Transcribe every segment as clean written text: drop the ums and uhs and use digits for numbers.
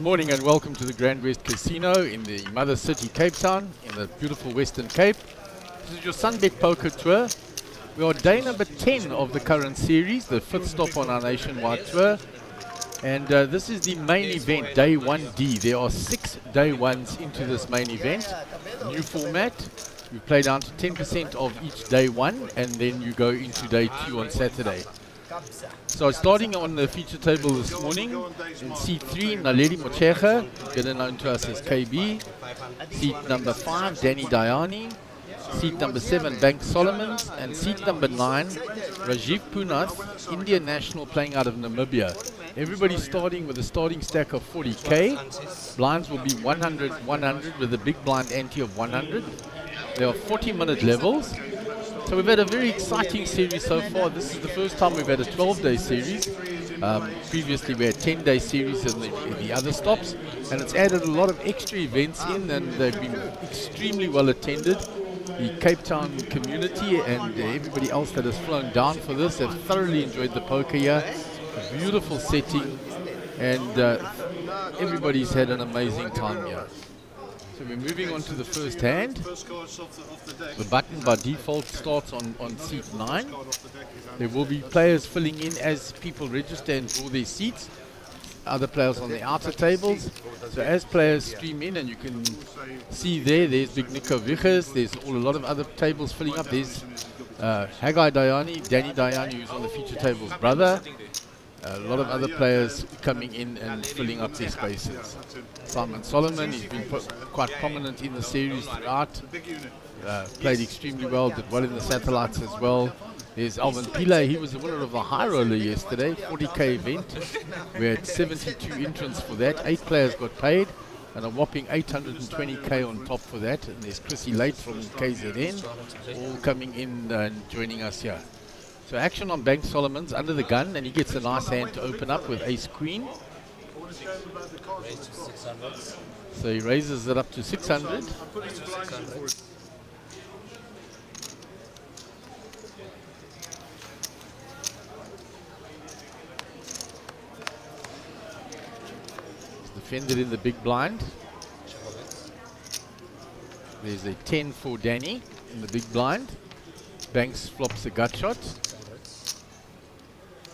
morning and welcome to the Grand West Casino in the Mother City, Cape Town, in the beautiful Western Cape. This is your Sunbet Poker Tour. We are day number 10 of the current series, the fifth stop on our nationwide tour. And this is the main event, day 1D. There are 6 day ones into this main event. New format. You play down to 10% of each day one, and then you go into day 2 on Saturday. So starting on the feature table this morning, in seat 3, Naledi Mochega, better known to us as KB. Seat number 5, Danny Dayani. Seat number 7, Bank Solomons. And seat number 9, Rajiv Punath, Indian national playing out of Namibia. Everybody starting with a starting stack of 40k. Blinds will be 100, 100 with a big blind ante of 100. There are 40-minute levels. So we've had a very exciting series so far. This is the first time we've had a 12-day series. Previously we had 10-day series in the other stops, and it's added a lot of extra events in, and they've been extremely well attended. The Cape Town community and everybody else that has flown down for this have thoroughly enjoyed the poker here. A beautiful setting, and everybody's had an amazing time here. So we're moving on to the first hand. The button by default starts on seat 9. There will be players filling in as people register and draw their seats. Other players on the outer tables. So as players stream in, and you can see there's Big Nico Vichers, there's a lot of other tables filling up. There's Haggai Dayani, Danny Dayani, who's on the feature table's brother. A lot of other players coming in and filling up their spaces. Simon Solomon, he's been quite prominent in the series throughout. Played extremely well, did well in the satellites as well. There's Alvin Pillay, he was the winner of the high roller yesterday, 40k event. We had 72 entrants for that, 8 players got paid, and a whopping 820k on top for that. And there's Chrissy Late from KZN, all coming in and joining us here. So action on Bank Solomons under the gun, and he gets a nice hand to open up with Ace Queen. So he raises it up to 600. Defended in the big blind. There's a 10 for Danny in the big blind. Banks flops a gut shot.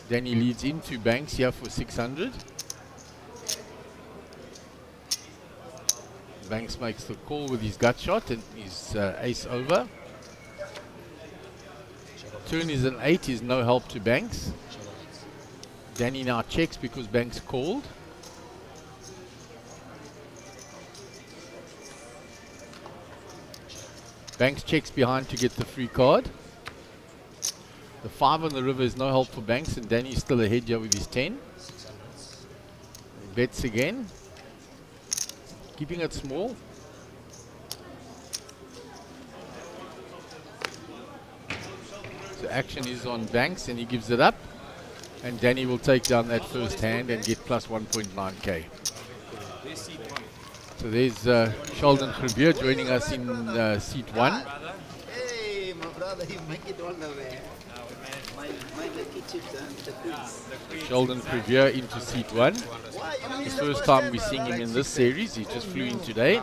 Danny leads into Banks here for 600. Banks makes the call with his gut shot and his ace over. Turn is an 8, is no help to Banks. Danny now checks because Banks called. Banks checks behind to get the free card. The 5 on the river is no help for Banks, and Danny's still ahead here with his 10. He bets again, keeping it small. So action is on Banks, and he gives it up. And Danny will take down that first hand and get plus 1.9k. So there's Sheldon Crevier joining us in seat 1. Hey, my brother, you make it all the way. My lucky chips. Sheldon Crevier into seat 1. The first time we're seeing him in this series. He just flew in today.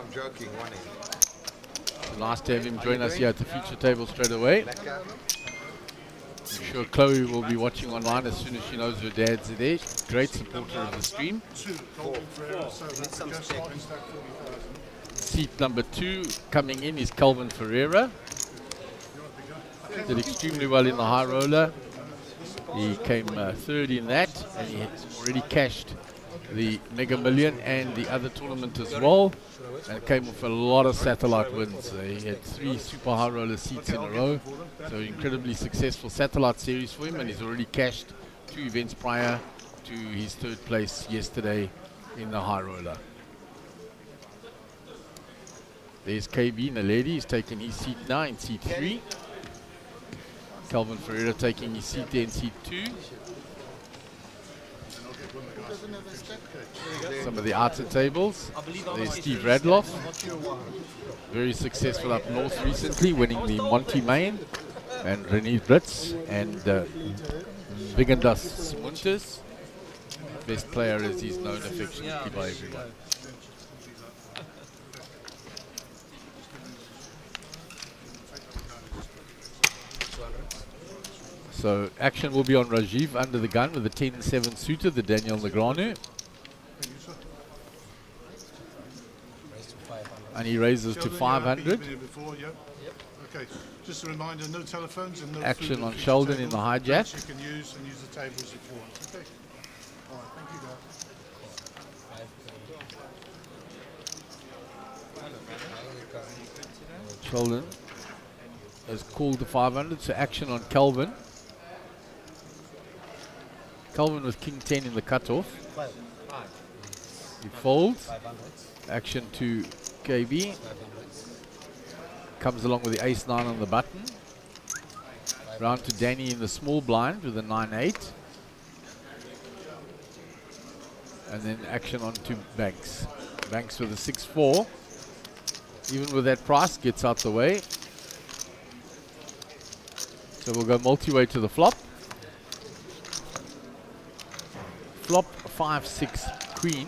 So nice to have him join us here at the feature table straight away. I'm sure Chloe will be watching online as soon as she knows her dad's there. Great supporter of the stream. Seat number 2 coming in is Calvin Ferreira. Did extremely well in the high roller. He came third in that, and he has already cashed the Mega Million and the other tournament as well, and came off a lot of satellite wins. He had 3 super high roller seats in a row, so incredibly successful satellite series for him, and he's already cashed 2 events prior to his 3rd place yesterday in the high roller. There's KB Naledi, he's taken his seat now in seat 3. Calvin Ferreira taking his seat there in seat 2. Some of the outer tables. There's Steve Radloff, very successful up north recently, winning the Monty Main, and René Brits and Vigandas Smuntes. best player, as he's known affectionately by everyone. So action will be on Rajiv under the gun with the 10-7 suited, the Daniel Negreanu. And he raises to 500. Okay, just a reminder, no telephones and no action on Sheldon in the hijack. You can use the tables if you want. Okay. All right, thank you, guys. Sheldon has called the 500, so action on Kelvin. Kelvin with King 10 in the cutoff. He folds. Action to KB. Comes along with the ace 9 on the button. Round to Danny in the small blind with the 9-8. And then action on to Banks. Banks with the 6-4. Even with that price, gets out the way. So we'll go multi-way to the flop. Flop 5-6 queen.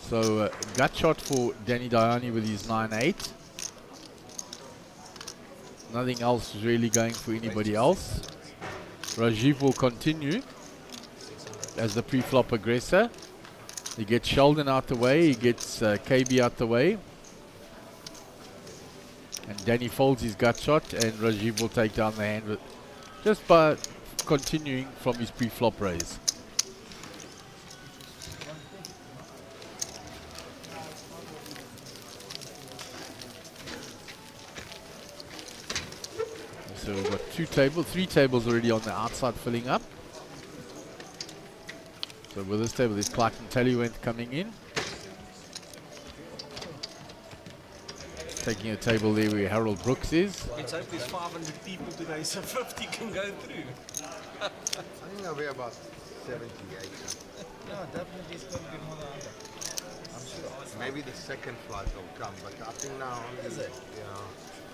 So gut shot for Danny Diani with his 9-8. Nothing else is really going for anybody else. Rajiv will continue as the pre-flop aggressor. He gets Sheldon out the way. He gets KB out the way. And Danny folds his gut shot, and Rajiv will take down the hand with just by continuing from his pre-flop raise. So we've got three tables already on the outside filling up. So with this table, there's Clark and Tallywent coming in. Taking a table there where Harold Brooks is. Let's hope there's 500 people today, so 50 can go through. I think there'll be about 70, 80. No, definitely it's going to be more than 100. I'm sure. Maybe the second flight will come, but I think now only, Is it? Yeah.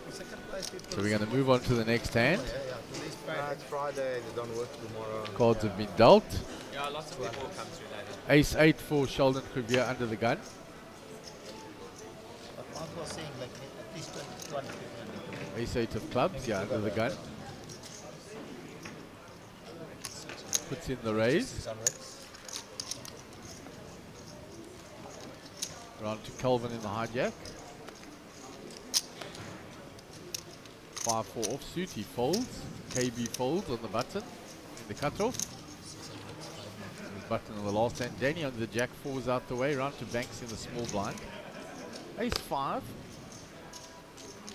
Second place people. So we're going to move on to the next hand. Today's It's Friday, they don't work tomorrow. Cards have been dealt. Yeah, lots of people will come through later. Ace 8 for Sheldon Crivier under the gun. But Mark was saying like at least 20 people. Ace 8 of clubs, yeah, under the gun. Puts in the raise. Round to Kelvin in the hijack. 5-4 offsuit, he folds. KB folds on the button in the cutoff. The button on the last hand. Danny on the jack 4 is out the way. Round to Banks in the small blind. Ace 5.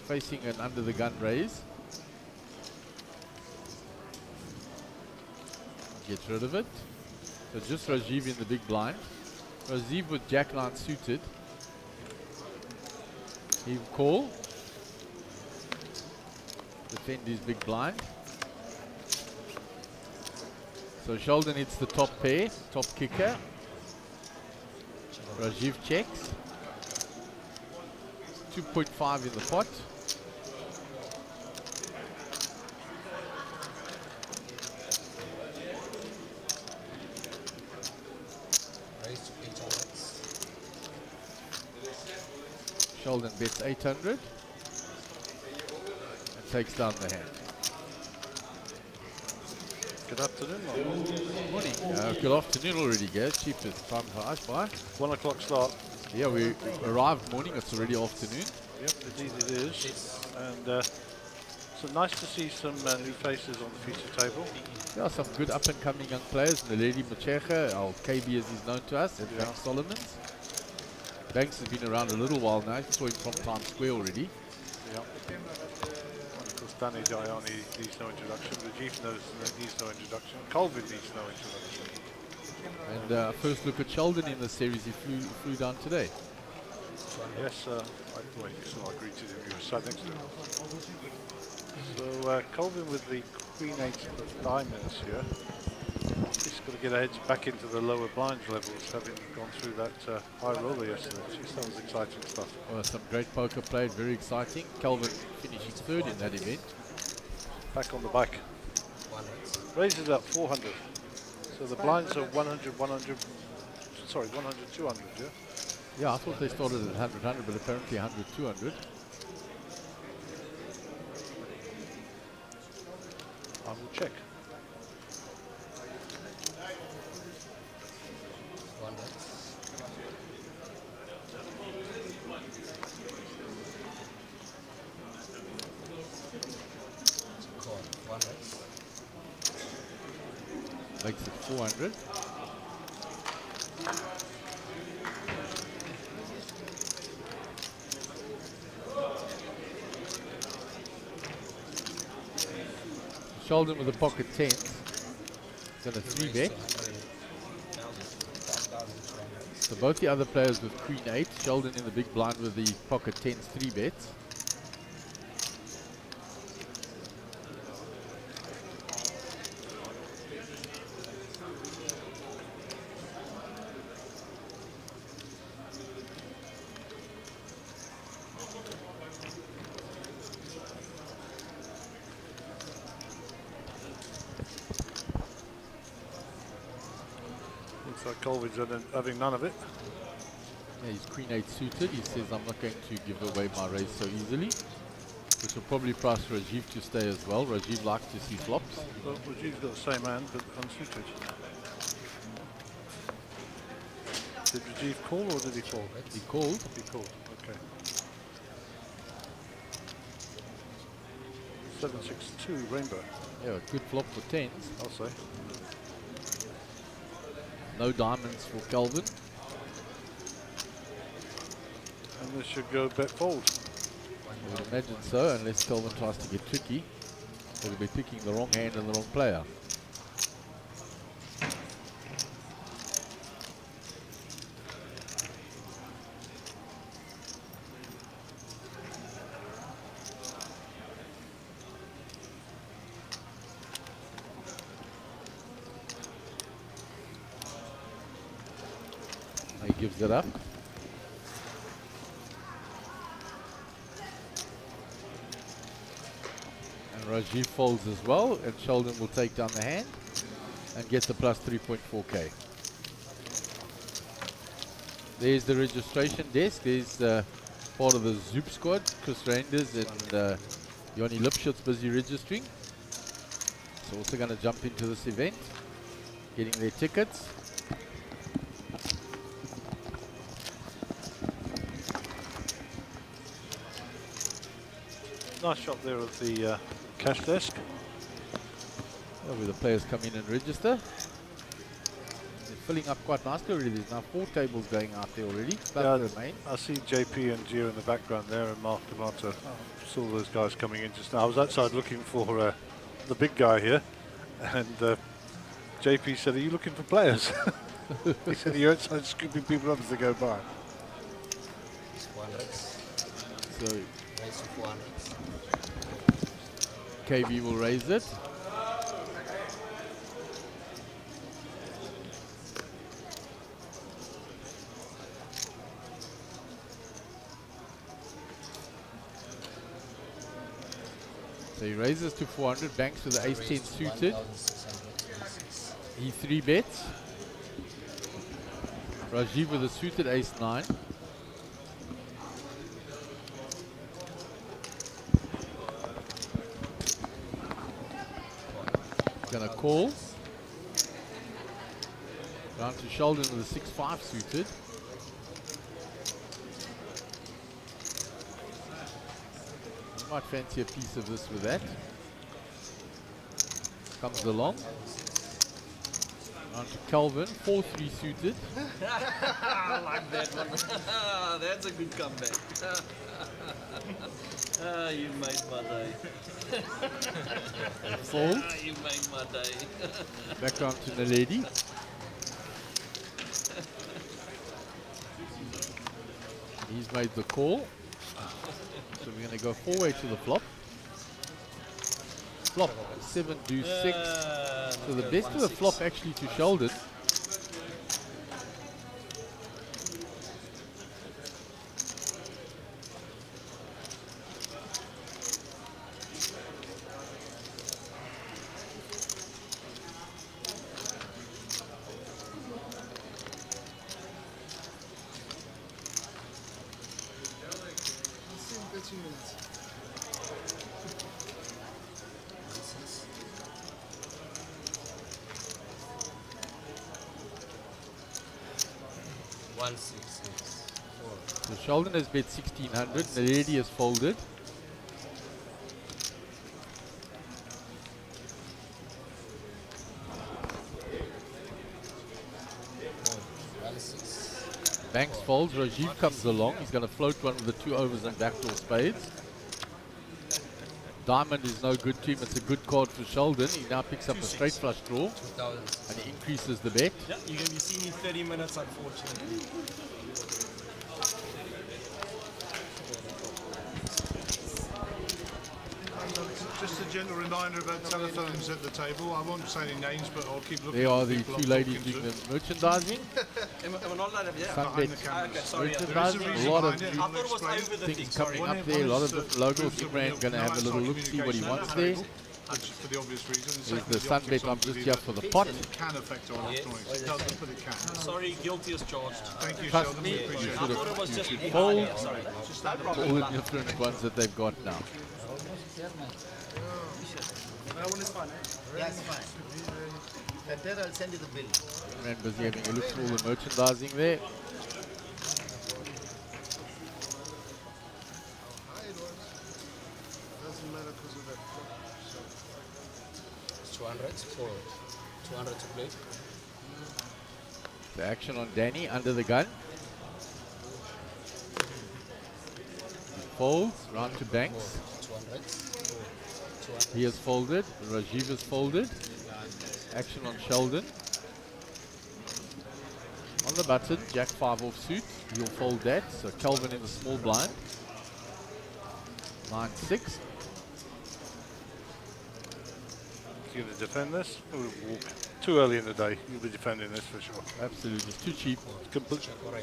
Facing an under the gun raise. Gets rid of it. So just Rajiv in the big blind. Rajiv with jack 9 suited. He will call. Defend his big blind. So Sheldon hits the top pair, top kicker. Rajiv checks. 2.5 in the pot. Sheldon bets 800. Takes down the hand. Good afternoon. Morning. Good afternoon already, guys. Cheapest time flies by. 1 o'clock start. Yeah, we arrived morning. It's already afternoon. Yep, indeed it is. And so nice to see some new faces on the feature table. Yeah, some good up-and-coming young players. Naledi Machecha, our KB as he's known to us, and Banks Solomons. Banks has been around a little while now. I saw him from Times Square already. Yeah. Danny Diani needs no introduction. Rajiv needs no introduction. Colvin needs no introduction. And first look at Sheldon in the series. He flew down today. Yes, I agreed to him. He was sat next to him. So Colvin with the Queen 8 of diamonds here. He's got to get our heads back into the lower blinds levels, having gone through that high roller yesterday. Geez, that was exciting stuff. Well, some great poker played, very exciting. Kelvin finishing third in that event. Back on the bike. Raises up 400. So the blinds are 100, 100, sorry, 100, 200, yeah? Yeah, I thought they started at 100, 100, but apparently 100, 200. I will check. Makes it 400. Sheldon with the pocket tens. Got a 3-bet. So both the other players with queen 8. Sheldon in the big blind with the pocket tens 3-bets. Looks like Colvin's having none of it. Yeah, he's queen 8 suited. He says, I'm not going to give away my raise so easily. Which will probably price Rajiv to stay as well. Rajiv likes to see flops. Well, Rajiv's got the same hand, but unsuited. Did Rajiv call or did he call? He called. He called, okay. 762 rainbow, Yeah, good flop for tens. I'll say. No diamonds for Kelvin. And this should go bet fold. I would imagine so, unless Kelvin tries to get tricky. He'll be picking the wrong hand and the wrong player. He gives it up. And Rajiv folds as well, and Sheldon will take down the hand and get the plus 3.4k. There's the registration desk. There's part of the Zoop squad. Chris Reinders and Yoni Lipschutz busy registering. So also going to jump into this event, getting their tickets. Nice shot there of the cash desk. Where the players come in and register. They're filling up quite nicely already. There's now 4 tables going out there already. Yeah, The main. I see JP and Gio in the background there, and Mark D'Amato. Saw those guys coming in just now. I was outside looking for the big guy here, and JP said, "Are you looking for players?" He said, "You're outside scooping people up as they go by." So KB will raise it. So he raises to 400, banks with the ace-10 suited. He 3-bets. Rajiv with a suited ace-9. Gonna call. Down to Sheldon with a 6-5 suited. You might fancy a piece of this with that. Comes along. Down to Kelvin, 4-3 suited. I like that one. That's a good comeback. You made my day. Fold. You made my day. Back round to Naledi. He's made the call. So we're going to go 4-way to the flop. Flop, 7 deuce 6. So the best of the flop actually to Sheldon. One, 6, 4. So Sheldon has bet 1600. Naledi has folded. One, 6. Banks folds. Rajiv comes along. He's going to float one with the 2 overs and backdoor spades. Diamond is no good to him. It's a good card for Sheldon. He now picks up a straight flush draw 2000. and he increases the bet. Yeah, you're going to be seeing in 30 minutes, unfortunately. Just a gentle reminder about telephones at the table. I won't say any names, but I'll keep looking. There are the people two I'm ladies talking doing to. the merchandising. Am I not allowed to have, yeah? Sunbet the cameras. Okay, sorry. Yeah. merchandising. There A is a lot of reason new I thought it was Explain. over the thing, things sorry. coming up there. A lot of different logos. Imran's going to have a little look, see what he wants there. For the obvious reason. There's the Secondly, Sunbet. I'm optics just here for the pot. can affect our electronics. It doesn't, but it can. Sorry, guilty as charged. Thank you, Trust Sheldon. me, We you appreciate should it. I thought it was have, just you should yeah, fold yeah, sorry. all the different ones that they've got now. That one is fine, eh? Yeah, it's fine. And then I'll send you the bill. Imran busy having a look through all the merchandising there. Doesn't matter because of that clock. So 200 for 200 to play. The action on Danny under the gun. He folds, round to Banks. 200. He has folded. Rajiv has folded. Action on Sheldon. On the button, Jack 5 offsuit. He'll fold that. So Kelvin in the small blind. 9-6. You going to defend this? Too early in the day. You'll be defending this for sure. Absolutely. It's too cheap.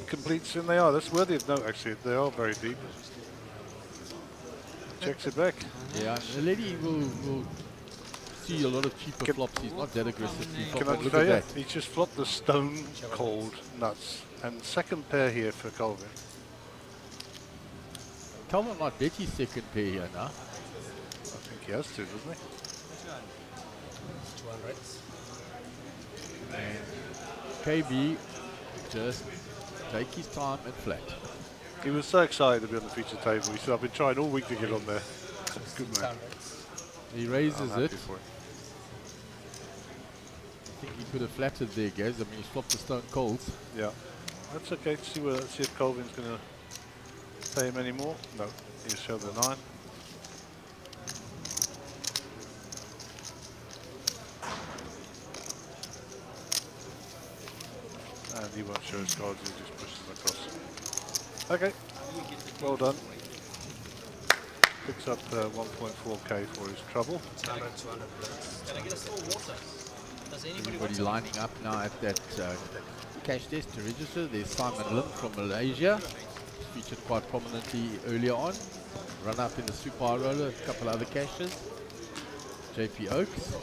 Completes, and they are. That's worthy of note, actually. They are very deep. Checks it back. Yeah, the lady will see a lot of cheaper flops. He's not that aggressive. Can I Look tell at you? that. He just flopped the stone cold nuts. And second pair here for Colvin. Kelvin might bet his second pair here now. I think he has to, doesn't he? 200. KB just take his time and flat. He was so excited to be on the feature table. He said, I've been trying all week to get on there. Good man. 600. He I'm raises happy it. for him. I think he could have flattered there, guys. I mean, he flopped the stone colds. Yeah. That's okay. See if Colvin's going to pay him any more. No. He'll show the 9. And he won't show his cards, he just pushes them across. Okay, well done. Picks up 1.4k for his trouble. 200 plus. Can I get a still water? Does anybody Everybody want lining up now at that cash desk to register. There's Simon Lim from Malaysia. Featured quite prominently earlier on. Run up in the Super High Roller, a couple other cashes. JP Oaks.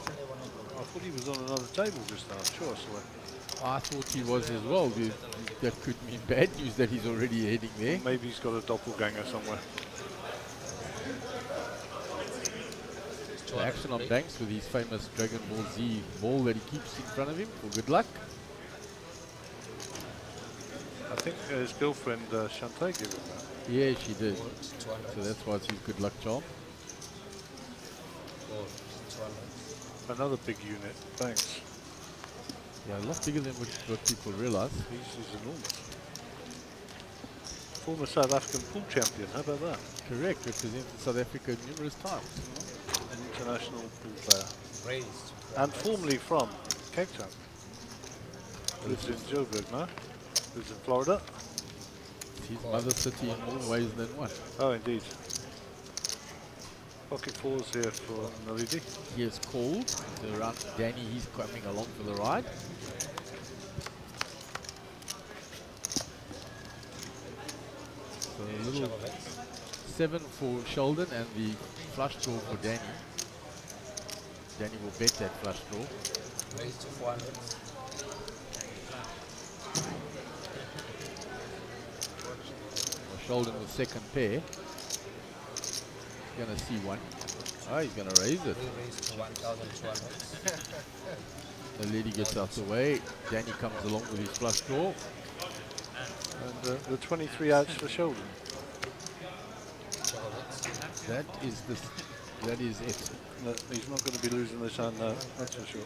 I thought he was on another table just now, I'm sure I saw it. I thought he was as well. That could mean bad news that he's already heading there. Maybe he's got a doppelganger somewhere. The action on Banks with his famous Dragon Ball Z ball that he keeps in front of him for good luck. I think his girlfriend Shantae gave him that. Yeah, she did. 200. So that's why it's his good luck charm. 200. Another big unit, thanks. Yeah, a lot bigger than what people realize. He's enormous. Former South African pool champion, how about that? Correct, represented South Africa numerous times. An international pool player. Raised. And formerly from Cape Town. Lives in Joburg now. Lives in Florida. It's his mother city in more ways than one. Oh, indeed. Pocket fours here for Naledi. He is called. So around Danny, he's coming along for the ride. So a little 7 for Sheldon and the flush draw for Danny. Danny will bet that flush draw. Raised to 400. Or Sheldon with second pair. Gonna see one. Oh, he's gonna raise it. We raised to 1,200. The lady gets out the way. Danny comes along with his flush draw. And the 23 outs for Sheldon. That is it. No, he's not going to be losing this hand now, that's for sure.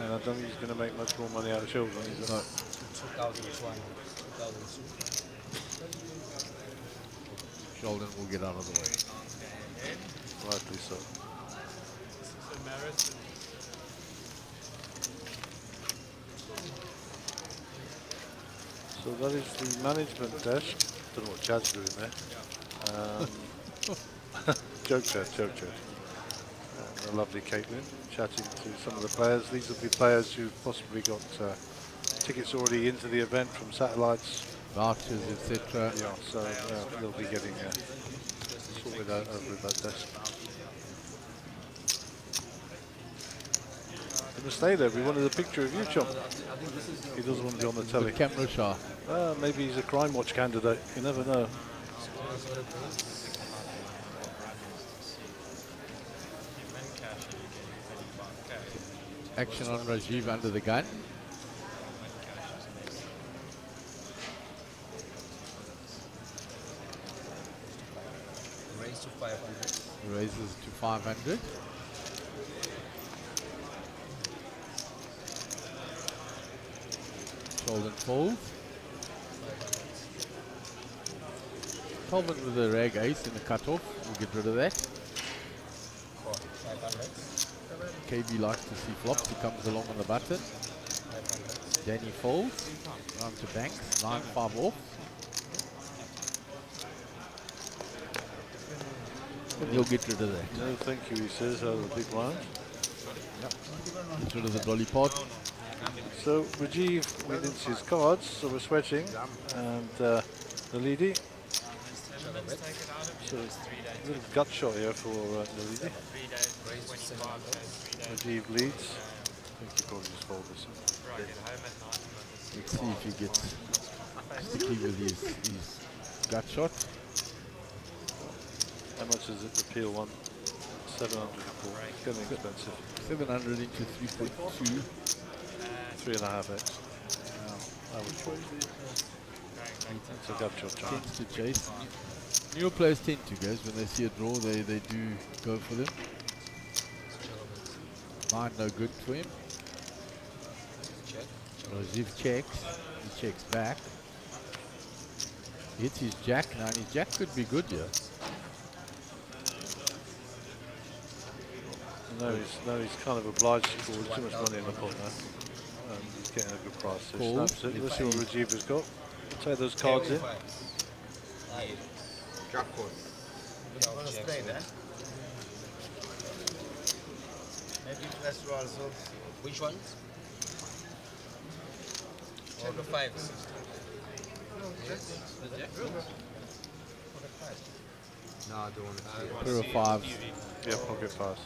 And I don't think he's going to make much more money out of Sheldon. He's No. 2,200. 2,200. Sheldon will get out of the way. rightly so. So that is the management desk. Don't know what Chad's doing there. Joke chat. And the lovely Caitlin chatting to some of the players. These will be players who've possibly got tickets already into the event from satellites. Vouchers, etc. Yeah, so they'll be getting sorted out over at that desk. Gonna stay there. We wanted a picture of you, Chum. He doesn't want to be on the telly. The camera shy. Maybe he's a crime watch candidate. You never know. Action on Rajiv under the gun. Raise to 500. Raises to 500. Sheldon folds. Calvin with a rag ace in the cutoff. We'll get rid of that. 500. KB likes to see flops. He comes along on the button. 500. Danny folds. Round to banks. 9-5 off. And he'll get rid of that. No, thank you, he says, out of the big round. Get rid of the dolly pot. So Rajiv, we didn't see his cards, so we're switching. And the lady. So a little gut shot here for the lady. Rajiv leads. I think he probably just fold this. Let's see if he gets sticky with his gut shot. How much is it, the peel one? 700 It's getting expensive. 700 into 3.2. 3.5x. I would fold. It's a gut shot chance. Tends to chase. Newer players tend to, guys. When they see a draw, they do go for them. Mine no good to him. Rajiv checks. He checks back. Hits his jack now, and his jack could be good here. No, he's kind of obliged to call. Too much money in the pot now. He's getting a good price. So he Call. snaps it. Let's see what Rajiv has got. Take those cards in. Jack code. Maybe plus two also. Which ones? All the fives. No, I don't want to see it. Pair of fives. Yeah, pocket pass.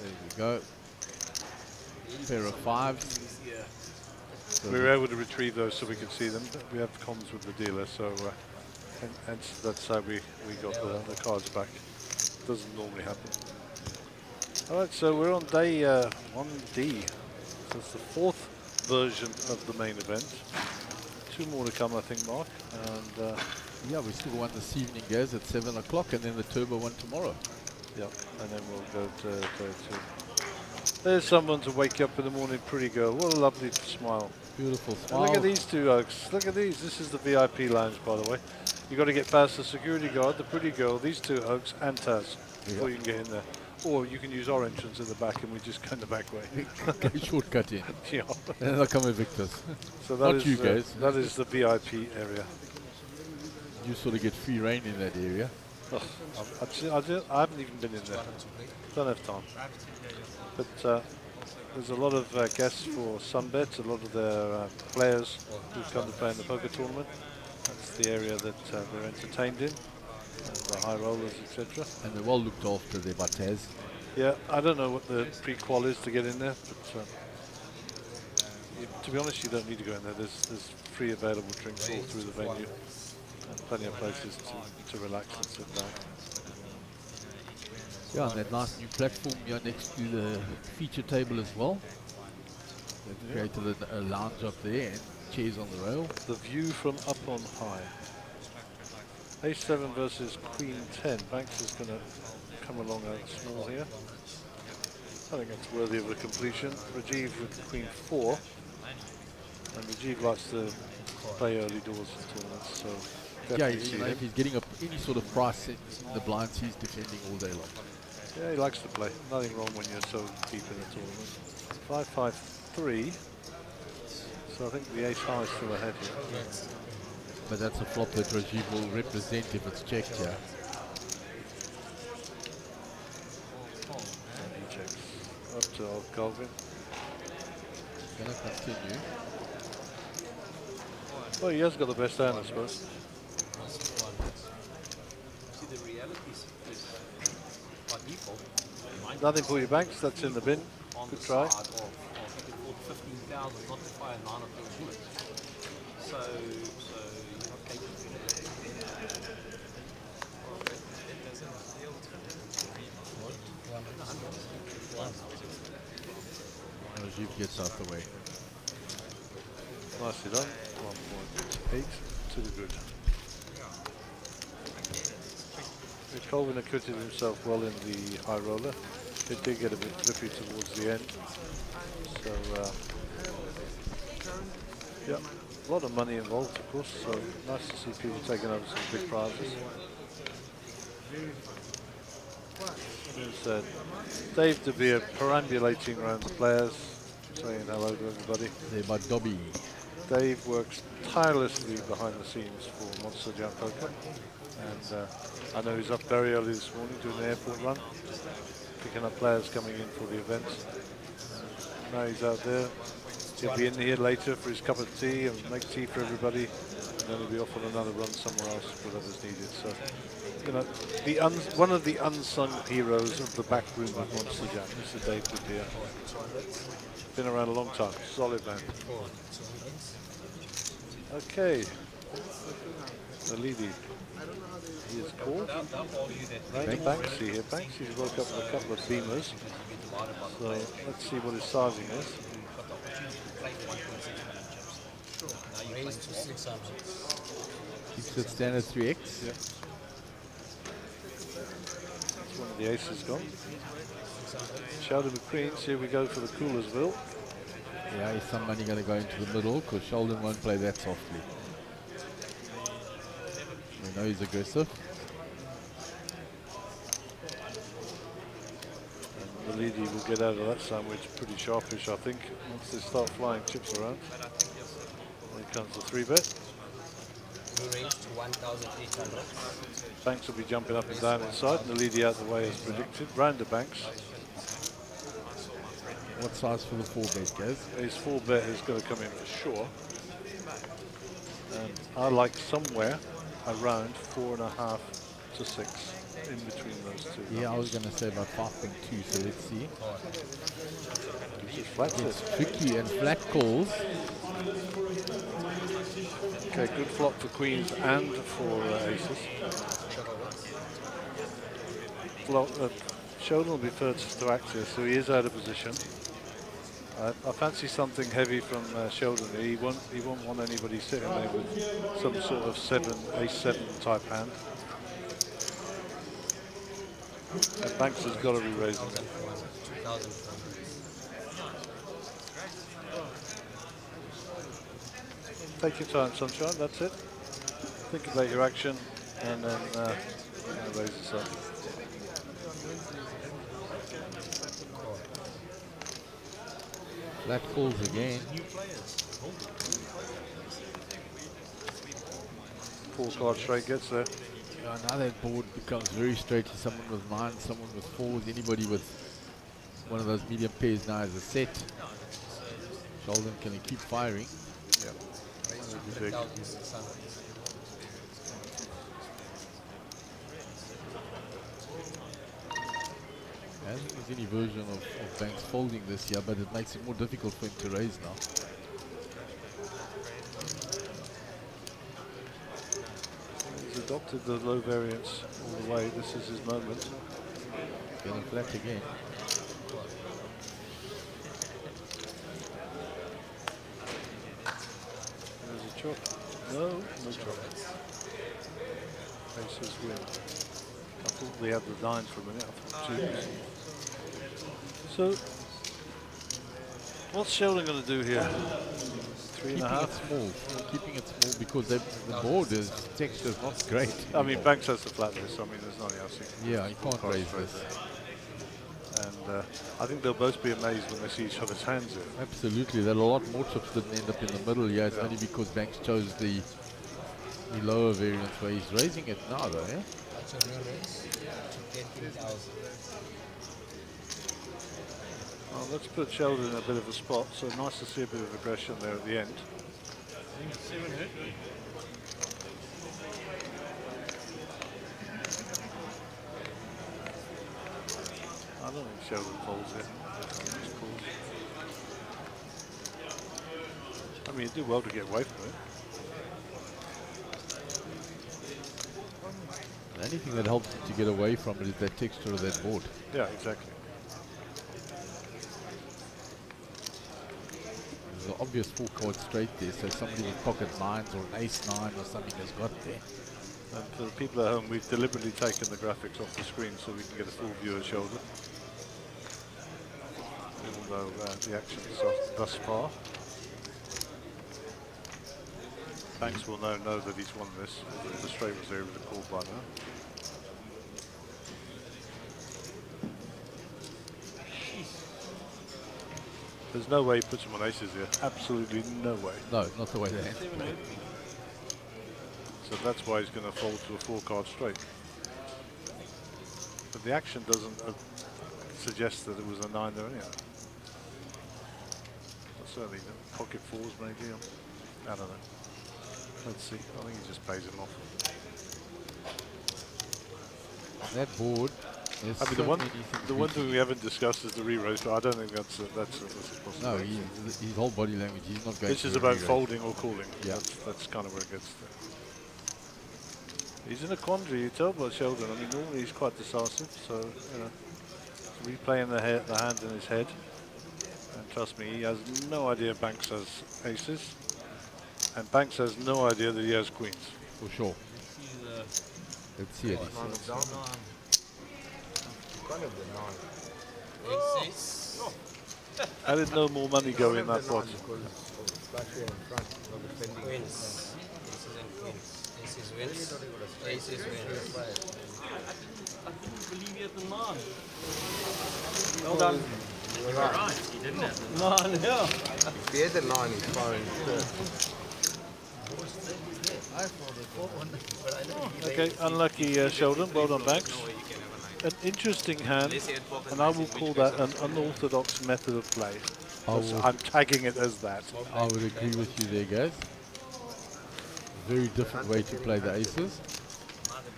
There you go. Pair of fives. So We were able to retrieve those so we could see them. We have comms with the dealer, so hence that's how we got the cards back. Doesn't normally happen. All right, so we're on day 1D. So it's the fourth version of the main event. 2 more to come, I think, Mark. And yeah, we still got one this evening, guys, at 7 o'clock, and then the turbo one tomorrow. yeah, and then we'll go to day 2. There's someone to wake you up in the morning, pretty girl. What a lovely smile. Beautiful And smile. look at these 2 Oaks. Look at these. This is the VIP lounge, by the way. You got to get past the security guard, the pretty girl, these 2 Oaks, and Taz before you can get in there. Or you can use our entrance at the back, and we just go in the back way. Shortcut in. Yeah. And they'll come evict us. So Not that is you guys. that is the VIP area. You sort of get free reign in that area. Oh, I haven't even been in there. Don't have time. But there's a lot of guests for Sunbet, a lot of their players who come to play in the poker tournament. That's the area that they're entertained in, the high rollers, etc. And they're well looked after there by Taz. Yeah, I don't know what the pre-qual is to get in there, but to be honest, you don't need to go in there. There's free available drinks all through the venue. And plenty of places to relax and sit down. Yeah, and that nice new platform here next to the feature table as well. They've created a lounge up there and chairs on the rail. The view from up on high. Ace 7 versus Queen 10. Banks is going to come along out small here. I think it's worthy of a completion. Rajiv with Queen 4. And Rajiv likes to play early doors in tournaments, so Yeah, definitely see you know, him. if he's getting any sort of price set in the blinds, he's defending all day long. Yeah, he likes to play. Nothing wrong when you're so deep in a tournament. 5-5-3. So I think the ace high is still ahead here. But that's a flop that Rajiv will represent if it's checked here. And he checks up to old Colvin. Gonna continue. Well, he has got the best hand, I suppose. See, the reality is by default, Nothing for your Banks. That's in the bin. on Good the try. side of you can afford 15,000 not to fire 9 of those bullets. So you're not capable. Rajiv gets out the way. Nicely done. 1.8 to the good. Colvin acquitted himself well in the high roller. It did get a bit flippy towards the end. So, yeah, a lot of money involved, of course. So nice to see people taking over some big prizes. There's Dave De Beer perambulating around the players, saying hello to everybody. There by Dobby. Dave works tirelessly behind the scenes for Monster Jam Poker, and I know he's up very early this morning doing the airport run, picking up players coming in for the event. Now he's out there. He'll be in here later for his cup of tea and make tea for everybody, and then he'll be off on another run somewhere else, whatever's needed. So, you know, one of the unsung heroes of the back room of Monster Jam, Mr. Dave De Beer. Been around a long time, solid man. Okay, the leady. He is called. Right, Banksy here. Banksy's woke up with a couple of beamers. So let's see what his sizing is. Keeps it standard 3x. Yeah. That's one of the aces gone. Sheldon McQueen, here we go for the Coolersville. Yeah, is some money going to go into the middle because Sheldon won't play that softly. We know he's aggressive. And the lady will get out of that sandwich pretty sharpish, I think, once they start flying chips around. Here comes the 3-bet. We raised 1,800. Banks will be jumping up and down inside, and the lady out the way as predicted. Round the Banks. What size for the 4-bet, Gaz? His 4-bet is going to come in for sure. And I like somewhere around 4.5 to 6 in between those two. Yeah, I was going to say about 5.2, so let's see. Flats it. It's tricky and flat calls. Okay, good flop for queens and for aces. Sheldon will be first to act here, so he is out of position. I fancy something heavy from Sheldon. He won't want anybody sitting there with some sort of ace-7 type hand. And Banks has got to be raising it. Take your time, Sunshine, that's it. Think about your action and then raise this up. Flat calls again. 4-card straight gets there. Yeah, now that board becomes very straight to someone with 9, someone with 4s, anybody with one of those medium pairs now is a set. Sheldon, can he keep firing? Yeah. That would be big. I don't think there's any version of Banks folding this year, but it makes it more difficult for him to raise now. adopted the low variance all the way. This is his moment. Getting flat again. There's a chop. No, no chop. Aces win. I thought we had the nines for a minute. I thought twos. So, what's Sheldon going to do here? 3.5. Keeping it small. Keeping it small because the board is texture is not great. I mean, Banks has the flatness. I mean, there's nothing else. Yeah, you can't raise this. And I think they'll both be amazed when they see each other's hands here. Absolutely. There are a lot more chips didn't end up in the middle. Yeah, it's only because Banks chose the lower variance where he's raising it now, though. Eh? That's a real raise to 10,000. Well, let's put Sheldon in a bit of a spot. So nice to see a bit of aggression there at the end. I don't think Sheldon folds it. I mean, you do well to get away from it. The only thing that helps him to get away from it is that texture of that board. Yeah, exactly. There's an obvious full card straight there, so somebody with pocket nines or an ace nine or something has got there. And for the people at home, we've deliberately taken the graphics off the screen so we can get a full view of Sheldon. Even though the action is thus far. Banks will now know that he's won this. If the straight was there, he would have called by now. There's no way he puts him on aces here. Absolutely no way. No, not the way they hand play. So that's why he's going to fold to a 4-card straight. But the action doesn't suggest that it was a 9 there anyhow. But certainly pocket 4s maybe. I don't know. Let's see. I think he just pays him off. That board. I mean, the one thing we haven't discussed is the re-raise, but I don't think that's a possible. No, his whole body language, he's not going This to is about re-raise. folding or calling. Yeah. That's kind of where it gets to. He's in a quandary, you tell by Sheldon. I mean, normally he's quite decisive, so, you know, he's replaying the hand in his head. And trust me, he has no idea Banks has aces. And Banks has no idea that he has queens. For sure. Let's see it. Aces. How did no more money go in that pot? Queens. Aces and queens. Aces wins. Aces wins. I didn't believe he had the nine. Well done. You're right. He didn't have the Nine, yeah. If he had the 9, he's firing first. Okay, unlucky Sheldon. Well done, Banks. An interesting hand, and I will call that an unorthodox method of play. I'm tagging it as that. I would agree with you there, guys. Very different way to play the aces.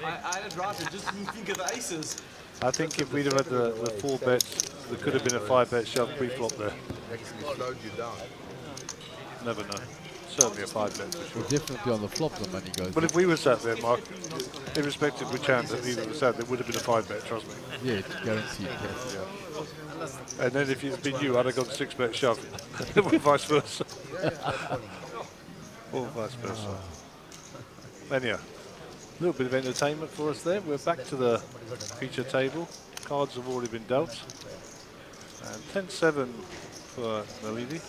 I had it right, I just didn't think of the aces. I think if we'd have had the 4 bets, there could have been a 5-bet shove pre-flop there. Actually slowed you down. Never know. Certainly a 5-bet for sure. Well, definitely on the flop the money goes. But if we were sat there, Mark, irrespective which hand that either was sat, there would have been a 5-bet, trust me. Yeah, it's guaranteed. Yes. Yeah. And then if it had been you, I'd have gone 6-bet shove. Or vice versa. Or vice versa. Anyhow, a little bit of entertainment for us there. We're back to the feature table. Cards have already been dealt. And 10-7 for Nalidi.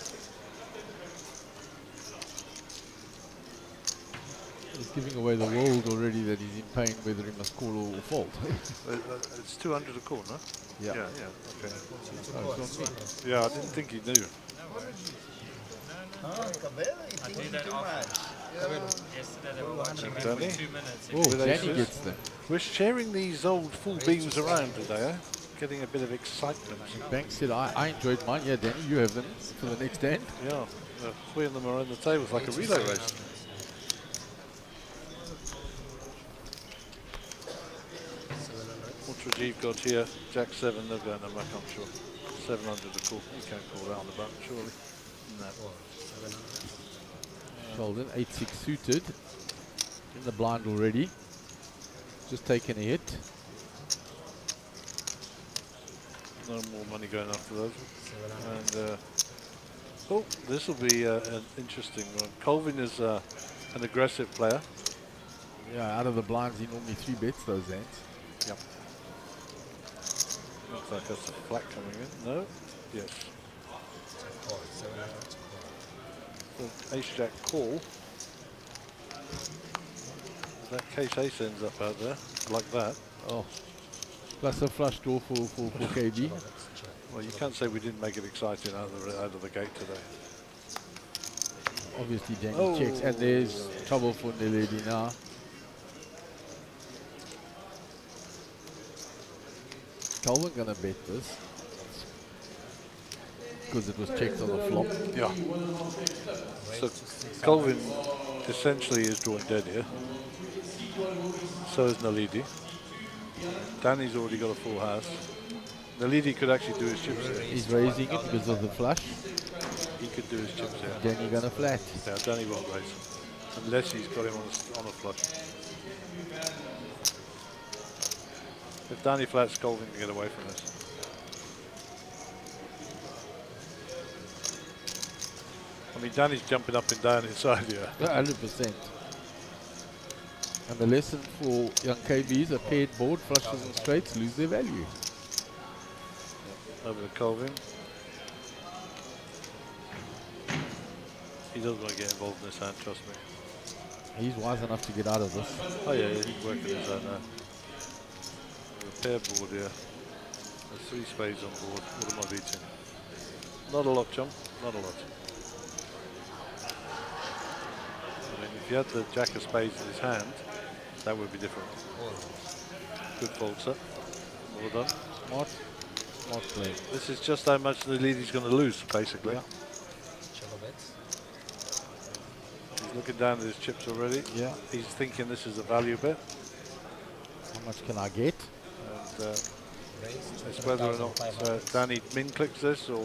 He's giving away the world already that he's in pain whether he must call or fold. It's 200 a call, no? Yeah. Okay. Oh, it's on me. Yeah, I didn't think he knew. Yesterday they were watching me Danny? for 2 minutes. Oh, With Danny aces. gets them. We're sharing these old full beams around today, eh? Getting a bit of excitement. Banks said, I enjoyed mine. Yeah, Danny, you have them for the next hand. Yeah, 3 of them are on the table. It's like a relay race. What's Rajiv got here? Jack 7, they're going to muck, I'm sure. 700 a call. You can't call that on the button, surely. No. Sheldon, 8-6 suited. In the blind already. Just taking a hit. No more money going after those. And oh, this will be an interesting one. Colvin is an aggressive player. Yeah, out of the blinds, he normally 3-bets those hands. Yep. Looks like that's a flat coming in. No? Yes. Call, 700. So ace jack call. That case ace ends up out there like that. Oh, plus a flush draw for KB. Well, you can't say we didn't make it exciting out of the gate today. Obviously, Danny checks, and there's trouble for Neledi now. Colvin gonna bet this because it was checked on the flop. Yeah. So Colvin essentially is drawing dead here. So is Naledi. Danny's already got a full house. Naledi could actually do his chips here. He's raising it because of the flush. He could do his chips here. Danny gonna flat. Yeah, Danny won't raise. Unless he's got him on a flush. If Danny flats, Colvin can get away from this. I mean, Danny's jumping up and down inside here. 100%. And the lesson for young KBs, a paired board, flushes and straights lose their value. Over to Colvin. He doesn't want to get involved in this hand, trust me. He's wise enough to get out of this. Oh yeah, he's working his out now. A pair board here. There's 3 spades on board. What am I beating? Not a lot, chump. Not a lot. I mean, if you had the jack of spades in his hand, that would be different. Good fold, sir. Well done. Smart. Smart play. This is just how much the lead he's going to lose, basically. Yeah. Chalo bets. He's looking down at his chips already. Yeah. He's thinking this is a value bet. How much can I get? And Raise. it's whether or not 2,500. Danny min clicks this or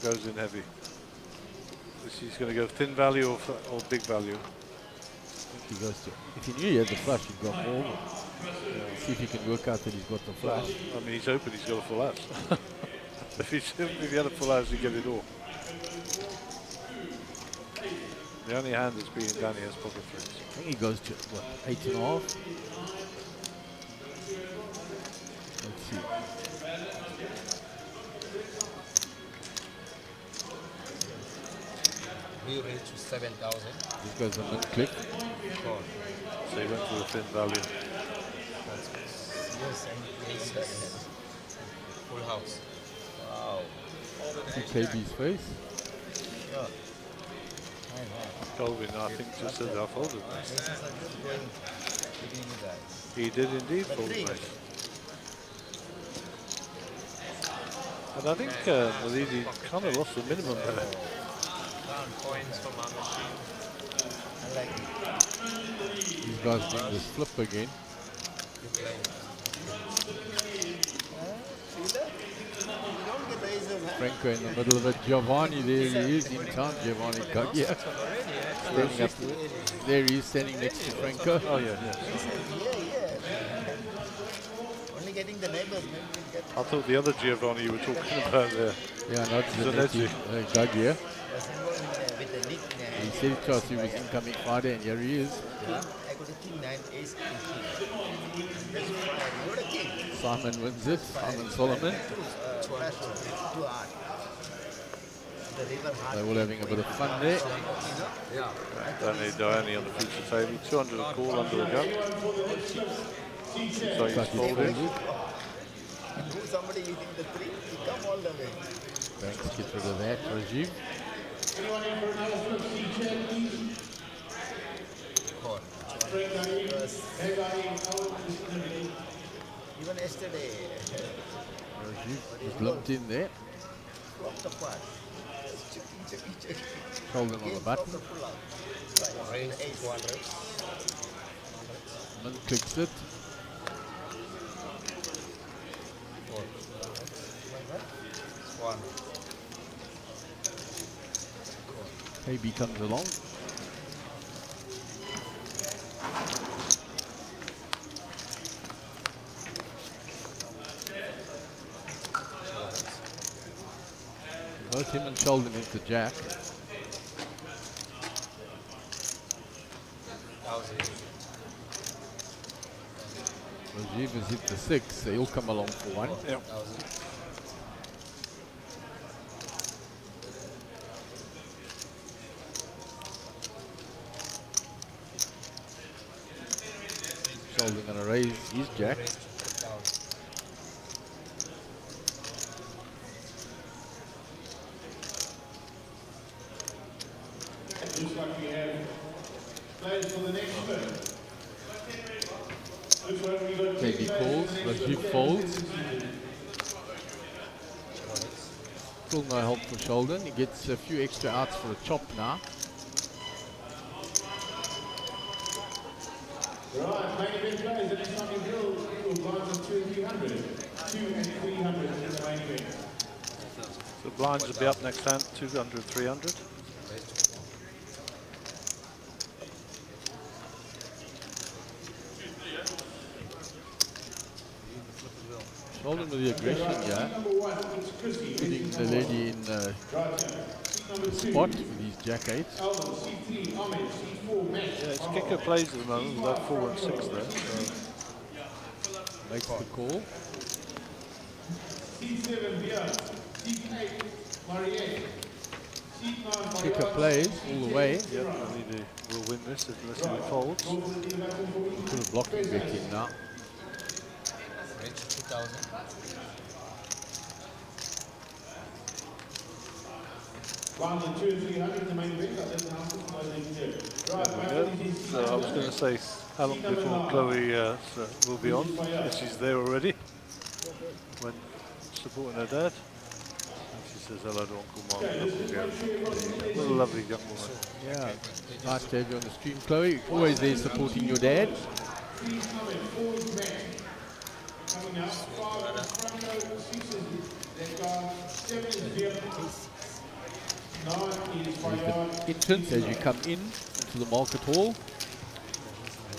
goes in heavy. He's going to go thin value or big value. I think he goes to. If he knew he had the flush, he'd go more. See if he can work out that he's got the flush. I mean, he's hoping he's got a full house. if he had a full house, he'd get it all. The only hand that's being Danny has pocket threes. I think he goes to, what, 8.5? Let's see. We raise to 7,000. This goes a min click. Call. So he went for the thin value. Yes, and ace. Full house. Wow. See KB's face. Yeah. Colvin, I think, just said I folded. Aces are just going between you guys. He did indeed fold the race. And I think Naledi kind of lost the minimum there. Down coins from our machine. I like it. These guys doing this flip again. You play. You don't get razor, man. Franco in the middle of it. Giovanni, there he is in town. Giovanni Gaglia. Standing up. There he is standing next to Franco. Oh yeah, yeah. Yeah. Only getting the neighbors, maybe we'll get I thought the other Giovanni you were talking about there. Yeah, not Zanetti. Gaglia. was involved with the nickname. He said to us he was incoming Friday, and here he is. I got a king, 9, ace, and king. That's fine. What a king. Simon wins it. Simon Solomon. Flash was too hard. The river hard. They're all having a bit of fun there. Danny Diani on the future table. 200 a call under the gun. So he's Like he's folding. folded. Do somebody eating the 3, you come all the way. Banks gets rid of that. Rajiv. Call. Even yesterday, Rajiv was lumped in there. flopped apart. Checking. Holding on the button. Raise 200. Min clicks it. Call. 1. KB comes along. Both him and Sheldon hit the jack. Rajiv has hit the 6, so he'll come along for one. Yep. Sheldon going to raise his jack. Looks like we have players for the next spin. Looks like we got Maybe calls, Rajiv folds. Still no help for Sheldon. He gets a few extra outs for a chop now. Right, main event players, the next time you drill blinds on 2 and 300. 2 and 300 in the main event. The blinds will be up next hand, 200, 300. Sheldon with the aggression, yeah. Putting the lady in the spot with his jack 8. Yeah, it's kicker plays at the moment, about 4 and 6 there. So. Makes the call. Kicker plays all the way. Yep, we'll win this unless he folds. Put a blocking back in now. Range 2000. Blinds on 2 and 300 in the main event. So I was going to say, how long before Chloe will be on? If she's there already, when supporting her dad. And she says hello to Uncle Mark. What a lovely young woman. Yeah, nice to have you on the stream, Chloe. Always there supporting your dad. Coming out, 5 front row, 6s, they've got 7 is Vietnam, 9 is Fayard, Entrance as you come in into the market hall.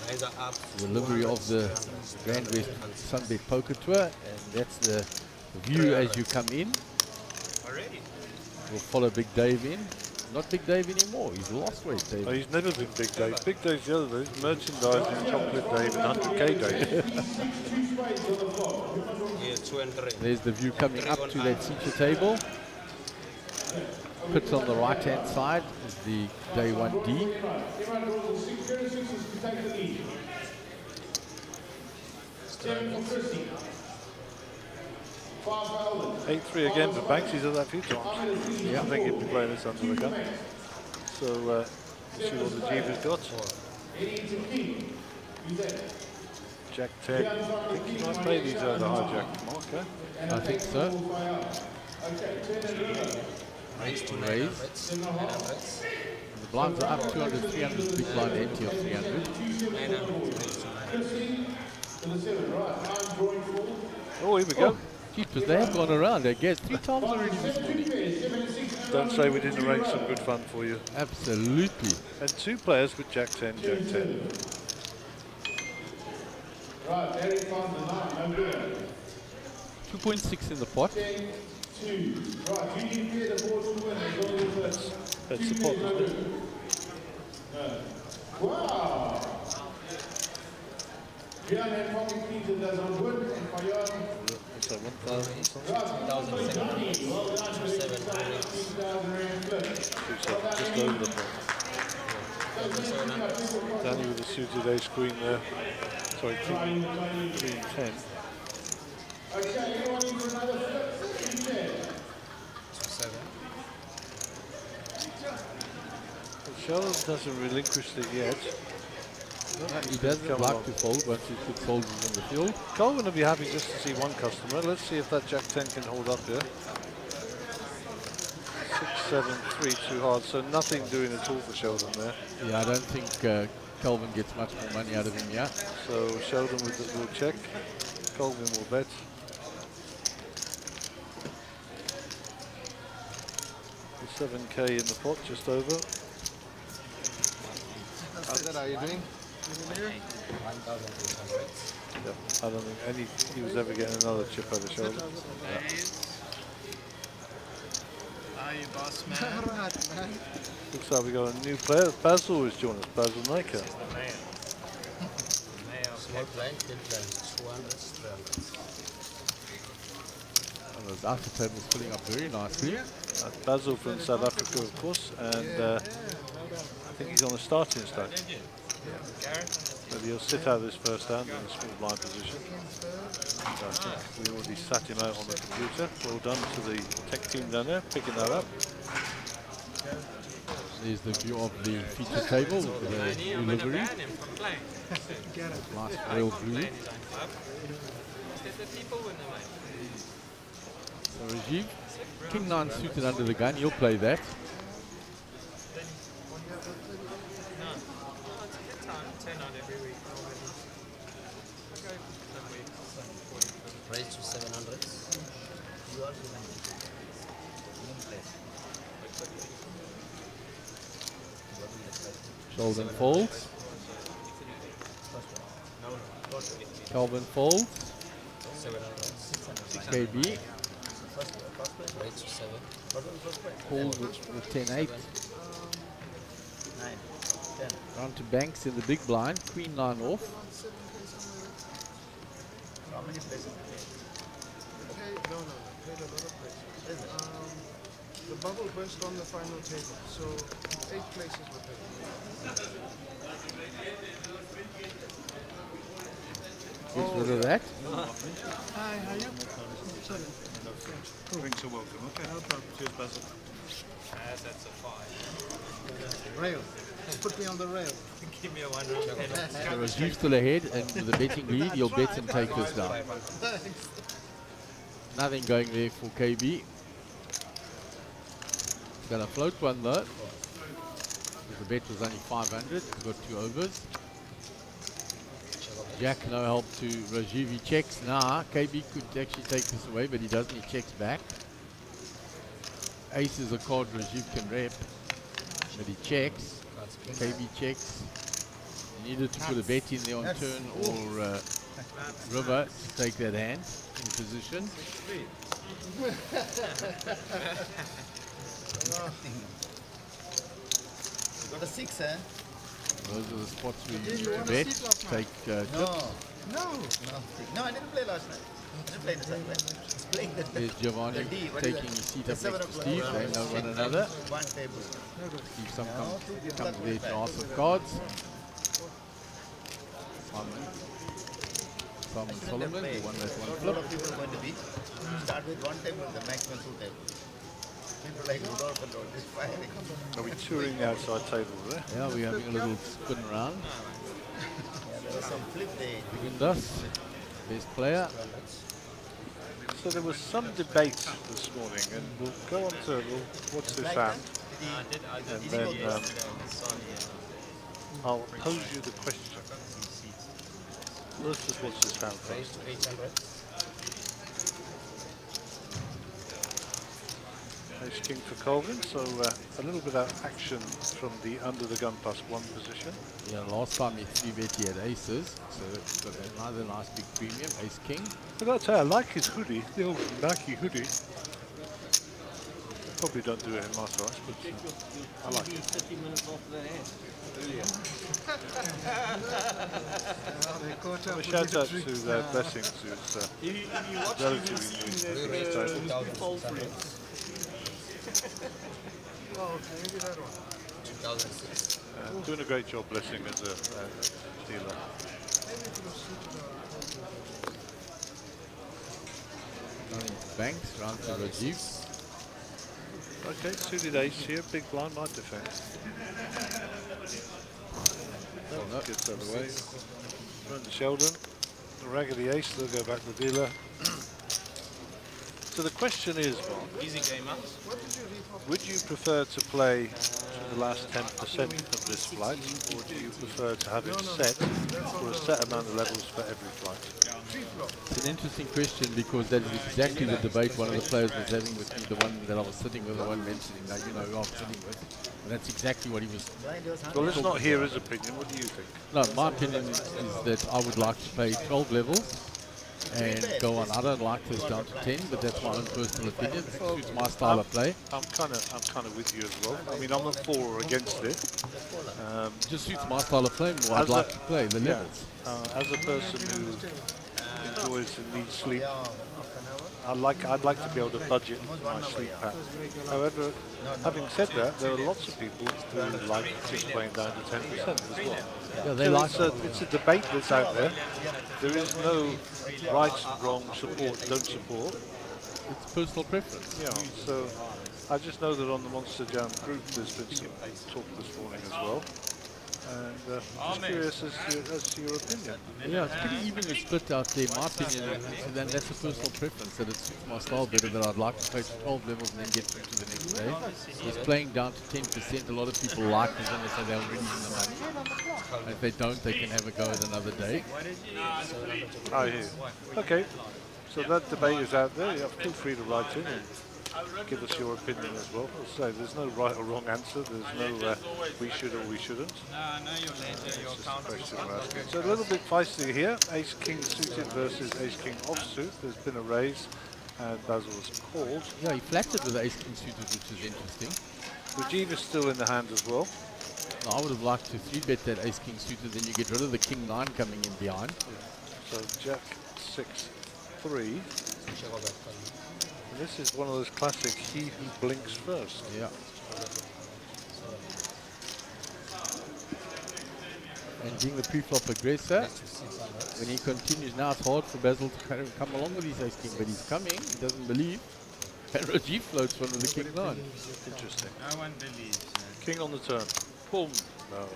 Eyes are up. The livery of the Grand West Sunbet Poker Tour, and that's the view as you come in. Already. We'll follow Big Dave in. Not Big Dave anymore, he's lost weight, Dave. Oh, he's never been Big Dave. Big Dave's the other day. Merchandising, Chocolate Dave and 100k Dave. Yeah, 2 and 3. There's the view coming up to that teacher table. Put on the right hand side is the day 1D. 8-3 again for Banks. He's done that a few times. Yeah. I think he'd be playing this under the gun. So, see what the Jeep has got. Jack 10. I think he might play these the hijack, Mark, eh? I think so. Raise to Raise. 900s. 900s. The blinds are up 200, 300, big blind empty of 300. 900. Raise to 900. Oh, here we go. Jeepers, they have gone around, I guess, 3 times already this morning. Don't say we didn't arrange some good fun for you. Absolutely. And 2 players with Jack 10, Jack 10. Right, Eric found the 9, no good. 2.6 in the pot. 2. Right, you need to the board to win as long as That's the pot, isn't it? Wow! Björn had pocket queens and does on wood and Fayard. What's that, 1,000 or something? 2,700. Well done, 2,700. 2,000 rand flip. Just over the pot. Danny with the suited ace queen there. Sorry, queen 10. Okay, anyone in for another flip? 10. 7. Sheldon doesn't relinquish it yet. He doesn't like to fold once he puts soldiers in the field. Colvin will be happy just to see one customer. Let's see if that Jack 10 can hold up here. 6, 7, 3 too hard, so nothing doing at all for Sheldon there. Yeah, I don't think Kelvin gets much more money out of him, yeah. So Sheldon will check. Colvin will bet. The 7k in the pot, just over. How are you doing? 1,200. Yep. I don't think he was ever getting another chip out of Sheldon. you boss man. Right, man. Looks like we got a new player. Basil has joined us. Basil Naker. Small blind, big blind, 200s, 300s. And those after tables filling up very nicely. Basil from South Africa, of course, and I think he's on the starting stack. But he'll sit out this first hand in a small blind position. And I think we already sat him out on the computer. Well done to the tech team down there, picking that up. There's the view of the feature table with the new livery. Nice royal blue. So Rajiv, King 9 suited under the gun, he'll play that. Raise to 700s. You are given Sheldon folds. Calvin folds. 700s. KB Raise to 7. calls with 10-8. 9, 10. Round to Banks in the big blind. Queen 9 off. How many places? No. Played a lot of places. The bubble burst on the final table, so 8 places were played. Gets rid of that. Hi, how are you? Drinks are welcome. Okay. Cheers, Basil. That's a 5. Rail. Put me on the rail. Give me a 1 round penalty. So Rajiv still ahead, and with the betting lead, he'll bet and take this down. Nothing going there for KB. He's got a float one though. The bet was only 500. He's got 2 overs. Jack, no help to Rajiv. He checks. Nah, KB could actually take this away, but he doesn't. He checks back. Ace is a card Rajiv can rep, but he checks. KB checks. He needed to put a bet in there on turn or river to take that hand in position. Got a 6, eh? Those are the spots where you need to bet. Take tips. No, I didn't play last night. I didn't play this night. I was playing the There's Giovanni the D, what is taking that? his seat The up 7 next to o'clock. Steve. They know one another. One table. Steve some comes there to ask for cards. Simon Solomon, the one that won A lot flip. of people are going to be. Start with one table, the maximum 2 tables. People like Rudolph and all this firing. Are we touring the outside table there? Yeah, we're having a little spin around. Yeah, there was some flip they. Bigundas, best player. So there was some debate this morning, and we'll go on to watch this hand, and then I'll pose you the question. Let's just watch this hand Raise first. to 800s. Ace King for Colvin, so a little bit of action from the under the gun +1 position. Yeah, last time he 3-bet he had aces, so it's got another nice big premium, Ace King. I got to tell you, I like his hoodie, the old Nike hoodie. Probably don't do it in Master Ice, but I like it. 30 minutes off the hand earlier. They caught up A with shout the out trick to now. Blessings, who's If you watch relatively new. Raise to 2,600. Oh, okay, maybe that one. 2006. Doing a great job, Blessing, as a dealer. Banks, round to Rajiv. Okay, suited ace here, big blind might defend. No. Gets out of the way. Run to Sheldon. The raggedy ace, they'll go back to the dealer. So the question is, Mark, Easy game, huh? would you prefer to play the last 10% of this flight, or do you prefer to have it set for a set amount of levels for every flight? It's an interesting question because that is exactly the debate one of the players was having with me, the one that I was sitting with, the one mentioning that, you know, who I was sitting with. And that's exactly what he was. Well, let's not hear his opinion. What do you think? No, my opinion is that I would like to play 12 levels and go on. I don't like this down to 10, but that's my own personal opinion. It suits my style of play. I'm kind of with you as well. I mean, I'm not for or against it. Just suits my style of play more. I'd As like a- to play the levels. As a person who enjoys and needs sleep, I'd like to be able to budget my sleep pattern. However, having said that, there are lots of people who like just playing down to 10% as well. Yeah, they So like it's a debate that's out there. There is no right and wrong, support, don't support. It's personal preference. Yeah, so I just know that on the Monster Jam group there's been some talk this morning as well. And just curious as to your opinion. Yeah, it's pretty evenly split out there. My opinion, so then that's a personal preference that it suits my style better. That I'd like to play to 12 levels and then get through to the next day. Because playing down to 10%, a lot of people like it and they say they're already in the money. And if they don't, they can have a go at another day. I hear. Okay, so that debate is out there. You feel free to write in and give us your opinion as well. As I say, there's no right or wrong answer. There's no we should or we shouldn't. It's just a question we're asking. So a little bit feisty here. Ace King suited versus Ace King offsuit. There's been a raise and Basil was called. Yeah, he flattered with the ace king suited, which is interesting. Rajiv is still in the hand as well. Now, I would have liked to 3-bet that ace king suited, then you get rid of the king 9 coming in behind. So Jack 6-3. And this is one of those classic he who blinks first. Yeah. And being the pre-flop aggressor, when he continues now, it's hard for Basil to kind of come along with his ace king, but he's coming, he doesn't believe. And Rajiv floats one with the king 9. Interesting. No one believes. King on the turn. Boom. No.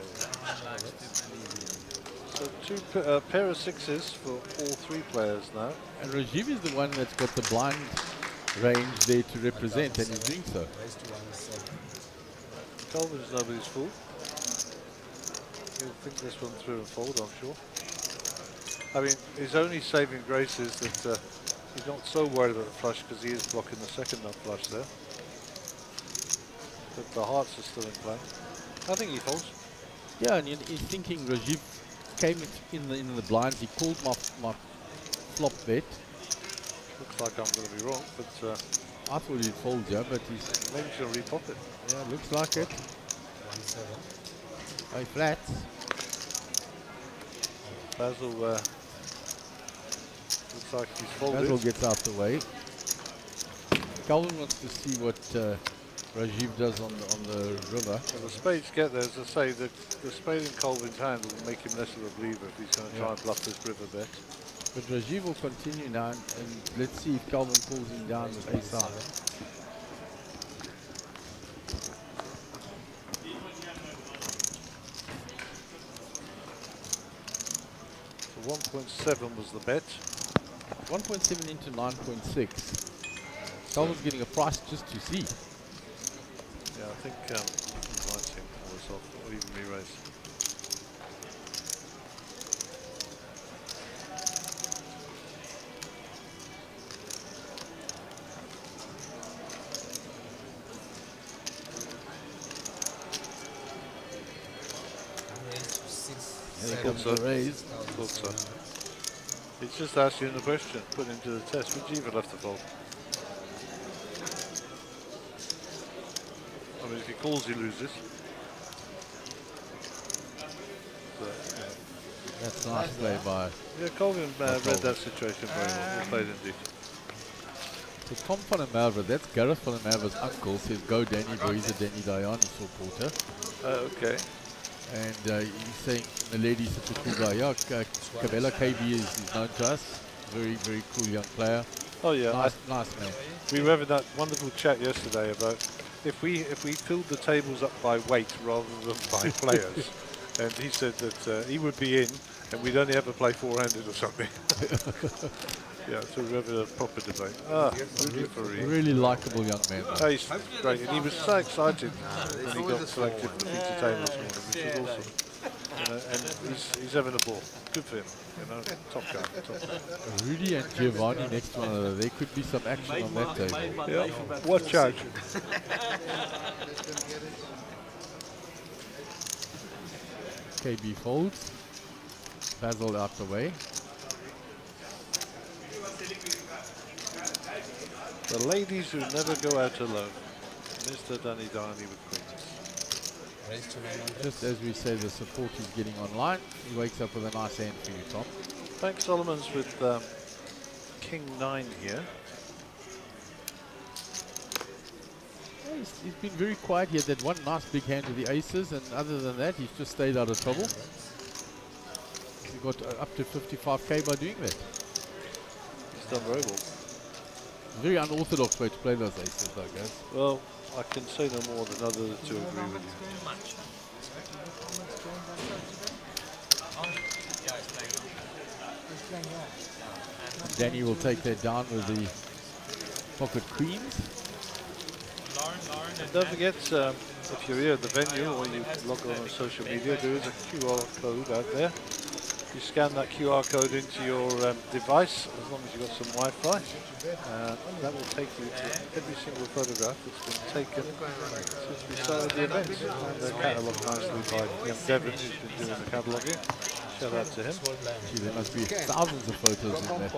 So two pair of sixes for all three players now. And Rajiv is the one that's got the blind range there to represent, and he's doing so. Colvin's nobody's fool. He'll think this one through and fold, I'm sure. I mean, his only saving grace is that he's not so worried about the flush because he is blocking the second nut flush there. But the hearts are still in play. I think he folds. Yeah, and he's thinking Rajiv came in the blinds, he called my flop bet. Looks like I'm going to be wrong, but I thought he'd fold, yeah, but he's... maybe he's going to repop it. Yeah, looks like it. Oh, he flats. Basil looks like he's folded. Basil gets out the way. Calvin wants to see what Rajiv does on the river. And the spades get there, as I say, the spade in Colvin's hand will make him less of a believer if he's going to try and bluff this river bet. But Rajiv will continue now, and let's see if Calvin pulls him down with ace high. So 1.7 was the bet. 1.7 into 9.6. Calvin's getting a price just to see. Yeah, I think he might seem to this off, or even re-raise. Here comes the raise. Thought so. It's just asking the question, put into the test. Would you even left the fold? I mean, if he calls, he loses. So, yeah. That's nice play by... Yeah, Colvin read that situation very well. Well played indeed. So Tom van der Merwe, that's Gareth van der Merwe's uncle, says go Danny boy, he's a Danny Diani supporter. Okay. And he's saying the lady's such a cool guy. Yeah, Cabela KB is known to us. Very, very cool young player. Oh yeah, Nice man. we were having that wonderful chat yesterday about if we filled the tables up by weight rather than by players, and he said that he would be in, and we'd only ever play four-handed or something. Yeah, so we have a proper debate. Really likable young man. Oh, he's great, and he was so excited when he got selected for the pizza table this morning, which was awesome. And he's having a ball. Good for him, top guy. Rudy and Giovanni next to one another. There could be some action on that table. Yeah, watch out. KB folds. Basil out the way. The ladies who never go out alone. Mr. Danny Darney with queens. Raise to 900. Just as we say, the support is getting online. He wakes up with a nice hand for you, Tom. Banks Solomon's with King 9 here. Yeah, he's been very quiet. He had that one nice big hand with the aces, and other than that, he's just stayed out of trouble. He got up to 55k by doing that. He's done very well. Very unorthodox way to play those aces, though, guys. Well, I can say no more than others to agree with you. Danny will take that down with the pocket queens. And don't forget, if you're here at the venue or you log on social media, there is a QR code out there. You scan that QR code into your device, as long as you've got some Wi-Fi. That will take you to every single photograph that's been taken since we started the event. And they're catalogued nicely by young Devon, who's been doing the cataloguing. Shout out to him. Gee, there must be thousands of photos in that.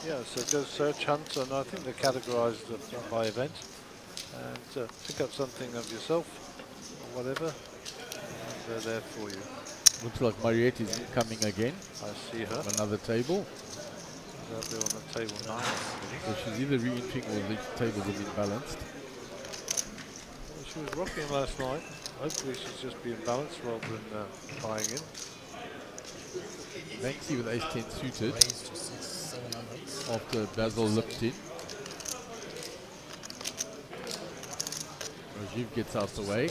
Yeah, so go search, hunt, and I think they're categorized by event. And pick up something of yourself, or whatever, and they're there for you. Looks like Mariette is coming again. I see her. On another table. They're on the table 9. So she's either re-entering or the tables have been balanced. Well, she was rocking last night. Hopefully she's just being balanced rather than buying in. Banksy with ace-10 suited Raise to 700. after Basil lipped in. Rajiv gets out the way.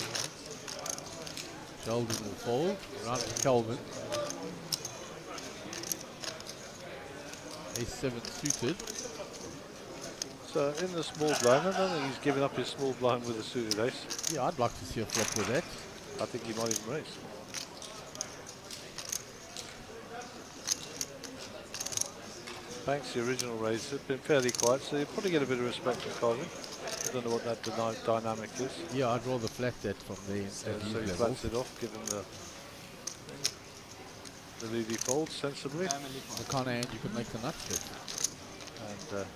Sheldon will fold. Around to Calvin. Ace-7 suited. So in the small blind, I don't think he's giving up his small blind with a suited ace. Yeah, I'd like to see a flop with that. I think he might even raise. Banks, the original raise, has been fairly quiet, so you probably get a bit of respect from Colin. I don't know what that dynamic is. Yeah, I'd rather flat that from there So at these he levels. flats it off, given the lead he folds sensibly. The kind of hand you could make the nuts with. And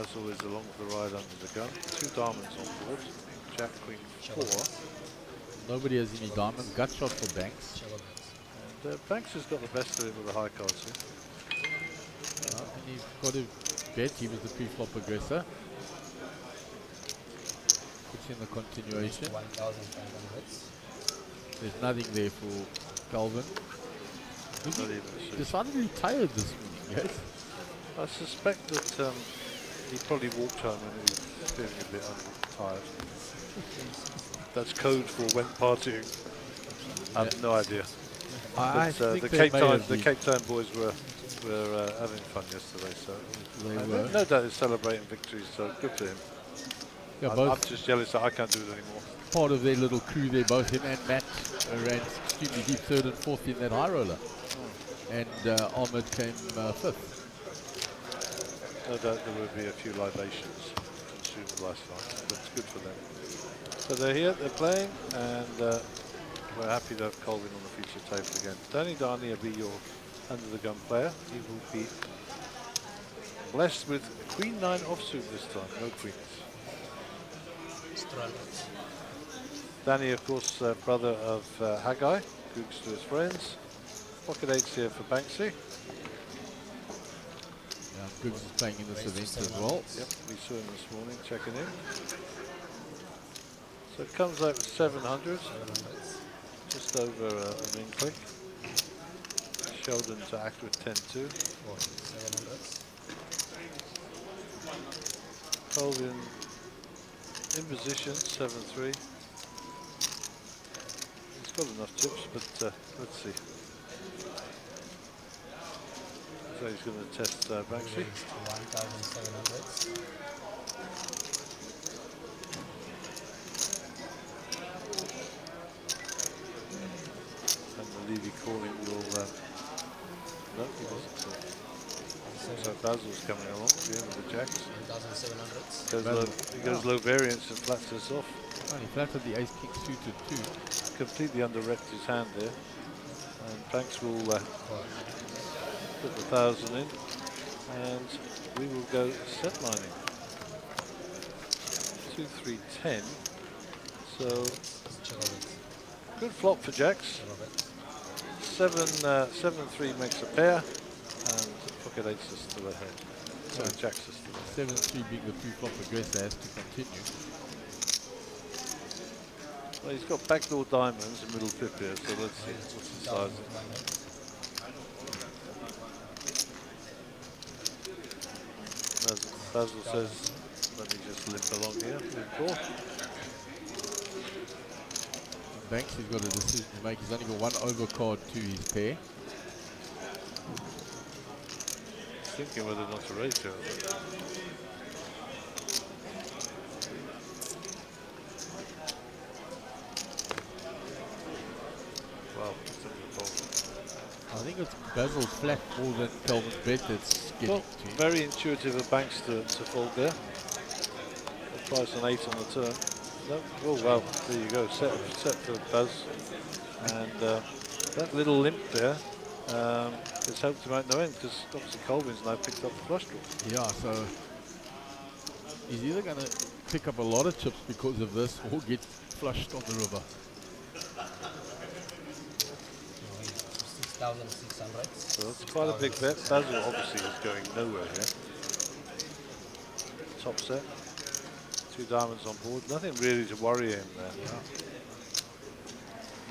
as always, along for the ride under the gun. 2 diamonds on board. Jack, Queen, 4. Nobody has any diamonds. Gut shot for Banks. And Banks has got the best of him with the high cards here. And he's got to bet. He was the pre-flop aggressor. Puts in the continuation. 1,500. There's nothing there for Calvin. Not even a suit. Decidedly tired this morning, yes? I suspect that he probably walked home and he was feeling a bit tired. That's code for went partying. I have no idea. I But, think the they may have the been. Cape Town boys were having fun yesterday, so They and were. no doubt he's celebrating victories, so good for him. Yeah, I'm both just jealous that I can't do it anymore. part of their little crew there. Both him and Matt ran extremely deep, 3rd and 4th in that high roller. And Ahmed came 5th. No doubt there will be a few libations consumed last night, but it's good for them. So they're here, they're playing, and we're happy to have Colvin on the feature table again. Danny Darney will be your under-the-gun player. He will be blessed with Queen 9 offsuit this time, no queens. Danny, of course, brother of Haggai, Gooks to his friends. Pocket 8s here for Banksy. Googs is playing in this event as well. Yep, we saw him this morning checking in. So it comes out with 700, just over an in click. Sheldon to act with 10-2. Colvin in position, 7-3. He's got enough chips, but let's see. So he's going to test Banksy. 1,700. And the Levy calling will... no, he doesn't. So Basil's coming along here with the jacks. 1,700. He goes low variance and flats this off. And he flattered the ace-king suited too. Completely under-wrecked his hand there. And Banks will put the 1,000 in. And we will go set lining. 2, 3, 10. So Check on it. good flop for jacks. Check on it. 7 and 3 makes a pair, and pocket 8's is still ahead. Sorry, jacks is still ahead. 7-3 being the pre-flop aggressor has to continue. Well, he's got backdoor diamonds and middle pip here, so let's see what's the size. Basil says, let me just limp along here. Limp 4. Banks has got a decision to make. He's only got one overcard to his pair. Thinking whether or not to raise here. Wow, it's in the fold. I think it's Basil's flat more than Calvin's bet that's getting Well, to him. very intuitive of Banks to fold there. A price an 8 on the turn. No, oh well, there you go. Set for Buzz, and that little limp there has helped him out no end because obviously Colvin's now picked up the flush draw. Yeah, so he's either going to pick up a lot of chips because of this or get flushed on the river. 6,600. So that's quite a big bet. Basil obviously is going nowhere here. Top set. 2 diamonds on board. Nothing really to worry him there.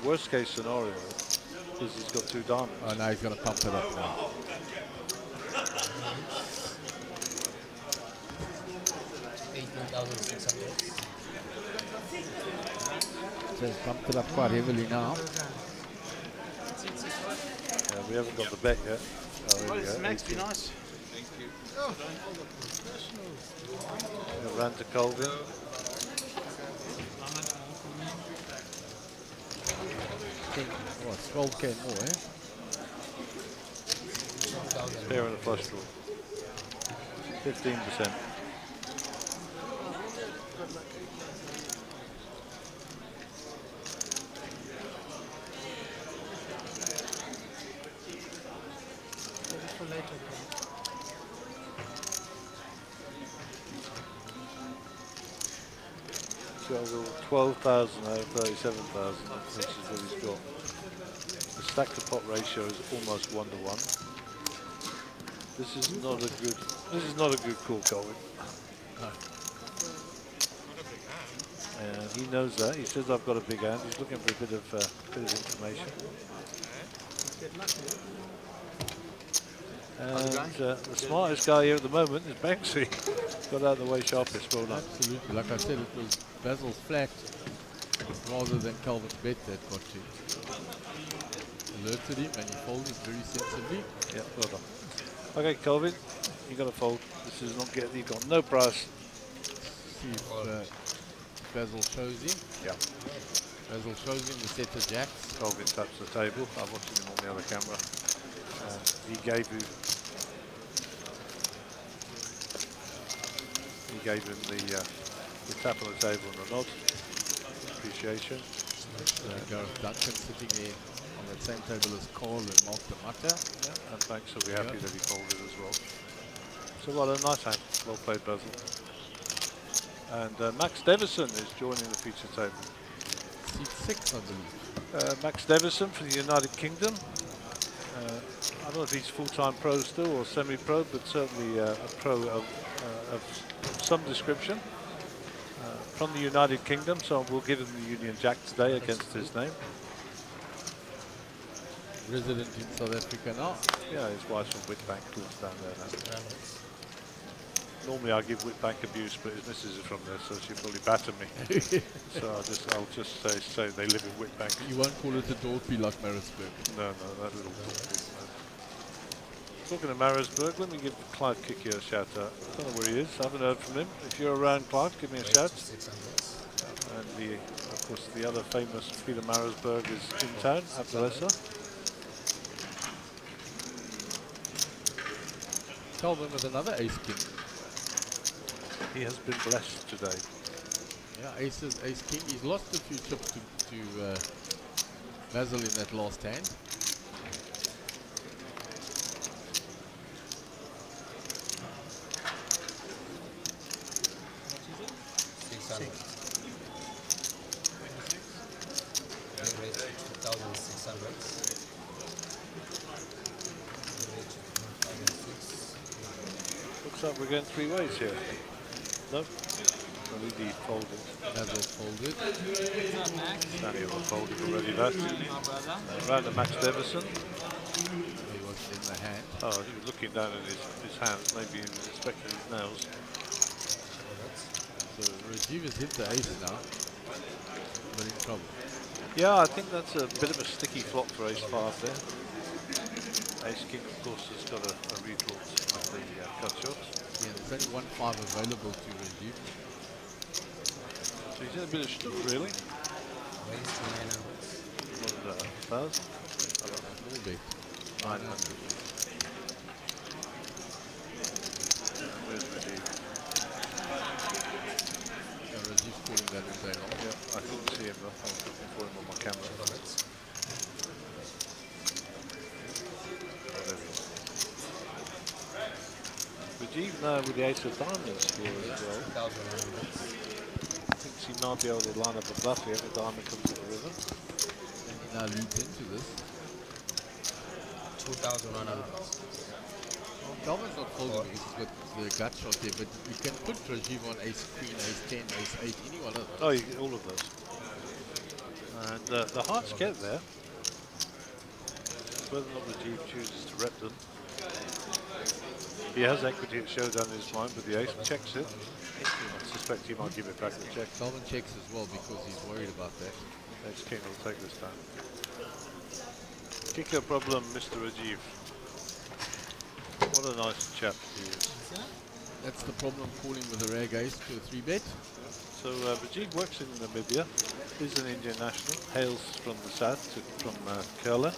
Worst case scenario is he's got 2 diamonds. Oh, now he's going to pump it up now. 18,600. So he's pumped it up quite heavily now. We haven't got the bet yet. Oh, there we go. Max, be nice. Ran to Colvin. What, 12k more, eh? Pair and a flush draw. 15%. For later. So 12,000 out of 37,000, which is what he's got. The stack to pot ratio is almost 1 to 1. This is not a good call, Colin. He knows that. He says I've got a big hand. He's looking for a bit of information. And the smartest guy here at the moment is Banksy. Got out of the way sharpest. Well done. Absolutely. Like I said, it was Basil's flat rather than Calvin's bet that got to him. Alerted him and he folded very sensibly. Yeah, well done. Okay, Calvin, you got to fold. This is not getting. You got no price. See if Basil shows him. Yeah. Basil shows him the set of jacks. Calvin taps the table. I'm watching him on the other camera. He gave him the tap on the table and the nod. Appreciation. Gareth Duncan sitting there on that same table as Carl and Mark the Mutter. Yeah, and thanks, will be happy that he folded as well. So well, a nice hand. Well played, Basil. And Max Devison is joining the feature table. Seat 6, I believe. Max Devison from the United Kingdom. I don't know if he's full-time pro still or semi-pro, but certainly a pro of some description. From the United Kingdom, so we'll give him the Union Jack today against his name. Resident in South Africa now. Yeah, his wife's from Witbank, lives down there now. Normally I give Witbank abuse, but his missus is from there, so she'll probably batter me. So I'll just say they live in Witbank. You won't call it a Dorpy like Marisburg. No, that little Dorpy. Talking of Marisburg, let me give Clive Kicky a shout out. I don't know where he is, I haven't heard from him. If you're around, Clive, give me a shout. And of course the other famous Peter Marisburg is in town, Abdelessa. Calvin with another ace king. He has been blessed today. Yeah, ace king. He's lost a few chips to Basil in that last hand. Looks like we're going three ways here. Nope. LED folded. Another folded. Daniel folded already that. Round the match Davison. He wasn't in the hand. Oh, he was looking down at his hands. Maybe he was inspecting his nails. So Rajiv has hit the ace now. But in trouble. Yeah, I think that's a bit of a sticky flop for ace 5 there. Ace king, of course, has got a redraw of the cut shots. Yeah, there's only 1-5 available to Rajiv. So he's in a bit of shtuck, really. What is that, 1,000? Small bet. 900. Where's Rajiv? Yeah, Rajiv's calling that all day long. Yeah, I couldn't see him. I was looking for him on my camera. Oh, there he is. Rajiv now with the ace of diamonds here as well. Thinks he might be able to line up a bluff here if the diamond comes to the river. And he now leads into this. 2,100. Well, Calvin's not folding because he's got the gut shot there, but you can put Rajiv on ace queen, ace 10, ace 8, any one of those. Oh, you get all of those. And the hearts get there. Whether or not Rajiv chooses to rep them. He has equity at showdown in his mind, but the ace checks it. I suspect he might give it back the check. Calvin checks as well because he's worried about that. Ace king will take this time. Kicker problem, Mr. Rajiv. What a nice chap he is. That's the problem calling with a rare ace to a 3-bet. So Rajiv works in Namibia, is an Indian national, hails from the south, from Kerala.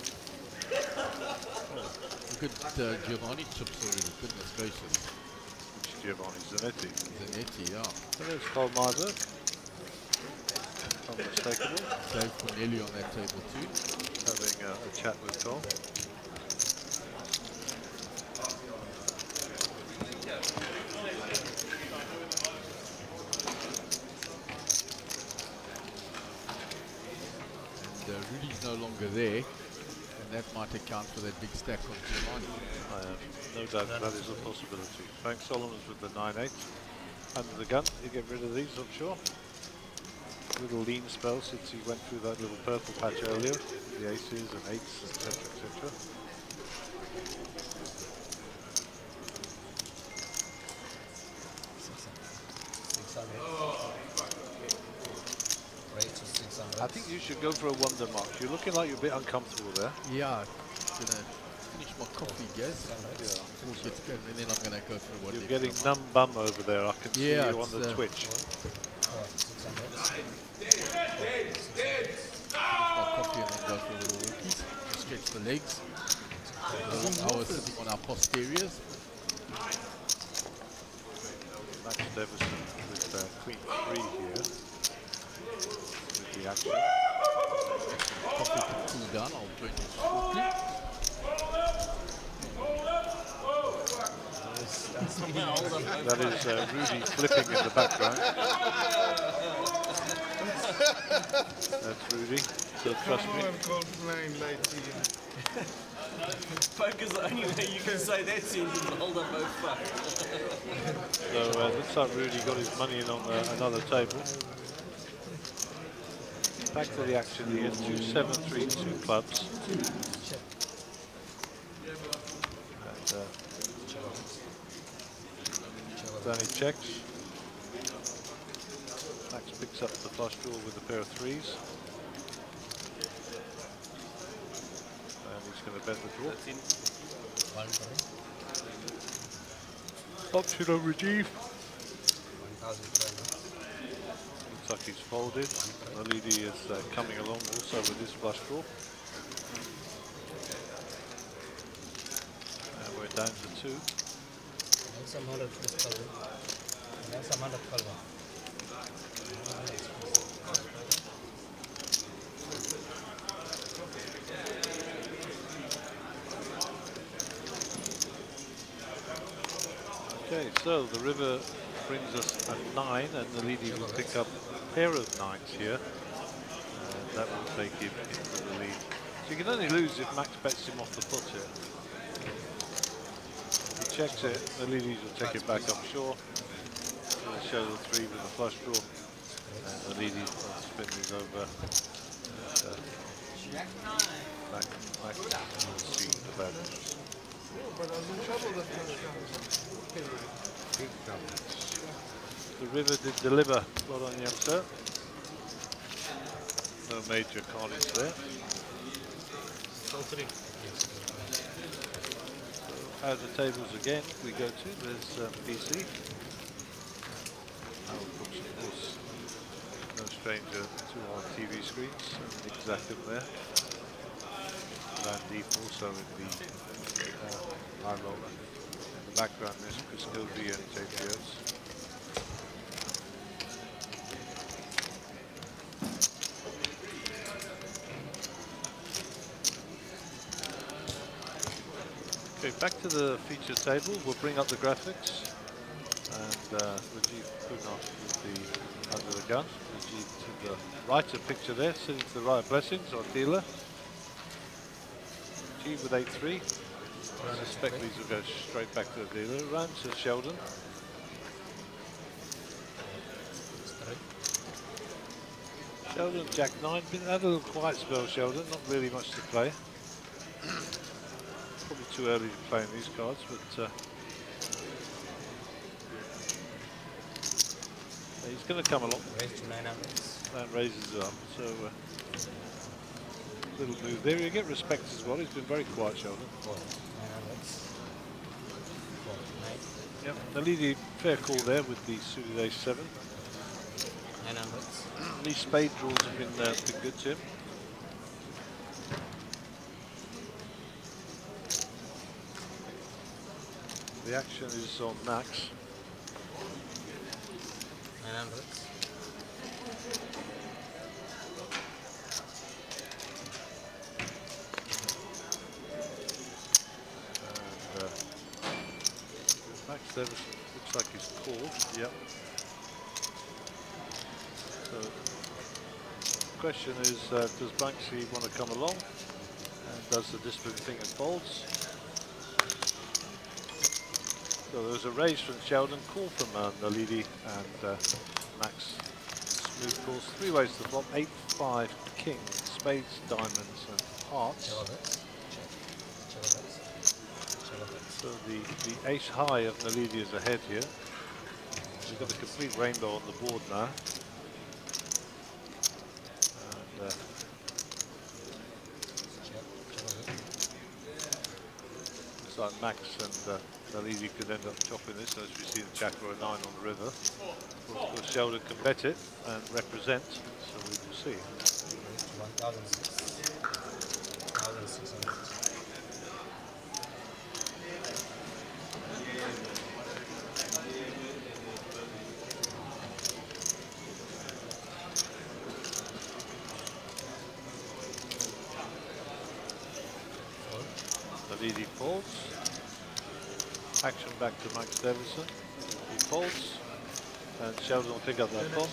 Look at Giovanni chips already, goodness gracious. Which Giovanni Zanetti. Zanetti, yeah. So there's Carl Marberg. Unmistakable. Dave Corneli on that table too. Having a chat with Carl. And Rudy's no longer there. And that might account for that big stack on Giovanni. No doubt that is a possibility. Frank Solomon's with the 9-8. Under the gun, you get rid of these, I'm sure. Little lean spell since he went through that little purple patch earlier. The aces and 8s, etc., etc. I think you should go for a wonder mark. You're looking like you're a bit uncomfortable there. Yeah, I'm gonna finish my coffee, guys. Yeah. Before it gets going, and then I'm gonna go through what You're getting numb bum over there. I can see you on the Twitch. my coffee and then go for a little walkies. Stretch the legs. I was sitting on our posteriors. Max Davison with Queen 3 here. With the action. Coffee can cool down. I'll join you shortly. That is Rudy flipping in the background. That's Rudy. So trust me. I'm called flying light to you. Poker's the only way you can say that sentence. Hold up, oh fuck. So looks like Rudy got his money in on another table. Back to the action here. 2-7-3, 2 clubs. And Danny checks. Max picks up the flush draw with a pair of 3s. And he's going to bet the draw. Option on Rajiv. 1,200. Looks like he's folded. Alidi is coming along also with his flush draw. And we're down to 2. Some 100 plus color. Some 100 color. Okay, so the river brings us a 9, and the leader will pick up a pair of 9s here. And that will take him into the lead. So you can only lose if Max bets him off the foot here. He checks it, the ladies will take it back, I'm sure. He'll show the 3 with the flush draw. And the ladies will spin these over. Back and see the balance. Oh, but I was in trouble the first round. The river did deliver. Well done, youngster. No major carnage there. Out of the tables again, we go to, there's PC. Of course, no stranger to our TV screens, and exact there. Van Deep also in the high roller. In the background there's Chris Gilby and JPOs. Okay, back to the feature table. We'll bring up the graphics. And Rajiv Kunal with the under the gun. Rajiv to the right, a picture there, sitting to the right, Blessings, our dealer. Rajiv with 8-3. I suspect these will go straight back to the dealer. Round to Sheldon. Sheldon, Jack 9. Been had a little quiet spell, Sheldon. Not really much to play. Probably too early to play in these cards, but he's going to come along. And raises it up, so little move there. You get respect as well. He's been very quiet, Sheldon. Yep, the leading fair call there with the suited ace-7. These spade draws have been good to him. The action is on Max. And Max Davis looks like he's called. Yep. So the question is, does Banksy want to come along? And does the discipline thing and folds? So there was a raise from Sheldon, call from Nalidi, and Max smooth calls. 3 ways to the flop, 8-5, king, spades, diamonds, and hearts. So the ace high of Nalidi is ahead here. We've got a complete rainbow on the board now. And, looks like Max and Nalidi could end up chopping this, as we see the jack or a 9 on the river. Of course, Sheldon can bet it and represent, so we will see. 1,600. Nalidi folds. Action back to Max Davison. He folds, and Sheldon will pick up that flop.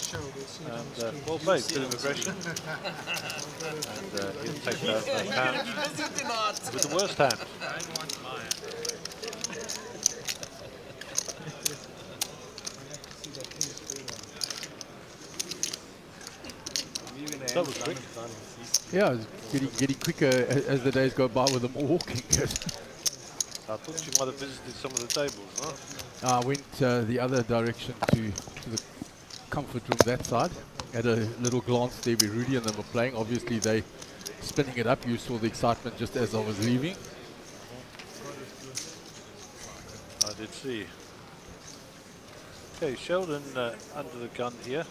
And well played, bit of aggression. And he'll take that hand with the worst hand. That was quick. Yeah, it's getting quicker as the days go by with them all walking. I thought you might have visited some of the tables, huh? I went the other direction to the comfort room that side. Had a little glance there where Rudy and them were playing. Obviously they spinning it up. You saw the excitement just as I was leaving. I did see. Okay, Sheldon under the gun here.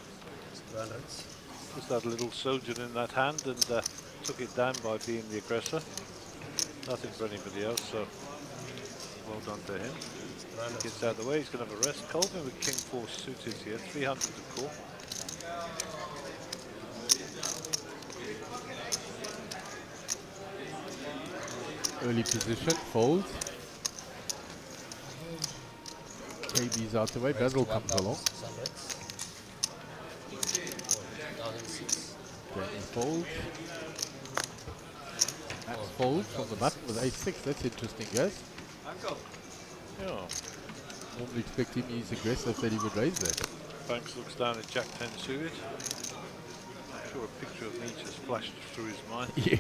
Just had a little sojourn in that hand and took it down by being the aggressor. Nothing for anybody else, so well done to him. Gets out of the way, he's going to have a rest. Colvin with king 4 suited here, 300 to call. Early position, folds. KB's out the way, Basil comes along. Okay, folds. Max folds from the button with ace-6, that's interesting, guys. Yeah. Normally expect him, he's aggressive, that he would raise that. Banks looks down at Jack 10 suited. I'm sure a picture of me just flashed through his mind. Yeah.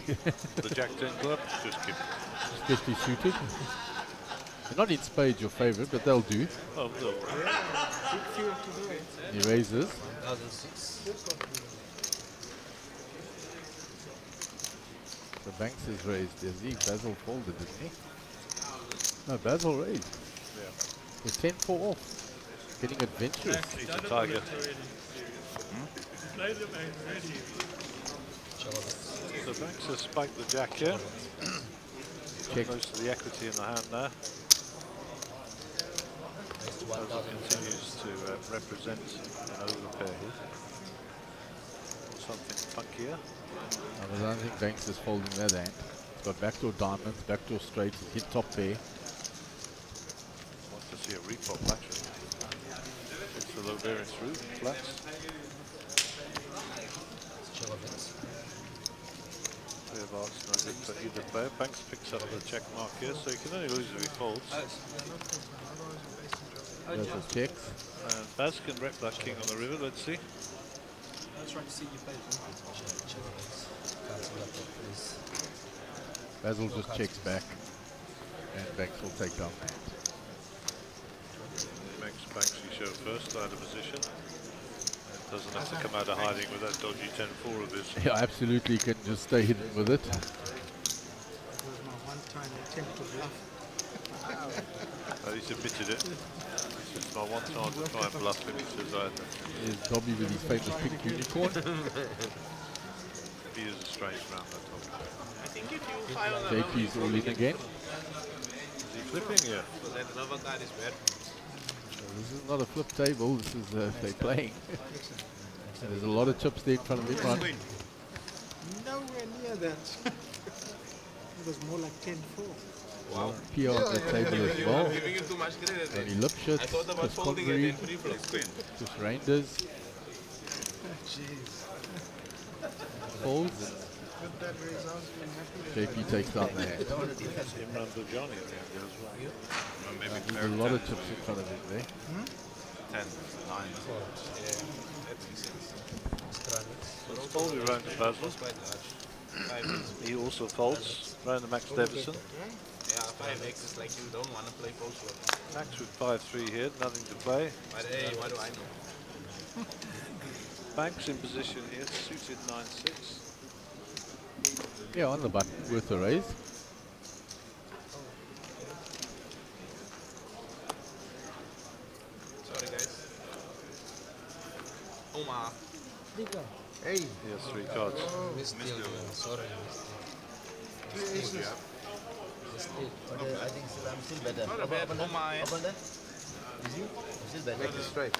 The Jack 10 club, just kidding. Especially suited. They're not in spades your favorite, but they'll do. Oh, no. Big field to do it. He raises. 1006. So Banks is raised. There's he. Basil folded, didn't he? No, Basil raised. Yeah. With 10-4 off. Getting adventurous. He's a tiger. So Banks has spiked the Jack here. Check. Most of the equity in the hand there. Basil continues to represent an overpair here. Something funkier. No, but I don't think Banks is folding that hand. He's got backdoor diamonds, backdoor straights, he's hit top pair. Want to see a repop actually. It's the low variance route, flats. Thereabouts, no good for either player. Banks picks up the check mark here, so he can only lose if he folds. Basil checks. And Baz can rep that king on the river, let's see. That's right, see you play Basil just checks back. And Banks will take down that. Makes Banksy show first, out of position. And doesn't have to come out of hiding with that dodgy 10-4 of his. Yeah, absolutely, he can just stay hidden with it. That was my one-time attempt to bluff. Well, he's admitted it. It's my one time to try and bluff him, he says Here's Dobby with his famous pink unicorn. he is a strange round, that Tommy. I think if you file on the JP's all in again. Is he flipping? Yeah. so that rubber card is bad. So this is not a flip table, this is they're playing. And there's a lot of chips there in front of everyone. Nowhere near that. It was more like 10-4. Wow. PR on the table as well. Giving you too much credit. Tony Lipschitz, I thought about Chris folding it Convery, in pre-flop. Chris Reinders, Jeez. folds. Good that raise out, I'm happy with JP takes down the hand. Imran Bujani at the end as well. Maybe There's a lot of chips in front of him there. 10, 9. Yeah, that makes sense. Let's fold it around to Basil. Quite large. 5 He also folds round to Max Davison. Yeah, 5x is like you don't want to play post flop. Max with 5-3 here, nothing to play. But hey, what do I know? Banks in position here, suited 9-6. Yeah, on the button, worth a raise. Sorry guys. Omar. Hey, He has 3 cards. Sorry. three aces. But I think still, I'm still better. Not a bad Omar. Eh? Open that. Is you? I'm still better. Make it straight.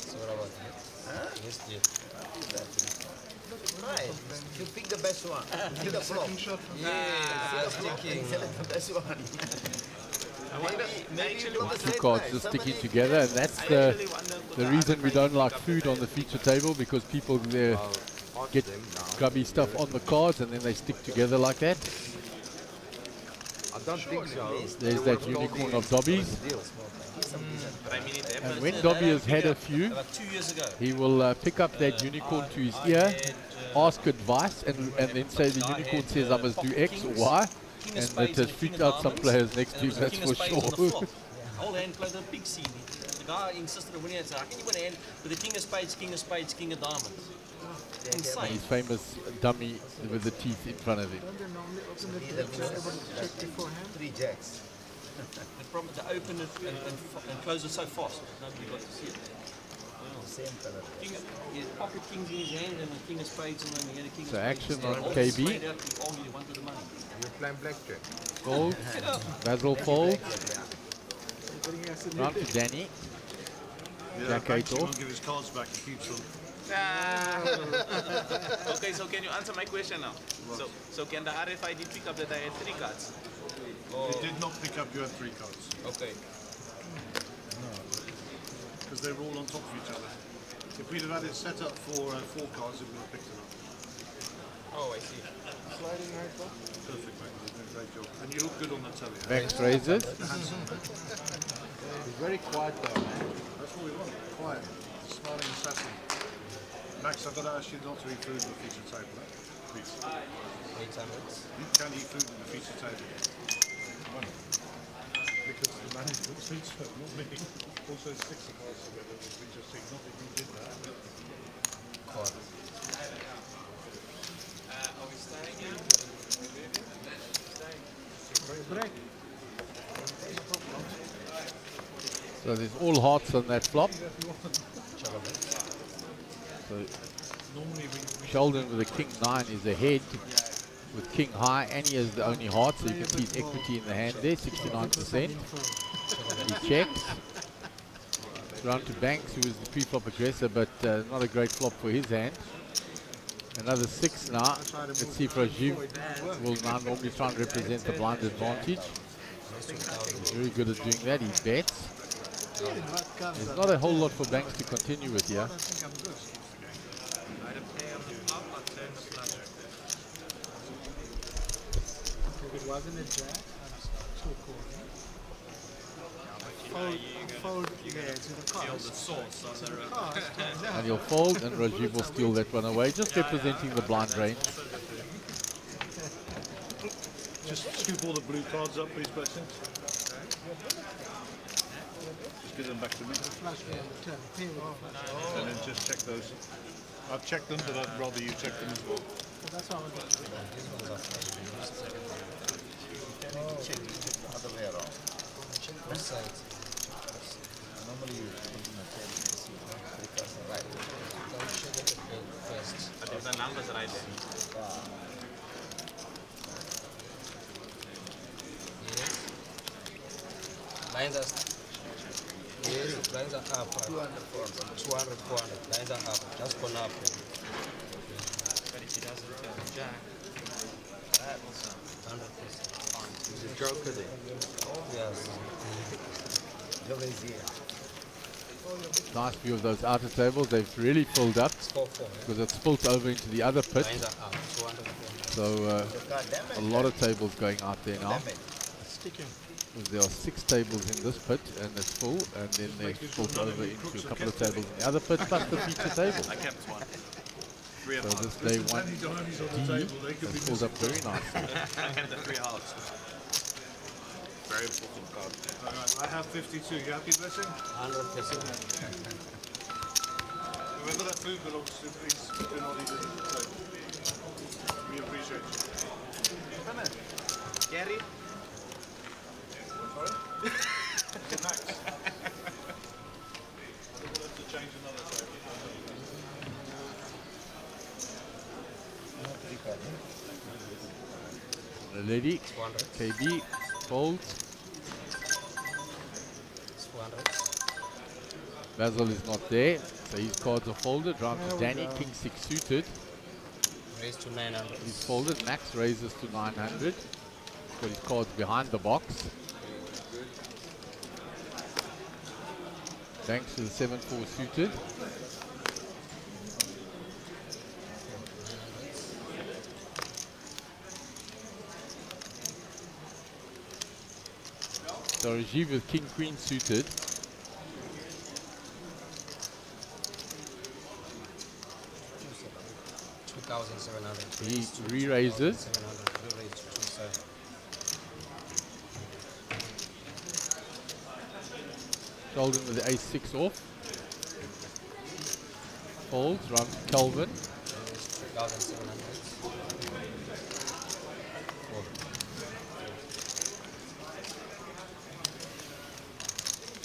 Sorry about that. Yes, dear. Right. You pick the best one. Pick the flop. Yeah, sticking. Select the best one. I wonder, Maybe you actually flop the wonder, Two straight cards line. just sticking Somebody- together, and that's I the actually wonder the reason we don't like food on the feature table, because people there get grubby stuff on the cards and then they stick together like that. I don't think so. There's that unicorn of Dobby's, but I mean it happens. and when Dobby has had a few, About 2 years ago. he will pick up that unicorn to his ear, ask advice, and then say the unicorn says I must do X or Y, and it has freaked out some players next to him, that's for sure. Whole hand played a big scene. The guy insisted on winning it. So how can you win a hand with the king of spades, king of spades, king of diamonds? Insane. His famous dummy with the teeth in front of him. Don't they normally open it if they're able to check beforehand? 3 jacks. The problem to open it and close it so fast. Nobody got to see it. Same color. King of, he had pocket kings in his hand and a king of spades, and then he had a king So of spades. action And on all KB. straight out, he argued he wanted the money. You're playing blackjack. Fold, Basil folds, Putting us in round to Danny. Jack Banksy 8 won't off. give his cards back, he keeps them. Okay, so can you answer my question now? So can the RFID pick up that I had 3 cards? It did not pick up you had 3 cards. Okay. Because they were all on top of each other. If we'd have had it set up for 4 cards, it would have picked it up. Oh, I see. Sliding right back. Perfect, mate. Great job. And you look good on the telly. Banks raises. He's very quiet though, man. That's what we want. Quiet. Smiling assassin. Max, I've got to ask you not to eat food at the feature table, please. 800. You can eat food at the feature table. Because the management said so, not me. Also 6 of us together, we just think not that you did that. Call. So there's all hearts on that flop. So Sheldon with a king 9 is ahead with king high, and he has the only heart, so you can see his equity in the hand there, 69%. He checks. Round to Banks, who is the pre-flop aggressor, but not a great flop for his hand. Another 6 now. Let's see if Rajiv will now normally try and represent the blind advantage. He's very good at doing that. He bets. There's not a whole lot for Banks to continue with here. If it wasn't a jack, I'm still calling. Fold to the card. And he'll fold, and Rajiv will steal that one away, just representing the blind range. Just scoop all the blue cards up, please, Blessing. Just give them back to me. And then just check those. I've checked them, but I'd rather you check them as well. That's what I was Check the other way around. Both sides. Normally you put in a table and see because the right. First. But if the numbers right there. Lines are yes, lines are up. 200, 400. Lines are up. Just gone up. But if he doesn't jack, that's 100%. Is a joker there. Yes. Joker is here. Nice view of those outer tables. They've really filled up 4-4. because it's spilt over into the other pit. Lines are up. 200. So a lot of tables going out there now. sticking. There are 6 tables in this pit, and it's full, and then they've spilt over into a couple of tables in the other pit, plus the feature table. I kept one. So this day 1 D has filled up very nicely. And the 3 hearts. Very important card. Alright, I have 52. You happy, Blessing? 100%. Whoever that food belongs to, please do not eat it at the table. We appreciate you. Come on. Gary? Sorry? Max. I don't want to change another table. The lady, 100. KB, folds. 100. Basil is not there, so his cards are folded. Round to Danny, king 6 suited. Raise to 900. He's folded. Max raises to 900. Got his cards behind the box. Banks to the 7-4 suited. So Rajiv with king queen suited. 2,700. He re-raises. 700. Re-raise to 27. Sheldon with the ace-6 off. Folds, round to Kelvin. 2,700.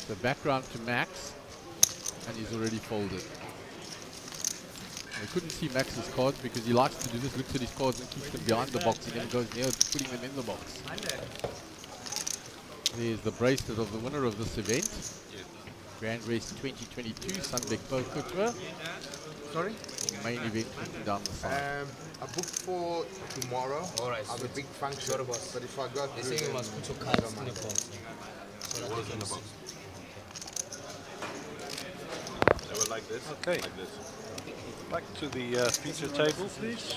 The background to Max, and he's already folded. I couldn't see Max's cards because he likes to do this, looks at his cards and keeps them behind the box. He never goes near putting them in the box. There's the bracelet of the winner of this event. Grand Race 2022, Sunbet Poker Tour. Sorry? Main event down the side. I booked for tomorrow. Alright, I have a big function. But if I got They through, say you then must put your cards in the box. So that they can see. They were like this. Okay. Like this. Back to the feature table, please.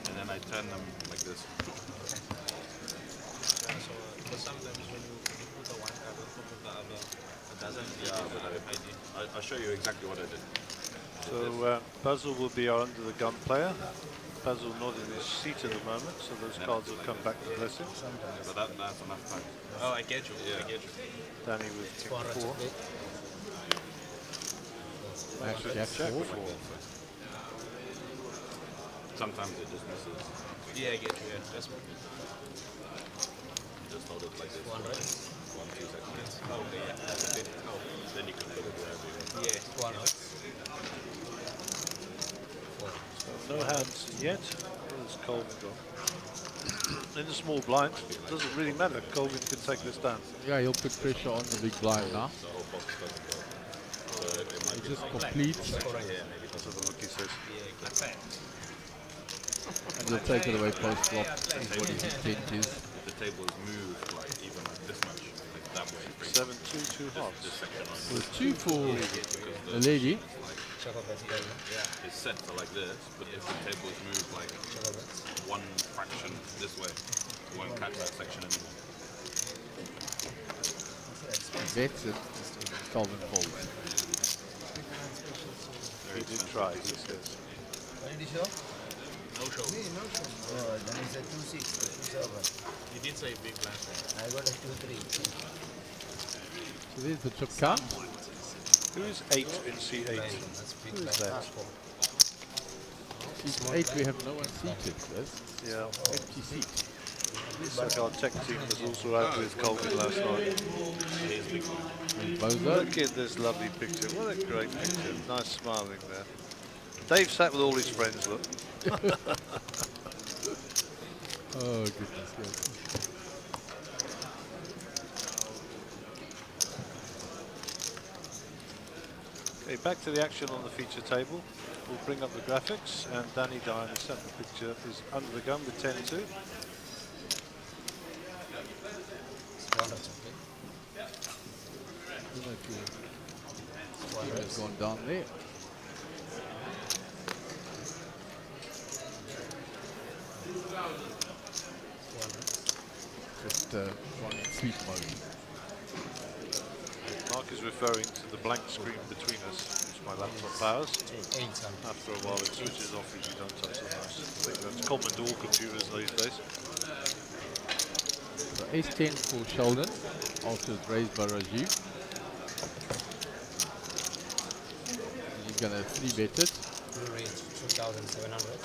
And then I I turn them like this. Yeah, so but sometimes when you put the one card on top of the other, it doesn't Yeah, but I'll show you exactly what I did. So Basil will be our under the gun player. Basil not in his seat at the moment, so those cards will come back to bless him. But that's enough time. Oh, I get you. I get you. Danny with king 4. Max Jack 4. Sometimes it just misses. Yeah, I get you. Yeah, that's what. You just hold it like this. 1, right? 1, 2 seconds. Oh, okay, yeah. That's a bit. Oh, Then you can put it wherever you want. yeah. 1, right? No hands yet. What has Colvin got? In the small blind, it doesn't really matter. Colvin can take this down. Yeah, he'll put pressure on the big blind now. The whole box doesn't go. So it might He be just completes That's what the rookie says. and he'll take it away post flop. Is what his intent is. the table is moved like even like this much, like that way. 7-2, 2 hearts. This section on So 2 for the lady. is set for like this, but if the table is moved like one fraction this way, you won't catch that section anymore. Bets it. Calvin folds. He did try, he says. What did you show? No show. Oh, then he said 2-6, 2-7. You did say big blind. I got a 2-3. So there's the chip count. Who is 8 in C8? Who is that? Seat 8, we have no one seated. Yes? Yeah. Empty seat. Like our tech team was also out with Colvin last night. And Bozo. Look at this lovely picture. What a great picture. Nice smiling there. Dave sat with all his friends, look. Oh, goodness gracious. Okay, back to the action on the feature table. We'll bring up the graphics, and Danny Dye in the centre picture is under the gun with 10-2. Has gone down there. Just gone in sleep mode. Mark is referring to the blank screen between us, which my laptop powers. After a while it switches off if you don't touch the mouse. I think that's common to all computers these days. So ace-10 for Sheldon, after it's raised by Rajiv. He's going to 3-bet it. Range 2,700.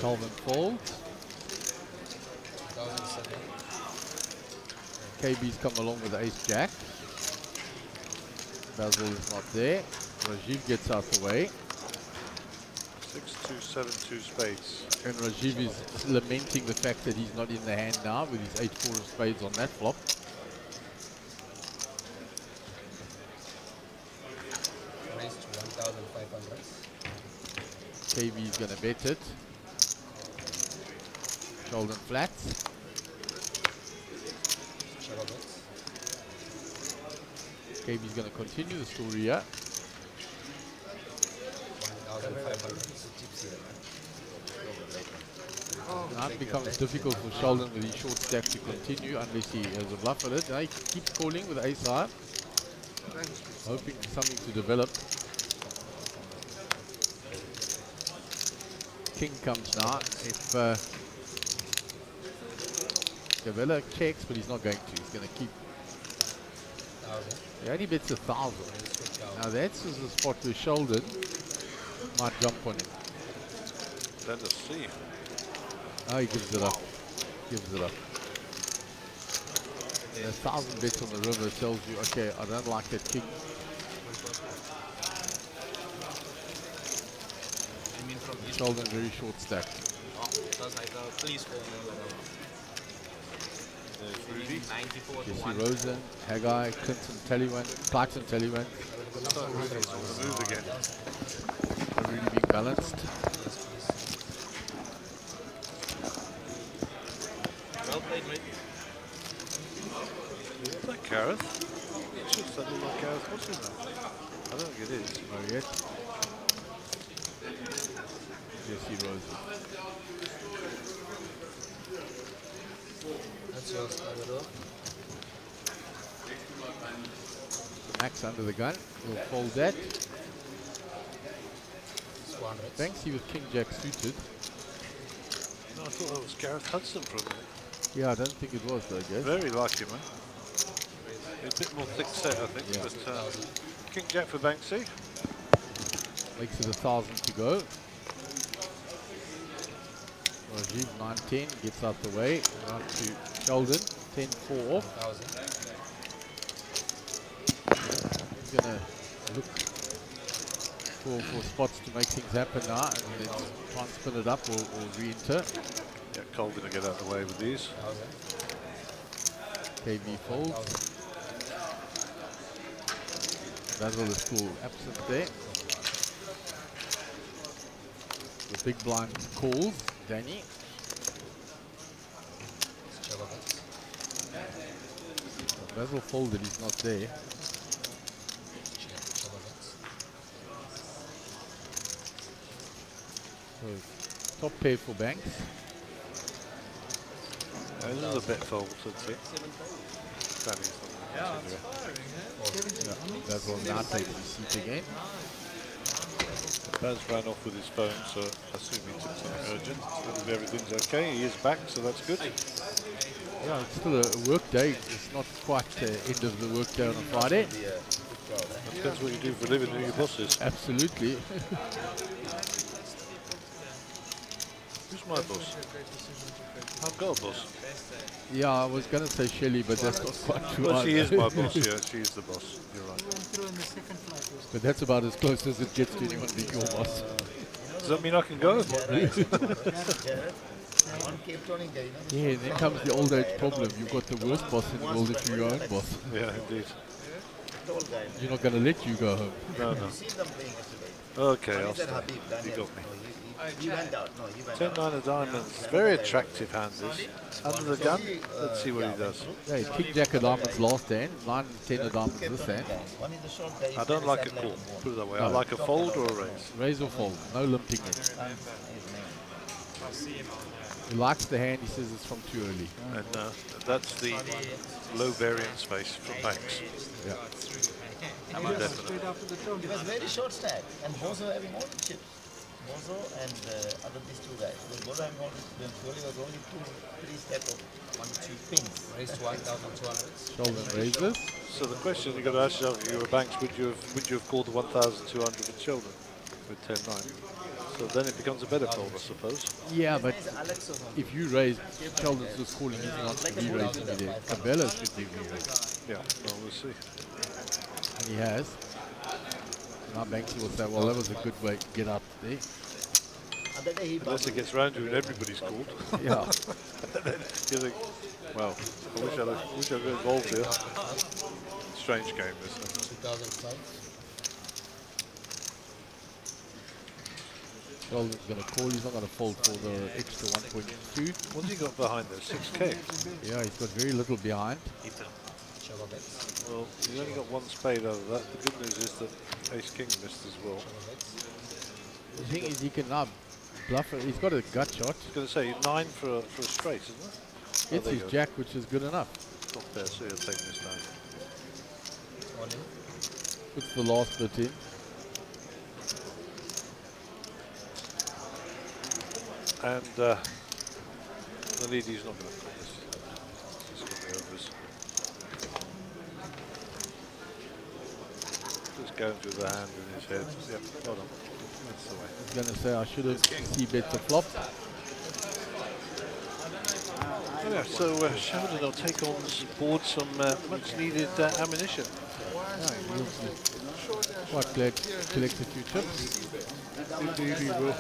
Calvin folds. 2,700. KB's come along with the ace-jack. Basil is not there. Rajiv gets out the way. 6-2, 7-2 spades. And Rajiv is lamenting the fact that he's not in the hand now with his 8-4 of spades on that flop. Raise to 1,500. KB is going to bet it. Sheldon flats. Shallow bets. KB is going to continue the story here. 1,500. Now it becomes difficult for Sheldon with his short stack to continue unless he has a bluff with it. Now he keeps calling with ace high, hoping for something to develop. King comes now. If Gavella checks, but he's not going to. He's going to keep. 1,000. He only bets 1,000. Now that's a spot where Sheldon might jump on him. Let us see. Oh, he gives it up. Gives it up. Yeah, 1,000 bets on the river tells you, okay, I don't like that king. I mean from East. Sheldon very short stack. Oh, does like please call me. There's Rudy. 94 to Jesse 1. Rosen, Haggai, Clinton Tallywan, Clarkson Tallywan. Rudy's on the move again. Are really being balanced. Well played, mate. Is that Gareth? It should sound like Gareth. What's his name? I don't think it is. Not yet. Jesse Rose. That's yours, Agaro. Max under the gun. We'll fold that. Swan Rex. Banksy with King Jack suited. No, I thought that was Gareth Hudson for a minute. Yeah, I don't think it was though, guys. Very like him, man. A bit more thick set, I think. Yeah. But King Jack for Banksy. Makes it 1,000 to go. Rajiv 9-10 gets out the way. Round to Sheldon. 10-4 off. 1,000. He's gonna look for spots to make things happen now, and then try and spin it up or re-enter. Yeah, Cole's going to get out of the way with these. 1,000. KB folds. Basil is still absent there. The big blind calls, Danny. Chava Rex. Basil folded, he's not there. Chava Rex. So, top pair for Banks. This is a bit fold, I'd say. Danny's not anyway. Basil now takes his seat again. Baz ran off with his phone, so I assume he took something urgent. If everything's okay, he is back, so that's good. Yeah, it's still a work day. It's not quite the end of the work day on a Friday. That depends what you do for a living, who your boss is. Absolutely. Who's my boss? I've got a boss. Yeah, I was going to say Shelley, but that's not quite true. Well, she either. is my boss, yeah, she is the boss. You're right. But that's about as close as it gets to anyone being your boss. Does that mean I can go? One Cape Towning guy, Yeah, and then comes the old age problem. You've got the worst boss in the world if you're your own boss. Yeah, indeed. Tall guy. You're not going to let you go home. No, no. You seen them playing yesterday? Okay, One I'll is that stay. Habib, You Daniel. got me. No, he went out. No, he went 10 out. 9 of diamonds. Very attractive hand, this. Under the gun. Let's see what he does. Yeah, he's King Jack of diamonds last hand, 9 10 of diamonds this hand. One is the short guy. I don't like a call, put it that way. I like a fold or a raise. Raise or fold, no limping it. He likes the hand, he says it's from too early. And that's the low variance space from Banks. Yeah. Definitely. It was very short stack, and Bozo having all the chips. Bozo and other these two guys. Because Bozo having all the purely was only 2-3 stack of 1-2 pins. Raised to 1,200. Sheldon raises. So the question you've got to ask yourself, if you were Banks, would you have called the 1,200 with Sheldon with 10-9? So then it becomes a better fold, I suppose. Yeah, but if you raise, Sheldon's just calling you not to be raising me there. Cabela should be re-raised. Yeah, well, we'll see. And he has. Now Banksy will say, well, that was a good way to get out there. Unless it gets round to it, everybody's called. Yeah. You think, well, I wish I'd been involved here. Strange game, isn't it? 2,005. Sheldon's going to call, he's not going to fold for the extra 1.2. What's he got behind there? 6K? Yeah, he's got very little behind. Chava Rex. Well, he's only got one spade out of that. The good news is that Ace King missed as well. The thing is, he can now bluff it. He's got a gut shot. I was going to say, 9 for a straight, isn't it? It's there you his go. jack, which is good enough. Not fair, so you're taking this down. All in. Puts the last bit in. And the lady's not going to call this. Just got the overs. Just going through the hand in his head. Yep, hold on. That's the way. He's going to say, I should have c-bet the flop. Oh yeah, so Sheldon will take on board some much needed ammunition. Quite glad to collect a few chips. Indeed he will.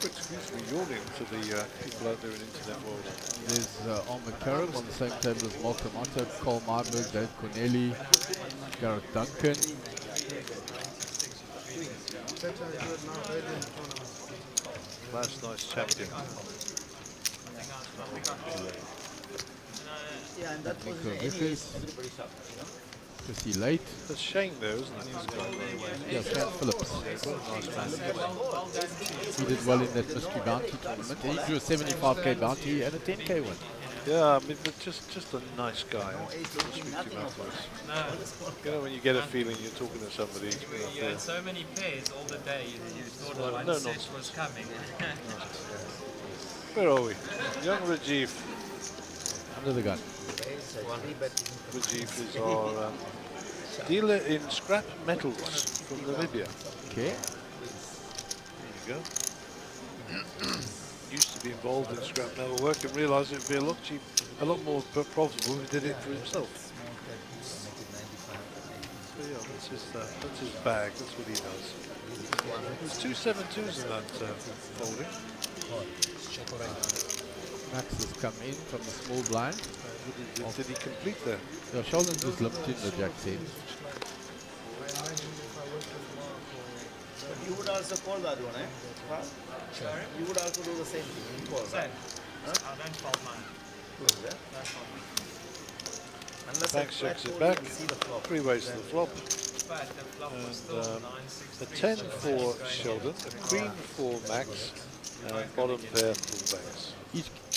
Excuse me, yawning to the people out there in internet world. There's Ahmed Karim on the same table as Malcolm Otto, Cole Marburg, Dave Corneli, Gareth Duncan. Last night's champion. Yeah, and that was Nico anyway, Vickers. everybody shocked, you know. Chrissy late. That's Shane there, isn't it? He's a guy. Yeah, Shane Phillips. He did well in that mystery bounty tournament. He drew a 75k bounty and a 10k win. Yeah, I mean, but just a nice guy. I'll speak to him afterwards. You know, when you get a feeling you're talking to somebody. You had so many pairs all the day, you thought one no set nonsense. was coming. Where are we? Young Rajiv. Under the gun. Rajiv is our dealer in scrap metals from Namibia. Okay. There you go. Used to be involved in scrap metal work and realised it would be a lot cheap, a lot more profitable if he did it for himself. So yeah, that's his bag. That's what he does. There's 2 7-2s in that folding. Max has come in from the small blind. Did he complete that? The shoulders just limped in the jack 10. But you would also call that one, eh? Huh? Sorry? You would also do the same thing. You call that. I don't fold mine. Close that. Don't fold mine. Unless Back I checks told it you back. to see the flop. 3 ways to the flop. But the flop was still And 9-6-3. a 10 for Sheldon, a queen for Max, and a bottom pair for Banks.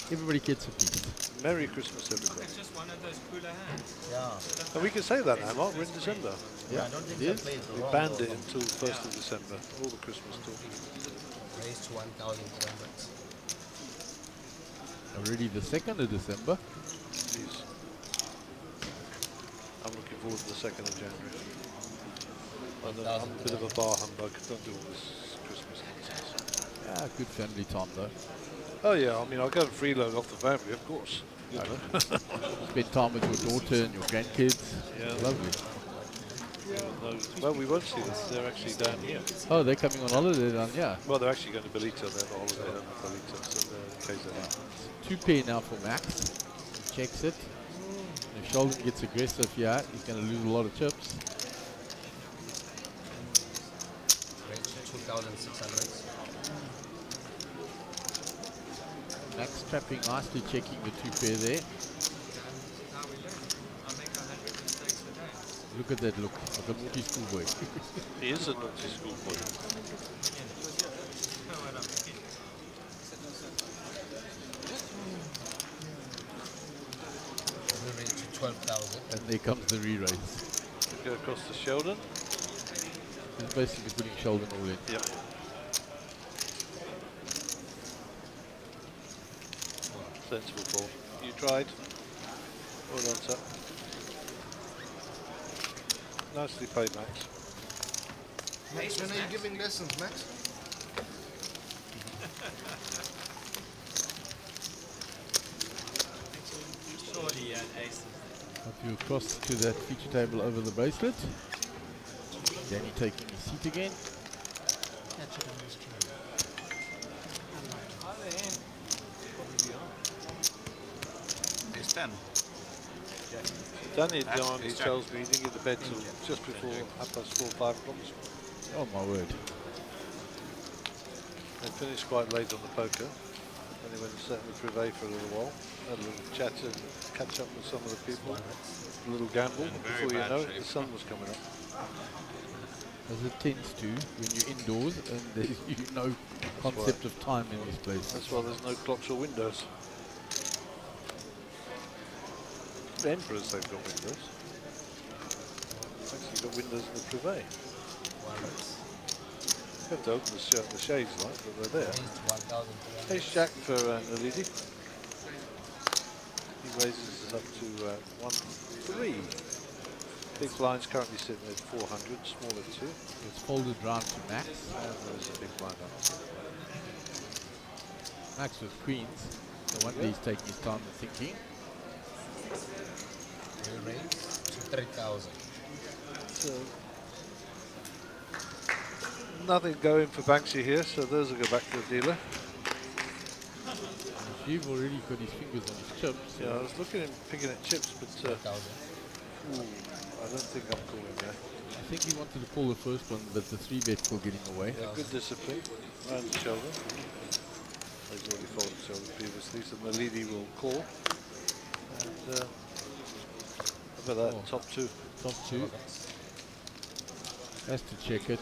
Everybody gets a piece. Merry Christmas, everybody. It's just one of those cooler hands. Yeah. And we can say that now, Mark. We're in December. Yeah, I don't think Yes. I played We wrong. banned it until 1st of December. All the Christmas talk. Raised to 1,200. Already the 2nd of December. Please. I'm looking forward to the 2nd of January. I'm a bit of a bar humbug. Don't do all this Christmas nonsense. Yeah, good family time though. Oh yeah, I mean, I'll go and freeload off the family, of course. You know. Spend time with your daughter and your grandkids. Yeah. Lovely. Well, we won't see them. They're actually down here. Oh, they're coming on holiday down here. Well, they're actually going to Belita. They're on holiday down in Belita, so they're in KZN. 2 pair now for Max. Checks it. And if Sheldon gets aggressive here, he's going to lose a lot of chips. Raised to 2,600. Max trapping nicely, checking the 2 pair there. Now we learn. I make 100 mistakes a day. Look at that look, like a naughty schoolboy. He is a naughty schoolboy. You know what I mean? We raised to 12,000. And there comes the re-raise. We go across to Sheldon. He's basically putting Sheldon all in. Yep. Sensible ball. You tried. Well done, sir. Nicely played, Max. Max, when are you giving lessons, Max? Surely an ace. Up you across to that feature table over the bracelet. Danny taking his seat again. It's 10. Danny That's John, he his tells me he didn't get to bed till just before 4:30 o'clock. Oh my word. They finished quite late on the poker. Then he went and sat in the privé for a little while. Had a little chat and catch up with some of the people. A little gamble. In very Before you bad know it, shape. the sun was coming up. As it tends to when you're indoors and there's no concept of time in this place. That's why there's no clocks or windows. The Emperors, they've got windows. Actually got windows in the privé. You have to open the shades like, but they're there. Raised to 1,200. Ace Jack for Nalidi. He raises us up to 1-3. Big blind's currently sitting at 400, smaller 2. It's folded round to Max. And there's a big blind up. Max with queens. No wonder he's taking his time and thinking. We raised to 3,000. So, nothing going for Banksy here, so those will go back to the dealer. You've already got his fingers on his chips. Yeah, I was looking at picking at chips, but 4,000. I don't think I'm calling there. I think he wanted to call the first one, but the 3-bet will get in the way. Yeah, good discipline. Round the shoulder. He's already folded the shoulder previously, so Malidi will call. And how about that top 2? Top two. Has to check it.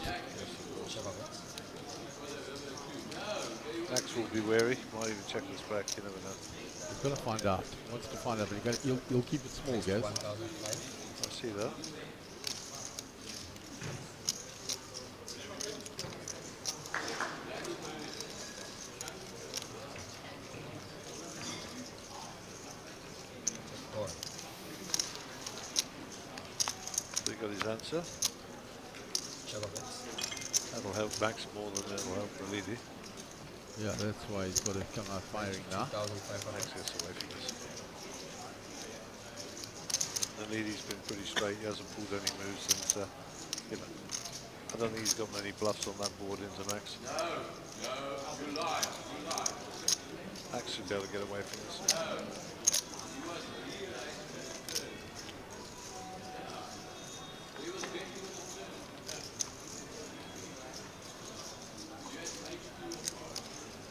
Max will be wary. Might even check this back. You never know. He's got to find out. He wants to find out, but you'll keep it small, guys. I see that. So he got his answer. That'll help Max more than it'll help the lady. Yeah, that's why he's got to come out firing now. Max gets away from this. The lady's been pretty straight. He hasn't pulled any moves, and you know, I don't think he's got many bluffs on that board into Max. Max should be able to get away from this.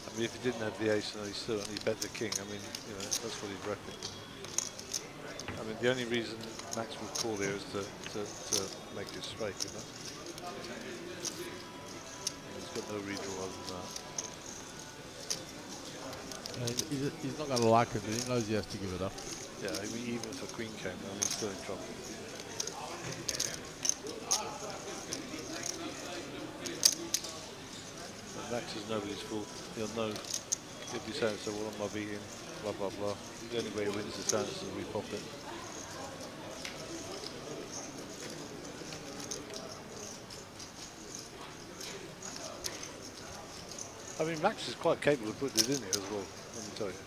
I mean, if he didn't have the ace and he certainly bet the king, I mean, you know, that's what he'd reckon. I mean, the only reason Max would call here is to make it straight, you know. He's got no redraw other than that. He's not going to like it, but he knows he has to give it up. Yeah, I mean, even if a queen came down, he's still in trouble. Max is nobody's fool. He'll know if he says, so what am I beating? Blah, blah, blah. The only way he wins the chance is we pop it. I mean, Max is quite capable of putting it in here as well, let me tell you.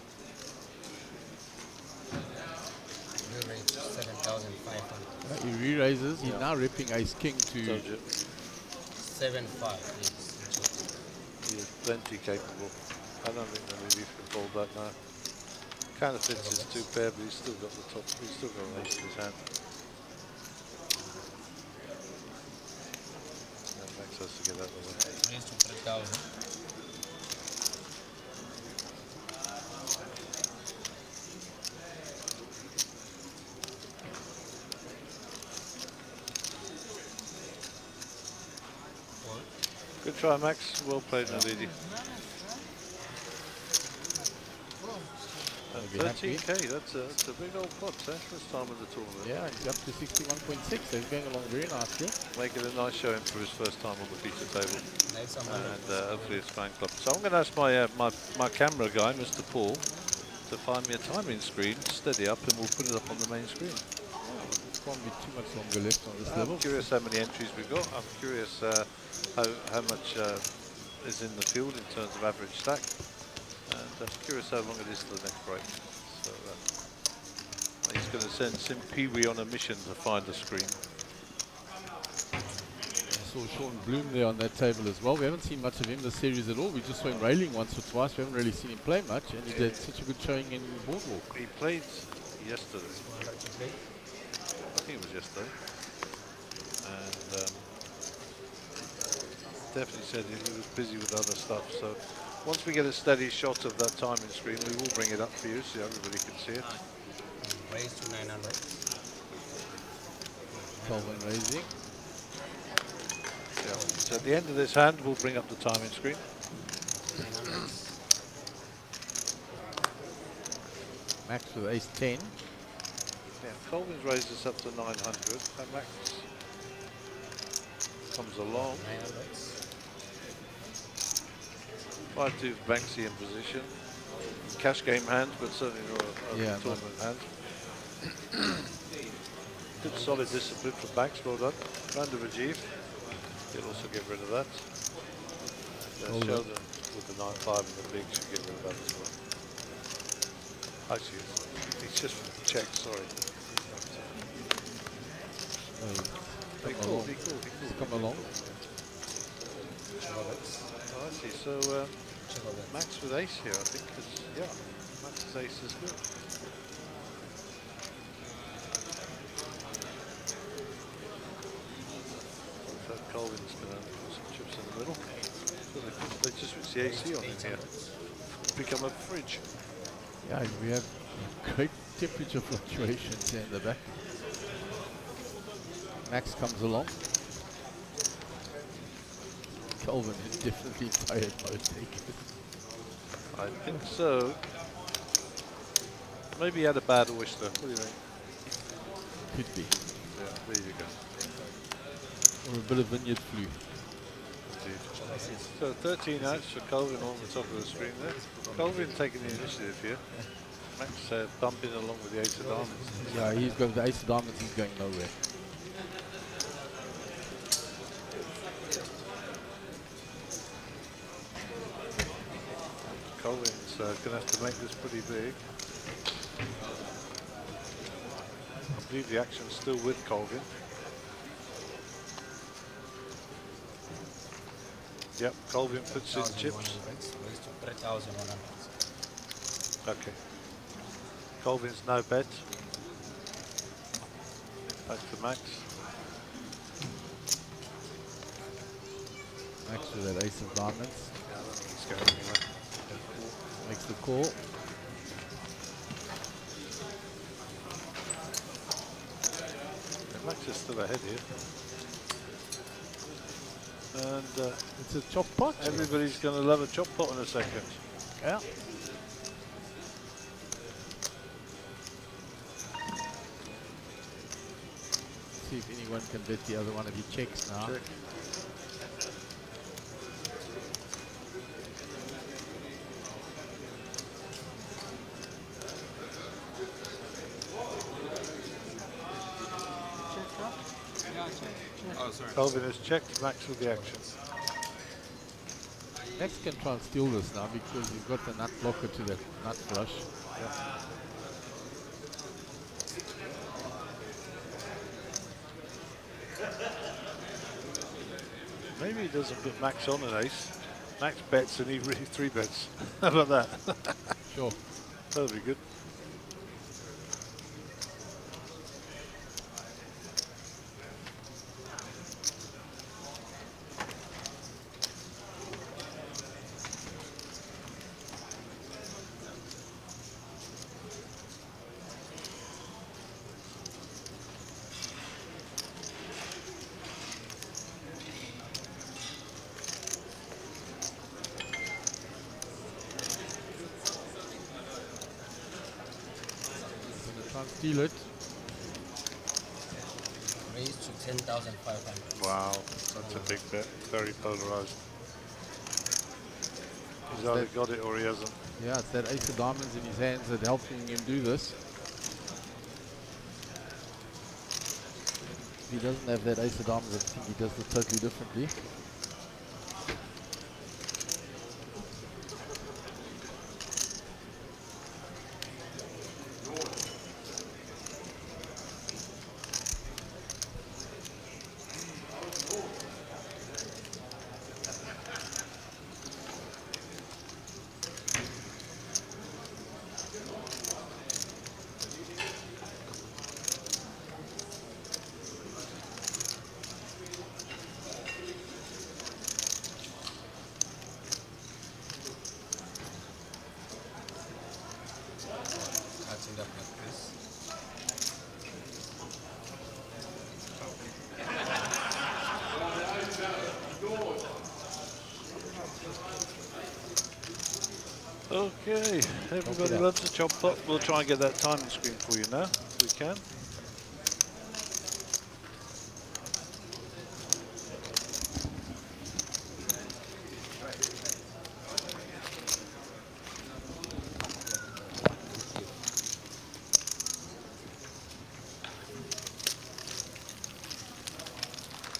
He re-raises. He's now ripping ace king to 7-5. He is plenty capable. I don't think that maybe can fold that now. Kind of fits his two pair, but he's still got the top. He's still got an ace in his hand. And Max has to get out of the way. Raise to 3,000. Good try, Max. Well played, Naledi. 13k, that's a big old pot, first time in the tournament. Yeah, he's up to 61.6, so he's going along very nicely. Make it a nice showing for his first time on the feature table. And hopefully it's fan club. So I'm going to ask my camera guy, Mr. Paul, to find me a timing screen, steady up, and we'll put it up on the main screen. Can't be too much longer left on this level. I'm curious how many entries we've got. I'm curious how much is in the field in terms of average stack. And I'm curious how long it is to the next break. So he's going to send Sim Pee-wee on a mission to find the screen. I saw Sean Bloom there on that table as well. We haven't seen much of him this series at all. We just saw him railing once or twice. We haven't really seen him play much, and he did such a good showing in Boardwalk. He played yesterday. I think it was yesterday. And definitely said he was busy with other stuff. So once we get a steady shot of that timing screen, we will bring it up for you so everybody can see it. Raise to 900. Colvin raising. Yeah. So at the end of this hand, we'll bring up the timing screen. 900. Max with ace 10. Yeah, Colvin's raised us up to 900. And Max comes along. 5-2 Banksy in position. Cash game hand, but certainly not a tournament hand. Good solid discipline from Banks, well done. Round of Rajiv. He'll also get rid of that. Sheldon with the 9-5 and the big should get rid of that as well. Actually, it's just check, sorry. He called. He's come along. Oh, I see. So Max with ace here, I think. Yeah, Max's ace is good. So Colvin's going to put some chips in the middle. So they just switch the AC on in here. Become a fridge. Yeah, we have great temperature fluctuations here in the back. Max comes along. Kelvin is definitely tired mode taker. I think so. Maybe he had a bad oyster. What do you think? Could be. Yeah, there you go. Or a bit of vineyard flu. Indeed. So 13 outs for Colvin on the top of the screen there. Colvin taking the initiative here. Max bumping along with the ace of diamonds. Yeah, he's got the ace of diamonds, he's going nowhere. Colvin's going to have to make this pretty big. I believe the action's still with Colvin. Yep, Colvin puts in chips. Raised to 3,100. Okay. Colvin's no bet. Back to Max. Max with that ace of diamonds. Yeah, I don't think it's going anywhere. Makes the call. Yeah, Max is still ahead here. And It's a chop pot. everybody's going to love a chop pot in a second. Yeah. See if anyone can bet the other one of your checks now. Check. Oh, sorry. Colvin has checked, Max with the action. Max can try and steal this now because he's got the nut blocker to the nut flush. Maybe he doesn't put Max on an ace. Max bets and he really three bets. How about that? Sure. That'll be good. Try and steal it. Raised to 10,500. Wow, that's a big bet. Very polarized. He's either got it or he hasn't. Yeah, it's that ace of diamonds in his hands that helping him do this. If he doesn't have that ace of diamonds, I think he does it totally differently. Catching up like this. Okay, everybody loves a chop pot. We'll try and get that timing screen for you now, if we can.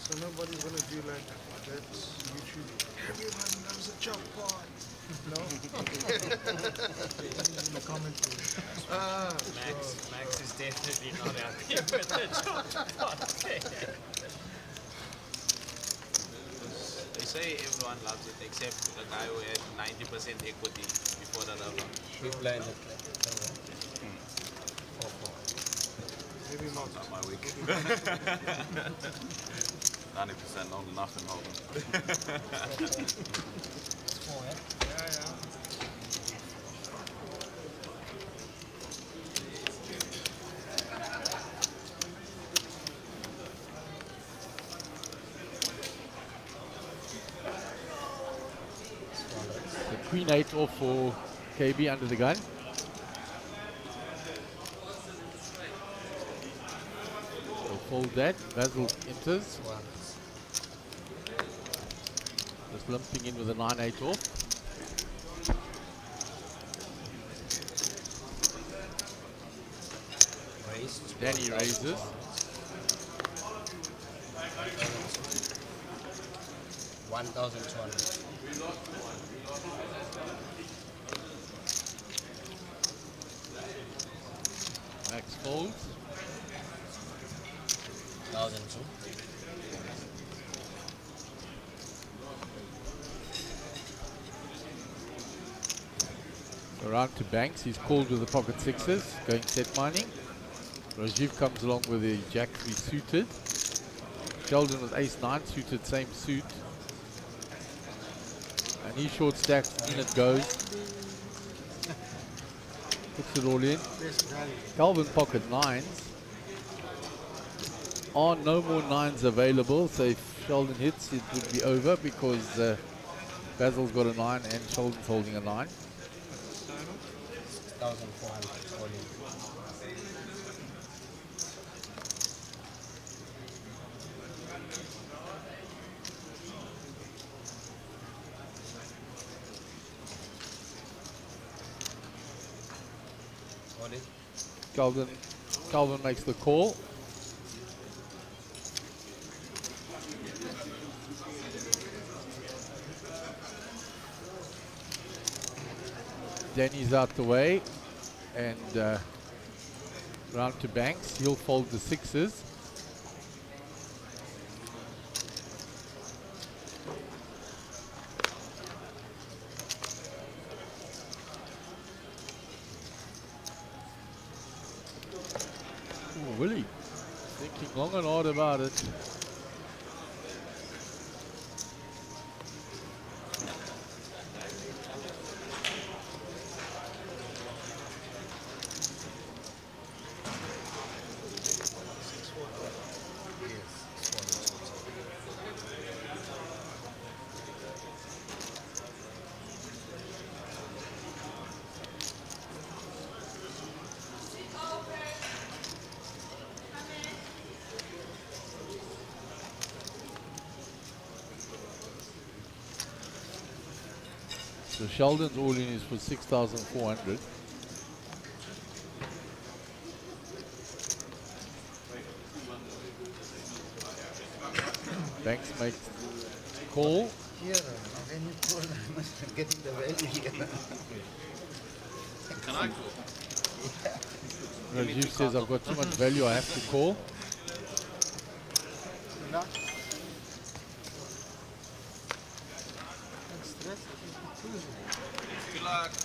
So nobody's gonna do like that YouTube. Everyone loves a chop pot. No? In the commentary. Max is definitely not happy with the job. They say everyone loves it except the guy who had 90% equity before the other one. We blinded. Maybe not. Not my week. 90% not enough in Holden. Queen 8 off for KB under the gun. So fold that. Basil enters. Just limping in with a 9-8 off. Danny raises. $1,200. Max folds. 1,002. Around to Banks. He's called with the pocket sixes. Going set mining. Rajiv comes along with the Jack 3 suited. Sheldon with Ace 9 suited, same suit. And he short stacks, in it goes. Puts it all in. Calvin pocket 9s. Are no more 9s available, so if Sheldon hits, it would be over because Basil's got a 9 and Sheldon's holding a 9. 1,400 all in. Calvin makes the call. Danny's out the way, and round to Banks. He'll fold the sixes. Willie, thinking long and hard about it. So Sheldon's all-in is for 6,400. Banks makes call. Here, when you call, I must getting the value here. Can I call? Rajiv says I've got too much value, I have to call. Good luck.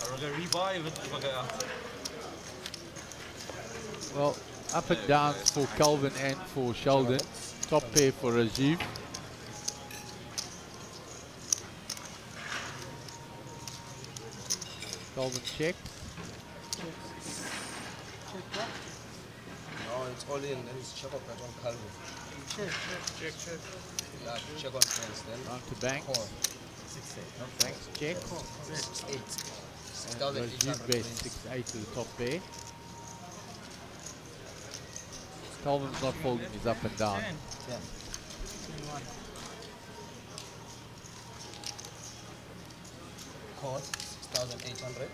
I'm going to revive it if I go out. Well, up and down for Calvin and for Sheldon. Top pair for Rajiv. Calvin checks. No, it's all in, then it's check up that on Calvin. Check. Yeah, check on friends then. Round to Banks. Call. Banks checks. 6-8. Rajiv bets 6-8 to the top pair. Calvin's not folding, he's up and down. 10. Call 6,800.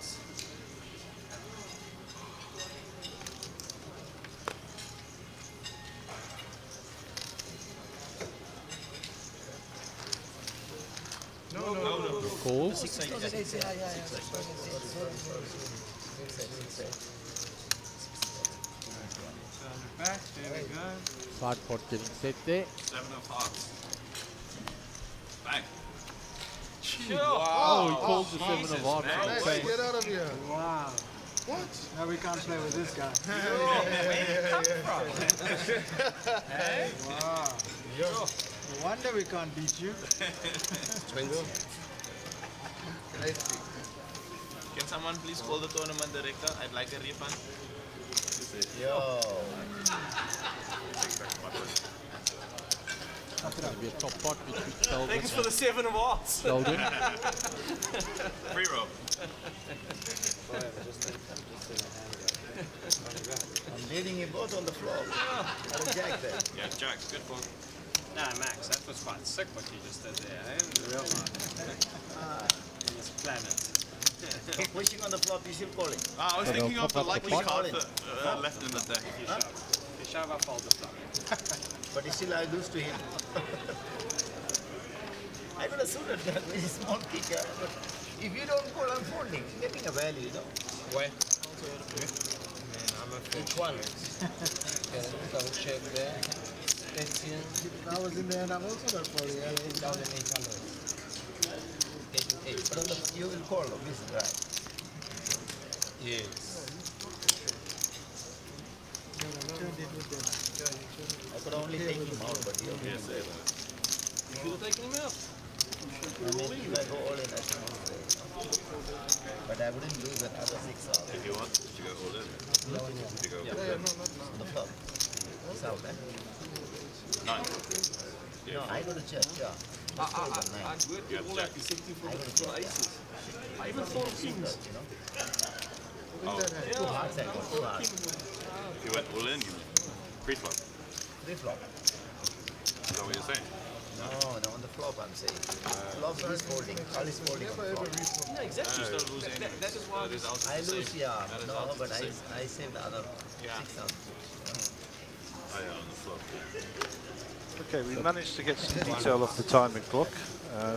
Call. 6,800. Back, there we go. Side pot getting set there. 7 of hearts. Bang. Oh, he calls the 7 of hearts. Nice, Okay. get out of here. Wow. What? Now we can't play with this guy. Wow. No wonder we can't beat you. 20. Can someone please call the tournament director? I'd like a refund. Yo. Going to be a top pot between Sheldon Thanks for the and 7 of hearts. Sheldon. Free roll. I'm leading you both on the floor. Got a jack there. Yeah, Jack, good one. Nah, Max, that was quite sick what you just did there, eh? Real on this planet. Pushing on the flop, you still calling. I was So thinking they'll of the pop up the likely pot. card that left in the deck. If you shove, I fold the flop. But still I lose to him. I got a suited guy, very small kicker. But if you don't call, I'm folding. Getting a value, you know. Where? I'm a Each one. Okay, double check there. 18, If I was in there and I'm also not for you. 18,800. 18,800. But on the, you will call, obviously, right? Yes. I could only take him out, but you Yes, will. You should have taken him out. I mean, if I go all in, I can also. But I wouldn't lose another 6 hours If you want, you go all in. If you go all in. on the flop. It's out, eh? 9. No, I go to church, yeah. I worked Yeah, it all Jack. out to 60 for I the go to church. aces. I even thought of kings. You know? Oh, Two hearts I got, 2 hearts. if you went all in, you mean? Pre-flop. Is 3 flop. that what you're saying? No, on the flop I'm saying. Flop he's folding. All is folding on flop. Yeah, exactly. You still lose anyway. That is why this I lose, yeah. That is No, out but to I saved the other Yeah. 6 hours. Oh yeah, on the flop. Okay, we managed to get some detail off the timing clock.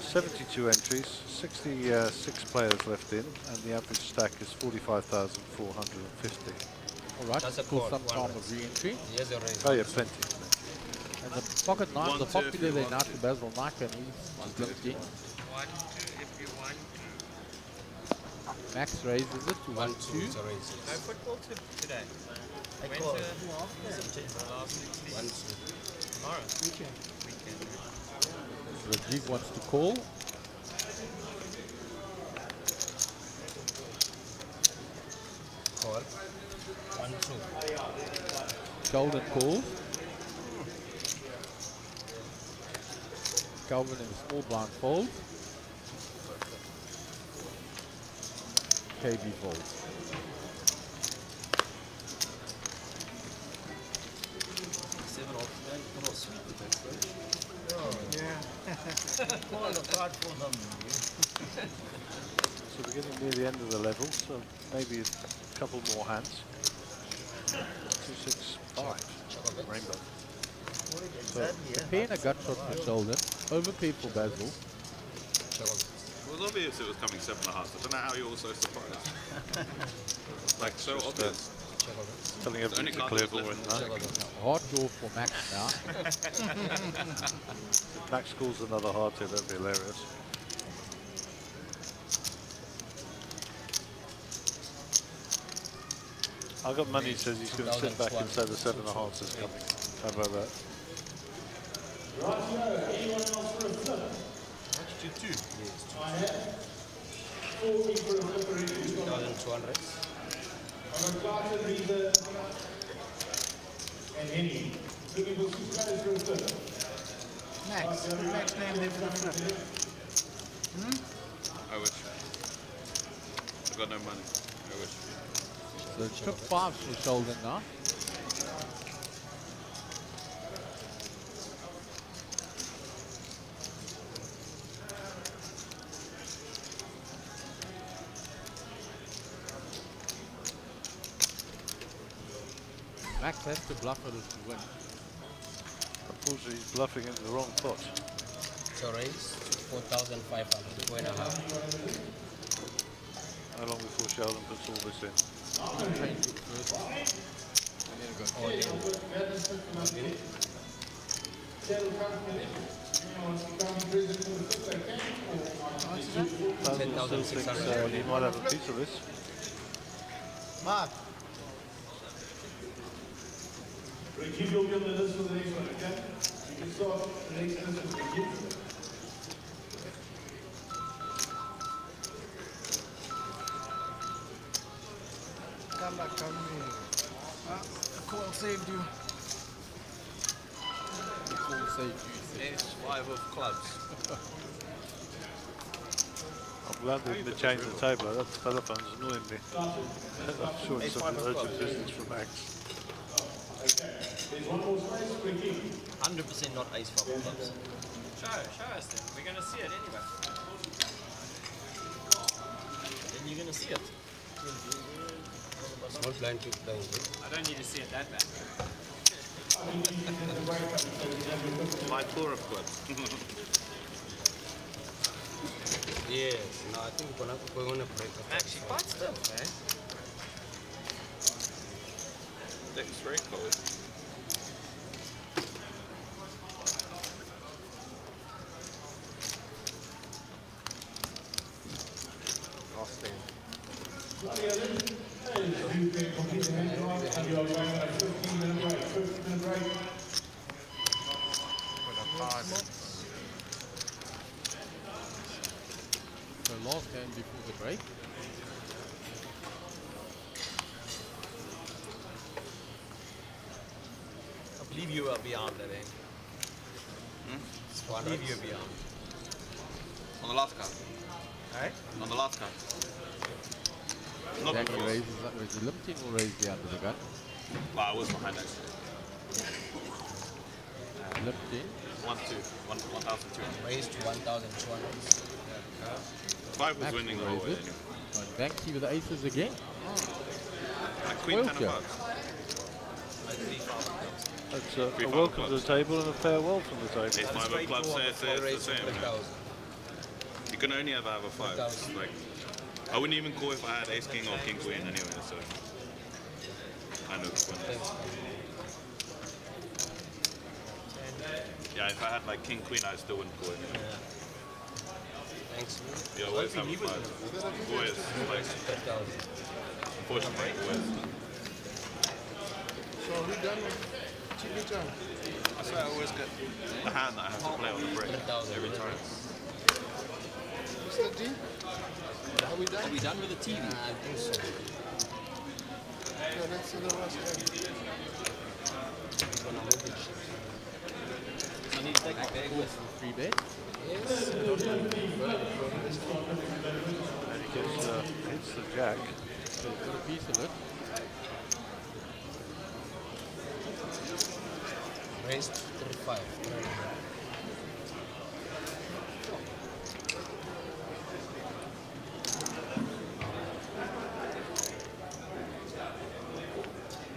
72 entries, 66 players left in, and the average stack is 45,450. All right, That's a still call, some one time raise. of re-entry. Yes, a raise. Oh yeah, plenty. And the pocket nines One, are two, popular if you there want now to. to Basil Knight and he's limped in. 1, 2, if you want. Max raises it to 1, 1, 2 2. is a raise. No football today. I Went call. to the last 16. 1, 2. Tomorrow. Weekend. Rajiv wants to call. Call. 1, 2. Sheldon calls. Calvin in the small blind folds. KB folds. Call the card for them. So we're getting near the end of the level, so maybe a couple more hands. 2, 6, 5. Rainbow. Exactly, yeah. Pair and a gut shot for Sheldon. Overpair for Basil. It was obvious it was coming 7 of hearts. I don't know how you're all so surprised. Like, so obvious. Telling It's everyone only to card clear that's ball left in in the now. Hard draw for Max now. If Max scores another hard hit, that'd be hilarious. I got money says he's going to sit back and say the 7 of hearts is coming. How about that? Rightio, anyone else for a flip? I have 40 for a flip already. 2,200. I've got Carter, Visa, and Henny. Looking for 6 players for a flip. Max name there for the flip. I wish. I've got no money. I wish. So trip 5 for Sheldon now. Max has to bluff it to win. Unfortunately, he's bluffing into the wrong pot. So raise 4,500. 4.5. How long before Sheldon puts all this in? Change it first. And then go all in. Settle confident. Anyone can come present for the flip, they can. Basil still thinks he might have a piece of this. Mark. Ricky will be on the list for the next one, okay? You can start the next list with Ricky. Come back, come here. The call saved you. Call say juice. Ace-5 of clubs. I'm glad they didn't change the table. That telephone's annoying me. I'm sure it's some urgent business for Max. 100% not ace-5 of clubs. Show us then. We're going to see it anyway. Then you're going to see it. Small blind, big blind. I don't need to see it that bad. My tour of clubs. Yes. No, I think we're going to break up. Actually, quite stiff, man. Deck's very cold. Last time. So last hand before the break. I believe you are beyond that, eh? I believe you're beyond. On the last card. Alright? On the last card. Not Danny before. raises the limiting or raise the under the gun. Well, I was behind actually. Limiting. 1,200. Raised to 1,200. 5 was Max winning the will whole raise way it. anyway. And Banksy with the aces again. And Queen 10 of Spoiled hearts. That's a Three welcome to clubs. the table and a farewell from the table. Ace 5 of clubs says it's the same. Yeah. 3,000. You can only ever have a 5. Like, I wouldn't even call if I had ace king or king queen anyway, so I know the point. Yeah, if I had like king queen, I still wouldn't call it anyway. Thanks. You always have a 5. Always, like, 5,000. unfortunately, always. So are we done with TV time? I swear I always get the hand that I have to play on the break 3,000 every time. What's the D? Are we done? Are we done with the TV? I think so. Yeah, let's see the last hand. Gonna move it. I need to take my bag with. Free bet. Yes. And he hits the jack. So he's got a piece of it. Raised 3,500.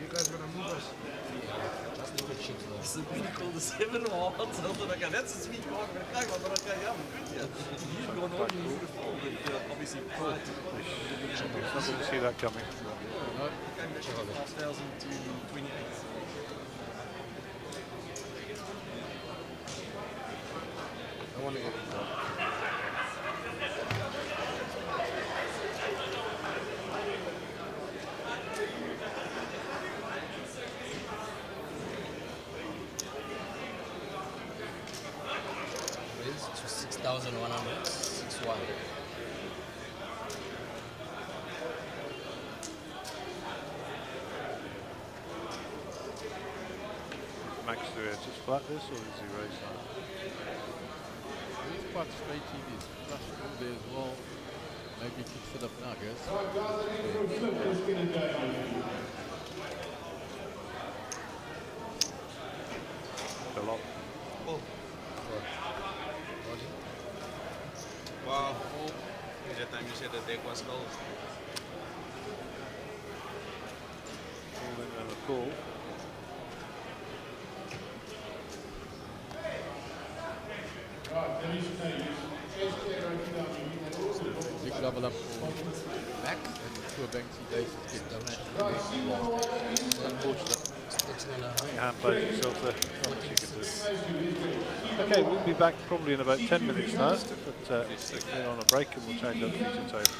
You guys gonna move us? Just leave the chips there. Dis 'n bietjie called the 7 of hearts. That's a sweet card. Maar kijk wat er kan ja, goed ja. Hier gaan we niet voor fold. Obviously part. I didn't see that coming. No. 12,000 to 28. I want to get it done. Raised to 6,100. 6,1. Max do it just flat this or is he raised that? He's quite straight in his flush draw there as well. Maybe kicks it up now, guys. A lot. Wow. That time you said the deck was cold. All in and a call. Big double up for Max and poor Banksy's aces get smashed. Unfortunate. 6,500. He hand plays himself there. Not much you can do. Okay, we'll be back probably in about 10 minutes now, but we're on a break and we'll change up the feature table.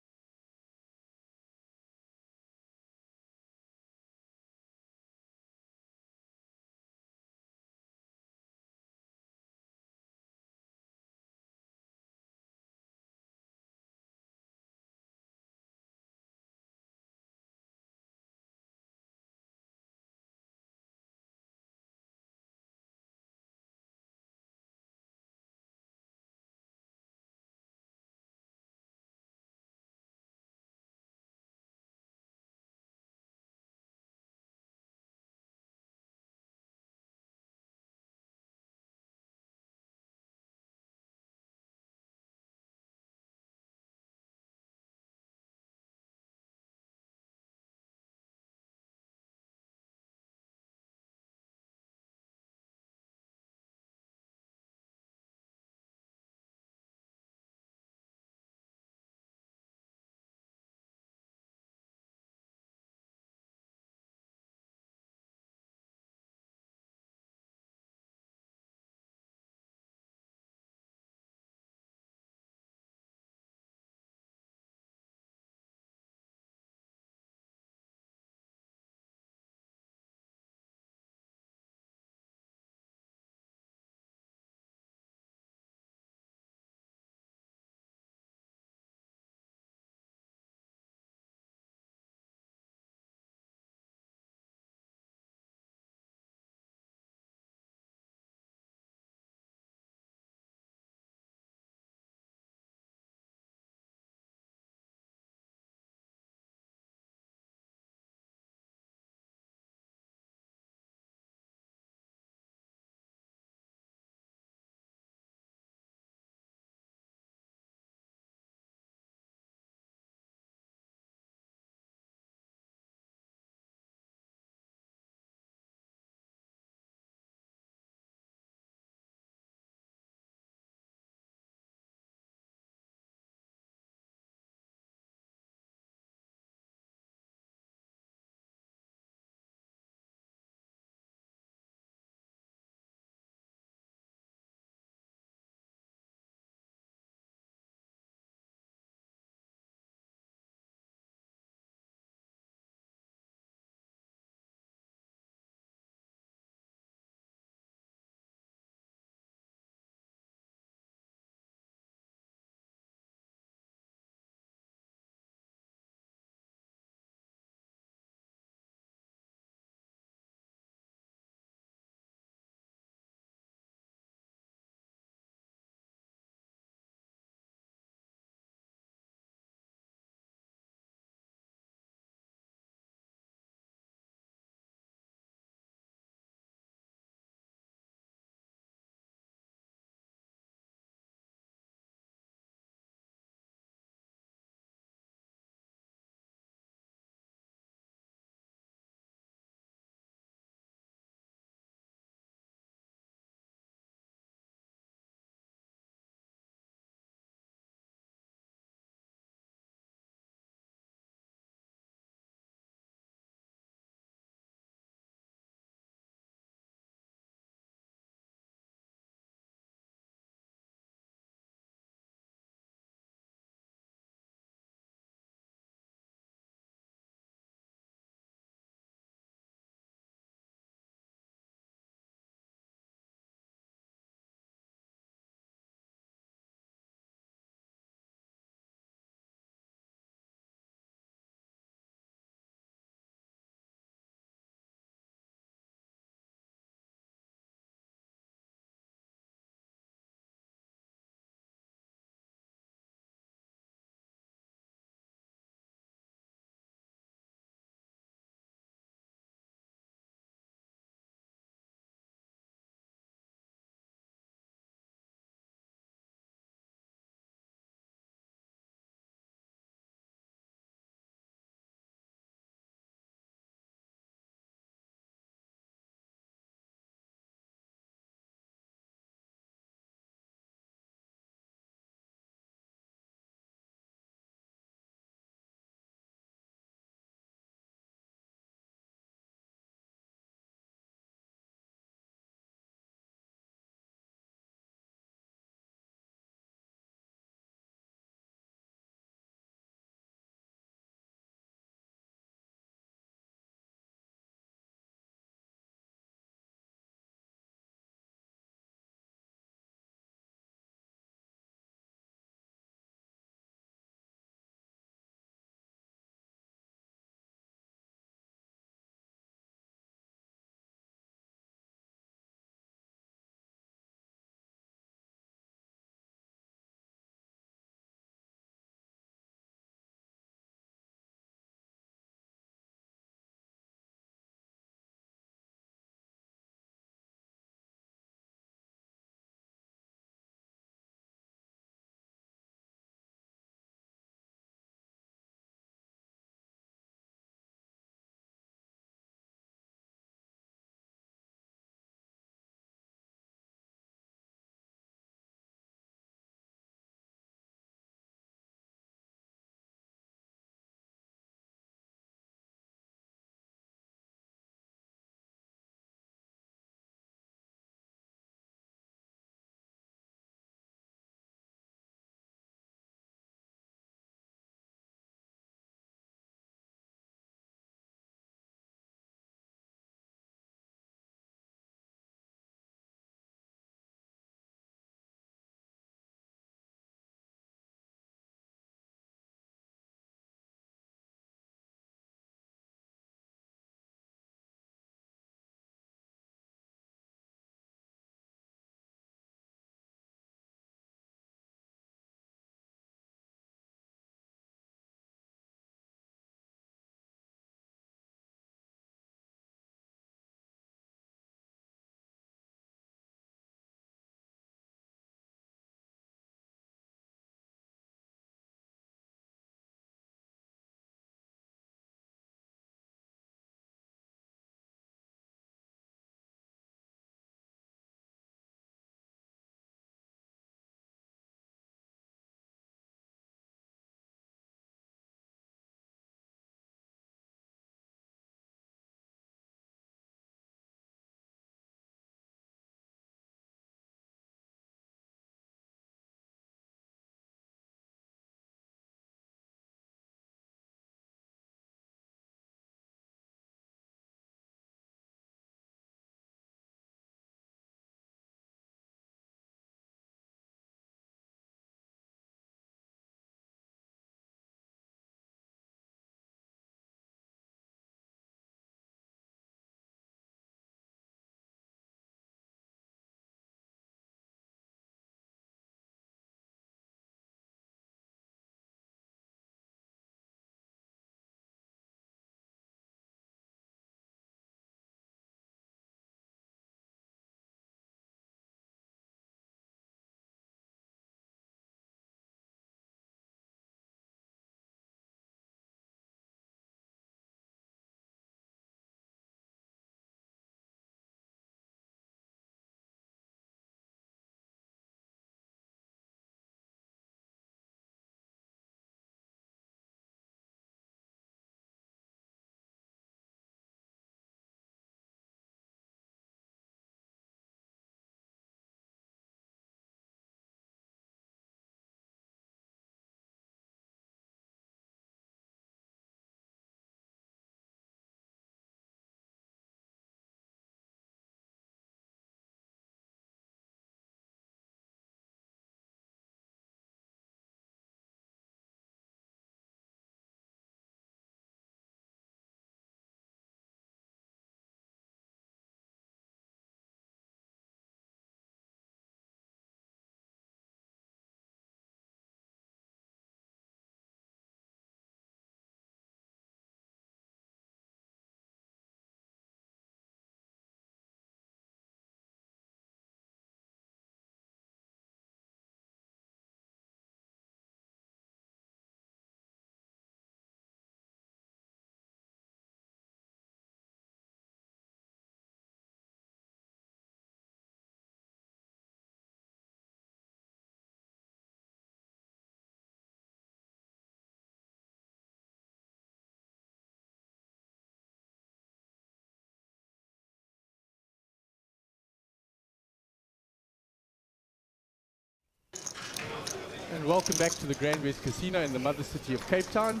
And welcome back to the Grand West Casino in the mother city of Cape Town,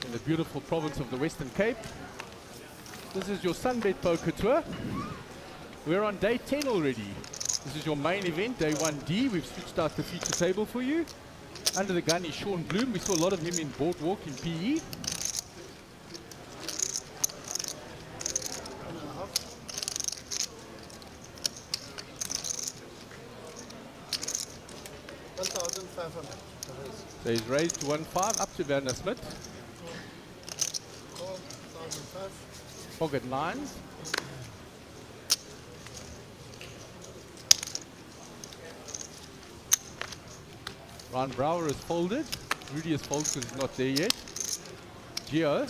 in the beautiful province of the Western Cape. This is your Sunbet Poker Tour. We're on day 10 already. This is your main event, day 1D. We've switched out the feature table for you. Under the gun is Sean Bloom. We saw a lot of him in Boardwalk in PE. So he's raised to 1.5 up to Werner Smith. Pocket nines. Ron Brower is folded. Rudy is folded because he's not there yet. Gio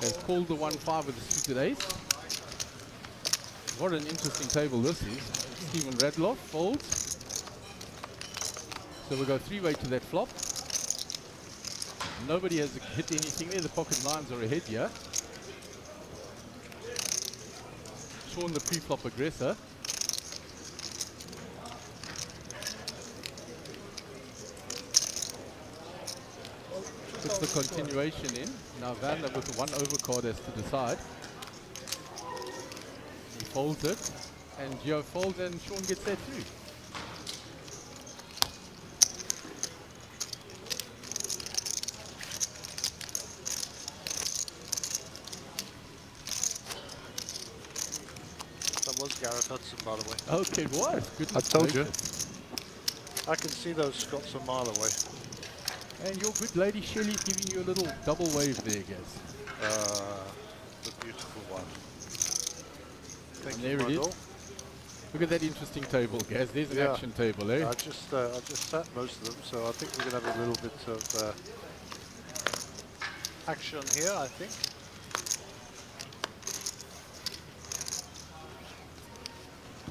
has called the 1.5 with the suited ace. What an interesting table this is. Stephen Radloff folds. So we'll go three-way to that flop. Nobody has hit anything there. The pocket nines are ahead here. Sean the pre-flop aggressor. Puts the continuation in. Now Werner with the 1 overcard has to decide. He folds it. And Gio folds and Sean gets that through. Was Gareth Hudson, by the way. Okay, it was. Goodness I told gracious. you. I can see those Scots a mile away. And your good lady Shelley's giving you a little double wave there, guys. The beautiful one. And there it is. Look at that interesting table, Gaz. There's an action table, eh? I just sat most of them, so I think we're going to have a little bit of action here, I think.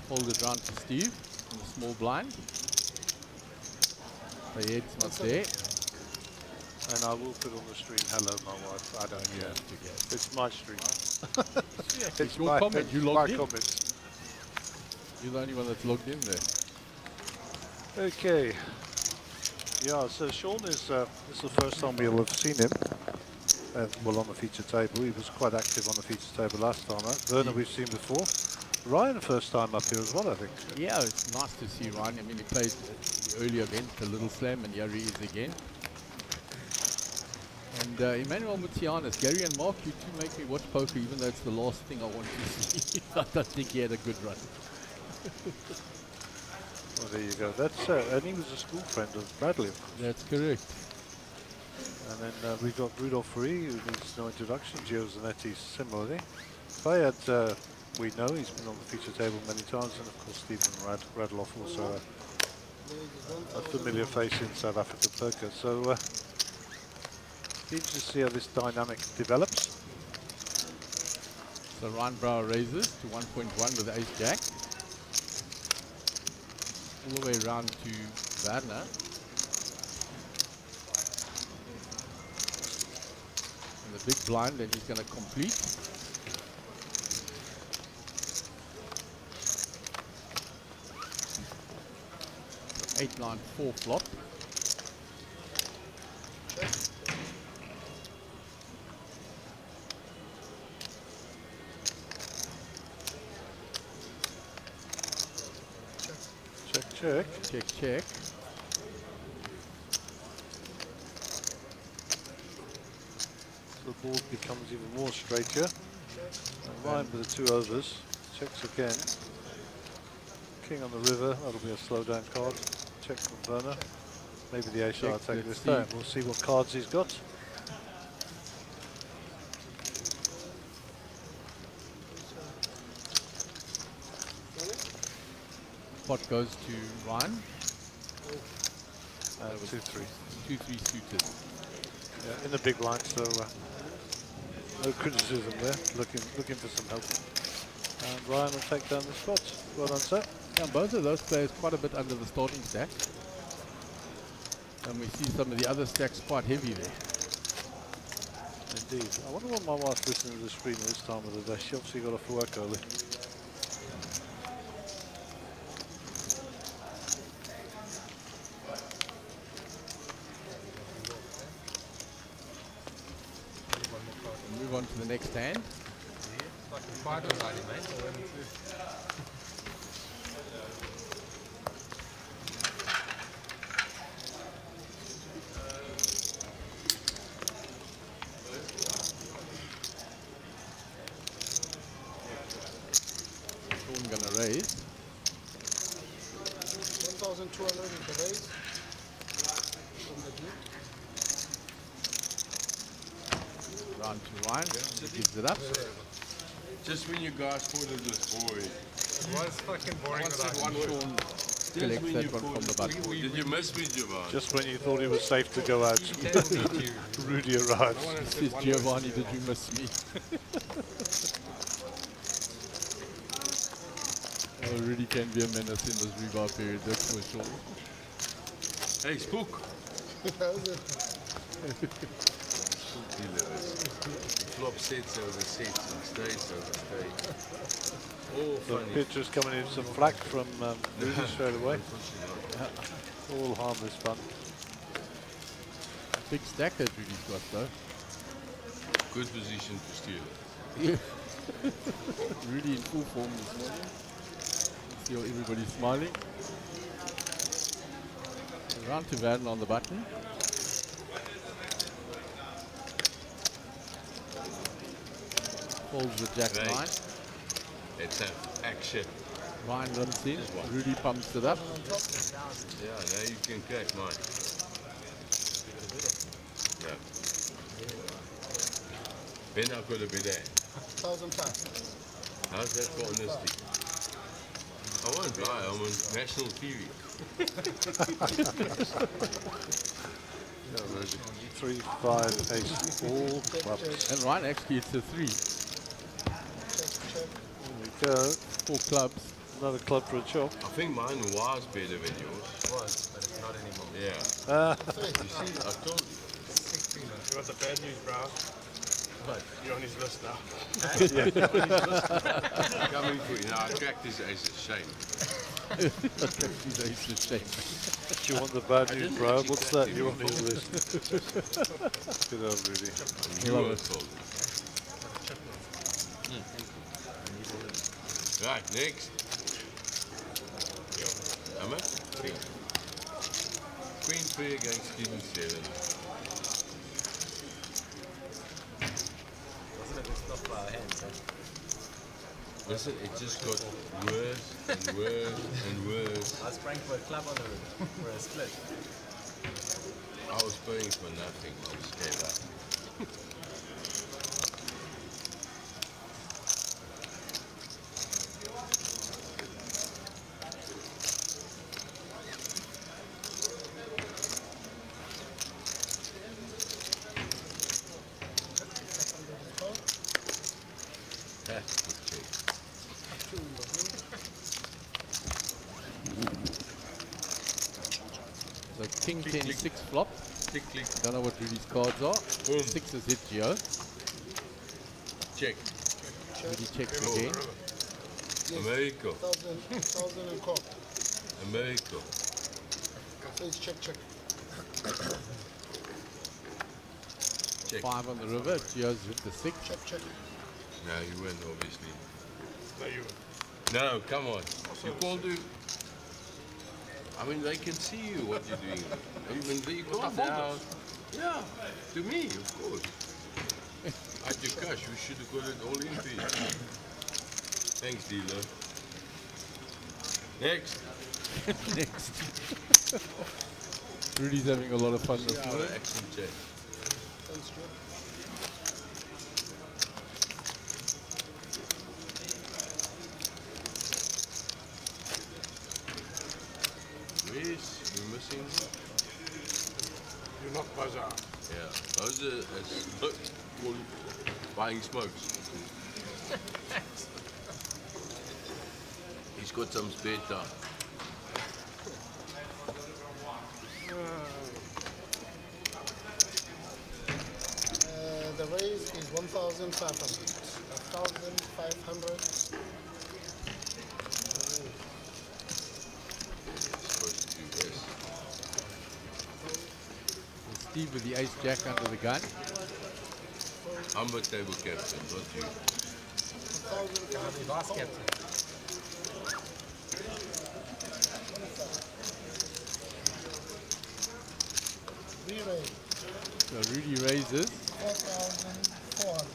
Folded round to Steve in the small blind. The head's not there. And I will put on the stream, hello my wife. I don't care. It's my stream. It's your comment. You logged in. Comments. You're the only one that's logged in there. Okay. Yeah, so Sean is this is the first time we'll have seen him. Well, on the feature table. He was quite active on the feature table last time out. Werner we've seen before. Ryan, first time up here as well, I think. Yeah, it's nice to see Ryan. I mean, he played the earlier event, the Little Slam, and here he is again. And Emmanuel Mutianis, Gary and Mark, you two make me watch poker, even though it's the last thing I want to see. I don't think he had a good run. Well, there you go. That's and he was a school friend of Bradley. That's correct. And then we got Rudolph Free, who needs no introduction. Gio Zanetti similarly. Fayed, we know he's been on the feature table many times, and of course Stephen Radloff, also a familiar face in South African poker. So interesting to see how this dynamic develops. So Ryan Brower raises to 1.1 with ace jack. All the way around to Werner. And the big blind, and he's going to complete. So 8-9-4 flop. Check. Check, check. The board becomes even more straight here. Ryan with the 2 overs. Checks again. King on the river. That'll be a slow down card. Check from Werner. Maybe the ace I'll take this time. We'll see what cards he's got. Pot goes to Ryan. 2-3. 2-3 suited. Yeah, in the big line, so no criticism there. Looking for some help. And Ryan will take down the spot. Well done, sir. Yeah, both of those players quite a bit under the starting stack. And we see some of the other stacks quite heavy there. Indeed. I wonder what my wife's listening to the stream at this time of the day. She obviously got off work early. to the next hand. Fucking fight already, mate. Sean gonna raise. 1,200 is the raise from the deep. Round to Ryan. He gives it up. Just when you guys thought it was boring. Why is fucking boring without Sean collects that one from the button. Did you miss me, Giovanni? Just when you thought it was safe to go out, Rudy arrives. Says Giovanni, did you miss me? Oh, Rudy can be a menace in this rebar period, that's for sure. Hey, Spook. Flop sets over sets and stays over stays. All The funny. pitcher's coming in some flack from Rudy straight away. All harmless fun. Big stack that Rudy's got though. Good position to steal. Yeah. Rudy in full form this morning. See how everybody's smiling. Round to Van on the button. Folds with Jack 9. It's an action. Ryan runs in. Rudy pumps it up. Yeah, now you can catch mine. Yeah. Ben, I could have been there. 1,500. How's that for honesty? I won't lie, I'm on national TV. 3, 5, ace, all clubs. And Ryan actually hits a 3. There we go. 4 clubs. Another club for a chop. I think mine was better than yours. Was, but it's not anymore. Yeah. You see, I told you. 16. You got the bad news, bro. But You're on his list now. coming for you. Now, I cracked this ace of shame. He's ace of shame. Do you want the bad news, bro? What's that? You're on his list. Good old Rudy. You were told me. Right, next. Hammer, queen. Queen 3 against king 7. Wasn't it just not by our hands, eh? Listen, it just got worse and worse and worse. I sprang for a club on the roof for a split. I was paying for nothing. I just gave up. That's the trick. So king Click, 10 click. 6 flop. Click, click. Don't know what Rudy's cards are. Boom. 6 is hit Geo. Check. Rudy checks Oh. again. America. 1,000 and call. America. Please check. Check. 5 on the river. Geo's hit the 6. Check. No, you win, obviously. No, you. No, come on. You can't do. I mean, they can see you what you're doing. I mean, you can't now. Yeah, to me, of course. At your cash, we should have got it all in for you. Thanks, dealer. Next. Next. Rudy's having a lot of fun this Yeah, morning. action check. Thanks, Joe. Yes, you're missing. You're not buzzer. Yeah, those are called buying smokes. He's got some spare time. The raise is 1,500. 1,500. Supposed to do this. Steve with the ace jack under the gun. I'm a table captain, not you. I'll be vice captain. Re-raise. So Rudy raises. 4,400.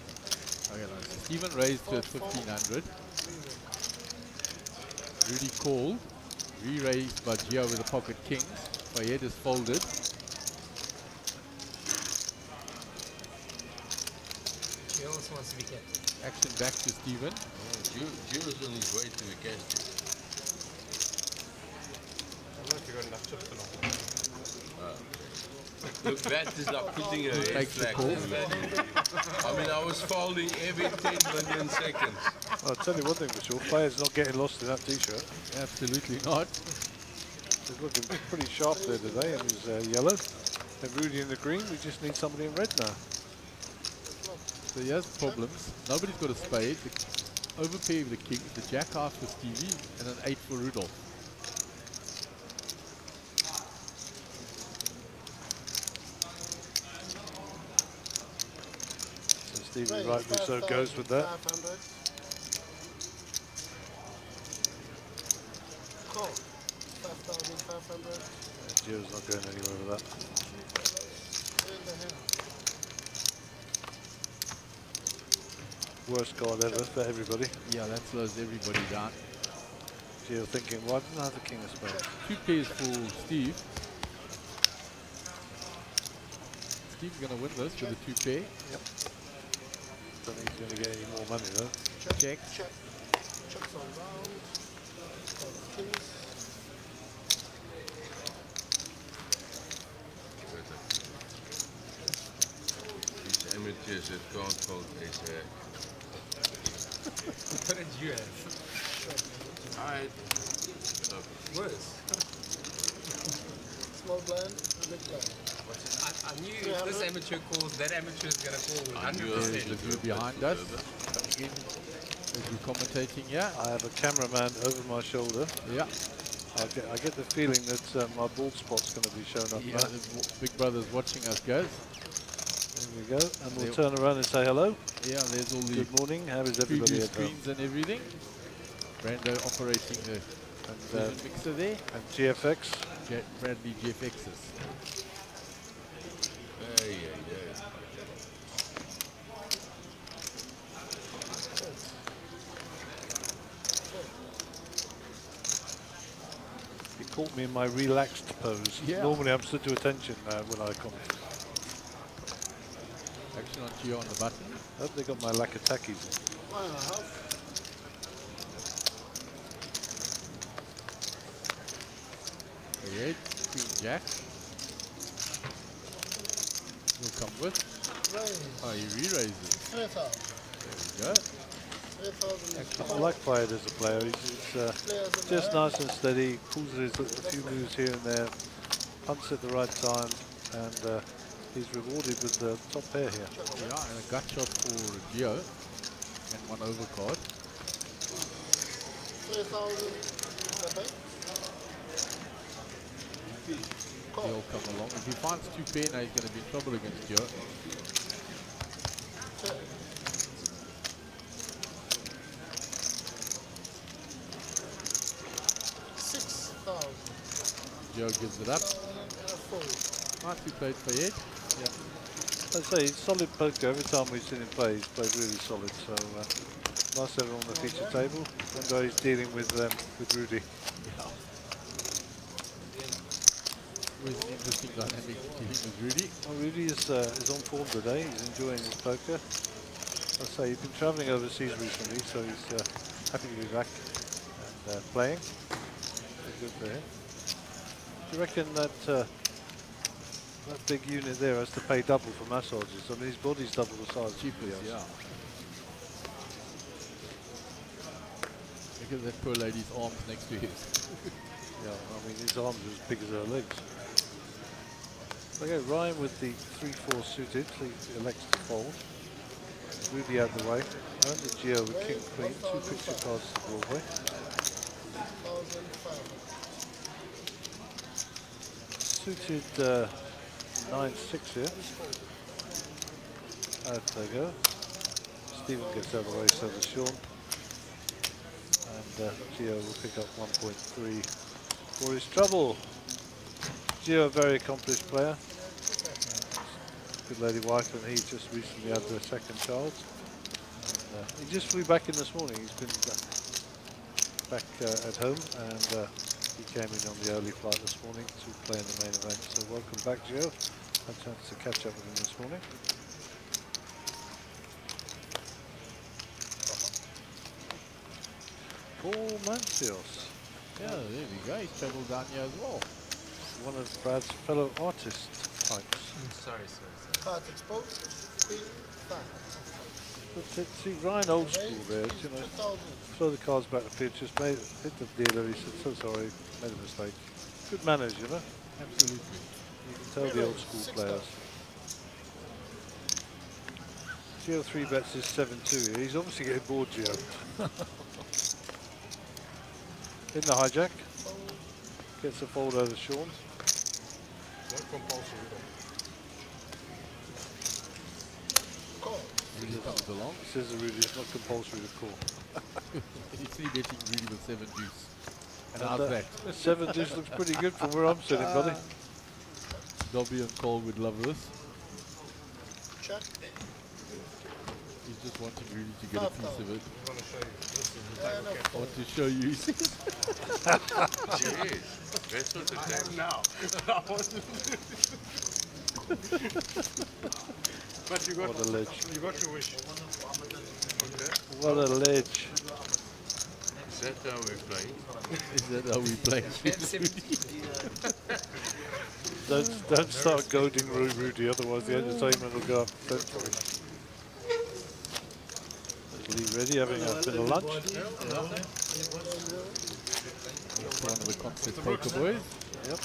Okay, no, so Stephen raised to 1,500. Rudy called. Re-raised by Gio with the pocket kings. Fayed is folded. He also wants to be captain. Action back to Stephen. Gio's on his way to the casting. I don't know if you got enough chips or not. Look, that is like putting a red Takes the flag. call. I mean, I was folding every 10 million seconds. I'll tell you one thing for sure, players not getting lost in that t-shirt. Absolutely not. He's looking pretty sharp there today in his yellow. And Rudy in the green, we just need somebody in red now. So he has problems. Nobody's got a spade. The overpair with the kings, the jack half for Stevie, and an 8 for Rudolph. So Stevie rightly so goes with that. 500. Call. 5,500. Gio's not going anywhere with that. In the hand. Worst card ever for everybody. Yeah, that slows everybody down. Gio thinking, why didn't I have the king of spades? 2 pairs for Steve. Steve's going to win this with a 2 pair. Yep. Don't think he's going to get any more money though. Check. Check. Checks on round. Kings. These amateurs that can't fold is What did you have? Alright. Worse. Small blind. Big blind. I knew if this amateur calls, that amateur is going to call with I knew it. 100%. There's the view behind us. Coming in as we're commentating here. I have a cameraman over my shoulder. Yeah. I get the feeling that my bald spot's going to be shown up Yeah, now. the big brother's watching us, guys. There we go. And we'll turn around and say hello. Yeah, there's all the Good morning. How is everybody preview at home? screens and everything. Brando operating the And, vision mixer there. and GFX. Bradley GFXs. Hey, hey, hey. It caught me in my relaxed pose. Yeah. Normally I'm stood to attention when I comment. Action on Gio on the button. I hope they got my Lakatakis in. 1.5. Red, Queen Jack. Will come with. Raise. Oh, he re-raises. 3,000. There we go. 3,000. I like Fayed as a player. He's just nice and steady, pulls a few moves here and there, punts at the right time, and he's rewarded with the top pair here. Yeah, and a gut shot for Gio. And one overcard. 3,000. He'll come along. If he finds 2 pair now, he's going to be in trouble against Gio. Gio gives it up. Nicely played Fayed. Yeah. I'd say he's solid poker. Every time we've seen him play, he's played really solid. So nice to have him on the feature table. And he's dealing with Rudy. Yeah. Always an interesting dynamic dealing with Rudy. Well, Rudy is on form today. He's enjoying his poker. I say he's been travelling overseas recently, so he's happy to be back and playing. Very good for him. Do you reckon that that big unit there has to pay double for massages? I mean, his body's double the size. Cheapest, yeah. Look at that poor lady's arms next to his. Yeah, I mean, his arms are as big as her legs. Okay, Ryan with the 3-4 suited, so he elects to fold. Ruby out the way. And the Gio with King Queen, 2 picture cards to Broadway. Suited 9-6 here. Out they go. Stephen gets out of the way, so does Sean. And Gio will pick up 1.3 for his trouble. Gio, a very accomplished player. Good lady wife, and he just recently had their second child. And, he just flew back in this morning. He's been back at home, and he came in on the early flight this morning to play in the main event. So welcome back, Gio. Had a chance to catch up with him this morning. Paul Mancios. Yeah, there we go. He's travelled down here as well. One of Brad's fellow artist types. Sorry. Cards exposed. Queen, five. But see, Ryan old school there, you know, throw the cards back to pitch, just hit the dealer, he said, so sorry, made a mistake. Good manners, you know. Absolutely. You can tell the old school players. Gio 3 bets is 7-2 here. He's obviously getting bored, Gio. In the hijack. Gets a fold over Sean. Not compulsory though. Rudy comes along. Says the Rudy, it's not compulsory to call. He's 3-betting Rudy with 7 deuce. And how's that? 7 deuce looks pretty good from where I'm sitting, buddy. Dobby and Cole would love this. Check. He's just wanting Rudy to get a piece of it. I want to show you. This is the Yeah, type no. of I want to show you, he says. Jeez, that's not the I time. am now. I want to But you got, What a ledge. you got your wish. Okay. What a ledge. Is that how we play? Is that how we play? Don't start goading Rudy, otherwise the entertainment will go up centrally. Lee ready, having a bit of lunch. One of the concert poker boys. Yep.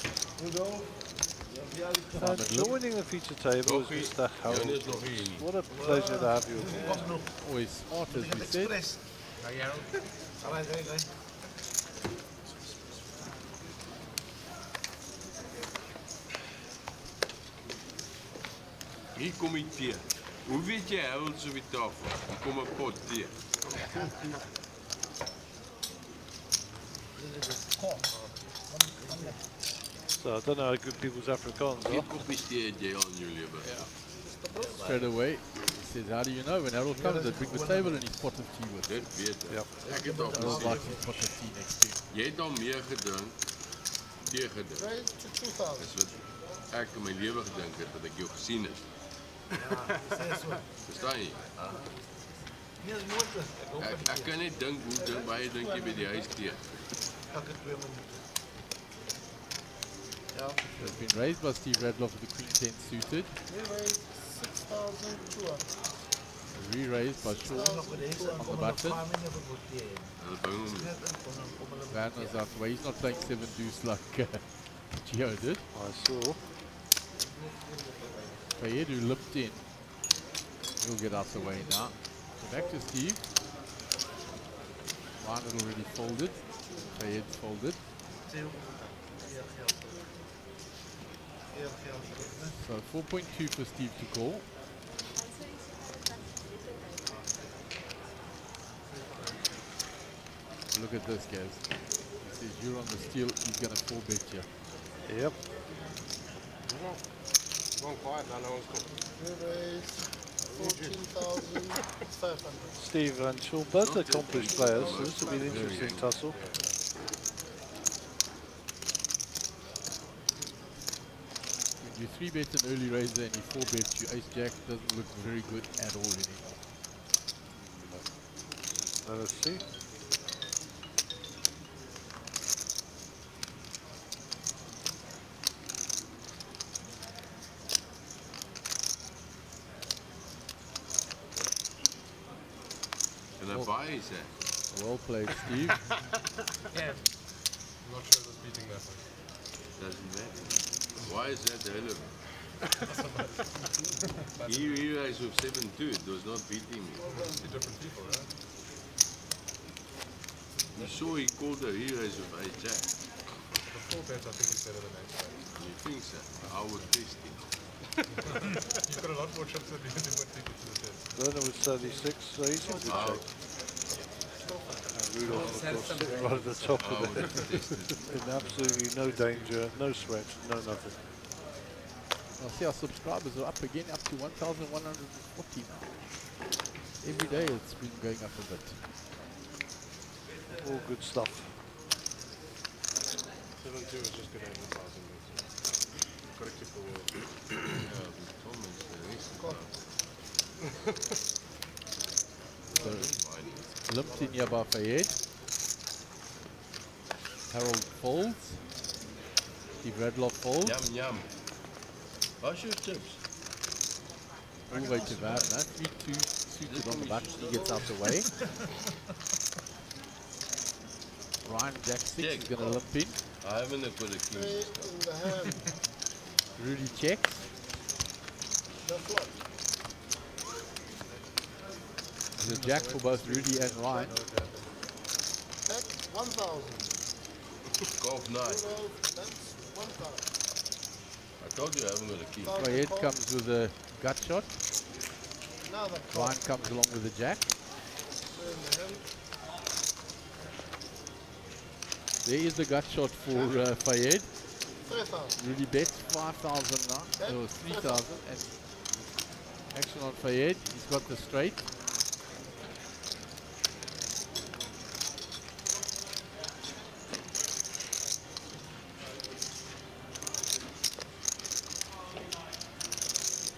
Joining the feature table is Mr. Harold. What a pleasure to have you. Always smart, as we said. Hier kom die thee. Hoe weet jy hy wil so op die tafel? Hier kom 'n pot thee. So I don't know how good people's Afrikaans Geen are. koppies thee het jy al in jou lewe. Straight away, he says, how do you know? When Harold comes, they bring the table and his pot of tea with it. Dit weet ek. Yep. Ek het al Harold likes gesê. his pot of tea next to him. Jy het al meer gedrink, thee gedrink. Raise to 2000. Dis wat ek in my lewe gedink het dat ek jou gesien het. Verstaan jy? Ek kan net dink hoe baie drink jy by die huis thee. It's been raised by Steve Radloff with the Queen 10 suited. We raised 6,200. Re-raised by Shaw on the button. Hulle bring hom. Van was out the way. He's not playing 7 deuce like Gio did. I saw. Fayed who limped in. He'll get out the way now. So back to Steve. One had already folded. Fayed folded. So 4.2 for Steve to call. Look at this, guys. He says you're on the steal, he's going to 4-bet you. Yep. Going quiet now, no one's talking. We raised 14,500. Steve and Sean, both accomplished players, so this will be an interesting tussle. When you 3-bet an early raiser and you 4-bet, your ace-jack doesn't look very good at all anymore. Let us see. En dan baie is hy. Well played, Steve. I'm not sure who's beating that one. Doesn't matter. Why is that relevant? He raised with 7-2, it was not beating me. Two different people, right? You saw he called a raised with 8 jack. The full bet, I think he's better than 8. You think so? I would test him. You've got a lot more chips than me than what people to the test. Werner was 36, so he's in good shape. And Rudolph, of course, sitting right at the top of it. In absolutely no danger, no sweat, no nothing. I see our subscribers are up again, up to 1,140 now. Every day it's been going up a bit. All good stuff. 7-2 is just going to end 1,000 meters. Got to keep the world. So, limped in here by Fayed. Harold folds. Steve Radloff folds. Yum, yum. What's your chips? All the way to Wagner. 3-2 suited on the button. He gets out the way. Ryan Jack 6 is going to limp in. I haven't got a key. In the hand. Rudy checks. The flop. There's a jack for both Rudy and Ryan. That's 1,000. Golf 9. That's 1,000. I told you I haven't got a key. Fayed comes with a gut shot. Now the Ryan comes along with a jack. in the hand. There is the gut shot for Fayed. 3,000. Rudy bets 5,000 now, or 3,000, and action on Fayed. He's got the straight.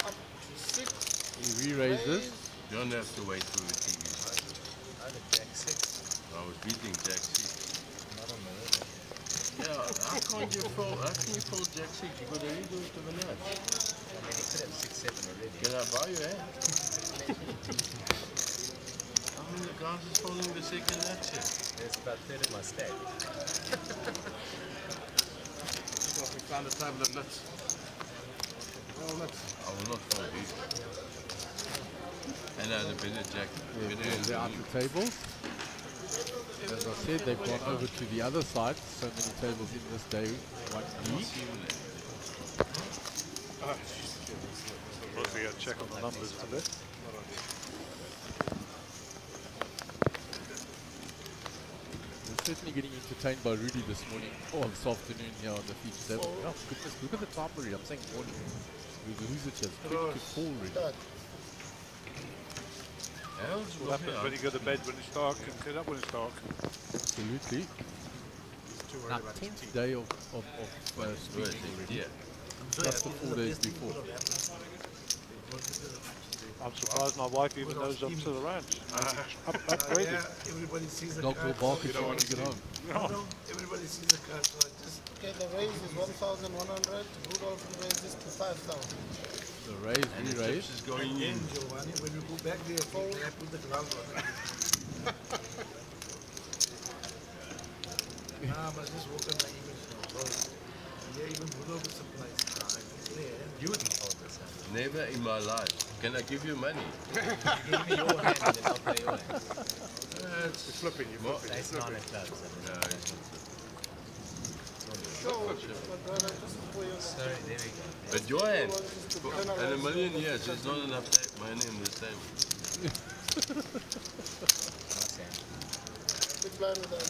Up to 6. He re-raises. You don't have to wait through the TV. I had Jack 6. I was beating Jack 6. Not on the way. Yeah, how can you fold Jack 6? You got to redo it to the nuts. I mean, he could have 6-7 already. Can I buy you a hand? How many guys is folding the second nut here? There's about 3rd of my stack. Well, we found a table of nuts. Well, nuts. I will not fold these. And the better Jack. They're out the tables. As I said, they've gone over to the other side. So many tables in this day 1D. Mostly a check on the numbers a bit. We're certainly getting entertained by Rudy this morning, or this afternoon here on the feature table. Oh goodness, look at the time already. I'm saying morning. Who's it just? 20 to 4 already. What happens when you go to bed when it's dark and get up when it's dark? Absolutely. Now, 10th day of streaming already. Yeah. Plus the 4 days before. I'm surprised my wife even knows I'm still around. Upgraded. Everybody sees the Dog will card. bark as soon as you get home. No, everybody sees the card, so I just... Okay, the raise is 1,100. Rudolph raises to 5,000. The raise, And the re-raise. chips is going in. Giovanni, when we go back there, I put the gloves on. But just walk on my image now, bro. Yeah, even Rudolph is surprised. You wouldn't hold this hand. Never in my life. Can I give you money? Give me your hand and then I'll play your hand. You're flipping, you're flipping. That's 9 of clubs. No, it's not. Show, my brother, just for your Sorry, there we go. But your hand, in a million years, there's not enough money in this table. Nice hand. big blind with that.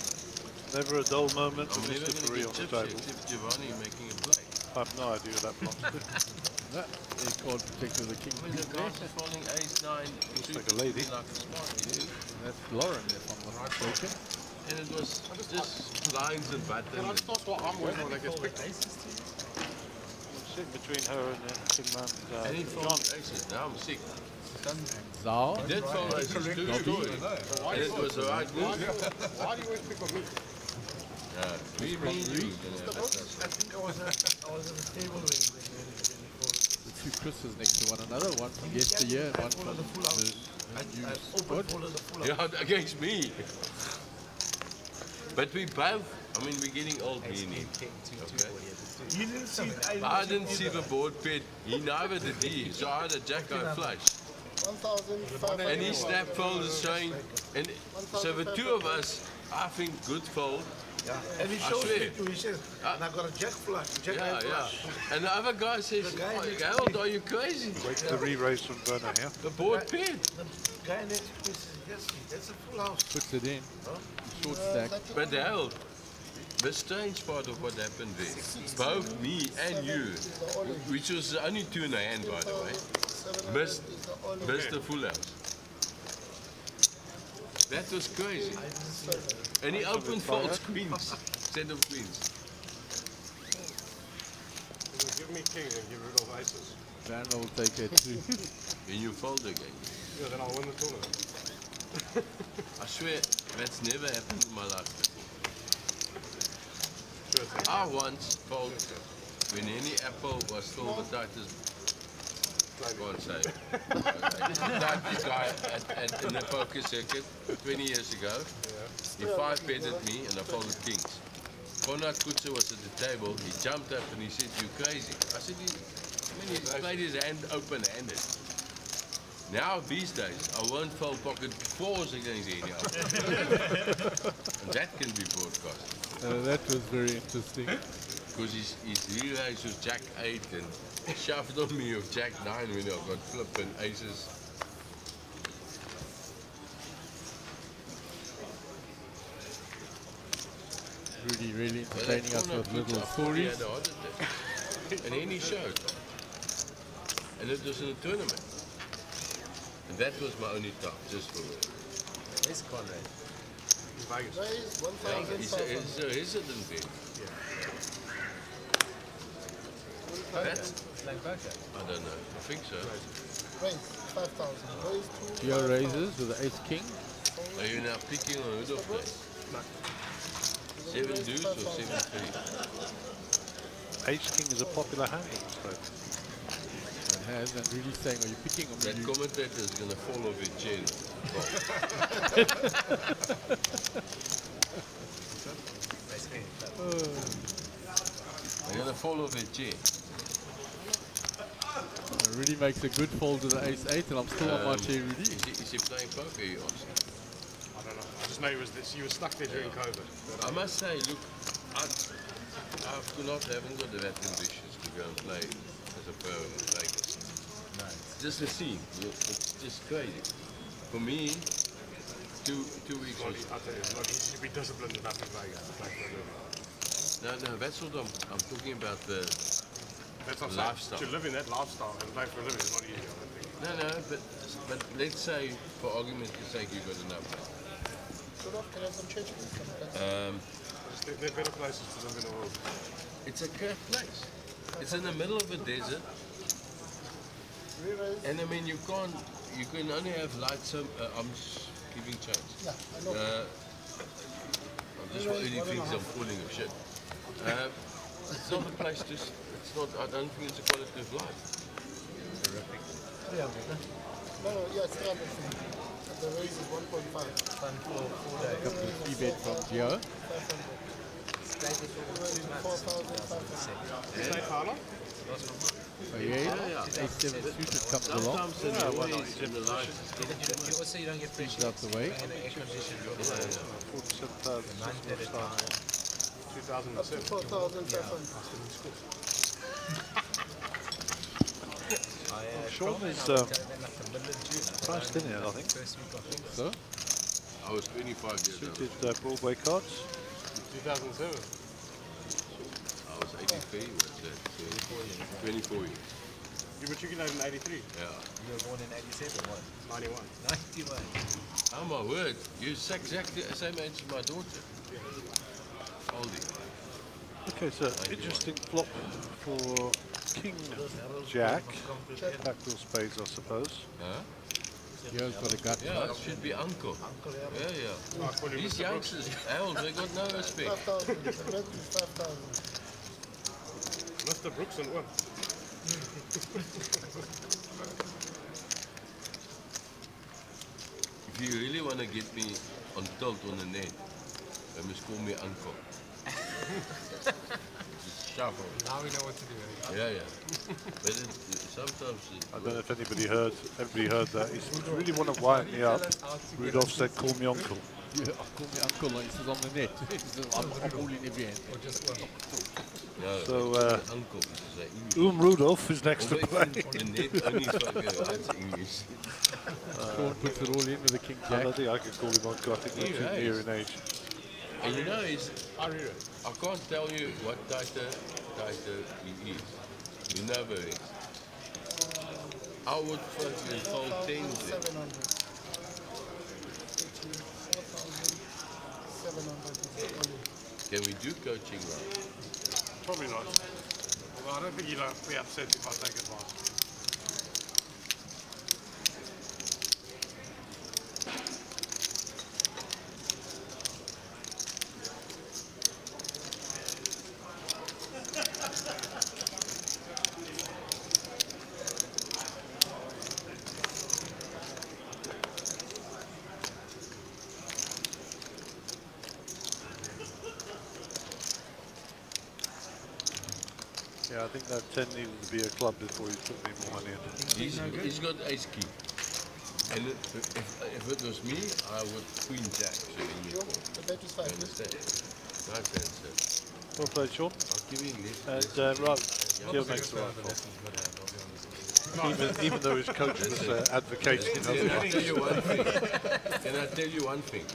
Never a dull moment I'm for never Mr. going Free to on get the chips table. except Giovanni making a play. I have no idea what that belongs to. That is called Protector of the King. I mean, the guys are falling ace 9. Looks like a lady. Like a smart dude. That's Lauren, if I'm not mistaken. And it was just lines and Can I buttons. just ask what I'm wearing when I get picked? Sitting between her and the King Man. And he John. folded aces. Now I'm sick. Zao. He did fold aces too, story. And it was the right move. Why do you always pick on me? Me, you. I think I was at the table when The two Chris's next to one another, one from yesteryear and one from the new squad. Yeah, against me. But we both, I mean, we're getting old, me and him. You didn't see it. I didn't see the board pit. He neither did he. So I had a jack eye flush. 1,500. And his snap fold is showing. And so the two of us, I think good fold. Yeah. And he I shows swear. me to, he says, and I got a jack flush, jack Yeah, eye yeah. flush. And the other guy says, The guy oh, next to Harold, me. are you crazy? Wait for the re-raise from Werner here. The board paired. The guy next to me says, yes, that's a full house. Puts it in. Short stack. But Harold, the strange part of what happened there, both me and you, which was only 2 in the hand by the way, missed the full house. That was crazy. And he opened false queens, instead of queens. Give me kings and get rid of aces. Van will take it too. And you fold again. Yeah, then I'll win the tournament. I swear, that's never happened in my life. Sure thing. I once fold when any apple was still the tightest. Go on, say. The tightest guy in the poker circuit 20 years ago. He 5-betted me and I folded kings. Konrad Kutzer was at the table. He jumped up and he said, "You crazy?" I said, he played his hand open-handed. Now these days, I won't fold pocket fours against any other. And that can be broadcast. That was very interesting. Because his re-raise was Jack 8 and shoved on me of Jack 9 when I got flip and aces. Really entertaining us with little He stories. had a heart attack. And then he showed. And it was in a tournament. And that was my only top, just for it. Where's Conrad? Vegas. Raise Yeah, he's 1,500. a resident there. That's, Playing poker. I don't know. I think so. Raise 5,000. Raise 2. Geo raises with the ace king. Are you now picking on who to play? 7 deuce or 7-3? Ace king is a popular hand in this game. It has, and really saying, are you picking or That you? commentator is going to fall off his chair. They're going to fall off his chair. It really makes a good fold to the ace 8, and I'm still on my chair, Rudy. Is he playing poker, you asked? I don't know. I just know you were stuck there during COVID. I must say, look, I haven't got that ambitious to go and play as a pro in Vegas. No. Just the scene, it's just crazy. For me, two weeks was... I'll tell you, it's not easy to be disciplined enough in Vegas to play for a living. No, that's what I'm talking about, the That's not lifestyle. To live in that lifestyle and play for a living is not easy, I don't think. No, but let's say, for argument's sake, you've got enough. Should have, can I have some change? There are better places to live in the world. It's a crap place. It's in the middle of a desert, Re-raise. and I mean, you can only have lights. I'm just giving chance. Yeah, I know. I'm just really thinks I'm falling of shit. It's not a place to. It's not. I don't think it's a quality of life. No, yeah, it's 300. The raise is 1.5. Fun for 4 days. Couple of three-bet from Geo. 500. Raise is 4,500. Say Carla? Oh, yeah. Ace 7 suited comes along. Sometimes in the ways in the life. You also you don't get fresh Out the way. in the air conditioned room. 47,000. 2007. 4,500. Sean is priced in here, I think. So, I was 25 years old. Suited Broadway cards. 2007. I was 83. Was that? 24 years. You matriculated in 83. Yeah. You were born in 87, what? 91. 91. Oh my word! You're exactly the same age as my daughter. Oldie. Okay, so interesting flop for King Jack. Backdoor spades, I suppose. Huh? Geo's got a gut Yeah, punch. it should be uncle. Yeah. These youngsters, Harold, they got no respect. 5,000. The red is 5,000. Mr. Brooks and what? If you really want to get me on tilt on the net, you must call me uncle. Just shuffle. Now we know what to do. Yeah. But sometimes... I don't know if everybody heard that. If you really want to wind me up, Rudolph said, call me uncle. Yeah, call me uncle. He says on the net. He says, I'm all in every hand. Ja, So, uncle, dus English. Rudolph is next to play. Net only fucking English. Sean puts it all in with the King I Jack. don't think I could call him uncle. I think we're too near in age. And you know, I can't tell you what title he is. You never is. I would fucking fold 10 there. 700. 4,700 Can we do coaching now? Probably not. Although I don't think he'll be upset if I take advantage. Yeah, I think that 10 needed to be a club before he put any more money in. He's got ace key. And if it was me, I would queen jack. So The bet is 5. you understand? Right then, sir. Well played, Sean. I'll give you less. And right, Gil makes the right call. Even though his coach was advocating Can I otherwise. tell you one thing? Can I tell you one thing?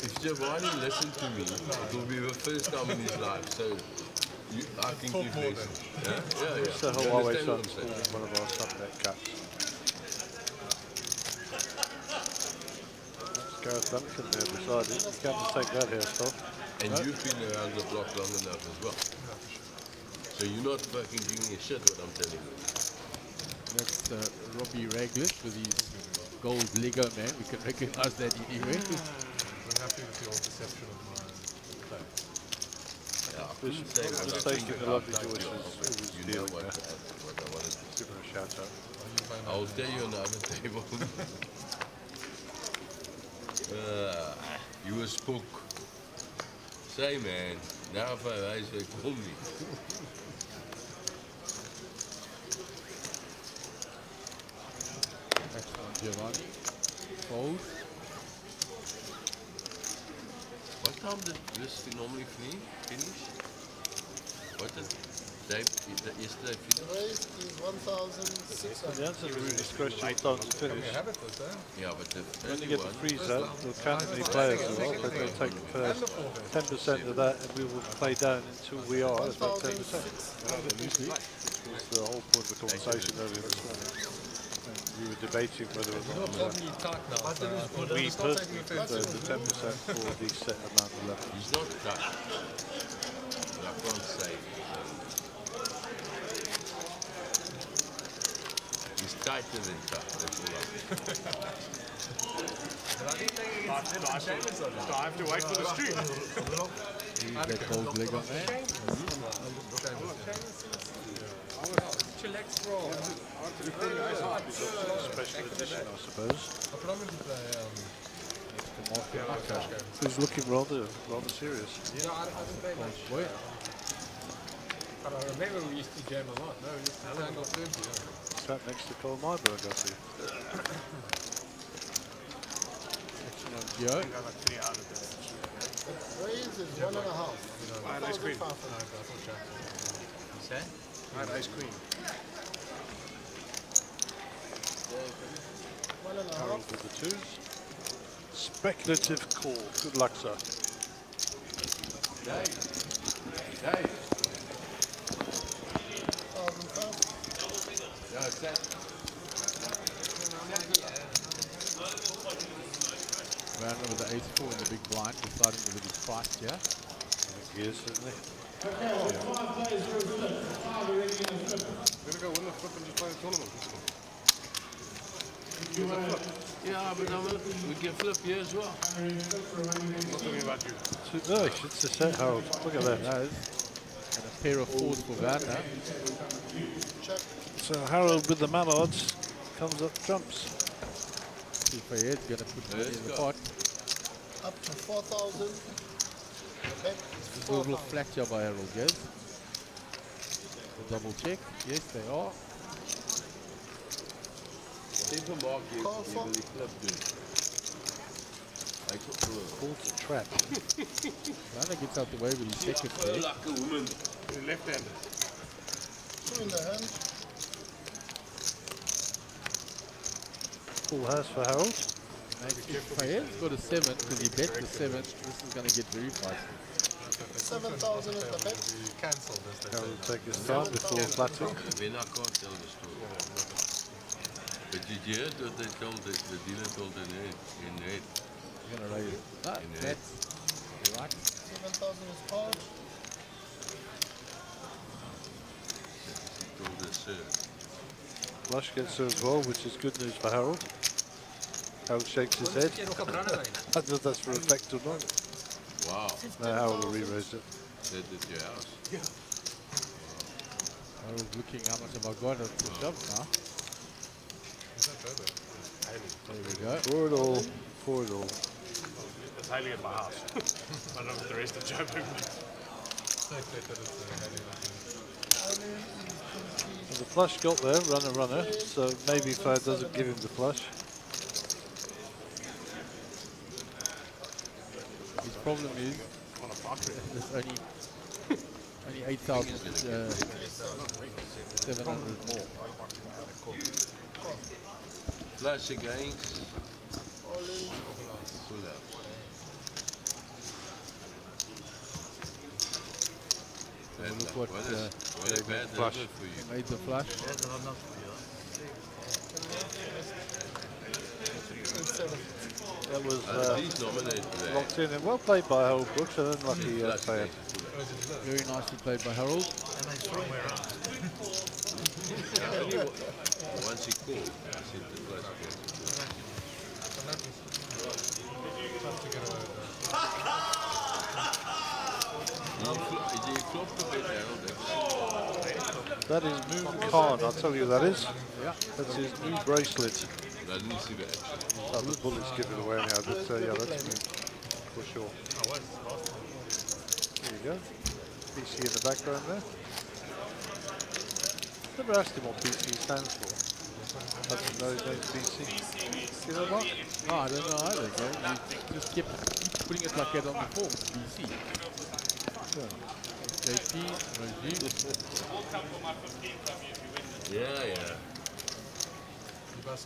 If Giovanni listened to me, it will be the first time in his life. So I think you've listened. Yeah. It's the You whole Huawei understand what Sun, I'm saying? one of our Sunbet caps. That's Gareth Duncan there beside him. You can't just take that hairstyle. And you've been around the block long enough as well. So you're not fucking giving a shit what I'm telling you. That's Robbie Raglis with his gold Lego man. We can recognize that anywhere. I'm happy with your perception of my play. Yeah, I couldn't say what I Just think taking the about lovely that Joyce job, was but was you know dealing what there. I wanted to Give her a shout out. I'll tell you on the other table. You a spook. Say man, now if I rise, they call me. Excellent, Giovanni. Fold. What time did this normally finish? What did yesterday finish? The race is 1,600. The answer is really discretionary time to finish. Yeah, but the When you get the freeze out, we'll count how many players there are, but they'll take the first 10% of that and we will play down until we are at about 10%. Which was the whole point of the conversation earlier this morning. And we were debating whether or not we personally prefer the 10% for the set amount of levels. He's not cut. But I can't say. He's tighter than cut, that's all I have to wait for the stream. Use that gold Lego man. Chillax roll. Special edition, I suppose. I predominantly play Who's looking rather serious. Yeah, I don't play much. Boy. But I remember we used to jam a lot. No, we used to tangle plenty. Sat next to Cole Myberg, I see. Excellent, Gio. The race is 1.5. I had ice cream. Say? I had ice cream. 1.5. Harold with the twos. Speculative call. Good luck, sir. Dave. 1,500. Yeah, it's that. Werner with the ace-4 in the big blind, deciding whether he's priced here. I think he is, isn't he? Okay, well, 5 players for a flip. 5 already in the flip. We're going to go win the flip and just play the tournament. Yeah, but we can flip here as well. I'm not talking about you. No, it's a set, Harold. Look at that. That is. And a pair of fours for Werner. So Harold with the mallards comes up trumps. See if he is going to put money in the pot. Up to 4,000. The bet is A little 4,000. flat here by Harold, yes. We'll double check. Yes, they are. Simple mark, you Call for really flip, dude. Caught a trap. Rana gets out the way with his second there. Like a woman. Left-handed. 2 in the hand. Full house for Harold. Fayed's got a 7 because he bet the 7. This is going to get very fast. 7,000 is the bet. Cancelled, as they say. Harold take his time before flatting. Then I can't tell the story. But did you hear what they told the dealer told in head? He's going to raise it. No, that's right. 7,000 is called. He told us, sir. Flush gets her as well, which is good news for Harold. Harold shakes his head. I don't know if that's for effect or not. Wow. No, Harold will re-raise it. Said at your house. Harold's looking how much have I got at the shove now. There we go. For it all. For it all. It's Haley at my house. I don't know what the rest of Joburg makes. Well, the flush got there, runner, so maybe Fire doesn't give him the flush. His problem is there's only 8,700 more. Flush against. Full out. Look what What a bad flush. number for you. Made the flush. That was He's nominated there. locked in and well played by Harold Brooks and unlucky Fire. Very nicely played by Harold. Once he called, I said the flush That is Moon Khan, I'll tell you that is. Yeah. That's his new bracelet. I didn't see that actually. Oh, the bullets give it away now, but yeah, that's Moon for sure. There you go. PC in the background there. Never asked him what PC stands for. I didn't know his name's PC. You know what? No, I don't know either. You just keep putting it like that on the form. BC. JP, Rajiv. Yeah. So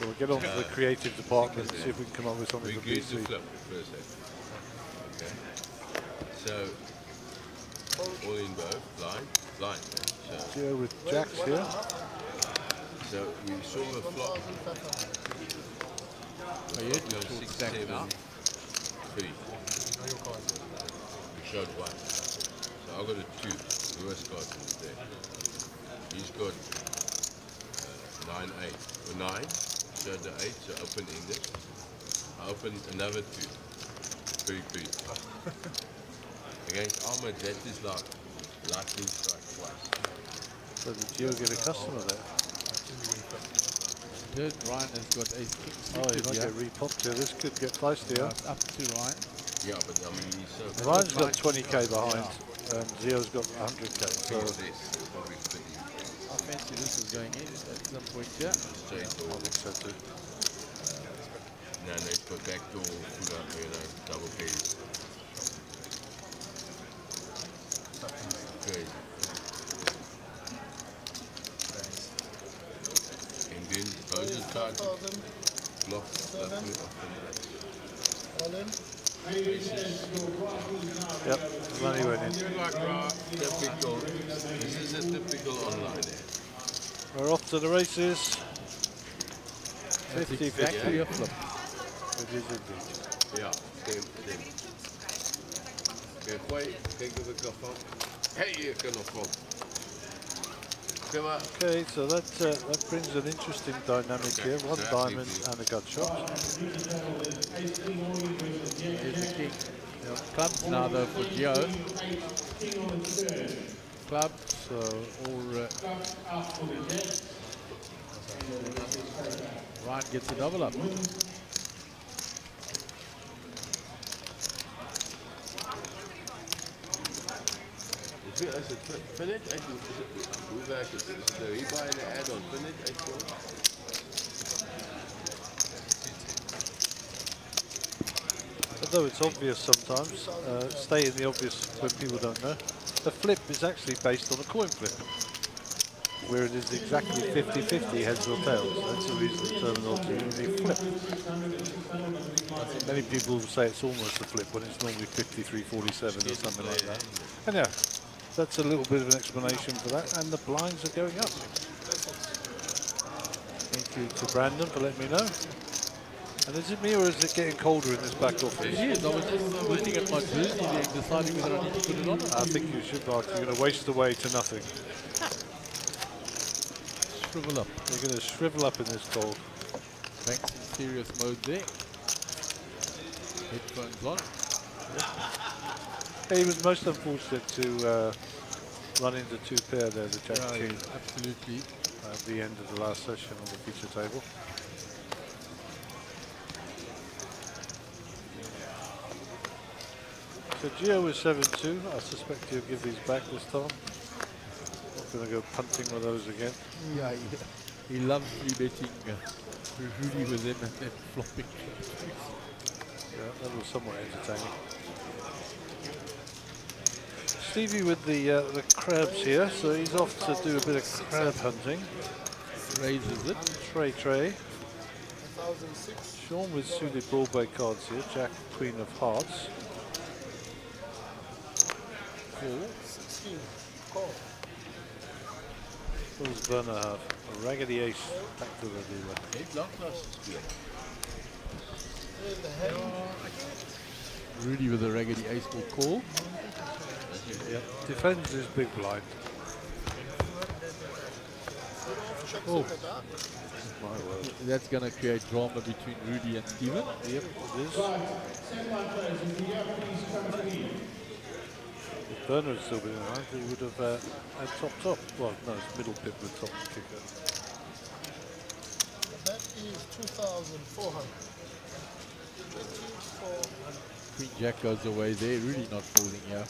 we'll get on to the creative department and see if we can come up with something We for agreed to PC. flip first. Okay. So, all in both, blind. So, Here with Jacks here. so we saw the flop. Fayed, Go short 6, stack 7, now. 3. We showed 1. So I've got a 2. Lewis card is there. He's got 9, 8. Or 9. Showed the 8, so open English. I opened another 2. 3. Against Ahmed, that is like lightning strike twice. So did Gio get a customer there? Did Ryan has got a 6. Oh, he might get repopped here. This could get feisty here. Up to Ryan. Yeah, but I mean, he's so... Ryan's got 20k behind, and Zio's got 100k. So Probably 30. I fancy this is going in at some point here. Straight I door. think so too. No, it's got back door, pull up, double K's. Crazy. And then Bojan card, 7,000. block, All in. Yep, money went in. typical, this is a typical online ad. We're off to the races. That's 50-50. exactly a flip. It is indeed. Ja, stem. Kijk, gooi, kijk of ik nog van. Hey, je kan nog van. Kom maar. Okay, so that brings an interesting dynamic here. One diamond and a gut shot. Here's the king. Clubs now though for Gio. Club, so all Ryan gets a double up. Als het Finit, hoe werkt het? Is het de rebuy en de add-on Finit uitkomt? although it's obvious sometimes, stay in the obvious when people don't know. The flip is actually based on a coin flip, where it is exactly 50-50 heads or tails. That's the reason the terminology is a flip. Many people say it's almost a flip when it's normally 53-47 or something like that. And yeah, that's a little bit of an explanation for that. And the blinds are going up. Thank you to Brandon for letting me know. And is it me or is it getting colder in this back office? It is. I was just looking at my jersey there, deciding whether I need to put it on. I think you should, Mark. You're going to waste away to nothing. Shrivel up. You're going to shrivel up in this cold. Banks in serious mode there. Headphones on. He was most unfortunate to run into two pair there, the Jack King. Absolutely. At the end of the last session on the feature table. So Gio is 7-2. I suspect he'll give these back this time. Not going to go punting with those again. Yeah, he loves betting Rudy with them and then flopping. Yeah, that was somewhat entertaining. Stevie with the crabs here, so he's off to do a bit of crab hunting. Raises it. Trey. 1006. Sean with suited Broadway cards here. Jack, Queen of Hearts. 16. Call. What does Werner have? A raggedy ace. Back to the dealer. In the head. Rudy with a raggedy ace will call. Yep. Defends his big blind. Oh. My word. That's going to create drama between Rudy and Steven. Yep, it is. If Werner had still been around, he would have had top. Well, no, it's middle pip with top kicker. That is 2,400. 24. Queen Jack goes away there. Rudy not folding here.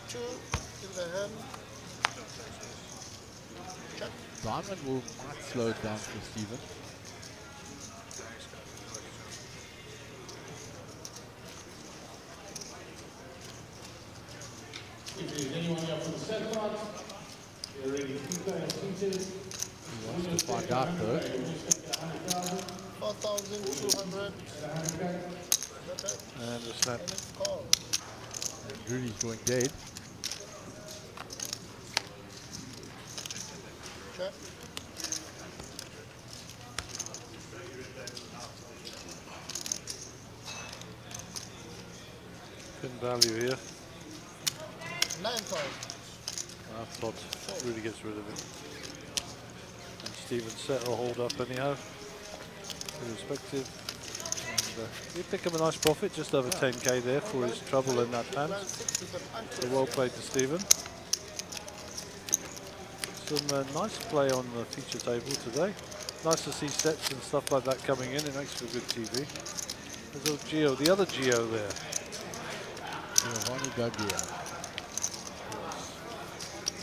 2 in the hand. Check. Diamond might slow it down for Steven. If there's anyone here for the set part, they're ready to seated. He wants to find out though. 4,200. And a snap. And it's called. Rudy's going dead. Check. Pin value here. 9,000. I thought Rudy gets rid of it. And Steven set or hold up anyhow. Irrespective. And he picked up a nice profit, just over 10k there for his trouble in that hand. So well played to Steven. Some nice play on the feature table today. Nice to see sets and stuff like that coming in. It makes for good TV. There's old Gio, the other Gio there. Giovanni Gagliano.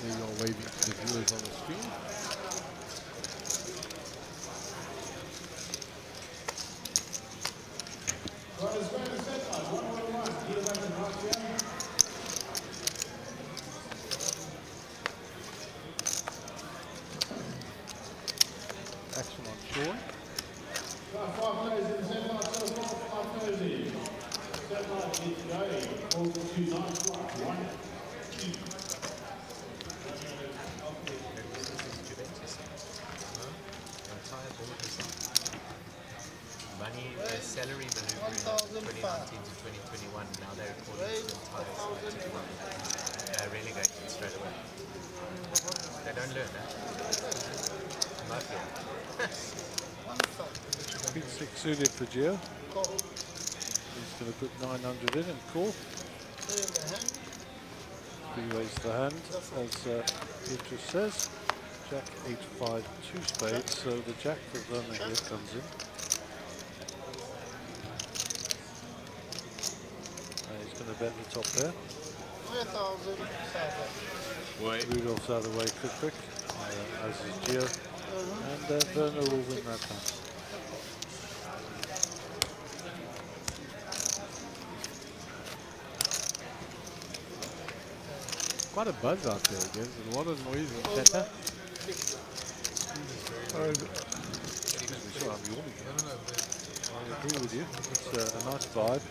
There you are waving to the viewers on the screen. Action on Sean. Money, salary maneuver in 2019 to 2021. Now they're recording relegated straight away. They don't learn that. Mafia. Queen 6 suited for Gio. He's going to put 900 in and call. Three-ways the hand, as Beatrice says. Jack 8-5, 2 spades, so the Jack for Werner here comes in. He's going to bet the top there. 5,000. Rudolph's out of the way quick. As is Gio. And Werner will win that time. Quite a buzz out there, guys. A lot of noise and chatter. Sorry, I'm yawning. I agree with you. It's a nice vibe.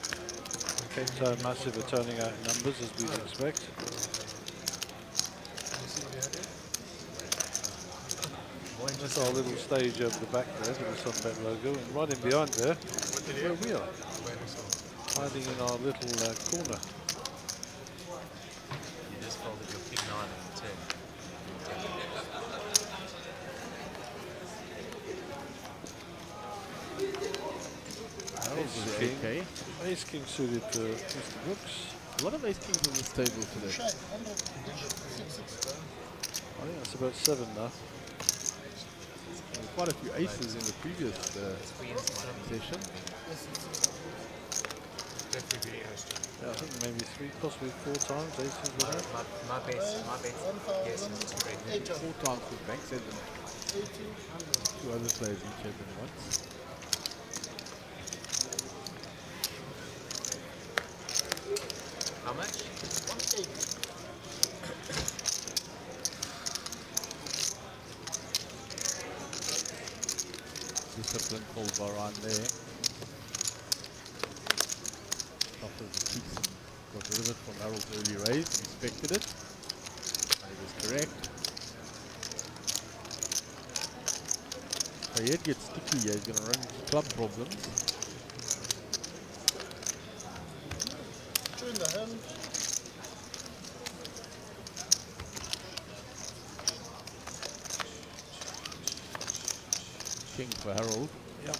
Cape Town Massive are turning out in numbers as we'd expect. That's our little stage over the back there with the Sunbet logo, and right in behind there, where we are, hiding in our little corner. You just folded your king 9 and 10. Ace King. Okay. Ace King suited Mr. Brooks. A lot of ace kings on this table today. I think that's about 7 now. Quite a few aces in the previous session. Definitely Yeah, I think maybe 3, possibly 4 times aces with that. my best, yes, it's great. 4 times with banks and 2 other players each had them once. How much? 180. Discipline called Varane there. Top of the cheeks and got rid of it from Harold's early raise. Respected it. And it was correct. Fayed gets sticky here. He's going to run into club problems. Two in the hand. King for Harold. Yep.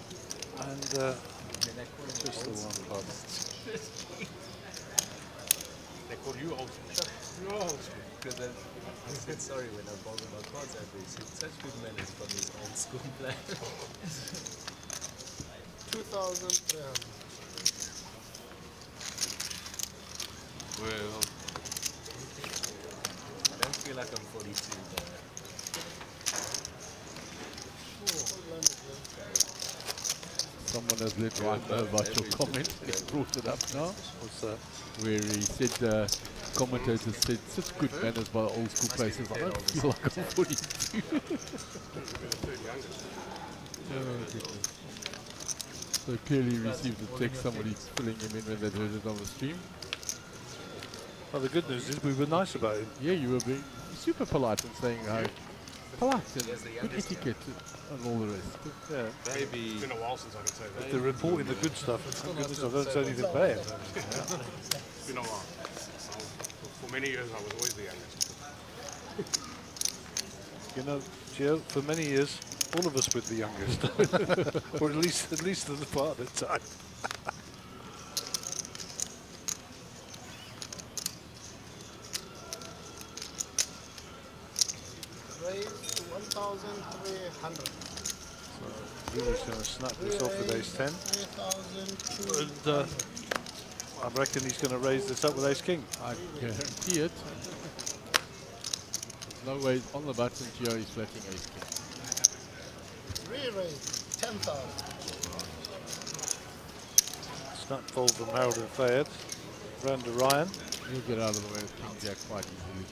And just the one card. They call you old school. You're old school. Because I said sorry when I bought my cards out there. He said, such good manners from his old school player. 2,300. Well, I don't feel like I'm 42, but Someone has let Ryan know about your comment. He brought it up now. What's that? Where he said, commentators said, such good manners by the old school places. I don't feel like I'm 42. Oh, goodness. So clearly received a text, somebody filling him in when they heard it on the stream. Well, the good news is we were nice about him. Yeah, you were being super polite and saying how polite and good etiquette and all the rest. Yeah. maybe. It's been a while since I can say that. If they're reporting the good stuff, thank goodness I don't say anything bad. It's been a while. For many years, I was always the youngest. You know, Gio, for many years, all of us were the youngest, or at least at the part of the time. Raise to 1,300. Rudy's going to snap this off with ace 10. 3,200. And I reckon he's going to raise this up with ace king. I guarantee it. There's no way on the button Gio is flatting ace king. Re-raise 10,000. Snap fold from Harold and Fayed. Round to Ryan. He'll get out of the way of king jack quite easily.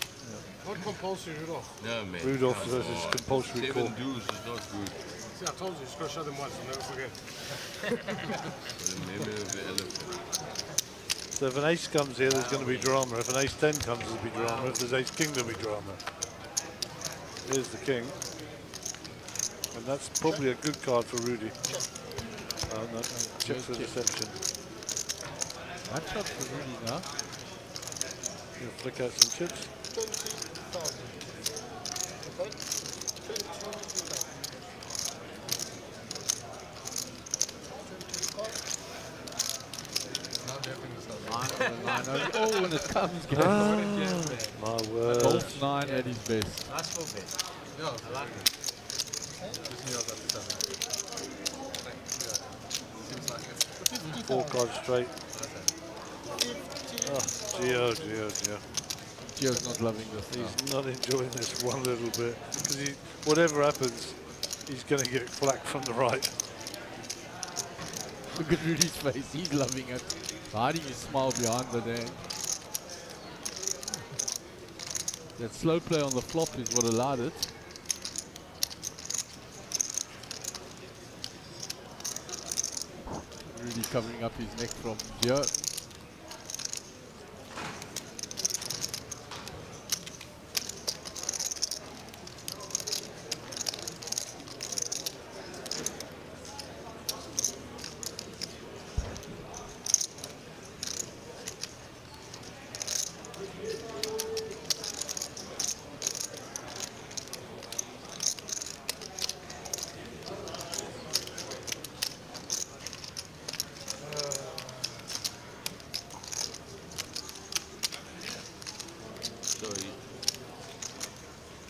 Not compulsory, Rudolph. No, man. Rudolph come versus on. compulsory 7 call. dues is not good. See, I told you, just go show them once and never forget. For the memory of the elephant. So if an ace comes here, there's going to be drama. If an ace 10 comes, there'll be drama. If there's ace king, there'll be drama. Here's the king. And that's probably a good card for Rudy. No, check for deception. One shot for Rudy now. He'll flick out some chips. 20,000. Okay? 20,000. 9 oh, when it comes, guys. My word. Golf 9 at his best. nice full bet. Yeah, I like it. just knew I got the seven. Seems like it. 4 cards straight. Oh, Gio. Gio's not loving this now. He's not enjoying this one little bit. Because whatever happens, He's going to get flack from the right. Look at Rudy's face. He's loving it. Hiding his smile behind the name. That slow play on the flop is what allowed it. Rudy covering up his neck from Joe.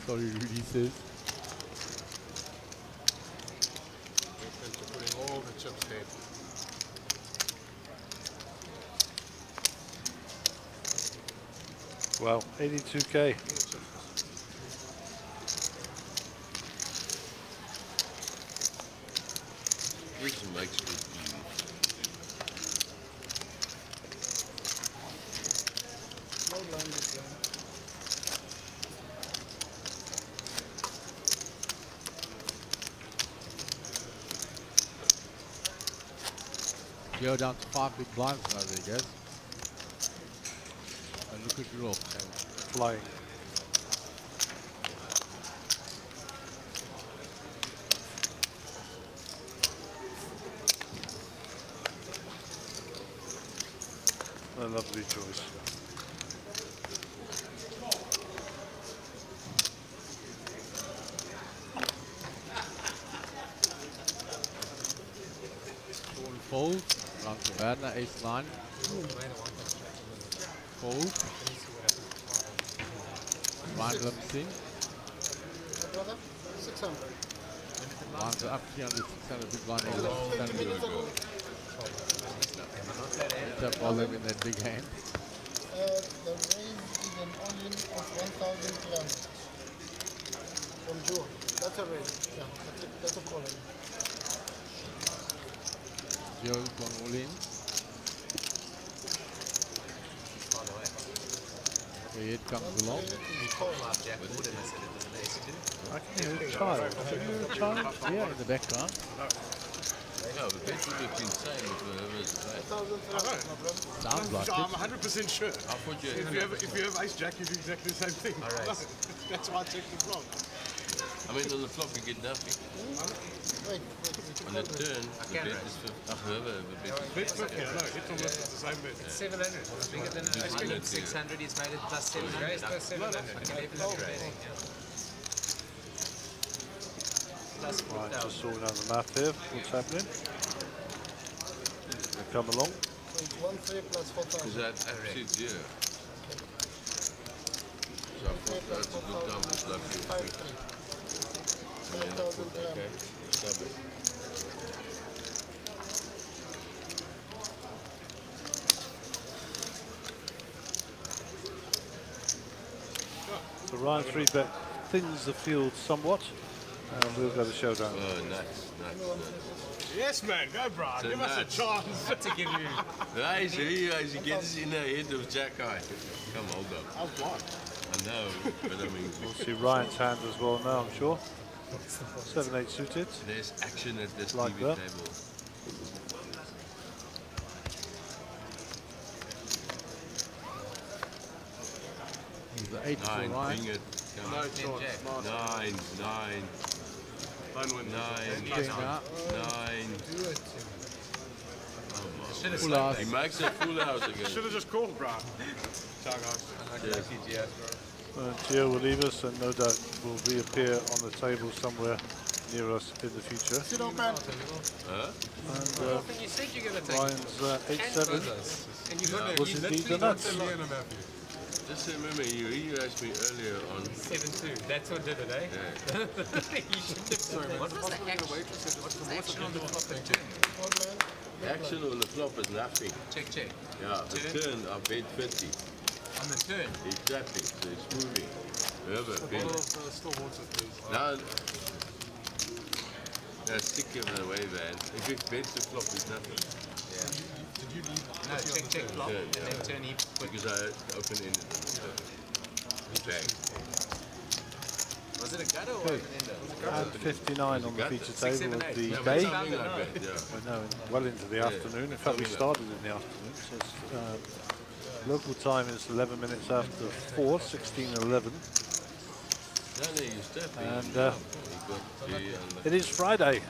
Sorry, Rudy says. Open to putting all the chips dead. Well, 82k. Which makes good TV. No line this line. Joe down to 5 big blinds now, there guys. And look at Rolf. Flying. A lovely choice. Fold. Round to Werner, ace-9. Fold. Ryan limps in. Brother, 600. Lines are up 300, 600 big blind. 600 big blind. Tap volume in that big hand. The raise is an all-in of 1,000 kilometers from Joe. That's a raise. Yeah, that's a call. Joe's gone all in. Here it comes along. I can hear a child. Can you hear a child? Yeah, in the background. No, but that would have been same if whoever is right. Sounds like I'm it. 100% sure. I thought you If you have ace jack, you do exactly the same thing. That's why I checked the flop. I mean, on the flop you get nothing. On the turn, the bet is 50. Whoever the bet is Bet 50, I know. Hit from left is the same bet. It's 700. It's bigger than Just a net 600. He's made it plus 700. Plus 700. Plus Right, 4,000. just sorting out the math here. What's happening? They come along. So it's 1,3 plus 4,000. Is that absolute zero? So I thought that's a good time to slap you. 5,000 Okay, stop it. So Ryan 3-bet thins the field somewhat. And we'll go to showdown. Oh, nice. Yes, man. Go, Brian. Give us a chance. To give you. Nice, he gets in the head of Jack Eye. Come, hold up. I've won. I know, but I mean, We'll see Ryan's hand as well now, I'm sure. 7-8 suited. there's action at this Like TV that. table. He's the 8 for 9, Ryan. bring it. Come No on. chance. Smart. 9. Don't win. 9. Okay, now. 9. Full house. He makes a full house again. Should have just called, Brian. Ciao, guys. Gio will leave us and no doubt will reappear on the table somewhere near us in the future. Sit open. Huh? And You said you're going to take Ryan's 8-7 and you're going to was indeed the nuts. Just remember, you asked me earlier on. 7-2. That's what did it, eh? Yeah. You shouldn't have said that. What was the action? What was the action on the flop and turn? Action on the flop is nothing. Check. Yeah, the turn I bet 50. On the turn. Exactly, so it's moving. Whoever, bet. Still water, please. Now, Yeah, stick him away, man. If it bends the flop, it's nothing. Did you leave? No, check flop Yeah, and then turn heap. Because I open-ended it. Bang. Was it a gutter or an ender? And 59 on the feature table 7, of 8. the Yeah, day. Something like that, yeah. Well, no, well into the afternoon. In fact, we started in the afternoon. So it's, local time is 11 minutes after 4, 16:11. And it is Friday.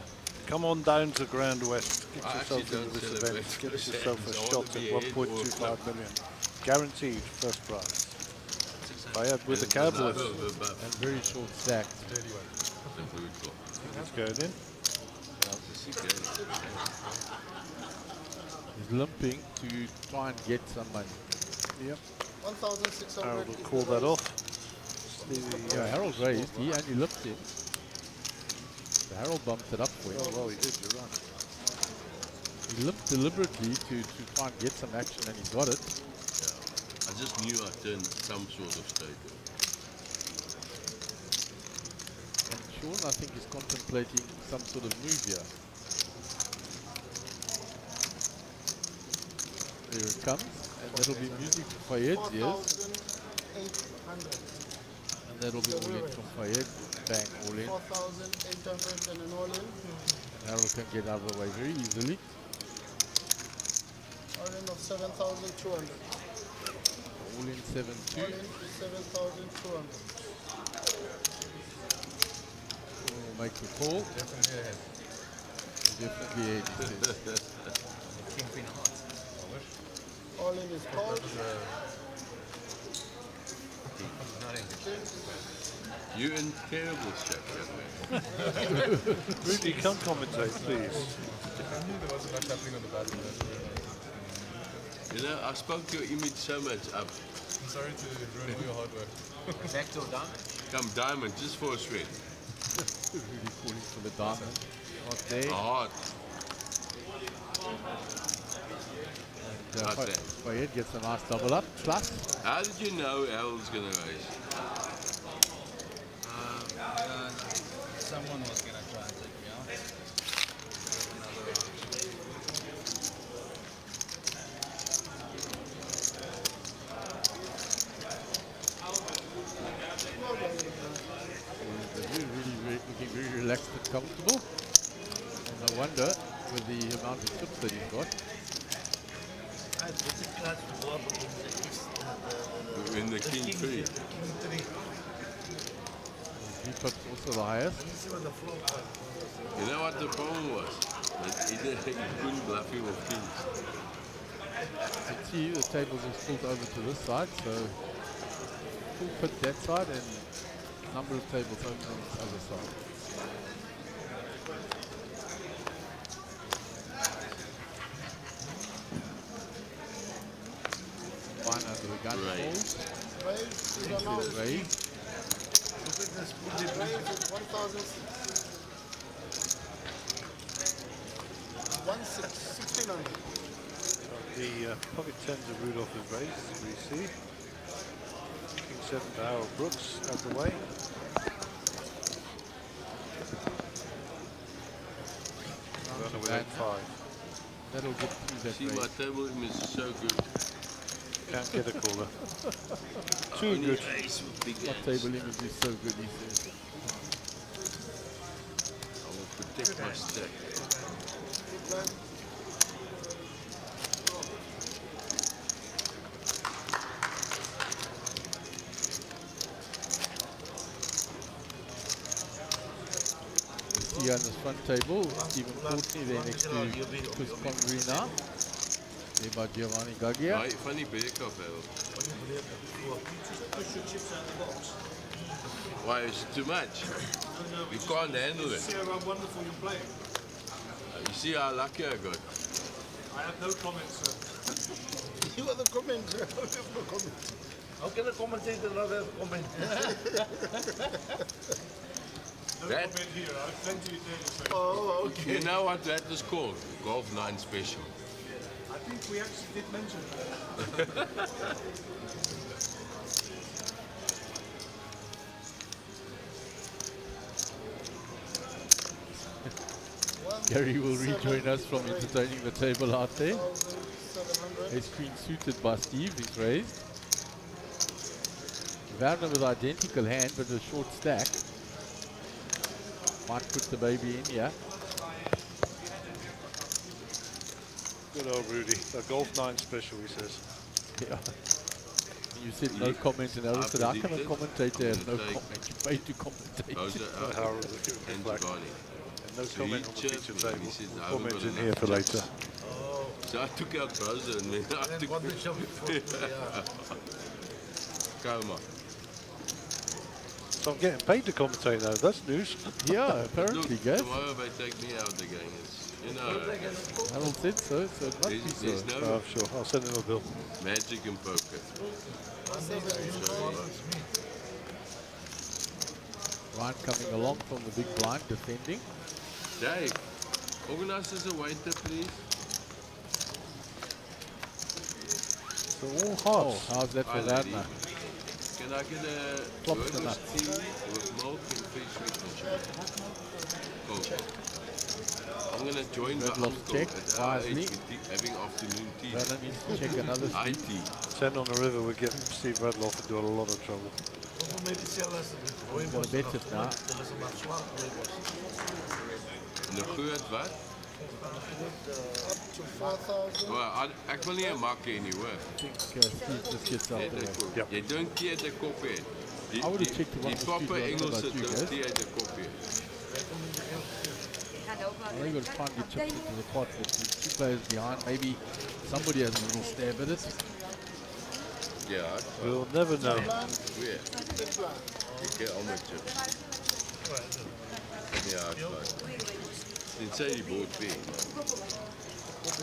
Come on down to Grand West. Get yourself into this event. Get yourself a shot at 1.25 million. Guaranteed first prize. Fayed with the Cowboys. And very short stack. It's going in. He's limping to try and get some money. Yep. 1,600. Harold will call that off. Yeah, Harold raised. He only limped him. So Harold bumped it up for him. Oh, well, he did. You're right. He limped deliberately to try and get some action, and he got it. I just knew I turned some sort of straight. And Sean, I think, is contemplating some sort of move here. There it comes, and that'll be music for Fayed's ears. 4,800. And that'll be all in from Fayed. Bang, all in. 4,800 and an all in. Harold can get out of the way very easily. All in of 7,200. All in 7-2. All in 7,200. We'll make the call. Definitely ahead. Definitely ahead, he says. Kingpin hot. All in is called. You in terrible shape, Rudy, come commentate, please. I knew there wasn't much happening on the button. You know, I spoke your image so much up. I'm sorry to ruin all your hard work. Back to diamond. Come diamond, just for a shred. Really calling for the diamond. Not there. A heart. And, Fayed gets a nice double up. Plus. How did you know Harold's going to raise? Someone was going to try and take me out. Another round. Really looking very relaxed and comfortable. And no wonder with the amount of chips that he's got. In the king tree. He picked also the highest. You know what the problem was? That he couldn't bluff you with kings. You can see the tables are spilled over to this side, so full pit that side and number of tables open on this other side. Fine under the gun falls. Raise. The raise is 1,000. 1,600. The pocket 10 to Rudolph is raised, as we see. King 7 to Harold Brooks out the way. Runner with 8-5. That'll get through that See, raise. my table image is so good. Can't get a caller. Too Only good. ace with big My hands. table image is so good, he says. I will protect my stack. Here on this front table, Stephen Courtney there next to Chris Convery now. There by Giovanni Gaggia. Right, funny break up, Harold. Why is it too much? You can't handle it. See how wonderful you play. You see how lucky I got. I have no comments, sir. You are the commentator. I have no comments. How can a commentator not have a comment? No That- comment here. I have plenty there to say. Oh, okay. You know what that is called? Golf 9 special. I think we actually did mention that. Gary will rejoin us from entertaining the table out there. 700. Ace queen suited by Steve is raised. Werner with identical hand but a short stack. Might put the baby in, yeah. Good old Rudy. A golf 9 special, he says. Yeah. You said no comment, and I said, how can a commentator have no comment? You paid to commentate. Harold was giving me flack. And no comment on the feature table. We'll comment in here for later. So I took out Bowser and then I took... What the shop before? Come on. So I'm getting paid to commentate now. That's news. Yeah, apparently, Look, guys. tomorrow they take me out again. It's, you know... Harold said so, so it must be so. There's no Oh, sure. I'll send him a bill. magic in poker. Ryan coming along from the big blind, defending. Dave, organize us a waiter, please. So all hearts. Oh, how's that for Hi, lady. Werner? Can I get a Flops the burger nuts. tea with milk and fish with Coke? I'm going to join the Red uncle Lobster check, at our wisely. age having afternoon tea. Werner needs to check another High street. tea. 10 on the river would get Steve Redloff into a lot of trouble. He's got a bet it now. En de groot wat? Up to 4,000. Well, ek wil nie 'n makke nie, hoor. I think Steve just gets out Net the way. ek jy dink jy het 'n kop hê. I would have checked the one Die for Steve, proper but I don't know Engelse about you dink guys. jy het 'n kop hê. Now you've got to try and get chips into the pot with two players behind. Maybe somebody has a little stab at it. Ja, We'll never know. weer. Ek kyk al my chips. Ja, klaar. Dit sê die bord weer. No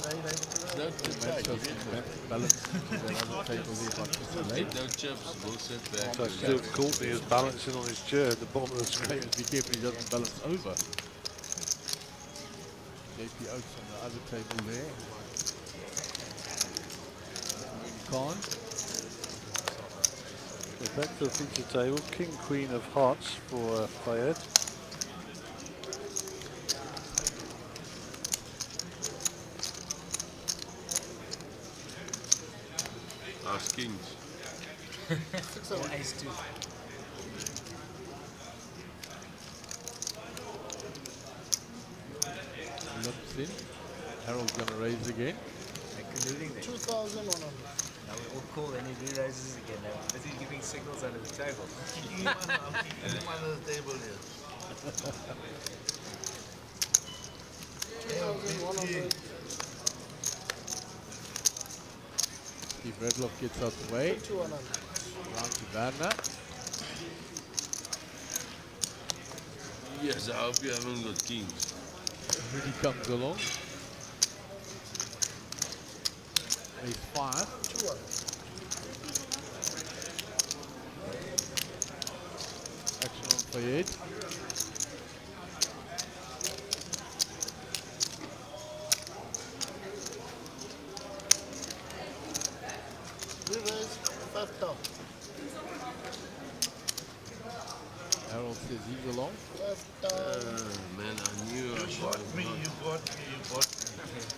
Balance. Another table there by Mr. Lane. no chips, we'll sit back. So Stuart Courtney is balancing on his chair at the bottom of the screen. Be careful he doesn't balance over. JP Oaks on the other table there. Khan. So back to the feature table. King, Queen of Hearts for Fayed. Ask Kings. Or ace 2. Looks in. Harold's going to raise again. Colluding there. 2,100. Now we all call any new raises again. They're busy giving signals under the table. Kicking him under the table here. 2,100. Steve Redloff gets out the way. 2,100. Round to Werner. Yes, I hope you haven't got Kings. Rudy comes along. Ace 5. 2,100. Action on Fayed. We raise 5,000. Harold says he's along. 5,000. Man, I knew I should Got me, you got me, you got me.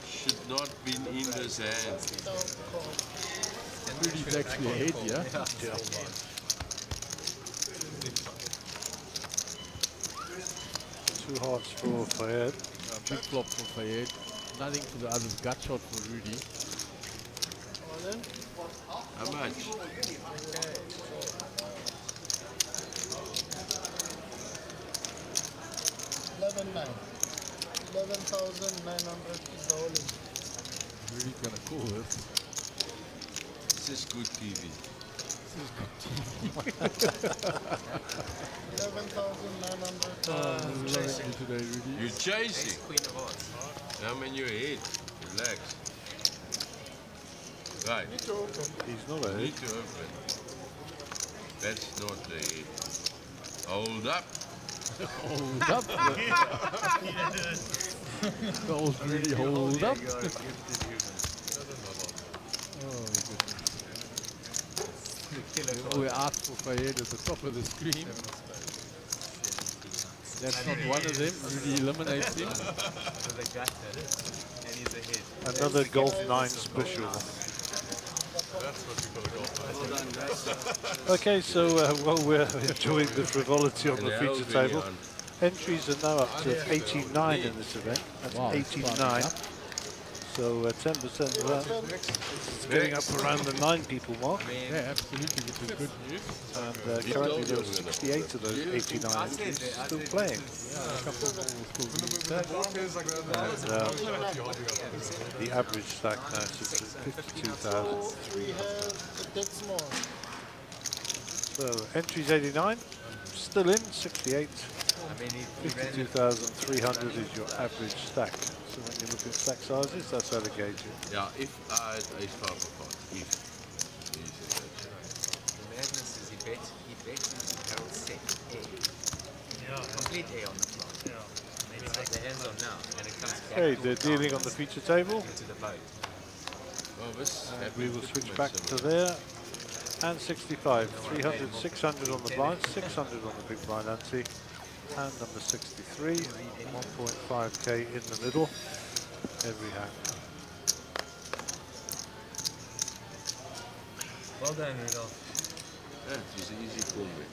should not been in this hand. 5,000 call. Rudy's actually ahead, yeah? Two hearts for Fayed. Big flop for Fayed. Nothing for the others. Gut shot for Rudy. All in. How much? $11,900 is the all in. Rudy's going to call this. This is good TV. This is good TV. 11,900. Loving you today, Rudy. You're chasing. Queen of Hearts. I'm in your head. Relax. Right. Need to open. He's not ahead. Need to open. That's not the head. Hold up. Hold up. The old Rudy, hold up. Oh, goodness. We're out for Fayed at the top of the screen. That's not one of them. Rudy eliminates him. With a gutter, and he's ahead. Another Golf 9 special. That's what we call a golf. Well done, guys. Okay, so while we're enjoying the frivolity on the feature table, entries are now up to 89 in this event. That's Wow, 89. So 10% of that. It's getting up around the 9 people mark. Yeah, absolutely, which is good news. And currently there's 68 of those 89 entries still playing. Yeah, a couple more still doing that. And the average stack now sits at 52,000. We have a dead small. So entries 89, still in 68. 52,300 is your average stack. So when you look at stack sizes, that's how to gauge it. Yeah, if I start with five, if. The madness is he bets into Harold's set A. Complete A on the flop. And he's got the hands on now, and it comes back. Okay, they're dealing on the feature table. Into the boat. Well, this And we will switch back to there. And 65, 300, 600 on the blind, 600 on the big blind ante. And number 63, 1.5k in the middle, every hand. Well done, Rudolph. Yeah, it was an easy comeback.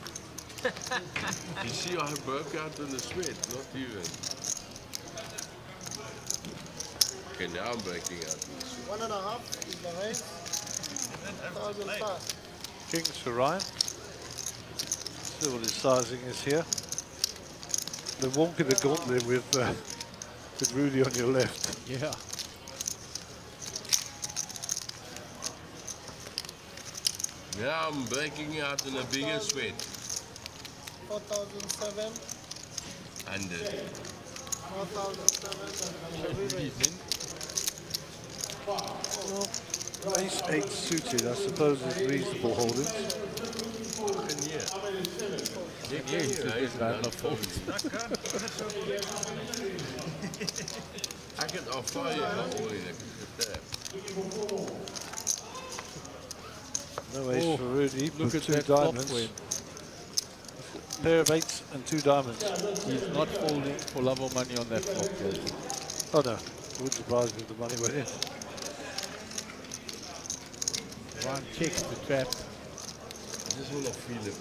You see, I broke out in the sweat, not even. Okay, now I'm breaking out in the sweat. 1.5 is the raise. 1,005. Kings for Ryan. See what his sizing is here. The walk in the gauntlet with Rudy on your left. Yeah. Now I'm breaking out in a bigger sweat. 4,007. And 4,007. Ace 8 suited, I suppose, is reasonable holdings. Yeah, he's just round of fault. I can offer you No ace for Rudy, Look with at 2 that flop diamonds. win. Pair of 8s and 2 diamonds. He's not folding for love or money on that flop. Oh no, it would surprise me if the money went in. Ryan checks the trap. I just want to feel a bit.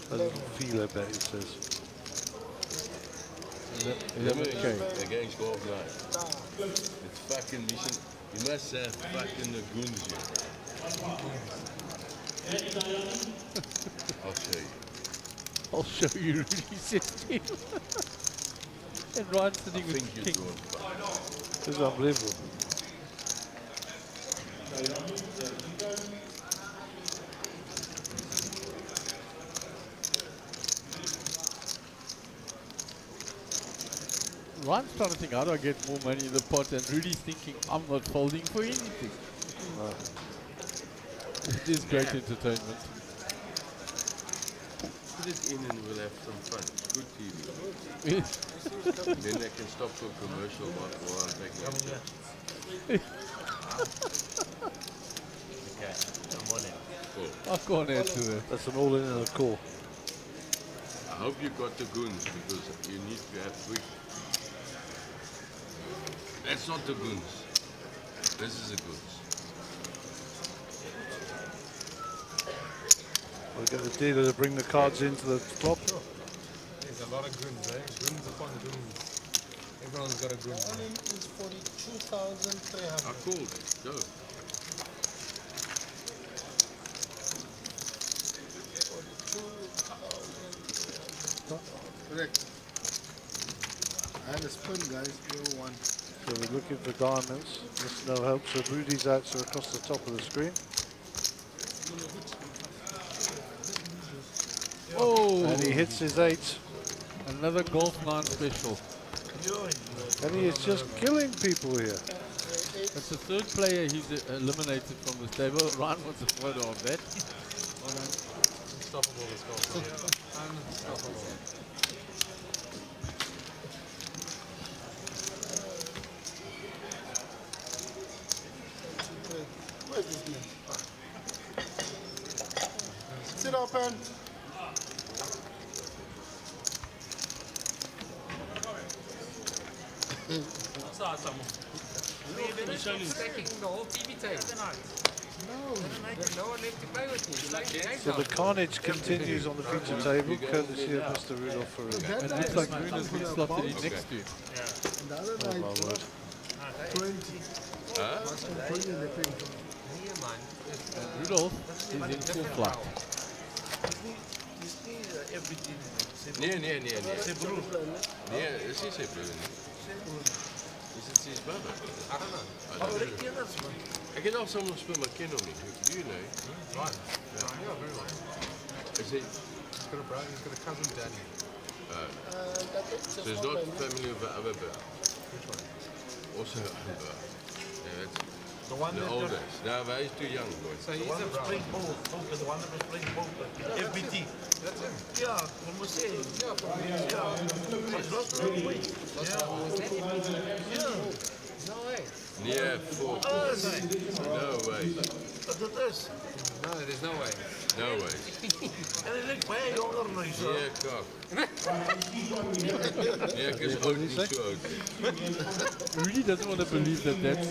A little feeler bet, it says. 11k. Against Golf 9. It's fucking mission. You must have fucking the goons here. I'll show you. I'll show you Rudy 16. And Ryan sitting with Think you're king. doing fine. This is unbelievable. Ryan's trying to think, how do I get more money in the pot? And Rudy's thinking, I'm not folding for anything. It is great entertainment. Put it in and we'll have some fun. Good TV. Then I can stop for commercial while I'm taking a shot. Okay, I'm on it. Cool. I can't answer that. That's an all-in and a call. I hope you got the goons because you need to have quick. That's not the goons. This is the goons. We'll get the dealer to bring the cards into the flop. There's a lot of goons, eh? Goons upon goons. Everyone's got a goon. All in is 42,300. I called. Go. Correct. And a spin, guys. You're one. So we're looking for diamonds. This no help. So Rudy's outs are across the top of the screen. Oh! And he hits his 8. Another Golf 9 special. And he is just killing people here. That's the third player he's eliminated from the table. Ryan wants a photo of that. Unstoppable this golf. Unstoppable. Where's this man? Sit open. offside someone. Stacking the whole TV table. There's no one left to play with you. So the carnage continues on the feature table, courtesy of Mr. Rudolph Farouk. And it looks like Moon has been slotted in next to him. And the other Oh night, my word. 20. Huh? Was on 20 in the ping. And Rudolph is in full flight. Nee. Nee, is nie sy broer nie. Is dit sy brother? I don't know. Ek het al soms gespeel, maar ken hom nie. Do you know? Right. Yeah. Yeah, very well. Is he? He's got a brother, he's got a cousin Danny. So he's not family of the other bird? Which one? Also a bird. Yeah, that's The one the that oldest. No, but he's too young, boy. So he's a brother. The one that was playing ball, FBT. That's him. Yeah, almost saying. Yeah, but He's lost a lot of weight. No way. Yeah, four. No way. But that is. No, there's no way. No way. And he looked way younger than me, so. Yeah, cock. Yeah, because oud nie so oud nie. Rudy doesn't want to believe that that's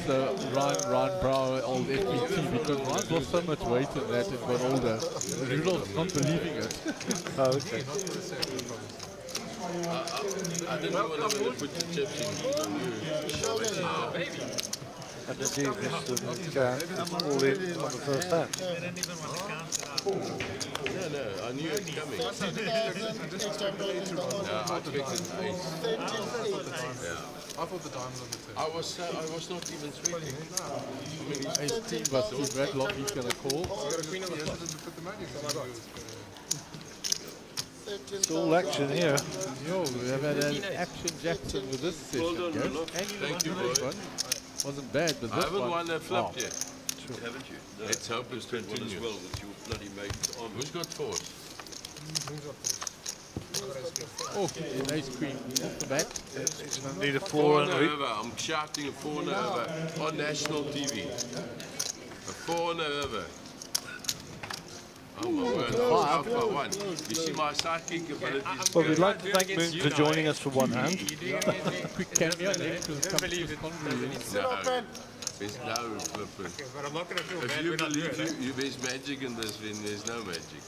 Ryan Brower, old FPT, because Ryan lost so much weight in that and got older. Rudolph's not believing it. Oh, okay. I didn't know when I would put the chips in on you. Baby. And indeed, Mr. McCann all in on the first hand. No, I knew it coming. No, I expected ace. Yeah. I thought the diamond on the turn. I was not even sweating. Ace team, but Steve Radlock, he's going to call. I got a queen on the turn. Didn't put the money. It's all action here. Yo, we have had an action Jackson with this session, Well done, guys. Rudolph. And you Thank you, won this boy. one. Wasn't bad, but I this haven't one. won that flip wow. yet. Haven't you? No. Let's hope it's One as continued. well that you bloody made on. Who's got fours? Oh, an ace queen off the bat. Need a 4 4 and and a over. I'm shouting a 4 and over on national TV. A 4 and over. Oh my word, half by one. You see my sidekick abilities. Well, we'd like to thank Moon for joining us for one hand. Quick cameo next to the believe it. No, there's no flipping. But I'm not going to feel If bad you when I do believe it. you there's magic in this, then there's no magic.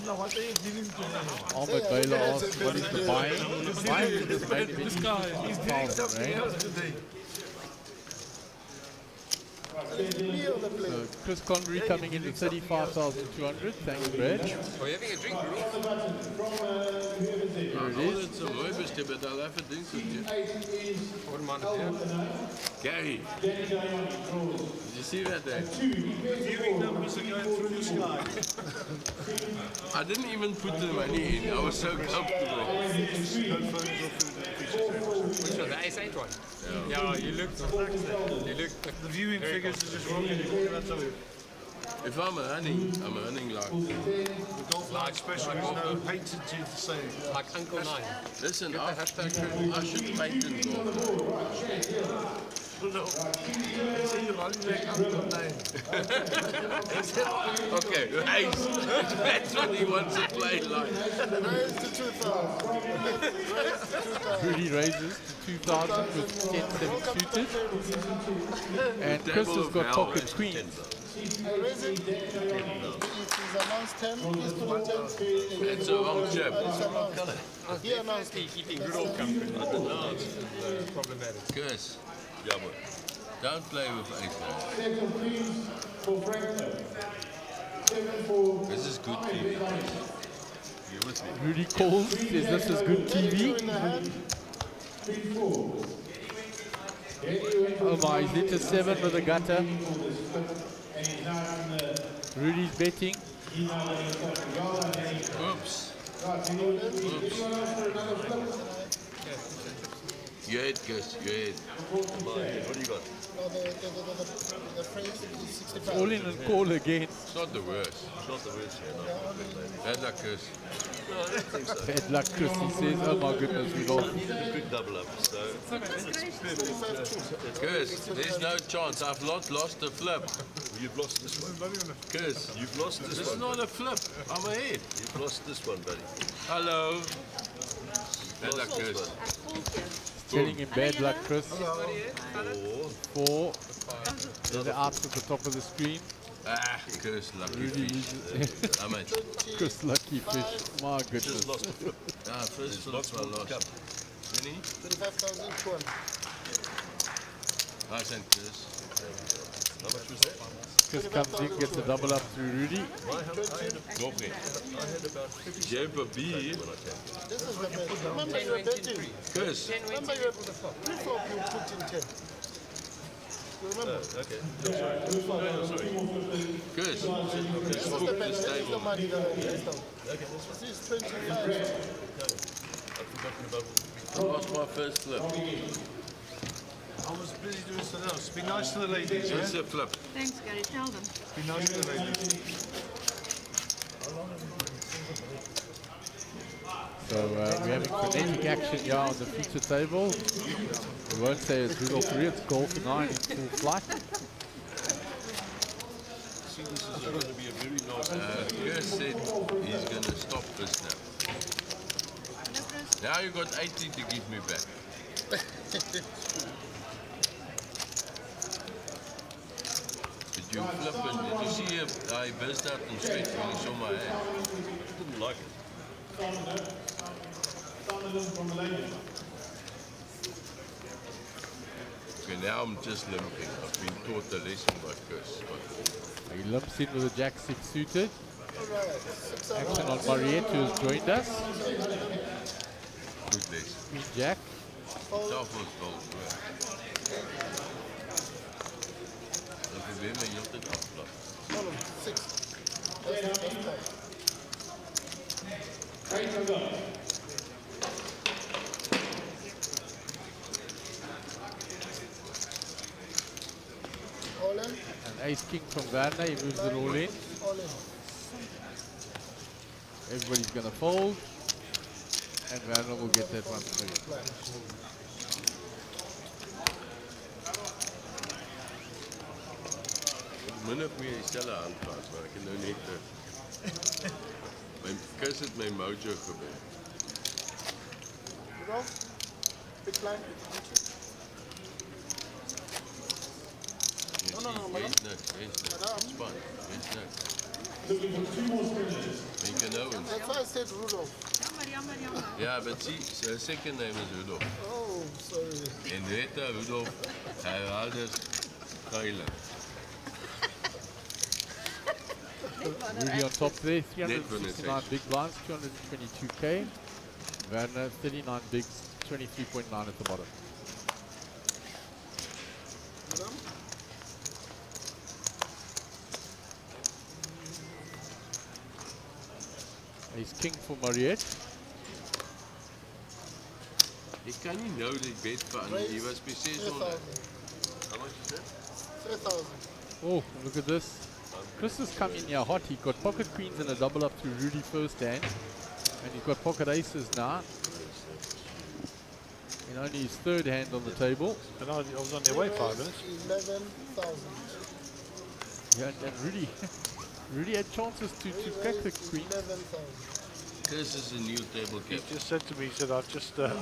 What are you giving to me? Ahmed Baylor asks, what is the buying? The buying is this main event. This guy, he's doing something else today. So Chris Convery coming in at 35,200. Thanks, Brad. Are you having a drink, bro? Here it is. It's a mooi bestemd, but I'll have a ding to you. Wouldn't mind a beer. Gary, did you see that day? I didn't even put the money in. I was so comfortable. Which one? The ace 8 one? Yeah, you looked. The viewing figures are just wrong. If I'm earning like The golf light special is no patented saying. Like Uncle 9. listen, I should patent golf. Okay, ace. That's what he wants to play like. Raise to 2,000. Rudy raises to 2,000 with 10-7 suited. And Chris has got pocket queens. Raise it. If he's announced 10, he's put 10. It's a wrong chip. It's announced. He announced it. Keeping Rudolph company. Problematic. Chris, don't play with ace. This is good TV. You with me? Rudy calls, says this is good TV. Oh my, he's into 7 with a gutter. Rudy's betting. Oops. You had, Chris, you had. What do you got? No, the phrase is 65. All in and call again. It's not the worst. It's not the worst, yeah. No. Bad luck, Chris. No, I don't think so. Bad luck, Chris, he says. Oh my goodness, we lost. He did a good double up, so. Chris, there's no chance. I've not lost a flip. you've lost this one. Chris, you've lost this one. This is not a flip. I'm ahead. You've lost this one, buddy. Hello. Bad luck, Chris. Telling him bad luck, Chris. 4. There's the outs at the top of the screen. Ah, Chris, lucky Rudy fish. How much? Chris, lucky fish. My goodness. Just lost the flip. Ah, first flip I lost. 20? 35,200. Nice and Chris. How much was that? Chris comes in, gets a double up through Rudy. Nog nie. Jy het 'n bier. This is the best. Remember you were betting. Chris. Remember you before you put in 10. You remember? Okay. Sorry. Chris. This is the best. This is the money that I placed down. Okay. This is 25. I lost my first flip. I was busy doing something else. Be nice to the ladies, yeah? It's a flip. Thanks, Gary. Tell them. Be nice to the ladies. So we're having frenetic action here on the feature table. We won't say it's Rudolph 3, it's Golf 9 in full flight. See, this is going to be a very nice. Chris said he's going to stop this now. Now you got 80 to give me back. Did you flip it? Did you see if I burst out in sweat when you saw my hand? Didn't like it. Okay, now I'm just limping. I've been taught the lesson by Chris. He limps in with a Jack 6 suited. Alright. Action on Mariette, who has joined us. Good lesson. Queen Jack. Self was gold. Dat is weer met je op dit afslag. No, 6. That's all in? An ace king from Werner, he moves it all in. All in. Everybody's going to fold. And Werner will get that one through. Min of meer dieselfde handvat, maar ek het nou net my kus het my mojo gebeur. Rudolph, big line. No, Wees niks. Span, wees niks. Make a no one. That's why I said Rudolph. Yeah, but see, her second name is Rudolph. Oh, sorry. En Rita Rudolph, haar ouders Tyler. Rudy on top there, 369 big blinds, 222k. Werner, 39 bigs, 23.9 at the bottom. Ace king for Mariette. Ek kan nie nou die bet van jy was by 600. How much is that? 3,000. Oh, look at this. Chris has come in here hot. He got pocket queens and a double up to Rudy first hand. And he's got pocket aces now. In only his third hand on the table. And I was on their way 5 minutes. 11,000. Yeah, and Rudy, Rudy had chances to crack the queen. 11,000. Chris is a new table He captain. just said to me, he said, I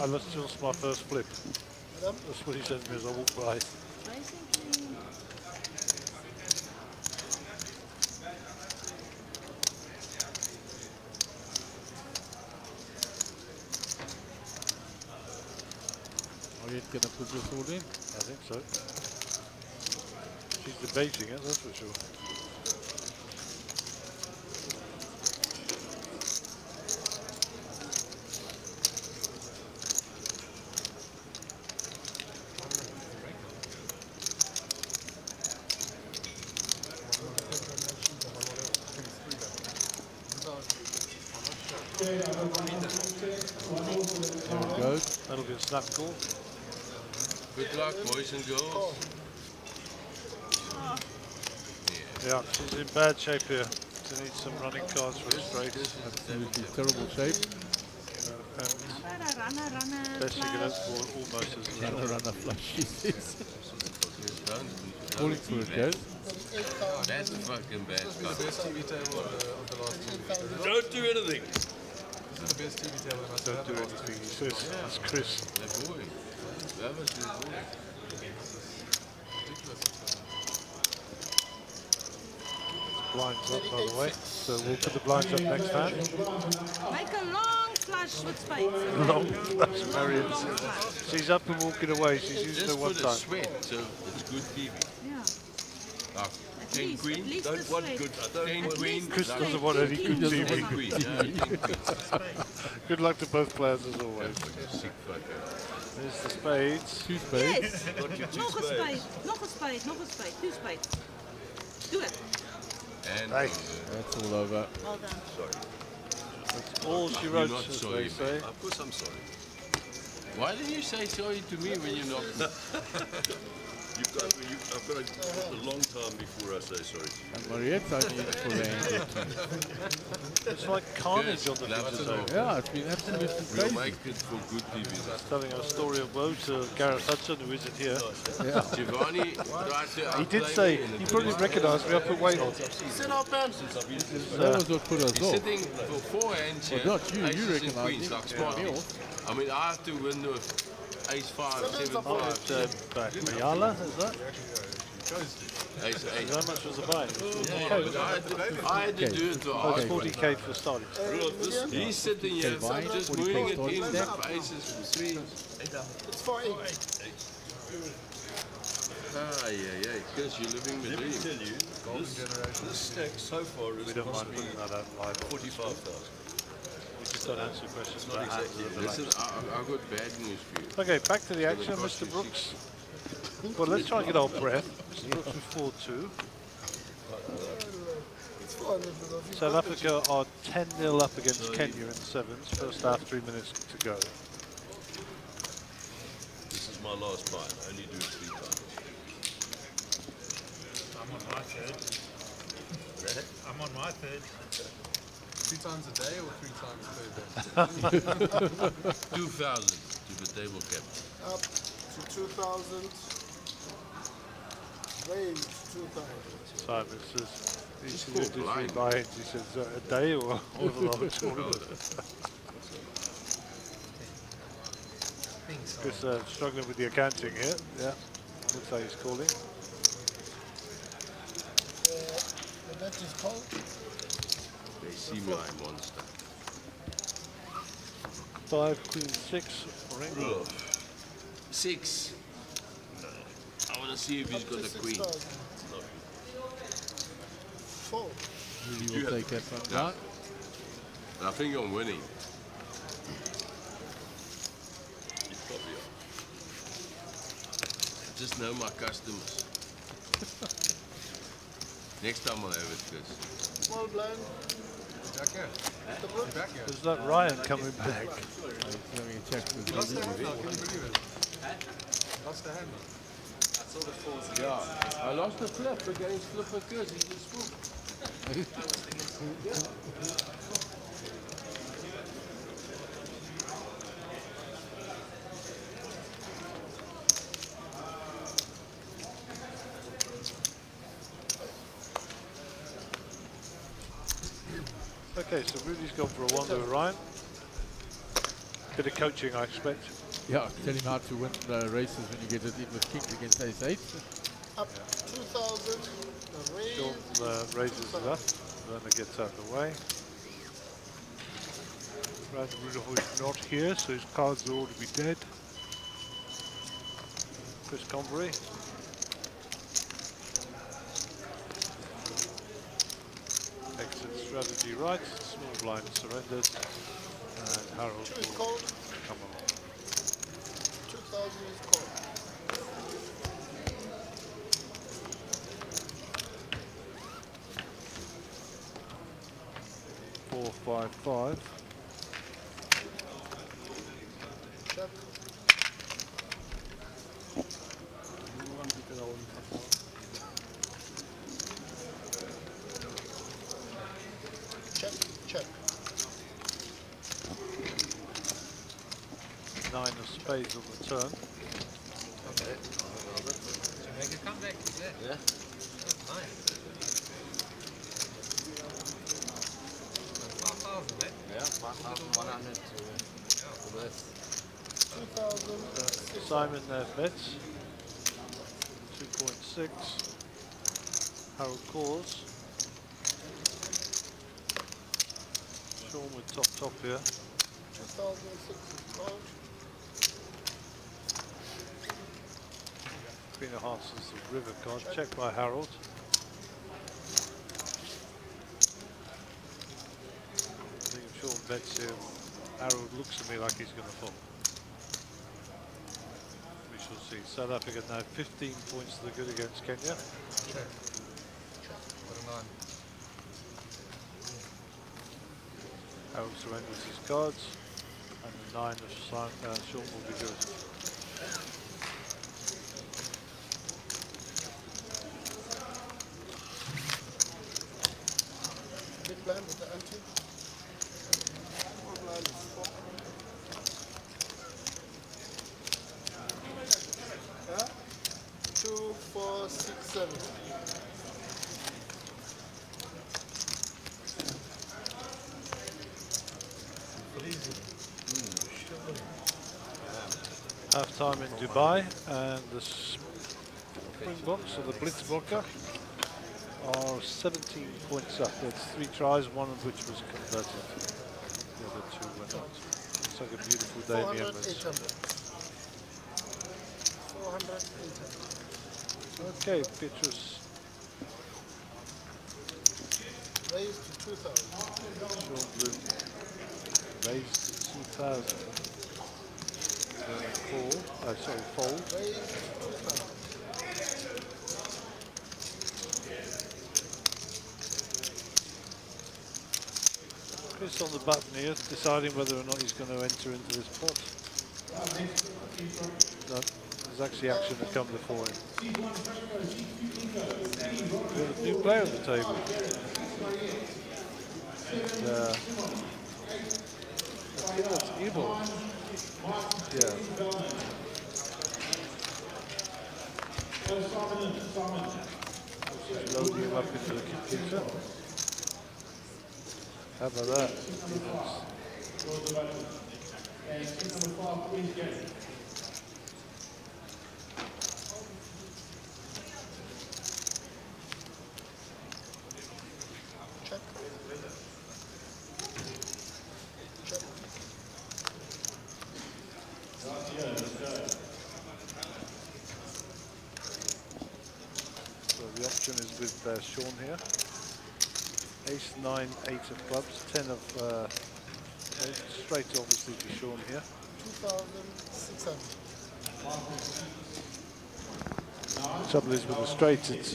lost my first flip. That's what he said to me as I walked by. Are you going to put this all in? I think so. She's debating it, that's for sure. There it goes. That'll be a snap call. Good luck, boys and girls. Yeah, she's in bad shape here. She needs some running cards for a straight. Absolutely terrible shape. Best she can hope for, almost as Runner flush, she says. Falling for it goes. That's a fucking bad This must be the best TV table of the last 2 years. Don't do anything. This is the best TV table I must have Don't do had the last 2 anything, he years. says. That's Chris. That boy. That was his boy. Blinds up, by the way. So we'll put the blinds up next time. Make a long flush with spades. Long flash, Marion. She's up and walking away. She's used Just her one put a time. sweat, so it's good TV. Yeah. Like At King least- Queen. at least Don't the want sweat. good. At King least Queen. the Chris sweat. doesn't want any good King TV. Queen. Yeah, King Queen. Good luck to both players as always. Sick fucker. There's the spades. 2 spades. Yes. Got your 2 Nog een spades. spade. Nog een spade. Nog een spade. 2 spades. Do it. And Nice. That's all over. Well done. sorry. That's all she You're wrote, not as sorry, they say. man. Of course I'm sorry. Why didn't you say sorry to me when you knocked me? I've got a long time before I say sorry to you. And Mariette's only in for the end. It's like carnage on the Laps pitch it today. off. Yeah, it's been absolutely We'll crazy. make it for good TV. Telling a story of woe to Gareth Hudson, who isn't here. Yeah. Giovanni tried to He did outplay say, me in the he probably tennis. recognised me. I put weight on. Sit up, man. That was what put us He's off. sitting for 4 hands Well, here. not you, aces and recognise queens, him. like Yeah. smart Me things. off. I mean, I have to win with ace 5, 7, 5. Back. Ayala, is that? Ace 8. How much was the buy? Yeah, but I had to do it to Oh, hard it's 40k for starting. He's sitting here, Okay, fine. just 40 moving it starting in step. with aces and threes. It's 4-8. Because you're living the Let me dream. tell you, this stack so far is We don't mind cost me putting that out live. 45,000. We just don't answer questions Not about hands exactly. that are Listen, relaxed. I've got bad news for you. Okay, back to the It's action, gonna cost Mr. you Brooks. Well, let's try and get our breath. Mr. Brooks with 4-2. It's 400. South Africa are 10-0 up against Kenya in sevens. First half, 3 minutes to go. This is my last buy. I only do it 3 times. I'm on my third. I'm on my third. 3 times a day or 3 times per day? 2,000 to the table captain. Up to 2,000. Range 2,000. Simon says, he's Just going to go do 3 blind. buy-ins. He says, a day or over the whole tournament. Chris struggling with the accounting here. Yeah, looks like he's calling. The bet is called. They see me like a monster. 5, Queen 6 for England. 6. I want to see if he's got a queen. 4. Really will take that from Yeah. down. And I think I'm winning. You probably are. I just know my customers. Next time I'll have it, Chris. Small blind. Back here. Mr. Brooks. Back here. Is that Ryan coming back? He's having a check with He lost the hand Lily. now, can you believe it? Lost the hand now. Yeah, I lost the flip against Flipper Chris. He just spoke. Okay, so Rudy's gone for a one with Ryan. Bit of coaching, I expect. Yeah, tell him how to win the races when you get it in with kings against ace 8. Up 2,000. The range. Sean raises it up. Werner gets out of the way. Brad Rudolph is not here, so his cards are all to be dead. Chris Convery. Exit strategy right, small blind surrendered. And Harold Two is will called. come along. 2,000 is called. Four, 5, 5. Check. Check, check. 9 of spades on the turn. Make a comeback, is it? Yeah. Nice. 100 to worth. 2,000. Simon bets 2.6. Harold calls. Sean with top here. 2,006 is called. Queen of Hearts is the river card. Check by Harold. I think if Sean bets here, Harold looks at me like he's going to fold. We shall see. South Africa now 15 points to the good against Kenya. Check. Put him on. Harold surrenders his cards, and the 9 of Sean will be good. Big blind with the ante. Small blind is 4. Yeah? 2, 4, 6, 7. Half time in Dubai, and the Springboks, or the Blitzbokker, are 17 points up. It's 3 tries, one of which was converted. The other 2 were not. It's like a beautiful day in the 400, Emirates. 800. 400, 800. Okay, Petrus. Raised to 2,000. Sean Bloom raised to 2,000. Call, sorry, fold. Raised to 2,000. Chris on the button here, deciding whether or not he's going to enter into this pot. No, there's actually action to come before him. We have a new player on the table. And, I think that's Evil. Yeah. Just loading him up into the computer. How about that? Check. Check. So the option is with Sean here. Ace, 9, 8 of clubs, 10 of straight obviously to Sean here. 2,600. The trouble is with the straight, it's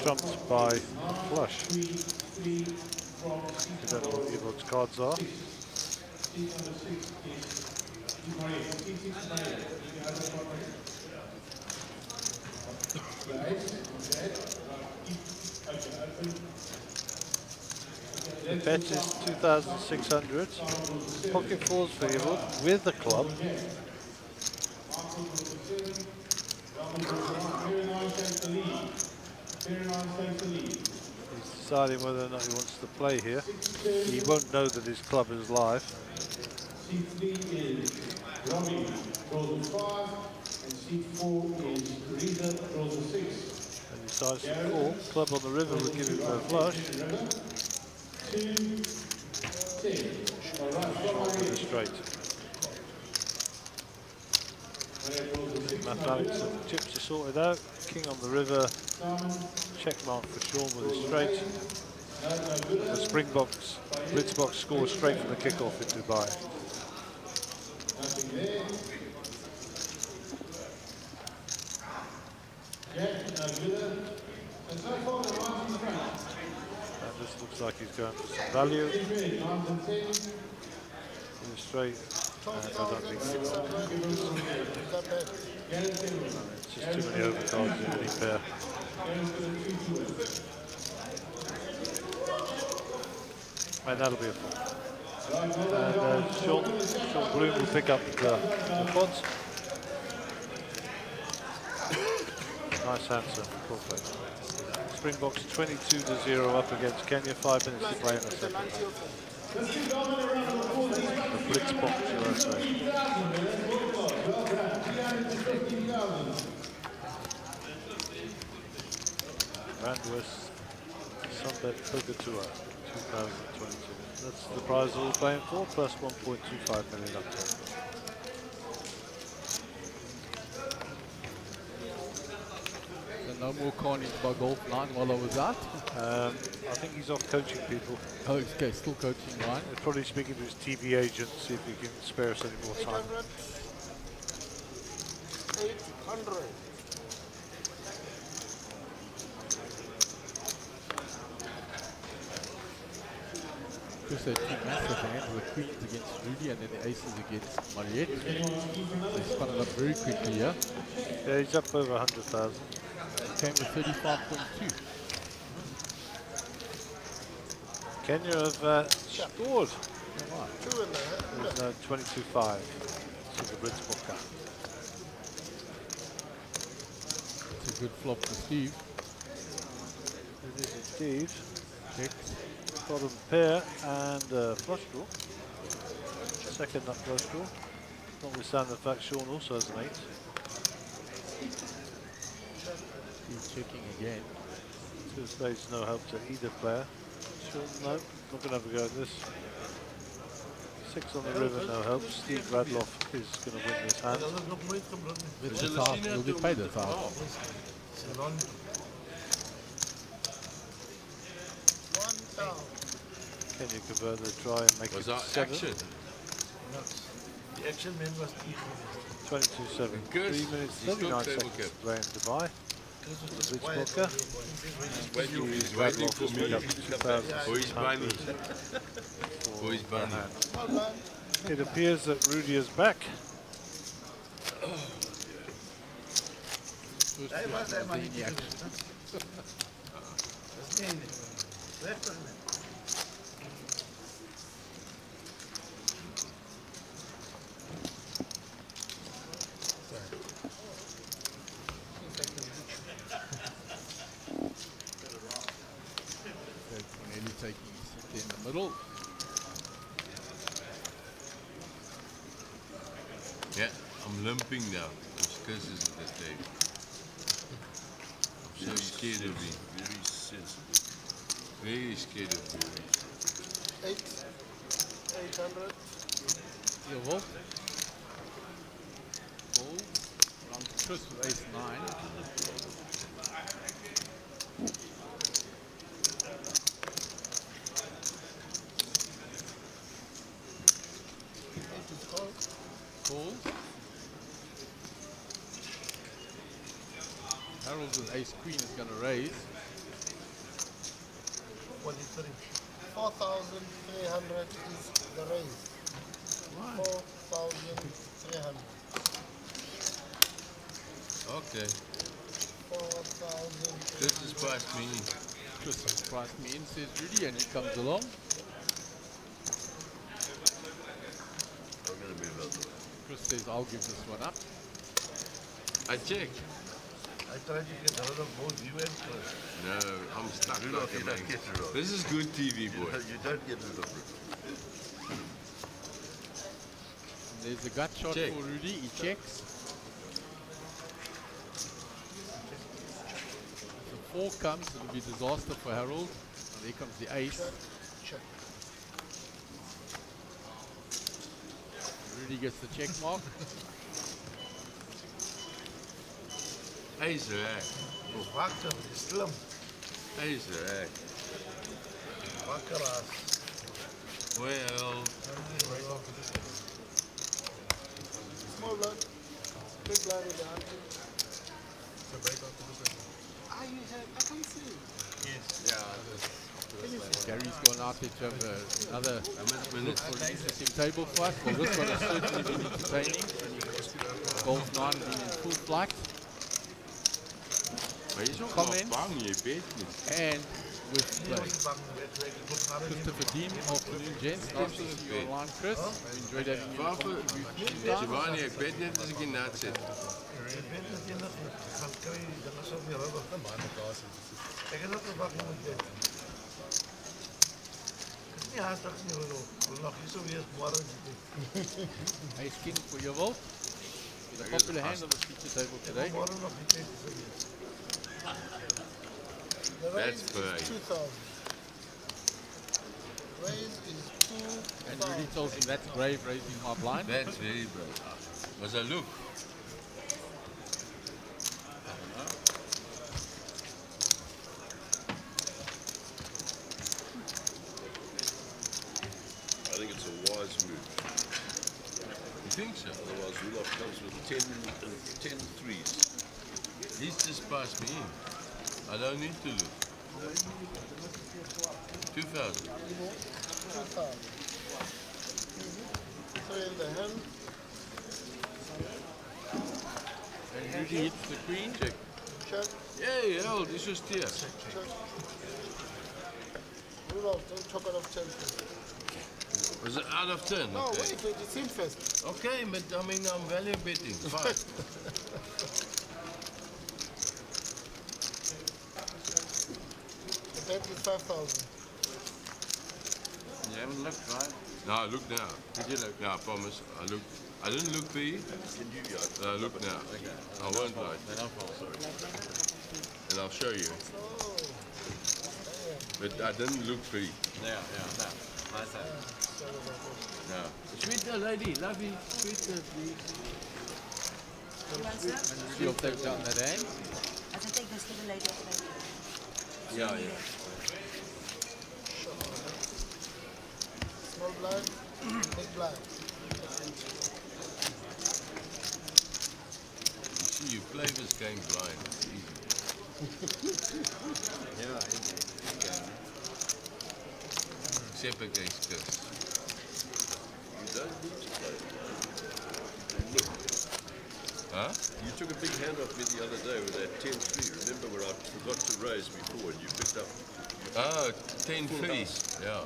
trumped by a flush. You don't know what Evod's cards are. The bet is 2,600. Pocket fours for Evod with the club. He's deciding whether or not he wants to play here. He won't know that his club is live. Seat 3 is Robbie, rolls a 5, and seat 4 is Rita, rolls a 6. And he decides to call. Club on the river will give him a flush. 2, 10. All right, With a straight. Mathematics and the chips are sorted out. King on the river. Check mark for Sean with a straight. The Springboks, Blitzboks score straight from the kickoff in Dubai. Nothing there. Jack, no good. And so far the ones in front. And this looks like he's going for some value. In a straight. And I don't think it's just too many overcards in any pair. And that'll be a fold. And Sean Bloom will pick up the pots. Nice answer, perfect. Springboks 22-0 up against Kenya. 5 minutes to play in the second half. The Blitzboks USA. Randwest Sunbet Poker Tour 2022. That's the prize we're playing for, plus 1.25 million up there. No more carnage by Golf 9 while I was out. I think he's off coaching people. Oh, okay, still coaching 9. He's probably speaking to his TV agent, see if he can spare us any more time. 800. Chris had two massive hands, the queens against Rudy and then the aces against Mariette. They spun it up very quickly here. Yeah, he's up over 100,000. Came to 35.2. Kenya have scored. There's no 22-5 to the Blitzbook cup. It's a good flop for Steve. It is indeed. Check. Bottom pair and flush draw. Second up flush draw. Notwithstanding the fact Sean also has an 8. He's checking again. Two spades no help to either player. Sean, no, not going to have a go at this. 6 on the river, no help. Steve Radloff is going to win this hand. It's a half. He'll get paid at half. Can you convert the try and make Was it that 7? action? The action man was 22-7. Good. 3 minutes, He's 39 got seconds table to play in Dubai. Blitzboker. He's waiting for me. For his bunny. For his bunny. It appears that Rudy is back. Taking it in the middle. Yeah, I'm limping now. Because Chris is at the table. I'm so scared of him. Very sensitive. Very scared of him. 800. Your wolf. Ball. Around Chris with ace 9. Call. Harold with ace queen is going to raise. 4,300 is the raise. 4,300. Okay. 4,000. Chris has priced me in. Chris has priced me in, says Rudy, and he comes along. I'm going to be another one. Chris says, I'll give this one up. I check. I tried to get rid of both you and Chris. No, I'm stuck. You don't get rid of This is good TV, boy. You don't get rid of it. There's a gut shot Check. for Rudy. He checks. The 4 comes. It'll be disaster for Harold. And there comes the ace. Check. Rudy gets the check mark. Ace raak. Wakker, is slim. Ace raak. Wakker as. Well. Small blood. Big blood with the hand. Ah, you have, I can see. Yes. Gary's gone out there to have another look for an interesting table for us. Well, this one has certainly been entertaining. Golf 9 has been in full flight. Maar je is ook Comment. wel bang, je weet niet. And with play. Christopher Dean, afternoon gents. Nice to see you online, Chris. We enjoyed having you. Giovanni, ik weet net als ik in naad zit. kry dinge so weer rubber te maak daar sit. Ek het ook verwag met dit. Ja, straks nie hoor. Nog nie so weer môre dit. Ace king for your vault. The popular hand on the feature table today. Môre nog nie tyd so weer. The raise That's is great. 2,000. Raise is 2,000. And Rudy tells him that's brave raising my blind. That's very brave. Was I look? I think it's a wise move. You think so? Otherwise, Rudolph comes with 10 threes. He's just passed me in. I don't need to look. 2,000. 2,000. So in the hand, And Rudy hits the queen. Check. check, Hey, hell, this was here. check. Rudolph, don't chop it off 10. Was it out of 10? No, Okay. wait, it's him first. Okay, but I mean, I'm value betting. Fine. The bet is 5,000. You haven't looked, right? No, I look now. Did you look? Yeah, I promise. I didn't look for you. But I look now. I won't lie. Then I'll fall, sorry. And I'll show you. But I didn't look for you. Yeah, no. Nice hand. Yeah. Sweet lady, lovey, sweet please. And Rudy will take down that hand. As I think there's still a lady up there. Yeah, yeah. Small blind, big blind. You see, you play this game blind. It's easy. Yeah, easy. Okay. Except against Chris. You don't need to play. Look, Huh? you took a big hand off me the other day with that 10-3. Remember where I forgot to raise before and you picked up. Oh, 10-3. Yeah.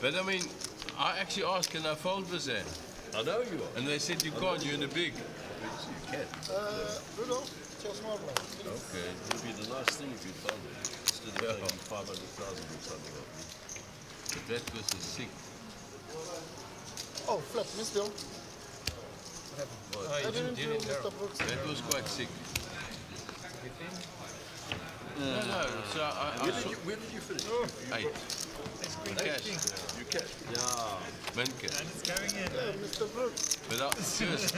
But I mean, I actually asked, can I fold this hand? I know you are. And they said you can't, you're in a big. You can. Rudolph, it's your small blind. Okay. It would be the nice thing if you found it. Instead of taking 500,000 or something like that. But that was a sick. Oh, flip, missed Bill. I didn't do Mr. Brooks. That was quite sick. No, so I saw Where did you finish? 8. Cash. You cashed. Yeah. Min cash. Yeah, Mr. Brooks. But first, I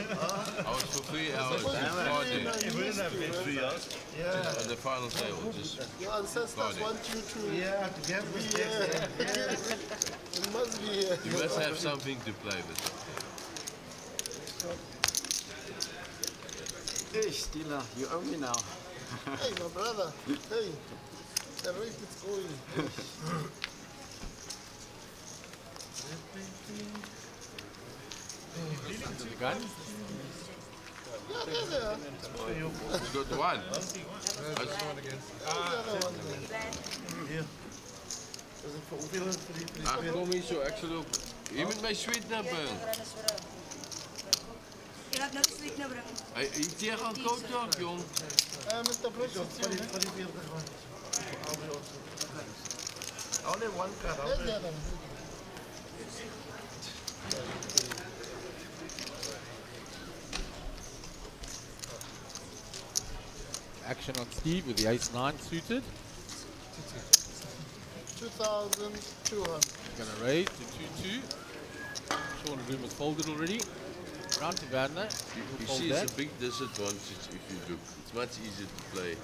was for 3 hours guarding on the final table. Just Your ancestors guarding. want you to To get be with here. You must be here. You must have something to play with. Hey, Stila, you owe me now. Hey, my brother. Hey, the rate is going. Under the gun. Yeah, there. You got one. Ach, kom hier zo, ek sal ook. Jy moet my sweetener bring. Jy het nou die sweetener bring. Hy teer gaan koud ook, jong. Mr. Brooks, it's you. Only one card. There's the other one. Action on Steve with the ace-9 suited. 2,200. Gonna raise to 2-2. Sean Bloom has folded already. Round to Werner. You Fold see, that. it's a big disadvantage if you look. It's much easier to play.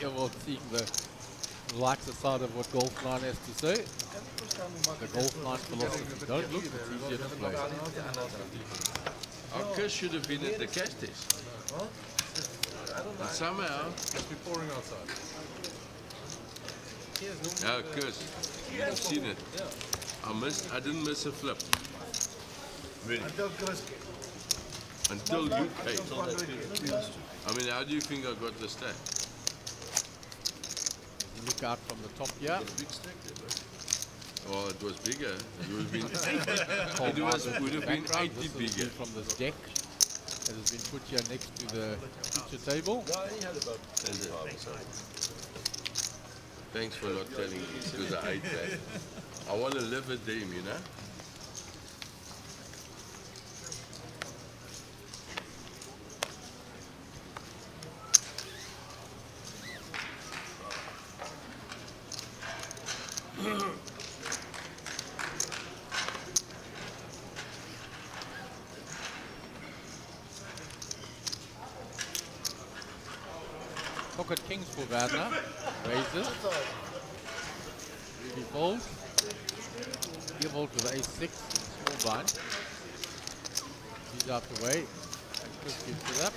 Yeah, well, seeing the lighter side of what Golf 9 has to say. The Golf 9 philosophy. Don't look, it's easier to play. Our Chris should have been at the cash test. But somehow, Must be pouring outside. no, Chris, you've seen it. I didn't miss a flip. Really? Until Chris came. Until you came. I mean, how do you think I got the stack? Look out from the top here. Big stack there, bro. Oh, it was bigger. It would have been 80, it would have been 80 bigger. From this deck. that has been put here next to the picture table. Yeah, he had about 10 times. Thanks for not telling me, because I ate that. I want to live a dream, you know? Pocket kings for Werner. Raises. Ruby fold. He fold with ace-6. Small blind. He's out the way. And Chris gives it up.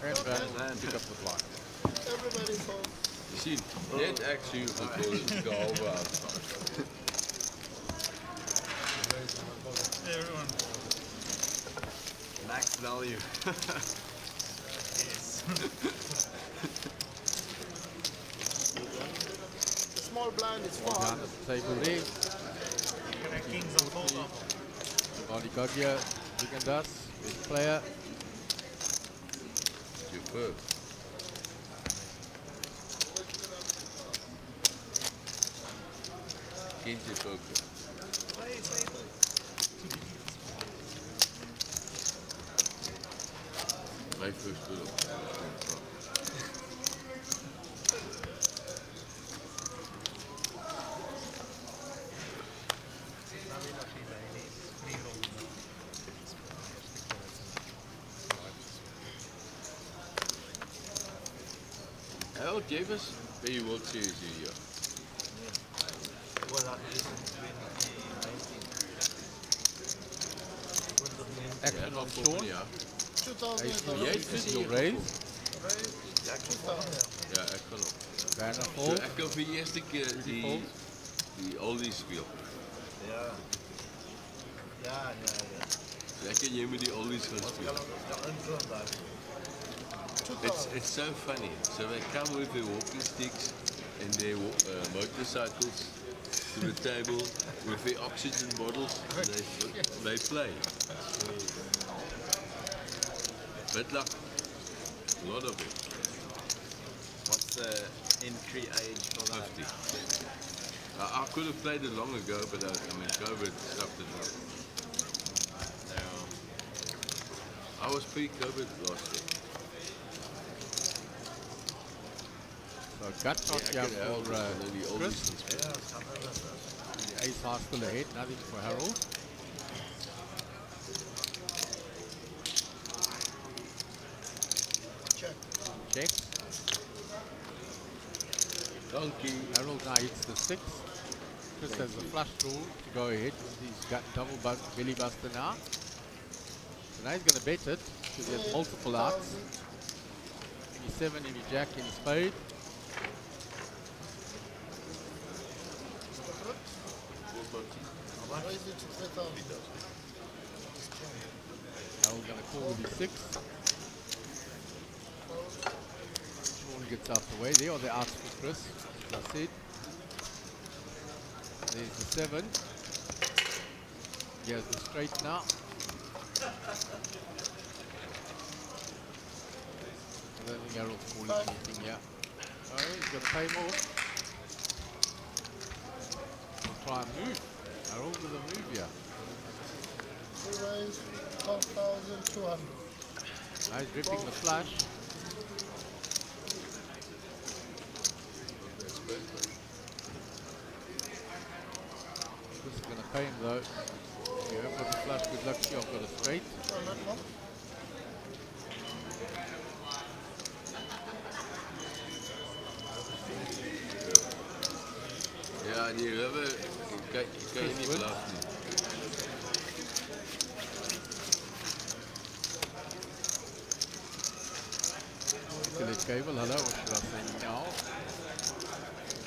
And Werner will pick up the blind. Everybody folds. You see, net actually would go over. Everyone. Max value. The small blind is One far. down at the table there. Kings on fold off. Giovanni Gaggia, big and us, best player. Superb. Kenzie poker. My first little. Harold gave us very World Series here. Action of Sean. Yeah. 2000. You'll raise. Ja, ek kan ook. Werner So fold. ek kan vir die eerste keer die oldies speel. Ja. Ja. Lekker jy moet die oldies gaan speel. It's so funny. So they come with their walking sticks and their motorcycles to the table with their oxygen bottles. They play. Good luck. A lot of it. What's the entry age for that? 50. I could have played it long ago, but I mean, COVID stopped it up. I was pre-COVID last year. So gut shot Yeah, I here could have for the oldies Chris. and stuff. The ace high still ahead, nothing for Harold. Check. Donkey. Harold now hits the 6. Chris has the flush draw to go ahead. He's got double belly buster now. So now he's going to bet it because he has multiple outs. Any 7, any jack, any spade. Raise it to 3000. Harold's going to call with his 6. Sean gets out the way. There are the outs for Chris, as I said. There's the 7. Here's the straight now. I don't think Harold's calling anything here. Oh, he's going to pay more. He'll try and move. Harold with a move here. We raise 12,200. Now he's ripping the flush. This is going to pay him though. If you haven't got the flush, good luck to you. I've got a straight. Ja, die rubber kan je niet belasten. Nicolette Cable, hello, what should I say now?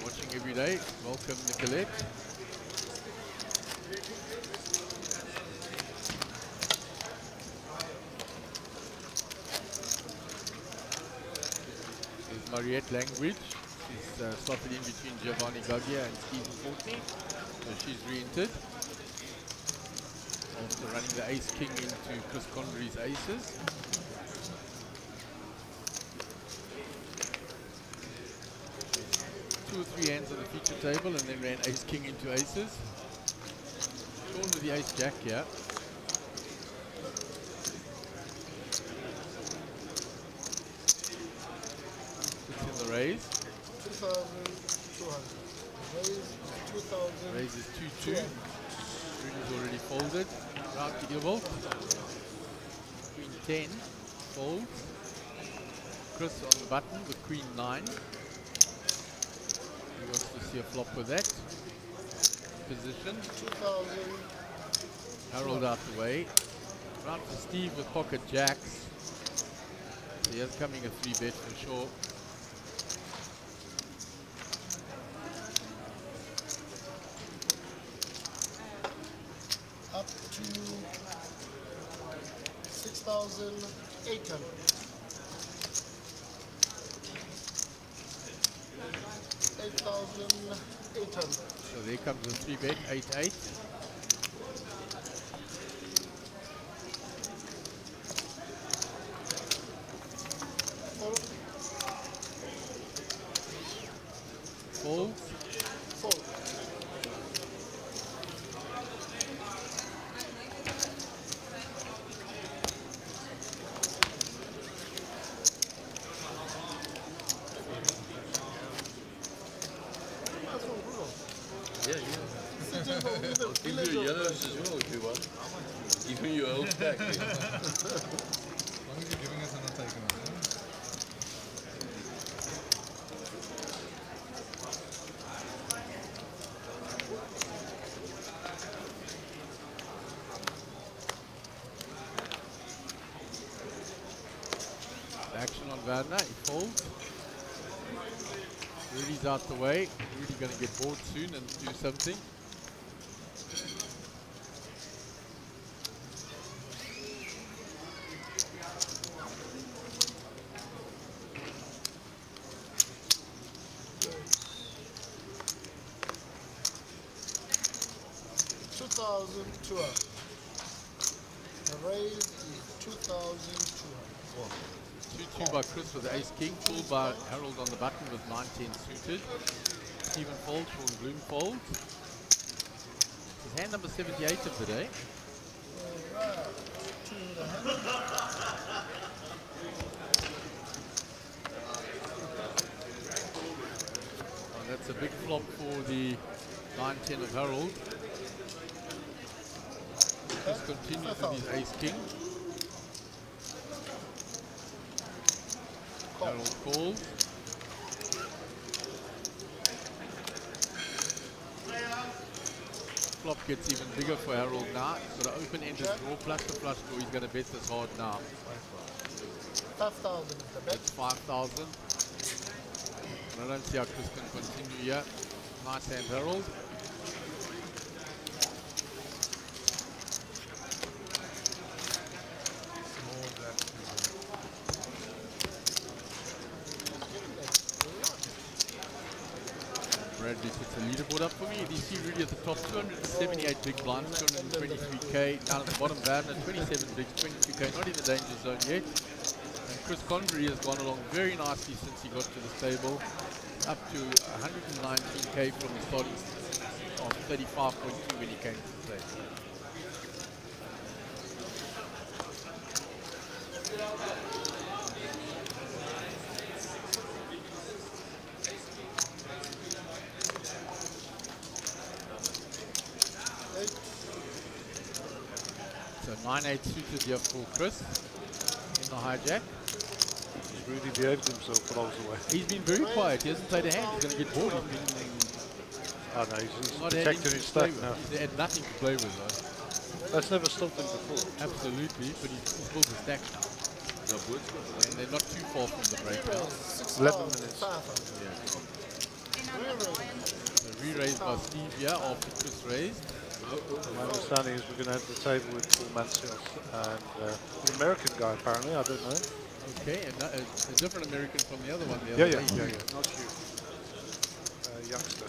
Watching every day. Welcome, Nicolette. There's Mariette Langridge. She's slotted in between Giovanni Gaggia and Stephen Courtney. So she's re-entered. After running the ace king into Chris Convery's aces. Two or three hands on the feature table and then ran ace king into aces. Sean with the ace jack here. Puts in the raise. 2,200. Raise is 2,000. Raise is 2-2. Rudy's already folded. Round to Evolt. Queen 10 folds. Chris on the button with Queen 9. He wants to see a flop with that. Position. 2,000. Harold out the way. Round for Steve with pocket jacks. So he has coming a 3-bet for sure. Up to 6,800. 8,800. So there comes a 3-bet, 8-8. Fold. Fold. Yeah, yeah. I'll give you yellows as well if you want. Give me your whole stack. As long as you're giving us an taken on. Action on Wagner, he folds. Rudy's out the way. Rudy's going to get bored soon and do something. The raise is 2,200. 2-2 by Chris with the ace king, pulled by Harold on the button with 9-10 suited. Stephen folds, Sean Bloom folds. His hand number 78 of the day. And that's a big flop for the 9-10 of Harold. Chris continues with his ace king. Harold calls. Flop gets even bigger for Harold now. He's got an open-ended draw plus the flush draw. He's going to bet this hard now. 5,000 is the bet. That's 5,000. I don't see how Chris can continue here. Nice hand, Harold. Bradley puts the leaderboard up for me. DC Rudy at the top, 278 big blinds, 223k. Down at the bottom, Wagner, 27 bigs, 22k, not in the danger zone yet. And Chris Convery has gone along very nicely since he got to the stable, up to 119k from the starting of 35.2 when he came to the stable. So 9-8 suited here for Chris in the hijack. He's really behaved himself for hours away. He's been very quiet. He hasn't played a hand. He's going to get bored. Oh no, he's not protecting his stack now. He's had nothing to play with though. That's never stopped him before. Absolutely, but he's built a stack now. And they're not too far from the break now. 11 minutes. So re-raised by Steve here after Chris raised. My understanding is we're going to have the table with Paul Mansfield and the American guy apparently, I don't know. Okay, and a different American from the other one. Yeah, not you. Youngster.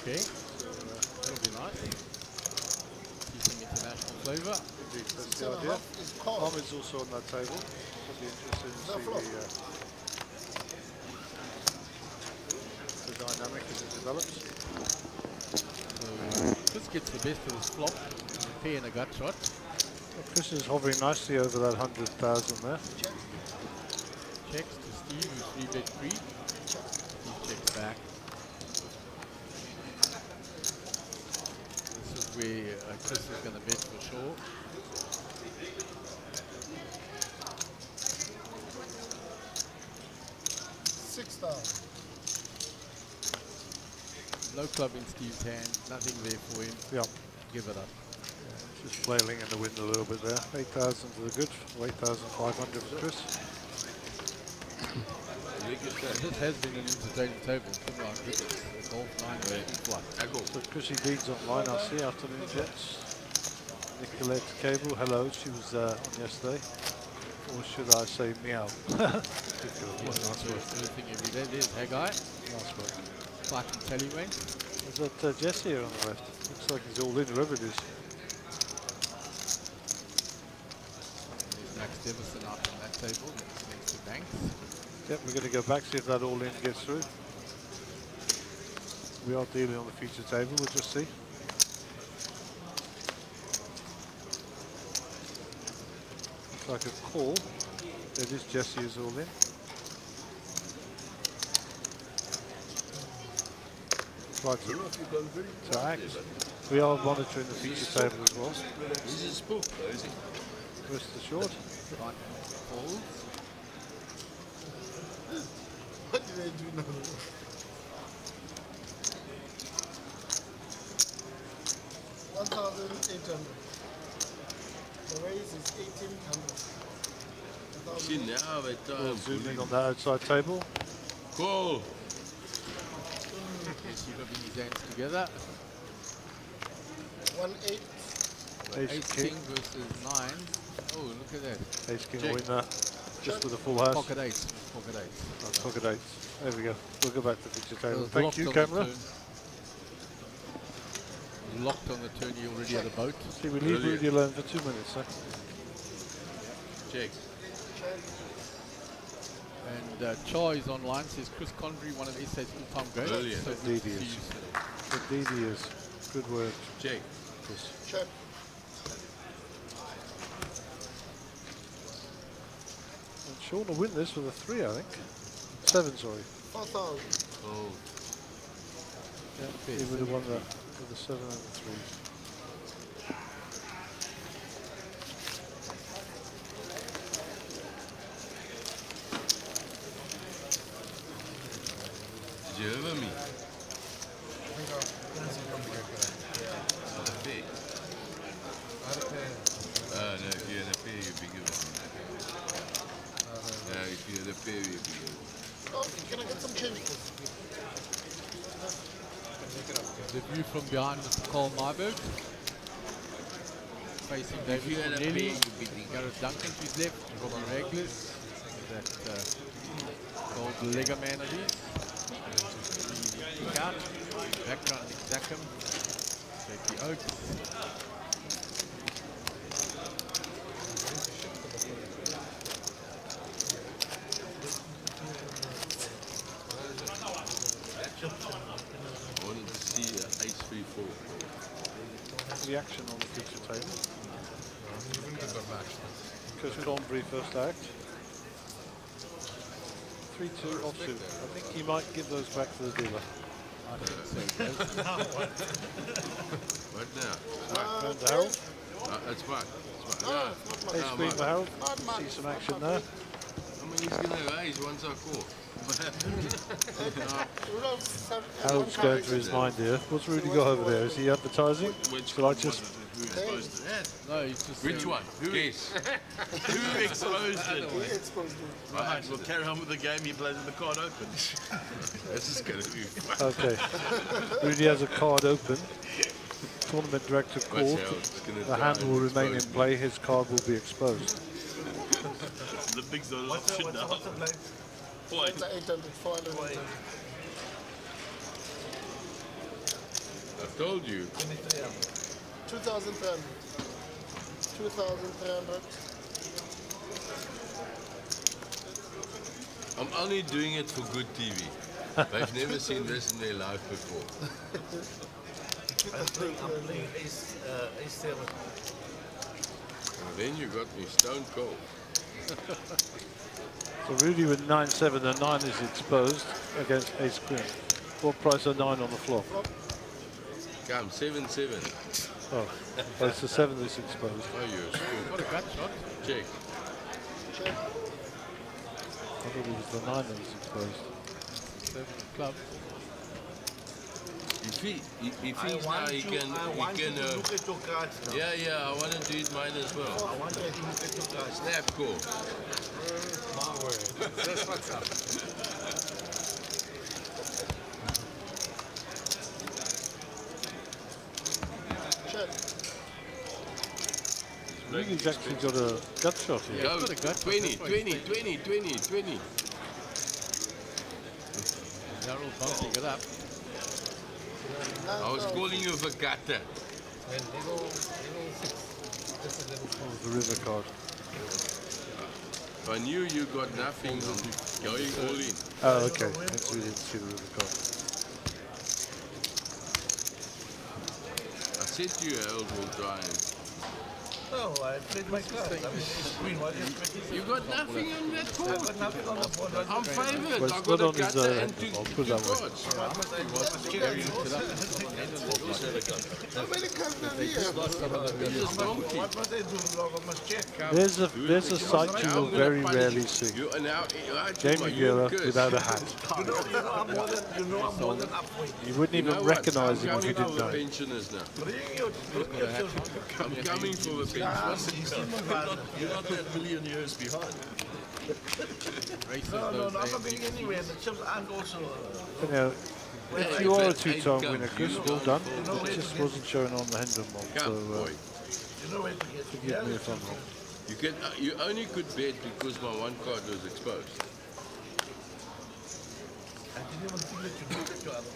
Okay, so that'll be nice. See some international flavour. Indeed, that's Six the and a idea. half is called. Ahmed's also on that table. It'll be interesting to see the dynamic as it develops. So Chris gets the best of his flop, a pair and a gut shot. Well, Chris is hovering nicely over that 100,000 there. Checks to Steve, who's 3-bet free. Steve checks back. This is where Chris is going to bet for sure. $6,000. No club in Steve's hand, nothing there for him. Yeah. Give it up. Just flailing in the wind a little bit there. 8,000 to the good, 8,500 for Chris. This has been an entertaining table. Come on, goodness. The golf 9 So Chrissy Deeds online, I see, afternoon jets. Nicolette Cable, hello, she was on yesterday. Or should I say meow? Nice work. Everything every day. There's Haggai. Nice work. Fighting Tallywang. Is that Jesse here on the left? Looks like he's all in, whoever it is. There's Max Devison out on that table next to Banks. Yep, we're going to go back, see if that all in gets through. We are dealing on the feature table, we'll just see. Looks like a call. It is Jesse is all in. Right to act. We are monitoring the feature table as well. This is a spook, though, is it? Wrist the short. Fold. What did I do now? $1,800. The raise is 1,800. See now, We'll zoom in on that outside table. Call. Yes, you're rubbing his hands together. 1-8. Ace King versus 9. Oh, look at that. Ace King Check. winner, just with a full house. Pocket 8. Pocket 8. Pocket 8. There we go. We'll go back to the feature table. Locked Thank you, on the camera. turn. Locked on the turn, you already at the boat. See, we leave Rudy alone for 2 minutes, huh? Check. And Char is online, says Chris Convery, one of SA's full-time greats. Brilliant. So Indeed he is. Indeed he is. Good word. Check. Chris. Check. And Sean will win this with a 3, I think. 7, sorry. 4,000. Oh. Yeah, he would have won that with a 7 and a 3. Did you hear me? No, if you're in a pair, you'd be given. No, if you're in a pair, you'd be given. Oh, can I get some change, please? The view from behind Mr. Carl Myberg. Facing David Corneli, Gareth Duncan to his left, Robbie Raglis, that old legger man of his. Kick out, background Nick Zackham, JP Oaks. I wanted to see ace 3-4. Reaction on the feature table. Chris Convery first act. 3-2 offsuit. I think he might give those back to the dealer. I think so. Right now. Round to Harold. That's fine. Ace Queen for Harold. See some action there. I mean, he's going to raise once I call. Harold's going through his mind here. What's Rudy got over there? Is he advertising? Shall I just... No, he's just... Which one? Who is? Who exposed it? Right, we'll carry on with the game. He plays with the card open. This is going to be fun. Okay. Rudy has a card open. Tournament director called. The hand will remain in play. His card will be exposed. The big's not an option now. It's 800, 400. I told you. 2,300. 2,300. I'm only doing it for good TV. They've never seen this in their life before. I'm playing A7. And then you got me stone cold. So Rudy with 9-7, the 9 is exposed against ace queen. What price are 9 on the flop? Come, 7-7. Oh, it's the 7 that's exposed. Oh, you're a screw. What a gut shot. Check. Check. I thought it was the 9 that was exposed. 7 clubs. If he thinks now he can, Look at your cards now. yeah, I want to do it mine as well. I want you to look at your cards. Snap call. My word. That's what's up. Check. Rudy's actually got a gut shot here. Go, 20, 20, 20, 20, 20. They're all bumping it up. I was calling you a gutter. Level 6. This is level 4. The river card. I knew you got nothing on going all in. Oh, okay. That's we didn't see the river card. I said to you, Harold will try and... No, I played my cards. I mean, it's green. Why did you play? You got nothing on that I board. got nothing on the board. I'm favored. Well, I it's got not a on his gutter and two I'll put that way. cards. What must I do? How many cards are here? What must I do? I must check. There's a sight you will very rarely see. You are now... Jamie Gera without a hat. I'm more than halfway. You wouldn't even recognise him if you didn't know. pensioners now. Bring your I'm coming for the pensioners. You're not that million years behind. No, I'm not going anywhere. The chips aren't also... You know, if you are a two-time winner, Chris, well done. It just wasn't shown on the Hendon mob, so You know where to get. forgive me if I'm wrong. You can. You only could bet because my one card was exposed. I didn't even think that you looked at your other.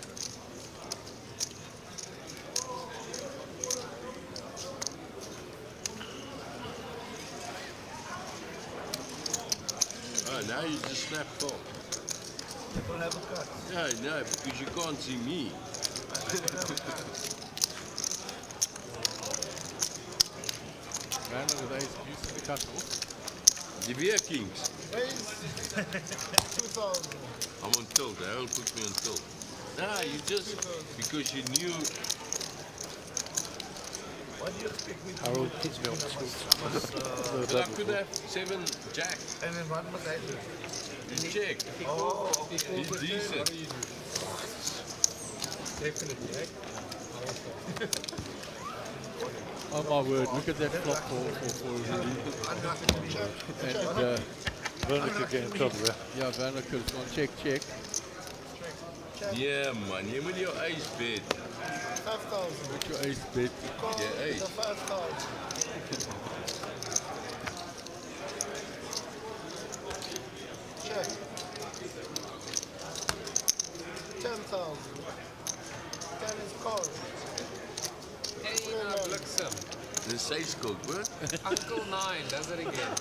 Oh, now you just snap off. I don't have a card. No, because you can't see me. Ran with ace deuce in the cut off. The Veer Kings. Raise 2,000. I'm on tilt. Harold put me on tilt. Nah, you just because you knew. What do you expect me to do? Harold puts me on tilt. But I could have 7 jack. And then what must I do? You check. Oh, He's decent. Definitely, right? Oh my word, look at that flop for Rudy. And Werner could get in trouble there. yeah, Werner could have gone check. Yeah, man. You with your ace bet. 5,000. What's your ace bet? Yeah, ace. The 5,000. Check. 10,000. 10 is called. Hey, now Bliksem. The ace called, what? Uncle 9 does it again.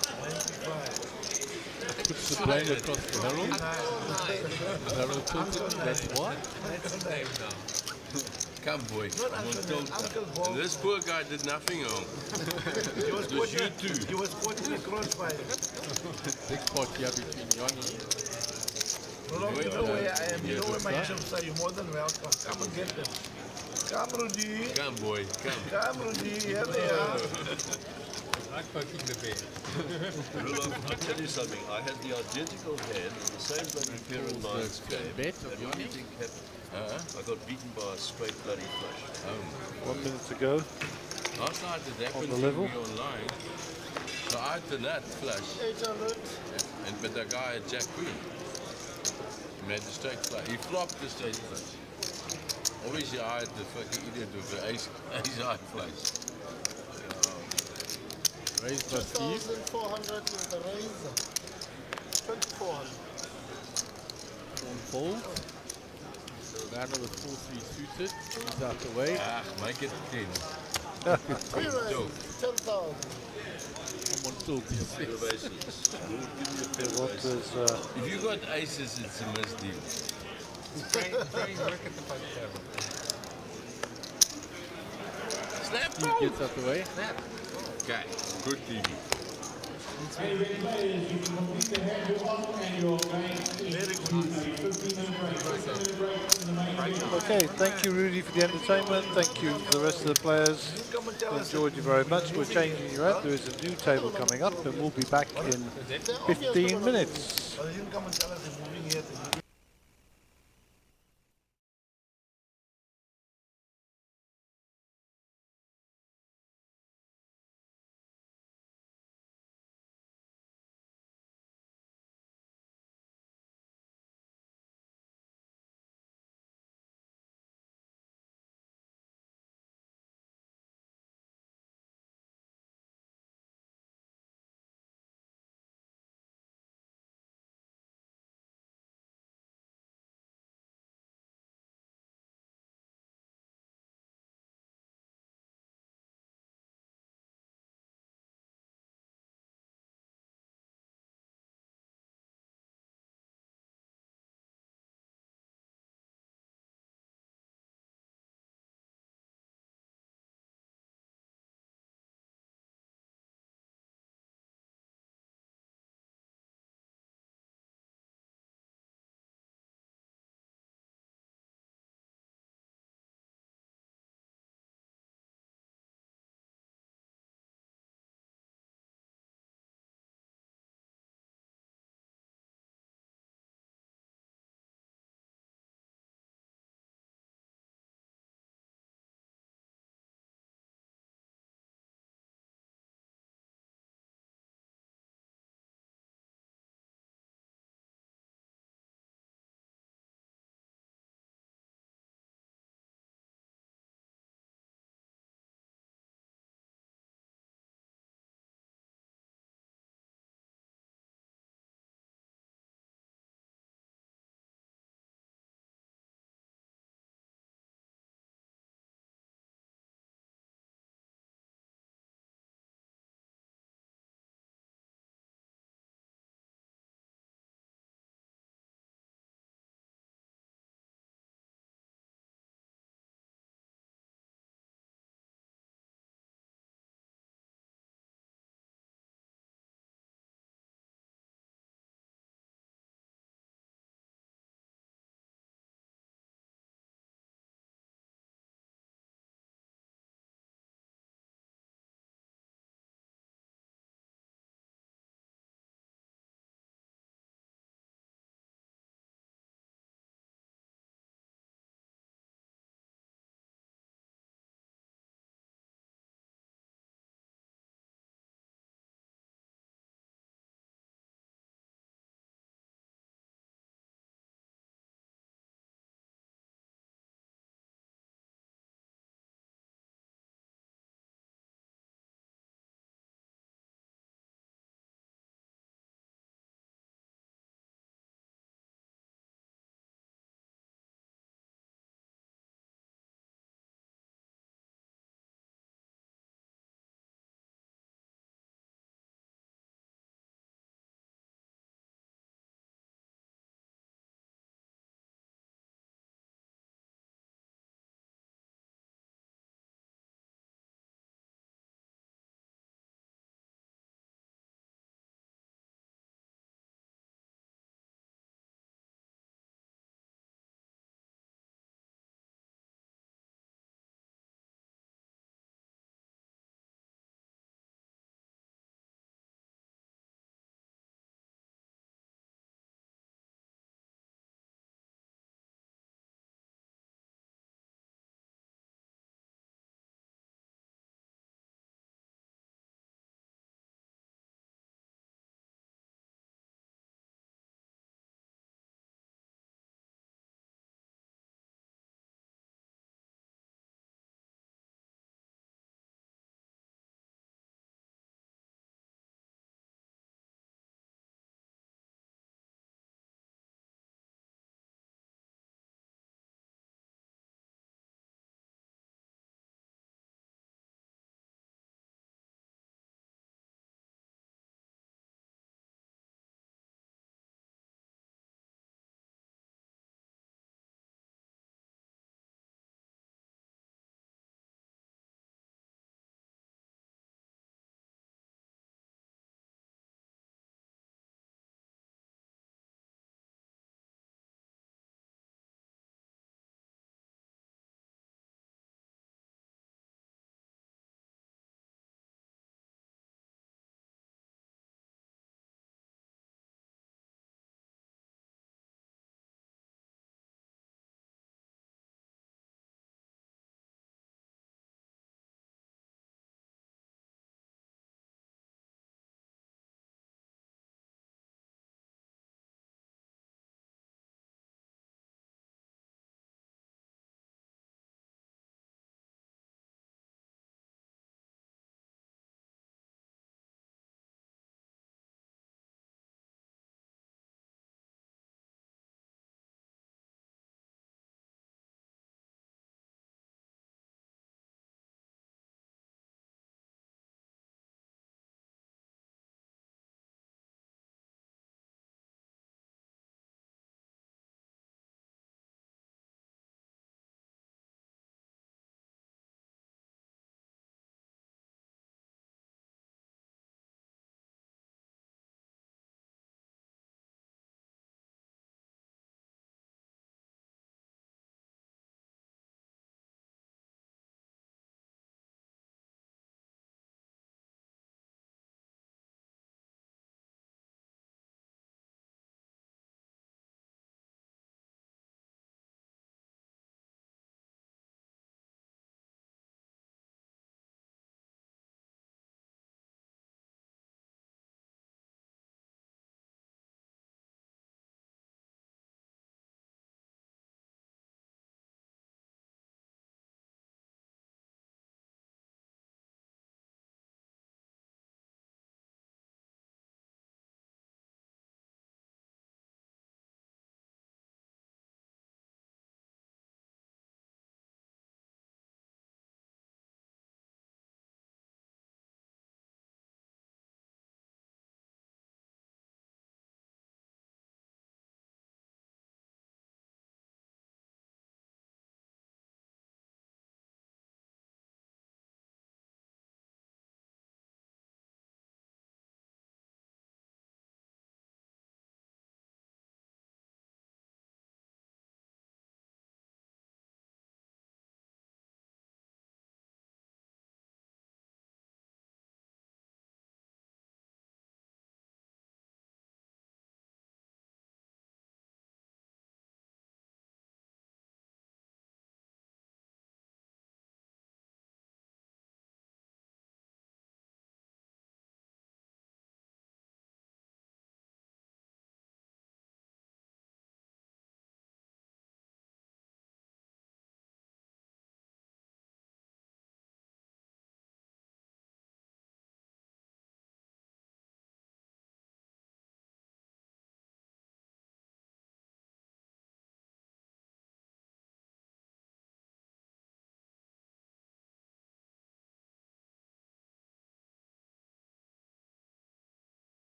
Puts the blame across to Harold. Uncle 9. Harold tilted, that's why. That's his name now. Come, boy. I'm on tilt. And this poor guy did nothing wrong. He was It was you two. He was caught in the crossfire. Big spot here between Yanni. No, you know where I am. You know where my chips are. You're more than welcome. Come and get them. Come, Rudy. Come, boy. Come. Come, Rudy. Here they are. Like poking the bear. Rudolph, I'll tell you something. I had the identical hand in the same bloody pair of nines game. Bet of And Yanni. everything happened. I got beaten by a straight bloody flush. 1 minute to go. Last night it happened the to level. me online. So I had the nut flush. 800. But the guy had Jack Queen. He made the straight flush. He flopped the straight flush. Obviously I had the fucking idiot with the ace high flush. Raised by Steve. 2,400 is the raise. 2,400. One fold. Werner with 4-3 suited. He's out the way. Ah, make it 10. Free range, 10,000. I'm on tilt, you see. Elevations. Who would give you a pair of What aces? is, If you got aces, it's a misdeal. Playing work at the poker table. Snap, Steve gets out the way. Snap. Okay, good TV. Hey, ready players, you can complete the hand you're on and you're going into a 15-minute break. 15-minute break in the main event. okay, thank you, Rudy, for the entertainment. Thank you to the rest of the players. Enjoyed you very much. We're changing you out. There is a new table coming up, and we'll be back in 15 minutes. Well, you can come and tell us they're moving here.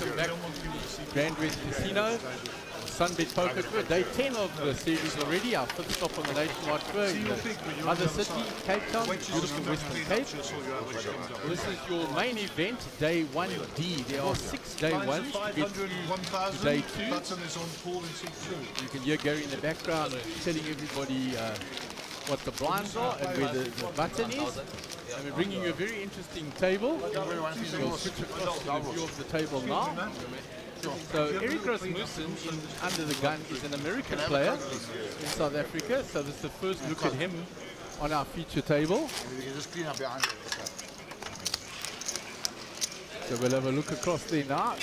welcome back to Grand West Casino, Sunbet Poker Tour, day 10 of the series already, our fifth stop on the nationwide tour in the mother city, Cape Town, beautiful Western Cape. This is your main event, day 1D. There are 6 day ones to get through to day 2. You can hear Gary in the background telling everybody what the blinds are and where the button is. And we're bringing you a very interesting table. We'll switch across to the view of the table now. So Eric Rasmussen under the gun is an American player in South Africa. So this is the first look at him on our feature table. So we'll have a look across there now.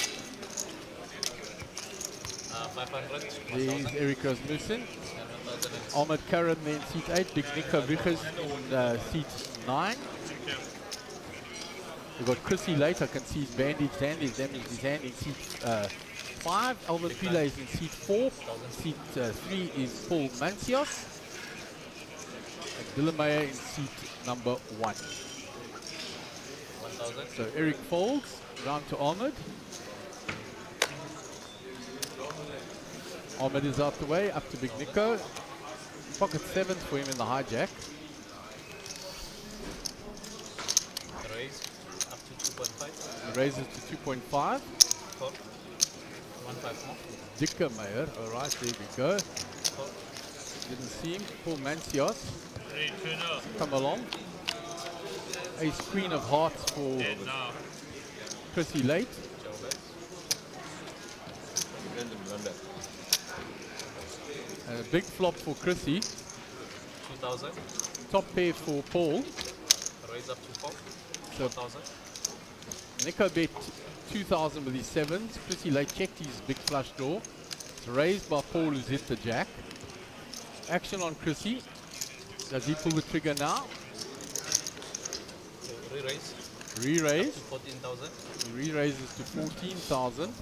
500. There is Eric Rasmussen. Ahmed Karam then seat 8, Big Nico Vickers in seat 9. We've got Chrissy Late, I can see his bandaged hand, he's damaged his hand in seat 5. Alvin Pile is in seat 4. Seat 3 is Paul Mancios. And Dylan Meyer in seat number 1. So Eric folds, round to Ahmed. Ahmed is out the way, up to Big Nico. Pocket 7th for him in the hijack. Raise up to 2.5. He raises to 2.5. 4. 1.5 more. Dicker Meyer, alright, there we go. 4. Didn't see him. Paul Mancios. Come along. Ace Queen of Hearts for Chrissy Late. And a big flop for Chrissy. 2,000. Top pair for Paul. Raise up to 4. So 4,000. Nico bet 2,000 with his 7s. Chrissy Late checked his big flush draw. It's raised by Paul, who's hit the jack. Action on Chrissy. Does he pull the trigger now? Re-raise. Re-raise. 14,000. He re-raises to 14,000.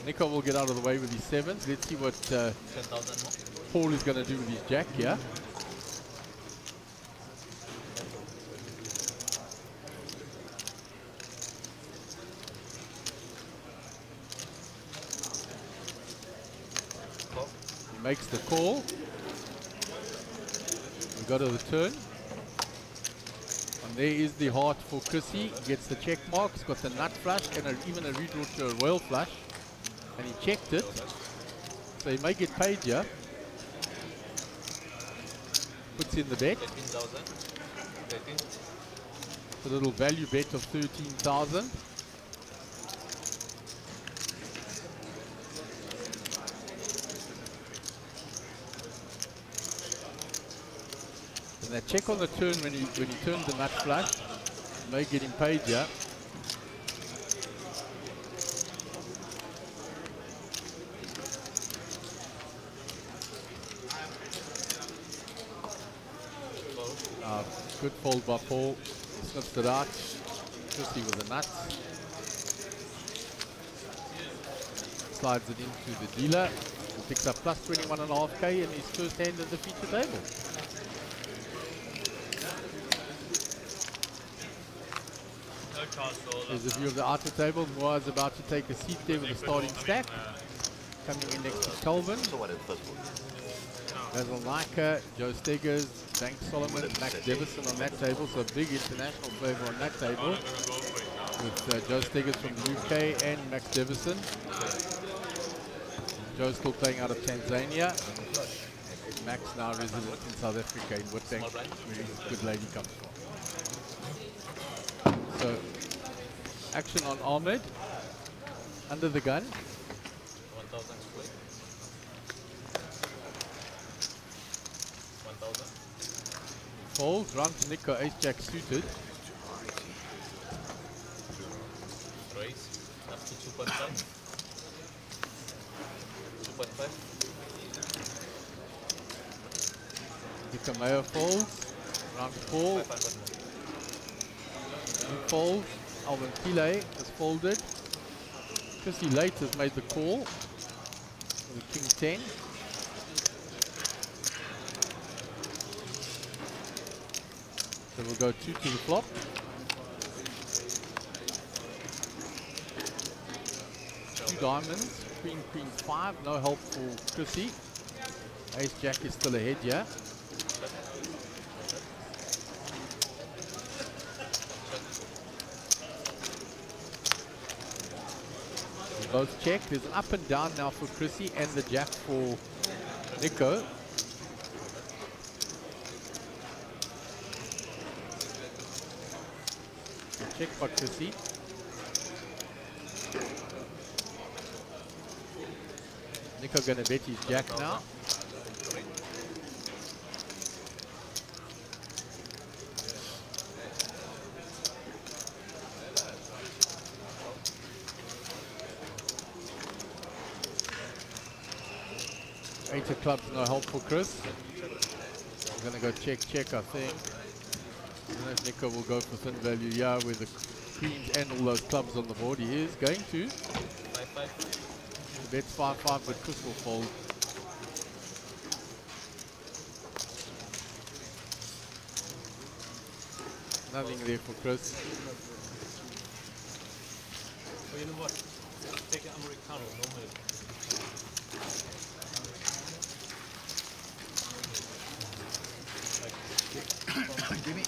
Nico will get out of the way with his 7s. Let's see what 10,000 more. Paul is going to do with his jack here. He makes the call. We go to the turn. And there is the heart for Chrissy. He gets the check mark. He's got the nut flush and even a redraw to a royal flush. And he checked it. So he may get paid here. Puts in the bet. 13,000. 13. A little value bet of 13,000. And that check on the turn when he turned the nut flush may get him paid here. Good fold by Paul. He sniffs it out. Chrissy with the nuts. Slides it into the dealer. He picks up plus 21.5k in his first hand at the feature table. There's a view of the outer table. Moa is about to take a seat there with a starting stack. Coming in next to Calvin. Basil Nike, Joe Steggers, Dank Solomon, Max Devison on that table. So big international flavor on that table. With Joe Steggers from the UK and Max Devison. Joe's still playing out of Tanzania. Max now resident in South Africa in Witbank, where his good lady comes from. So, action on Ahmed. Under the gun. 1,000 split. 1,000. Folds, run to Nico, ace jack suited. Raise up to 2.5. 2.5. Nico Mayo folds. Round to Paul. 500 more. He folds. Alvin Pile has folded. Chrissy Late has made the call. For the King 10. So we'll go 2 to the flop. diamonds. Queen, queen, 5. No help for Chrissy. Ace Jack is still ahead, yeah. We both check. There's an up and down now for Chrissy and the Jack for Nico. Check for Chrissy. Nico gonna bet his Jack now. Eight of clubs, no help for Chris. I'm gonna go check, I think. I don't know if Nico will go for thin value, yeah, with the queens and all those clubs on the board. He is going to. He bets 5-5, but Chris will fold. Nothing there for Chris. Well, you know what? Take an Americano, no milk. Give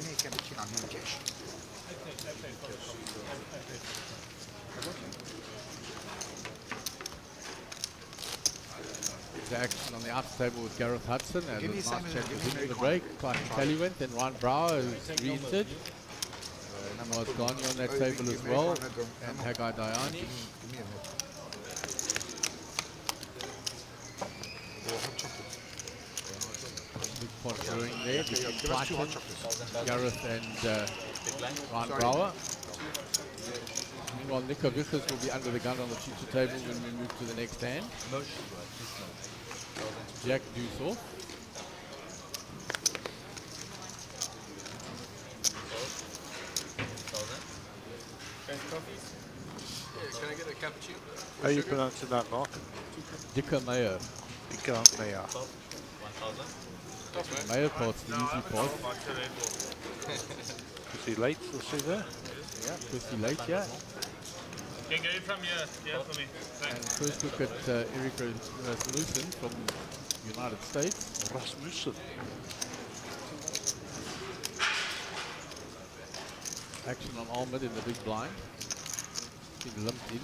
me a cappuccino, I'll give you cash. The action on the outer table with Gareth Hudson and a Give me nice Simon, chat give with me him in the Americano. break. Clark Kelly went, then Ryan Brower who's re-entered. Was Gani on that table as well, and Haggai Dayani. Big pot brewing there between Clarkson, Gareth and Ryan Brower. Meanwhile, Nico Vickers will be under the gun on the future table when we move to the next hand. Jack deuce off. Can I get a cappuccino? How are you pronouncing that, Mark? Dicker Mayer. Dicker Mayer. Mayer part's the easy part. Is he late? We'll see there. Yeah, Chrissy late, yeah. Can get it from here, yeah, for me. And first look at Eric Rasmussen from United States. Rasmussen. Action on Ahmed in the big blind. Been lumped in.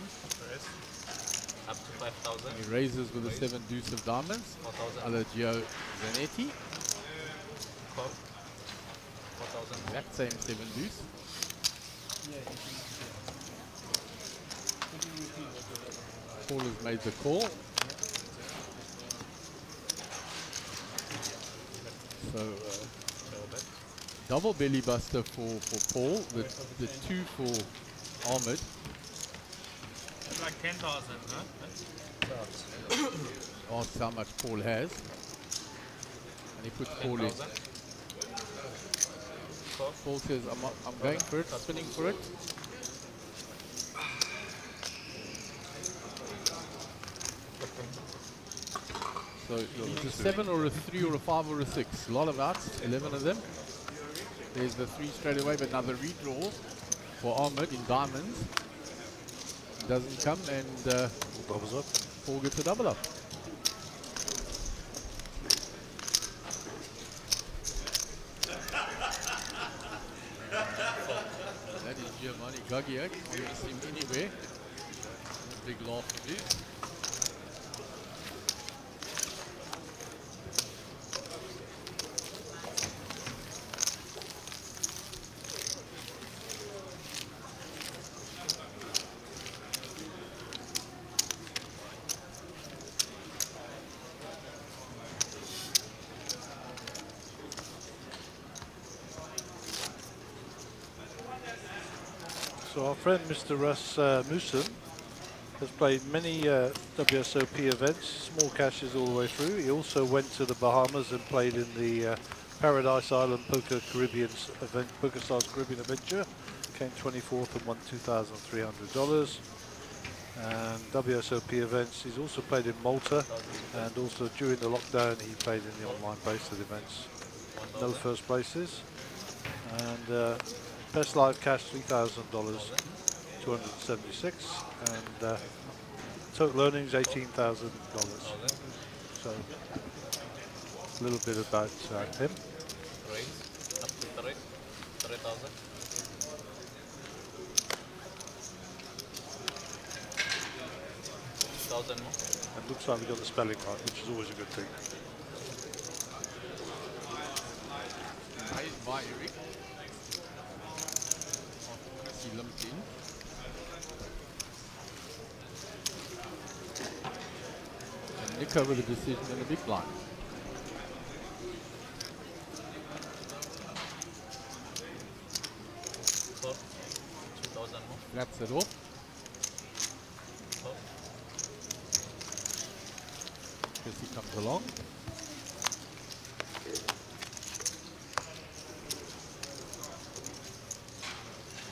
Up to 5,000. He raises with a 7 deuce of diamonds. 4,000. Alla Gio Zanetti. Call. 4,000. That same 7 deuce. Paul has made the call. So double belly buster for Paul, the 2 for Ahmed. It's like 10,000, huh? Asks how much Paul has. And he puts Paul in. Paul says, I'm going for it, spinning for it. So he needs a 7 or a 3 or a 5 or a 6. A lot of outs, 11 of them. There's the 3 straight away, but another redraw for Ahmed in diamonds. Doesn't come, and doubles up. Paul gets a double up. That is Giovanni Gagiak. You don't see him anywhere. Big laugh to do. So our friend Mr. Rasmussen has played many WSOP events, small cashes all the way through. He also went to the Bahamas and played in the Paradise Island Poker Stars Caribbean Adventure. Came 24th and won $2,300. And WSOP events, he's also played in Malta, and also during the lockdown he played in the online based events. No first places. And best live cash $3,000. 276, and total earnings $18,000. So a little bit about him. Raise up to 3,000. $1,000 more. And looks like we got the spelling right, which is always a good thing. Raised by Eric. He limped in. And Nico with a decision in the big blind. So, 2,000 more. That's it off. So, Chrissy comes along.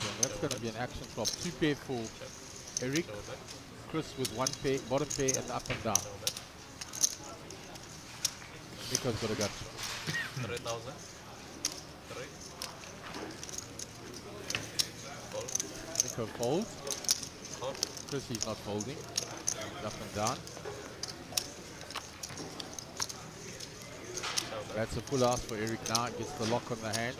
So that's going to be an action flop. 2 pair for Eric. Chris with 1 pair, bottom pair, and up and down. Nico's got a gut. 3,000. 3. Fold. Nico folds. Fold. Chrissy's not folding. He's up and down. That's a full ask for Eric now. Gets the lock on the hand.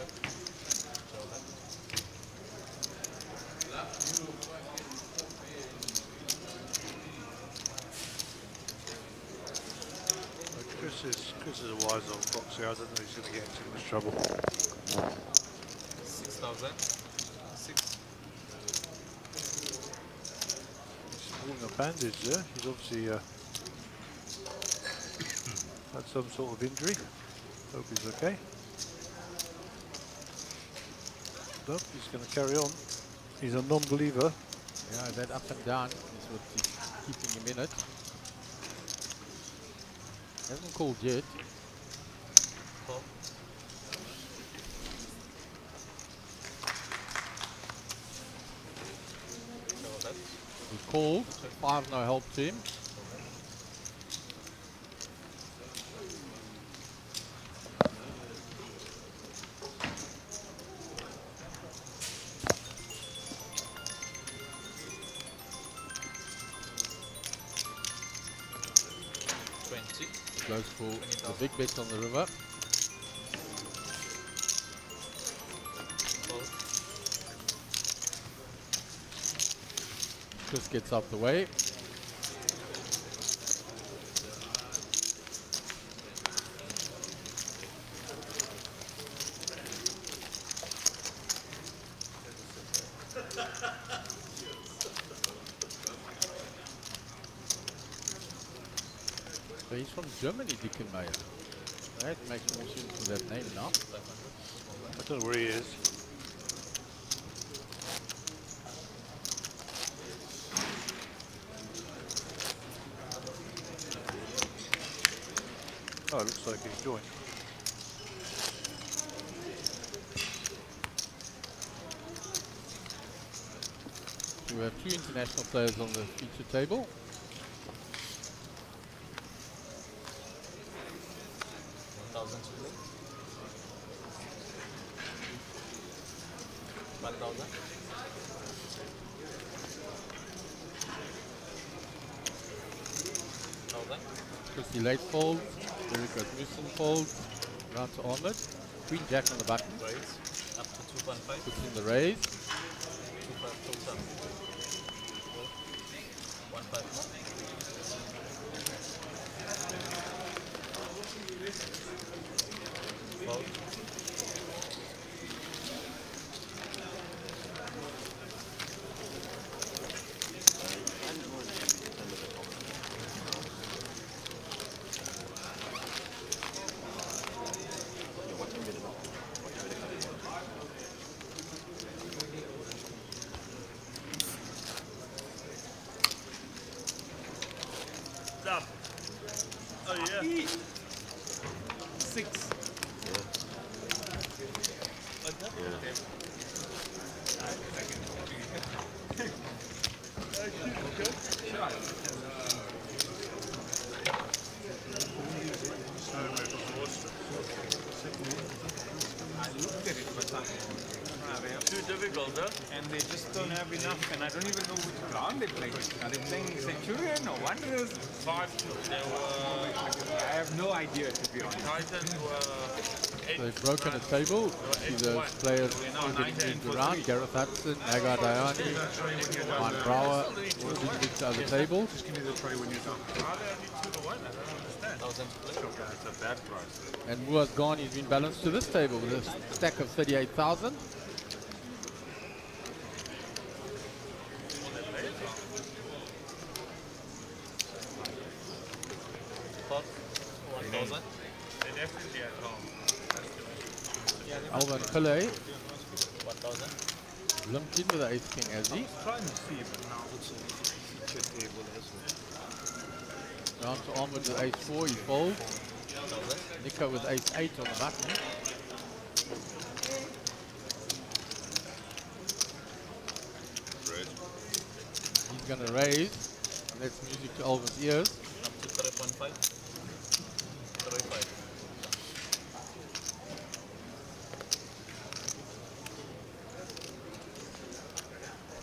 Chris is a wise old fox here. I don't know he's going to get into much trouble. 6,000. 6. He's holding a bandage there. He's obviously had some sort of injury. Hope he's okay. Nope, he's going to carry on. He's a non-believer. Yeah, that up and down is what is keeping him in it. Hasn't called yet. Fold. He called. 5 no help to him. Goes for the big bet on the river. Chris gets out the way. So he's from Germany, Dickenmeyer. That makes more sense with that name now. I don't know where he is. Oh, it looks like he's joined. So we have 2 international players on the feature table. Chrissy late folds. Eric Rasmussen folds. Round to Ahmed. Queen Jack on the button. Raise up to 2.5. Puts in the raise. 2.5. 1.5 more. Fold. Oh yeah. 6. difficult, huh? And they just don't have enough, and I don't even know which ground they're playing. Are they playing Centurion or Wanderers? 5-2. They were. I have no idea, to be honest. Titans were. So they've broken a table. See those players all getting moved around. Gareth Hudson, Nagar Dayani, Mike Brower, all moving to other tables. Just give me the tray when you're done. How are they only 2-1? I don't understand. It's a bad price. And Mua's gone. He's been balanced to this table with a stack of 38,000. They definitely at home. Alvin Pillay 1,000. limped in with the ace king as he. Trying to see, but now it's a feature table as well. Round to Ahmed with ace 4, he folds. Nico with ace 8 on the button. He's going to raise. And that's music to Alvin's ears. Up to 3.5. 3.5.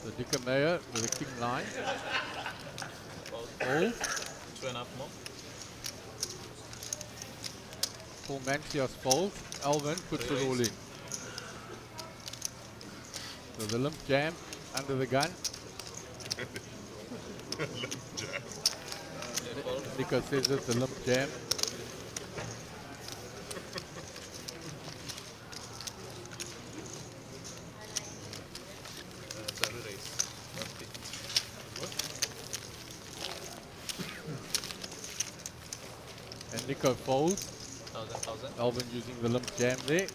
So Dika Meyer with a king 9. Fold. 2.5 more. Paul Mancios folds. Alvin puts it all in. So the limp jam under the gun. Nico says it's a limp jam. And Nico folds. 1,000. Alvin using the limp jam there.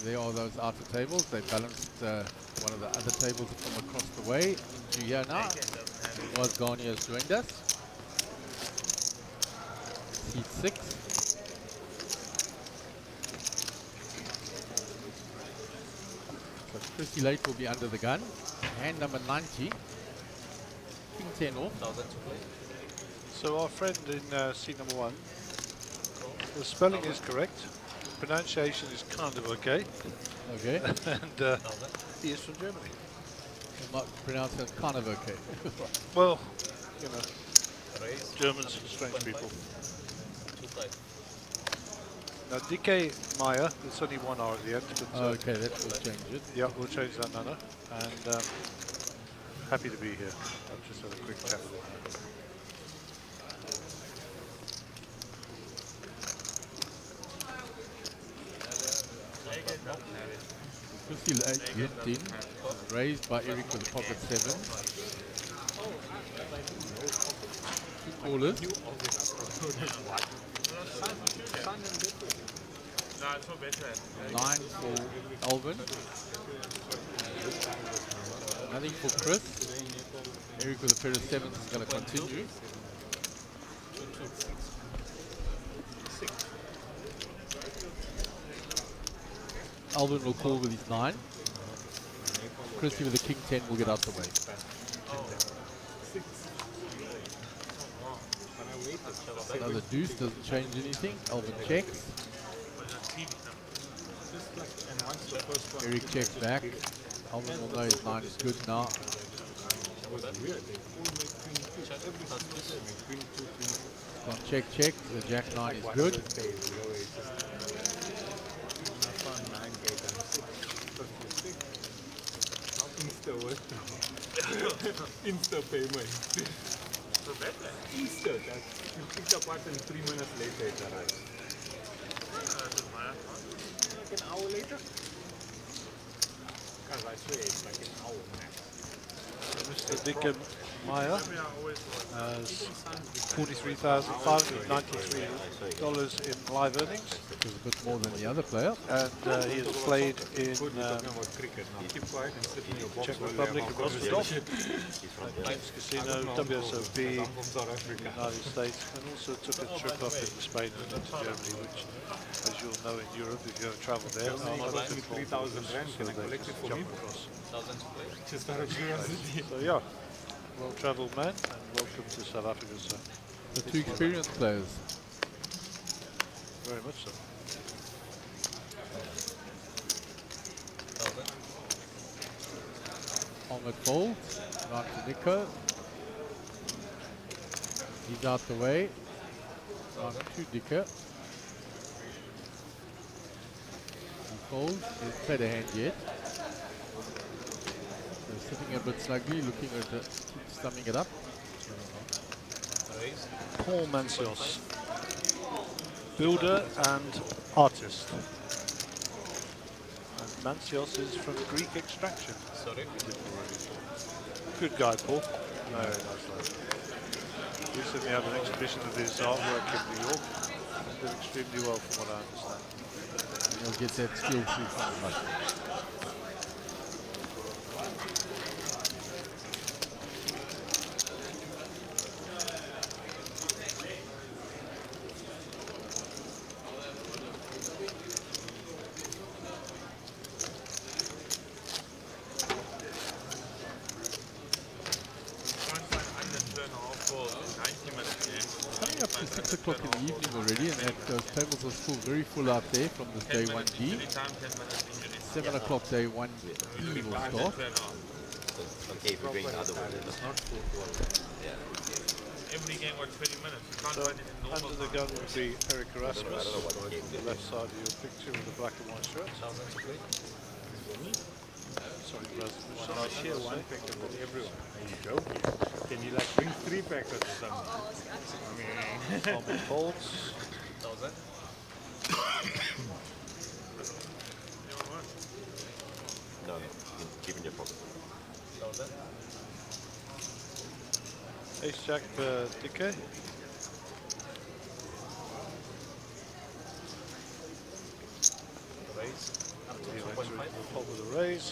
There are those outer tables. They balanced one of the other tables from across the way into here now. Was Garni has joined us. Seat 6. So Chrissy Late will be under the gun. Hand number 90. King 10 off. 1,000 to play. So our friend in seat number 1, the spelling is correct. Pronunciation is kind of okay. Okay. And he is from Germany. You might pronounce it kind of okay. Well, you know, Germans are strange people. 2.5. Now, DK Meyer, there's only one R at the end. But, Okay, that will change it. Yeah, we'll change that, Nana. And happy to be here. I've just had a quick chat with him. Chrissy Late limped in, raised by Eric with a pocket 7. Two callers. No, it's not better. 9 for Alvin. Nothing for Chris. Eric with a pair of 7s is going to continue. Alvin will call with his 9. Chrissy with the king 10 will get out the way. Now the deuce doesn't change anything. Alvin checks. Eric checks back. Alvin will know his 9 is good now. Gone check, check. The jack 9 is good. Insta payment. Insta. You picked up what and 3 minutes later it arrives. Like an hour later? Because I swear it's like an hour max. Mr. Dick Meyer has $43,593 in live earnings. Which is a bit more than the other player. And he has played in Czech Republic, Rostov, Casino, WSOP, United States, and also took a trip up into Spain and into Germany, which, as you'll know in Europe, if you ever travel there, are not 3,000 rand, can I collect it for me? Just out of curiosity. So yeah, well-travelled man, and welcome to South Africa, sir. The two experienced players. Very much so. Helmet folds. Round to Nico. He's out the way. Round to Dicker. He folds. He hasn't played a hand yet. So sitting a bit snugly, looking at it, slumming it up. Paul Mancios, builder and artist. And Mancios is from Greek extraction. Sorry. Good guy, Paul. Very nice lad. Recently had an exhibition of his artwork in New York. Did extremely well from what I understand. He'll get that skill through from the mud. Coming up to 6 o'clock in the evening already, and those tables are still very full out there from this day 1G. 7 o'clock day 1B will start. Okay, if we're going the other way, then. It's not full Yeah. Every game was 20 minutes. You can't So find it in normal under the time. gun would be Eric Erasmus. I don't know what game The left side of your picture with the black and white shirt. Sorry, Erasmus. Well, I'll share one packet with everyone. Are you joking? Can you like bring 3 packets or something? I mean, Helmet folds. No, keep in your pocket. Ace Jack Dicker. He went through the pot with a raise.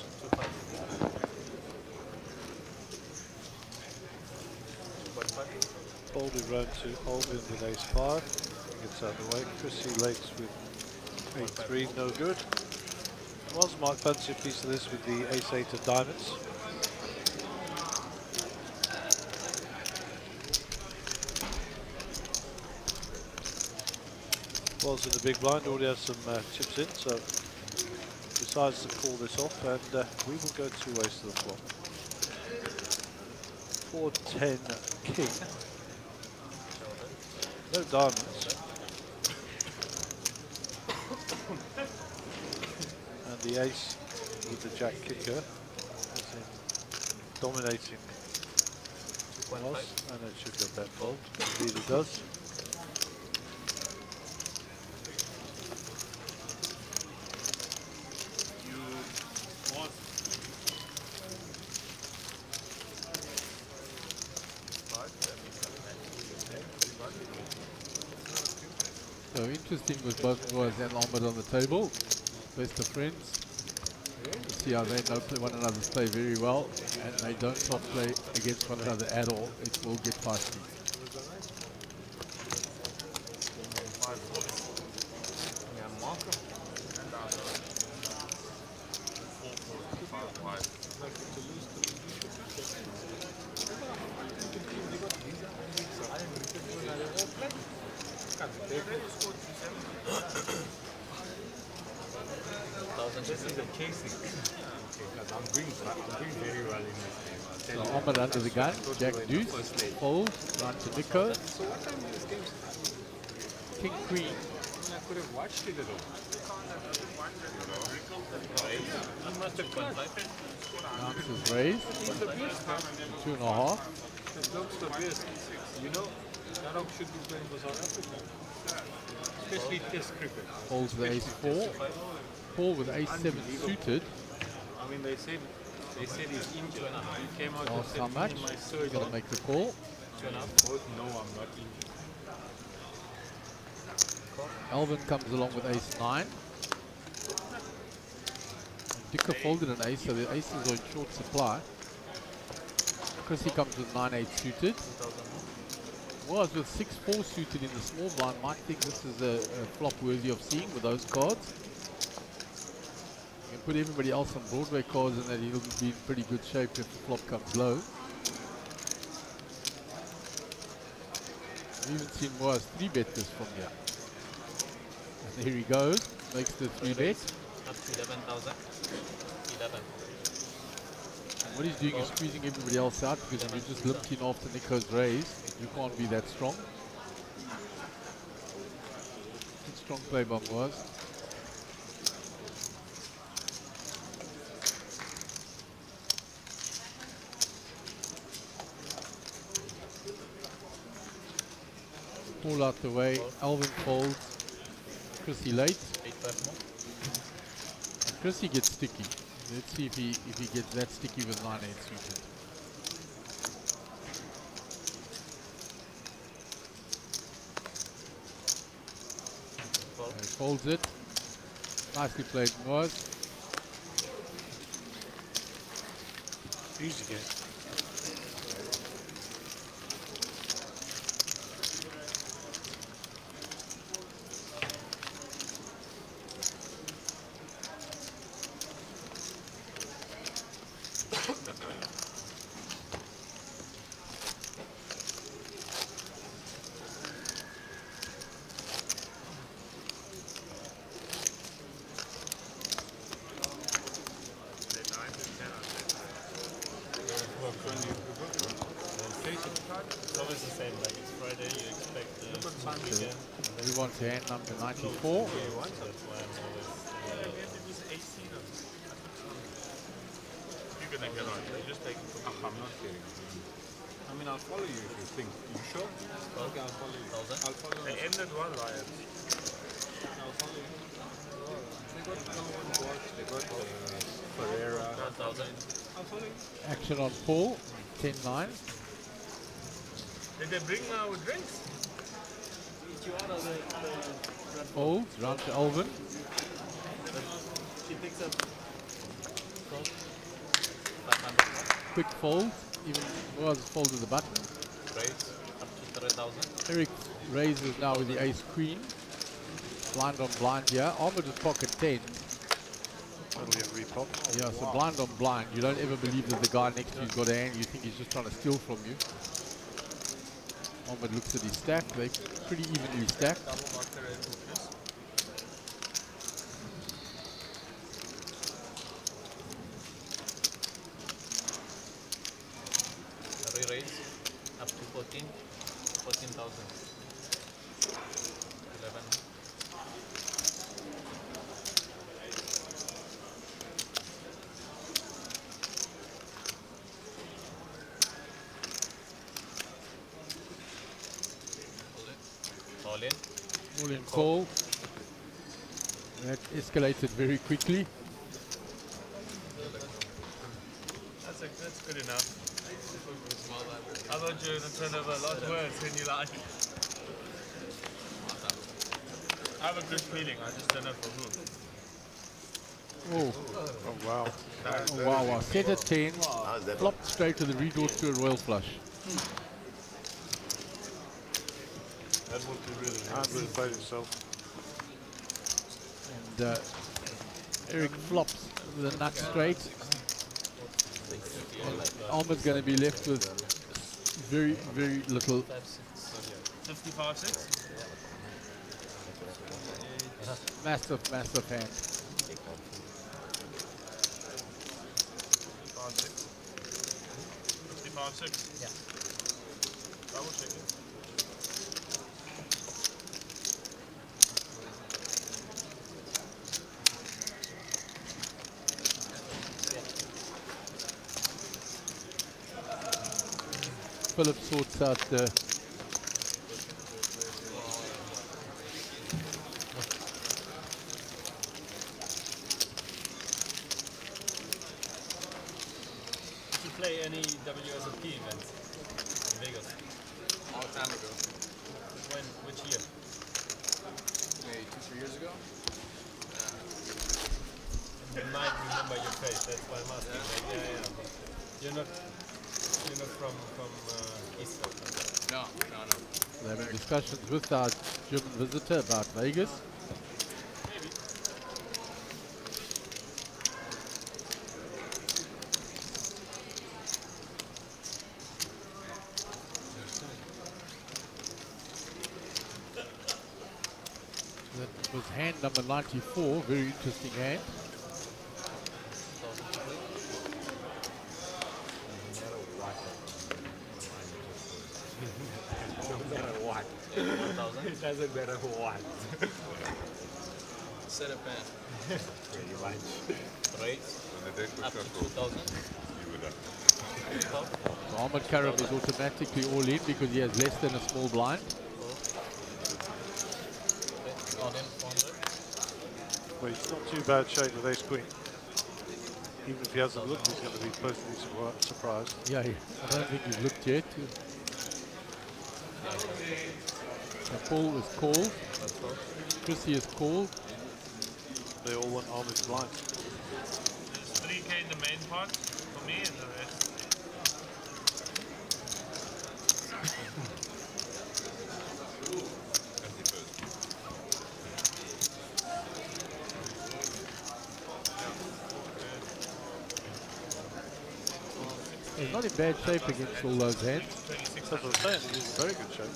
Folded round to Alvin with ace 5. Gets out of the way. Chrissy Lakes with 8-3, no good. Was might fancy a piece of this with the ace 8 of diamonds. Was in the big blind, already has some chips in, so decides to call this off, and we will go 2 ways to the flop. 4-10 king. No diamonds. And the ace with the jack kicker is in dominating was, and it should get that fold. Indeed it does. So interesting with both Royals and Lombard on the table. Best of friends. You see how they know one another's play very well, and they don't top play against one another at all. It will get feisty. This is a casing. Because I'm doing very well in this game. So Ahmed under the gun, Jack Deuce, fold, run to Nico, So what time do this game start? King Queen. I could have watched it at all. He must have cut. Bounces raised, 2.5. The bloke's the best. You know, Narok should be playing for South Africa. Especially test cricket. Folds the ace 4. Paul with ace 7 suited. I mean, they said he's injured. He came out and Ask said, how much? "Me and my He's surgeon." going to make the call. Both know I'm not injured. Alvin comes along with ace 9. Dicker folded an ace, so the aces are in short supply. Chrissy comes with 9-8 suited. Was with 6-4 suited in the small blind. Might think this is a flop worthy of seeing with those cards. You can put everybody else on Broadway cards and that he'll be in pretty good shape if the flop comes low. We've even seen Moaz 3-bet this from here. Here he goes. Makes the 3-bet. Up to 11,000. 11. What he's doing is squeezing everybody else out because if you just limped in after Nico's raise, you can't be that strong. Good strong play by Moaz. All out the way. Alvin folds. Chrissy late. 8-5 more. And Chrissy gets sticky. Let's see if he gets that sticky with 9-8 suited. He folds it. Nicely played, Moaz. Easy game. It's always the same, like it's Friday, you expect the weekend. Move on to hand number 94. That's why I'm always. You're gonna get on. You just take it from me. I'm not kidding. I mean, I'll follow you if you think. You sure? Okay, I'll follow you. I'll follow you. They ended one, Ryan. I'll follow you. They got no one to watch. They got Ferreira. I'll follow you. Action on Paul. 10-9. Did they bring our drinks? Folds. Round to Alvin. She picks up. Quick fold. Even Moaz folded the button. Raise up to 3,000. Eric raises now with the ace queen. Blind on blind here. Ahmed is pocket 10. That'll get repopped. Yeah, so blind on blind. You don't ever believe that the guy next to you's got a hand. You think he's just trying to steal from you. Ahmed looks at his stack. They're pretty evenly stacked. Re-raise up to 14,000. 11. All in. All in call. That escalated very quickly. That's good enough. I thought you were going to turn over a lot worse when you like. I have a good feeling, I just don't know for who. Oh. Oh, wow. Oh, wow, wow. Set at 10. Flopped straight to the redraw to a royal flush. That would be really Hand would have played itself. And Eric flops with a nut straight. Ahmed's going to be left with very, very little. 55-6? Massive, massive hand. 55-6? Yeah. Double check it. Philip sorts out the Did you play any WSOP events in Vegas? A long time ago. When? Which year? Maybe 2-3 years ago. You might remember your face. That's why I'm asking. Like, yeah. You're not from East Coast. No. They're having discussions with our German visitor about Vegas. was hand number 94, very interesting hand. No matter what. It doesn't matter what. Set up and Pretty much. rates up to 2,000. So Ahmed Karam is automatically all in because he has less than a small blind. Well, he's not too bad shape with ace queen. Even if he hasn't looked, he's going to be pleasantly surprised. Yeah, I don't think he's looked yet. Paul is called. Chrissy is called. They all want Ahmed's blinds. There's 3K in the main pot for me and the rest. He's not in bad shape against all those hands. That's what I'm saying, he's in very good shape.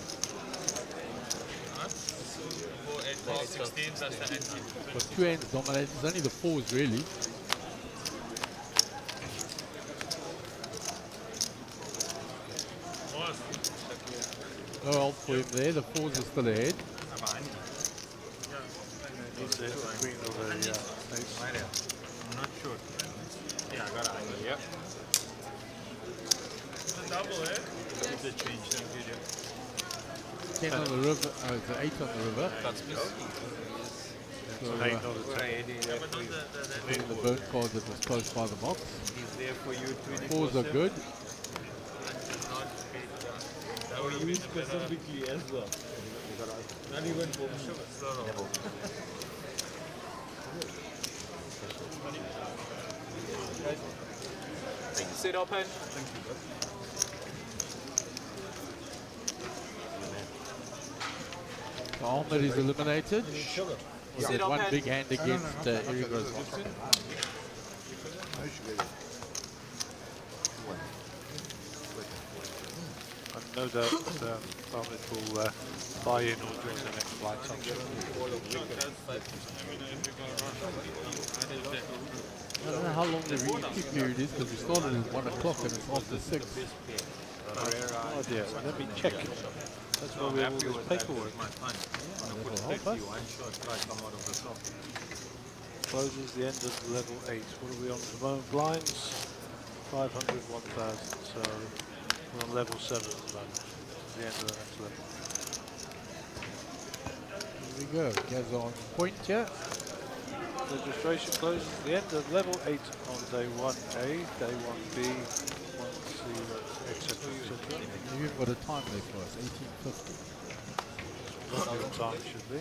4, 8, 12, 16, that's the 18. But two hands dominated, it's only the fours really. No help for him there, the fours are still ahead. He's the queen of the ace. I'm not sure. Yeah, I got an angle, yeah. The double, eh? It's a change, thank you, Jim. 10 on the river, it's an 8 on the river. That's So, the burnt card that was close by the box. He's there for you 24/7. Fours are good. For you specifically as well. Not even for me. Thank you. Sit up, Thank So Ahmed is eliminated. Sit With up, one man. big hand against Eric Rosman. I've no doubt Ahmed will buy in or join the next flight. I'm sure. I don't know how long the re-entry period is because we started at 1 o'clock and it's after 6. Oh dear, let me check. That's why we have all this paperwork. Closes the end of level 8. What are we on at the moment? Blinds 500, 1,000. So we're on level 7 at the moment. The end of the next level. Here we go. Gaz on point here. Registration closes at the end of level 8 on day 1A, day 1B, 1C, etc. etc. You've got a time there for us, 18:50. What your time should be.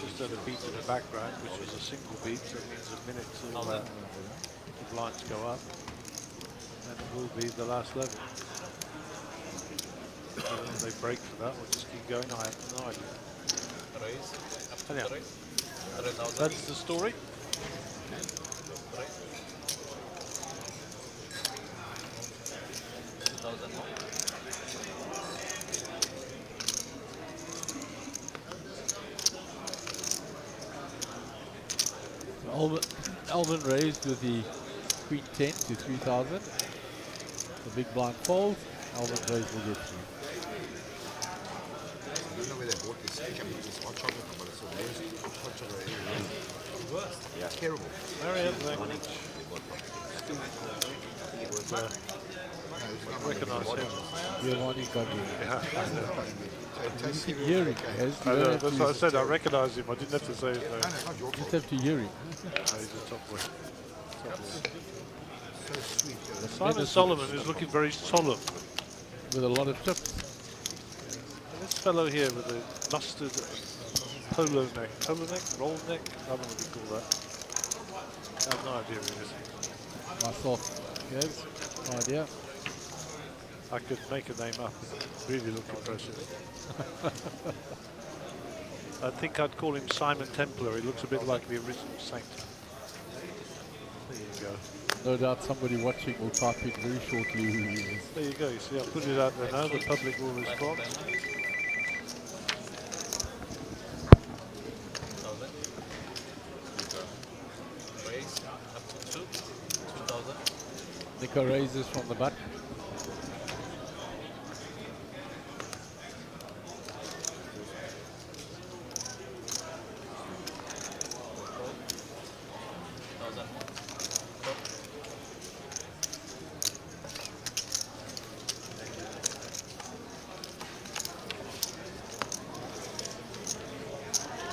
Just at a beat in the background, which was a single beat, so it means a minute till the blinds go up. And it will be the last level. Whether they break for that or just keep going, I have no idea. Anyhow, that's the story. Alvin raised with the Queen 10 to 3,000. The big blind folds. Alvin raised will get through. I don't know where they bought this. They can put this hot chocolate, but it's so nasty. Hot chocolate is yeah, terrible. Marianne language. Recognise him. Giovanni Gaggi. Yeah. Hearing, I know, that's what I said. I recognise him. I didn't have to say his name. You just have to hear him. He's a top boy. So sweet. Simon Solomon is looking very solemn. With a lot of chips. And this fellow here with a mustard polo neck. Polo neck? Roll neck? I don't know what you call that. I have no idea who it is. Myself, yes, no idea. I could make a name up. Really look impressive. I think I'd call him Simon Templar. He looks a bit like the original saint. There you go. No doubt somebody watching will type in very shortly who he is. There you go. You see, I'll put it out there now. The public will respond. Poker raises from the button.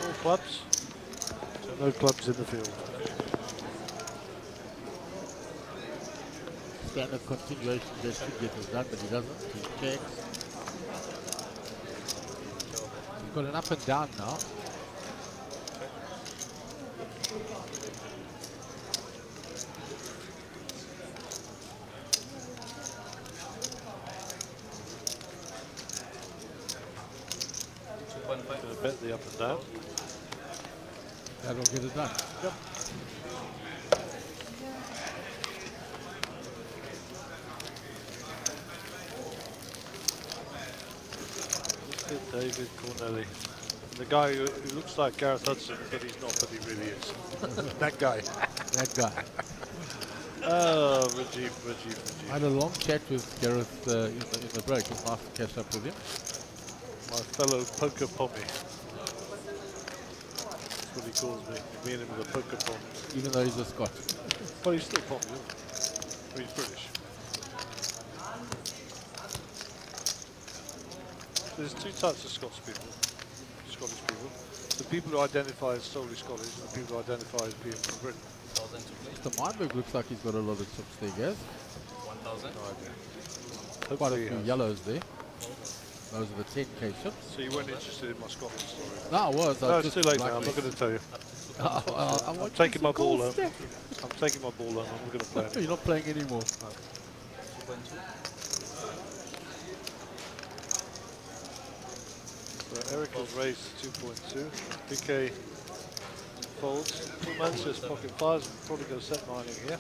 All clubs. So no clubs in the field. Standard continuation just should get this done, but he doesn't. He checks. He's got an up and down now. Gonna bet the up and down. That'll get it done. Yep. Look at David Cornelli. And the guy who looks like Gareth Hudson, but he's not, but he really is. That guy. That guy. Oh, Rajiv. I had a long chat with Gareth in the break. It was nice to catch up with him. My fellow poker pommy. That's what he calls me. Me and him are the poker pommy. Even though he's a Scot. Well, he's still pommy, isn't he? Well, he's British. There's two types of Scottish people. The people who identify as solely Scottish and the people who identify as being from Britain. Mr. Meinberg looks like he's got a lot of chips there, guys. 1,000. No idea. Quite a few yellows there. Those are the 10k chips. So you weren't interested in my Scotland story? No, I was. No, it's too late now. I'm not going to tell you. I'm taking my ball home. I'm taking my ball home. I'm not going to play it. You're not playing anymore. No. So Eric has raised 2.2. BK folds. Full Manchester pocket fives. Probably going to set mining here.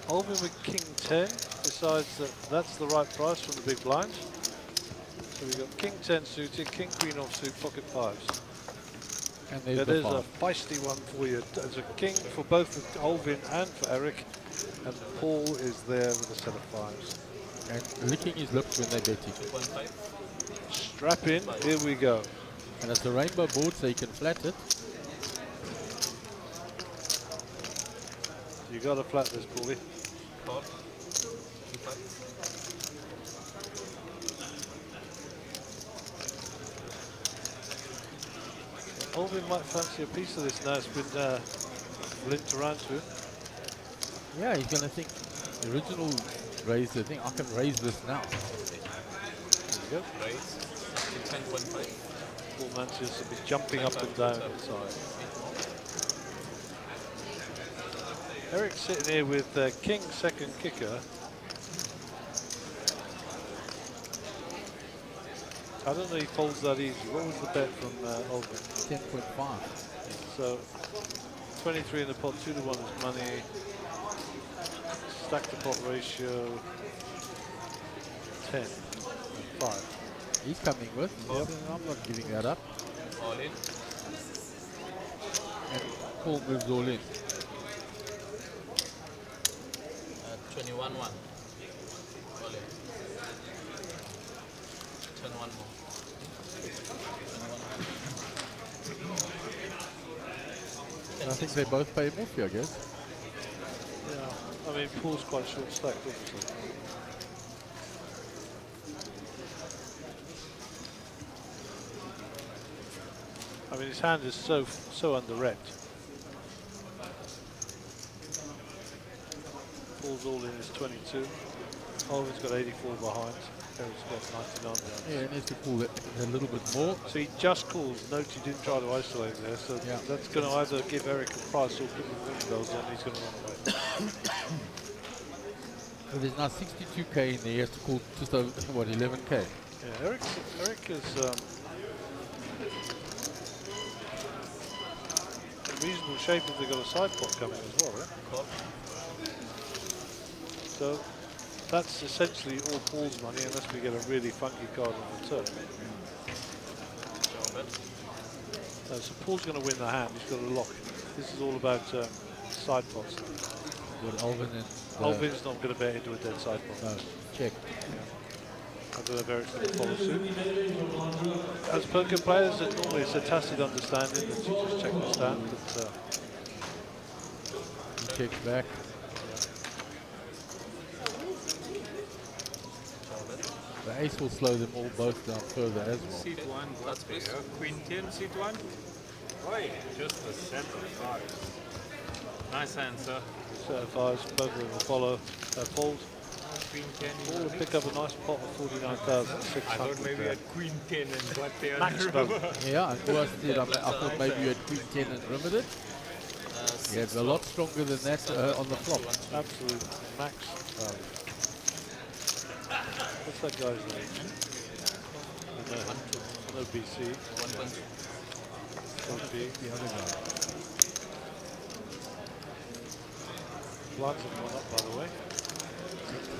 Alvin with King 10 decides that that's the right price from the big blind. So we've got King 10 suited, King Queen offsuit, pocket fives. And there's There's a feisty one for you. There's a king for both Alvin and for Eric. And Paul is there with a set of fives. And licking his lips when they're betting. Strap in, here we go. And it's a rainbow board, so you can flat it. You got to flat this, Paulie. Alvin might fancy a piece of this now. It's been linked around to him. Yeah, he's going to think the original raise the thing. I can raise this now. There we go. Raise. 10.5. Paul Manchester will be jumping up and down inside. Eric's sitting here with King second kicker. I don't know if he folds that easy. What was the bet from Alvin? 10.5. So 23 in the pot, 2-1 is money. Stack to pot ratio 10 and 5. He's coming with. Yep. I'm not giving that up. All in. And Paul moves all in. 21-1. All in. 10-1 more. I think they both pay him off here, I guess. Yeah, I mean, Paul's quite short stacked, obviously. I mean, his hand is so under-repped. Paul's all in is 22. Alvin's got 84 behind. Eric's got 99 behind. Yeah, he needs to pull it a little bit more. So he just calls. Note he didn't try to isolate there. So yeah, that's going to either give Eric a price or give him windows on. He's going to run away. So there's now 62k in there. He has to call just over, what, 11k? Yeah, Eric is in reasonable shape if they've got a side pot coming as well. Right? So that's essentially all Paul's money unless we get a really funky card on the turn. So Paul's going to win the hand. He's got a lock. This is all about side pots. With Alvin and... Alvin's not going to bet into a dead side pot. No, check. I don't know if Eric's going to follow suit. As poker players, normally it's a tacit understanding that you just check the stand. But, he checks back. The ace will slow them all both down further as well. Seat 1, what's there? Queen 10, seat 1? Oi, just a set of fives. Nice answer. set of fives, both of them will follow fold. Queen 10. All will pick up a nice pot of 49,600. I thought maybe you had Queen 10 and got there. Maximum. Yeah, and who else did? I thought maybe you had Queen 10 and limited. You had a lot stronger than that on the flop. Absolute max. What's that guy's name? No BC. OB. The other guy. Blinds have gone up, by the way.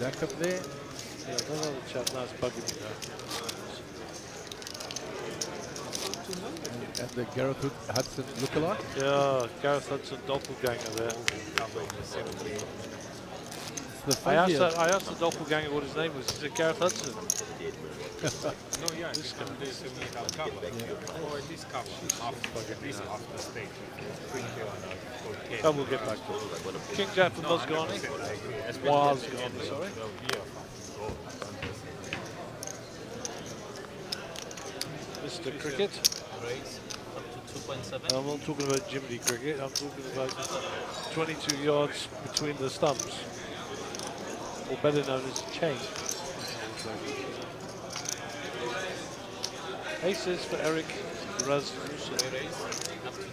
Back up there. Yeah, that other chap now is bugging me now. And the Gareth Hudson lookalike. Yeah, Gareth Hudson doppelganger there. I asked the doppelganger what his name was. He said Gareth Hudson. No, yeah, this can do some cover. Or at least cover. At least off the stage. I will get back to it. King Jack for Musgani. Wasgani, sorry. Mr. Cricket. I'm not talking about Jiminy Cricket. I'm talking about 22 yards between the stumps. Or better known as a chain. Aces for Eric Rasmussen. Up to 10.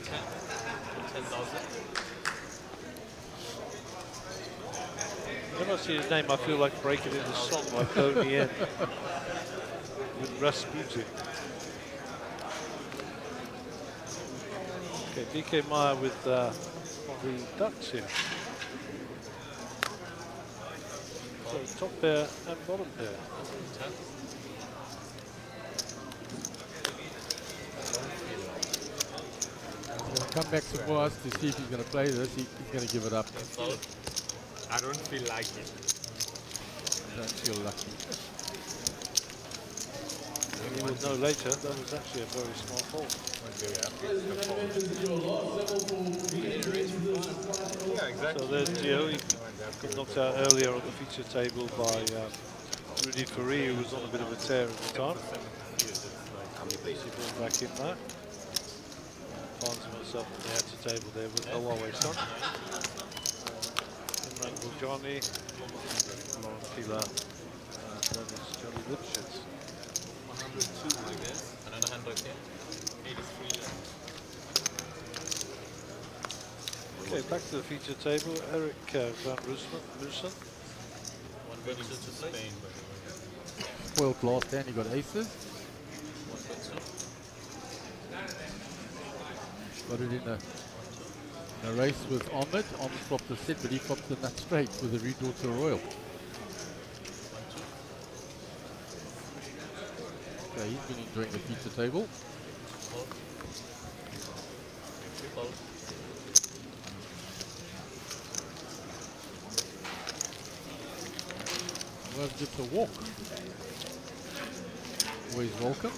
10,000. When I see his name, I feel like breaking into song like Donnie N. with Rasputin. Okay, DK Meyer with the ducks here. So top pair and bottom pair. He's going to come back to us to see if he's going to play this. He's going to give it up. I don't feel like it. Don't feel lucky. We will know later, that was actually a very small fault. Yeah, exactly. So there's Gio, he got knocked out earlier on the feature table by Rudy Ferri, who was on a bit of a tear at the time. He brought back in that. Finds himself on the outer table there with the Huawei Sun. Imran Buljani, Lauren Pilar, and that is Johnny Lipschitz. 102, I guess. Another 100 here. 83. Okay, back to the feature table. Eric van Russen. 122 to Spain. Spoiled last hand, he got aces. 122. Got it in a race with Ahmed. Ahmed flopped the set, but he flopped the nut straight with a redraw to a royal. Okay, he's been enjoying the pizza table. Well, gets a walk. Always welcome.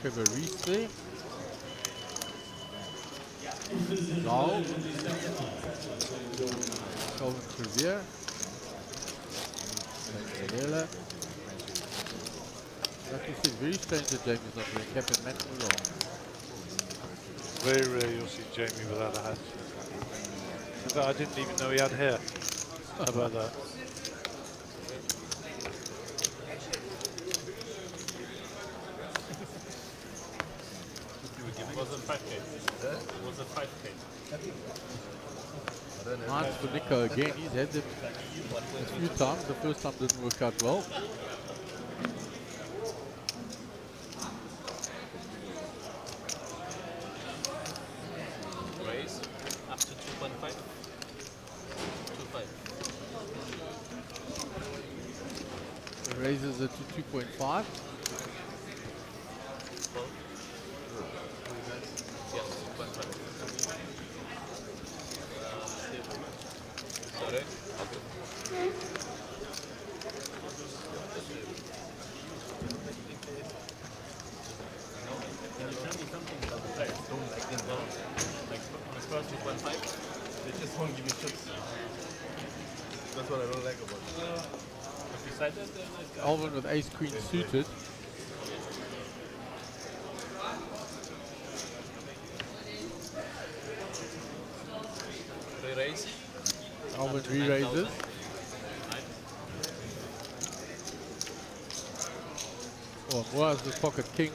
Trevor Reese there. Zao. Calvin Trevier. Like you said, very strange that Jamie's not wearing cap and matching as well. Very rare you'll see Jamie without a hat. In fact, I didn't even know he had hair. How about that? Was it 5K? Was it 5K? Nice for Nico again. He's had them a few times. The first time didn't work out well. Raise up to 2.5. 2.5. Raises it closer to 2.5. Sorry? Can you tell me something about the players? Don't like them well. Like on the first 2.5, they just won't give me chips. That's what I don't like about them. But besides that, they're nice guys. Alvin with ace queen suited. Re-raise. Alvin re-raises. Oh, Moaz with pocket kings.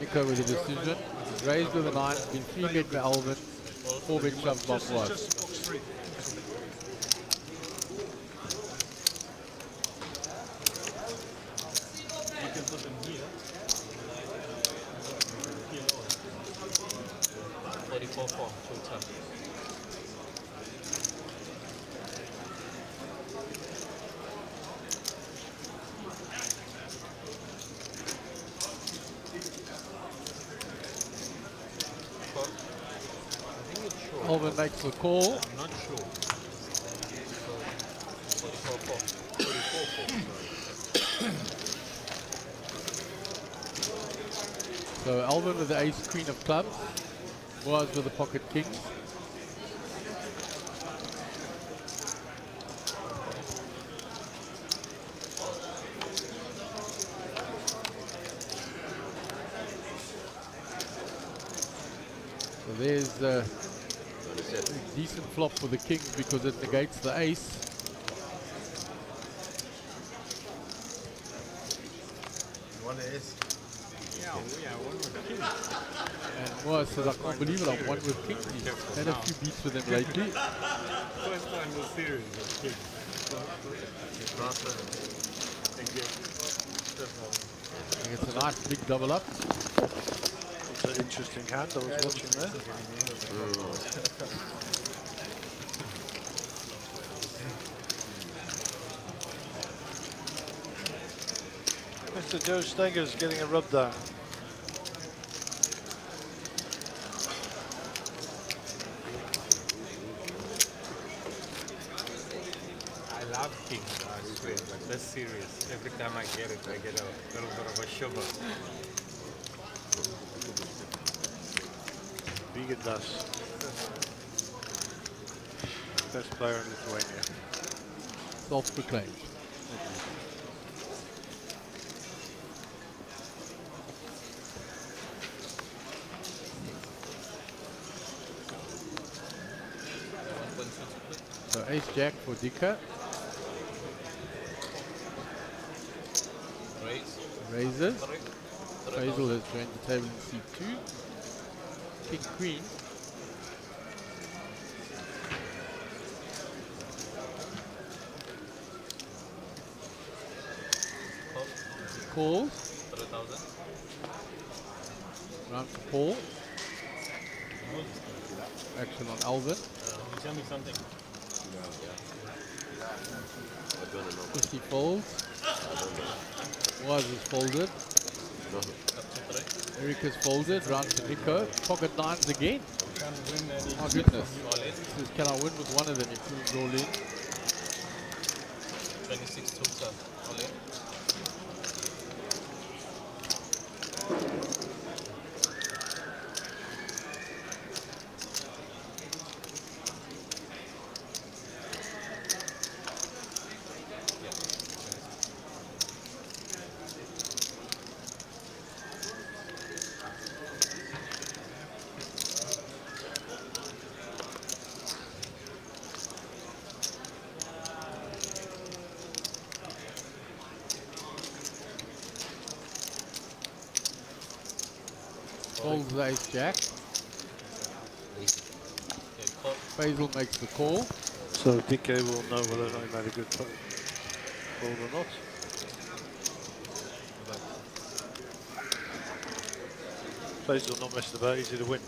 Nico with a decision. Raised with a 9, been 3-bet by Alvin, 4-bet shoved by Moaz. Just box 3. You can put them here. 44 form, total. Alvin makes the call. I'm not sure. 44 form. 44 So Alvin with the ace queen of clubs. Moaz with the pocket kings. So there's a decent flop for the kings because it negates the ace. You want the ace? Yeah, one with king. And Moaz says, I can't believe it, I'm one with kings. He's had a few beats with him lately. First time was serious with king. Thank you. And it's a nice big double up. It's an interesting hand I was watching there. Mr. Joe Steger's getting a rub down. I love king, I swear, but that's serious. Every time I get it, I get a little bit of a shiver. Vegan does. Best player in Lithuania. Self-proclaimed. So ace jack for Dika. Raise. Raises. Faisal has joined the table in C2. King queen. Calls. 3,000. Round to Paul. Action on Alvin. Tell me something. 50 folds. Was is folded. Eric is folded. Round to Nico. Pocket nines again. Oh goodness. This is, can I win with one of them? You couldn't roll in. 26 total. All in. Folds the ace jack. Faisal makes the call. So DK will know whether or not he made a good call or not. Faisal not messing about, easy to win.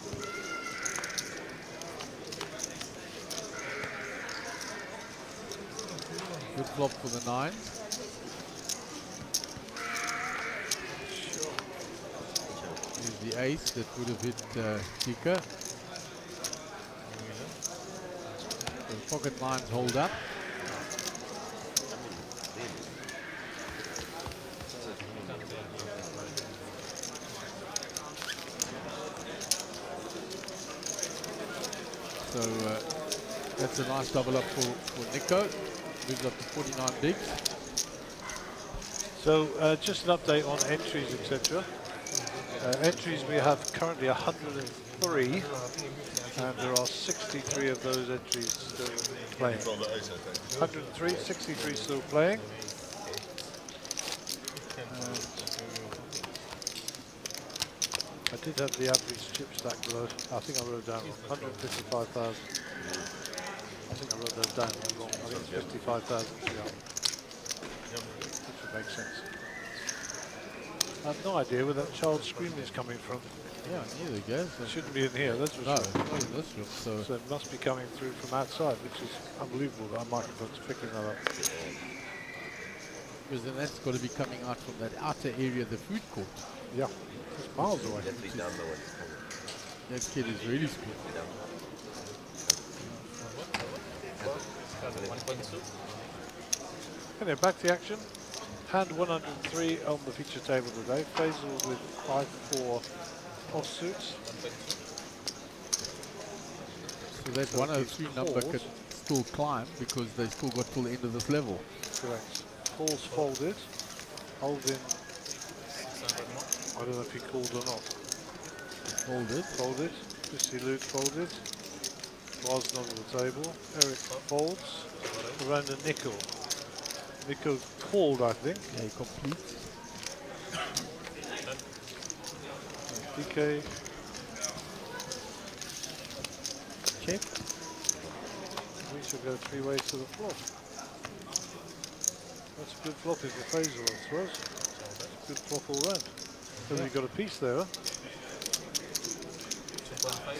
Good flop for the 9. Here's the ace that would have hit Tika. The pocket 9s hold up. So that's a nice double up for Nico. Moves up to 49 bigs. So just an update on entries, etc. Entries, we have currently 103, and there are 63 of those entries still playing. 103, 63 still playing. I did have the average chip stack below. I think I wrote down wrong. 155,000. I think I wrote that down wrong. I think it's 55,000. Yeah. Which would make sense. I have no idea where that child's scream is coming from. Yeah, neither guess. It shouldn't be in here, that's for no, sure. not in this room. So it must be coming through from outside, which is unbelievable that our microphone's picking that up. Because then that's got to be coming out from that outer area, the food court. Yeah, it's miles away. Definitely down the way. That kid is really skilled. Anyway, back to the action. Hand 103 on the feature table today. Faisal with 5-4 offsuits. So that 103 number can still climb because they still got till the end of this level. Correct. Calls folded. Holding. I don't know if he called or not. Folded. Folded. Chrissy Luke folded. Was on the table. Eric folds. Around a nickel. Nico called, I think. Yeah, complete. DK. Check. We should go 3 ways to the flop. That's a good flop if you're Faisal, I suppose. It's a good flop all round. So you've got a piece there, huh? 2.5.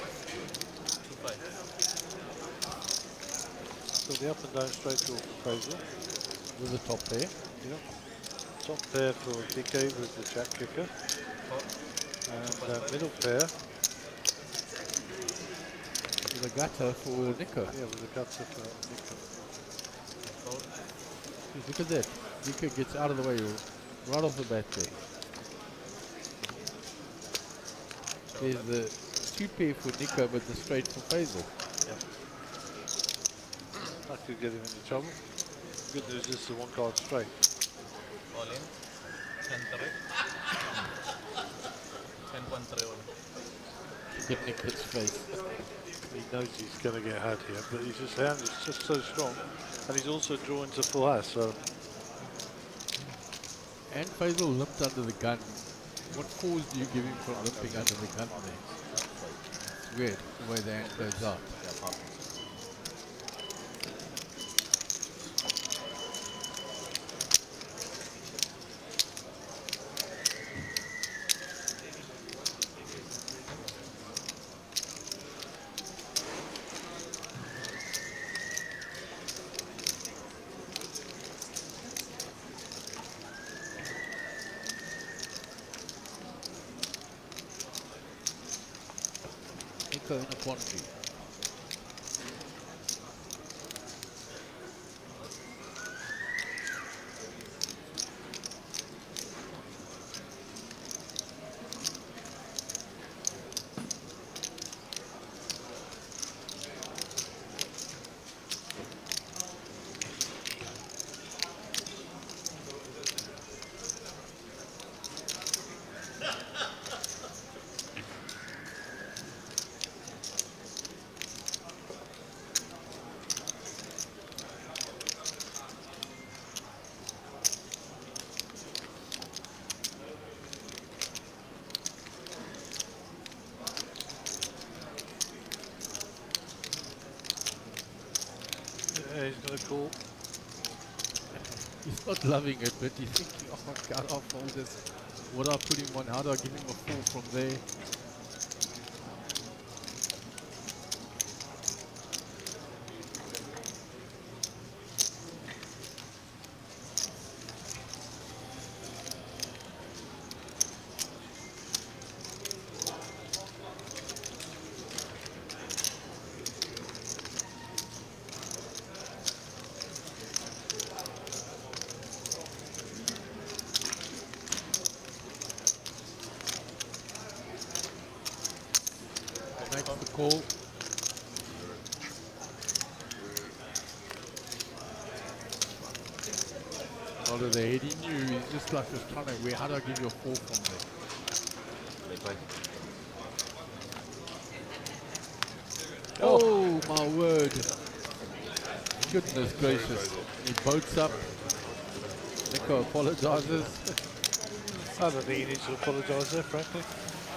So the up and down straight draw for Faisal. With the top pair. Yep. Top pair for DK with the jack kicker. And middle pair. With a gutter for Nico. Yeah, with a gutter for Nico. Look at that. Nico gets out of the way right off the bat there. There's the 2 pair for Nico, but the straight for Faisal. Yep. That could get him into trouble. Good news is the 1 card straight. All in. 10-3. 10.3. Give Nick his face. He knows he's going to get had here, but his hand is just so strong, and he's also drawn to full house. So. And Faisal limped under the gun. What cause do you give him from limping under the gun there? It's weird the way the hand goes out. Nico in a quandary. a call. He's not loving it, but he's thinking, oh my God, I'll fold this. What do I put him on? How do I give him a fall from there? Makes the call. Out of the head, he knew. He's just like was trying to. How do I give you a fall from there? Oh my word! Goodness gracious! He boats up. Nico apologizes. I don't think he needs to apologise there, frankly.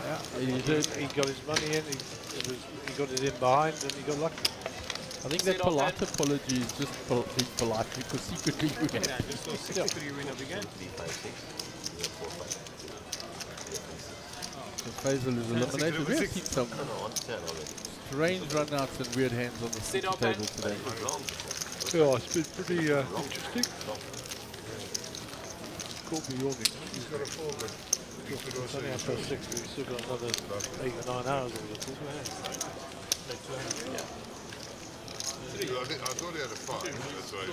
Yeah, he did. He got his money in. He got it in behind, and he got lucky. I think that polite apology is just being polite because secretly you win. Yeah, just go 6-3 win up again. So Faisal is eliminated. We have seen some strange runouts and weird hands on the table today. Yeah, it's been pretty interesting. Caught me yawning. He's got a 4 bit. It's only after 6, we've still got another 8 or 9 hours of it. Yeah. I thought he had a 5. That's why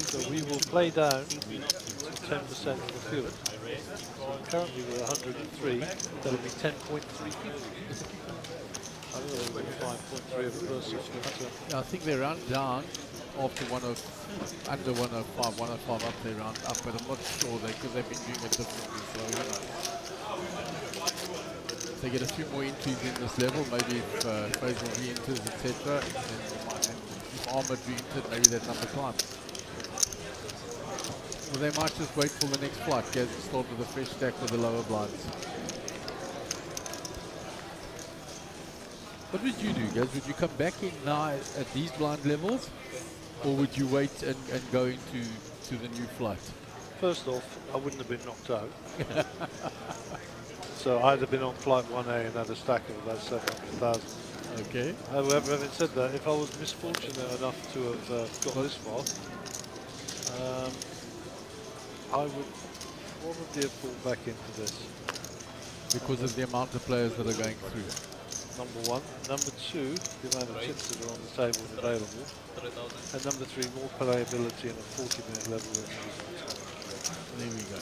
So we will play down to 10% of the field. So currently we're 103. That'll be 10.3 people. I don't know, 5.3 of a person. Yeah, I think they round down after under 105, 105 up, they round up, but I'm not sure because they've been doing it differently. So who knows? If they get a few more entries in this level, maybe if Faisal re-enters, etc., then they might. And if Ahmed re-entered, maybe that number climbs. Or they might just wait for the next flight, Gaz, and start with a fresh stack with the lower blinds. What would you do, Gaz? Would you come back in now at these blind levels, or would you wait and go into the new flight? First off, I wouldn't have been knocked out. So I'd have been on flight 1A and had a stack of about 700,000. Okay. However, having said that, if I was misfortunate enough to have got this far, I would probably have pulled back into this. Because of the amount of players that are going through. Number one. Number two, the amount of chips that are on the table and available. And number three, more playability in a 40-minute level than there is on time. There we go.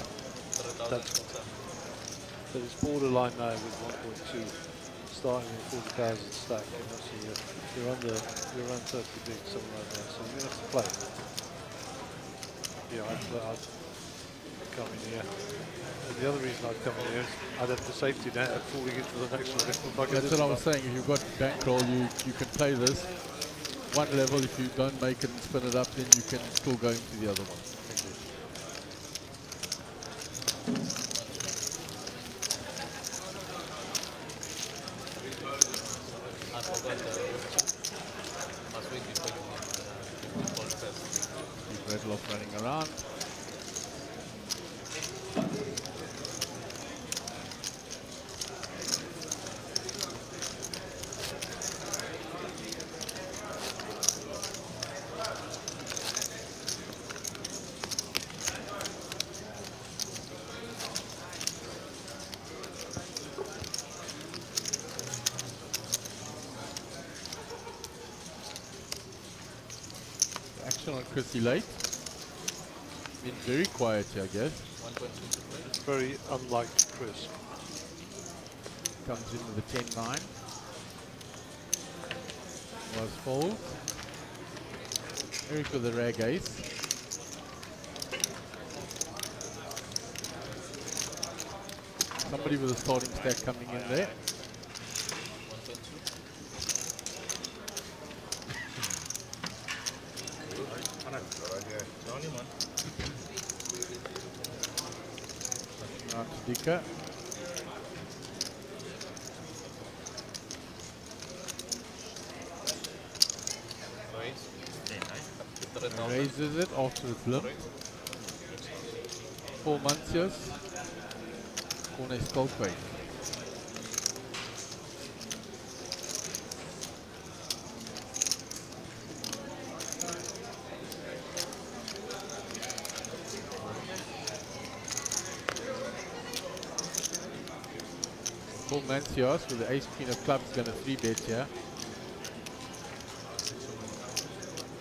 But it's borderline now with 1.2, starting with 40,000 stack, and actually you're around 30 big, something like that. So you're going to have to play. Yeah, I'd come in here. And the other reason I'd come in here is I'd have the safety net of falling into the next one. That's what I was saying. If you've got bankroll, you can play this one level. If you don't make it and spin it up, then you can still go into the other one. Redloff running around. Action on Chrissy late. Been very quiet here, I guess. Very unlike Chris. Comes in with a 10-9. Was fold. Eric with a rag ace. Somebody with a starting stack coming in there. Round to Dika. 7,000. Raises it after the blimp. 4 months years. Corner skull fake. Paul Mancios with the ace queen of clubs going to 3-bet here.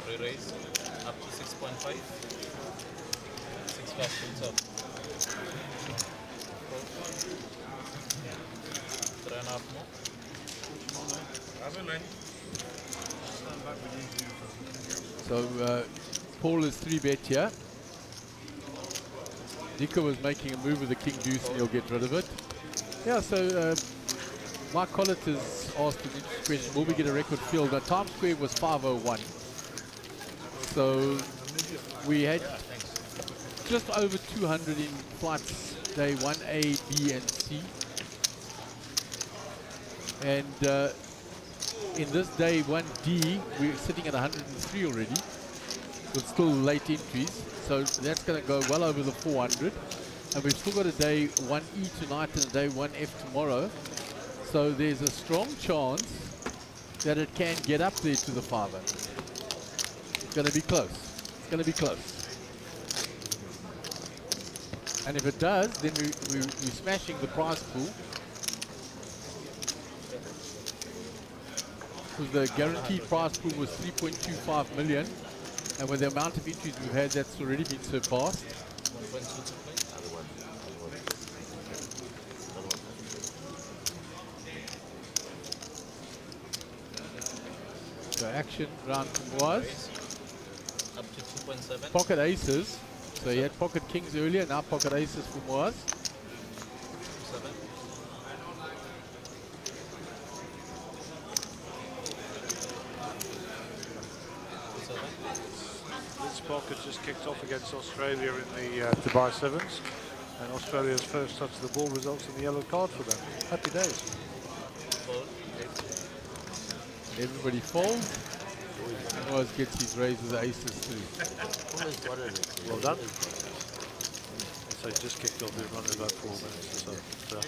Re-raise up to 6.5. 6 fast pins up. 3.5 more. So Paul is 3-bet here. Nico was making a move with the king deuce and he'll get rid of it. Yeah, so Mike Collett has asked an interesting question. Will we get a record field? Now, Times Square was 501. So we had just over 200 in flights day 1A, B, and C. And in this day 1D, we're sitting at 103 already, with still late entries. So that's going to go well over the 400. And we've still got a day 1E tonight and a day 1F tomorrow. So there's a strong chance that it can get up there to the 500. It's going to be close. It's going to be close. And if it does, then we're smashing the prize pool. Because the guaranteed prize pool was 3.25 million. And with the amount of entries we've had, that's already been surpassed. So action round was up to 2.7. pocket aces. So he had pocket kings earlier, now pocket aces for Moaz. 7. This pocket just kicked off against Australia in the Dubai Sevens, and Australia's first touch of the ball results in the yellow card for them. Happy days. Everybody folds. Moaz gets his raise with the aces through. Well done. So just kicked off, they've run about 4 minutes or so.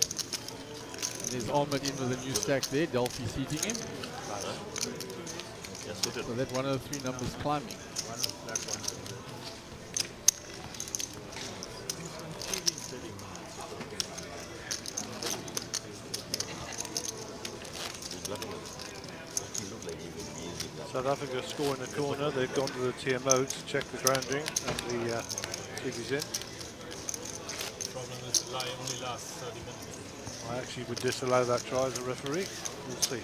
And there's Ahmed in with a new stack there, Delphi seating him. So that 103 number's climbing. South Africa score in the corner. They've gone to the TMO to check the grounding and the TV's in. Problem is the lie only lasts 30 minutes. I actually would disallow that try as a referee. We'll see.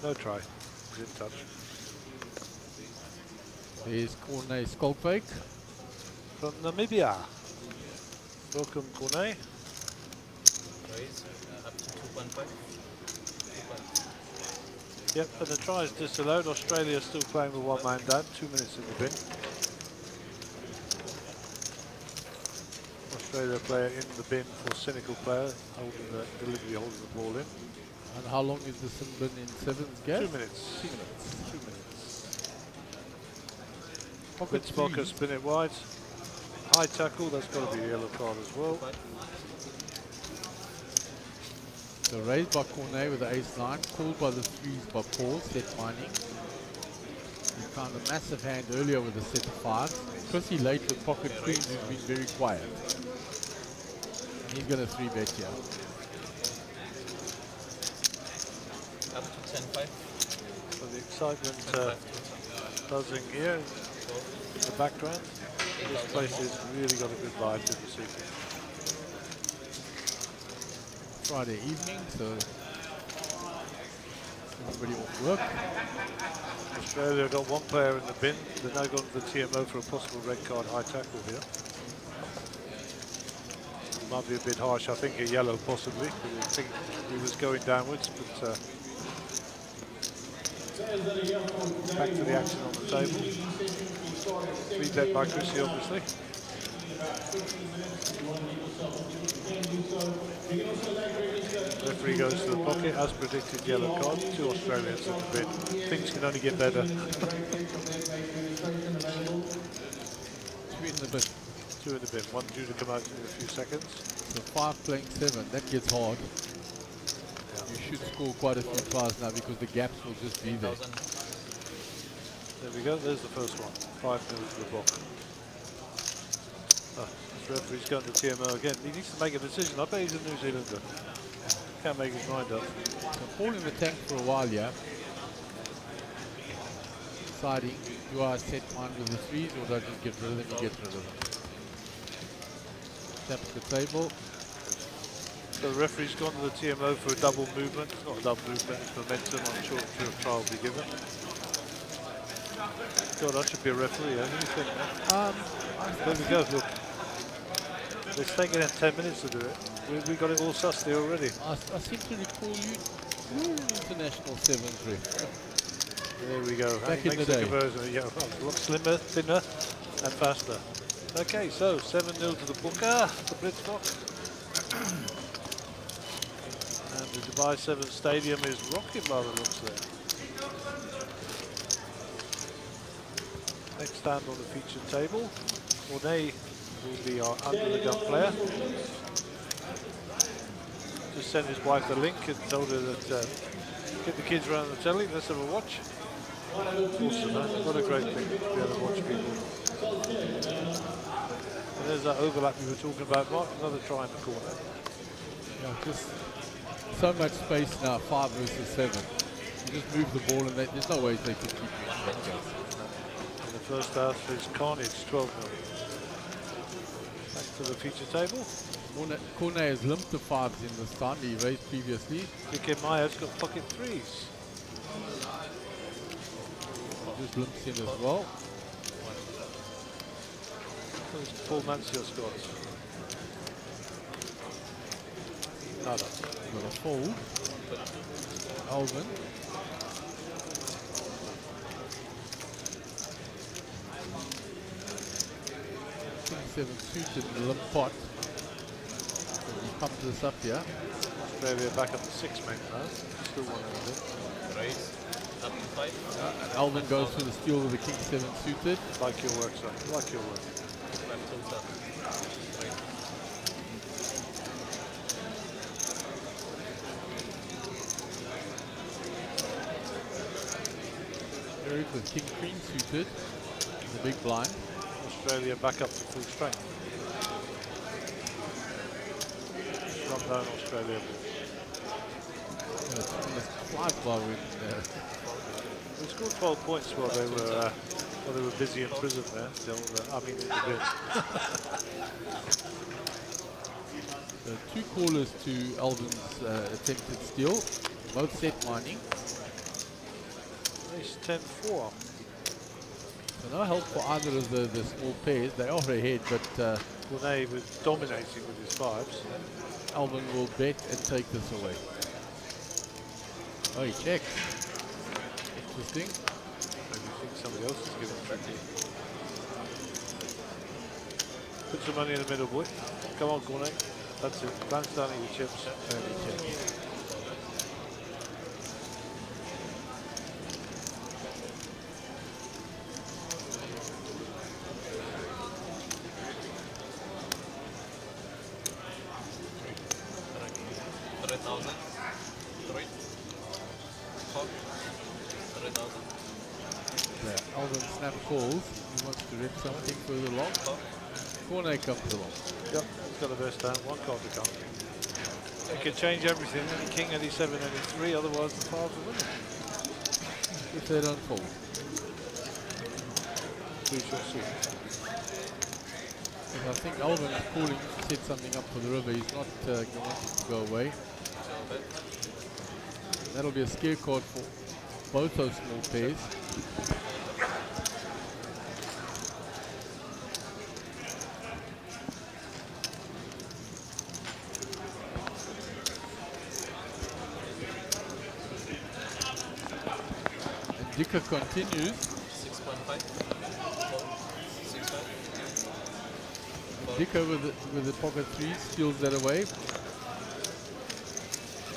No try. Didn't touch. There's Cornet skull fake. From Namibia. Welcome, Cornet. Raise up to 2.5. Yep, and the try is disallowed. Australia still playing with one man down. 2 minutes in the bin. Australia player in the bin for cynical player, holding the delivery, holding the ball in. And how long is the sin bin in sevens, Gav? 2 minutes. 2 minutes. 2 minutes. Pocket Fitzpatrick spin it wide. High tackle, that's got to be a yellow card as well. So raised by Cornet with the ace-9, called by the threes by Paul, set mining. He found a massive hand earlier with a set of 5s. Pretty late with pocket queens, who's been very quiet. And he's going to 3-bet here. Up to 10.5. So the excitement buzzing here in the background. This place has really got a good vibe to the city. Friday evening, so everybody off work. Australia got one player in the bin. They're now going to the TMO for a possible red card high tackle here. Might be a bit harsh, I think a yellow possibly. I think he was going downwards, but back to the action on the table. 3-bet by Chrissy, obviously. Referee goes to the pocket, as predicted, yellow card, 2 Australians in the bin. Things can only get better. 2 in the bin. 2 in the bin, 1 due to come out in a few seconds. So 5 playing 7, that gets hard. You should score quite a few tries now because the gaps will just be there. There we go, there's the first one. 5 0 to the block. This referee's going to TMO again. He needs to make a decision. I bet he's a New Zealander. Can't make his mind up. So Paul in the tank for a while, yeah. Deciding, do I set mine with the 3s or do I just get rid of them? You get rid of them. Tap the table. So the referee's gone to the TMO for a double movement. It's not a double movement, it's momentum. I'm sure a trial will be given. God, I should be a referee. What do you think, man? There we go, look. It's taken them 10 minutes to do it. We got it all sussed here already. I seem to recall you were an international 7s ref. There we go. Back in the day. Conversion. Yeah, a lot slimmer, thinner, and faster. Okay, so 7-0 to the Booker, the Blitzbox. And the Dubai 7 Stadium is rocking by the looks there. Next stand on the featured table, Ornay will be our under-the-gun player. Just sent his wife the link and told her that get the kids around the telly, let's have a watch. Awesome, man. What a great thing to be able to watch people. And there's that overlap we were talking about, Mark, another try in the corner. Yeah, just so much space now, 5 versus 7. You just move the ball and there's no way they can keep you in that case. In the first half is carnage, 12 0. Back to the feature table. Cornet has limped to 5s in this time, he raised previously. DK Maya's got pocket 3s. Just limps in as well. Who's Paul Mancios got? Nada. Got a fold. Alvin. King 7 suited in the limp pot. He pumped this up here. Australia back up to 6 men now. Still 1 0. Raise up to 5. And Alvin goes for the steal with the King 7 suited. Like your work, son. Like your work. Eric with King Queen suited. The big blind. Australia back up to full strength. Run down Australia. Five bar win. They scored 12 points while they were busy in prison there. Still, I mean, in the bin. So 2 callers to Alvin's attempted steal, both set mining. Ace 10-4. So no help for either of the small pairs. They are ahead, but Bonet was dominating with his 5s. Alvin will bet and take this away. Oh, he checked. Interesting. Maybe you think somebody else is giving tricky. Put some money in the middle, boy. Come on, Cornet. That's it. Glance down at your chips. Only check. Alvin snap calls. He wants to rip something further along. Corner comes along. Yep, he's got the best hand. 1 card to come. It could change everything. Any king, any 7, any 3. Otherwise, the 5s are winning. If they don't fold. We shall see. I think Alvin is calling to set something up for the river. He's not wanting to go away. That'll be a scare card for both those small pairs. And Dicker continues. 6.5. 6.5. Dick over with the pocket threes, steals that away.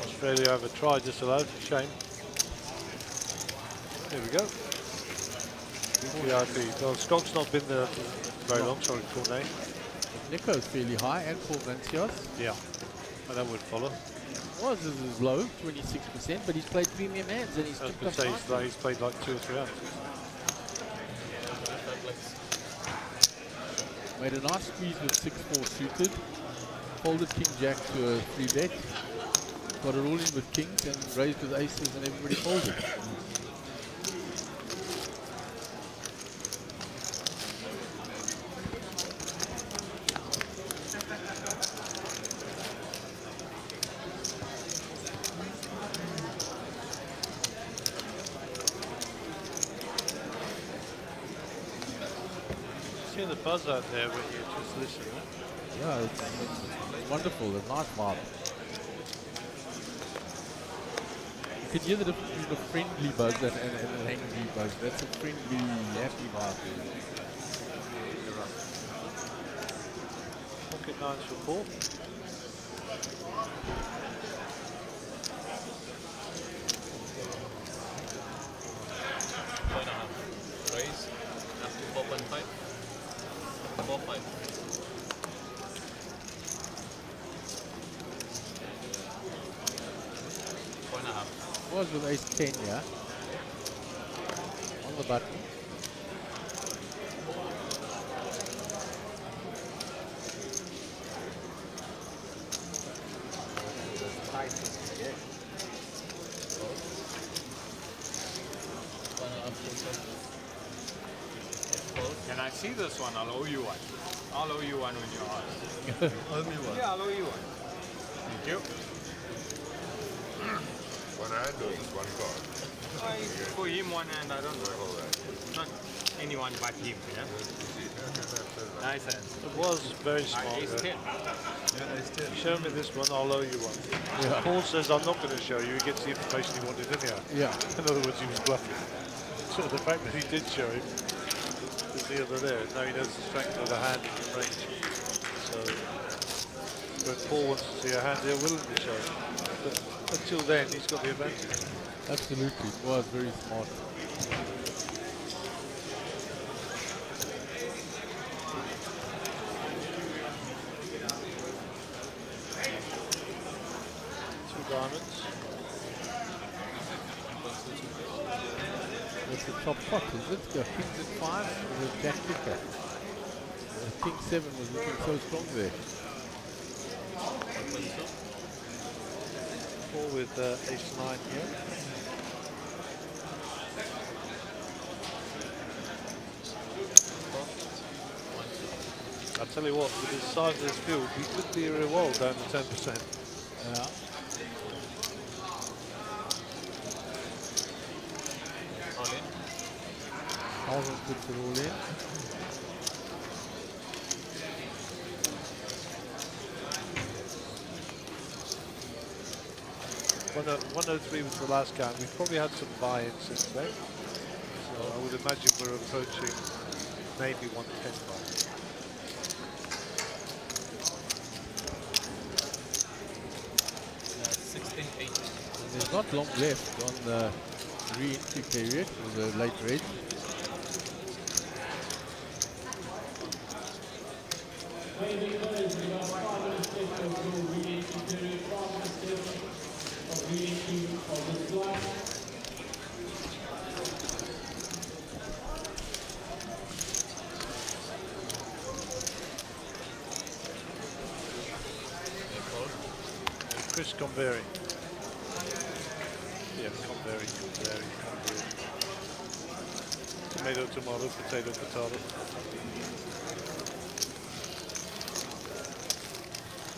Australia have a try disallowed. Shame. There we go. VIP. Well, Scott's not been there very long. Sorry, Cornet. Nico's fairly high, and Paul Mancios. Yeah, and that would follow. Was is low, 26%, but he's played premium hands and he's I was took going to up say nicely. he's played like 2 or 3 hands. Made a nice squeeze with 6-4 suited. Folded King Jack to a 3-bet. Got it all in with kings and raised with aces and everybody folded. See the buzz out there when you just listen. Huh? Yeah, it's wonderful, a nice vibe. You can hear the difference between a friendly buzz and an angry buzz. That's a friendly, happy vibe. Pocket nines for Paul. Raise up to 4.5. 4.5. Was with ace 10, yeah. On the button. Can I see this one? I'll owe you one. I'll owe you one when you're on. Owe me one. Yeah, I'll owe you one. Thank you. One hand or just one card? For him, one hand, I don't know. Not anyone but him, yeah? Nice hands. It was very smart. Ace 10. Yeah, ace 10. Show me this one, I'll owe you one. Yeah. Paul says, I'm not going to show you. He gets the information he wanted anyhow. Yeah. In other words, he was bluffing. So the fact that he did show him is the other there. Now he knows the strength of the hand in the range. So when Paul wants to see a hand, he'll willingly show him. But until then, he's got the advantage. Absolutely, it was very smart. Two diamonds. That's the top pot, is it? Got kings at 5 with a jack kicker. King 7 was looking so strong there. Paul with ace 9 here. I'll tell you what, with the size of this field, we could be a revolt down to 10%. Yeah. All in. Alvin puts it all in. Well, 103 was the last game. We've probably had some buy-ins since then. So I would imagine we're approaching maybe 110 buy. There's not long left on the re-entry period for the late red. Chris Convery. Yeah, Convery. Tomato, tomato, potato, potato.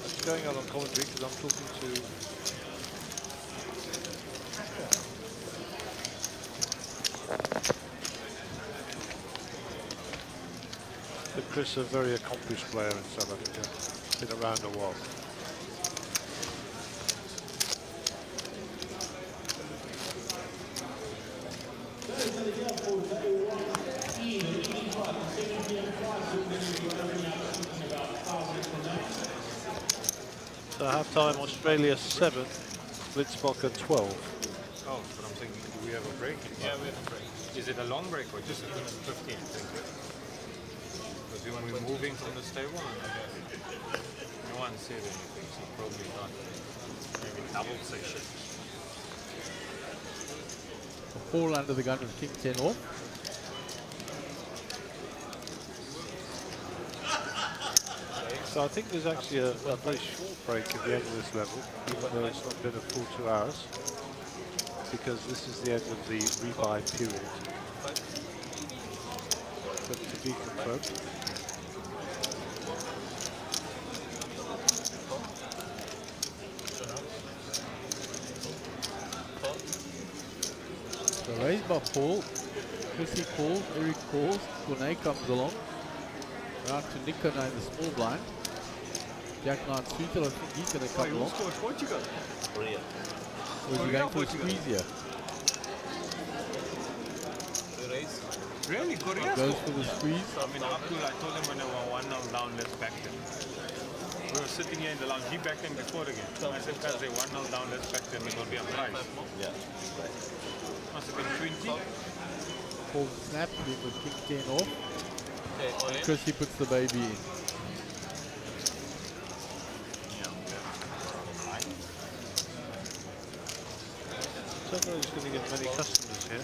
That's going out on commentary because I'm talking to but Chris is a very accomplished player in South Africa. Been around a while. So half time, Australia 7, Blitzbocker 12. Oh, but I'm thinking, do we have a break? Yeah, we have a break. Is it a long break or just 15? Because when we're moving from the stable, no one said anything, so probably not. Maybe double session. A fall under the gun with King 10 off. So I think there's actually a very short break at the end of this level, even though it's not been a full 2 hours, because this is the end of the rebuy period. But to be confirmed. So raised by Paul, Chrissy calls, Eric calls, Cornet comes along. Round to Nico now in the small blind. Jack 9 suited, I think he's going to come along. Who scored Portugal? Korea. Or is he going for a squeeze here? Really? Korea Goes scored? for the squeeze. I mean, Abdul, I told him when they were 1-0 down, let's back them. We were sitting here in the lounge, he backed them before the game. I said, guys, they're 1-0 down, let's back them, it will be a prize. Yeah, right. Must have been 20. Paul snaps in with King 10 off. Okay, all in. Chrissy puts the baby in. I don't know who's going to get many customers here.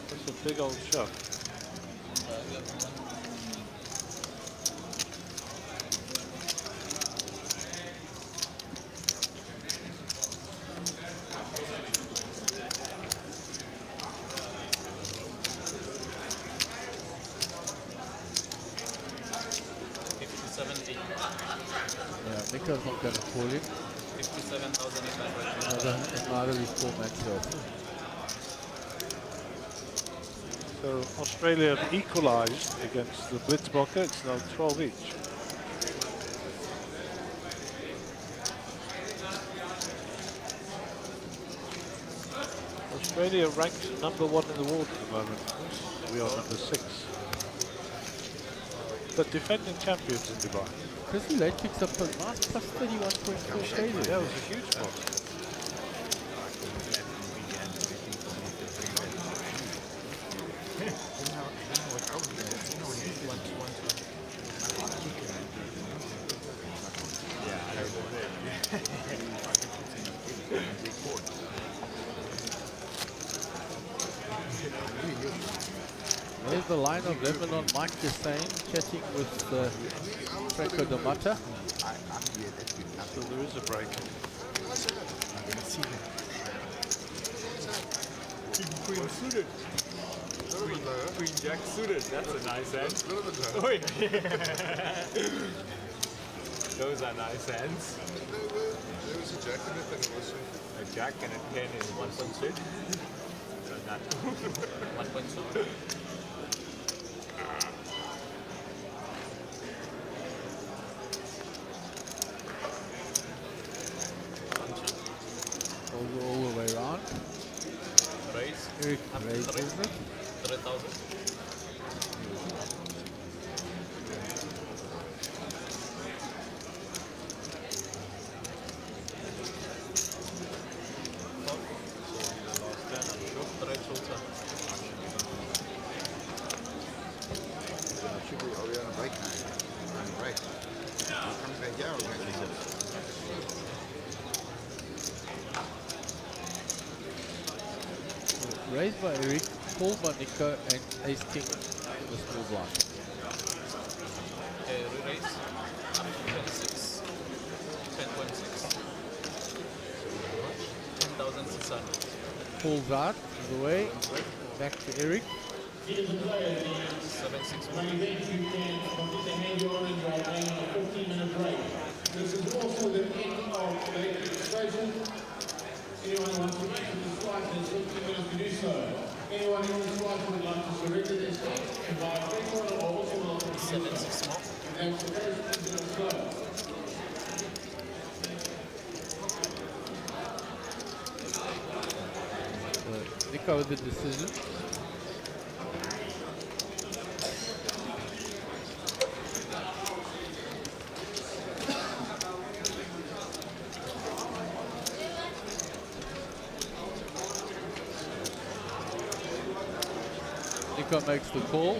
That's a big old shop. Yeah, Nico's not going to call him. 57,800. Neither is Paul Maxwell. So Australia have equalised against the Blitzbocker. It's now 12 each. Australia ranked #1 in the world at the moment. We are number 6. But defending champions in Dubai. Chrissy Late picks up a nice plus 31.4 Australia. That was a huge spot. There's the line of Lebanon, Mike Hussein chatting with Franco D'Amata. So there is a break. Queen suited. Queen Jack suited. That's a nice hand. Oh, yeah. Those are nice hands. There was a jack in it and it was A jack and a 10 is 1.6. So not 1.2. All the way around. Raise. Eric raises it. 3,000. should we, are we on a break now? We're on a break. We're coming back here or we're going to Raised by Eric, called by Nico, and Ace King in the small blind. Okay, re-raise. 26. 10.6. 10,600. Pulls out to the way, back to Eric. 761. This is also the end of the registration. Anyone who wants to make the slice has 15 minutes to do so. Anyone who wants to slice would like to surrender their slice and buy a fresh one or also welcome to 7.6 more. and that's the first thing to slow. Nico with the decision. Nico makes the call.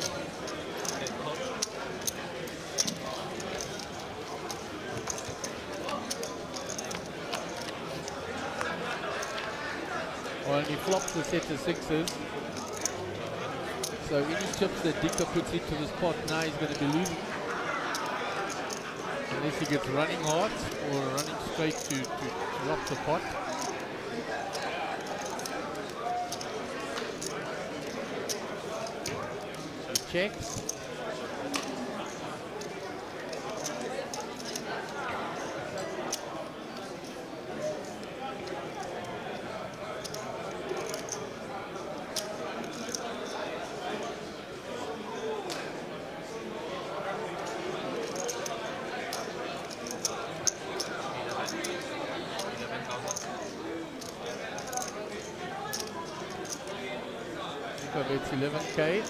Well, he flops the set of sixes. So any chips that Dika puts into this pot now he's going to be losing. Unless he gets running hearts or running straight to rock the pot. He checks. It's 11K.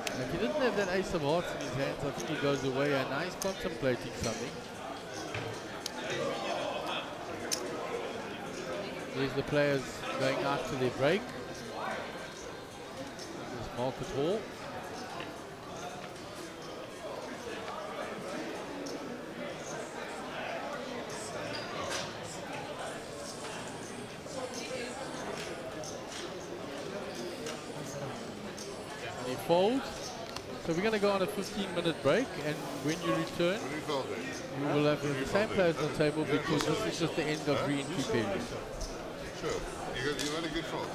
If he didn't have that ace of hearts in his hands, I think he goes away and now he's contemplating something. There's the players going out to their break. This market hall. And he folds. So we're going to go on a 15-minute break, and when you return, we will have the same players on the table because this is just the end of re-entry period. Sure. You had a good fold.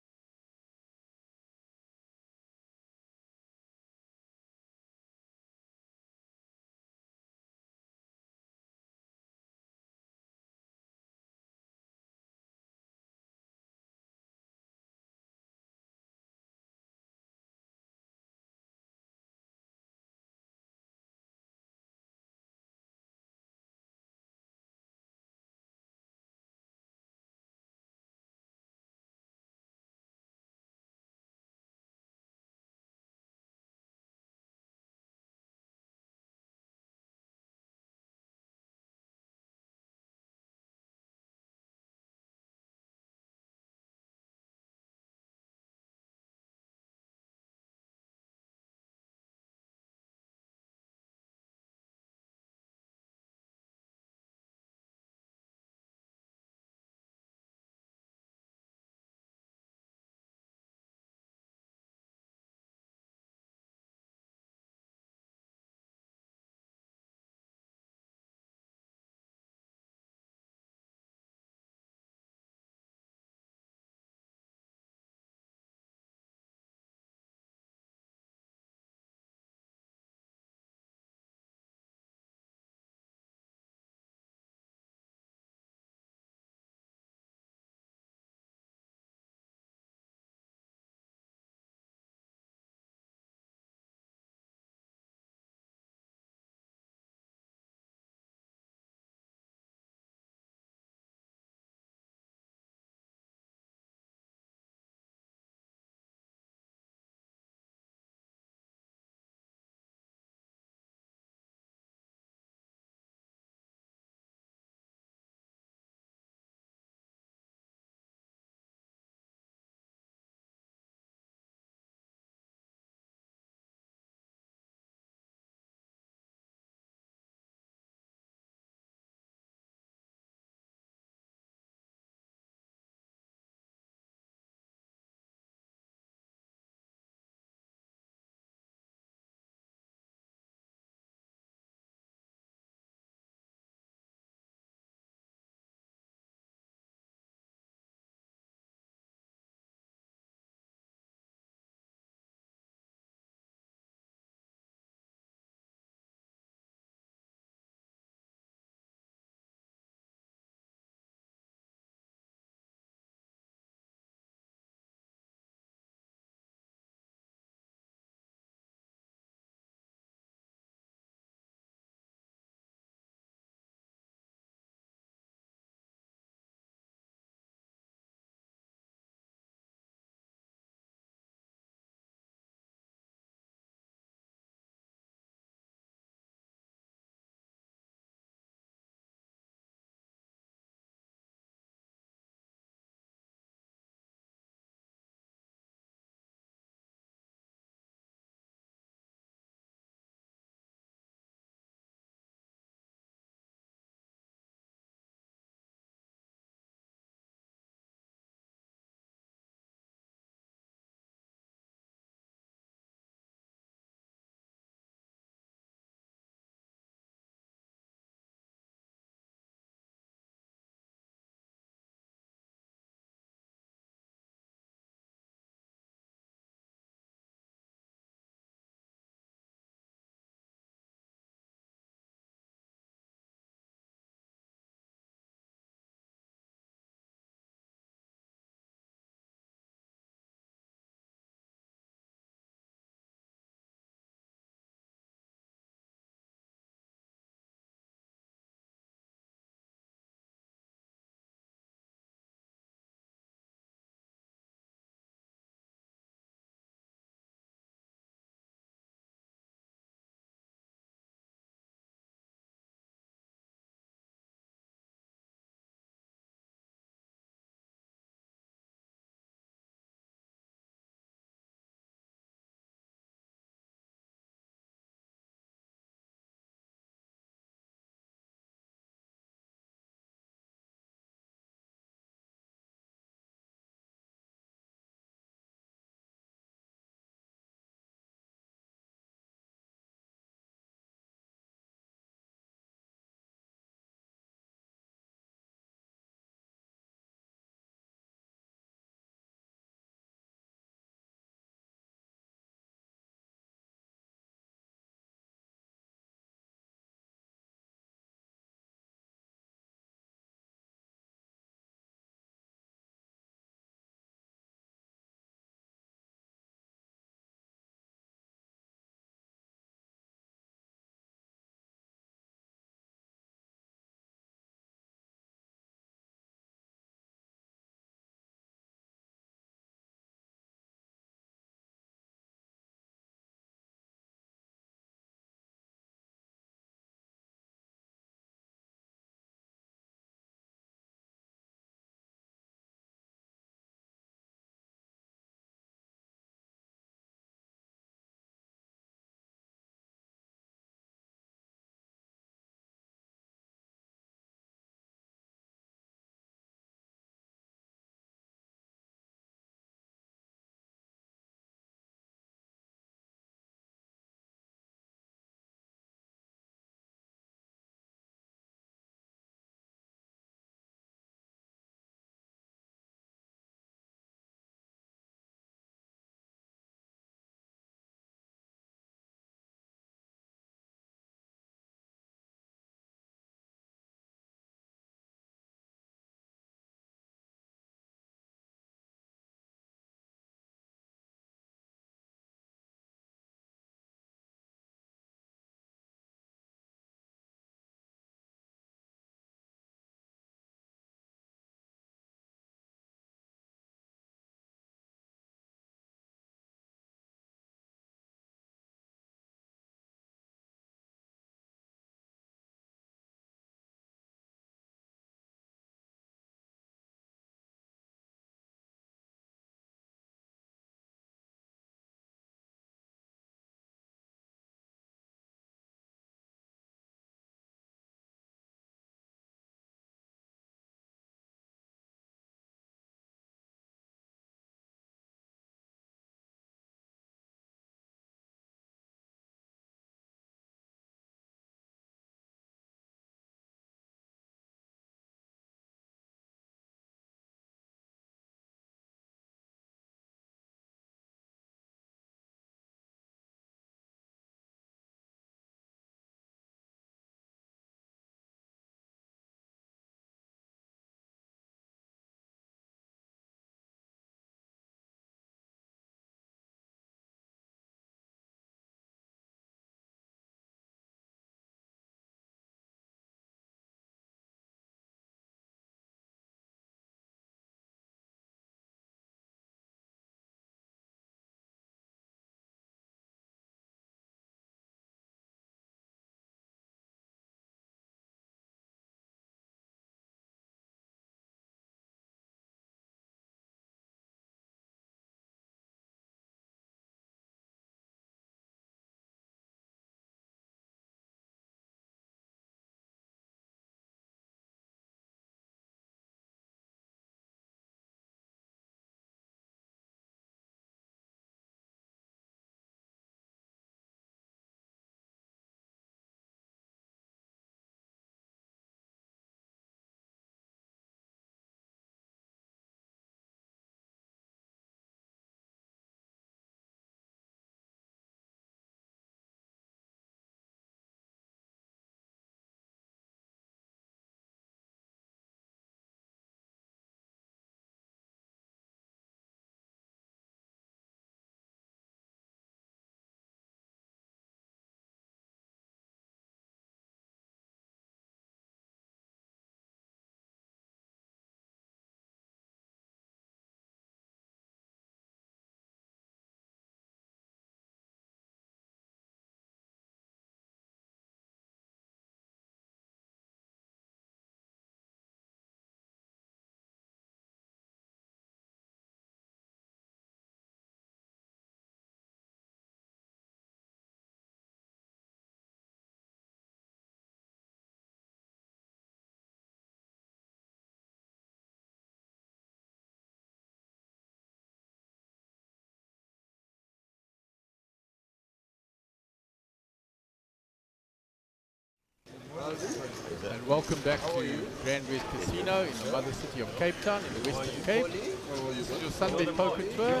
And welcome back to Grand West Casino in the mother city of Cape Town in the Western Cape. This is your Sunbet Poker Tour.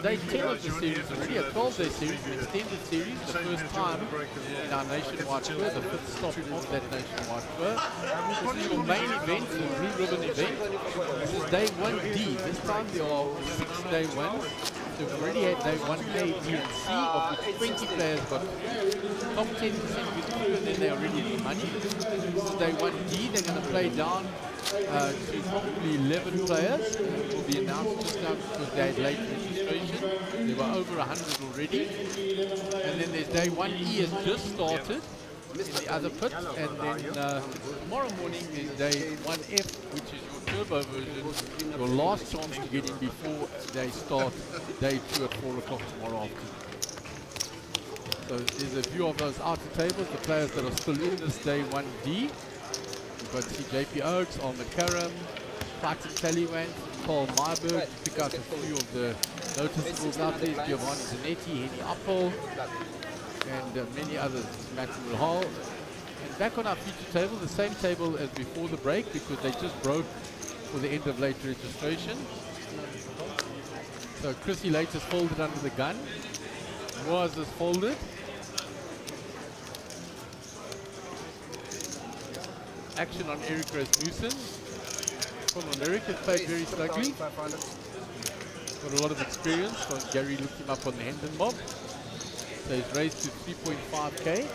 Day 10 of the series already, a 12-day series, an extended series, the first time in our nationwide tour, the fifth stop of that nationwide tour. This is your main event, the Blue Ribbon event. This is day 1D. This time there are 6 day 1s. So we've already had day 1A, B and C, of which 20 players got top 10% with through, and then they're already in the money. This is day 1D. They're going to play down to probably 11 players. It will be announced just now because they had late registration. There were over 100 already. And then there's day 1E has just started in the other pit. And then tomorrow morning is day 1F, which is your turbo version, your last chance to get in before they start day 2 at 4 o'clock tomorrow afternoon. So there's a view of those outer tables, the players that are still in this day 1D. You've got JP Oaks, Al McCarram, Titan Tallywan, Paul Myberg, to pick out a few of the noticeables out there, Giovanni Zanetti, Henny Appel, and many others, Matt Hall. And back on our feature table, the same table as before the break, because they just broke for the end of late registration. So Chrissy Late is folded under the gun. Moaz is folded. Action on Eric Rasmussen from America, played very snugly. Got a lot of experience. So Gary looked him up on the Hendon mob. So he's raised to 3.5k.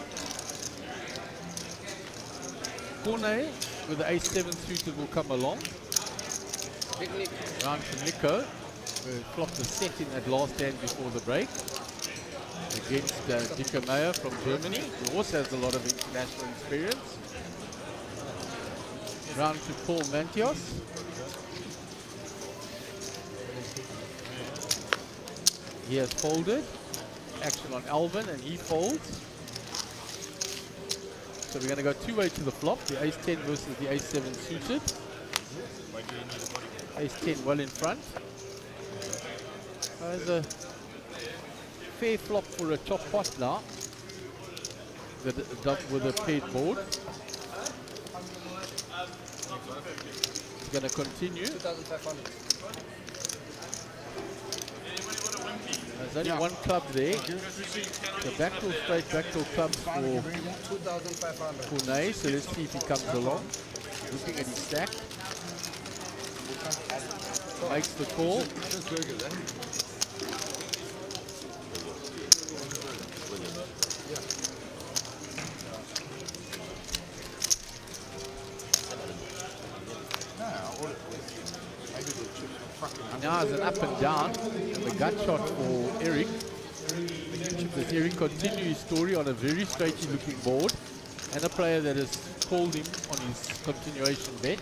Corne with the ace-7 suited will come along. Round to Nico, who flopped the set in that last hand before the break. Against Dicker Meyer from Germany, who also has a lot of international experience. Round to Paul Mantios. He has folded. Action on Alvin, and he folds. So we're going to go two-way to the flop, the ace-10 versus the ace-7 suited. Ace-10 well in front. There's a fair flop for a top pot now, with a paired board. It's going to continue. There's only one club there. The backdoor straight, backdoor clubs for Corne. So let's see if he comes along. Looking at his stack. Makes the call. Now is an up and down, and the gut shot for Eric. Does Eric continue his story on a very straighty looking board, and a player that has called him on his continuation bet.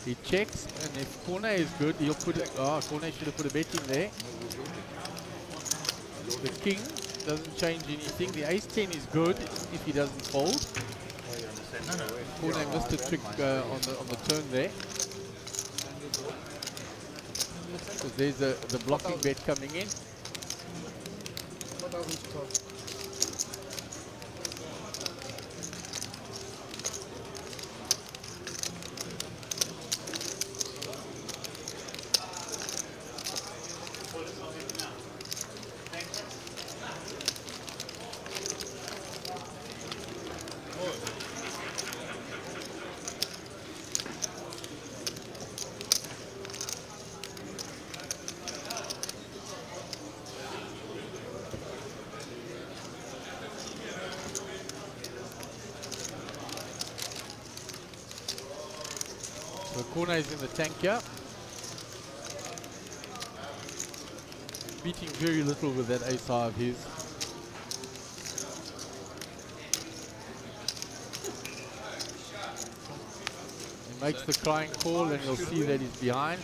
He checks, and if Corne is good, he'll put it. Corne should have put a bet in there. The king doesn't change anything. The ace-10 is good if he doesn't fold. Corne missed a trick on the turn there. So there's the blocking bet coming in. So Corne is in the tank here. Beating very little with that ace high of his. He makes the crying call, and you'll see that he's behind.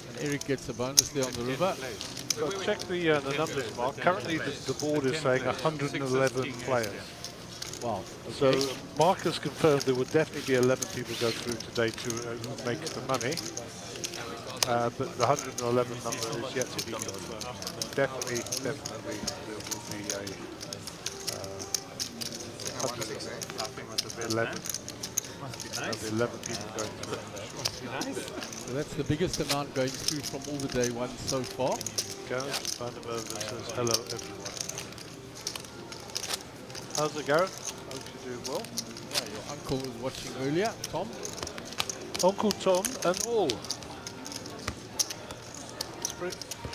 And Eric gets a bonus there on the river. So check the numbers, Mark. Currently the board is saying 111 players. Wow. So Mark has confirmed there will definitely be 11 people go through today to who makes the money. But the 111 number is yet to be confirmed. definitely there will be a 11. There'll be 11 people going through it. So that's the biggest amount going through from all the day ones so far. Gareth Vandenberg says hello everyone. How's it, Gareth? Hope you're doing well. Yeah, your uncle was watching earlier, Tom. Uncle Tom and all.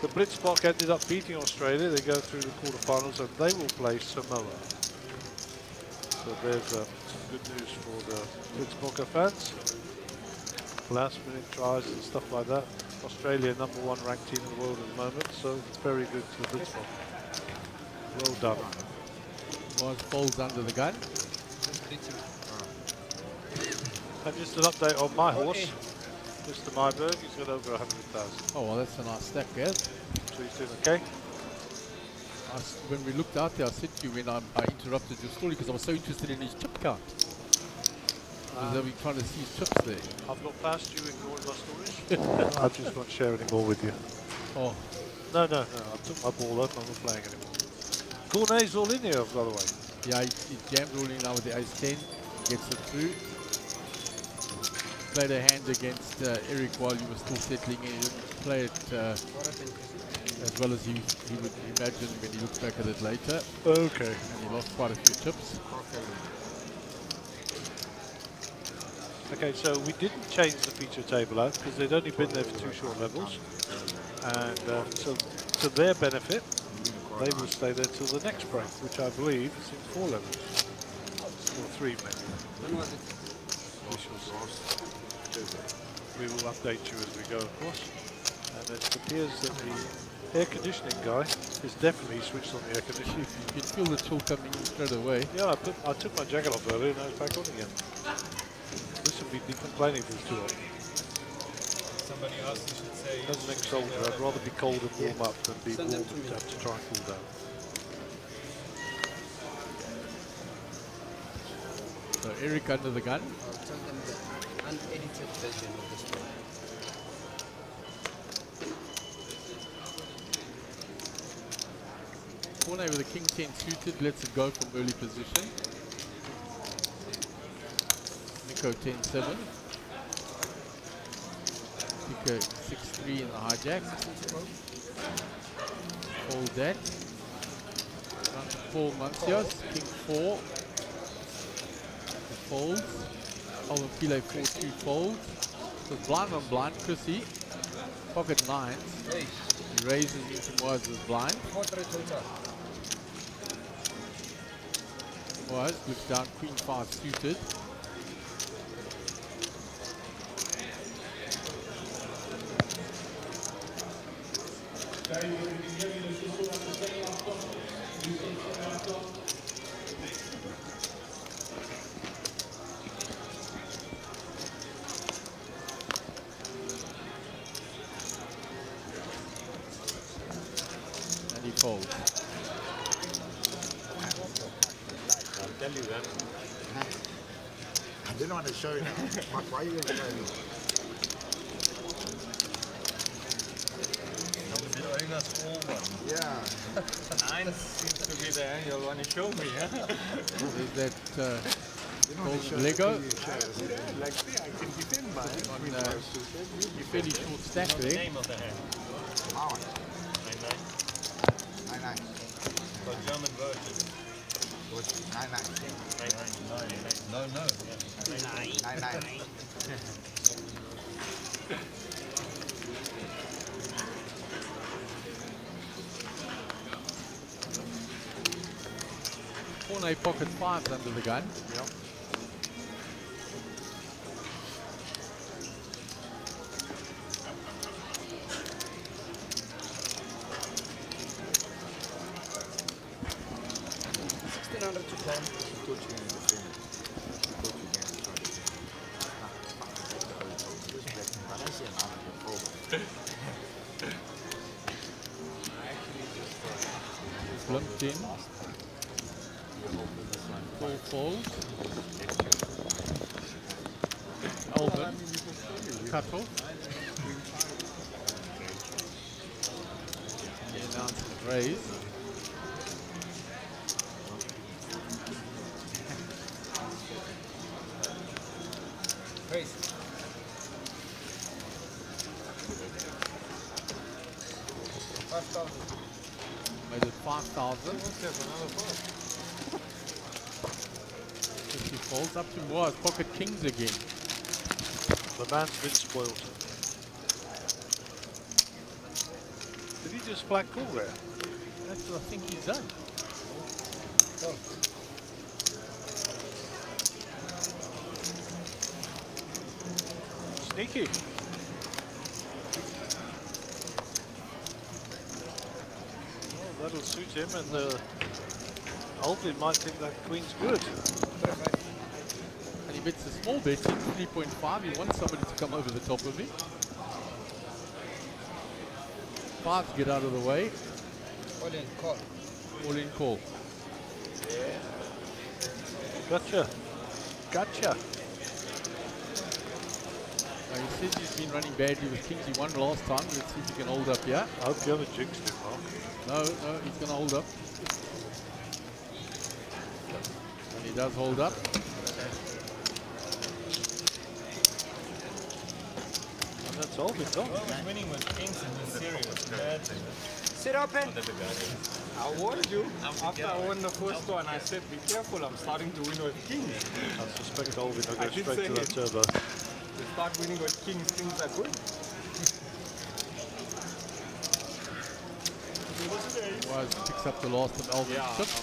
The Blitzbok ended up beating Australia. They go through the quarterfinals and they will play Samoa. So there's some good news for the Blitzboker fans. Last minute tries and stuff like that. Australia #1 ranked team in the world at the moment, so it's very good to the Blitzbok. Well done. Was Folds under the gun. And just an update on my horse, Mr. Myberg. He's got over 100,000. Oh, well, that's a nice stack, Gav. So he's doing okay. When we looked out there, I said to you when I interrupted your story because I was so interested in his chip count. Because we're trying to see his chips there. I've not passed you ignoring my stories. I just won't share any more with you. Oh. No. I took my ball up. I'm not playing anymore. Cornet's all in here, by the way. Yeah, he jammed all in now with the ace-10. Gets it through. Played a hand against Eric while you were still settling in. He didn't play it as well as he would imagine when he looks back at it later. Okay. And he lost quite a few chips. Okay, so we didn't change the feature table out because they'd only been there for 2 short levels. And so to their benefit, they will stay there till the next break, which I believe is in 4 levels. Or 3 maybe. When was it? We will update you as we go, of course. And it appears that the air conditioning guy is definitely switched on the air conditioning. You can feel the chill coming in straight away. Yeah, I took my jacket off earlier and now it's back on again. This would be complaining if it was too hot. Somebody else should say. Doesn't make soldier. I'd rather be cold and warm up than be warm and have to try and cool down. So Eric under the gun. I'll tell them the unedited version of this one. Corner with a king 10 suited, lets it go from early position. Nico 10-7. Pico 6-3 in the hijack. Fold that. Round to 4 Mancios. King 4. Folds. Alvin Pile 4-2 folds. So blind on blind. Chrissy. Pocket 9s. He raises into Moaz as blind. Moaz looks down. Queen 5 suited. And he folds. I'll tell you that. I didn't want to show you now. Why are you going to show me? Yeah. 9 seems to be the annual one you show me, huh? There's that golden Lego. Like, see, I can defend mine. On your fairly short stack The there. name of the hand. 9-9. 9-9. For German version. 9-9. 9-9. No. 9-9. Corner pocket 5s under the gun. Yep. Blumped in. 4 folds. Alvin. Cut off. The announcement Raise. Raise. 5,000. Made it 5,000. If he folds up to more, it's pocket kings again. The man's been spoiled. Did he just flat call there? That's what I think he's done. Sneaky. Well, that'll suit him, and Alvin might think that queen's good. And he bets a small bet, 3.5. He wants somebody to come over the top of him. 5 to get out of the way. All in, call. All in call. Gotcha. Gotcha. Now he says he's been running badly with kings. He won last time. Let's see if he can hold up here. I hope you haven't jinxed him, Mark. No, he's going to hold up. And he does hold up. And that's all been done. Winning with kings in this series is bad. Sit open. I warned you after I won the first one. I said, be careful, I'm starting to win with kings. I suspect Alvin will I go did straight to that say turbo. You start winning with kings, things are good. Wise picks up the last of Alvin's chips.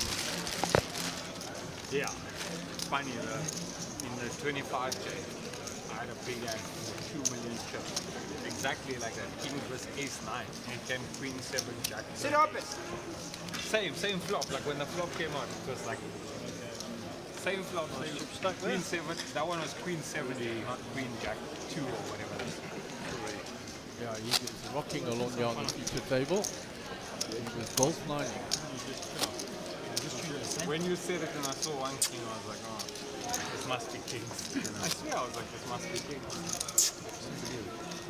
Yeah, it's funny, in the 25J, I had a big hand with 2 million chips. Exactly like that, king was ace-9, and came queen 7, jack. Sit open. Same flop, like when the flop came out, it was like, same flop, same stack there. queen 7, that one was queen 70, not queen jack 2 or whatever it is. Yeah, he is rocking along down the future table. He was golf 9. When you said it and I saw one king, I was like, oh, this must be kings. I swear I was like, this must be kings.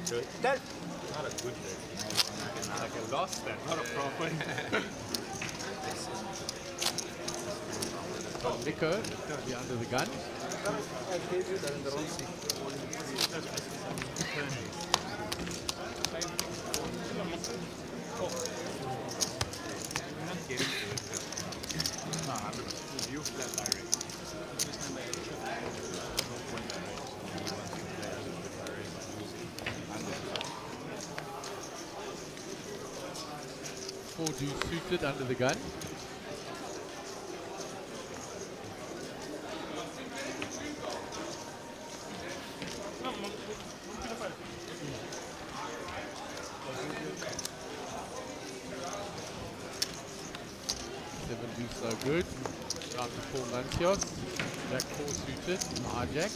Good. Not a good day. Like a lost day, not a problem. Got Nico to be under the gun. I gave you that in the wrong seat. You flat direct. Four deuce suited under the gun. Seven deuce no good. Round to Paul Nancios. Jack 4 suited. Hijack.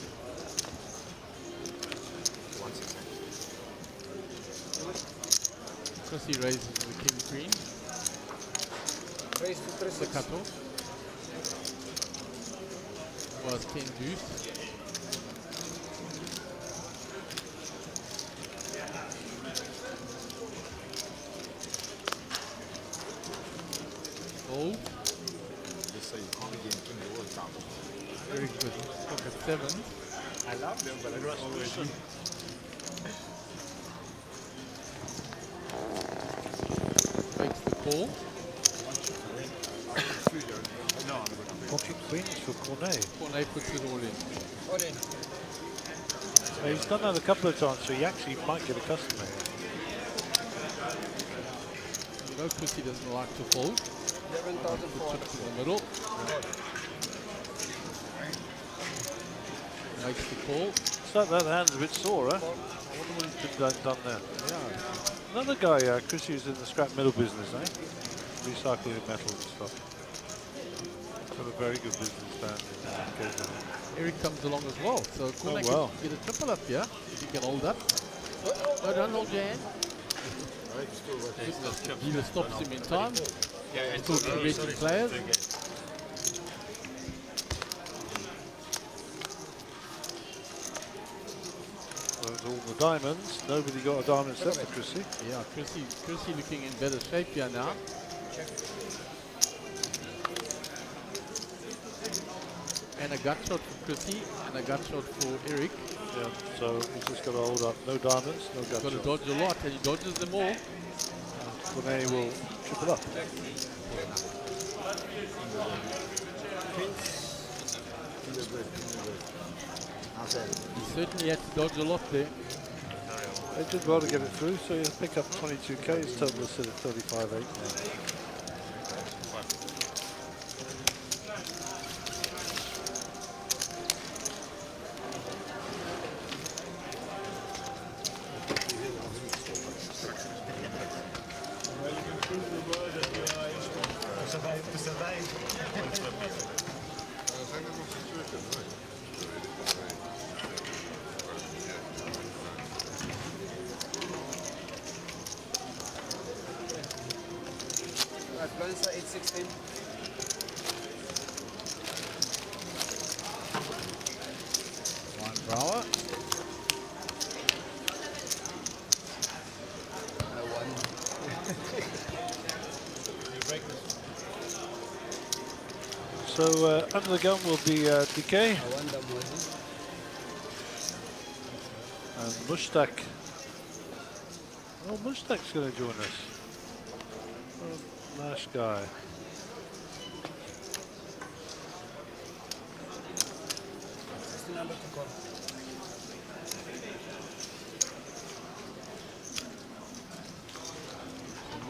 Because he raises the king queen. Raise to 3 The cutoff was 10 deuce. Fold. Just so you can't be getting king all the time. Very good. Pocket 7. I love them, but I don't always. Makes the call. Pocket queens for Cornet. Cornet puts it all in. All in. He's done that a couple of times, so he actually might get a customer. You know Chrissy doesn't like to fold. 11,400. Chips in the middle. Makes the call. It's like that hand's a bit sore, huh? I wonder what he's been done there. Yeah. Another guy, Chris, who's in the scrap metal business, eh? Recycling metal and stuff. Got a very good business down in Cape Town. Eric comes along as well, so Cornet well. can get a triple up here if he can hold up. No, don't hold your hand. Dealer stops him in time. Yeah, Still preventing players. Those all the diamonds. Nobody got a diamond set for Chrissy. Yeah, Chrissy looking in better shape here now. and a gut shot for Chrissy and a gut shot for Eric. Yeah, so he's just got to hold up. No diamonds, no gut Got to shot. dodge a lot, and he dodges them all. Cornet will triple up. He certainly had to dodge a lot there. They did well to get it through, so he'll pick up 22k. His total is set at 35.8 now. Influencer 816. One Brower. So under the gun will be DK and Mushtaq. Oh, Mushtaq's going to join us. Oh, nice guy.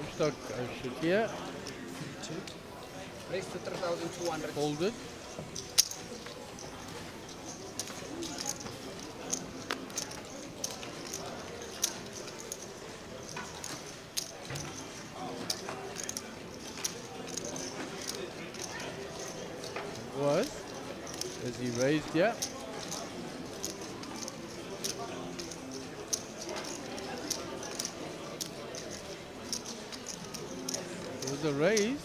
Mushtaq Shakir. Raise to 3,200. Folded. Was as he raised here. There was a raise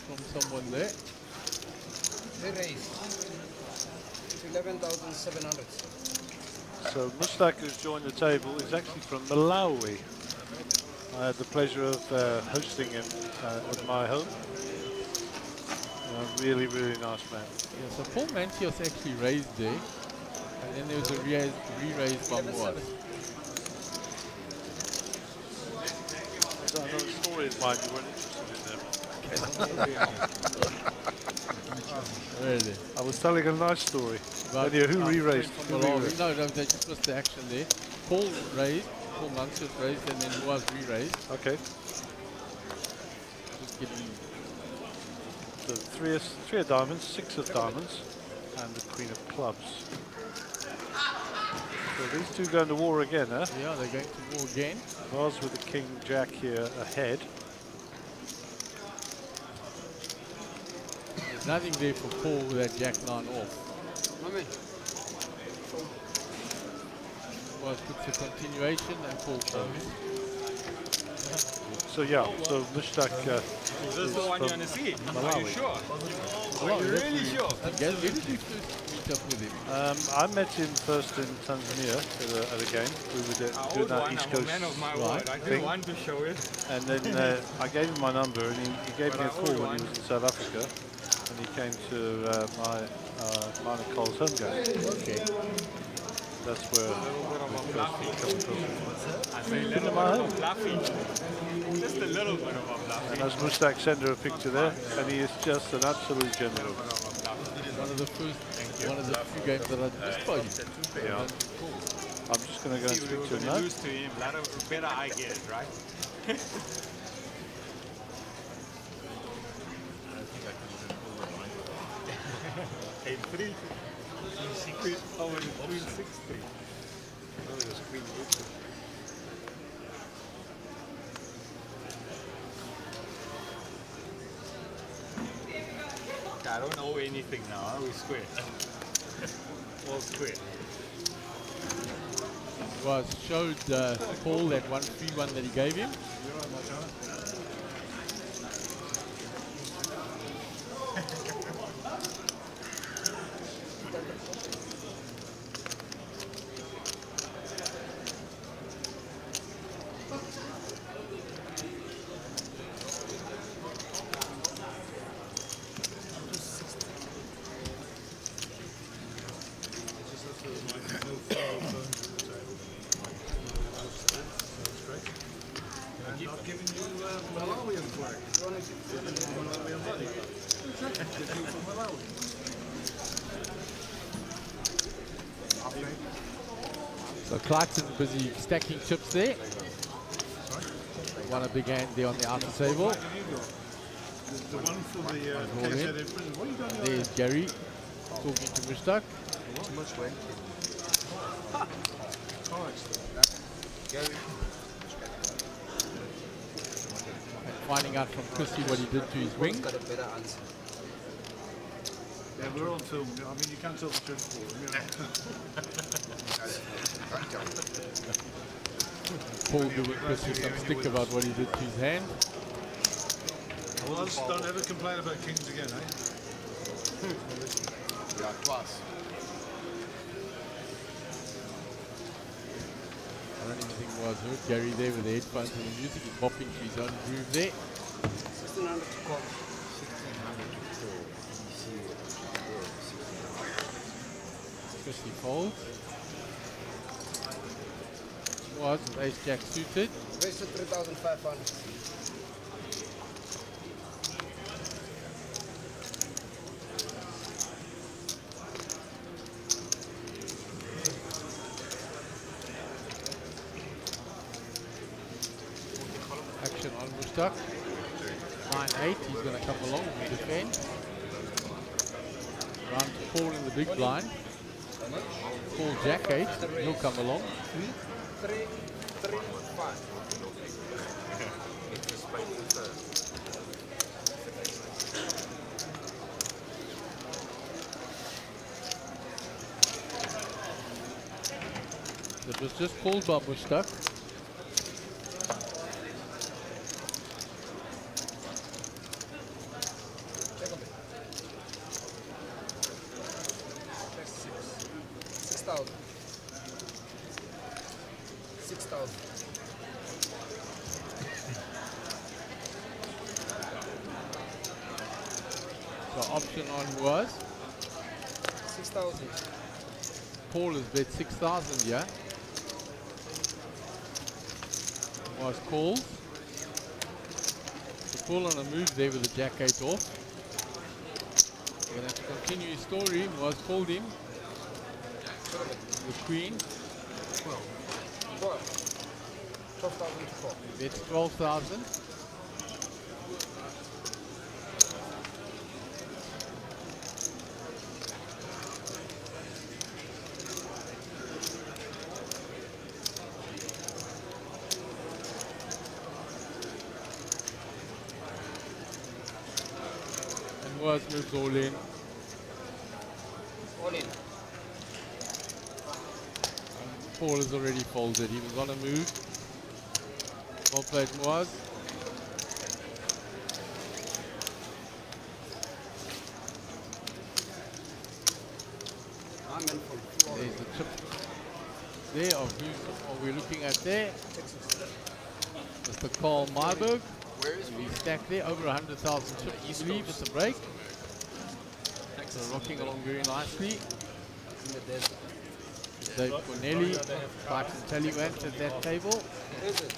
from someone there. They raised to 11,700. So Mushtaq has joined the table. He's actually from Malawi. I had the pleasure of hosting him at my home. Really, really nice man. Yeah, so Paul Mantios actually raised there, and then there was a re-raise by Moaz. So another story of mine you weren't interested in there. Really? I was telling a nice story. But Anyway, who re-raised? No, they just missed the action there. Paul raised, Paul Mantios raised, and then Moaz re-raised. Okay. Just getting. So three of diamonds, 6 of diamonds, and the queen of clubs. So these two going to war again, huh? Yeah, they're going to war again. Vaz with the king jack here ahead. There's nothing there for Paul with that jack 9 off. Moaz puts a continuation and Paul folds. So yeah, so Mushtaq Is this the one you want to see? Are you sure? Are you really sure? Where did you first meet up with him? I met him first in Tanzania at a game. We were doing that East Coast man of my word. I didn't want to show it. And then I gave him my number, and he gave me a call when he was in South Africa, and he came to mine and Cole's home game. Okay. That's where I say a Been little to my bit home. of bluffing. Just a little bit of a bluffing. And as Mushtaq sent her a picture there, and he is just an absolute gentleman. One of the few games that I missed by you. Yeah. I'm just going to go and See, we speak were to him going to now. lose to him. Better I get it, right? Hey, 3. Secret. Oh, and Queen 60. Oh, it was Queen 80. I don't owe anything now. Huh? We square. All square. Was showed Paul that 1-3-1 that he gave him. So Clarkson busy stacking chips there. Won a big hand there on the outer table. The one for the All KZ in. in prison. What are you doing? There's Gary talking to Mushtaq. Too much went. Gary. And finding out from Chrissy what he did to his wing. Got a better answer. Yeah, we're on film. I mean, you can't tell the truth for them, you know. Paul giving Chrissy some stick about what he did to his hand. Well, don't ever complain about kings again, eh? Yeah, class. I don't even think it was hurt. Gary there with the headphones and the music. He's bopping to his own groove there. 1600 to call. 1600 to call. Chrissy folds. Was with ace jack suited. Wasted 3,500. Action on Mushtaq. 9-8, he's going to come along and defend. Round to Paul in the big blind. Paul jack 8, he'll come along. 3, 3, 5. It was just called by Mushtaq. So option on was 6,000. Paul has bet 6,000, yeah. Was called. So Paul on a move there with the jack 8 off. We're going to have to continue his story. Was called him. The queen. 12,000 to call. Bets 12,000. Was moves all in. All in. Paul has already folded. He was on a move. Well played, Moaz. There's the chip there of who are we looking at there? Mr. Carl Marburg. Where is he stacked there? Over 100,000 chips, I believe, at the break. So rocking along very nicely. Dave Corneli, Clarkson Tallywant at that table. Is it?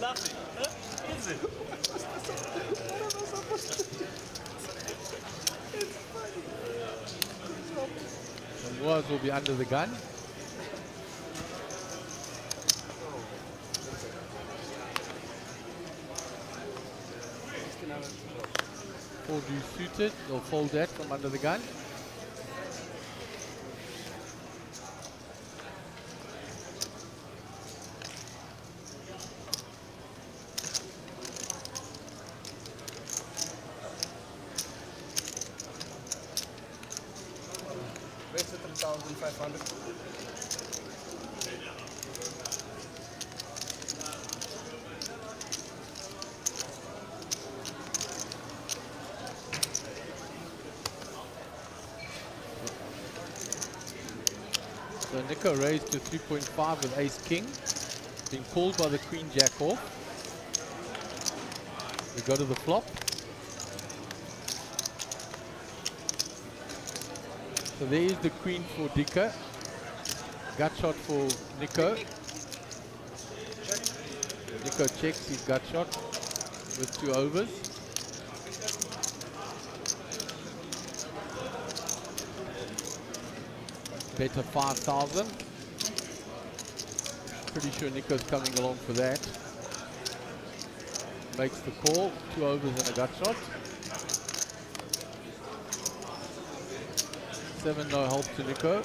Laughing, huh? Is it? And Moaz will be under the gun. Four deuce suited, they'll fold that from under the gun. Wasted 3,500. So Nico raised to 3.5 with ace king. Being called by the queen jack off. We go to the flop. So there is the queen for Dicker. Gut shot for Nico. Nico checks his gut shot with 2 overs. Better 5,000. Pretty sure Nico's coming along for that. Makes the call. 2 overs and a gut shot. 7 no help to Nico.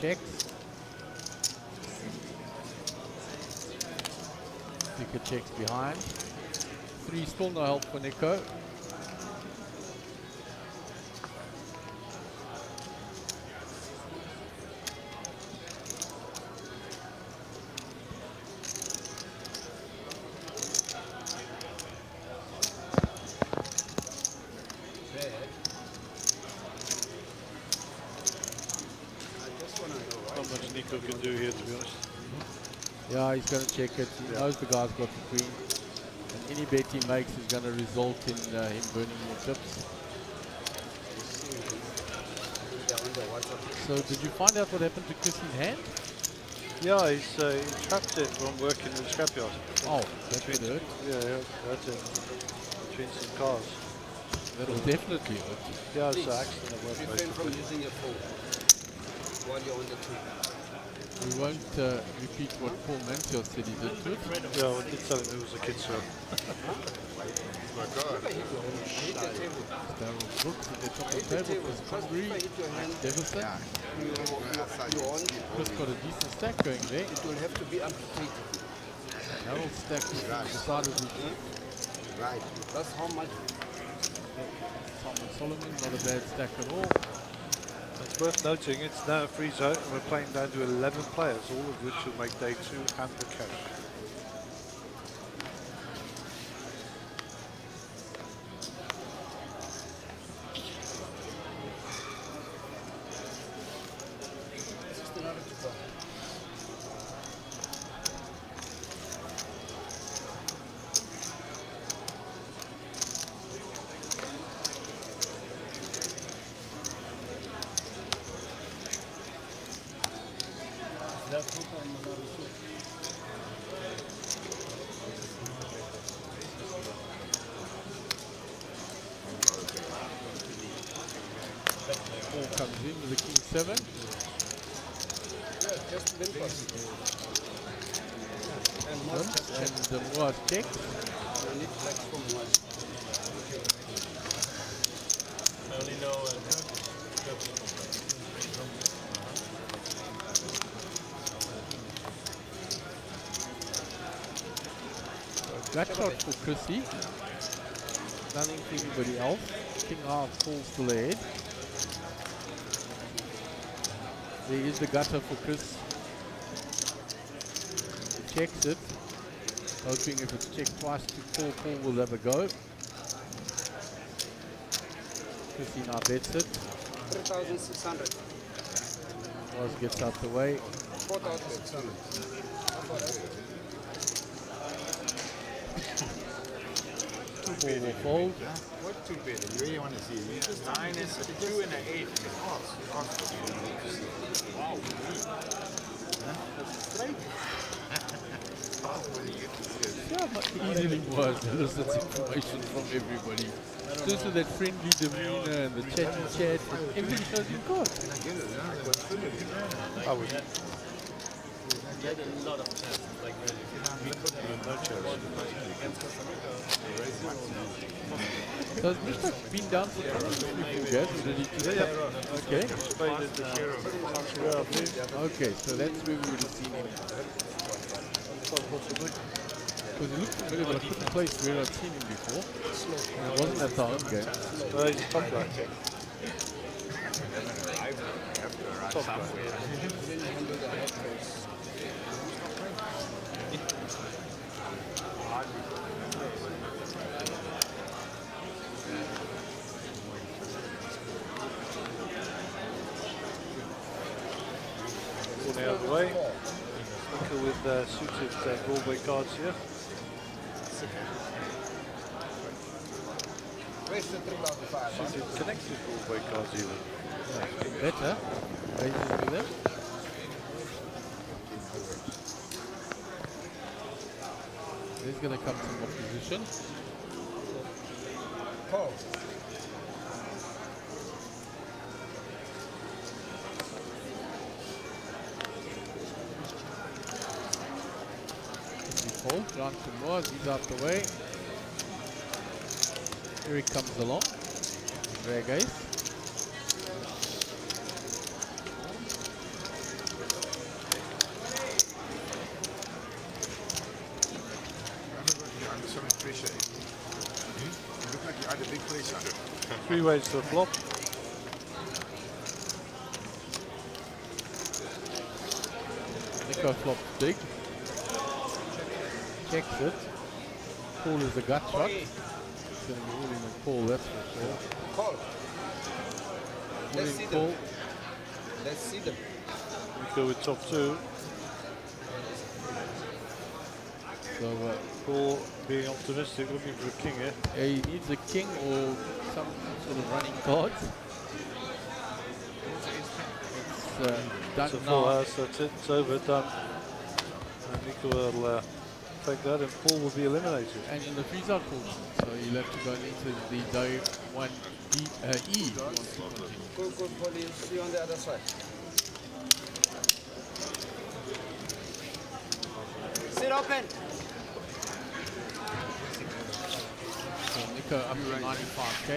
Checks. Nico checks behind. 3 still no help for Nico. Not much Nico can do here, to be honest. Yeah, he's going to check it. He knows the guy's got the queen. And any bet he makes is going to result in him burning more chips. So did you find out what happened to Chrissy's hand? Yeah, he trapped it from working in the scrapyard. Oh, that would hurt. Yeah, that's it. Between some cars. That'll definitely hurt. Yeah, it's an accident at work. Refrain from using your phone while you're on the tube. We won't repeat what Paul Mansell said he did to it. Yeah, I did tell him it was a kid's show. My God. Darryl Brooks at the top of the table was hungry. Davison. Chris got a decent stack going there. It will have to be amputated. Harold's stack is decidedly good. Right. That's how much. Simon Solomon, not a bad stack at all. It's worth noting it's now a free zone and we're playing down to 11 players, all of which will make day 2 and the cash. Paul comes in with the king 7. Yeah, just win first. And the Moaz checks. You need flex from one. I only know Gut shot for Chrissy. Nothing for anybody else. King half falls to the head. There is the gutter for Chris. He checks it. Hoping if it's checked twice to Paul, Paul will have a go. Chrissy now bets it. 3,600. Moaz gets out the way. 4,600. Paul will fold. What 2 bid? You really want to see it? 9 is a 2 and an 8. Wow. Yeah, but easily was elicits information from everybody. Just with that friendly demeanor and the chatty chat, everything shows you got. I would. You had a lot of chances, like really. So has Mishtak been down for 24 guys already today? Okay. Okay, so that's where we would have seen him. Because he looked familiar, but I couldn't place where I'd seen him before. And it wasn't at the home game. He's top right. Top right. Corner out of the way. Nico with suited Broadway cards here. Where's the 3,500? Suited connected Broadway cards even. Better. Raises with them. There's going to come some opposition. Call. Fold, round to more, he's out the way. Here he comes along. Drag ace. You're under some pressure. You look like you had a big pressure. 3 ways to the flop. Nico flops big. Checks it. Call is a gut shot. It's going to be all in a call, that's for sure. Call. All Let's in see call. them. Let's see them. Nico with top 2. So, Paul being optimistic, looking for a king here. he needs a king or some sort of running cards. It's done It's a now. full house, that's it, it's over, done. And Nico will take that and Paul will be eliminated. And in the freeze-out portion, so you'll have to go into the day 1 E if you want to continue. Good, Polly. See you on the other side. Sit open. So Nico up to 95k.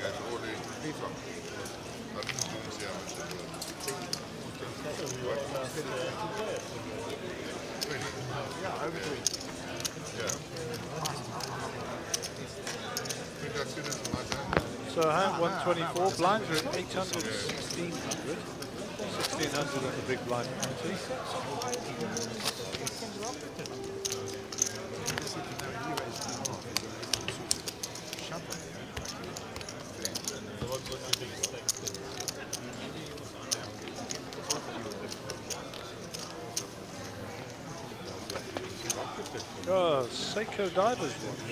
That's all the people. Yeah, over 3. Yeah. That's good as much. So hand 124, blinds are at 800, 1600. 1600 on the big blind penalty. Oh, Seiko Divers watch.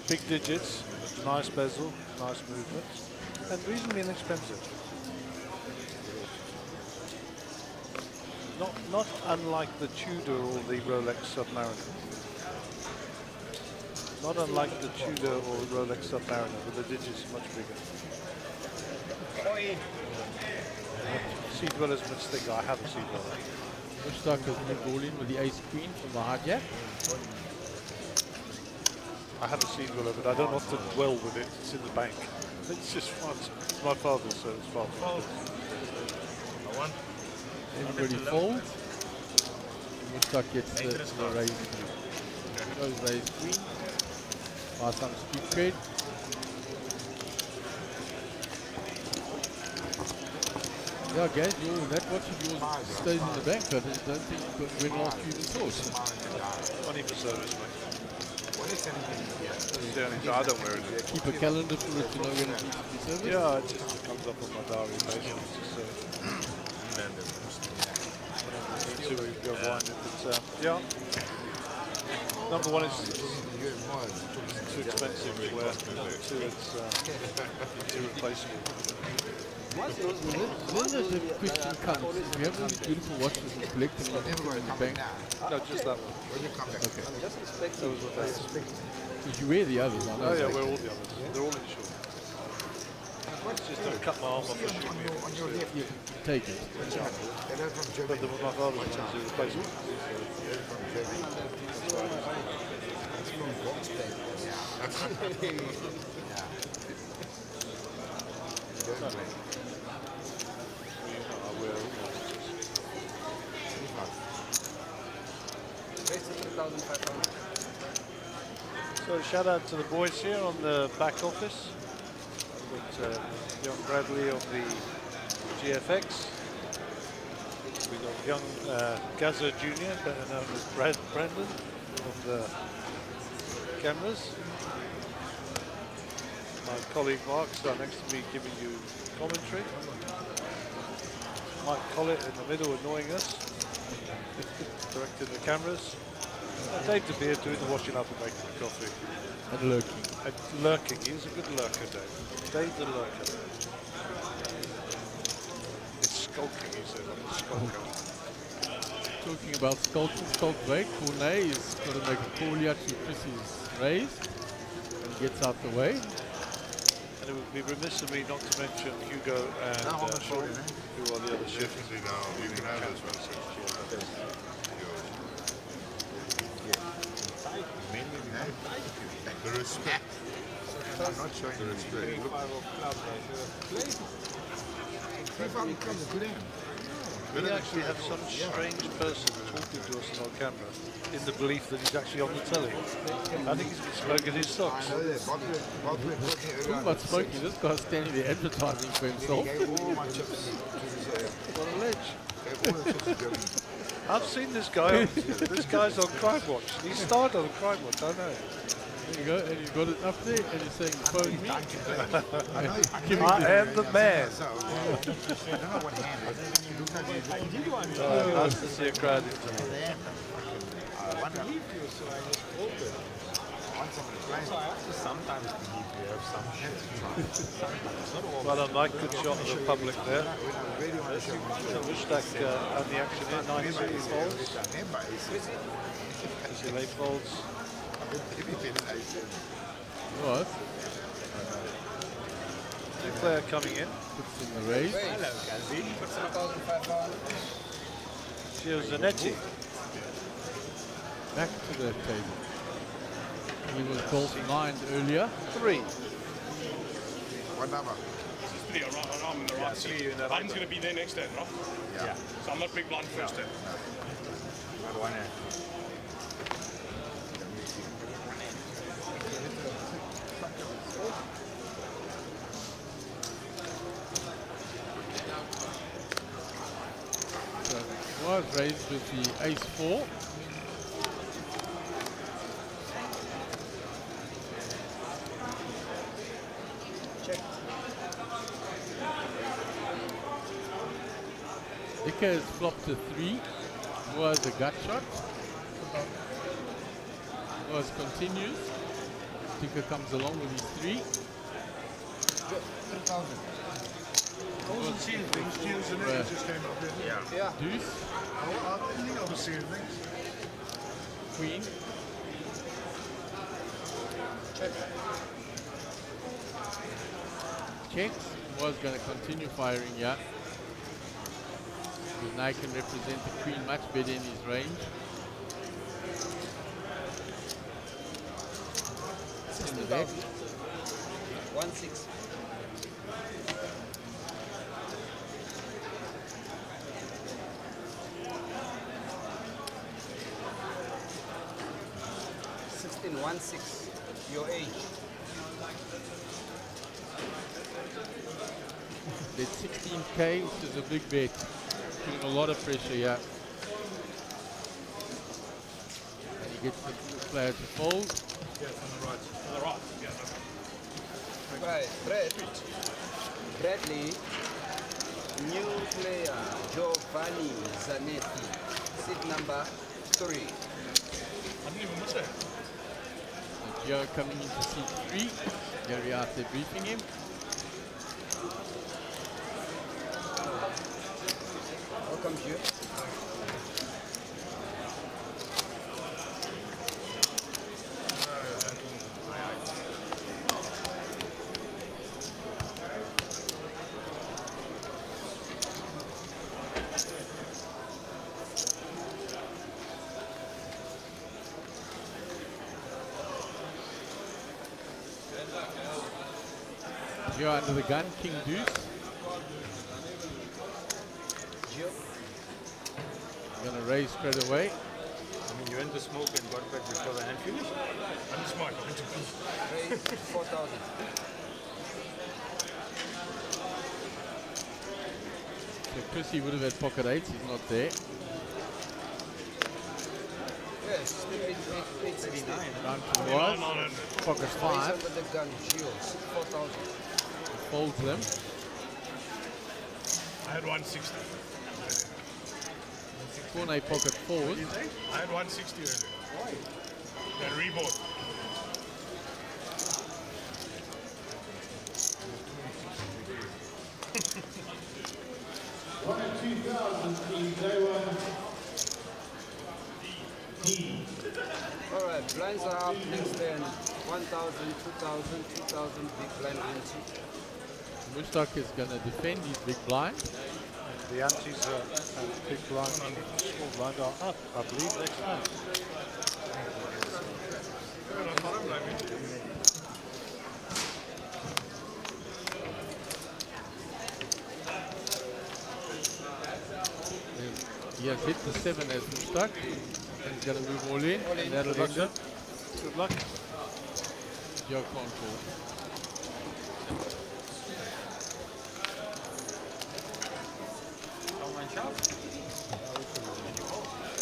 Big digits, nice bezel, nice movements, and reasonably inexpensive. Not unlike the Tudor or the Rolex Submariner. Not unlike the Tudor or Rolex Submariner, but the digits are much bigger. Sea Dweller's much thicker. I have a Sea Dweller. Bushstock has moved all in with the ace queen from the hijack. I have a Sea Dweller, but I don't often dwell with it. It's in the bank. It's just fun. It's my father's, so it's fun. Everybody folds. Bushstock gets the raise. Goes raise queen. Buy some street cred. Yeah, guys, that watch of yours stays in the bank. I don't think when last you even saw it. Money for service, mate. I don't wear it. Keep a calendar for it to know when it needs to be serviced? Yeah, it just comes up on my diary basically. So we go blind it, but yeah. Number 1 is too expensive to wear. Number 2, it's irreplaceable. Then the question comes, if you have these beautiful watches and collect them and put them in the bank. No, just that one. Okay. Just respect That was what that is. Because you wear the others, I know. Oh yeah, we're all the others. They're all insured. Just don't cut my arm off and shoot me. You take it. But my father's one is irreplaceable. So shout out to the boys here on the back office. We've got young Bradley on the GFX. We've got young Gaza Jr., better known as Brandon, on the cameras. My colleague Mark sat next to me giving you commentary. Mike Collett in the middle annoying us, directing the cameras. And Dave De Beer doing the washing up and making the coffee. And lurking. And lurking, he's a good lurker, Dave. Dave's a lurker. It's skulking, he says, I'm a skulker. Talking about skulking, skulk break. Cornet is got to make a call here to Chrissy's raise. And he gets out the way. And it would be remiss of me not to mention Hugo and Sean, who are the other shifts. You can have this one. The respect. I'm not showing the respect. We actually have some strange person talking to us on camera in the belief that he's actually on the telly. I think he's been smoking his socks. Talking about smoking, this guy's standing there advertising for himself. What a ledge. I've seen this guy. This guy's on Crime Watch. He started on Crime Watch, I know. There you go, and you've got it up there, and you're saying, phone me. I am the man. Nice to see a crowd. Sometimes believe we have some shit. Well done, Mike. Good shot of the public there. Wistak on the action here. 9-3 folds. Late folds. What? New player coming in. Puts in the raise. Hello, Kazi. Put some 1,500. Gio Zanetti. Back to the table. He was golf 9 earlier. 3. What number? I'm in the right seat. Blind's going to be there next turn, right? Yeah. So I'm not big blind first turn. So was raised with the ace-4. Dicker has flopped a 3. Was a gut shot. Was continues. Dicker comes along with his 3. I wasn't seeing things. Gio's and it just came up here. Yeah. Deuce. I didn't think I was seeing things. Queen. Checks. Was going to continue firing, yeah. Because now he can represent the queen much better in his range. In the back. 1-6. In 1-6, your age. Bet 16k, which is a big bet. Putting a lot of pressure here. And he gets the player to fold. Yeah, on the right. On the right, yeah. Right, Bradley, new player, Giovanni Zanetti, seat number 3. I didn't even miss that. Gio coming into seat 3. Gary out there briefing him. Welcome, Gio. Gio under the gun, King Deuce. Gio. Gonna raise straight away. I mean, you went to smoke and got back before the hand finished? I didn't smoke, I went to pee. 4,000. So Chrissy would have had pocket 8s, he's not there. Yes, step in 869. Down to was. Pocket 5. Under the gun, Gio, 4,000. Folds them. I had 160. Corner pocket 4s. I had 160 earlier. Why? Then rebought. One at 2,000 in Taiwan. D. Alright, blinds are up next then. 1,000, 2,000, 2,000, big blind ante. Mustak is going to defend his big blind. The antes and big blind, small blind are up, I believe, next time. He has hit the 7 as Mustak. He's going to move all in. And that'll Good luck, end sir. it. Good luck. Joe can't call.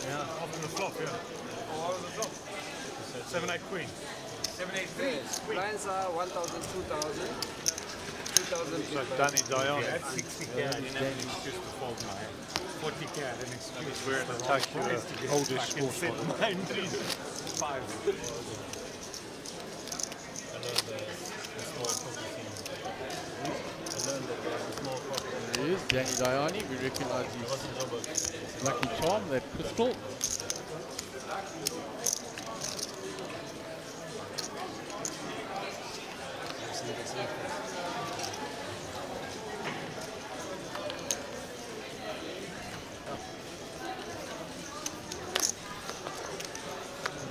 Yeah, off to the flop, yeah. Oh, out of the flop. 7-8 queen. 7-8 yes. Blinds are 1,000, 2,000. 2,000 big So blind. Danny Dion. At 60k, I didn't have an excuse to fold my hand. 40k, I had an excuse. We're in attack your oldest sports Set model. 9, 3, 5. There he is, Danny Diani. We recognize his lucky charm, that pistol.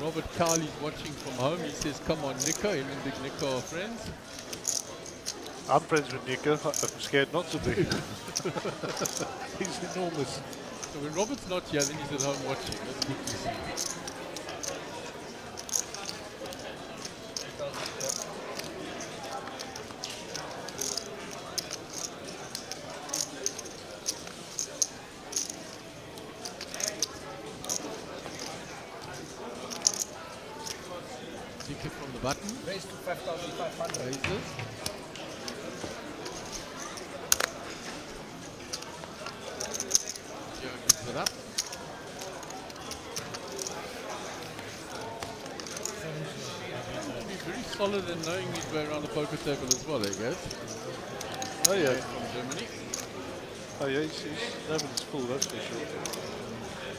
Robert Cowley's watching from home. He says, come on, Nico. Him and Big Nico are friends. I'm friends with Nico. I'm scared not to be. He's enormous. So when Robert's not here, then he's at home watching. That's good to see. Take it from the button. Raise to 5,500. Raises. Joe gives it up. He's very solid in knowing his way around the poker table as well, I guess. Oh yeah. From Germany. Oh yeah, he's nobody's fool, that's for sure.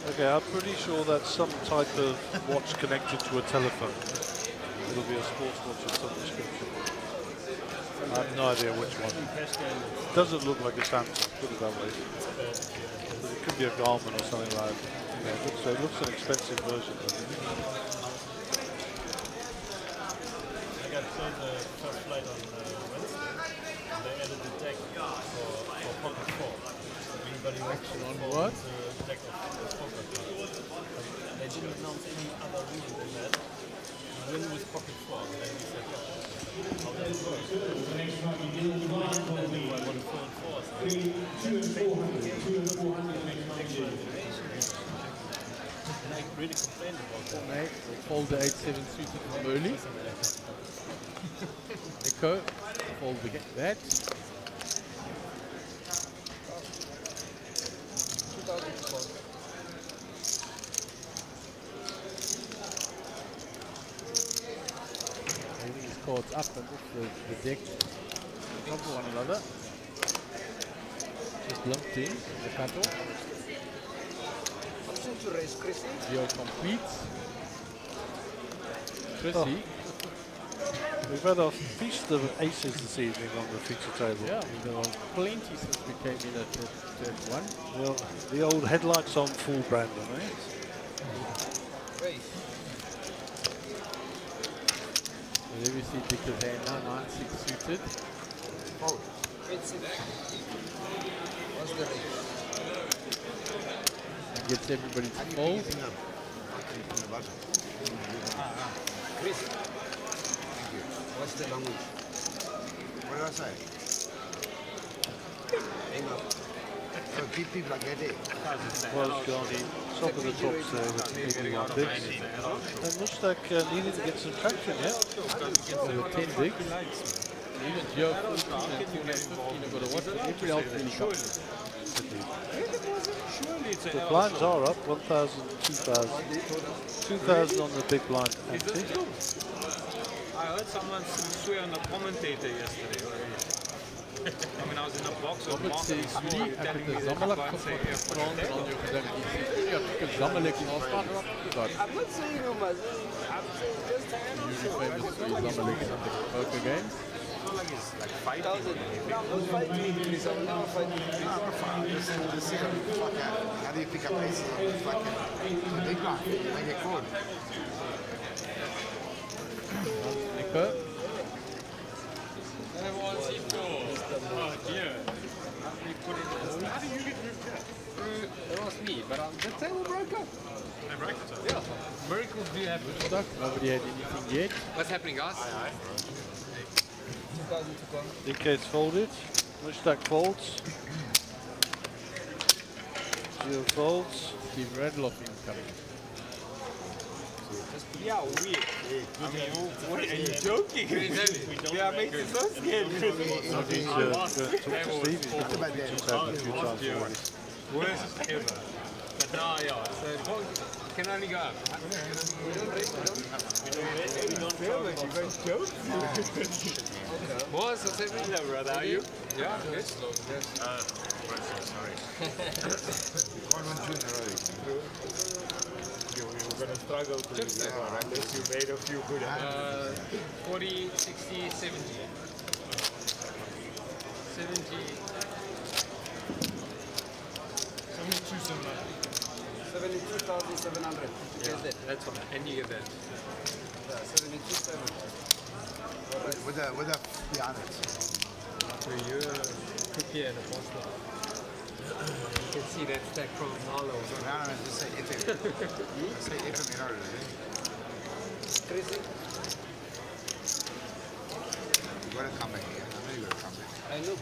Okay, I'm pretty sure that's some type of watch connected to a telephone. It'll be a sports watch of some description. I have no idea which one. It doesn't look like a Samsung, put it that way. But it could be a Garmin or something like that. Yeah, it looks an expensive version. I got sold the first flight on Wednesday. And they added the deck for pocket 4. Anybody Action on what? The deck of poker cards. They didn't announce any other reason than that. You win with pocket 4. And then we said, how does it work? The next one you deal with one And will then be I want to fold 4. So 3, 2 and 400. 2 and 400 next one you deal. and I really complained about that. Mate, we'll fold the 8-7 suited from early. Echo, fold that. 2,000 to fold. Holding his cards up and off the deck. Top of one another. Just lumped in the cutoff. Option to raise, Chrissy. Geo completes. Chrissy. We've had a feast of aces this evening on the feature table. Yeah, there was plenty since we came in at one. Well, the old headlights on full, Brandon, eh? Raise. So there we see Dicker's hand now, 9-6 suited. Fold. 8-6. What's the raise? And gets everybody to fold. Chris. What's the language? What did I say? Hang up. So people like that, eh? Was gone top of the tops there with 81 bigs. And Mushtaq needed to get some traction, yeah? So the 10 bigs. Even Joe 14 and 2 and 15 have got a watch, but everybody else really comes. The blinds are up, 1,000, 2,000. 2,000 on the big blind empty. I heard someone swear on the commentator yesterday. I mean, I was in a box with Mark and Small telling me that you can't say I'm not saying no much. I'm saying just Poker games. It's not like it's like fighting. No, I'm not fighting. I'm not fighting. How do you pick up aces on the fucking big blind? When you call. Nico. Oh dear. How do you get moved here? It was me, but the table broke up. I broke it. Yeah. Miracles do happen. Stuck. Nobody had anything yet. What's happening, guys? DK's folded. Mushtaq folds. Gio folds. Steve Radloff incoming. Yeah, weird. I mean, what are you joking? Yeah, it makes it so scary. Worst ever. But now, yeah, so it can only go up. We don't feel like you guys joke. Boss, what's happening? Hello, brother, are you? Yeah, good. Sorry. You were going to struggle to lose that one, right? Unless you made a few good 40, 60, 70. 70. 72,700. Yeah, that's fine. And you get that. Yeah, 72,700. With a behind it. So you're a cookie and a pasta. You can see that stack from Marlow. No, just say FM. Say FM in order, Tracy? You gotta come back here. I know you gotta come back. I know.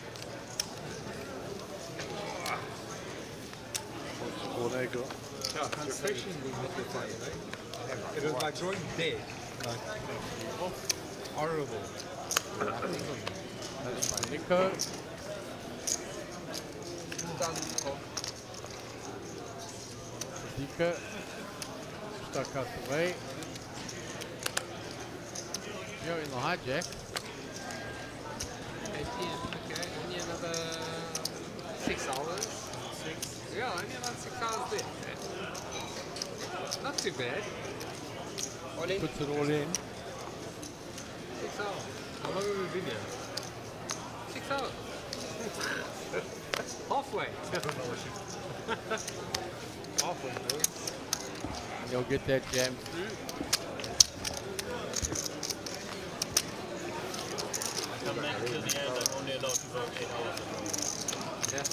Bornego. Yeah, confession was not the fun, right? It was like going dead. Like, horrible. Nico. Dika. Stuck out the way. You're in the hijack. 8 p.m. Okay, only another 6 hours. 6? Yeah, only another 6 hours there. Okay. Not too bad. All in? Puts it all in. 6 hours. How long have we been here? 6 hours. Halfway. Halfway, bro. You'll get that jam through. Come back to the end, I'm only allowed to vote 8 hours ago. Yeah.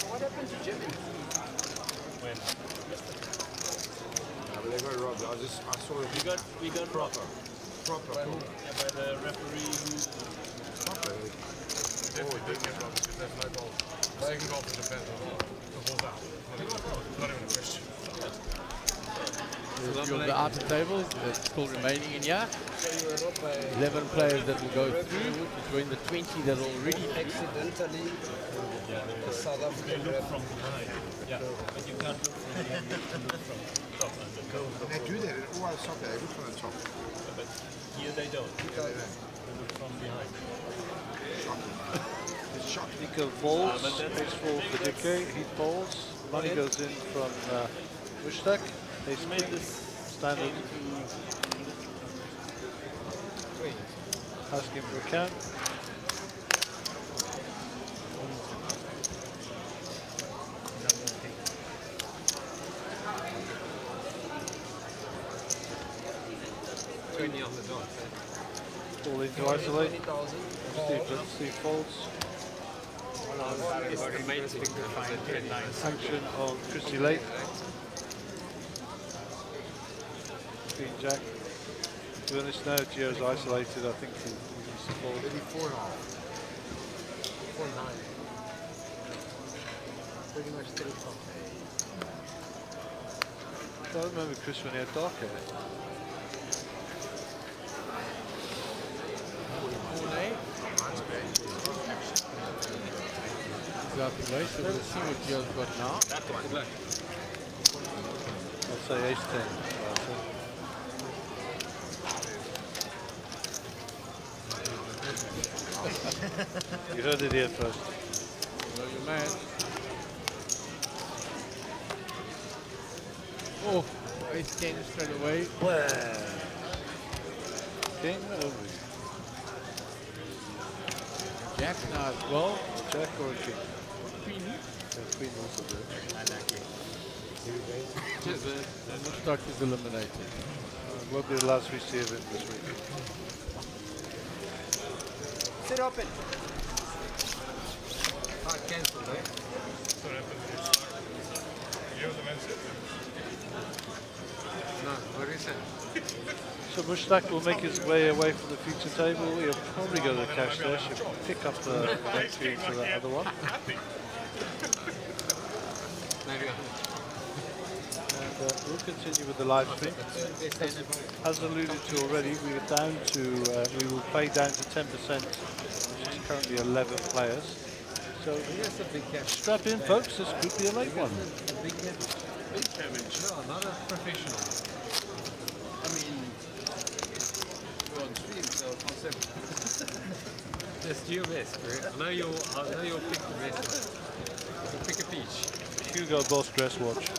What happened to Jimmy? When? Yeah, but they got robbed. I saw it. We got proper. Proper. Yeah, by the referee who... Proper. Definitely did get robbed because there's no goal. Second goal for Japan. The ball's out. Not even a question. There's a few of the outer tables that's still remaining in here. 11 players that will go through between the 20 that are already Accidentally, the South African look from behind. Yeah, but you can't look from behind, you have to look from top. And they do that in all other soccer. They look from the top. But here they don't. They look from behind. It's shocking. Nico folds. Ace fold for DK. He folds. Money goes in from Mushtaq. Ace queen. Standard. Asking for a count. On the dot. All into isolate. Steve folds. Sanction on Christy Lake. Queen Jack. To be honest, now Gio's isolated, I think he needs to fold. 84 now. 49. Pretty much 35. I remember Chris when he had dark hair. He's out the way, so we'll see what Gio's got now. I'd say ace-10. You heard it here first. Know your man. Oh, ace-10 straight away. King over. Jack now as well. Jack or a king? Queen. Yeah, queen also good. Mushtak is eliminated. Won't be the last we see of him this week. Sit open. Hard cancel, eh? No, what is it? So Mushtak will make his way away from the feature table. He'll probably go to the cash dash. He'll pick up the entry into that other one. Maybe And we'll continue with the live stream. As alluded to already, we are down to, we will play down to 10%, which is currently 11 players. So here's a big cash. Strap in, folks. This could be a late one. A big damage. No, not a professional. I mean, you're on stream, so concept. Just your best, correct? I know you'll pick the best one. You'll pick a peach. Hugo Boss dress watch.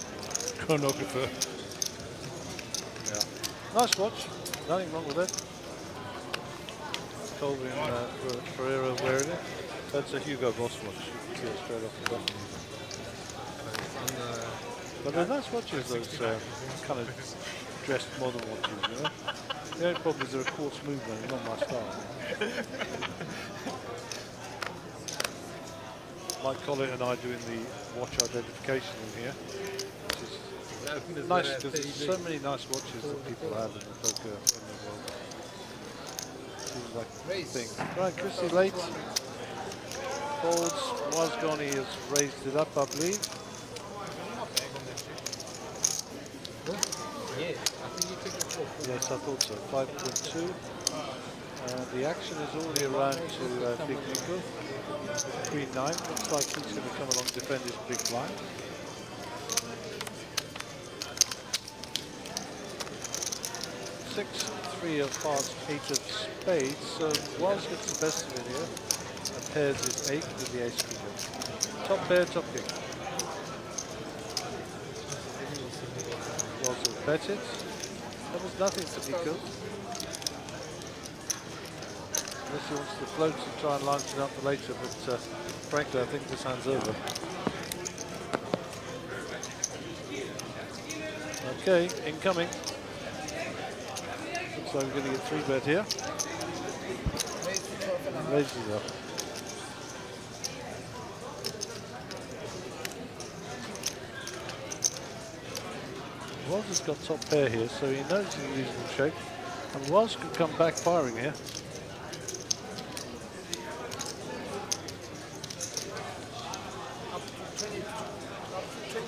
Chronographer. Yeah. Nice watch. Nothing wrong with it. Colvin Ferreira wearing it. That's a Hugo Boss watch. You can see it straight off the button. But they're nice watches, those kind of dressed modern watches, you know. The only problem is they're a quartz movement, not my style. Mike Collin and I doing the watch identification in here. Which is nice because there's so many nice watches that people have in the poker in the world. Seems like a thing. Right, Chrissy late. Folds, was gone, he has raised it up, I believe. Yeah, I think you took it off. Yes, I thought so. 5.2. The action is already around to Big Nico. Queen 9. Looks like he's going to come along and defend his big blind. Six, 3 of hearts, 8 of spades. So Was gets the best of it here. And pairs his 8 with the ace king. Top pair, top king. Was will bet it. That was nothing for Nico. Unless he wants to float and try and launch it up for later, but frankly I think this hand's over. Okay, incoming. Looks like we're going to get 3-bet here. Raises it up. Was has got top pair here, so he knows he's in reasonable shape. And Was could come back firing here.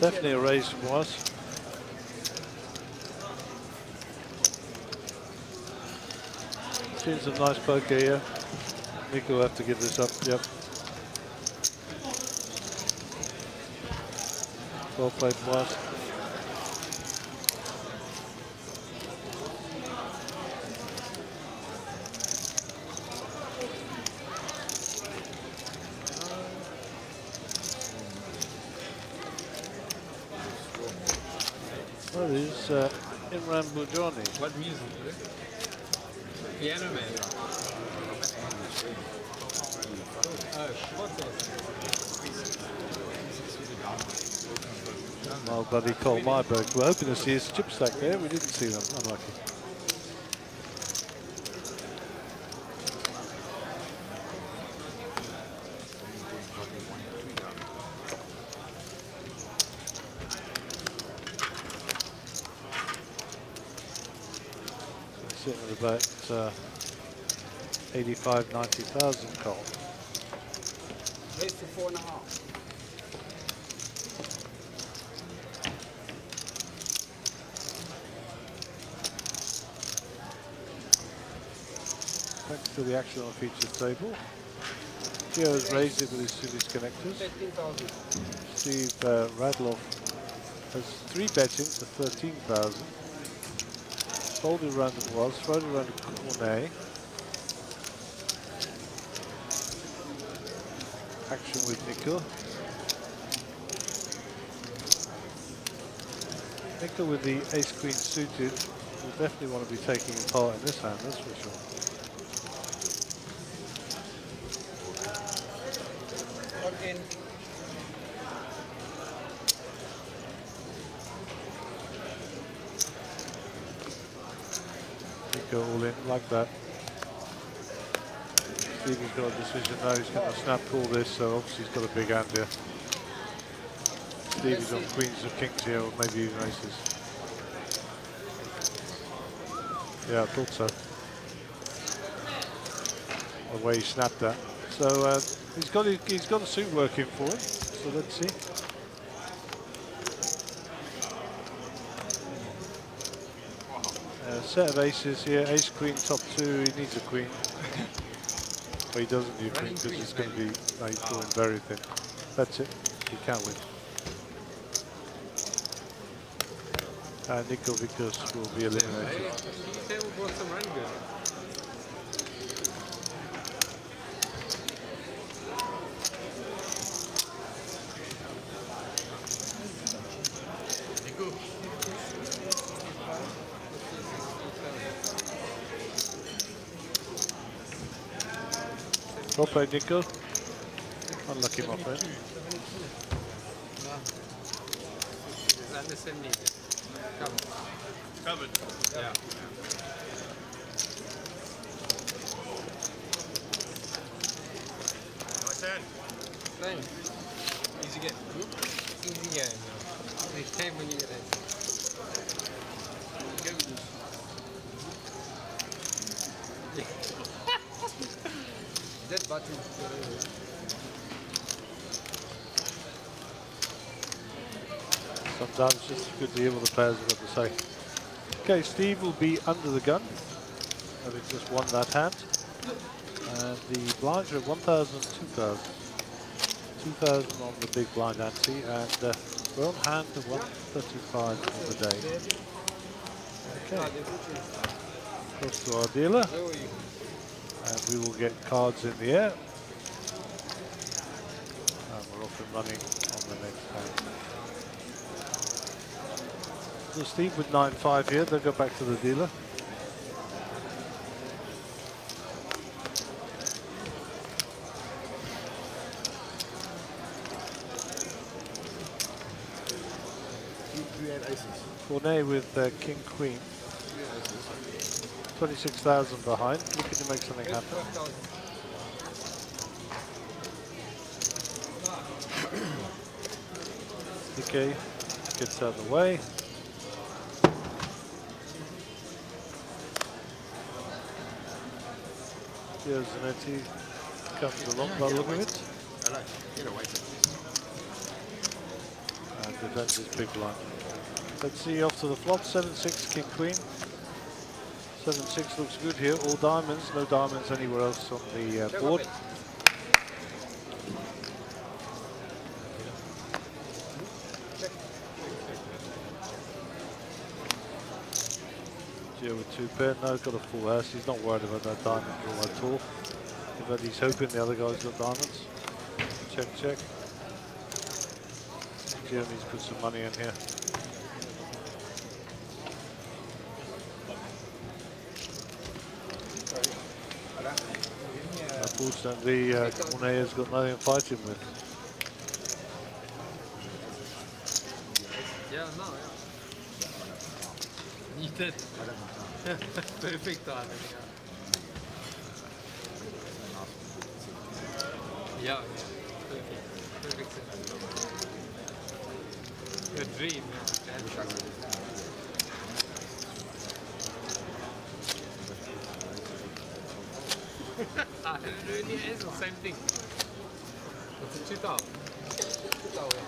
Definitely a raise from Was. Seen some nice poker here. Nico will have to give this up. Yep. Well played, Was. That is Imran Boujani. What music? Piano man. My buddy Cole Myberg. We're hoping to see his chip stack there. We didn't see them. Unlucky. sitting at about 85, 90,000 Carl. Raise to 4.5. Thanks to the action on the features table. Gio has raised it with his Sulis connectors. 15,000. Steve Radloff has 3 bets in for 13,000. Folded around the was, thrown around the cornet. Action with Nico. Nico with the ace-queen suited will definitely want to be taking part in this hand, that's for sure. In. Nico all in like that. Stevie's got a decision now, he's going to snap call this, so obviously he's got a big hand here. Stevie's on queens or kings here, or maybe even aces. Yeah, I thought so. The way he snapped that. So he's got a suit working for him, so let's see. Set of aces here, ace queen top 2, he needs a queen. But he doesn't need a queen because it's going to be like drawing very thin. That's it, he can't win. And Nico Vickers will be eliminated. Well played, Nico. Unlucky, my friend. Is that the same need? Covered. Covered. Yeah. My turn. Same. Easy game. Easy game. They came when you get it. That button. Sometimes it's just good to hear what the players have got to say. Okay, Steve will be under the gun, having just won that hand. And the blinds are at 1,000, 2,000. 2,000 on the big blind ante, and we're on hand to 135 for the day. Okay, close to our dealer, and we will get cards in the air. And we're off and running on the next hand. So Steve with 9-5 here, they'll go back to the dealer. Cornet with King Queen. 26,000 behind, looking to make something happen. Okay, gets out of the way. Here's Zanetti, comes along by the look of it. And defends his big blind. Let's see off to the flop, 7-6, King Queen. 7-6 looks good here, all diamonds, no diamonds anywhere else on the board. Gio with 2 pair, no, got a full house, he's not worried about that diamond draw at all. In fact, he's hoping the other guy's got diamonds. Check, check. Gio needs to put some money in here. Unfortunately, Cornet has got nothing to fight him with. Yeah, no, yeah. You did. Perfect timing, yeah. Yeah, perfect. Perfect setup. Your dream, yeah. Yeah, it's the same thing. What's it, 2000? 2000.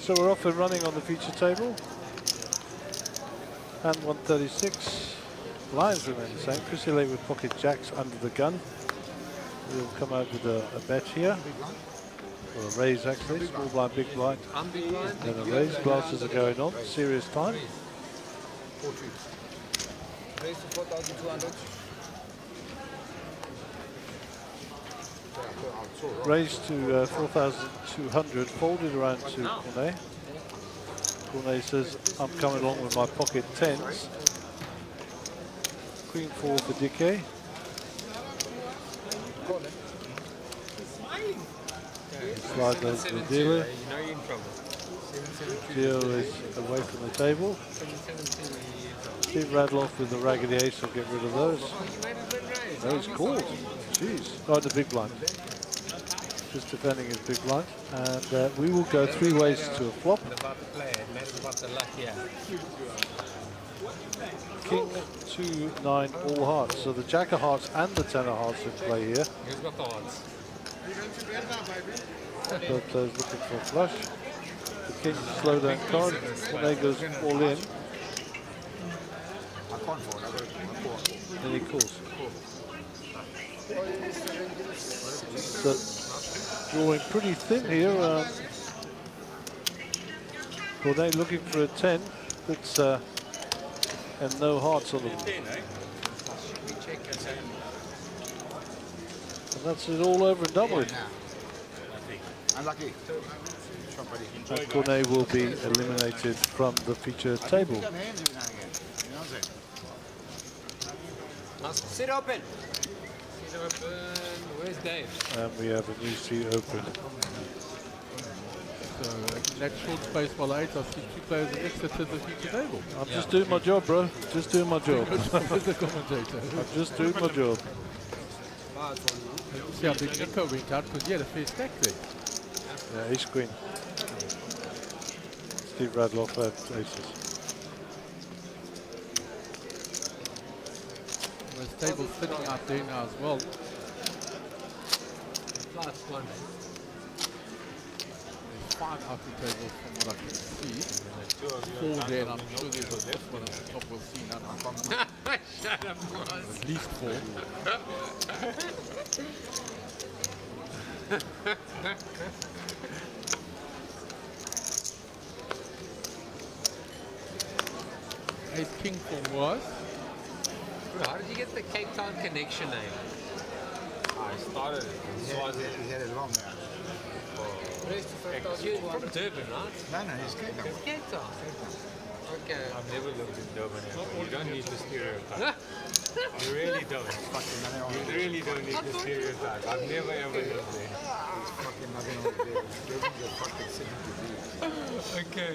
So we're off and running on the feature table. Hand 136. Lines remain the same. Chris Lake with pocket jacks under the gun. We'll come out with a bet here. Or a raise actually. Small blind, big blind. Big blind. Then a raise. Glasses are going on. Serious time. Raise to 4,200. Raised to 4,200, folded around to Cornet. Cornet says, I'm coming along with my pocket tens. Queen 4 for Dike. Slide those to the dealer. You know you're in trouble. Dealer is away from the table. Steve Radloff with the raggedy ace will get rid of those. Those called. Jeez. Oh, the big blind. Just defending his big blind. And we will go three ways to a flop. About the player, it matters about the luck here. King, 2, 9, all hearts. So the jack of hearts and the ten of hearts in play here. Who's got the odds? Both those looking for a flush. The king slow down card. Cornet goes all in. Then he calls. So drawing pretty thin here. Cornet looking for a 10. That's and no hearts on them. And that's it all over and done with. Unlucky. And Cornet will be eliminated from the feature table. Sit open. Sit open. Where's Dave? And we have a new seat open. So in that short space while I see two players exited the feature table. I'm just doing my job, bro. Just doing my job. As a commentator. I'm just doing my job. See how big Nico went out because he had a fair stack there. Yeah, ace queen. Steve Radloff had aces. There's tables sitting out there now as well. Last one. There's 5 out the tables from what I can see. 4 there, and I'm sure there's a fifth one at the top we'll see now. Shut up, boss. At least 4. Ace King form was. Bro, how did you get the Cape Town connection name? I started it. He had it wrong there. You're from Durban, right? No, he's Cape Town. Cape Town. Okay. I've never lived in Durban ever. You don't need the stereotype. You really don't. You really don't need the stereotype. I've never ever lived there. He's fucking nothing on there. He's giving the fucking city to be. Okay,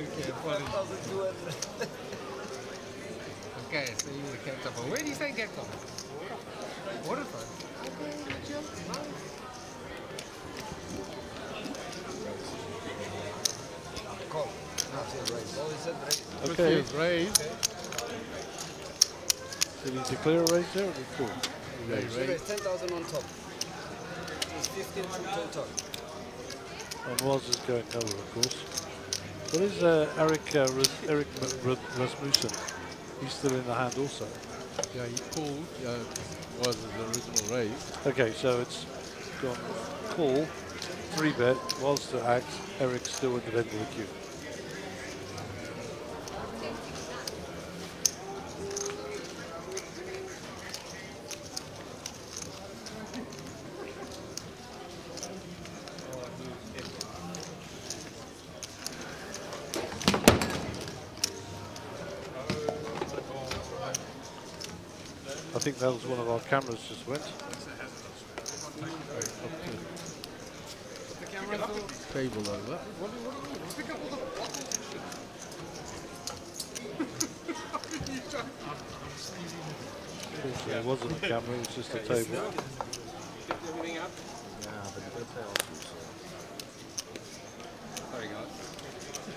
okay, so you're the Cape Town. Where do you say Cape Town? Waterfront. Call. Okay. Raise. Did he declare a raise there or did he call? Raise 10,000 on top. It's 15 from total. And was is going nowhere, of course. What is Eric Rasmussen? He's still in the hand also. Yeah, he called. Was his original raise. Okay, so it's gone call, 3-bet, was to act, Eric's still at the end of the queue. I think that was one of our cameras just went. Table over. Yeah, it wasn't a camera, it was just a table. Everything up? Yeah, but you got to pay off. Sorry, guys.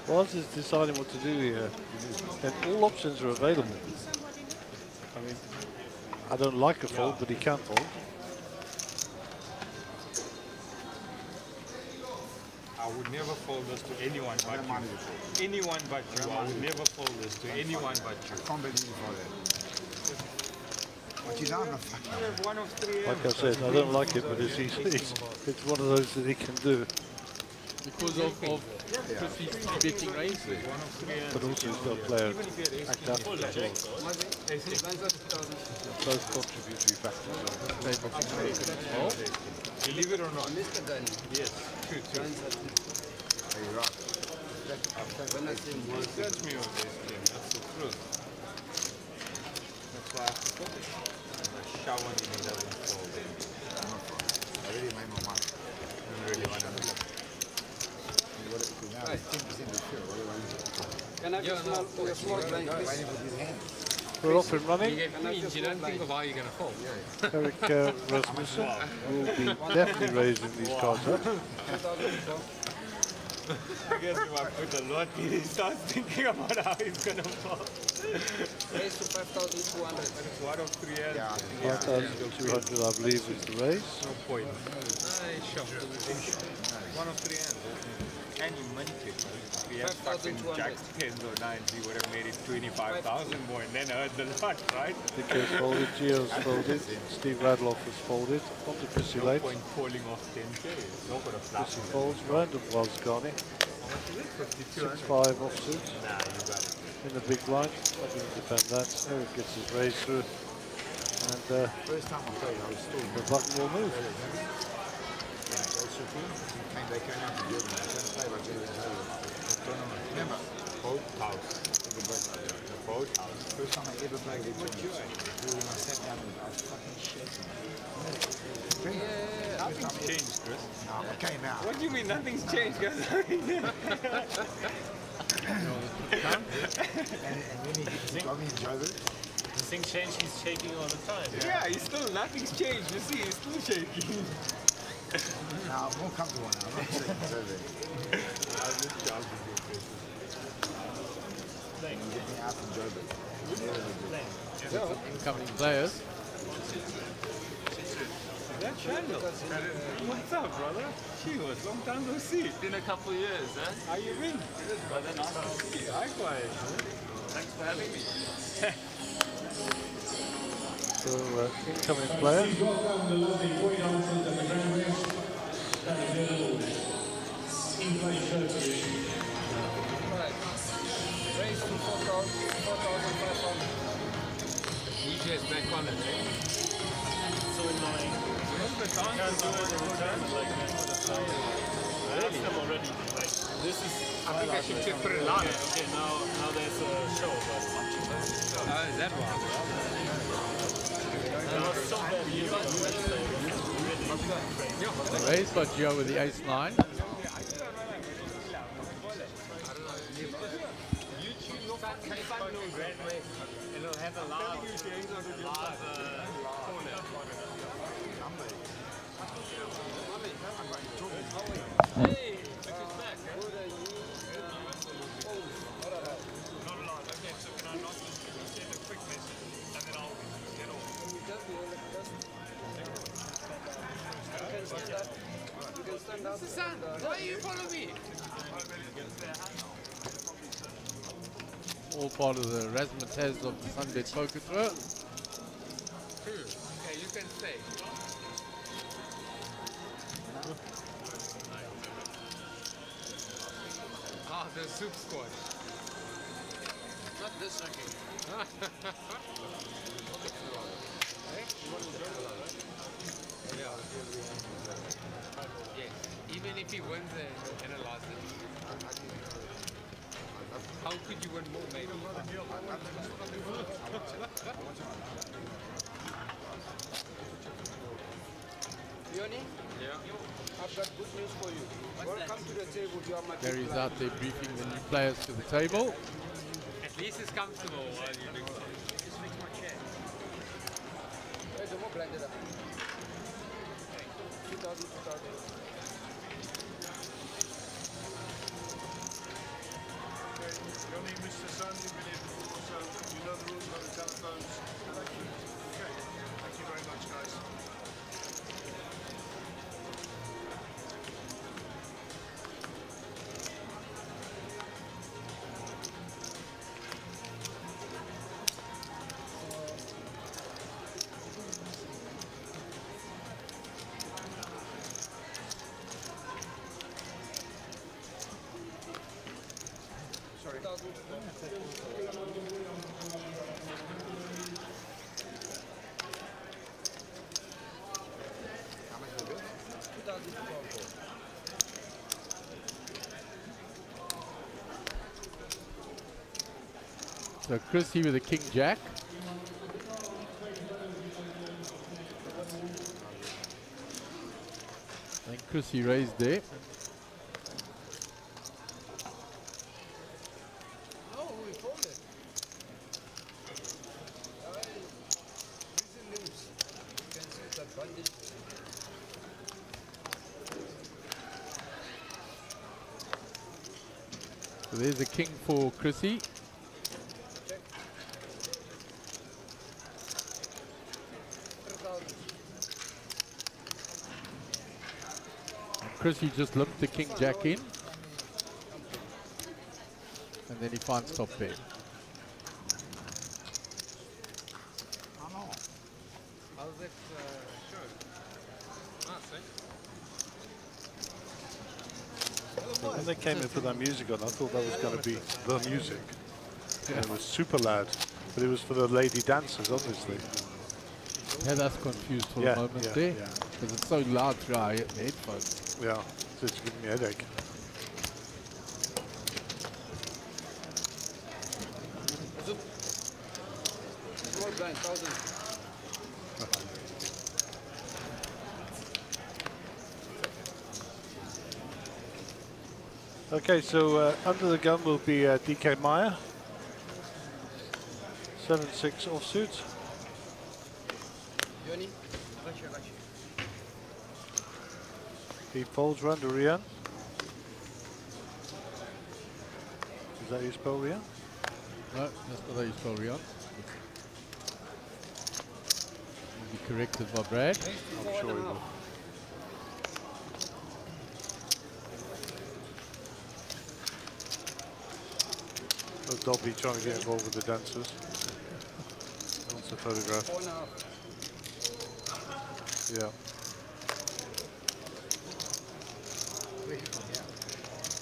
Waz is deciding what to do here, and all options are available. I mean, I don't like a fold, but he can fold. I would never fold this to anyone but you. Anyone but you. I would never fold this to anyone but you. I can't believe you for that. But you don't have fucking. One of three. Like I said, I don't like it, but it's one of those that he can do. Because of Chrissy's betting range there. But also he's got a player act out as well. Both contributory factors. You leave it or not? Yes. Two. You're right. That's me on this game. That's the truth. That's why I have to fold. I shower when he doesn't fold. I'm not fine. I really made my mind. I really want to. What if now it's 10% of the what do I do? Can I have your small blind, please? Waiting with his hands. We're off and running. You get queens, you don't think of how you're going to fold. Eric Rasmussen will be definitely raising these cards up. I guess if I put a lot in, he starts thinking about how he's going to fall. Raise to 5,200. It's one of three hands. Yeah, 5,200, I believe, is the raise. No point. Shot. One of three hands. And you money kick. If he had fucking jacks, 10s or 9s, he would have made it 25,000 more and then earned the lot, right? Nico's folded, Gio's folded, Steve Radloff has folded, on to Chrissy No late. point calling off 10k. No good of Chrissy folds, random was Ghani. 6-5 offsuit. Nah, you got it. In the big blind, I didn't defend that. Eric gets his raise through. And first time I played, I was still. The button will move. They came out to Germany. I couldn't play by Germany. Remember? Boat house. The boat house. First time I ever played with tournament. When I sat down and I was fucking shaking. Nothing's changed, Chris. No, I came out. What do you mean nothing's changed, guys? And when he hit the doggy and drove it. The thing changed, he's shaking all the time. Yeah, he's still, nothing's changed. You see, he's still shaking. No, I'm more comfortable now. I'm not sitting so there. I'm just joking. I'm getting out from Joburg. Incoming players. Is that Chandler? What's up, brother? She was long time no see. Been a couple of years, huh? How you been? But then nice to see you. Likewise. Thanks for having me. So, incoming player. Please welcome the lovely queen answers and the grand race that is available in play shirts. Right. Raise to 4,500. DJ's back on it, eh? So annoying. Can't do it in return, like with the phone. I asked them already, like, this is... I think I should just put it live. Okay, now there's a show, but... Oh, is that wrong? That was so bad years ago, Wednesday. Really Raised by Gio with the ace-9. And it'll have a live corner. Hey, look who's back. Why you follow me? All part of the razzmatazz of the Sunbet Poker Tour. Okay, you can stay. Ah, the soup squad. Not this again. Yes, even if he wins and analyze it. How could you win more, mate? Yoni? Yeah. I've got good news for you. Welcome to the table. You are my big Gary's blind. out there briefing the new players to the table. At least it's comfortable while you do something. Where's the more blinded up? 2,000. How much is the bill? 2,000. So Chrissy with a king jack. And Chrissy raised there. Oh, we folded. Easy limbs. You can see the advantage. So there's a king for Chrissy. Chrissy just limped the king jack in. And then he finds top pair. How's it show? Ah, see? When they came in for that music on, I thought that was going to be the music. And it was super loud, but it was for the lady dancers, obviously. Had us confused for a moment there, because it's so loud through our headphones. Yeah, so it's giving me a headache. Small blind, 1,000. Okay, so under the gun will be DK Meyer. 7-6 offsuit. Yoni, He folds round to Rian. Is that you spell Rian? No, that's not how you spell Rian. Will be corrected by Brad. I'm sure he will. Oh, Dobby trying to get involved with the dancers. Wants a photograph. 4.5. Yeah.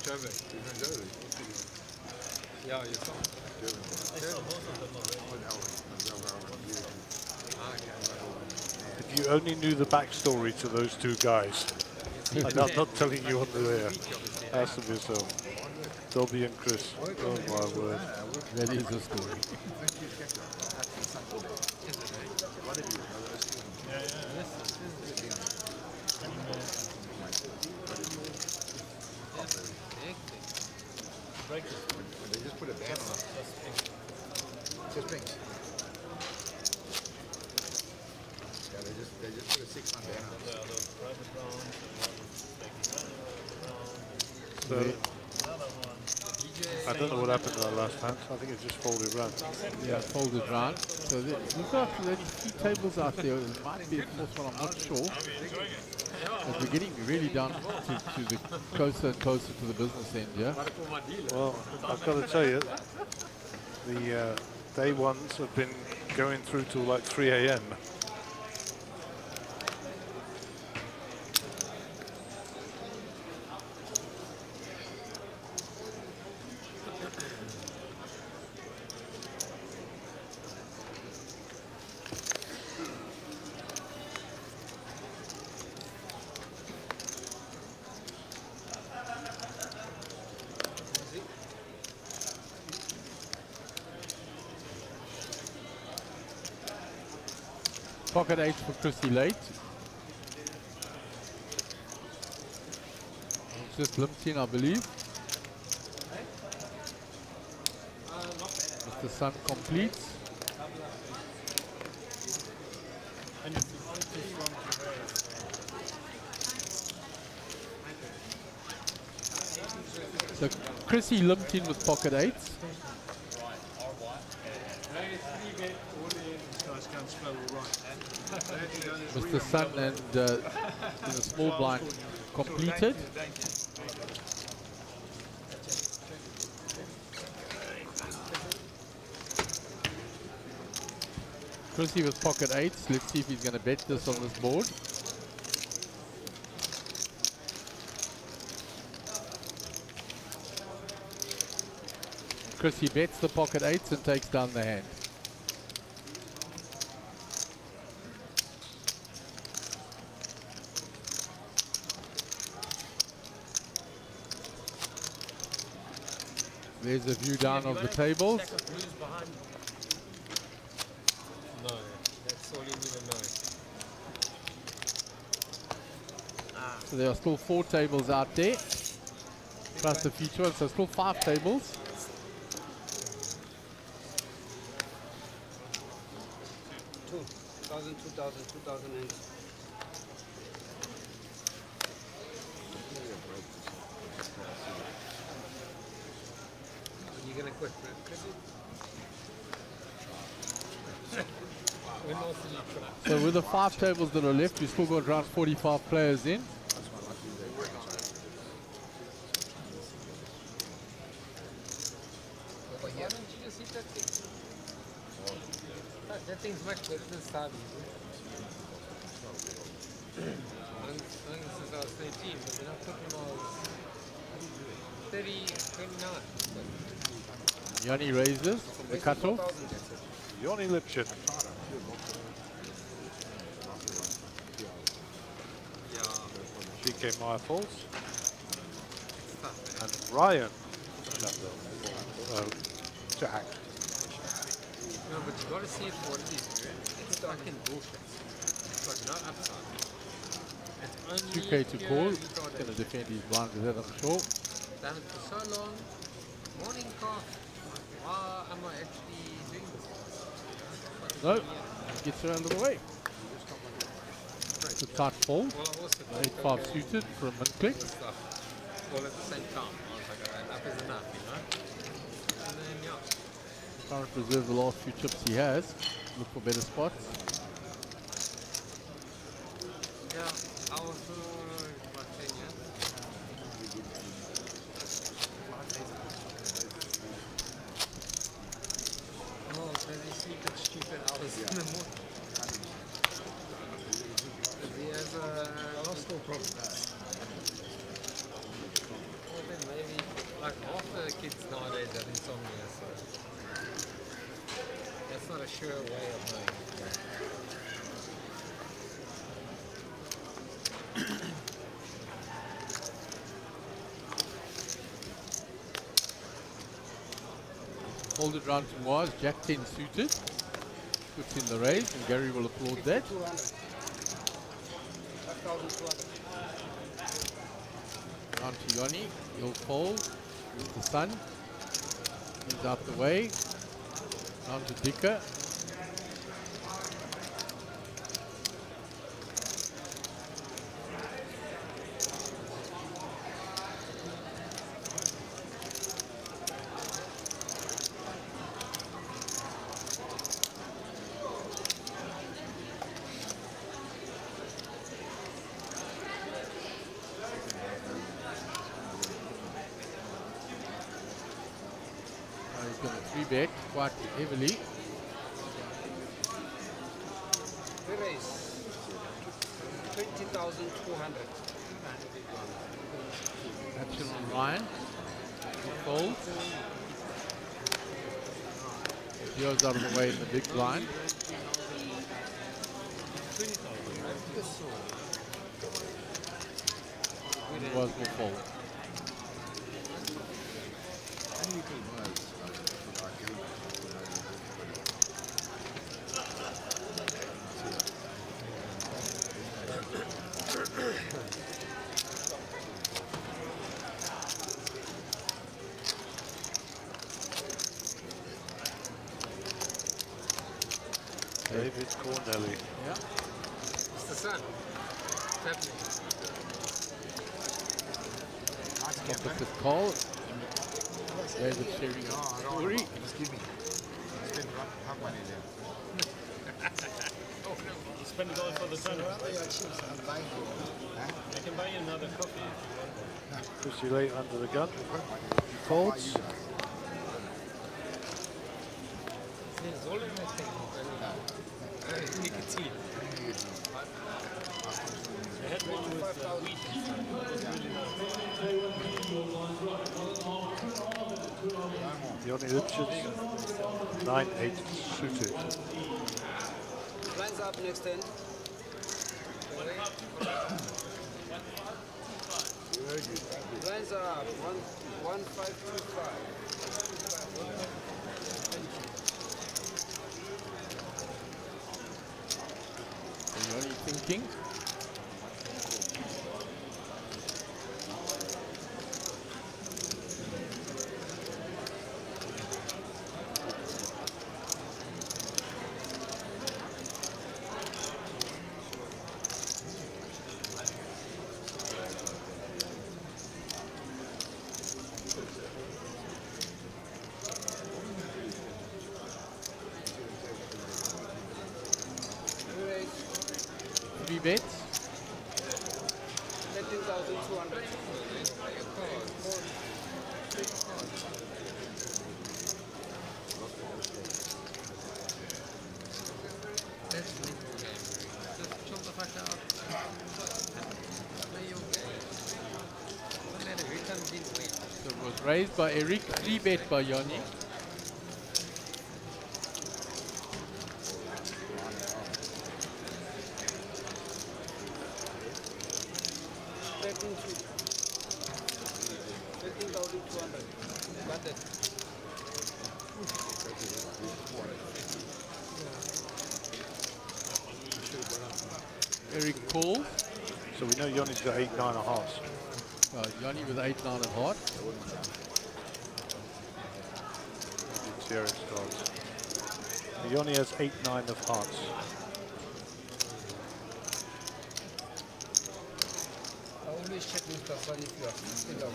Joburg. Yeah, you saw. If you only knew the backstory to those two guys, and I'm not telling you on the air. Ask them yourself. Dobby and Chris. Oh my word. That is a story. They just put a ban on it. Just pink. Yeah, they just put a 6-month ban on it. So, I don't know what happened to that last hand. I think it just folded round. Yeah, folded round. So we've got only 3 tables out there. It might be a fourth one, I'm not sure. But we're getting really down to the closer and closer to the business end, yeah? Well, I've got to tell you, the day ones have been going through till like 3 a.m. Pocket 8 for Chrissy late. It's just limped in, I believe. Mr. Sun completes. So Chrissy limped in with pocket 8s. Mr. Sun and the small blind completed. Chrissy with pocket 8s. Let's see if he's going to bet this on this board. Chrissy bets the pocket eights and takes down the hand. There's a view down of the tables. No, that's all you need to know. So there are still 4 tables out there, plus the future one, so still 5 tables. Two. 2000, 2000, 2000 and... You're gonna quit, man. We're not So with the 5 tables that are left, we've still got around 45 players in. Why don't you just hit that thing? That thing's much better than Sabi. Since I was 13, but then I put him on 30, 29. Yanni raises the cutoff. Yanni Lipchin. BK Meyer falls. And Ryan. Jack. No, but you gotta see it for what it is, man. It's fucking bullshit. It's got no upside. It's only 2K to call. He's going to defend his blind with that, I'm sure. Done it for so long. Morning cough. Why am I actually doing this? No, gets around the way. It's a tight fold. Well, I also 8-5 suited for a min-click. All at the same time. I was like, enough is enough, you know? And then, yeah. Trying to preserve the last few chips he has. Look for better spots. Yeah, I was about 10 years. Oh, so they sleep at stupid hours in the morning. He has a hostel problem. Well, then maybe, like half the kids nowadays have insomnia, so that's not a sure way of knowing. Folded round to Moaz, Jack 10 suited. Puts in the raise, and Gary will applaud that. 5,200. Round to Yanni, he'll fold. Here's the sun. He's out the way. Round to Dicker. He's going to 3-bet quite heavily. The race. 20,200. Action on Ryan. He folds. Zero's out of the way in the big blind. And was will fold. David Cornelli. Yeah. It's the sun. It's happening. Opposite call. David sharing a story. Excuse me. Spend half money there. You spend it all for the sun. I can buy you another coffee if you want. Chrissy late under the gun. He folds. There's all in that thing. Nicotine. I had one with wheat. It was really nice. Yoni Richards, 9-8 suited. Blinds up next end. Blinds are up. 1525. Yoni thinking. Three bets. 13,200. Let's leave the game, just chill the fuck out. Play your game. Doesn't matter who comes in when. So it was raised by Eric, 3-bet by Yoni. Got it. Eric calls. So we know Yoni's got 8-9 of hearts. Yoni with 8-9 of heart. It's Eric's cards. Yoni has 8-9 of hearts. I always check Mr. Sun if you are still down.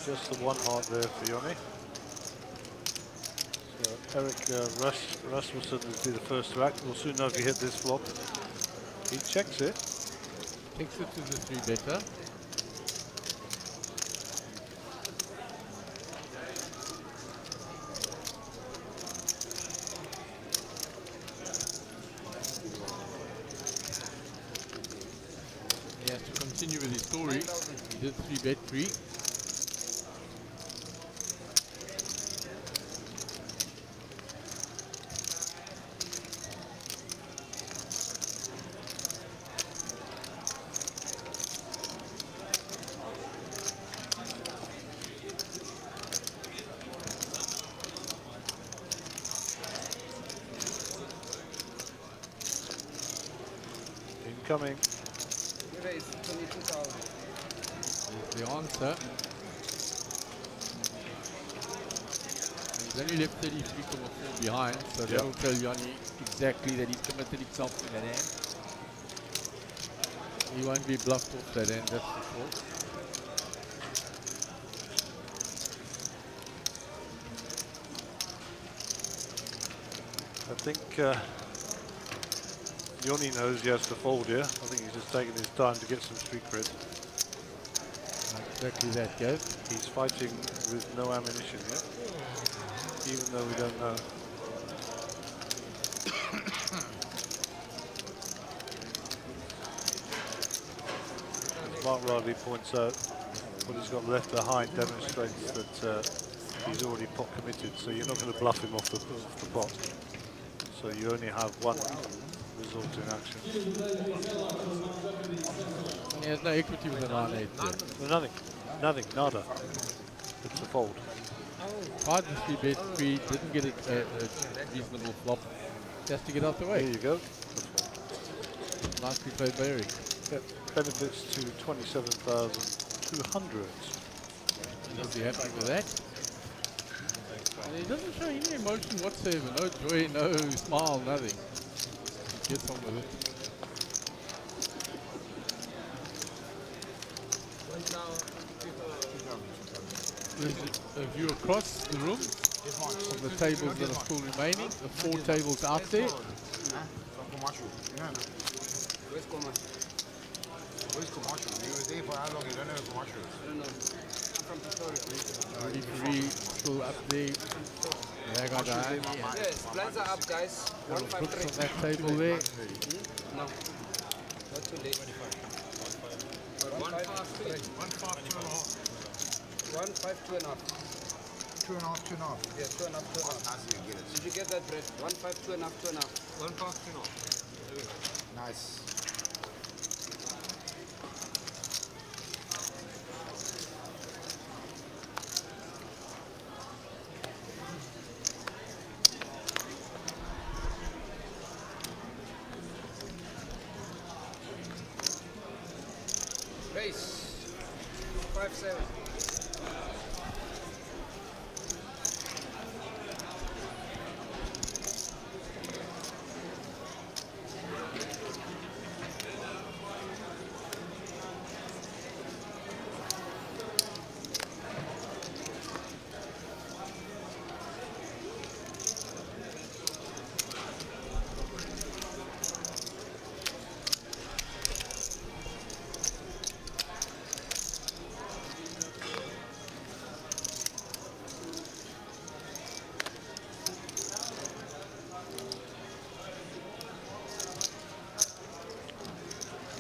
Just the one heart there for Yoni. So Eric Rasmussen will be the first to act. We'll soon know if he hit this flop. He checks it. Takes it to the 3-better. He has to continue with his story. He did 3-bet pre. Incoming. You raise 22,000. Is the answer. He's only left 33.4 behind, so that will tell Yoni exactly that he's committed himself to that hand. He won't be bluffed off that hand, that's for sure. I think Yoni knows he has to fold here. I think he's just taking his time to get some street cred. Exactly that, Gav. He's fighting with no ammunition yet, even though we don't know. As Mark rightly points out, what he's got left behind demonstrates that he's already pot committed, so you're not going to bluff him off the pot. So you only have one result in action. He has no equity with the 9-8. Well, nothing, nada. It's a fold. Tried the 3-bet pre, didn't get a reasonable flop. Just to get out the way. There you go. Nicely played by Eric. Yep. Benefits to 27,200. He'll be happy with that. And he doesn't show any emotion whatsoever. No joy, no smile, nothing. He gets on with it. There's a view across the room of the tables that are still remaining. The 4 tables out there. Where's Comashu? Where's Comashu? You were there for how long? You don't know where Comashu is? I don't know. I'm from Pretoria. Referee still up there. Yes, blinds are up, guys. Brooks on 153. that table there. No. Not too late. 2.5, 2.5. Yeah, 2.5, 2.5. Did you get that, Brett? 1.5, 2.5, 2.5. 1.5, Nice. Race. 5-7.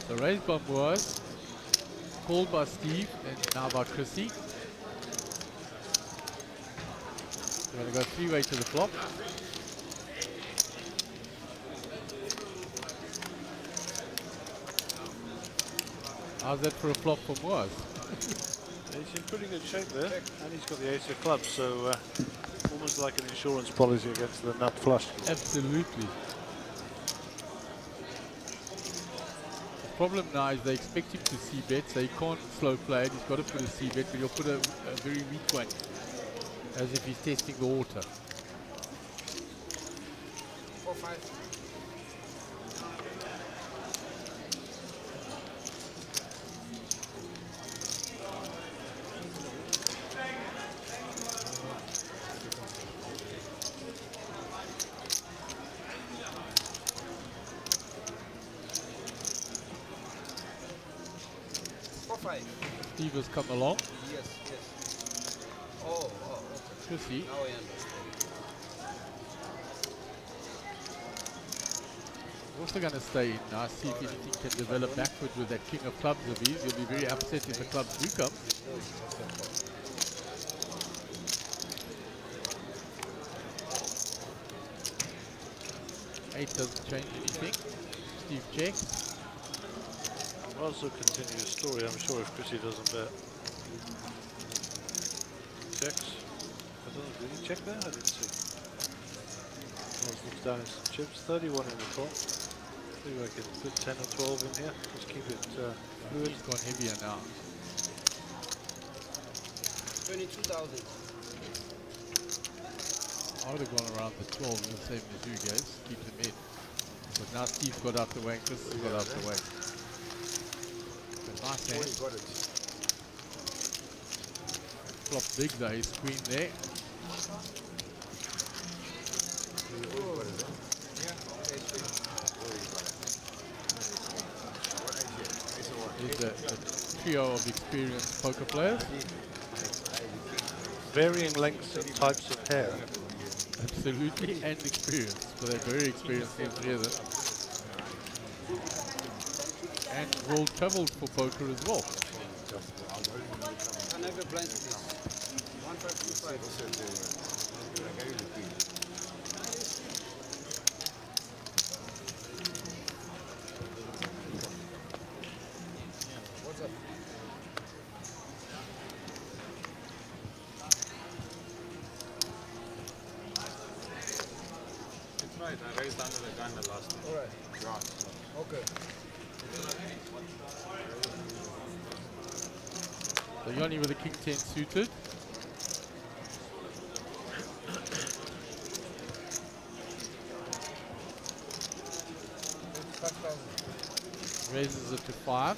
The raise bomb was called by Steve and now by Chrissy. We're going to go three-way to the flop. How's that for a flop for Moaz? He's in pretty good shape there, and he's got the ace of clubs, so almost like an insurance policy against the nut flush. Absolutely. The problem now is they expect him to c-bet, so he can't slow play it. He's got to put a c-bet, but he'll put a very weak one, as if he's testing the water. 4-5. Steve has come along. Yes, yes. Oh, okay. Chrissy. Now I understand. We're also going to stay in now, see if anything can develop backward with that king of clubs of his. He'll be very upset if the clubs do come. Eight doesn't change anything. Steve checks. Also continue the story, I'm sure, if Chrissy doesn't bet. Checks. I don't know, did he check there? I didn't see. Looks down at some chips. 31 in the pot. Maybe I can put 10 or 12 in here. Just keep it fluid. He's gone heavier now. 22,000. I would have gone around the 12, the same as you guys. Keep them in. But now Steve got out the way, Chris has got out the way. Nice hand. Got it. Flop big though, his queen there. He's a trio of experienced poker players. Varying lengths and types of hair. Absolutely, and experience. So they're very experienced, all three of them. And world traveled for poker as well. Can I have a blind, please? 1525. What's up? It's right, I raised under the gun the last time. Alright. Okay. So Yoni with a king 10 suited. Raises it to 5.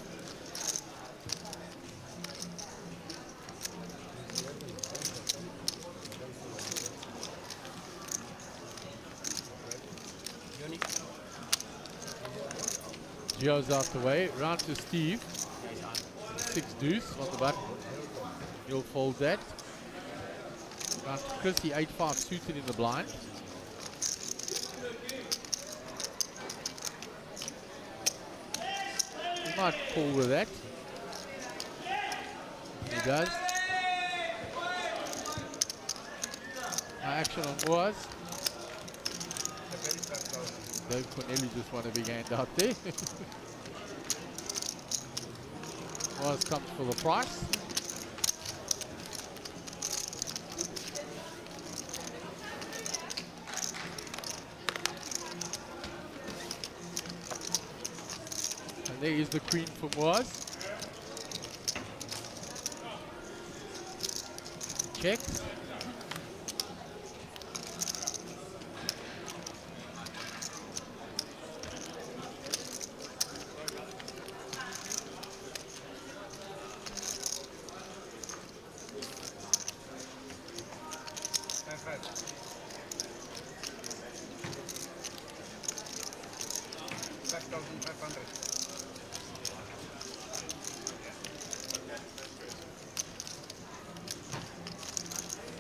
Gio's out the way. Round to Steve. 6 deuce on the button. He'll fold that. Round to Chrissy, 8-5 suited in the blind. might pull with that. He does. No action on was. Dave Corneli just won a big hand out there. Was comes for the price. And there is the queen from Was. Checks.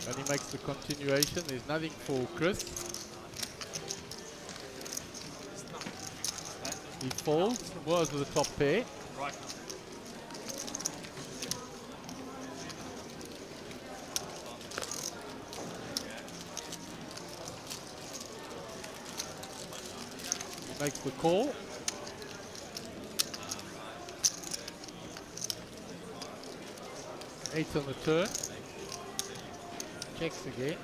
And he makes the continuation. There's nothing for Chris. He folds. Was with the top pair. He makes the call. Eight on the turn. Checks again.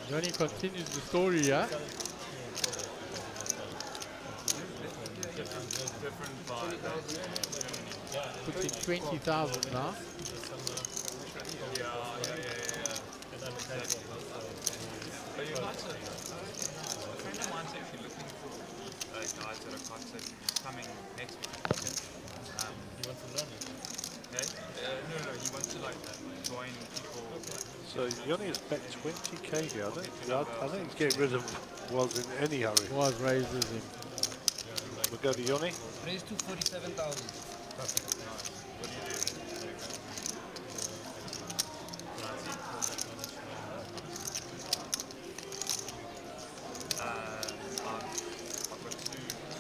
Johnny continues the story, yeah? Puts in 20,000 now. But you might say, a friend of mine's actually looking for guys at a concert coming next week. He wants to learn it. Okay? No, he wants to like join people. So Yoni has bet 20k here. I think he's getting rid of Was in any hurry. Was raises him. We'll go to Yoni. Raise to 47,000. What do you do?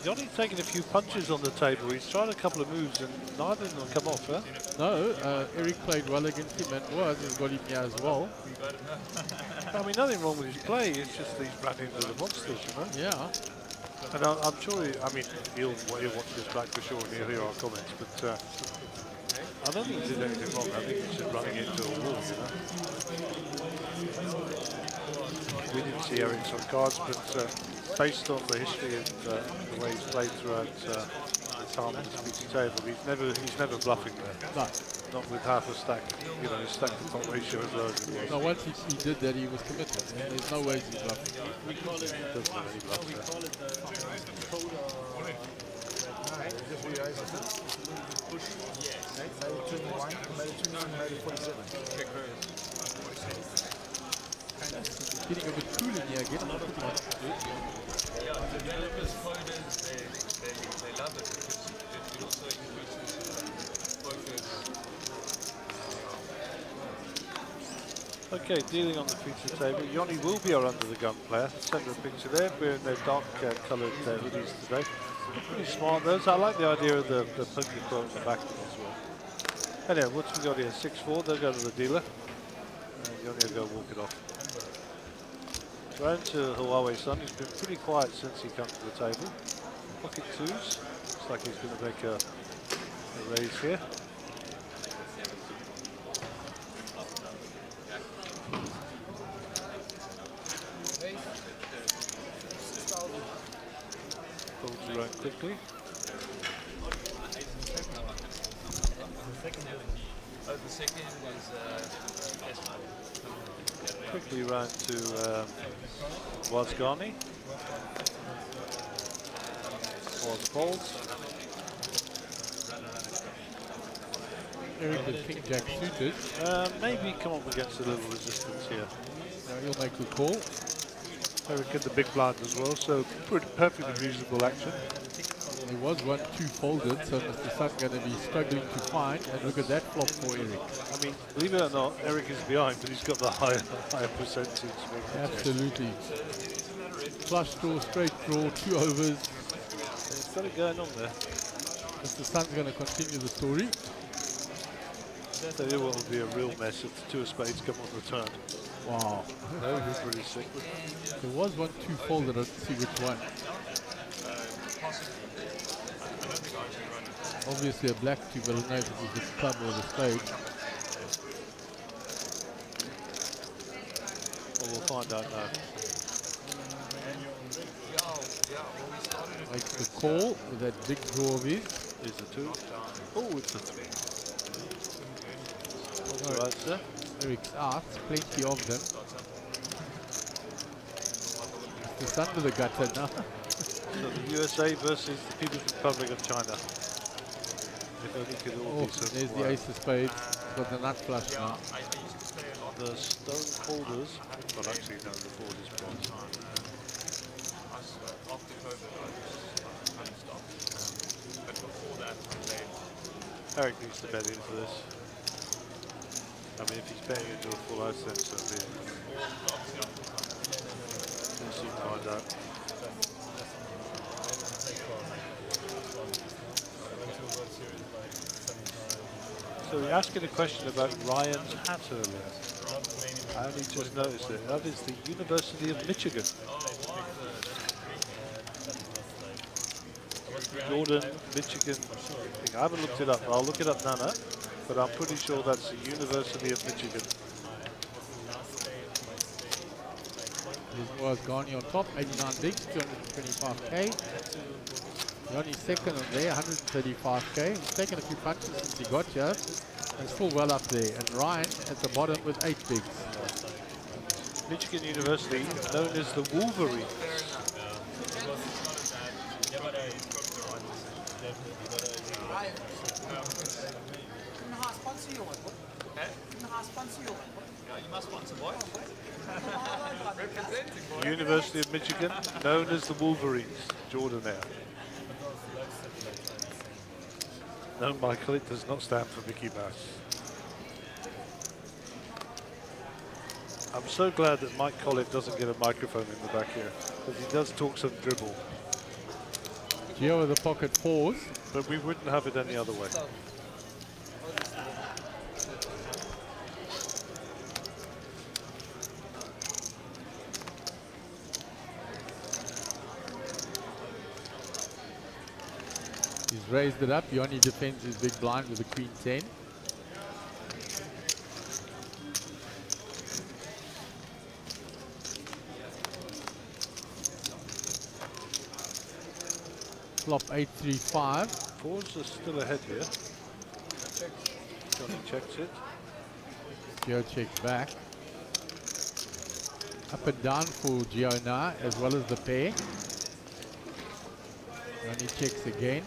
Yoni's taking a few punches on the table. He's tried a couple of moves and neither of them come off, huh? No, Eric played well against him and Was has got him here as well. I mean, nothing wrong with his play. It's just that he's run into the monsters, you know? Yeah. And I'm sure, he'll watch this back for sure and he'll hear our comments, but I don't think he did anything wrong. I think he's just running into a wall, you know? We didn't see Eric's on cards, but based on the history and the way he's played throughout the time on the speaking table, he's never bluffing there. No. Not with half a stack, his stack to top ratio as low as it was. No, once he did that, he was committed. And there's no way he's bluffing. We call it Getting a bit cool in here again. Yeah, the developers, coders, they love it because it also increases focus. Okay, dealing on the feature table. Yoni will be our under the gun player. Send her a picture there, wearing their dark coloured hoodies today. Pretty smart those. I like the idea of the poker club on the back of them as well. Anyway, what's we got here? 6-4, they'll go to the dealer. And Yoni will go walk it off. Round to Huawei Sun. He's been pretty quiet since he come to the table. Pocket twos. Looks like he's going to make a raise here. Folds around quickly. The second was Quickly round to Wazgani. Was folds. Eric with King Jack suited. Maybe come up against a little resistance here. Now he'll make the call. Eric in the big blind as well, so pretty perfectly reasonable action. There was 1-2 folded, so Mr. Sun going to be struggling to find. And look at that flop for Eric. I mean, believe it or not, Eric is behind, but he's got the higher percentage. Absolutely. Flush draw, straight draw, 2 overs. He's got it going on there. Mr. Sun's going to continue the story. I'll tell you what will be a real mess if the 2 of spades come on the turn. Wow. That would be pretty sick. There was 1-2 folded, I don't see which one. Obviously a black 2, but I don't know if it was the club or the spade. Well, we'll find out now. Makes the call with that big draw of his. Is the 2. Oh, it's a 3. All right, sir. Eric's out, plenty of them. The Sun with the gutter now. So the USA versus the People's Republic of China. If only could all be so there's the ace of spades. He's got the nut flush now. The stone holders, well actually no, the board is bronze. Eric needs to bet into this. I mean, if he's betting into a full house, then so be it. We'll soon find out. So you're asking a question about Ryan's hat earlier. I only just noticed it. That is the University of Michigan. Jordan, Michigan thing. I haven't looked it up. I'll look it up now, but I'm pretty sure that's the University of Michigan. This was Garni on top, 89 bigs, 225k. Johnny second on there, 135k. He's taken a few punches since he got here, and still well up there. And Ryan at the bottom with 8 bigs. Michigan University, known as the Wolverines. University of Michigan, known as the Wolverines. Jordan Air. No, Michael, it does not stand for Mickey Mouse. I'm so glad that Mike Collett doesn't get a microphone in the back here, because he does talk some dribble. Gio with the pocket 4s. But we wouldn't have it any other way. He's raised it up. Yoni defends his big blind with the queen 10. Flop 8-3-5. Fours are still ahead here. Johnny checks it. Gio checks back. Up and down for Gio now, as well as the pair. Johnny checks again.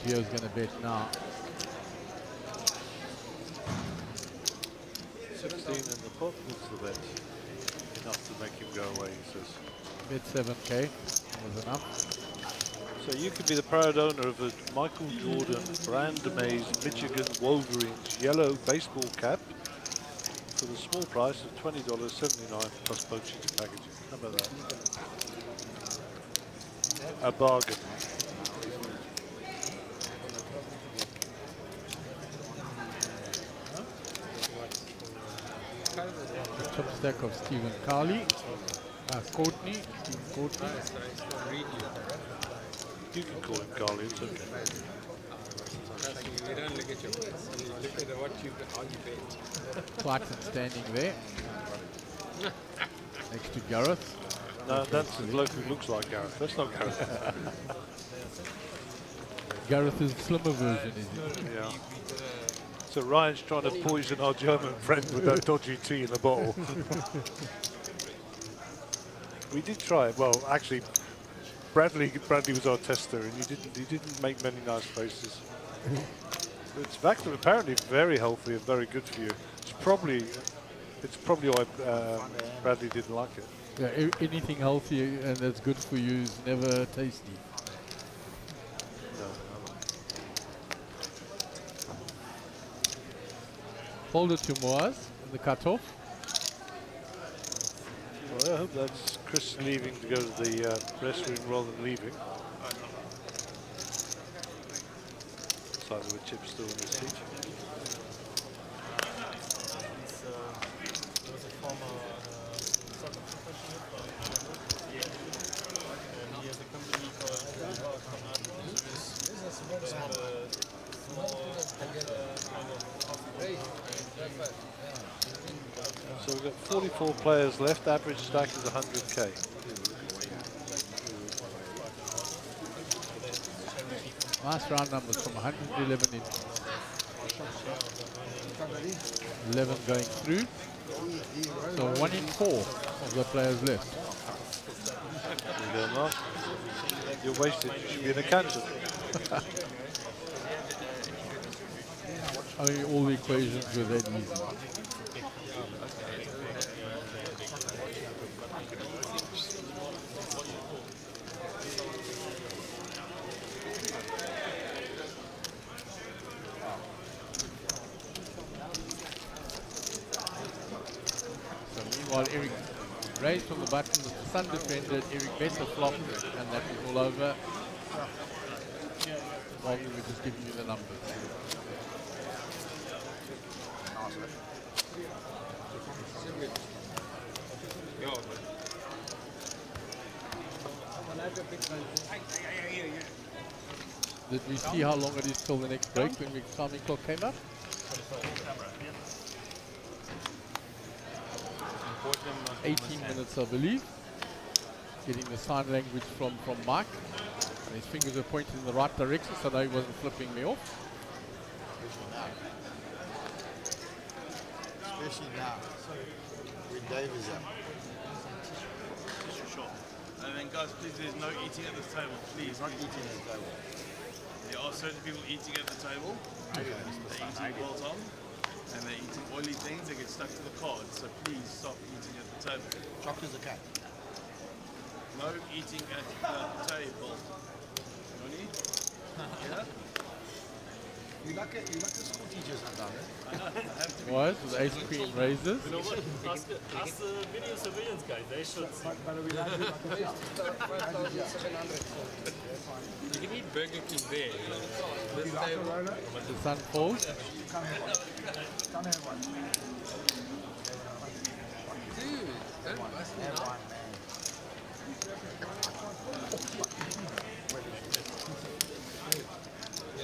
Gio's going to bet now. 16 in the pot, what's the bet? Enough to make him go away, he says. Bet 7k was enough. So you could be the proud owner of a Michael Jordan brand amaze Michigan Wolverines yellow baseball cap for the small price of $20.79 plus postage and packaging. How about that? A bargain. The top stack of Stephen Carley. Courtney. Stephen Courtney. You can call him Carly, it's okay. We don't look at your face. We look at what you how you bet. Clarkson standing there. Next to Gareth. No, that's the bloke who looks like Gareth. That's not Gareth. Gareth is a slimmer version, is he? Yeah. So Ryan's trying to poison our German friend with that dodgy tea in the bottle. We did try it. Well, actually, Bradley was our tester, and he didn't make many nice faces. It's back to apparently very healthy and very good for you. It's probably why Bradley didn't like it. Yeah, anything healthy and that's good for you is never tasty. Fold it to Moaz in the cutoff. Well, I hope that's Chris leaving to go to the restroom rather than leaving. Side with Chip still in his seat. He was a former soccer professional and he has a company called So we've got 44 players left. Average stack is 100k. Last round numbers from 111 in. 11 going through. So 1 in 4 of the players left. There you go, Mark. You're wasted. You should be an accountant. I mean, all the equations were that easy. While Eric raised from the button, the Sun defended, Eric better flopped, and that was all over. Well, we were just giving you the numbers. Did we see how long it is till the next break when the timing clock came up? 18 minutes, I believe. Getting the sign language from Mike. And his fingers were pointed in the right direction, so he wasn't flipping me off. Especially now, when Dave is up. Just short. And then guys, please, there's no eating at this table, please. Not eating at the table. There are certain people eating at the table. They're eating bolt-on. And they're eating oily things, they get stuck to the card. So please stop eating at the table. Chopped as a cat. No eating at the table. Johnny? Yeah? You like the school teachers sometimes, eh? I know, I have to be. Was with ice cream raises. You know what? Ask the video surveillance guys, they should see. You can eat Burger King there. This table. The Sun folds. Dude, don't bust me up.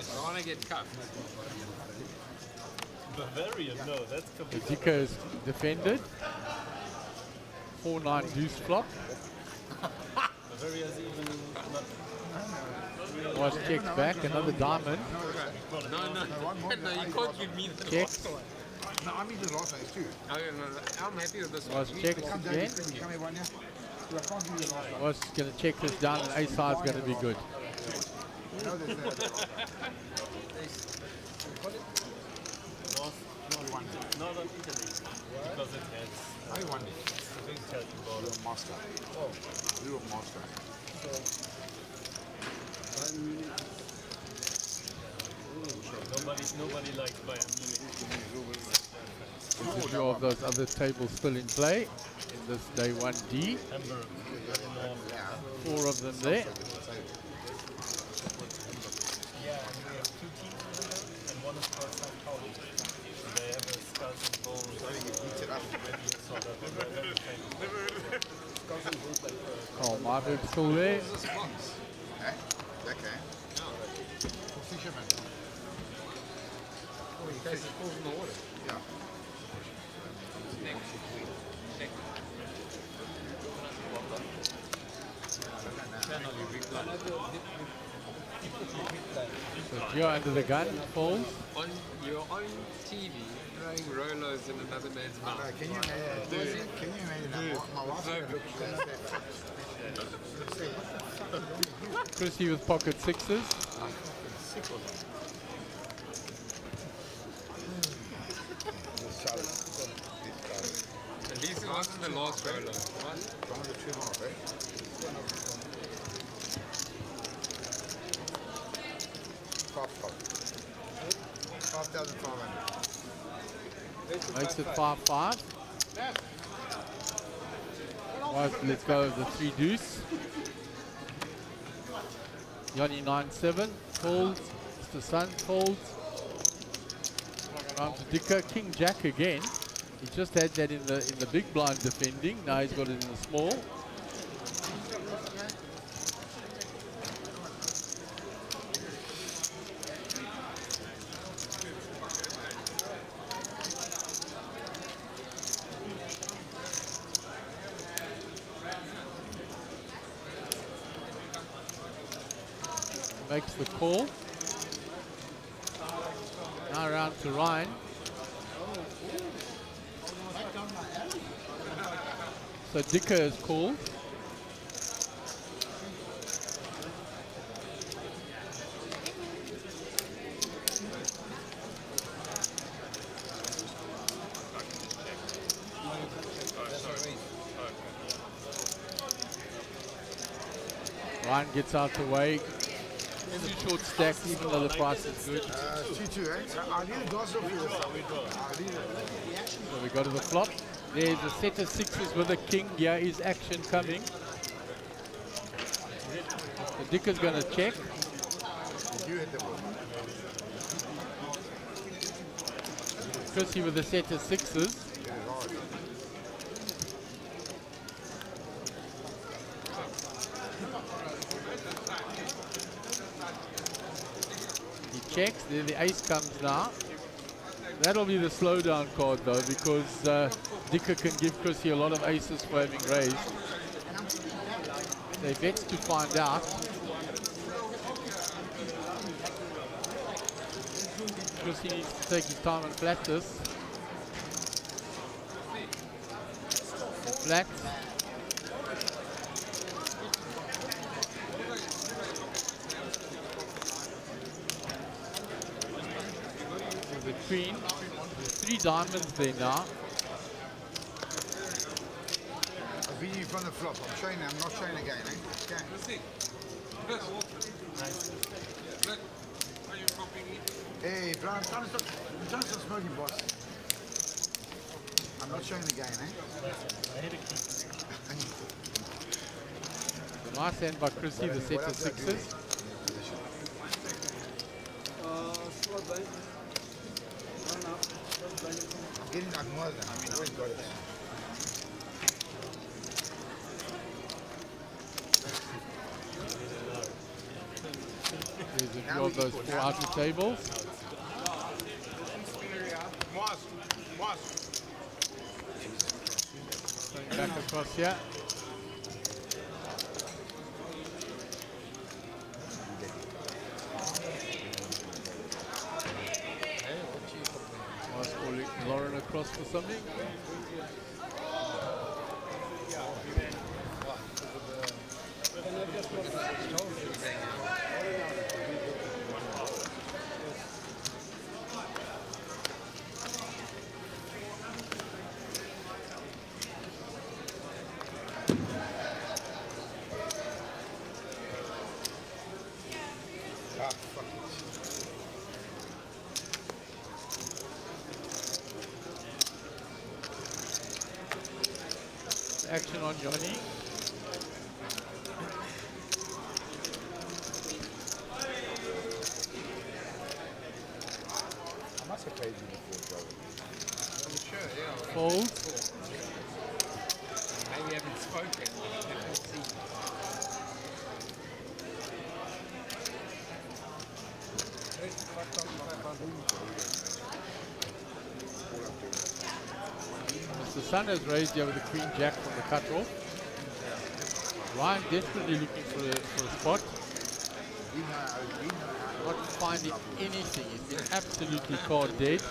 I want to get cuffed. Bavarian, no, that's completely. Zika is defended. 4-9 deuce flop. Bavaria's even not. Was checked back, another diamond. No, you can't give me the Check. last one. No, I'm eating the last one too. Okay, no, I'm happy with this one. Was checked again. Was going to check this down, and ace high is going to be good. Not on Italy, because it has. I won it. a big Turkey ball. You're a master. Oh, you're a master. Nobody likes Bayern Munich. There's a few of those other tables still in play in this day 1D. Hamburg. 4 of them there. Yeah, and we have 2 teams in there, and one is for St. Pauli. They have a Skulls and Bones ready sort of Carl Marburg still there. Eh? Okay. For fishermen. Oh, in case it falls in the water. Yeah. So you're under the gun, falls. On your own TV, throwing Rolos in another man's mouth. Can you imagine? Can you imagine? My wife Chrissy with pocket sixes. After the last roll, what? From the 2.5, eh? 5,500. Makes it 5-5. Right, let's go with the 3 deuce. Yanni 9-7 folds. Mr. Sun folds. Around to Dicker. King Jack again. He just had that in the big blind defending. Now he's got it in the small. Makes the call. Now around to Ryan. So Dicker is called. Ryan gets out the way. Two short stacks, even though the price is good. 2-2, eh? I'll leave the doors open. So we go to the flop. There's a set of sixes with a king. Here is action coming. The Dicker's going to check. Chrissy with a set of sixes. He checks, then the ace comes now. That'll be the slowdown card though, because Dicker can give Chrissy a lot of aces for having raised. They bets to find out. Chrissy needs to take his time and flat this. Flat. The queen. There's 3 diamonds there now. I'll be you from the flop. I'm showing them, I'm not showing again, eh? Okay. Hey, bro, I'm trying to stop smoking, boss. I'm not showing again, eh? Nice hand by Chrissy, the set of sixes. I'm getting like more than I mean, I always got it. There's a few of those 4 outer tables. Going back across here. Lauren across for something. Action on Johnny. I must have played you before, Joe. I'm sure, yeah. Fold. Maybe I haven't spoken. Mr. Sun has raised here with the Queen Jack from the cutoff. Ryan desperately looking for a spot. Not finding anything. He's been absolutely card dead.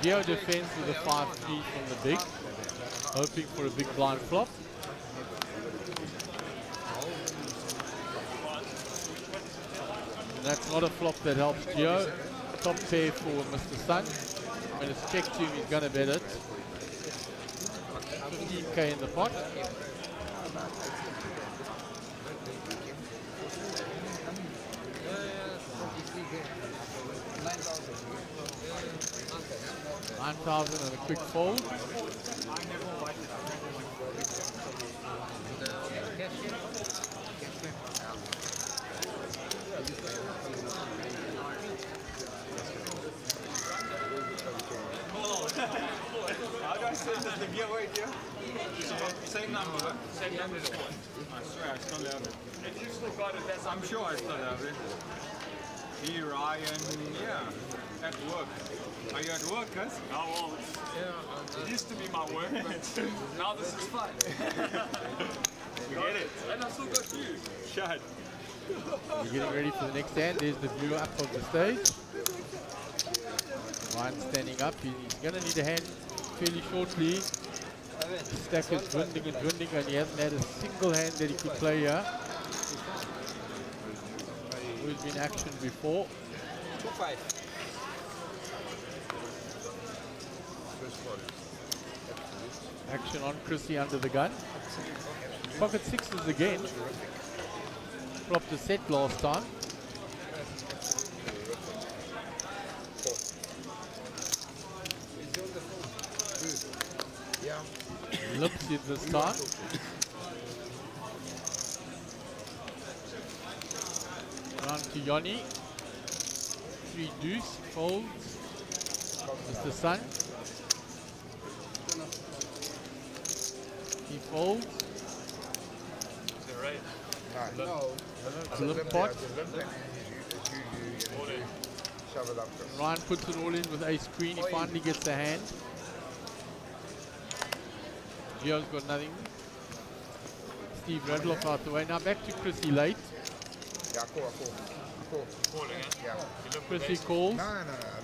Geo defends with a 5-3 from the big, hoping for a big blind flop. And that's not a flop that helps Geo. Top pair for Mr. Sun. When it's checked to him, he's going to bet it. 10K in the pot. $9,000 and a quick fold. How do I say that the giveaway here? Same number. Same number. I swear I still have it. If you still got it, I'm sure I still have it. Here, Ryan, yeah, at work. Are you at work, Gus? Oh, well, it used to be my work, but now this is fun. Get it. And I still got you. Shut. We're getting ready for the next hand. There's the viewer up on the stage. Ryan standing up. He's going to need a hand fairly shortly. The stack is dwindling and dwindling, and he hasn't had a single hand that he could play here. Always been action before. 2-5. Action on Chrissy under the gun. Pocket sixes again. Flopped a set last time. Yeah. Lips it this time. Round to Yoni. 3 deuce, folds. Mr. Sun. He folds. Is it right? No. Limp pot. Shove it up. Ryan puts it all in with ace queen. He finally gets the hand. Gio's got nothing. Steve Radloff out the way. Now back to Chrissy late. Yeah, call. Calling, Yeah. You look Chrissy with calls. No. I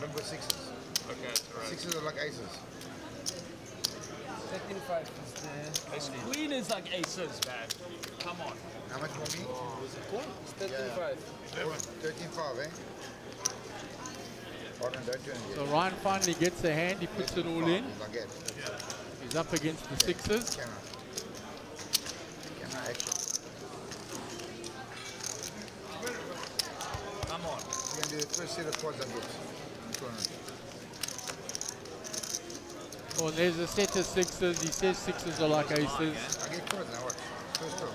look with sixes. Okay, that's right. Sixes are like aces. 13-5 is the... Ace queen is like aces, man. Come on. How much more me? It's 13-5. 13-5, eh? Hold on, don't do anything. So Ryan finally gets a hand. He puts it all in. Like that. He's up against the sixes. Camera action. Come on. We're going to do the first set of quads and books. Oh, and there's a set of sixes. He says sixes are like aces. I get quads now, watch. First row.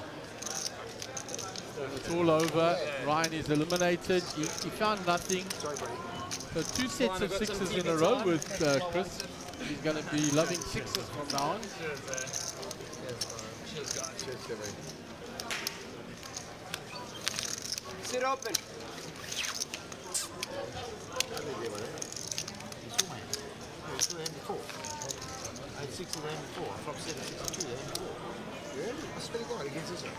It's all over. Ryan is eliminated. He found nothing. Sorry, buddy. So 2 sets of sixes in a row with Chris. He's going to be loving sixes from now on. Cheers, guys. Cheers, Sit open. I had 6 of them before. From 7, 62, the hand before. Really? I swear to God, against this one.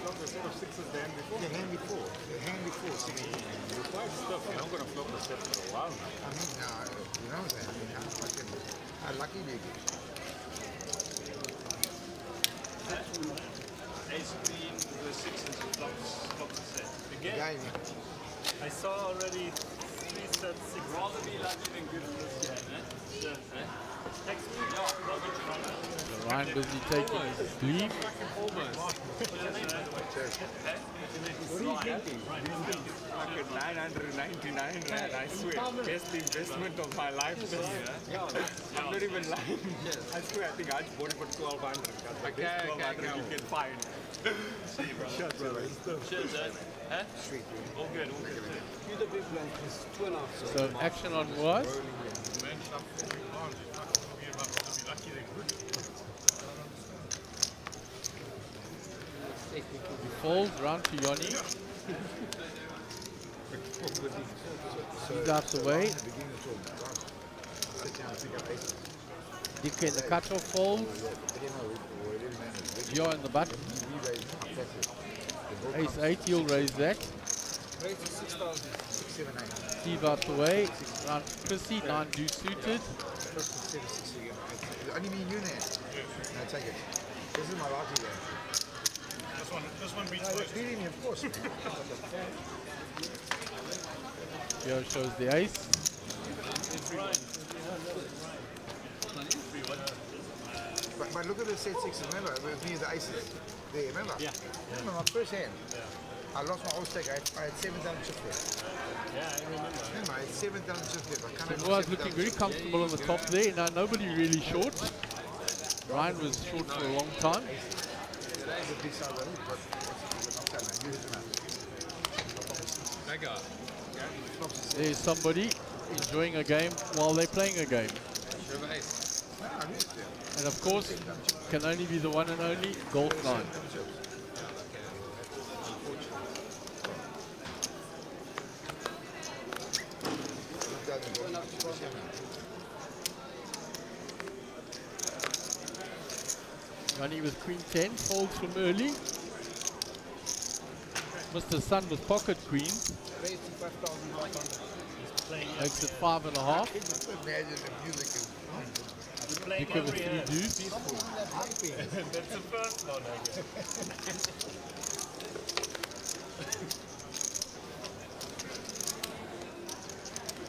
Flop the set of sixes the hand before. The hand before. The hand before. 16. You're quite stuff. You're not going to flop the set for a while now. I mean, you know what I'm saying? I mean, how lucky they get. Ace queen, the sixes, flops the set. Again? Yeah, I saw already 3 sets, 6. Rather be lucky than good for this game, eh? Cheers, eh? Next week, So Ryan busy taking his leave. What are you thinking? Fucking 999 rand, I swear. Best investment of my life this year. I'm not even lying. I swear, I think I bought it for 1200. That's the best 1200 you can find. See you, bro. Shut brother. Cheers, eh? Huh? All good, all good. You the big blind is 2.5. So action on was. He folds round to Yoni. He's out the way. Dika in the cutoff folds. Gio in the button. Ace 8, he'll raise that. Raise to 6,000. Steve out the way. Round to Chrissy, 9 deuce suited. Only me and you now. No, take it. This is my lucky game. This one beats They're beating me, of course. Gio shows the ace. But look at the set six, remember, with me the aces. There, remember? Yeah. Remember my first hand? I lost my old stake. I had 7 down chips there. Yeah, I remember. Remember, I had 7 down chips there. I can't have Noah's 7 looking down very chips. comfortable on the top there. Now nobody really short. Ryan was short for a long time. That is a big side, but That guy. There's somebody enjoying a game while they're playing a game. River ace. And of course, can only be the one and only Golf 9. Johnny with Queen 10, folds from early. Mr. Sun with pocket queen. Makes it 5.5. Imagine the music is. Dicker with 3 deuce. That's the first one, I guess.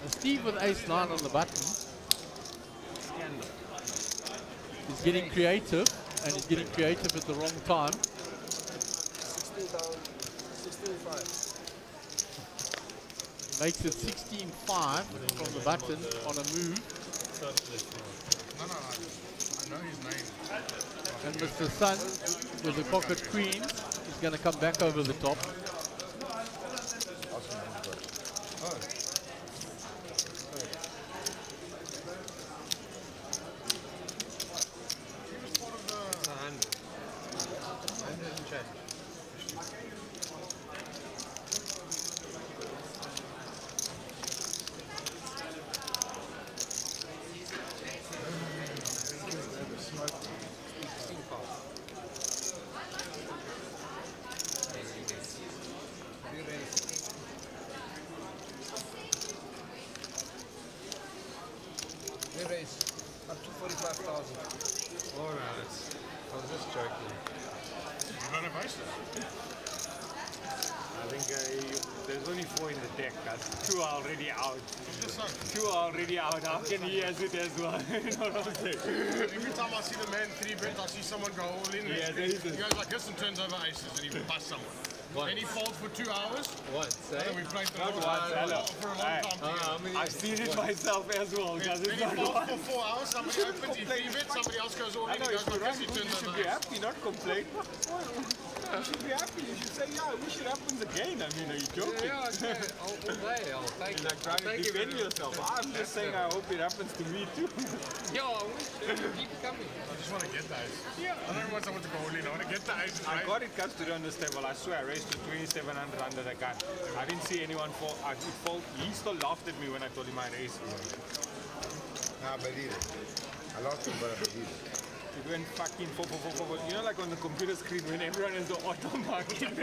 And Steve with ace 9 on the button. He's getting creative, and he's getting creative at the wrong time. 16 down, 16-5. Makes it 16-5 from the button on a move. No, I know his name. And Mr. Sun with the pocket queen is going to come back over the top. Raise up to 45,000. Alright. I was just joking. You don't have aces. I think there's only 4 in the deck. 2 are already out. 2 are already out. How can he has it as well? You know what I'm saying? Every time I see the man 3-bet, I see someone go all in. Yeah, He goes like this and turns over aces and he busts someone. And he folds for 2 hours. Once, And eh? then we played the Not whole once, hello. for a long time together. I've seen it myself as well. Does Then it he not folds once? for 4 hours, somebody opens, he 3-bet, somebody else goes all in, I he know, goes it's like right. this, he You turns should over be aces. happy, not complain. You should be happy. You should say, yeah, I wish it happens again. I mean, are you joking? Yeah, okay. All day. I'll take You're like trying to defend yourself. I'm just saying I hope it happens to me too. Yeah, I wish it would keep coming. I just want to get the aces. Yeah. I don't want someone to go all in, I want to get the aces. I right? got it custody on this table. I swear, I raised to 2,700 under the gun. I didn't see anyone fall. He still laughed at me when I told him I raised. Nah, I believe it. I lost it, but I believe it. It went fucking 4. You know, like on the computer screen when everyone has the auto marking.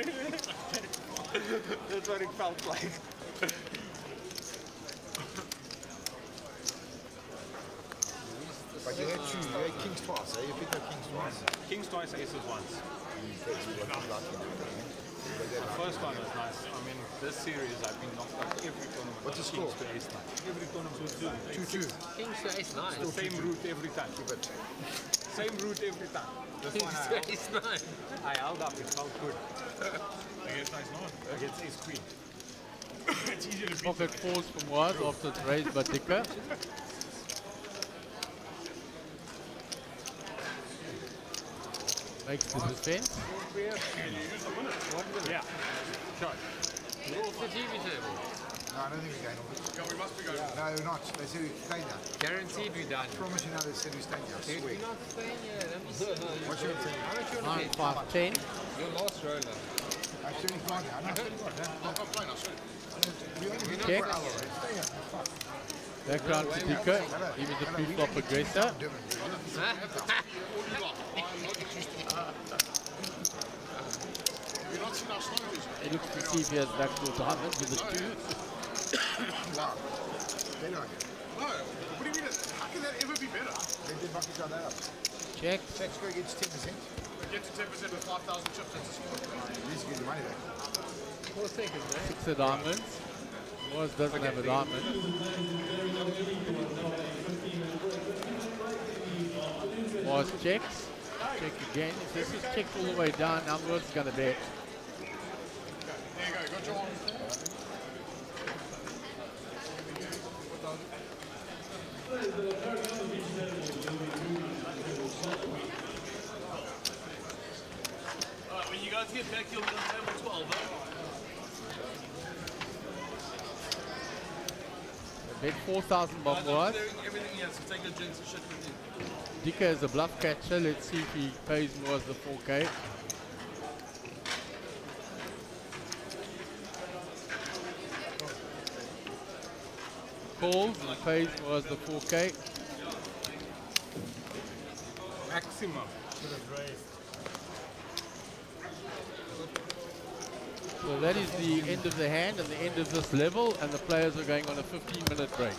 That's what it felt like. But you had kings twice, eh? You picked up kings twice. Kings twice, aces once. The first one was nice. I mean, this series I've been knocked out every tournament. What's the Kings score? to ace nine. Every tournament. 2-2. Kings to ace 9. The same route every time. Same route every time. This one Kings to ace 9. I held up. It felt good. Against ace 9. Against ace queen. It's easier to beat. Pocket fours from Waz after it's raised by Dicker. Makes the defense. Yeah. Sure. Where's the TV table? No, I don't think we're going on. Yeah, we must be going. No, we're not. They said we're staying now. Guaranteed we're done. I promise you now they said we're staying now. I You're swear. not staying here. Let me see. What's your opinion? How much you 9, want to bet? 5, 10. Your last roller. I'm 75 now. No, 75 now. I'll complain, I swear. We only been Check. for an hour, right? Stay here. Fuck. Background to Dicker. He was a pre-flop aggressor. You're not seeing our stories. He looks to see if he has backdoor diamonds with a 2. No. They don't. No, what do you mean? How can that ever be better? They did knock each other out. Check. Check square gets 10%. Get to 10% with 5,000 chips, that's a score. At least you get the money back. 4 seconds, eh? 6 of diamonds. Waz doesn't have a diamond. Mars checks. Check again. If this is checked all the way down, Amro's going to bet. There you go, got your one. Alright, when you guys get back, you'll be on table 12, huh? Bet 4,000 Bob was. Everything else, so take the drinks and shit with you. Dika is a bluff catcher. Let's see if he pays more as the 4K. Calls and pays more as the 4K. Maximum. Should have raised. So that is the end of the hand and the end of this level, and the players are going on a 15-minute break.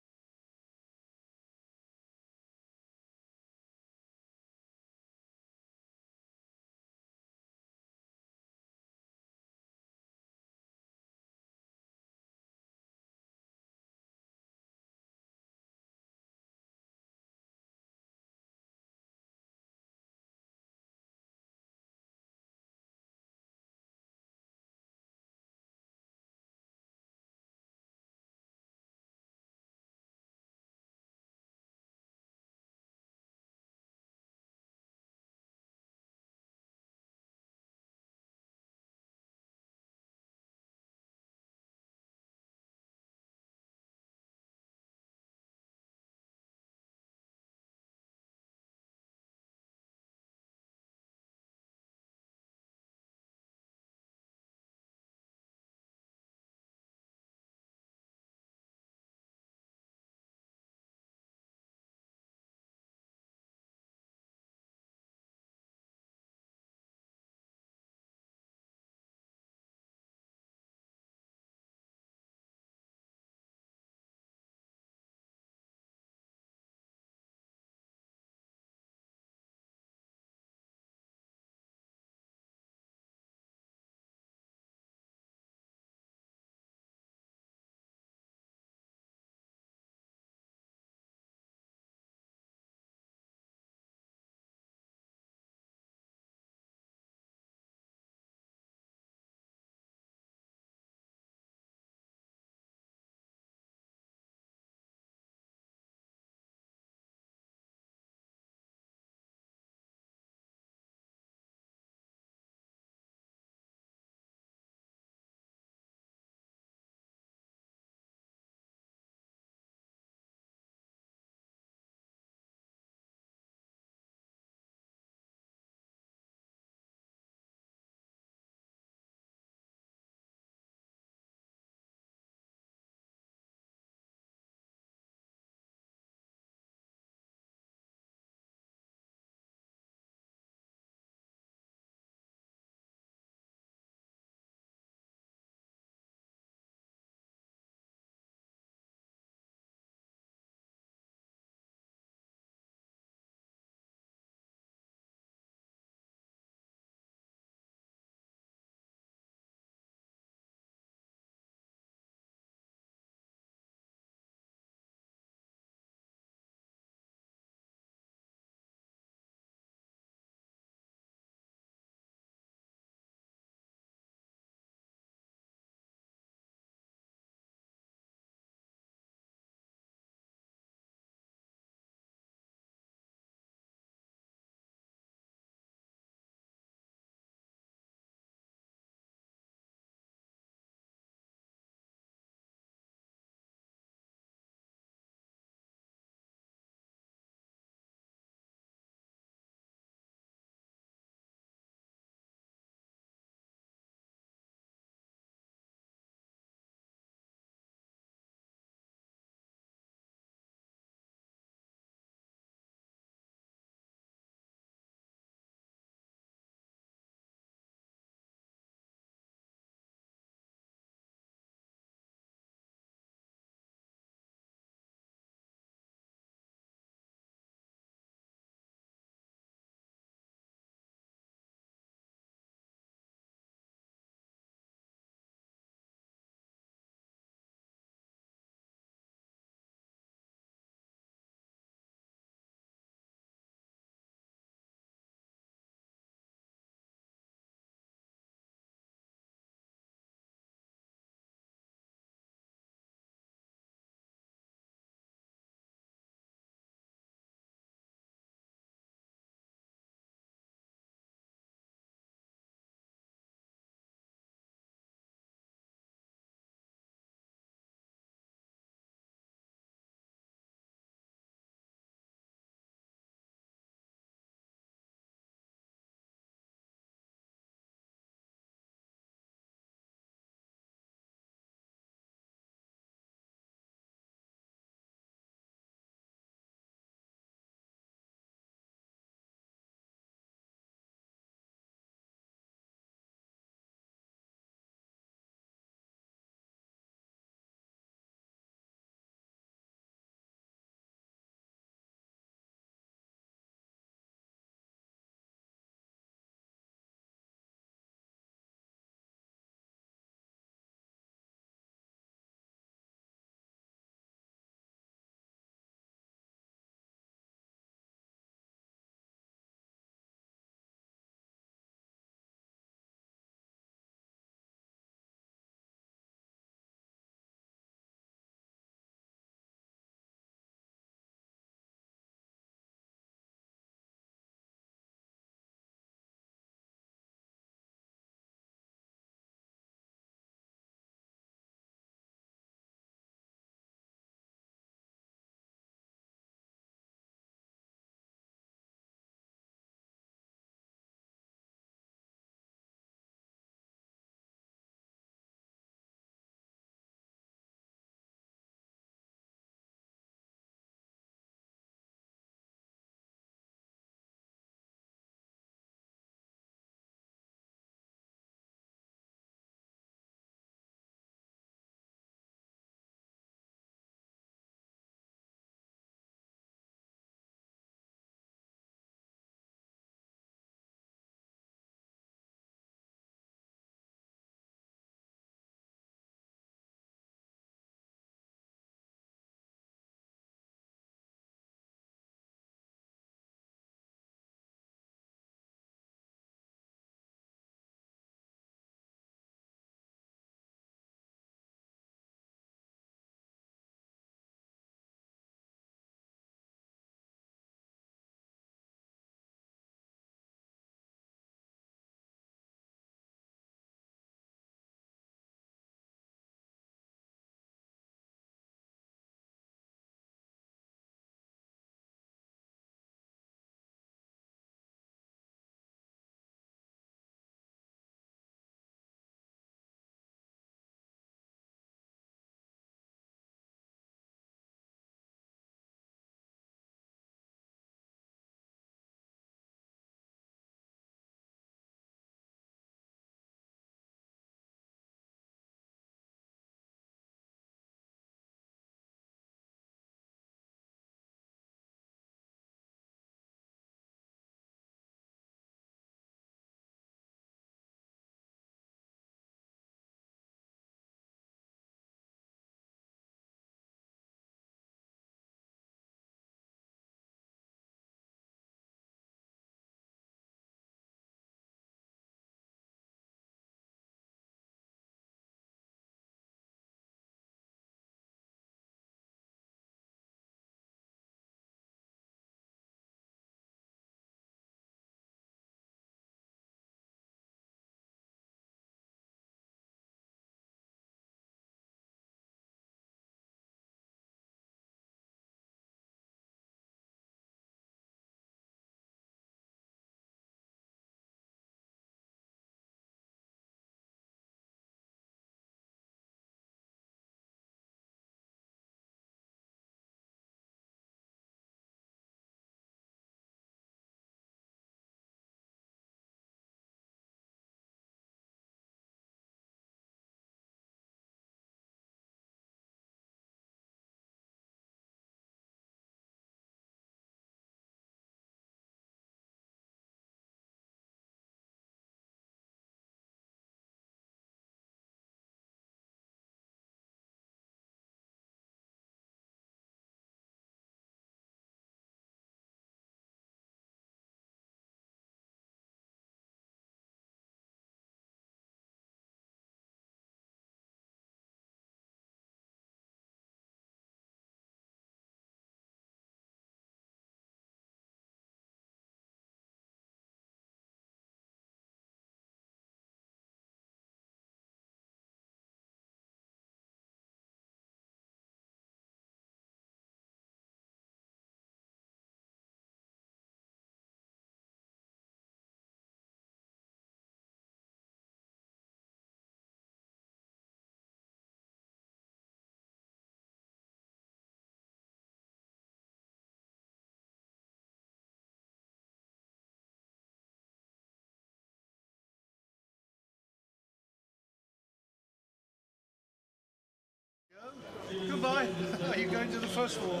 Levi, are you going to the first floor?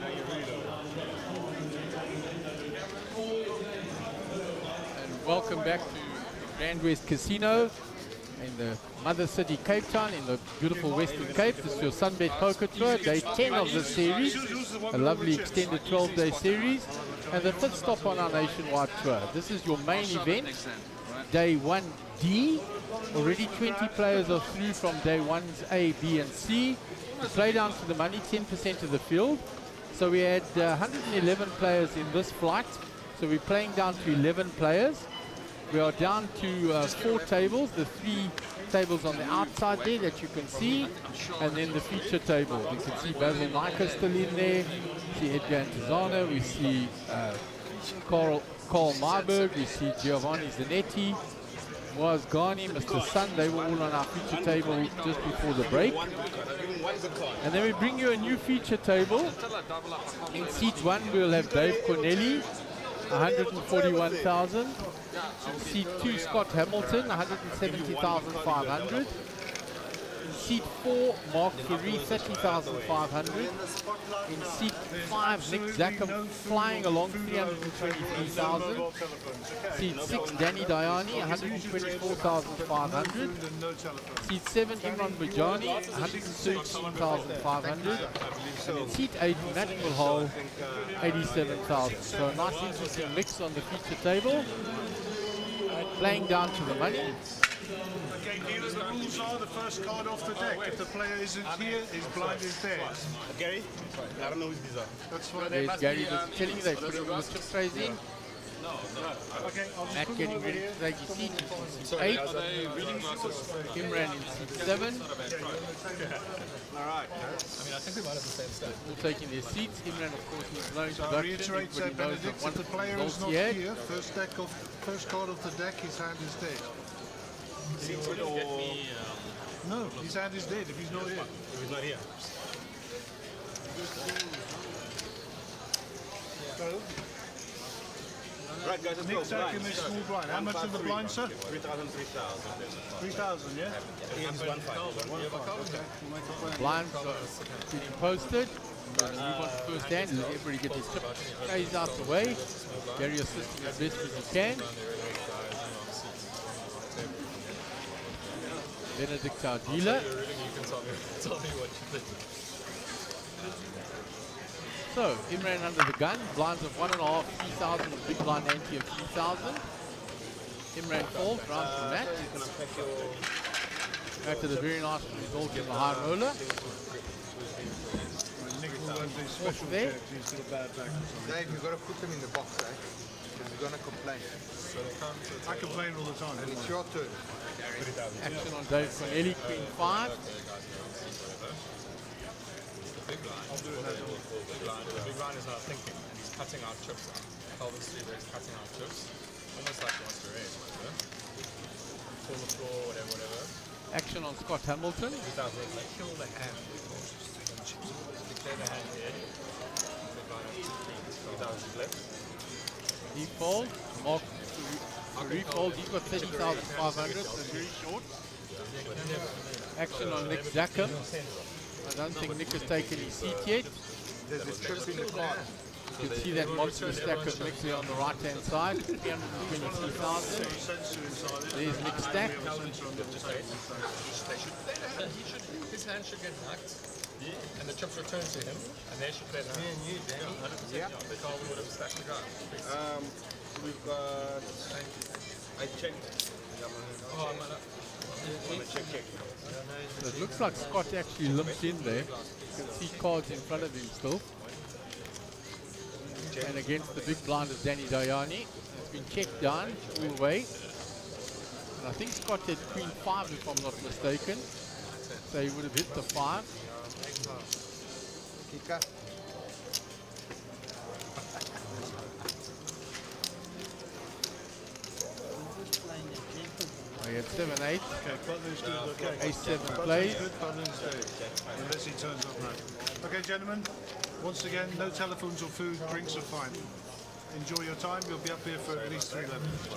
And welcome back to Grand West Casino in the mother city Cape Town in the beautiful Western Cape. This is your Sunbet Poker Tour, day 10 of this series, a lovely extended 12-day series, and the fifth stop on our nationwide tour. This is your main event, day 1D. Already 20 players are through from day 1's A, B, and C. We play down to the money, 10% of the field. So we had 111 players in this flight. So we're playing down to 11 players. We are down to 4 tables, the 3 tables on the outside there that you can see, and then the feature table. You can see Basil Nyka still in there, we see Edgar Antizano, we see Carl Marburg, we see Giovanni Zanetti, Moaz Ghani, Mr. Sun. They were all on our feature table just before the break. And then we bring you a new feature table. In seat 1 we'll have Dave Cornelli, 141,000. In seat 2, Scott Hamilton, 170,500. In seat 4, Mark Fourie, 30,500. In seat 5, Nick Zackham flying along, 323,000. Seat 6, Danny Dayani, 124,500. Seat 7, Imran Bajani, 113,500. And in seat 8, Matt Mulhall, 87,000. So a nice interesting mix on the feature table. Playing down to the money. Okay, dealers, the rules are the first card off the deck. If the player isn't here, his blind is dead. Gary? I don't know who these are. That's fine. There's Gary just telling you they're putting all the chip trays in. Okay, I'll just Matt put getting them over ready here. to take his seat in seat 8. Imran in seat 7. Alright. I think we might have the same stuff. All taking their seats. Imran, of course, needs no So I introduction. reiterate, Everybody knows Benedict, the if the player is results not he had. here, first card off the deck, his hand is dead. No, his hand is dead if he's not here. If he's not here. Right, guys, let's Nick go. Zackham is small blind. How much of the blind, sir? 3,000, 3,000, yeah? Against 1,500. Blinds are getting posted. We're going to move on to first hand. Let everybody get his chip trays out the way. Gary assisting as best as he can. Benedict, our dealer. You can tell me what you think. So, Imran under the gun, blinds of 1.5, 3,000, big blind ante of 3,000. Imran falls, round for Matt. Back to the very nice result in the high roller. Off there. Dave, you've got to put them in the box, eh? Because you're going to complain. I complain all the time. And it's your turn. Action on Dave Cornelli, Queen 5. The big line is not thinking, and he's cutting out chips. Pelvis Street is cutting out chips. Almost like Master Race, pull the floor, whatever. Action on Scott Hamilton. 3,000, like kill the hand. Declare the hand dead. Big line of 3,000 left. He folds. Mark Fourie folds. He's got 30,500, so very short. Action on Nick Zackham. I don't think Nick has taken his seat yet. There's a chip in the card. You can see that monster stack of Nick there on the right-hand side. 323,000. There's Nick's stack. His hand should get knocked, and the chips return to him, and they should play the hand. Me and you, Danny. 100%. Yeah. The card would have stacked the guy. We've got... I checked. Oh, I'm not. So it looks like Scott actually limps in there. You can see cards in front of him still. And against the big blind is Danny Dayani. It's been checked down all the way. And I think Scott had Queen 5 if I'm not mistaken. So he would have hit the 5. Kika. He had 7-8. Okay, Butler's good. Okay. Ace 7 Butler's plays. good, Butler's dead. Unless he turns up now. Okay, gentlemen. Once again, no telephones or food. Drinks are fine. Enjoy your time. You'll be up here for at least 3 levels.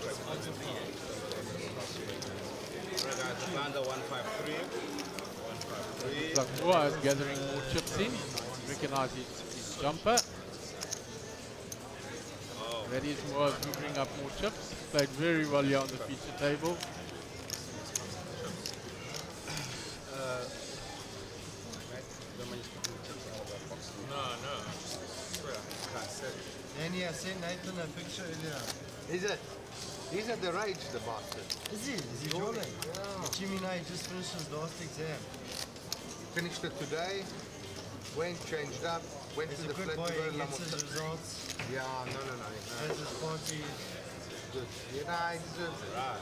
Under 153. Like Moa is gathering more chips in. recognize his jumper. That is more of hoovering up more chips. Played very well here on the feature table. Danny, I sent Nathan a picture earlier. Is it? He's at the rage, the bastard. Is he? Is he Surely. rolling? Yeah. Jimmy and I just finished his last exam. Finished it today. Went, changed up, went He's to a the good flat. boy, he gets his results. Yeah, no. Has his party. Good. Yeah, he deserves it. Right.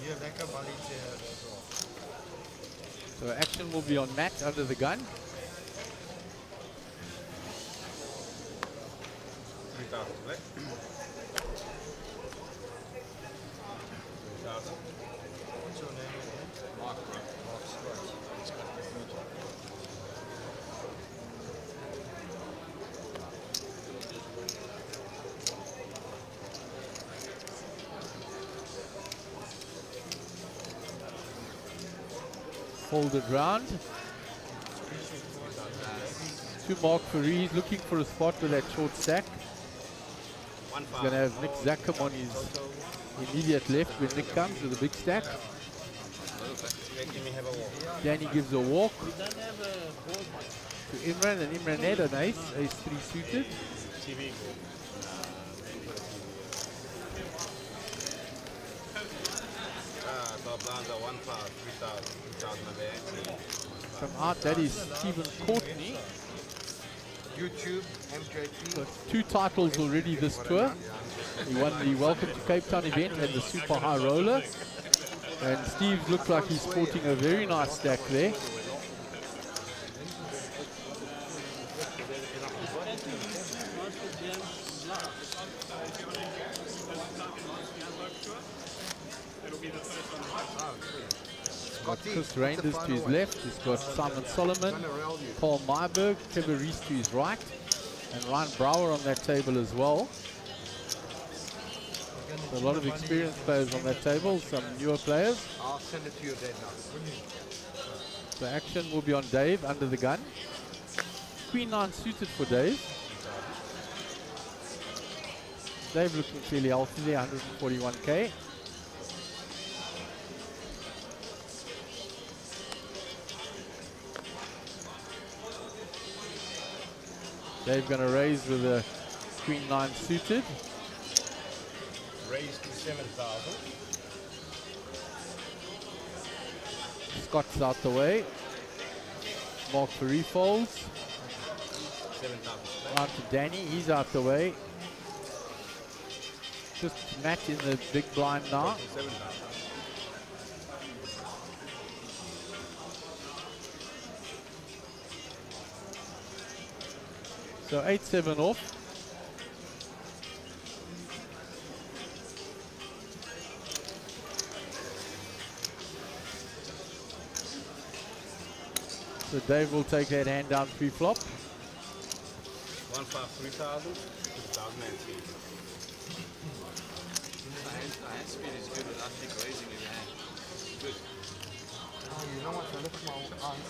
Yeah, like a Bali chair as well. So action will be on Matt under the gun. 3,000 split. 3,000. What's your name again? Mark. Mark Scott. Folded round. To Mark Fareed, looking for a spot with that short stack. He's going to have Nick Zackham on his immediate left when Nick comes with a big stack. Danny gives a walk to Imran, and Imran had an ace 3 suited. From out, that is Stephen Courtney. YouTube, MJP. So 2 titles already this tour. He won the Welcome to Cape Town event and the Super High Roller. And Steve looks like he's sporting a very nice stack there. Got Chris Reinders to his left. He's got Simon Solomon, Paul Myberg, Trevor Reese to his right, and Ryan Brower on that table as well. So a lot of experienced players on that table, some newer players. I'll send it to your dad now. So action will be on Dave under the gun. Queen 9 suited for Dave. Dave looking fairly healthy there, 141k. Dave going to raise with a Queen 9 suited. Raise to 7,000. Scott's out the way. Mark for refolds. 7,000. Round to Danny, he's out the way. Just Matt in the big blind now. 7,000. So 8-7 off. So Dave will take that hand down pre-flop. 1,500, 3,000, 2,018. The hand speed is good without Nick raising his hand. Good. Oh, you know what? I look at my eyes.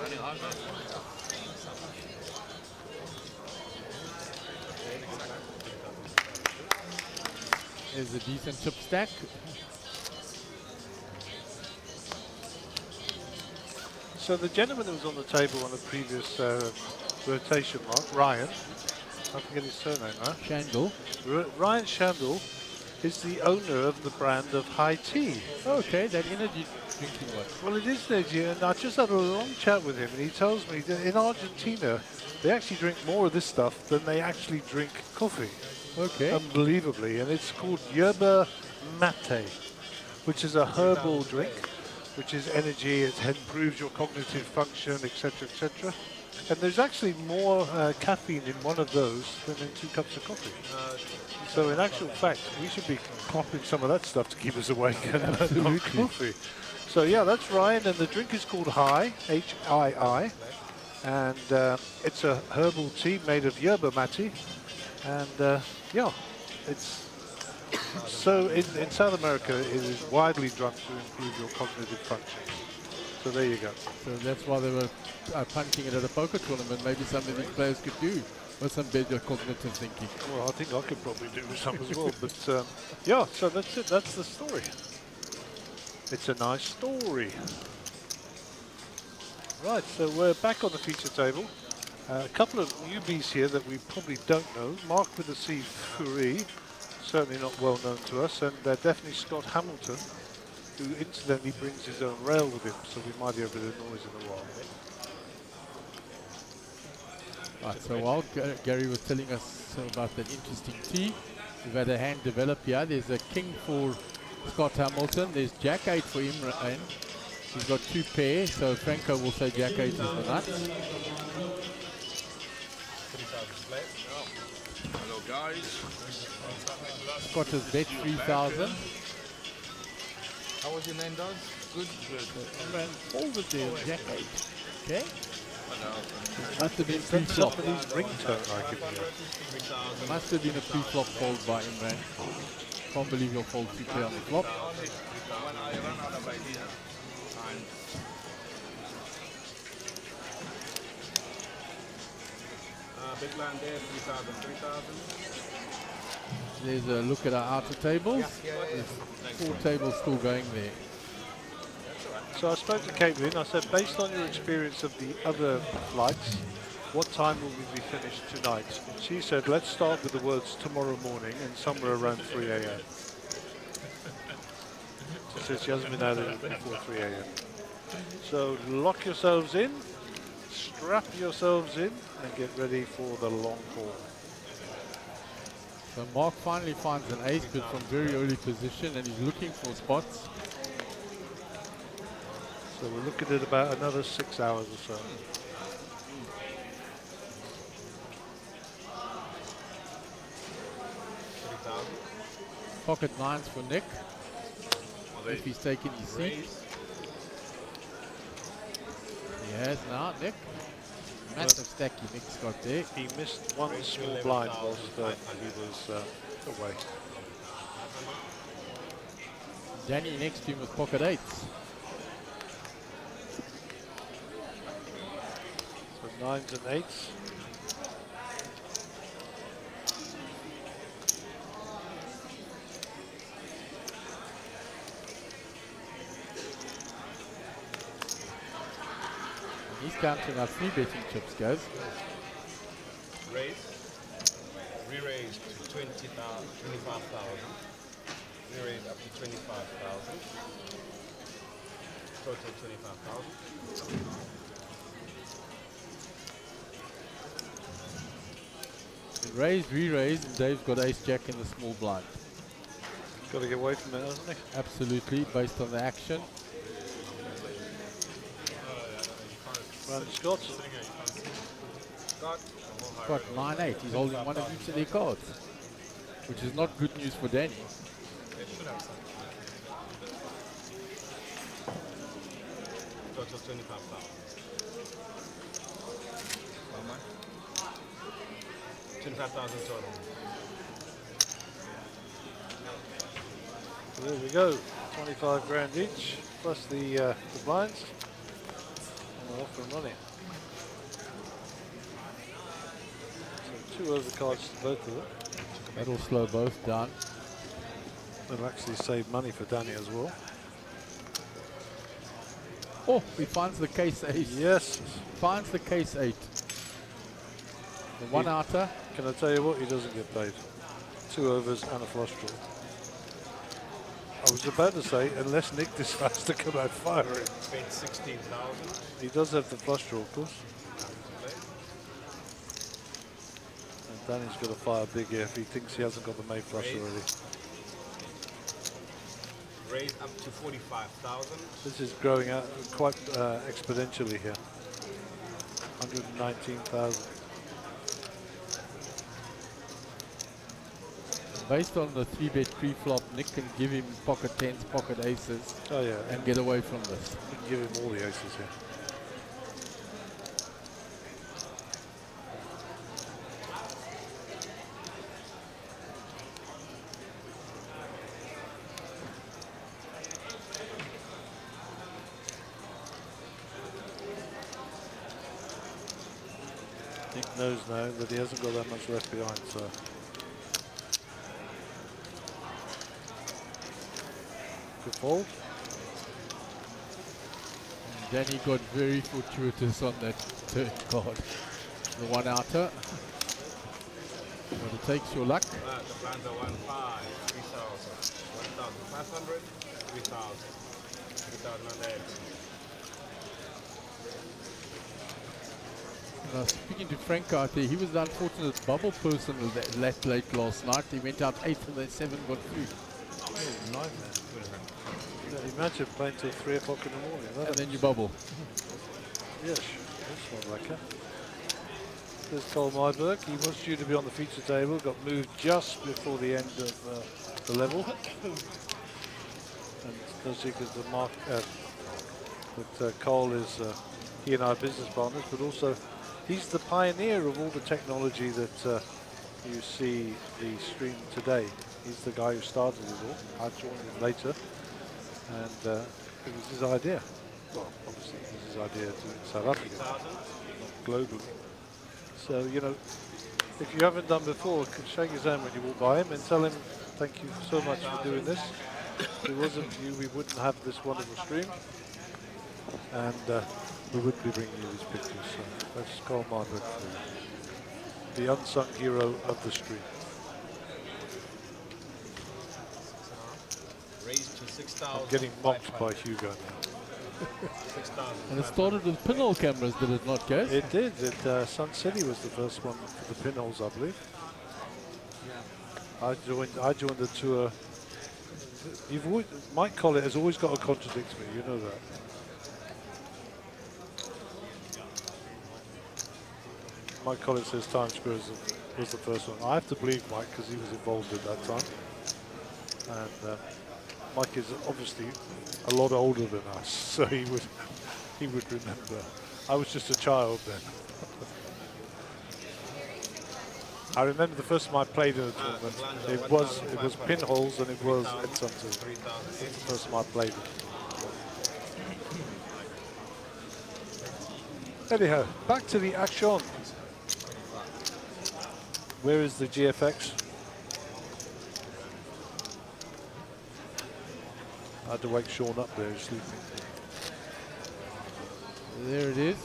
Running hard, man. There's a decent chip stack. So the gentleman who was on the table on the previous rotation, Mark, Ryan, I forget his surname now. Shandle. Ryan Shandle is the owner of the brand of High Tea. Okay, that energy drinking one. Well, it is energy, and I just had a long chat with him, and he tells me that in Argentina, they actually drink more of this stuff than they actually drink coffee. Okay. Unbelievably, and it's called yerba mate, which is a herbal drink, which is energy, it improves your cognitive function, etc., etc. And there's actually more caffeine in one of those than in 2 cups of coffee. So in actual fact, we should be popping some of that stuff to keep us awake and not coffee. So yeah, that's Ryan, and the drink is called High, H-I-I, and it's a herbal tea made of yerba mate, and yeah, it's So in South America, it is widely drunk to improve your cognitive functions. So there you go. So that's why they were punching it at a poker tournament. Maybe some of these players could do with some better cognitive thinking. Well, I think I could probably do some as well. But yeah, so that's it. That's the story. It's a nice story. Right, so we're back on the feature table. A couple of newbies here that we probably don't know. Mark with the C, Fury, certainly not well known to us, and definitely Scott Hamilton, who incidentally brings his own rail with him, so we might hear a bit of noise in a while. Right, so while Gary was telling us about that interesting tee, we've had a hand develop here. There's a king for Scott Hamilton. There's Jack 8 for Imran. He's got 2 pair, so Franco will say Jack 8 is the nuts. Hello guys. Scott has bet 3,000. How was your name, Dog? Good. Imran folded there, Jack 8. Okay. Must have been That's pre-flop. somebody's ringtone, I can hear. Must have been a pre-flop fold by Imran. Can't believe you'll fold 2 pair on the flop. When I run out of ideas, Big line there, 3,000, 3,000. There's a look at our outer tables. There's 4 tables still going there. So I spoke to Caitlin. I said, based on your experience of the other flights, what time will we be finished tonight? And she said, let's start with the words tomorrow morning and somewhere around 3 a.m. She said she hasn't been out of it before 3 a.m. So lock yourselves in, strap yourselves in, and get ready for the long haul. So Mark finally finds an ace, but from very early position, and he's looking for spots. So we're looking at about another 6 hours or so. Pocket 9s for Nick, if he's taking his seat. He has now, Nick. Massive stack Nick's got there. He missed one small blind whilst he was away. Danny next to him with pocket 8s. So 9s and 8s. He's counting our 3 betting chips, guys. Raise. Re-raise to 25,000. Re-raise up to 25,000. Total 25,000. Raised, re-raised, and Dave's got ace jack in the small blind. Got to get away from it, hasn't he? Absolutely, based on the action. Run Scott. Scott 9-8. He's holding one of each of their cards, which is not good news for Danny. Total 25,000. 25,000 total. There we go. 25 grand each, plus the blinds. And we're off and running. So 2 overcards to both of them. That'll slow both down. It'll actually save money for Danny as well. Oh, he finds the case 8. Yes. Finds the case 8. The one outer. Can I tell you what? He doesn't get paid. 2 overs and a flush draw. I was about to say, unless Nick decides to come out firing. Paid 16,000. He does have the flush draw, of course. And Danny's got to fire big here if he thinks he hasn't got the May flush already. Raise up to 45,000. This is growing out quite exponentially here. 119,000. Based on the 3-bet pre-flop, Nick can give him pocket 10s, pocket aces, and get away from this. You can give him all the aces here. knows now that he hasn't got that much left behind, so. Good fold. Danny got very fortuitous on that turn card. The one outer. But it takes your luck. The plans are 1,500, 3,000, 1,500, 3,000, 3,008. And I was speaking to Frank out there. He was the unfortunate bubble person that late last night. He went out 8 and then 7 got through. Imagine playing till 3 o'clock in the morning. And then you bubble. Yes, that's not like it. There's Cole Myberg. He was due to be on the feature table, got moved just before the end of the level. And does because the mark that Cole is, he and I are business partners, but also he's the pioneer of all the technology that you see the stream today. He's the guy who started it all. I joined him later, and it was his idea. Well, obviously it was his idea to do it in South Africa, not globally. So, you know, if you haven't done before, shake his hand when you walk by him and tell him thank you so much for doing this. If it wasn't for you, we wouldn't have this wonderful stream, and we wouldn't be bringing you these pictures. So that's Carl Margaret, the unsung hero of the stream. Raised to 6,000. I'm getting mocked by Hugo now. 6,000. And it started with pinhole cameras, did it not, guys? It did. Sun City was the first one for the pinholes, I believe. Yeah. I joined the tour. Mike Collett has always got to contradict me. You know that. Mike Collett says Times Square was the first one. I have to believe Mike because he was involved at that time. And Mike is obviously a lot older than us, so he would remember. I was just a child then. I remember the first time I played in a tournament. It was pinholes and it was at Sunset. That's the first time I played it. Anyhow, back to the action. Where is the GFX? I had to wake Sean up there, he's sleeping. There it is.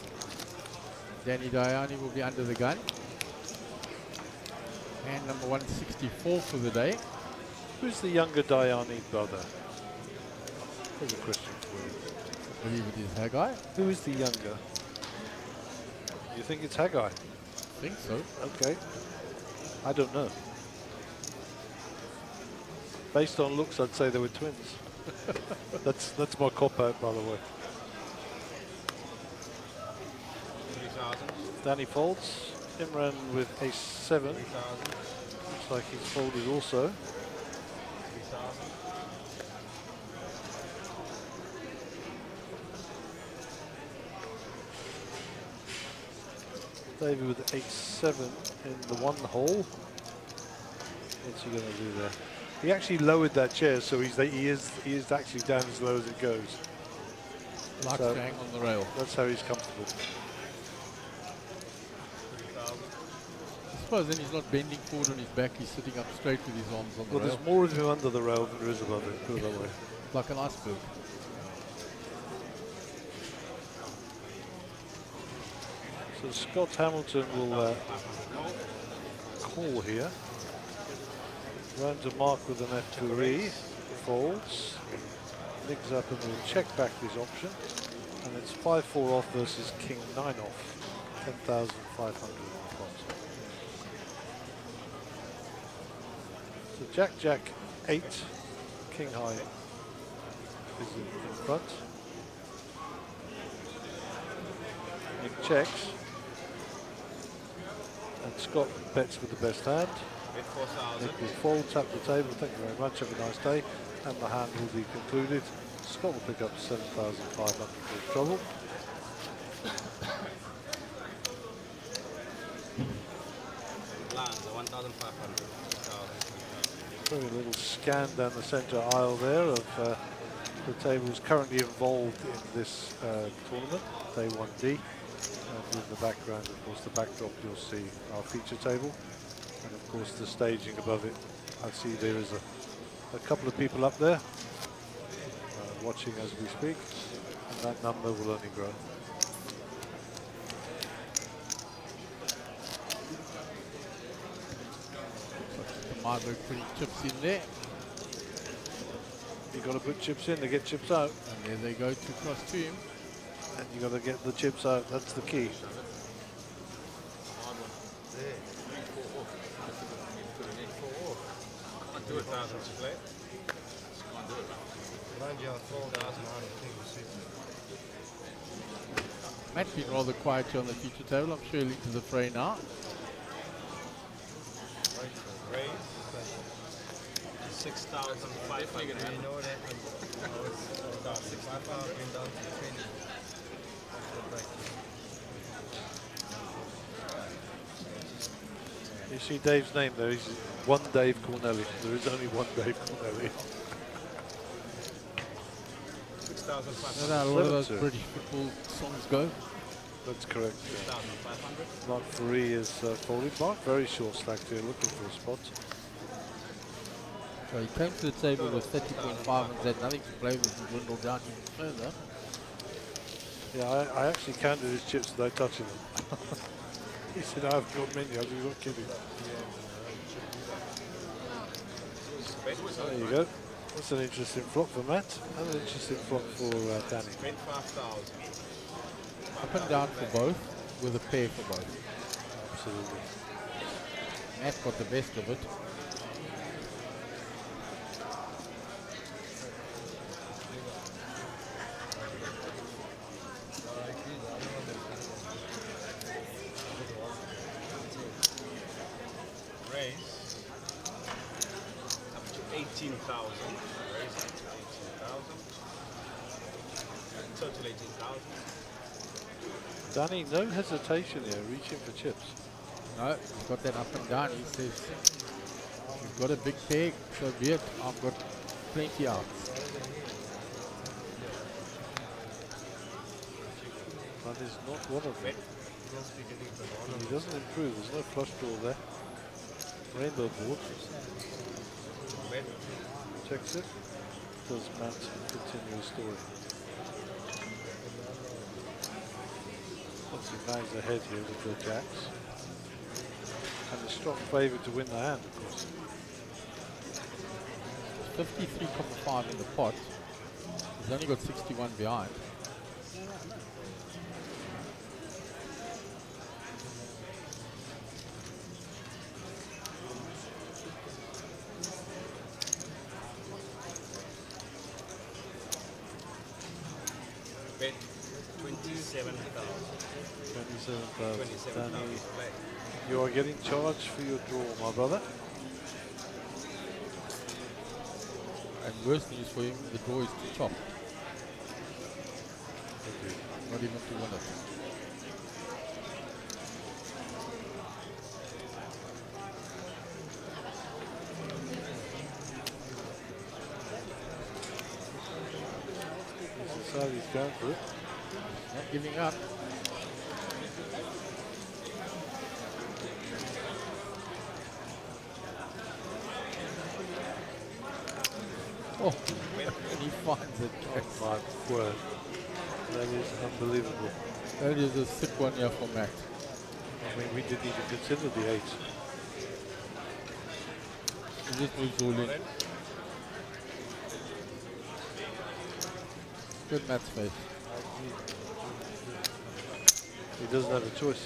Danny Diani will be under the gun. And number 164 for the day. Who's the younger Diani brother? There's a question for you. I believe it is Haggai. Who is the younger? You think it's Haggai? I think so. Okay. I don't know. Based on looks, I'd say they were twins. That's my cop-out, by the way. 3,000. Danny folds. Imran with ace-7. Looks like he's folded also. 3,000. David with ace-7 in the one hole. What's he going to do there? He actually lowered that chair, so he is actually down as low as it goes. Like so staying on the rail. That's how he's comfortable. I suppose then he's not bending forward on his back, he's sitting up straight with his arms on the Well, rail. there's more of him under the rail than there is above it, put it that way. Like an iceberg. So Scott Hamilton will call here. Round to Mark with an F2E, folds. Nick Zappen will check back his option. And it's 5-4 off versus King 9 off. 10,500 in the pot. So Jack, Jack 8, King High is in front. Nick checks. And Scott bets with the best hand. Nick will fold, tap the table. Thank you very much. Have a nice day. And the hand will be concluded. Scott will pick up 7,500 for trouble. Lands are 1,500. Very little scan down the centre aisle there of the tables currently involved in this tournament, day 1D. And in the background, of course, the backdrop, you'll see our feature table. And of course, the staging above it. I see there is a couple of people up there watching as we speak. And that number will only grow. Marburg putting chips in there. You got to put chips in to get chips out. And there they go to cross team. And you got to get the chips out. That's the key. Can't do 1,000 to play. Matt's been rather quiet here on the feature table. I'm sure he'll into the fray now. Raise 6,500. You know what happened? About 6,500 been down to 20. You see Dave's name there. He's one Dave Cornelli. There is only one Dave Cornelli. 6,500. A lot of those British football songs go. That's correct. 6,500. Mark Faree is folding. Mark very short stacked here, looking for a spot. So he came to the table with 30.5 and said nothing to play with and dwindled down even further. Yeah, I actually counted his chips without touching them. He said, I haven't got many. I was not kidding. There you go. That's an interesting flop for Matt. And an interesting flop for Danny. 5,000. Up and down for both, with a pair for both. Absolutely. Matt got the best of it. Raise up to 18,000. Raise up to 18,000. Total 18,000. Danny, no hesitation here, reaching for chips. No, he's got that up and down. He says, you've got a big pair, so be it. I've got plenty outs. That is not one of them. He doesn't improve. There's no flush draw there. Rainbow board. Checks it. Does Matt continue his story? Obviously Matt's ahead here with the jacks. And a strong favourite to win the hand, of course. 53.5 in the pot. He's only got 61 behind. Bet 27,000. 27,000. Danny, you are getting charged for your draw, my brother. And worst news for him, the draw is too chopped. Not even to win it. This is how he's going for it. Not giving up. Oh, and he finds it. Oh my word. That is unbelievable. That is a sick one here for Matt. I mean, we didn't even consider the 8. He just moves all in. Good Matt's face. He doesn't have a choice.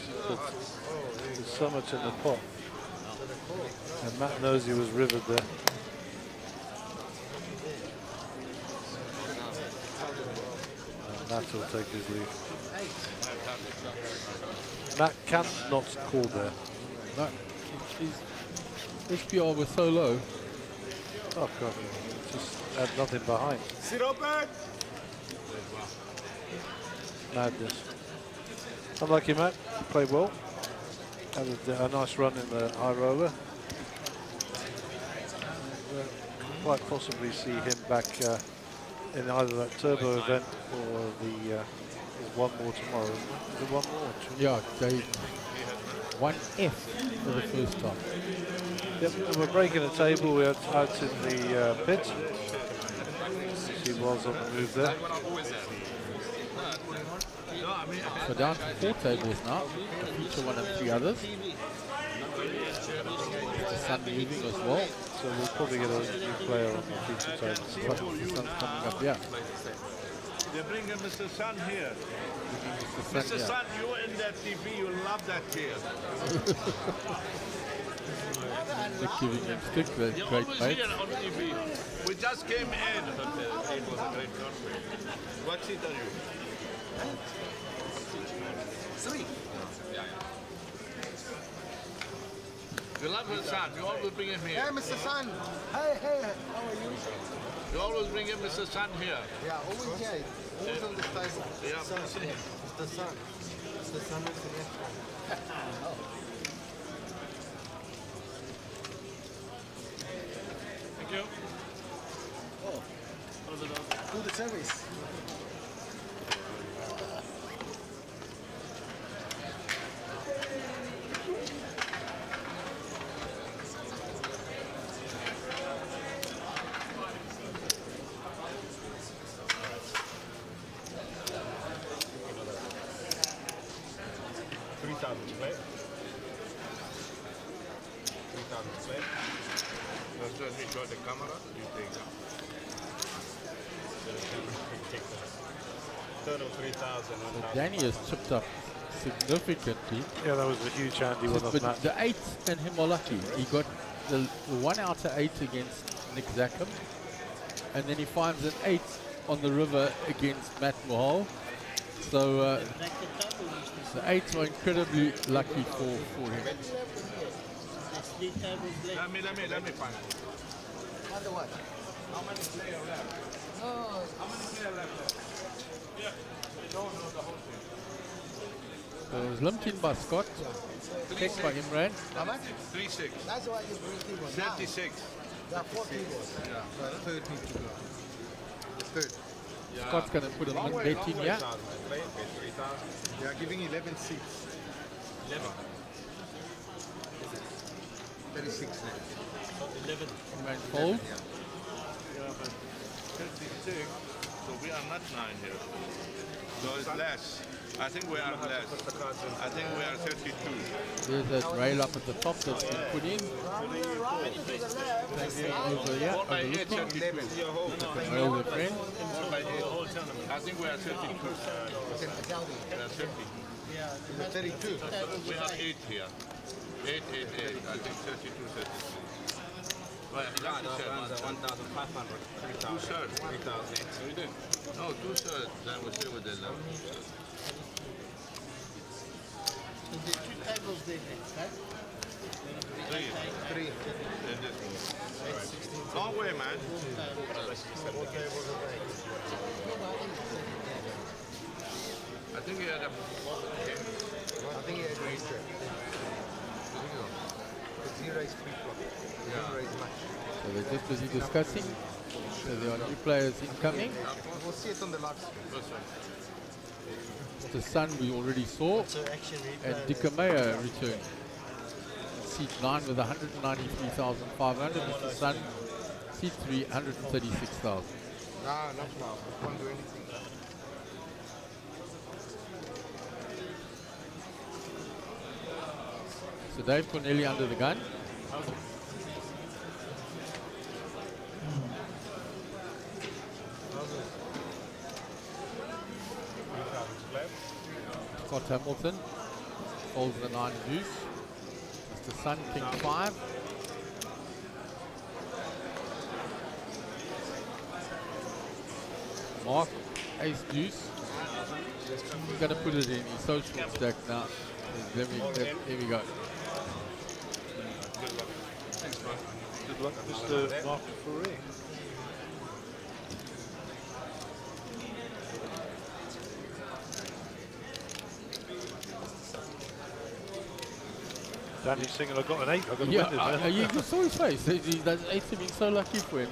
There's so much in the pot. And Matt knows he was rivered there. And Matt will take his lead. Matt cannot call there. No, his SPR was so low. Oh God, just had nothing behind. Sit open! Madness. Unlucky Matt, played well. Had a nice run in the high roller. And, quite possibly see him back in either that turbo event or the Or one more tomorrow. Is it one more? Yeah, they 1F for the first time. Yep, and we're breaking the table. We're out in the pit. He was on the move there. So down to 4 tables now. Feature 1 and 3 others. The Sun moving as well. So we'll probably get a new player on the feature table. The Sun's coming up, yeah. They're bringing Mr. Sun here. Mr. Sun, you're in that TV. You'll love that here. Nick giving him stick, the You're great always bait. here on TV. We just came in. It was a great conference. What seat are you? 3. You love Mr. Sun. You always bring him here. Hey, Mr. Sun. Hey, how are you? You always bring him Mr. Sun here. Yeah, always here. Always on this table. Yeah. Mr. Sun. Mr. Sun is the next one. Thank you. Oh, do the service. Let me show the camera. You take that. Total 3,000. So Danny has chipped up significantly. Yeah, that was a huge handy one off But Matt. the 8 and him are lucky. He got the 1 out of 8 against Nick Zackham. And then he finds an 8 on the river against Matt Mohal. So the 8s were incredibly lucky for him. Let me find it. Under what? How many players left? No. How many players left? Yeah. No, the whole thing. So it was limped in by Scott. Checked by Imran. How much? 3-6. That's why you bring keyboard. 36. There are 4 keyboards. Yeah. The third needs to go. The third. Scott's going to put a min bet in here. They are giving 11 seats. 11. 36 now. 11. Imran fold. Yeah, but 36. So we are not 9 here. So it's less. I think we are less. I think we are 32. There's that rail up at the top that's been put in. Over here, overlooking. Rail the friend. I think we are 32. We are 50. Yeah, 32. We are 8 here. 8. I think 32, 33. Well, that's 1,500. 2/3. 3,000. No, 2/3. Then we stay with the 11. The 2 tables they made, right? 3. And this one. Long way, man. I think he had a... I think he had a race track. Because he raced 3 o'clock. He didn't race much. So they're just busy discussing. So there are new players incoming. We'll see it on the live stream. The Sun we already saw. And Dikameya returned. Seat 9 with 193,500. Mr. Sun, seat 3, 136,000. No, not now. We can't do anything. So Dave Corneli under the gun. Scott Hamilton holds the 9 deuce. Mr. Sun, king 5. Mark, ace deuce. He's going to put it in his social stack now. Here we go. Good luck, Mr. Mark Fourier. Danny's singing, I got an 8, I got a Yeah, win this. you saw his face. That 8's been so lucky for him.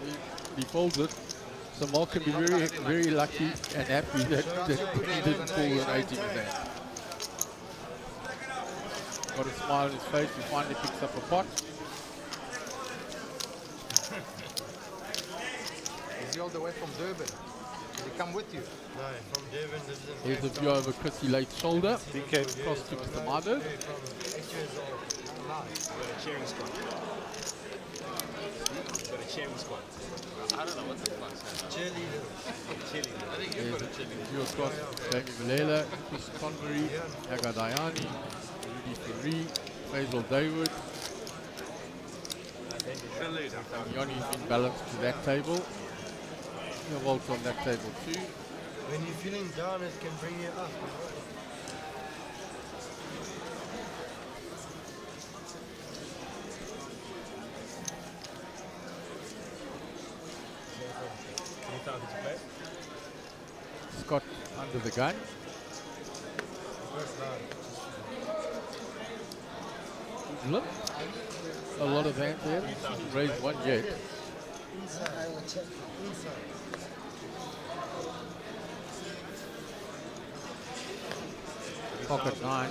He folds it. So Mark can be very lucky and happy that he didn't pull an 8 in his hand. Got a smile on his face, he finally picks up a pot. Is he all the way from Durban? Did he come with you? No, from Durban. This is in Here's a Cape view Town. over Chrissy Late's shoulder. He Came across to Mr. Marburg. From 8 years old. Nice. Got a cheering squad. Got a cheering squad. I don't know what the fuck's happening. Cheerleader. I think you've got a cheerleader. View across Jamie Vilela, Chris Convery, Haga Dayani, Rudy Ferree, Faisal Dawood. Yoni's been balanced to that table. He vaults on that table too. When you're feeling down, it can bring you up. Scott under the gun. Look, a lot of hands there. Raised one yet. Inside. I will check inside. Pocket 9.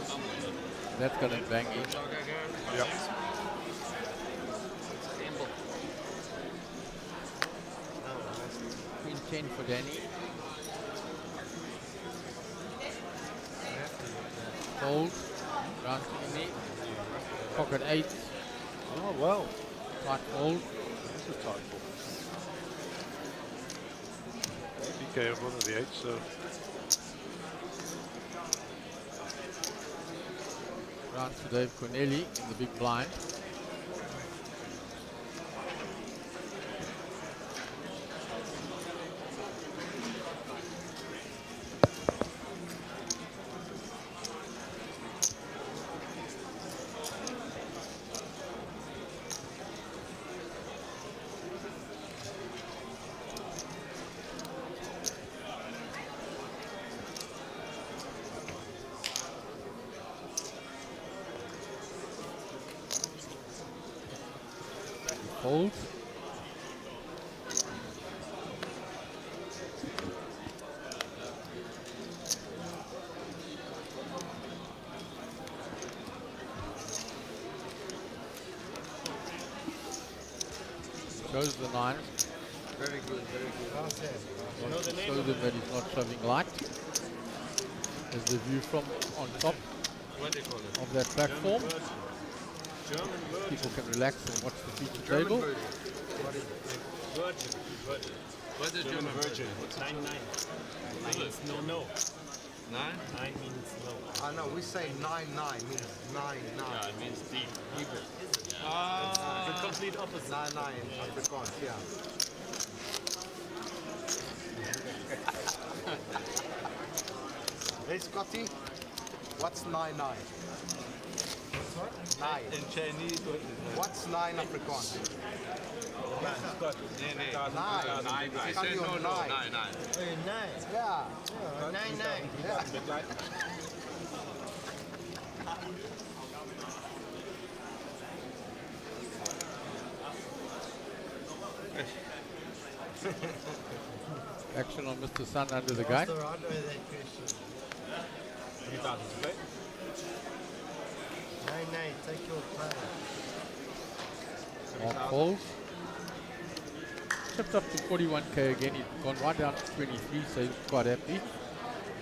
That's going to bang in. Yep. Queen 10 for Danny. Fold. Round 20. Pocket 8. Oh, well. Tight fold. This is a tight fold. PK on one of the 8, so. Round to Dave Corneli in the big blind. Hold. Shows the 9. Very good, very good. Wants to show them that he's not shoving light. There's the view from on top What do you call it? of that platform. German virgin. People can relax and watch the feature German table. version. What is it? Virgin. Virgin. What's the German virgin? What's 9-9? 9 means no. 9? 9 means no. I know, we say 9-9 means 9-9. Yeah, it means deep. Hebrew. The complete opposite. 9-9 in Afrikaans, yeah. Hey Scotty, what's 9-9? Nine. In Chinese, what is that? What's 9 Afrikaans? Nine. I It's said on no, your no, nine. 9, 9. Oh, 9. Yeah. Oh, 9. Yeah. Action on Mr. Sun under the gun. What's the right way that question? 3,000 to play. 9, take your time. Mark folds. Chipped up to 41k again. He's gone right down to 23, so he's quite happy.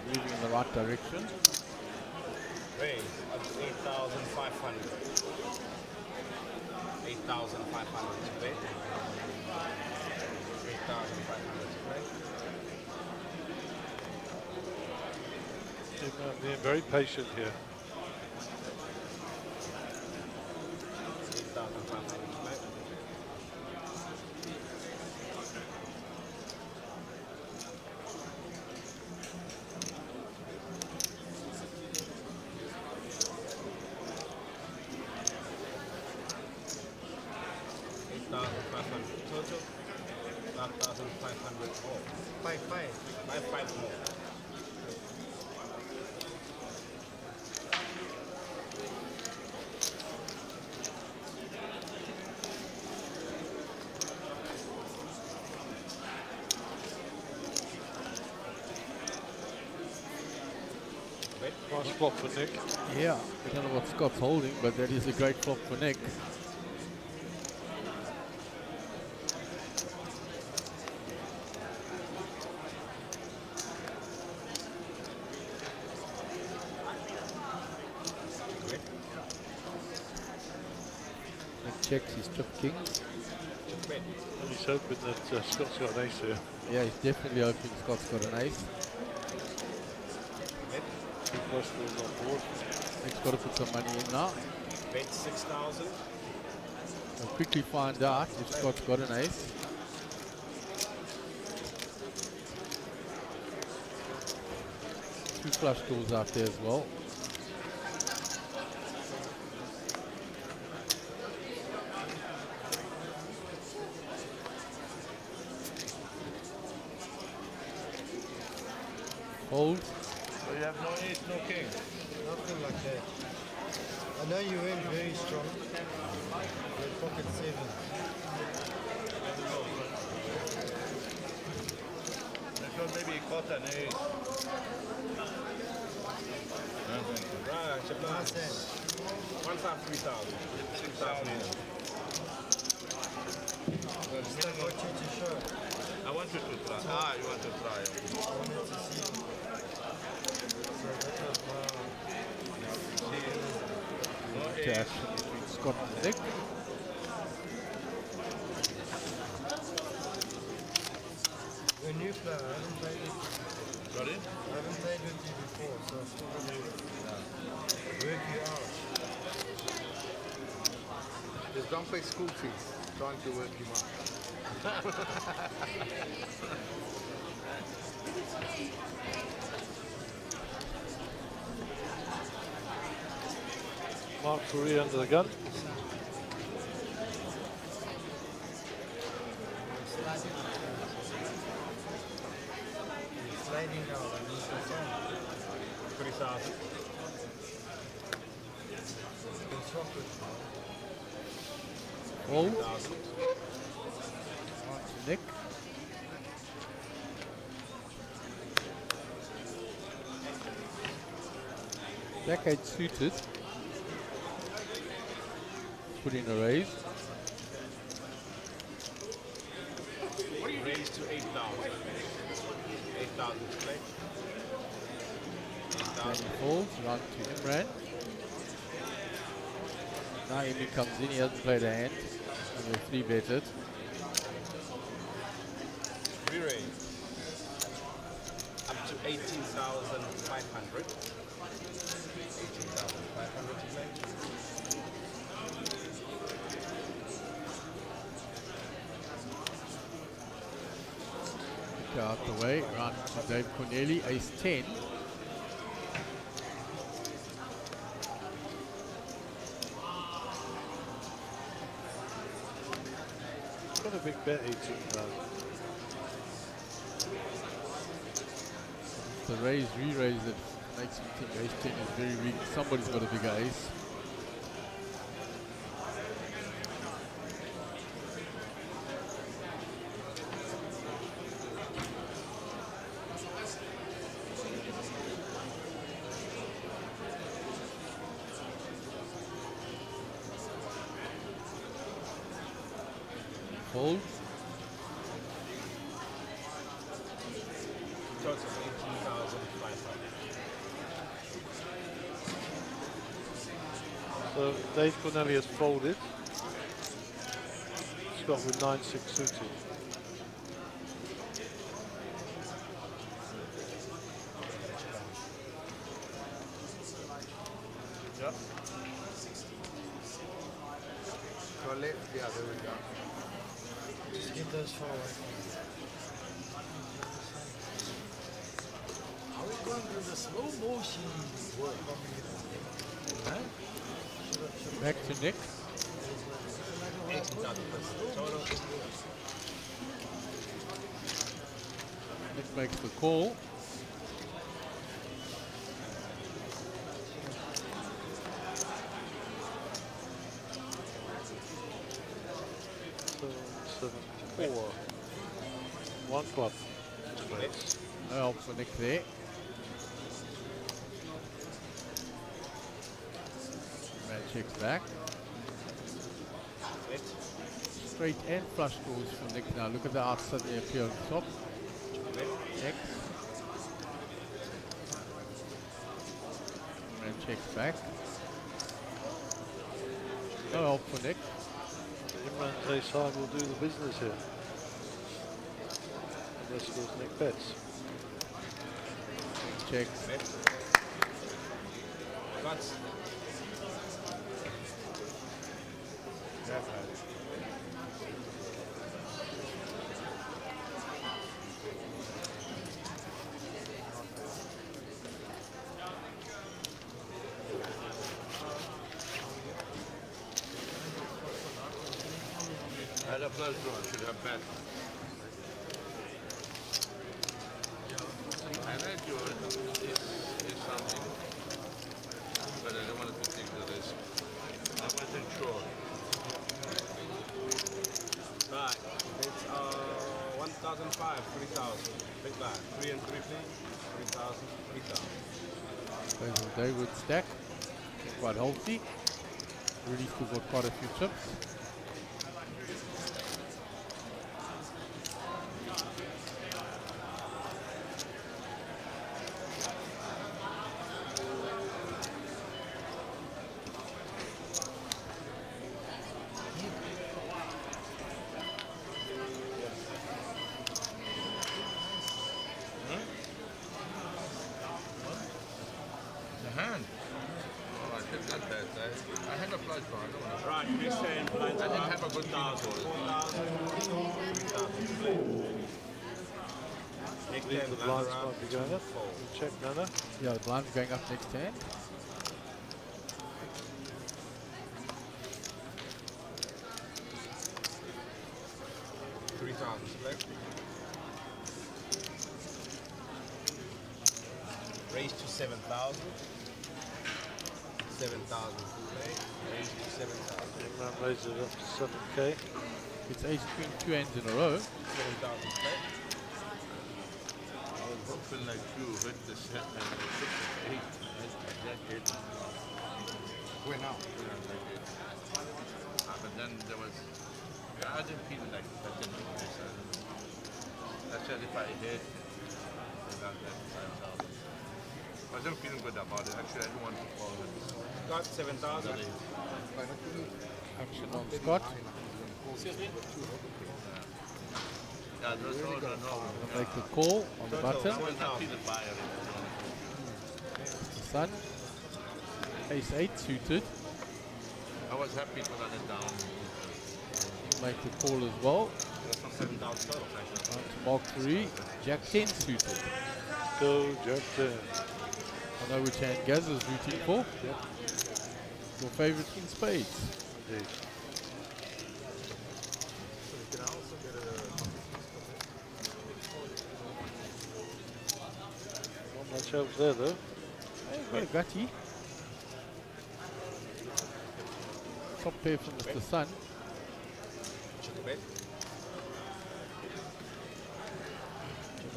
Moving in the right direction. Raise up to 8,500. 8,500 to play. 8,500 to play. I'm being very patient here. 8,500 to play. Total 5,500 more. 5 more. Nice flop for Nick. Yeah, I don't know what Scott's holding, but that is a great flop for Nick. Nick checks his trip kings. And he's hoping that Scott's got an ace here. Yeah, he's definitely hoping Scott's got an ace. Two flush draws on board. Nick's got to put some money in now. Bet 6,000. We'll quickly find out if Scott's got an ace. Two flush draws out there as well. Hold. So you have no ace, no king. Nothing like that. I know you went very strong. With pocket 7. I thought maybe he caught an ace. Right, Japan. 1 time 3,000. 6,000. I want you to show. I want you to try. Ah, you want to try. I wanted to see. So that was No Cash ace. between Scott and Nick. You're a new player. I haven't played with you. Sorry? I haven't played with you before, so I'm still going to work you out. Just don't pay school fees. Trying to work him out. Mark Correa under the gun. Sliding now. I need the song. 3,000. It's chocolate. Hold. Nick. Back 8 suited. Put in a raise. Raise to 8,000. 8,000 play. Then he folds, run to Imran. Now Amy comes in, he hasn't played a hand. And we'll 3-bet it. Re-raise. Up to 18,500. 18,500 to play. Out the way, run to Dave Corneli, ace 10. Got a big bet, 18,000. The raise, re-raise that makes me think ace 10 is very weak. Somebody's got a bigger ace. Fold. Total 18,500. So Dave Corneli has folded. Scott with 9-6 suited. Yep. Go left, yeah, there we go. Just get those far away from me. Are we going to the slow motion work? Back to Nick. 18,000 plus total. Nick makes the call. Seven, 4. One club. No help for Nick there. checks back. Straight and flush draws for Nick now. Look at the outside they appear on top. X. And checks back. No help for Nick. Imran's ace side will do the business here. Unless there's Nick bets. Checks. Guts. I had a flush draw, I should have bet. I read yours is something, but I don't want to take the risk. I wasn't sure. Right, it's 1,005, 3,000. Big line. 3 and 3, please. 3,000, 3,000. There's a David stack. Quite healthy. Really still got quite a few chips. The hand. Oh, I should have that. I had a flush draw. I don't want to. Right, big 10, blinds I didn't up, have a good feeling for it. 4,000, 3,000. Big 10, The blinds blinds around, might be going up. 4. Check Nana. Yeah, the blind's going up next hand. Select. Raise to 7,000. 7,000 full play. Raise to 7,000. Imran raises it up to 7k. It's ace queen 2 hands in a row. 7,000 play. I was hoping like you hit the set and 6 8. That hit. Where now? But then there was. Yeah, I didn't feel like that didn't make any sense. I said if I hit, I got that 5,000. I wasn't feeling good about it. Actually, I didn't want to fall in. Got 7,000. Action on Scott. Yeah, those all are no. Make the call on the button. I was happy the buyer. The Sun. Ace 8 suited. I was happy to run it down. Make the call as well. From 7,000 total. On to Mark 3. Jack 10 suited. Go Jack 10. I know which hand Gaz is rooting for. Yep. Your favourite in spades. Indeed. Not much else there though. Hey, gutty. Top pair from Mr. Sun.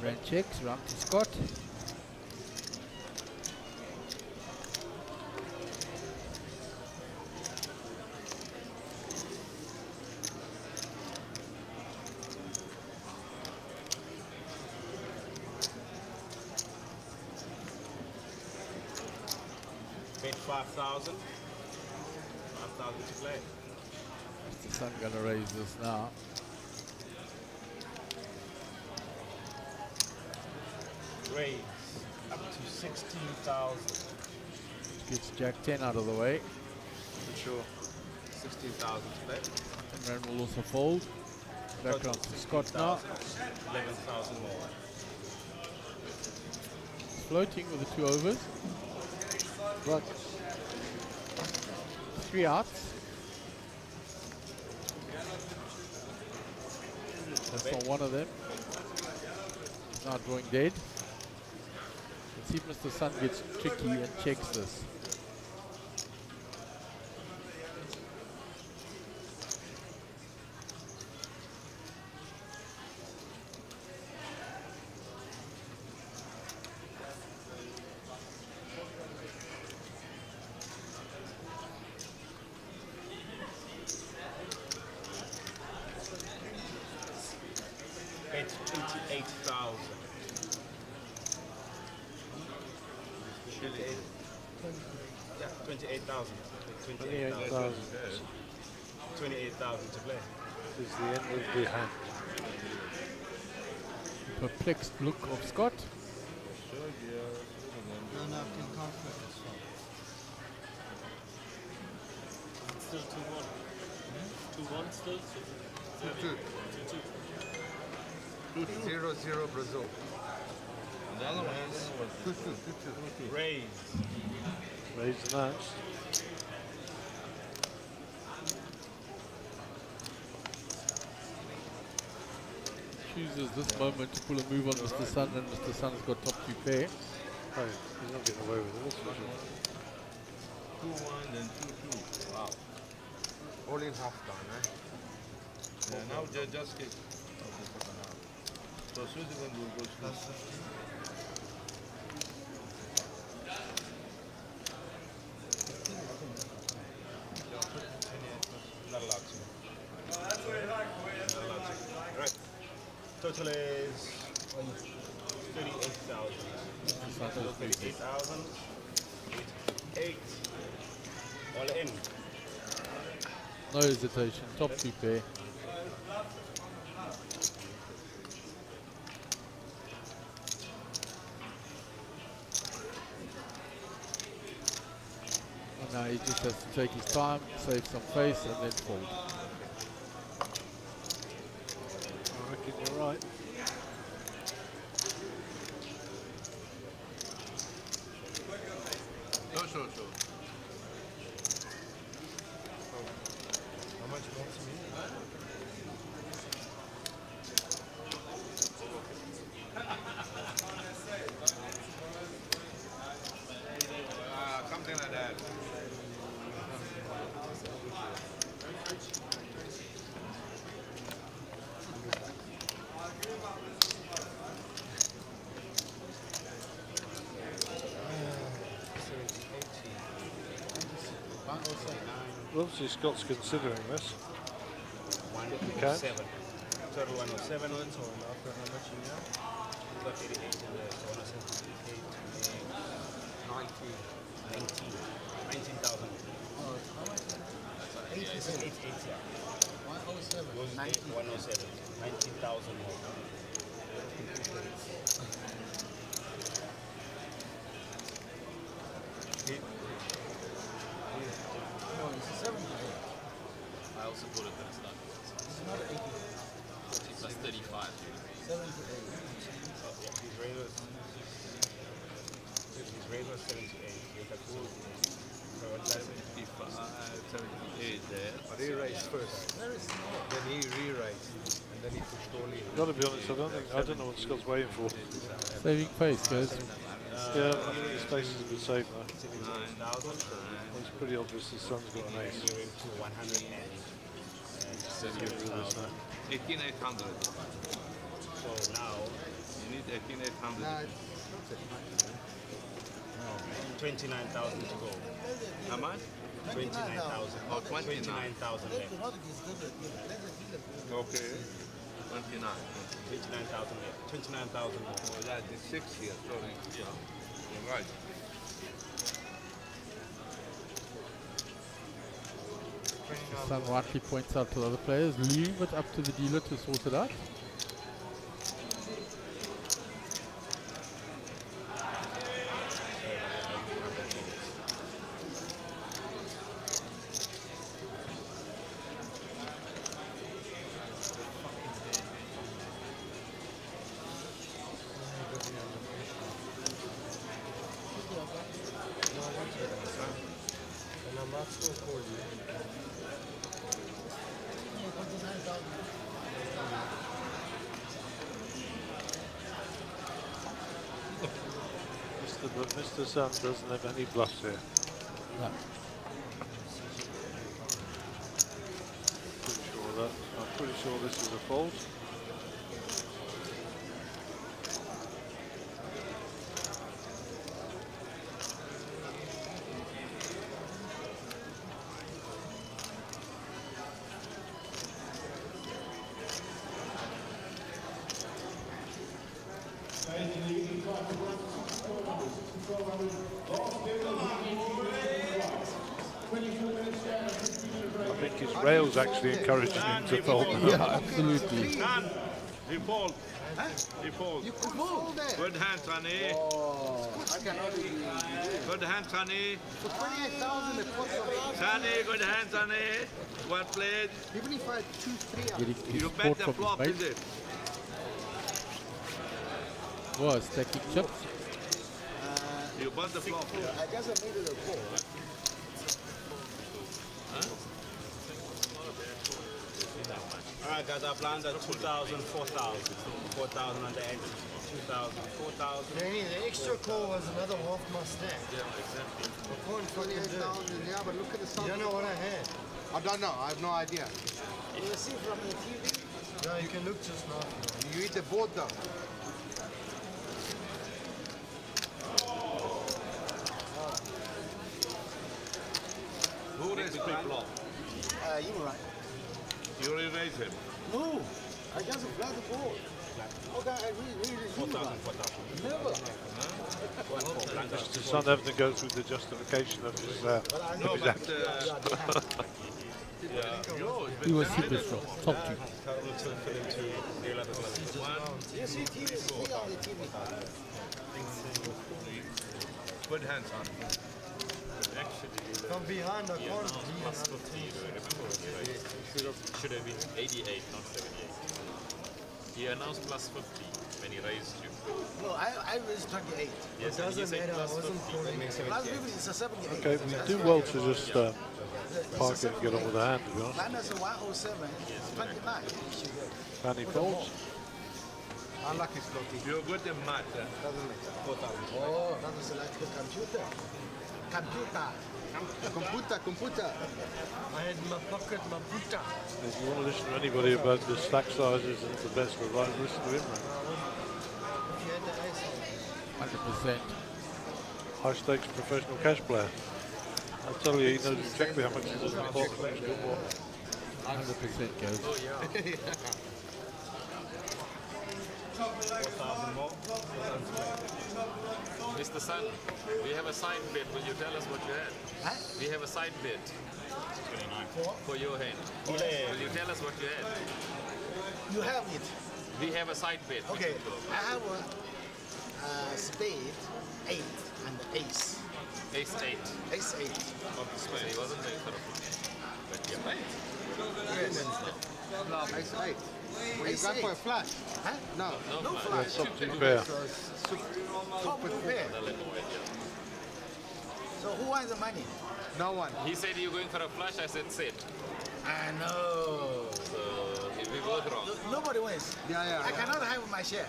Ran checks, round to Scott. Bet 5,000. 5,000 to play. Mr. Sun gonna raise this now. Raise up to 16,000. Gets Jack 10 out of the way. For sure. 16,000 to play. And Ran will also fold. Back round to Scott now. 11,000 more. Floating with the 2 overs. But 3 outs. That's not one of them. He's now drawing dead. Let's see if Mr. Sun gets tricky and checks this. Yeah, 28,000. 28,000 28,000 to play. is the end of the hand. Perplexed look of Scott. No, no, can conflict as well. Still 2-1. 2-1 still? 2-2. 0-0 Brazil. The other one was 2-2. Raise. Raise announced. Chooses this moment to pull a move on Mr. Sun, and Mr. Sun's got top 2 pair. Oh, he's not getting away with it, that's for sure. 2-1 and 2-2. Wow. All in half time, eh? Yeah, now just kick of the second half. So Switzerland will go slow. Not allowed to. Not allowed to. Right. Total is 38,000. Total 38,000. 8. All in. No hesitation, top 2 pair. And now he just has to take his time, save some face, and then fold. I reckon you're right. Sure. How much more to me? Something like that. Obviously Scott's considering this. 107. Total 107. So after how much you have? Got 88 in there. So 178, 19,000. Oh, how much? 88, yeah. 107. Goes 107. 19,000 more. No, it's a 70. I also put it as that. It's not 80. 40 plus 35. 70 to 80. Oh, yeah. His rate was 78. With a cool. So what's that? 75, 78 there. But he raised first. Very small. Then he re-raised. And then he pushed all in. Got to be honest, I don't know what Scott's waiting for. Saving face, guys. Yeah, I think his face is a bit safe now. 9,000. It's pretty obvious his son's got an ace. You're into 100 and 18,800. So now You need 18,800. Nah, it's not that much. 29,000 to go. How much? 29,000. Oh, 29. 29,000 Let left. the Rodriguez do the deal. Let the dealer do it. Okay. 29. 29,000 left. 29,000 more. Oh, that is 6 here, sorry. Yeah. You're right. Sun rightly points out to the other players, leave it up to the dealer to sort it out. And I'm not so cold. Mr. Sun doesn't have any bluffs here. No. I'm pretty sure this is a fold. I think his rail's actually encouraging him to fold now. Yeah, absolutely. None. He fold. He fold. You could fold there. Good hand, Sonny. Oh, I cannot do Good hand, Sonny. For 28,000, the cost of last. Sonny, good hand, Sonny. Well played. Even if I choose 3 up. Getting his You support bet the from flop, his is mate. it? Was stacking chips. You bet the flop. I just made it a 4. Alright guys, our blinds are 2,000, 4,000. 4,000 on the edge. 2,000, 4,000. Danny, the extra call was another half my stack. Yeah, exactly. I can't fucking do it. Yeah, but look at the You sound. don't know what I had. I don't know. I have no idea. You see from the TV? No, you can look just now. You eat the board though. Who raised big flop? You were right. You raise him. No, I just flat the board. Okay, I really you were right. Never. Mr. Son having to go through the justification of his act. He was super strong. Top 2. You see TV, see on the TV. Good hand, son. From behind, I can't do Plus 50, remember? Should have been 88, not 78. He announced plus 50 when he raised you. No, I raised 28. Yes, and you said plus 50. Plus 50 is a 78. Okay, we do well to just park it and get on with the hand, to be honest. Minus 107, 29. Fanny folds. Unlucky slotty. You're good in math. Doesn't make sense. Oh, that is like the computer. Computer. I had my pocket, my buta. If you want to listen to anybody about the stack sizes and the best for right, listen to him, man. If you had the ace 100%. High stakes professional cash player. I'll tell you, he knows exactly how much he's in the pot. 100% goes. Oh yeah. 4,000 more. Mr. Sun, we have a side bet. Will you tell us what you had? Huh? We have a side bet for your hand. Will you tell us what you had? You have it. We have a side bet. Okay, I have a spade, 8, and ace. Ace 8. Ace 8. Well, he wasn't very thorough. But yeah. Yes. Ace 8. Well, you Ace got for a eight. flash? Huh? No. No flash. Top two pair. Top with pair. So who wants the money? No one. He said you're going for a flush. I said sit. I know. So we both wrong. Nobody wins. Yeah. I cannot have my share.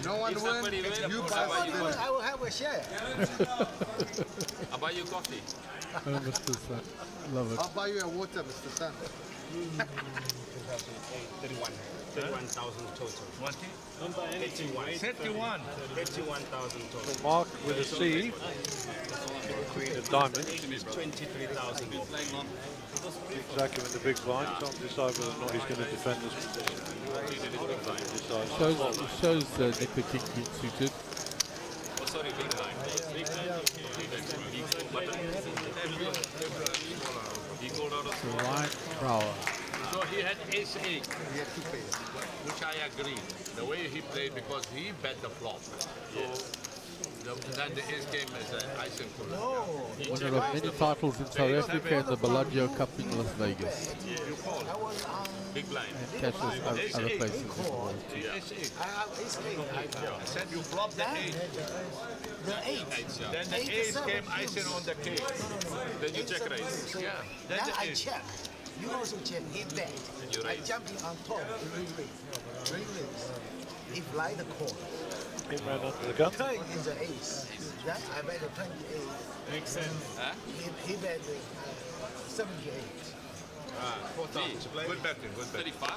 No one If wins. somebody wins, You I'll buy buy you I will have a share. I'll buy you coffee. Oh, Mr. Sun. Love it. I'll buy you a water, Mr. Sun. 31,000 total. What? 81. 31. 81,000 total. So Mark with a C, Queen of Diamonds. 23,000 more. Exactly with the big blind. Can't decide whether or not he's going to defend this position. Shows Nick the King being suited. Oh, sorry, big line. Big line. He called out a Ryan Brower. So he had ace 8. He had 2 players. Which I agree. The way he played, because he bet the flop. So then the ace came as an icing for him. Winner of many titles in South Africa and the Bellagio Cup in Las Vegas. big blind. And cashes other places as well. I have ace 8. I said you flopped the 8. The 8. Then the ace came icing on the cake. Then you check raise. Yeah. Then Then the I ace. check. You also check. He bet. You I raise. jump in on top. Re-raise. He fly the call. He ran under the gun. Turn is the ace. Then I bet the 28. Makes sense. Huh? He bet the 78. 4,000. Good betting, good betting. 35.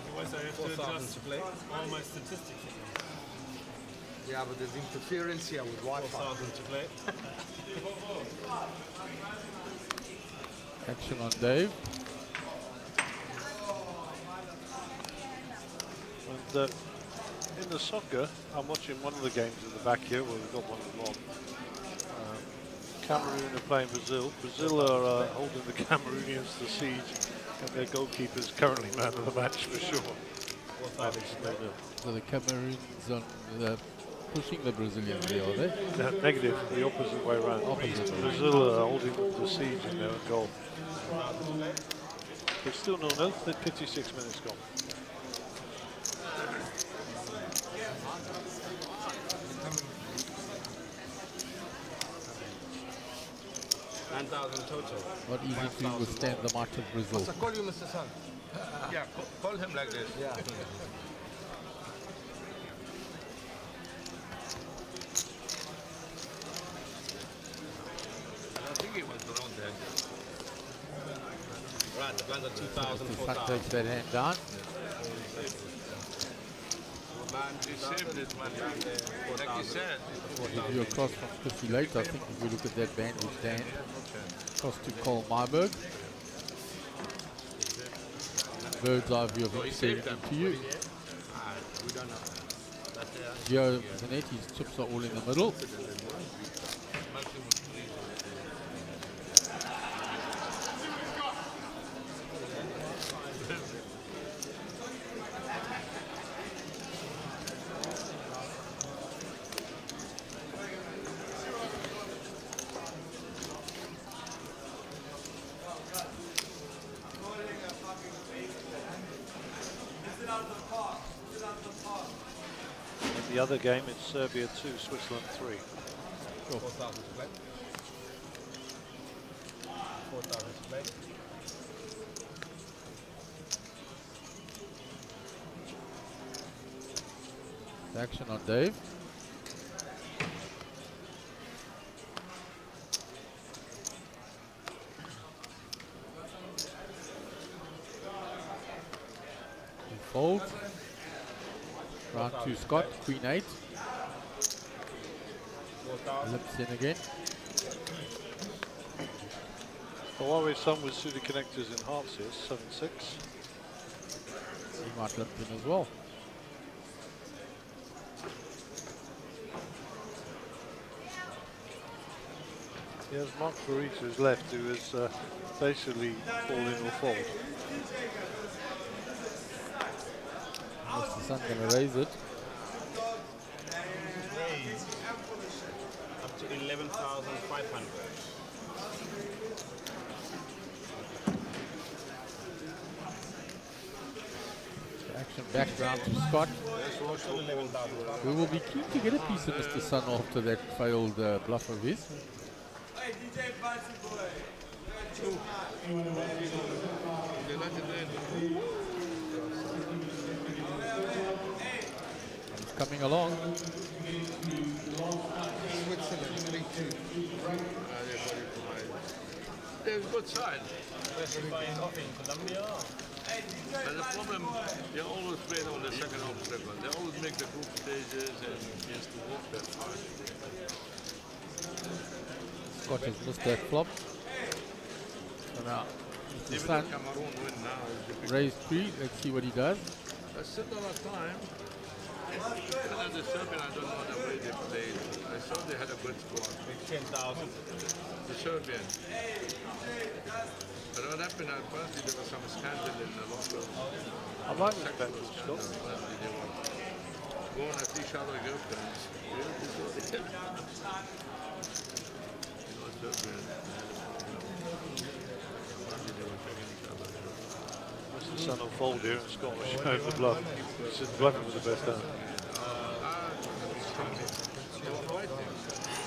Otherwise I have to 4,000 adjust to play. all my statistics. Yeah, but there's interference here with Wi-Fi. 4,000 to play. Action on Dave. in the soccer, I'm watching one of the games in the back here. Well, we've got one of them on. Cameroon are playing Brazil. Brazil are holding the Cameroonians to siege, and their goalkeeper's currently man of the match for sure. So the Cameroons on pushing the Brazilians there, are they? No, negative, the opposite way around. Brazil are holding them to siege in their own goal. But still 0-0, 56 minutes gone. Total. Not easy to withstand the march of Brazil. I call you Mr. Sun? Yeah, call him like this. Yeah. I think it was around there. Right, the guns are 2,000, The Sun takes that hand down. Man, you saved it, man. Like you said. If you across from Chrissy Late, I think if we look at that bandage stand, across to Cole Marburg. Bird's eye view of him saving it to you. Gio Zanetti's chips are all in the middle. The other game, it's Serbia 2, Switzerland 3. Sure. 4,000 to play. 4,000 to play. Action on Dave. He folds. Round 2 Scott, Queen 8. Lips in again. Huawei Sun with Sudi connectors in hearts here, 7-6. He might limp in as well. He has Mark Burrito who's left, who is basically fall in or fold. Mr. Sun going to raise it. Up to 11,500. Action back round to Scott. We will be keen to get a piece of Mr. Sun after that failed bluff of his. He's coming along. Switzerland, 3-2. They're a good side. Colombia. But the problem, they always play on the second obstacle. They always make the group stages and just to walk that far. Scott has missed that flop. So now, Mr. Sun raised 3. Let's see what he does. I sit all the time. And the Serbian, I don't know the way they played. I saw they had a good score. 10,000. The Serbian. But what happened, apparently there was some scandal in the locker room. I like that bet from Scott. Apparently they were going at each other girlfriends. Mr. Sun will fold here and Scott will show the bluff. He's just bluffing with the best hand.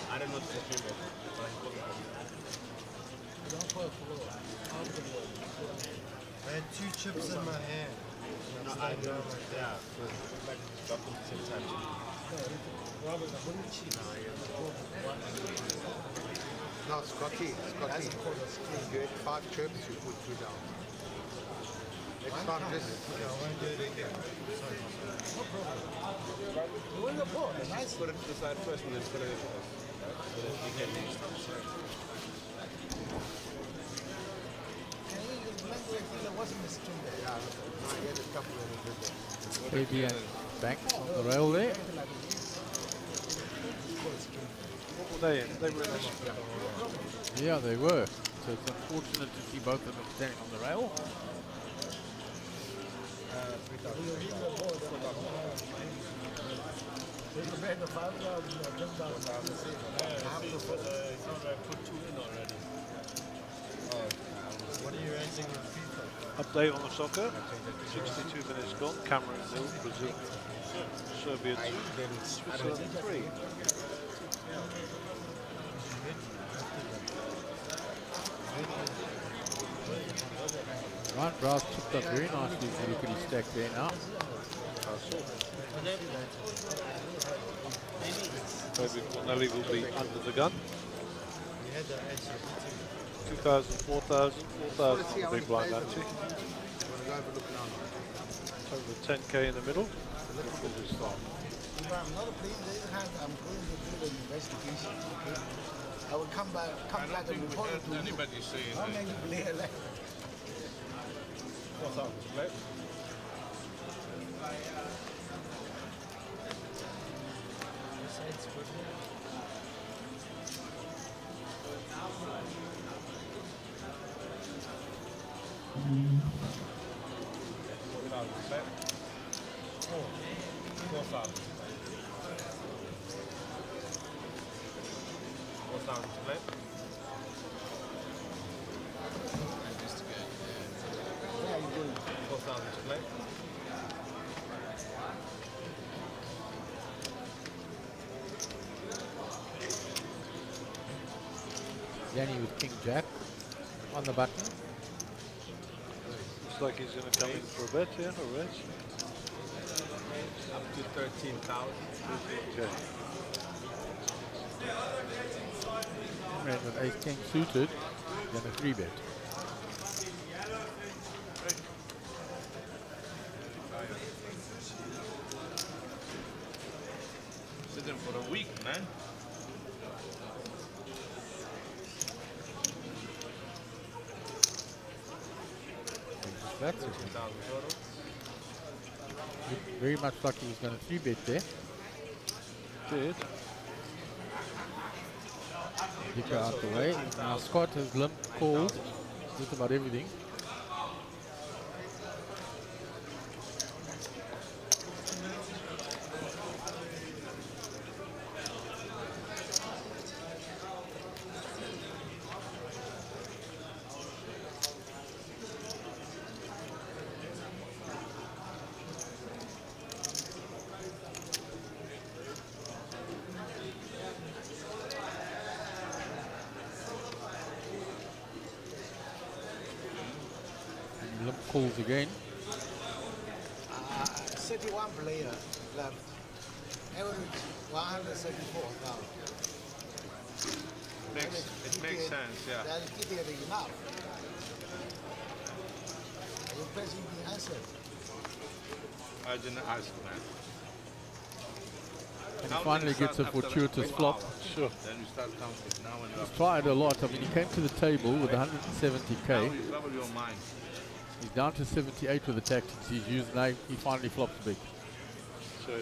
I don't know what to say. I had 2 chips in my hand. No, I know. Yeah. Drop them at the same time. No, Scotty. You get 5 chips, you put 2 down. Next time, just... Yeah, I won't do it again. Sorry. No problem. You win the ball. Nice. Put it to the side first and then put it in first. So that you can next time. Can you remember a thing that wasn't a string there? Yeah, I had a couple of them. Baby and Banks on the rail there. What were they in? They were in a spin. Yeah, they were. So it's unfortunate to see both of them standing on the rail. What are you raising with FIFA? Update on the soccer. 62 minutes gone. Cameroon 0, Brazil, Serbia 2, Switzerland 3. Ryan Browse chipped up very nicely if you look at his stack there now. David Cornelli will be under the gun. 2,000, 4,000, 4,000 on the big blind actually. Over 10k in the middle. Before we start. If I'm not playing this hand, I'm going to do the investigation. Okay? I will come back and report to you. Anybody saying How many players left? What's up? Right? Danny with King Jack on the button. Looks like he's going to come in for a bet here, or raise. Up to 13,000. Okay. Ran with Ace King suited, then a 3-bet. Sitting for a week, man. That's it. Looked very much like he was going to 3-bet there. Did. Dicker out the way. Now Scott has limp called just about everything. Limp calls again. 31 players left. Average 174,000. It makes sense, yeah. That is enough. Are you pressing the answer? I didn't ask, man. And he finally gets a fortuitous flop. Sure. Then you start counting. Now when He's tried a lot. I mean, he came to the table with 170k. Now you trouble your mind. He's down to 78 with the tactics he's used now. He finally flops big. So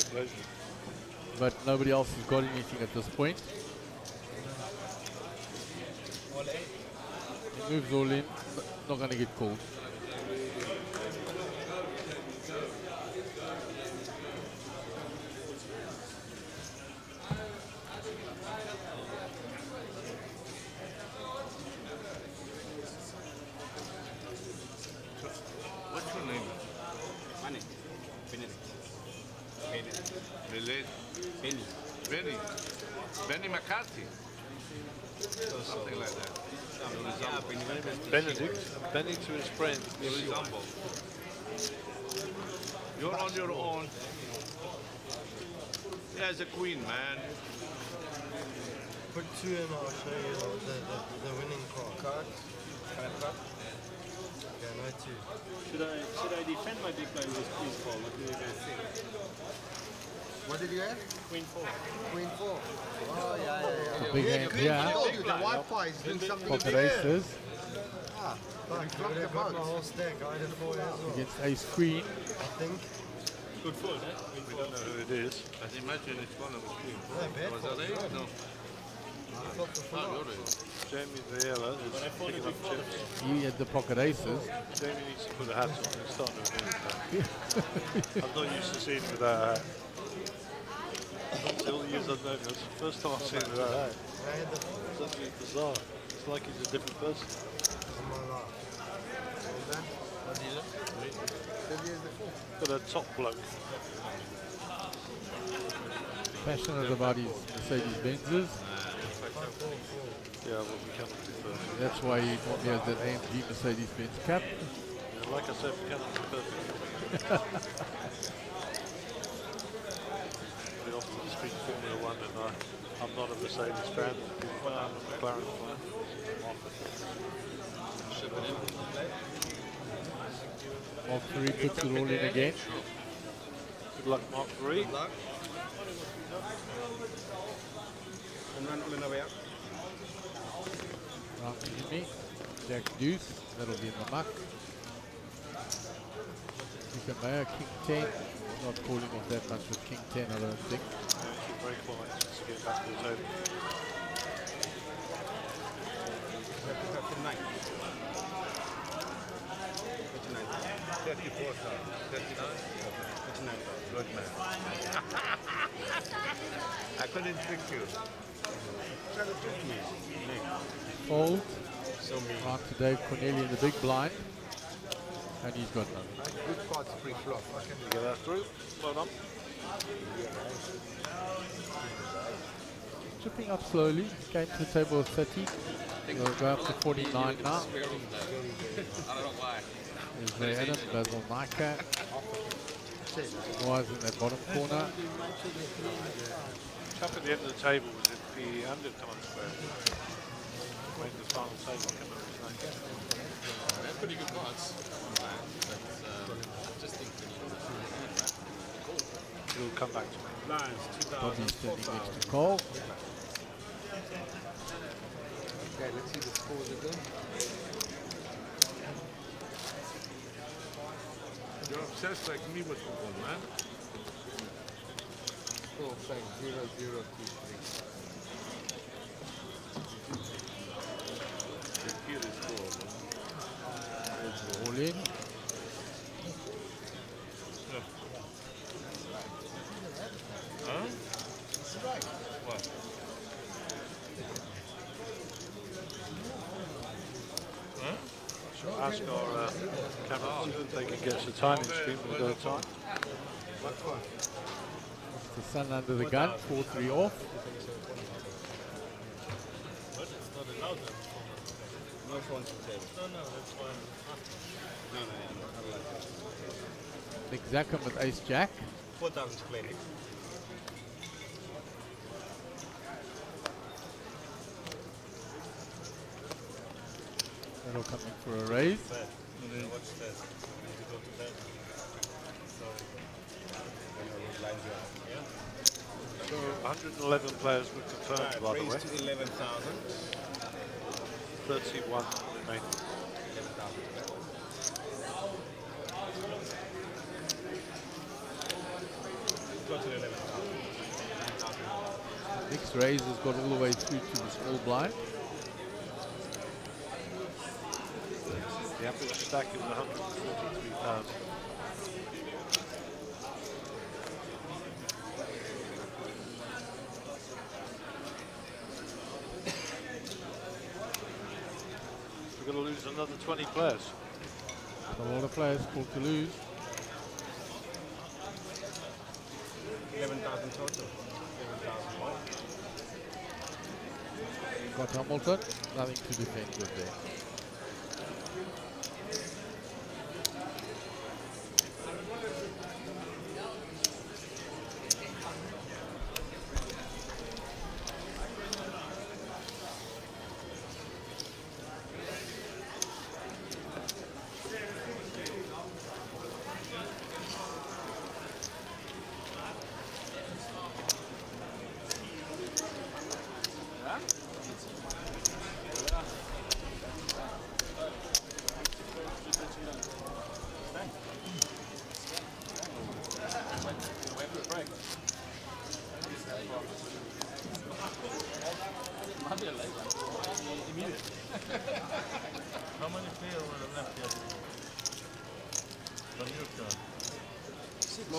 But nobody else has got anything at this point. He moves all in, not going to get called. What's your name? Money. Benedict. Benny. Benny. Benny McCarthy. Something like that. Benedict, Benny to his friend. You resemble. You're on your own. Yeah, it's a queen, man. Put two in, I'll show you the winning card. Okay, no two. Should I defend my big blind with queen 4? What do you guys think? What did you have? Queen 4. Queen 4. Oh, yeah. Big hand, yeah. I told you, the Wi-Fi is doing something in Pocket the air. aces Ah, I got my whole stack. I had 4 as well. against ace queen. I think. Good fold, eh? We don't know who it is. I imagine it's one of the team. bad Was fold. that it? No. Jamie Vieira is picking up chips. He had the pocket aces. Jamie needs to put a hat on. It's starting to annoy me now. I'm not used to seeing him without a hat. All the years I've known him, it's the first time I've seen him without a hat. It's absolutely bizarre. It's like he's a different person. Got a top bloke. Passionate about his Mercedes Benzes. Yeah, well, we cannot do perfect. That's why he normally has that AMG Mercedes Benz cap. Yeah, like I said, we cannot do perfect. We often speak Formula One, and I'm not a Mercedes fan. I'm a McLaren fan. Mark 3 puts it all in again. Good luck, Mark 3. Good luck. And run all in the way up. Round to Jimmy. Jack Deuce. That'll be in the muck. Mr. Mayer, King 10. Not calling off that much with King 10, I don't think. Keep very quiet just to get back to the table. 39. 34, 39. 39. Good man. I couldn't trick you. Try to trick me. Fold. So mean. Round to Dave Corneli in the big blind. And he's got nothing. Good cards pre-flop. You get that through. Well done. Chipping up slowly. Came to the table of 30. We'll go up to 49 now. I don't know why. There's Ray Adam, Basil Nika. Wise in that bottom corner. Chap at the end of the table was at the undertime square. Made the final table. I can't remember his name. They're pretty good cards. But I just think they need to It'll come back to me. Lines, Bobby standing next to Cole. Okay, let's see the scores again. You're obsessed like me with football, man. Score bank 0023. Computer score. All in. Huh? What? Sure. Ask our camera if they can get us a timing screen when we go to time. The sun under the gun, 4-3 off. But it's not allowed then. No phones on the table. No, that's fine. No, not like that. Nick Zackham with Ace Jack. 4,000 to play next. That'll come in for a raise. Bad. What's that? You need to go to bed. Sorry. Yeah? So 111 players were confirmed, by the way. Raised to 11,000. 31 remaining. 11,000. Go to 11,000. Nick's raise has got all the way through to the small blind. The average stack is 143,000. We're going to lose another 20 players. A lot of players called to lose. 11,000 total. 11,000 more. Got Hamilton, nothing to defend with there.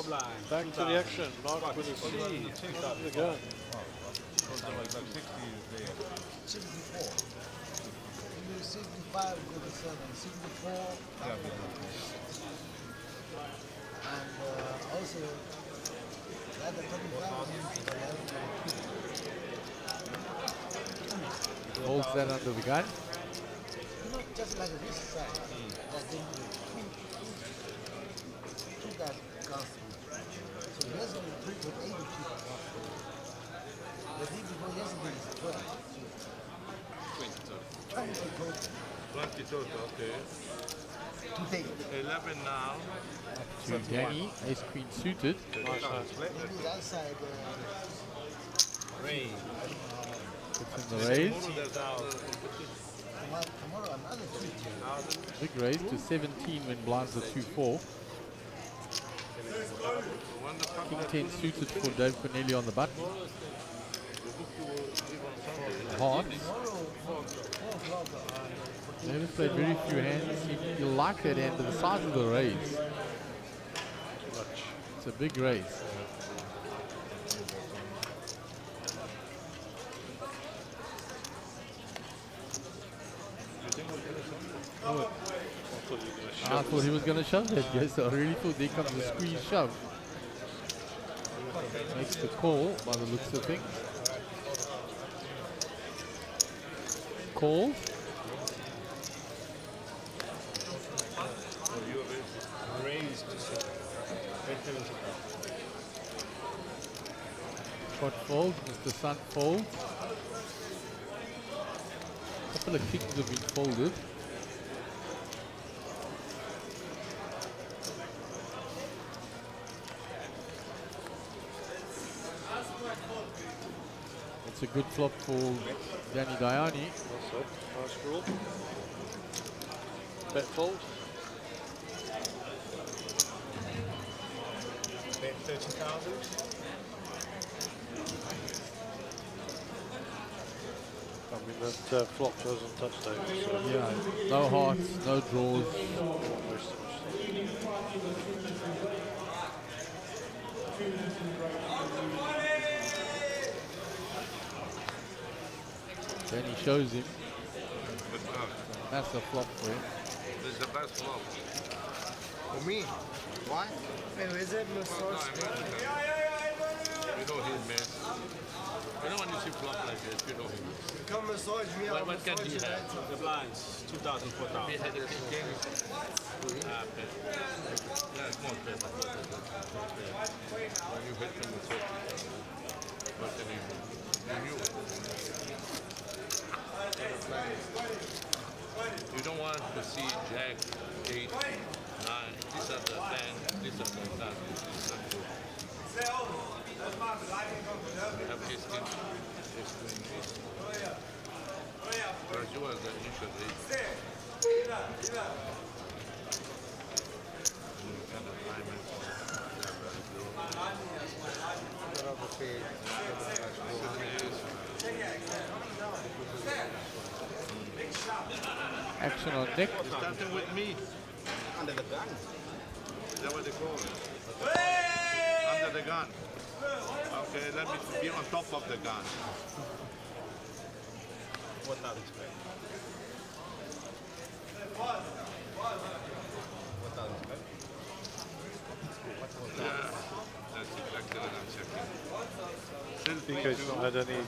blind. Back to the action. Mark with a C. Look at the gun. 64. You do 65, go to 7. 64, and also, that the 35 Holds that under the gun. you know, just like this side, that thing two guys comes through. So yesterday, 3.80 people got through. The day before yesterday is 12. 20 total. 20 total, okay. Today. 11 now. To Danny, ace queen suited. Maybe that side, Raise. Puts in the raise. tomorrow another 50. Big raise to 17 when blinds are 2-4. King 10 suited for Dave Corneli on the button. Hearts. Davis played very few hands. You'll like that hand, but the size of the raise. It's a big raise. I thought he was going to shove that. Yes, I really thought there comes a squeeze shove. Makes the call by the looks of things. Calls. Raised. Shot folds, Mr. Sun folds. A couple of kings have been folded. It's a good flop for Danny Diani. Also, nice draw. Bet fold. Bet 30,000. I mean, that flop doesn't touch those. So Yeah, no hearts, no draws. Then he shows him. That's a flop for him. This is the best flop. For me. Why? Hey, where's that massage? You know he'll miss. You know when you see flop like this, you know he'll miss. Come massage me. What can he have? The blinds, 2,000, 4,000. Yeah, come on, play. When you hit him with 50, what can he do? You knew it. You don't want to see Jack, 8, 9. These are the 10, these are the 10. This is not good. You have his king, his queen, his. Whereas you are the initial 8. Kind of diamonds. Action on deck. You're starting with me. Under the gun. Is that what they call it? Under the gun. Okay, let me be on top of the gun. What that expect? What that expect? Yeah, that's exactly what I'm checking. BK's not had any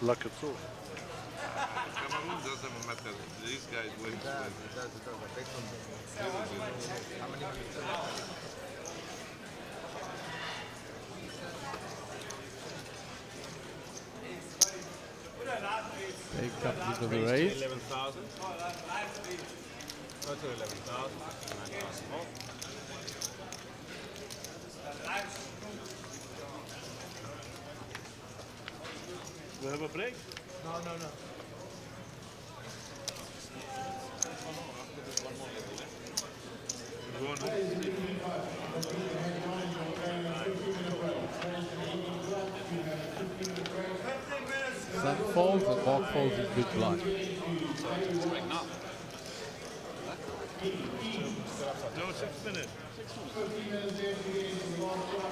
luck at all. Cameroon doesn't matter. These guys win. They comes into the raise. 11,000. Go to 11,000. 9,000 more. We have a break? No, no, no. Go on home. Sun folds and Mark folds his big blind. No, 6 minutes. 15 minutes there to get into the last shot.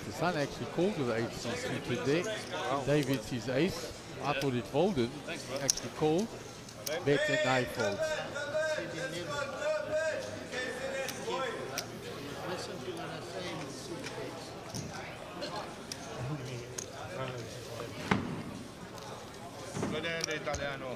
The Sun actually called with the ace on suited there. David's his ace. I thought it folded. Actually called. Bet and now he folds. Listen to what I say in the super case. Vedete italiano.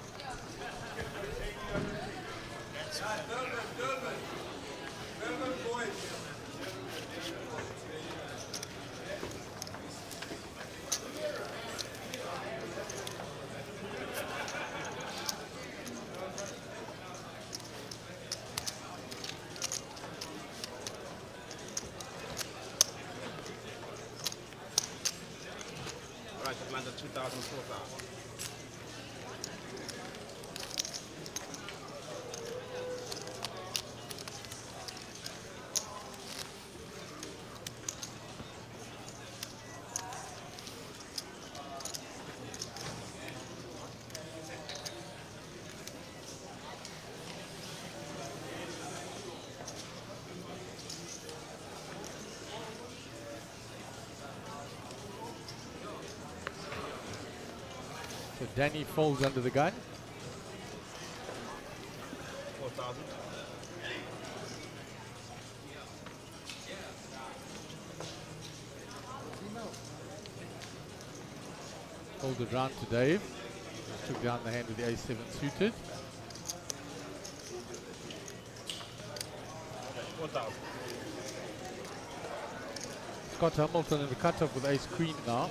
Right, Atlanta 2000, 4000. So Danny folds under the gun. 4000. Folded round to Dave. Just took down the hand with the ace-7 suited. 4000. Scott Hamilton in the cutoff with ace-queen now.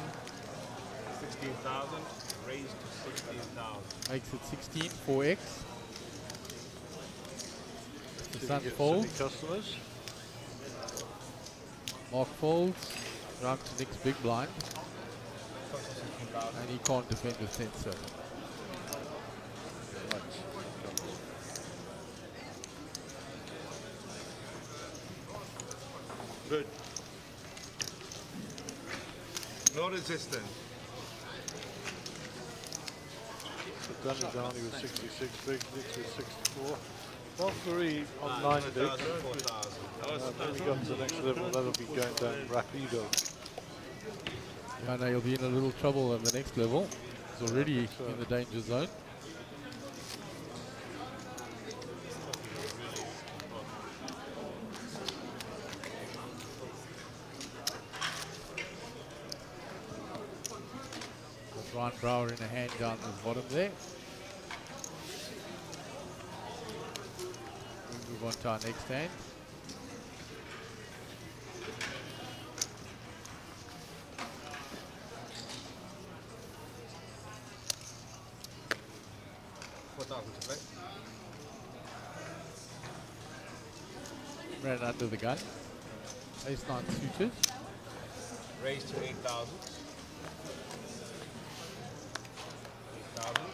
16,000. Raised to 16,000. Makes it 16, 4x. The Sun folds. Customers. Mark folds. Round to Nick's big blind. And he can't defend with 10-7. Good. No resistance. So Danny Downey was 66 big, Nick was 64. Valkyrie on 9 big. Then we got to the next level, that'll be going down rapido. Yeah, no, you'll be in a little trouble at the next level. He's already in the danger zone. Got Ryan Brower in a hand down the bottom there. We move on to our next hand. Ran under the gun. Ace-9 suited. Raised to 8,000. 8,000.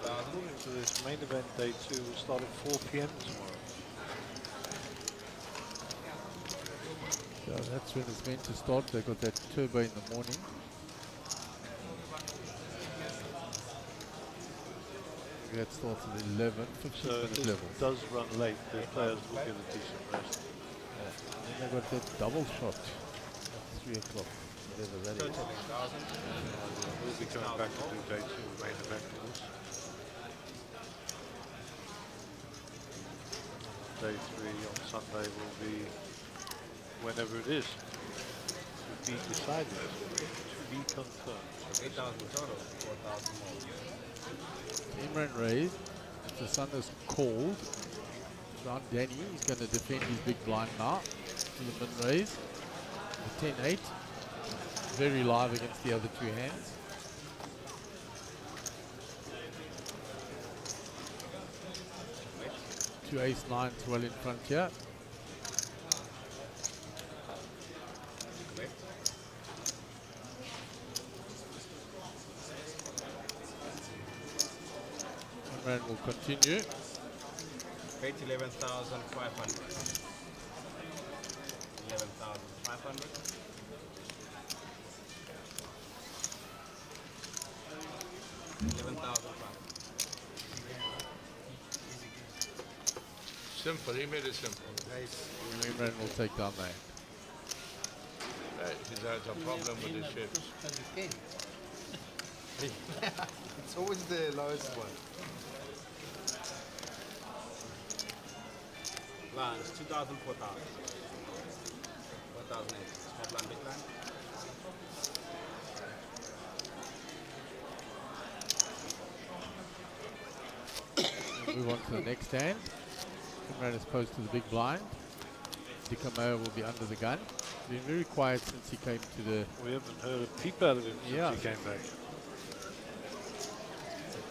According to this, main event day 2 will start at 4 p.m. tomorrow. So that's when it's meant to start. They got that turbo in the morning. That starts at 11, 15 So minute this level. does run late. The players will get a decent rest. Then they got that double shot at 3 o'clock. Whatever that is. We'll be coming back to do day 2 main event course. Day 3 on Sunday will be whenever it is. To be decided, to be confirmed. 8,000 total, 4,000 more. Imran raised. The Sun is called. Round Danny. He's going to defend his big blind now. To the min raise. The 10-8. Very live against the other two hands. Two ace-9s well in front here. Imran will continue. Bet 11,500. 11,500. 11,500. Simple, he made it simple. Imran will take down that. He has a problem with the chips. It's always the lowest one. Blinds, 2,000, 4,000. 4,000 each. Small blind, big blind. Move on to the next hand. Imran is posed to the big blind. Dikamoa will be under the gun. Been very quiet since he came to the... We haven't heard a peep out of him since he came back.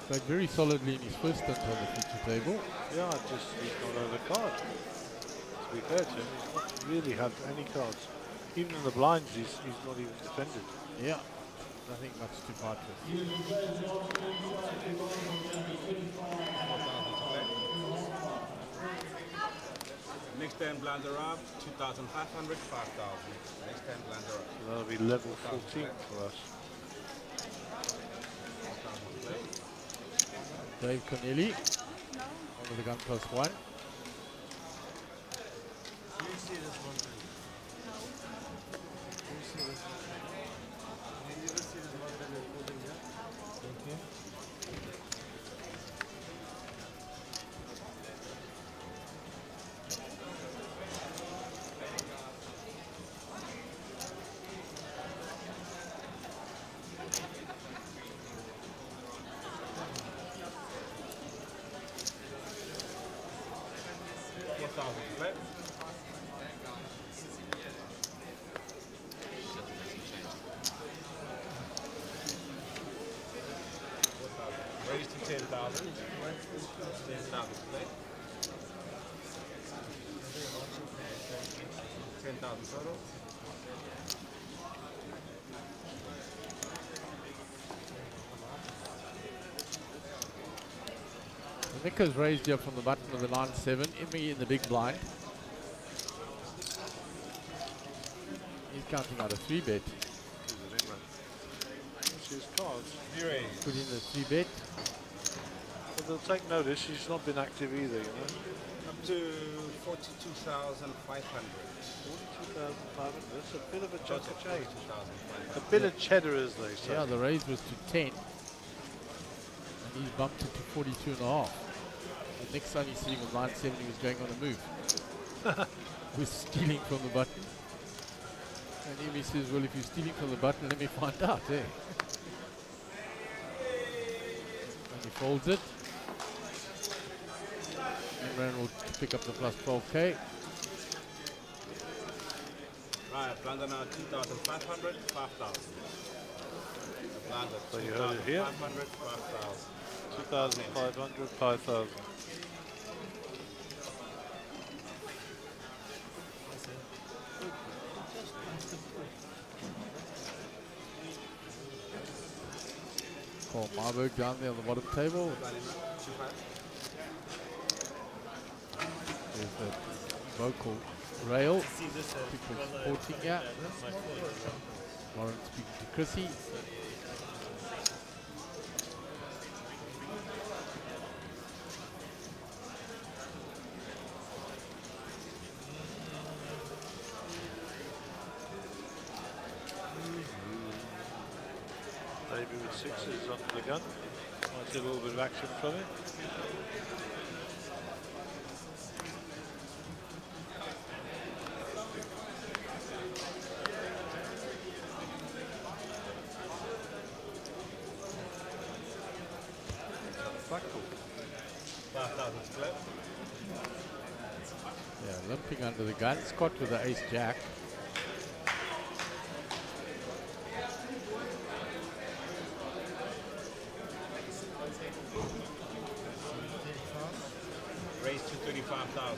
Played very solidly in his first stint on the feature table. Yeah, he's not over card. To be fair to him, he's not really had any cards. Even in the blinds, he's not even defended. Yeah, nothing much to fight with. Next 10 blinds are up, 2,500, 5,000. Next 10 blinds are up. So that'll be level 14 for us. Dave Connelly, under the gun +1. Do you see this one? Do you see this one? Do you ever see this one that we're holding here? Okay. Raise to 10,000. 10,000 play. 10,000 total. Nick has raised here from the button of the 9-7. Emmy in the big blind. He's counting out a 3-bet. That's his cards. Put in the 3-bet. But they'll take notice, he's not been active either, you know. Up to 42,500. 42,500, that's a bit of a chunk of change. 42,500. A bit of cheddar, as they say. Yeah, the raise was to 10. And he's bumped it to 42.5. The Nick's only sitting with 9-7, he was going on a move. We're stealing from the button. And Emmy says, well, if you're stealing from the button, let me find out, eh? And he folds it. Imran will pick up the plus 12k. Right, blind now 2,500, 5,000. So you heard it here. 500, 5,000. 2,500, 5,000. Paul Marburg down there on the bottom table. There's the vocal rail. People supporting here. Lauren speaking to Chrissy. Maybe with sixes under the gun. Might see a little bit of action from him. Blackpool. 5,000 split. Yeah, limping under the gun. Scott with the ace jack. Raise to 35,000.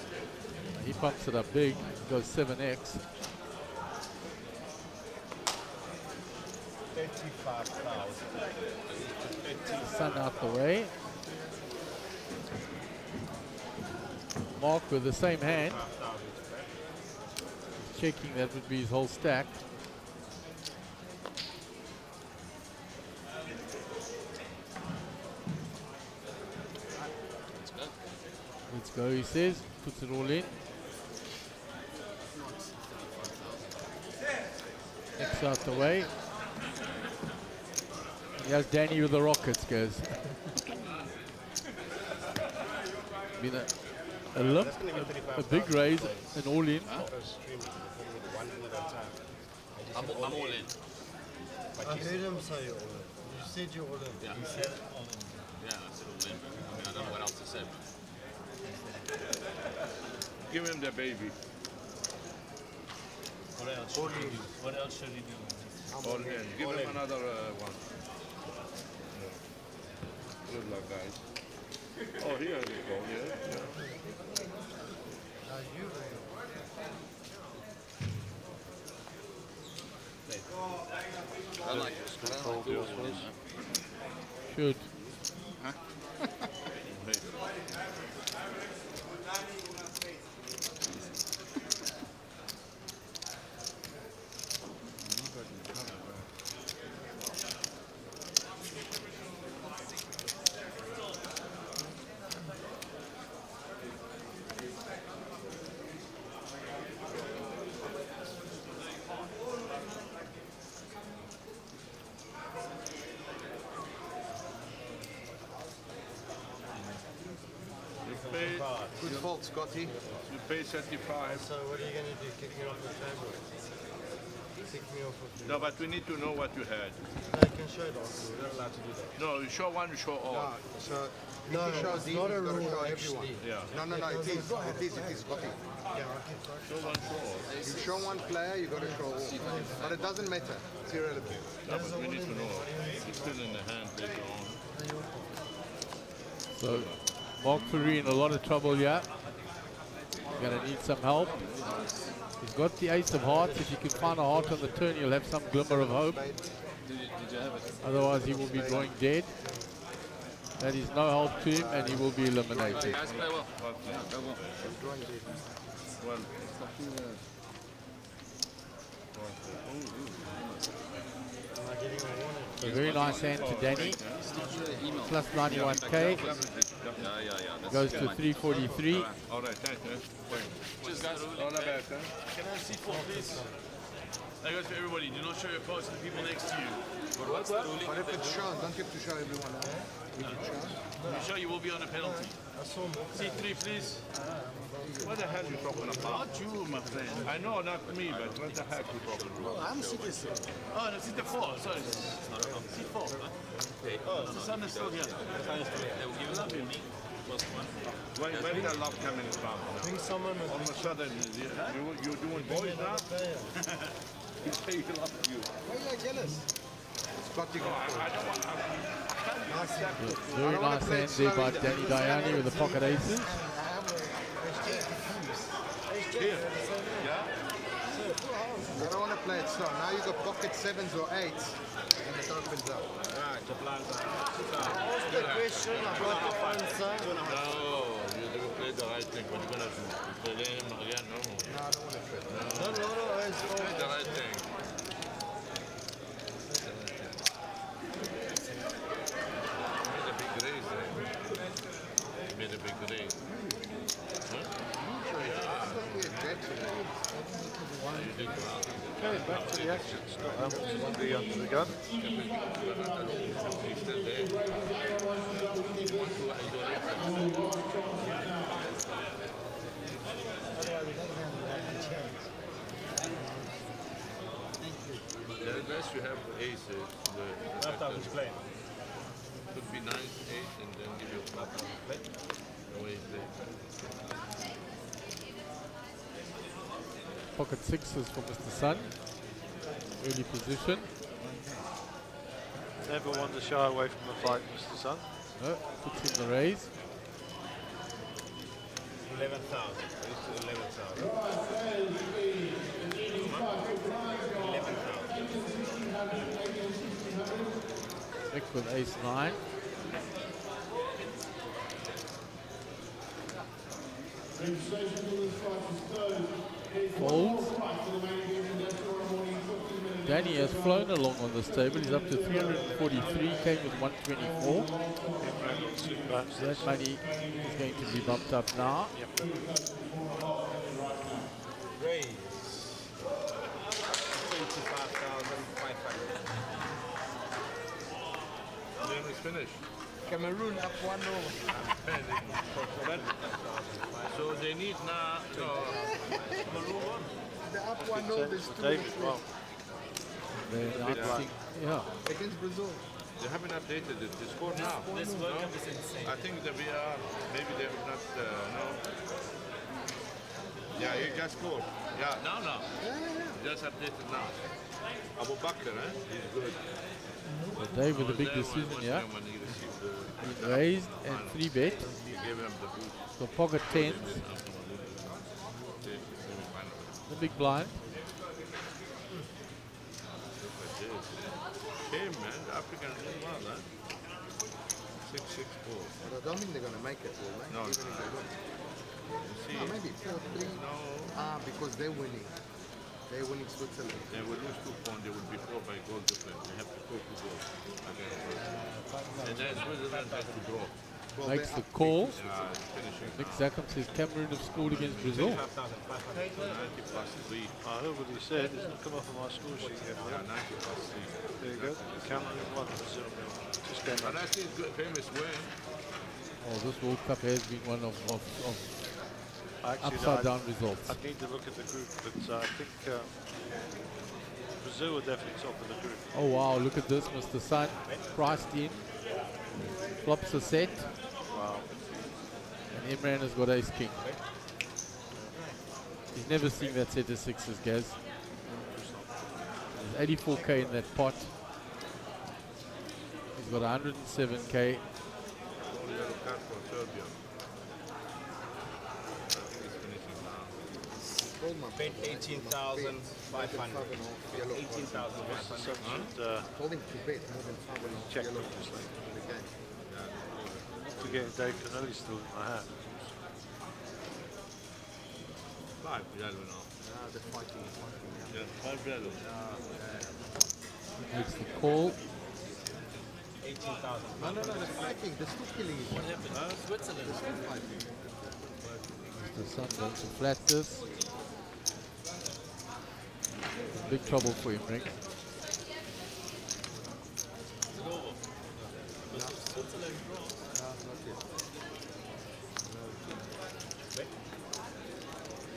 He pumps it up big. Goes 7x. 35,000. Sun out the way. Mark with the same hand. Checking that would be his whole stack. Let's go, he says. Puts it all in. X out the way. Here's Danny with the rockets, goes. Been a limp, a big raise, and all in. I'm all in. I heard him say all in. You said you're all in. Yeah. He said all in. Yeah, I said all in. I mean, I don't know what else to say. Give him the baby. What else should he do? What else should he do? All in. Give him another one. Good luck, guys. Oh, here you go. Yeah. I like yours, Should. Good fault, Scotty. You pay 35. So what are you going to do? Kick me off the table? Kick me off of the... No, but we need to know what you had. No, you can show it off. We're not allowed to do that. No, you show one, you show all. So if No, you show it's these, not you've a got to rule, show actually. everyone. Yeah. No, it is, Scotty. Yeah, okay. Show one, show all. You show one player, you've got to show all. But it doesn't matter. It's irrelevant. No, but we need to know. It's still in the hand later on. So, Mark Ferry in a lot of trouble here. Gonna need some help. He's got the ace of hearts. If you can find a heart on the turn, you'll have some glimmer of hope. Otherwise, he will be drawing dead. That is no help to him, and he will be eliminated. Guys, play well. Well, A very nice hand to Danny. Plus 91k. Goes to 343. all right, thanks, man. Cheers, guys. All the best, Can I see four, please? That goes to everybody. Do not show your post to the people next to you. But if it's shown, don't you have to show everyone else? If it's shown. If you show, you will be on a penalty. C3, please. What the hell are you talking about? Not you, my friend. I know, not me, but what the heck are you talking about? I'm C4. Oh, no, C4. Sorry. C4. Oh, the sun is still here. They will give it to me. When the love coming from? Bring someone with... All of a sudden, you're doing boys now? You say he loves you. Why are you jealous? Scotty got Very nice hand there by Danny Diani with the pocket aces. I don't want to play it slow. Now you got pocket sevens or eights, and it opens up. Ask the question, I got the answer. No, you didn't play the right thing. What are you going to do? You play him again? No. No, I don't want to play. No, it's Play the right thing. Made a big raise there. Made a big raise. You did well. Okay, back to the action. Scott Hamilton on the under the gun. He's still there. Unless you have aces, Left out, which play? could be 9, 8, and then give you a flop. No way play. Pocket sixes for Mr. Sun. Early position. Never one to shy away from the fight, Mr. Sun. No, puts in the raise. 11,000. This is 11,000. Nick with ace 9. Registration for this fight is closed. Here's one more Folds. fight for the main event in the tomorrow morning, 15-minute. Danny has flown along on this table. He's up to 343, came with 124. That money is going to be bumped up now. Raise. 25,500. Game is finished. Cameroon up 1-0. So they need now. The up 1-0, there's 2 David, minutes well, left. They're announcing, yeah. Against Brazil. They haven't updated it. The score now. This World Cup is insane. I think the VR, maybe they have not, no. Yeah, he just scored. Yeah, now. Just updated now. Abu Bakr, he's good. So Dave with a big decision here. He's raised and 3-bet. He gave him the boot. So pocket 10s. The big blind. Shame, man. The Africans did well, 6-6-4. But I don't think they're going to make it, will they? No. Even if they win. See, No, maybe 4-3. No. Because they're winning. They're winning Switzerland. They will lose 2 points. They will be 4 by goal difference. They have to score 2 goals. And then Switzerland has to draw. Makes the call. Yeah, finishing. Nick Zackham says Cameroon have scored against Brazil. 90 plus 3. I heard what he said. It's not come off of my score sheet yet. Yeah, 90 plus 3. There you go. Cameroon won. Brazil nil. Just came And up. that's his good, famous win. Oh, this World Cup has been one of Actually, upside down results. I need to look at the group, but I think Brazil are definitely top of the group. Oh wow, look at this, Mr. Sun. Priced in. Flops a set. Wow. And Imran has got ace king. He's never seen that set of sixes, Gaz. There's 84k in that pot. He's got 107k. Only yellow card for Serbia. Bet 18,500. 18,500. Told him to bet more than 5 check yellow just like in the game. Forgetting Dave Canelli still in my hat. 5 yellow now. They're fighting. Yeah, 5 yellow. Makes the call. 18,000. No, they're fighting. They're still killing each other. What happened? Switzerland. They're still fighting. Mr. Sun going to flat this. Big trouble for him, Rick.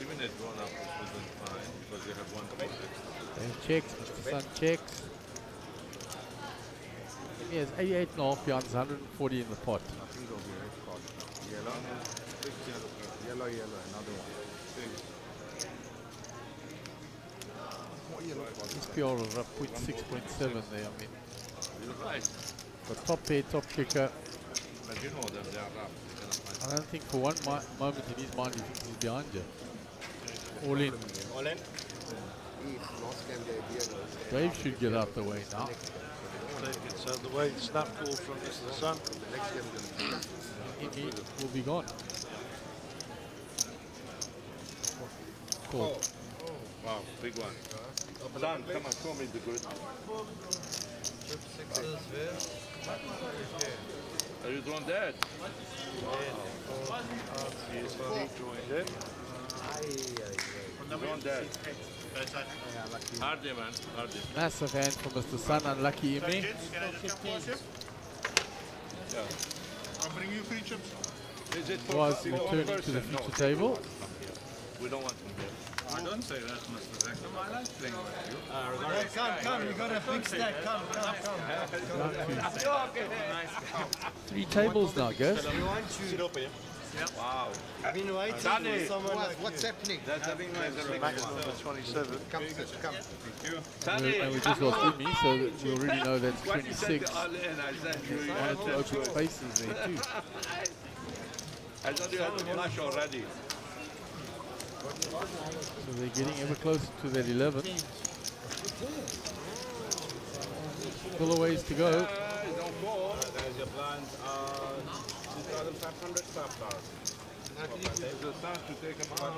Even they've gone up, it wasn't fine because they have 1 point extra. And checks, Mr. Sun checks. He has 88.5 yards, 140 in the pot. I think it'll be a red card. Yellow. Big yellow card. Yellow, another one. What yellow card? His PR is up 6.7 there, I mean. You're right. But top pair, top kicker. But you know them, they are rough. They cannot find I don't think for one moment in his mind he thinks he's behind you. All in. All in? Last game they had yellow. Dave should get out the way now. Dave gets out the way. Snap call from Mr. Sun. The next game is going to be He will be gone. Cool. Wow, big one. Son, come on, show me the good. Are you doing that? Here's Malik joined in. Doing that. Hardy, man. Hardy. Massive hand from Mr. Sun, unlucky Imi. Yeah. I'll bring you 3 chips. Is it for Was one returning to person? the No. feature table. We don't want him here. I don't say that, Mr. Zackham. I like playing with you. Come, you got a big stack. Come. Three tables now, guys. We want you. Sit up here. Wow. I've been waiting Danny. for someone like What's happening? That's a big one. Max number 27. Come. And we just lost Imi, so that we already know that's 26. Wanted to open spaces there too. I thought you had to flash already. So they're getting ever closer to that 11. Still a ways to go. There's your blinds. 2,500 $5. not easy to the sun to take them out.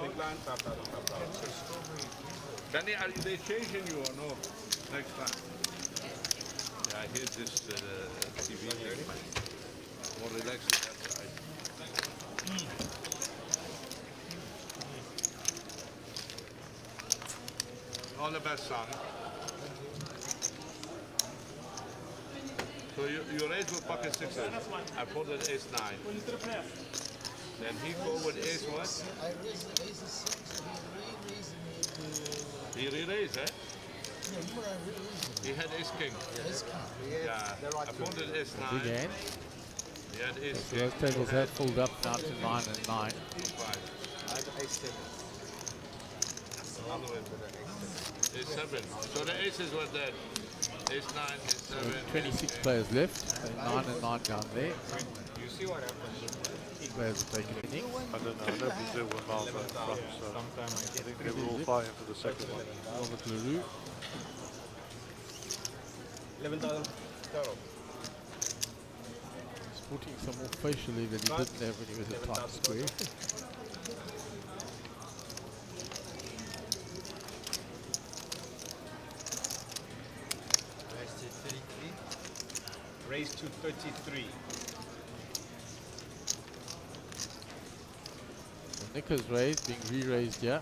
Danny, are they changing you or no? Next time. Yeah, I hear this TV here. More relaxed on that side. All the best, son. So you raise with pocket sixes. I folded ace nine. Then he forward ace what? I raised the ace of six, and he re-raised me to... He re-raised, eh? Yeah, you were re-raising. He had ace king. Ace king. Yeah. I folded ace nine. Big hand. He had ace So king. those tables have filled up now to 9 and 9. Five. I have ace seven. That's the other way for the ace seven. Ace seven. So the aces were dead. Ace nine, ace So seven. 26 players left. So 9 and 9 down there. You see what happens? Players are taking it in. I don't know. I know Brazil were miles out in front, so I think they were all fighting for the second one. Robert Leroux. 11,000. Sporting some more facially that he didn't have when he was at Times Square. Raised to 33. So Nick is raised, being re-raised here.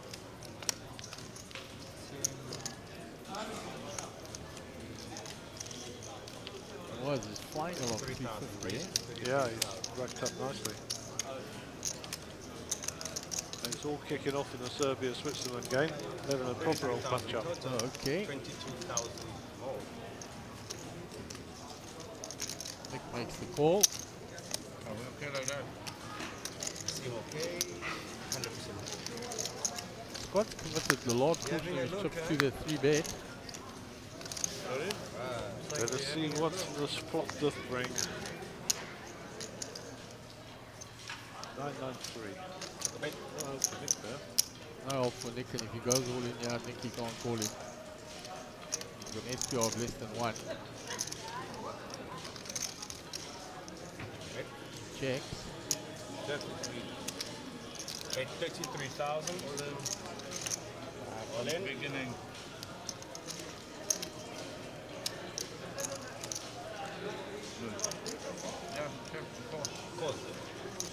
Was he's flying along 350. Yeah, he's racked up nicely. And it's all kicking off in the Serbia-Switzerland game. They're having a proper old punch-up. Okay. 22,000 more. Nick makes the call. Okay like that. Okay, 100%. Scott committed the large portion of his chips to their 3-bet. Let us see what the spot doth bring. 993. No help for Nick there. No help for Nick, and if he goes all in here, Nick, he can't call him. He's got an SPR of less than 1. Checks. At 33,000. All in. Beginning. Yeah, Call.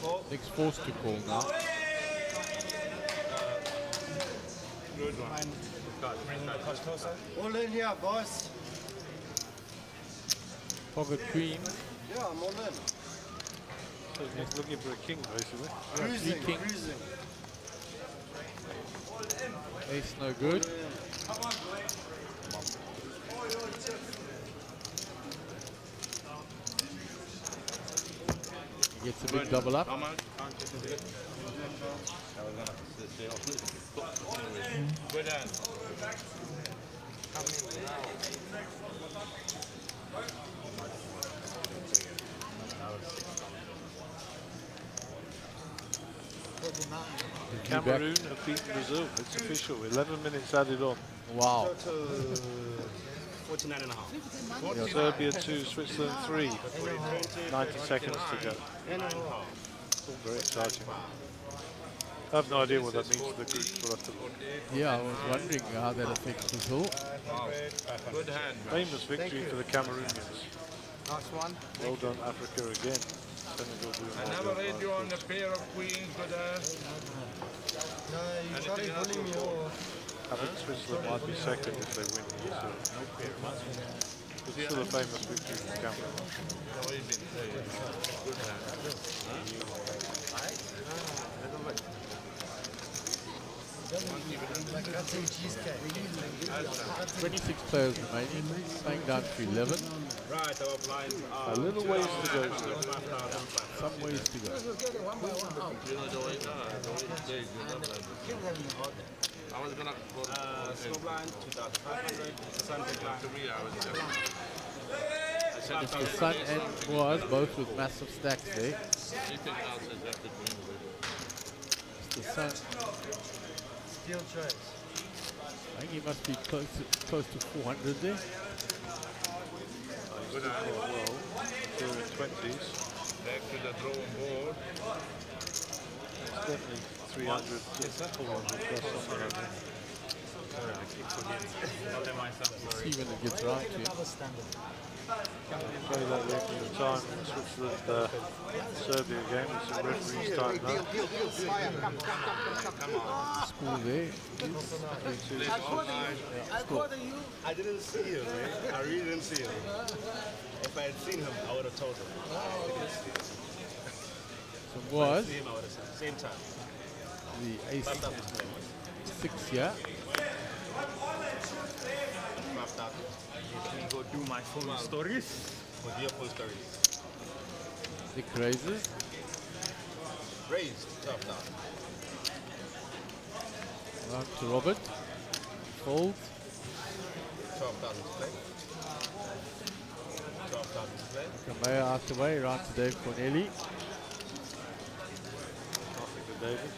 Call. Nick's forced to call now. Good one. Bring the cards closer. All in here, boss. Pocket queen. Yeah, I'm all in. So he's looking for a king, basically. Cruising, king. cruising. Ace no good. He gets a big double up. How much? Good hand. Cameroon have beaten Brazil. It's official. 11 minutes added on. Wow. 49 and a half. Serbia 2, Switzerland 3. 90 seconds to go. It's all very exciting. I have no idea what that means for the groups, but I thought. Yeah, I was wondering how that affects Brazil. Good hand. Famous victory for the Cameroonians. Last one. Well done, Africa again. Senegal doing I well never done, read nice you on things. the pair of queens, good hand. No, you try to bully me or... I think Switzerland might be second if they win. So. It's still a famous victory for Cameroon. Good hand. Like I say, cheesecake. 26 players remaining, playing down to 11. Right, our blinds are... A little ways to go still. Some ways to go. I was gonna go small blind, 2,500. The Sunbet blind. to me, I was It's the Sun and Boaz, both with massive stacks there. anything else is left to win with. It's the Sun. Steel trays. I think he must be close to 400 there. Good hand. Well, 2 in 20s. Back to the drawing board. definitely 300, 400 plus something like that. Sorry, I keep forgetting. Not in myself, sorry. See when it gets right to you. Play that the end of the time in the Switzerland Serbia game with some referees time now. School there. I didn't see him, man. I really didn't see him. If I had seen him, I would have told him. So was I would have said same time. the A6 here. Let me go do my full stories. With your full stories. Nick raises. Raised, top down. Round to Robert. Folds. 12,000 to play. 12,000 to play. Kamea out the way. Round to Dave Corneli. Nothing to David.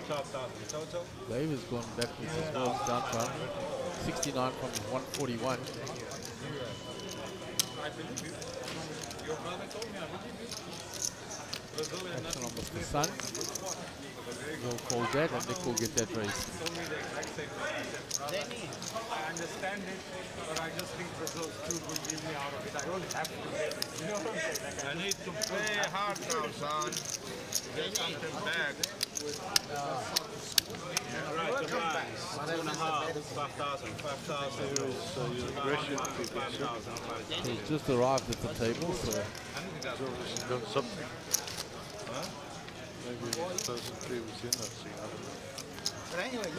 12,000 total. Dave has gone backwards as well. Down from 69 from his 141. I believe you. Your brother told me, I believe you. Action on Mr. Sun. He'll fold that and Nick will get that race. Told me the exact same thing. I understand it, but I just think Brazil's too good to give me out of it. I don't have to get it. You know what I'm saying? Like I need to play hard now, son. Get something back. Right, come back. 2.5, 5,000, 5,000. Your aggression He's just arrived at the table, so he's obviously done something. Maybe the person previously in that scene, I don't know. But anyway,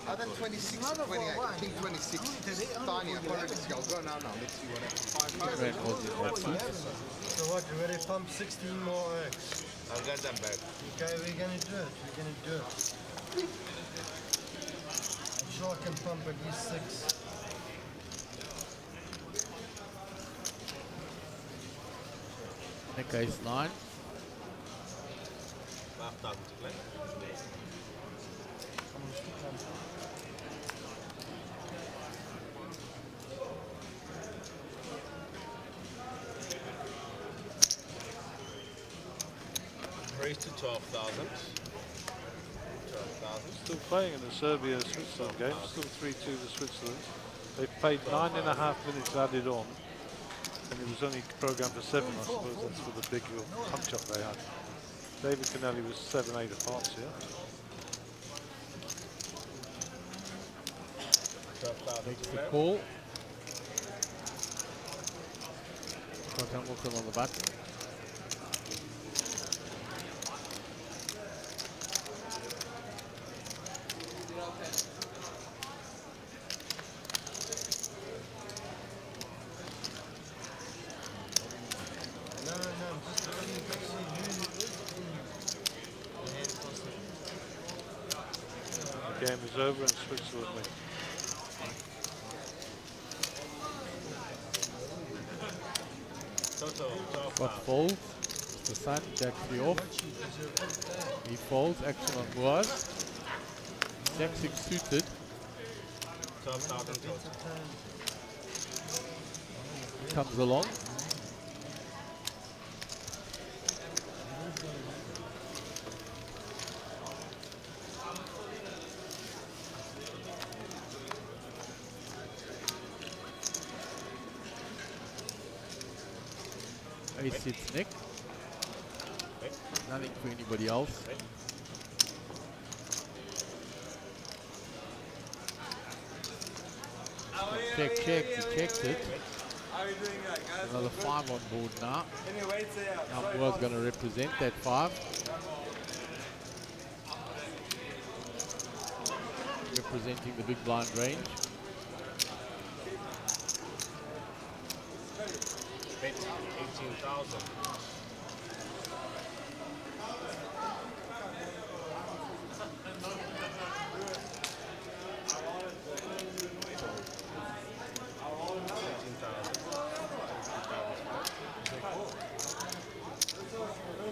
other than 26 to 28, I think 26 is tiny. I thought let's go now, let's see what happens. Red was in that seat. So what, you ready to pump 16 more eggs? I'll get them back. Okay, we're gonna do it. We're gonna do it. I'm sure I can pump at least 6. Nick ace 9. 5,000 to play. Raise to 12,000. 12,000. Still playing in the Serbia-Switzerland game, still 3-2 to Switzerland. They played 9.5 minutes added on, and it was only programmed for 7, I suppose that's for the big punch-up they had. David Canelli was 7-8 apart here. 12,000 Makes to the play. call. Scott Hamilton on the button. The game is over and Switzerland win. Total, Scott folds. The Sun, Jack 3 off. He folds. Action on Boaz. Jack 6 suited. 12,000 total. Comes along. Ace hits Nick. Nothing for anybody else. Check, check, he checked it. Another 5 on board now. Now Boa's going to represent that 5. Representing the big blind range. Bet 18,000.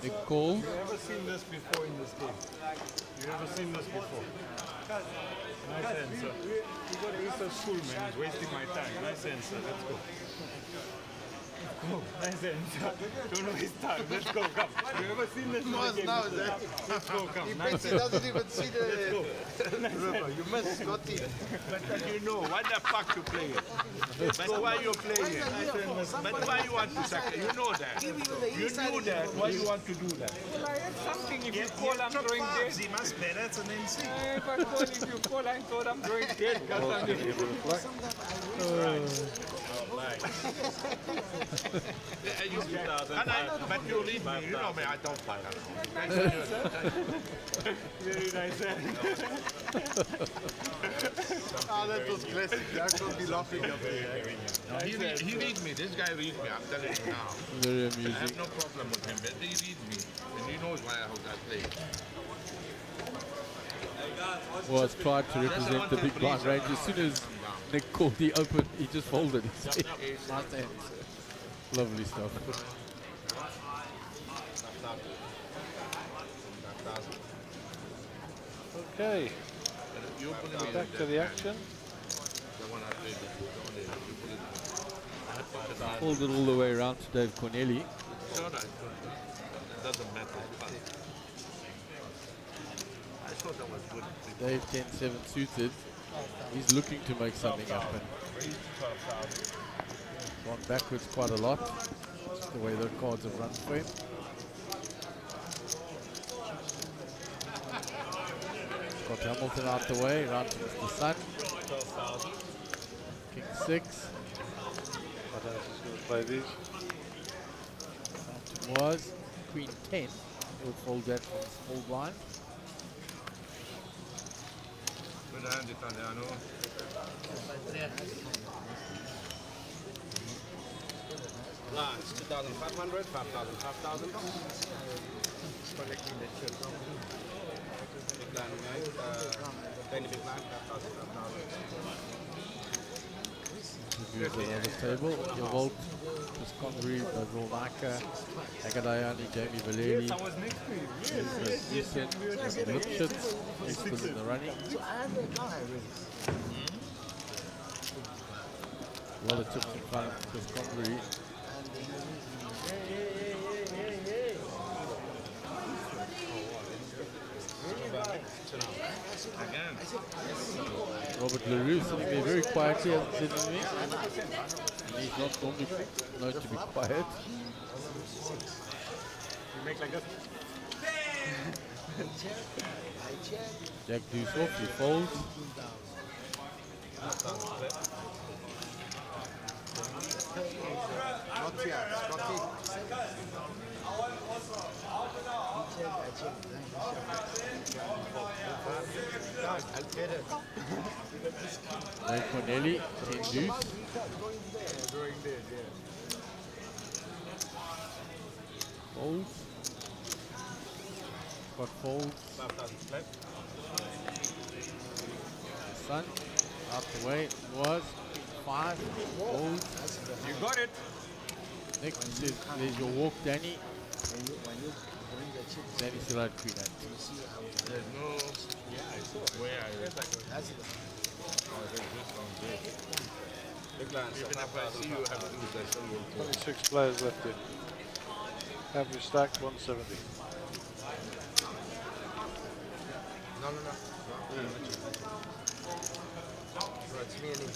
Big call. You ever seen this before in this game? You ever seen this before? Nice answer. You got to use the school, man. He's wasting my time. Nice answer. Let's go. Go. Don't waste time. Let's go, come. Have you ever seen this? Must game now, before? Zach. Let's go, come. He Nice thinks he one. doesn't even see the river. You missed Scotty. But you know, why the fuck you play it? But why you playing it? But why you want to sack it? You know that. You knew that. Why you want to do that? Well, I had something. If you call, I'm throwing dead. He must bet it and then see. If I call, if you call, I thought I'm throwing dead. But you leave me. You know me. I don't fuck around. Very nice. That was classic. Jack will be laughing up there. No, he read me. This guy read me. I'm telling you now. Very I amusing. have no problem with him, but he read me, and he knows why I play. Was tried to represent the big blind range. As soon as Nick called the open, he just folded. Nice hands. Lovely stuff. Okay, back to the action. Folded all the way around to Dave Corneli. Sure, it doesn't matter. I thought that was good. Dave 10-7 suited. He's looking to make something happen. Gone backwards quite a lot. Just the way the cards have run for him. Got Hamilton out the way, round to Mr. Sun. King 6. I don't know if he's going to play these. Round to Moaz. Queen 10. He would fold that from small blind. Good hand, Italiano. Lance, 2,500, 5,000, 5,000. Collecting the chips. Big line, right? Penny big line, 5,000, 5,000. Reviews another table. Yovolt, Chris Convery, Basil Naka, Agadayani, Jamie Valeri, Houston, Lipschitz, still in the running. A lot of chips in front of Chris Convery. Again. Robert LaRue sitting there very quietly, hasn't said anything. And he's not normally known to be quiet. You make like this. Jack deuce off, he folds. Not yet, Scotty. Dave Corneli, 10 deuce. Folds. Scott folds. Sun, out the way, was 5, folds. You got it. Nick says, there's your walk, Danny. Danny still had queen at. There's no way I Big line, even if I see you have to do that, so you'll 26 players left in. Average stack 170. No. It's me and him.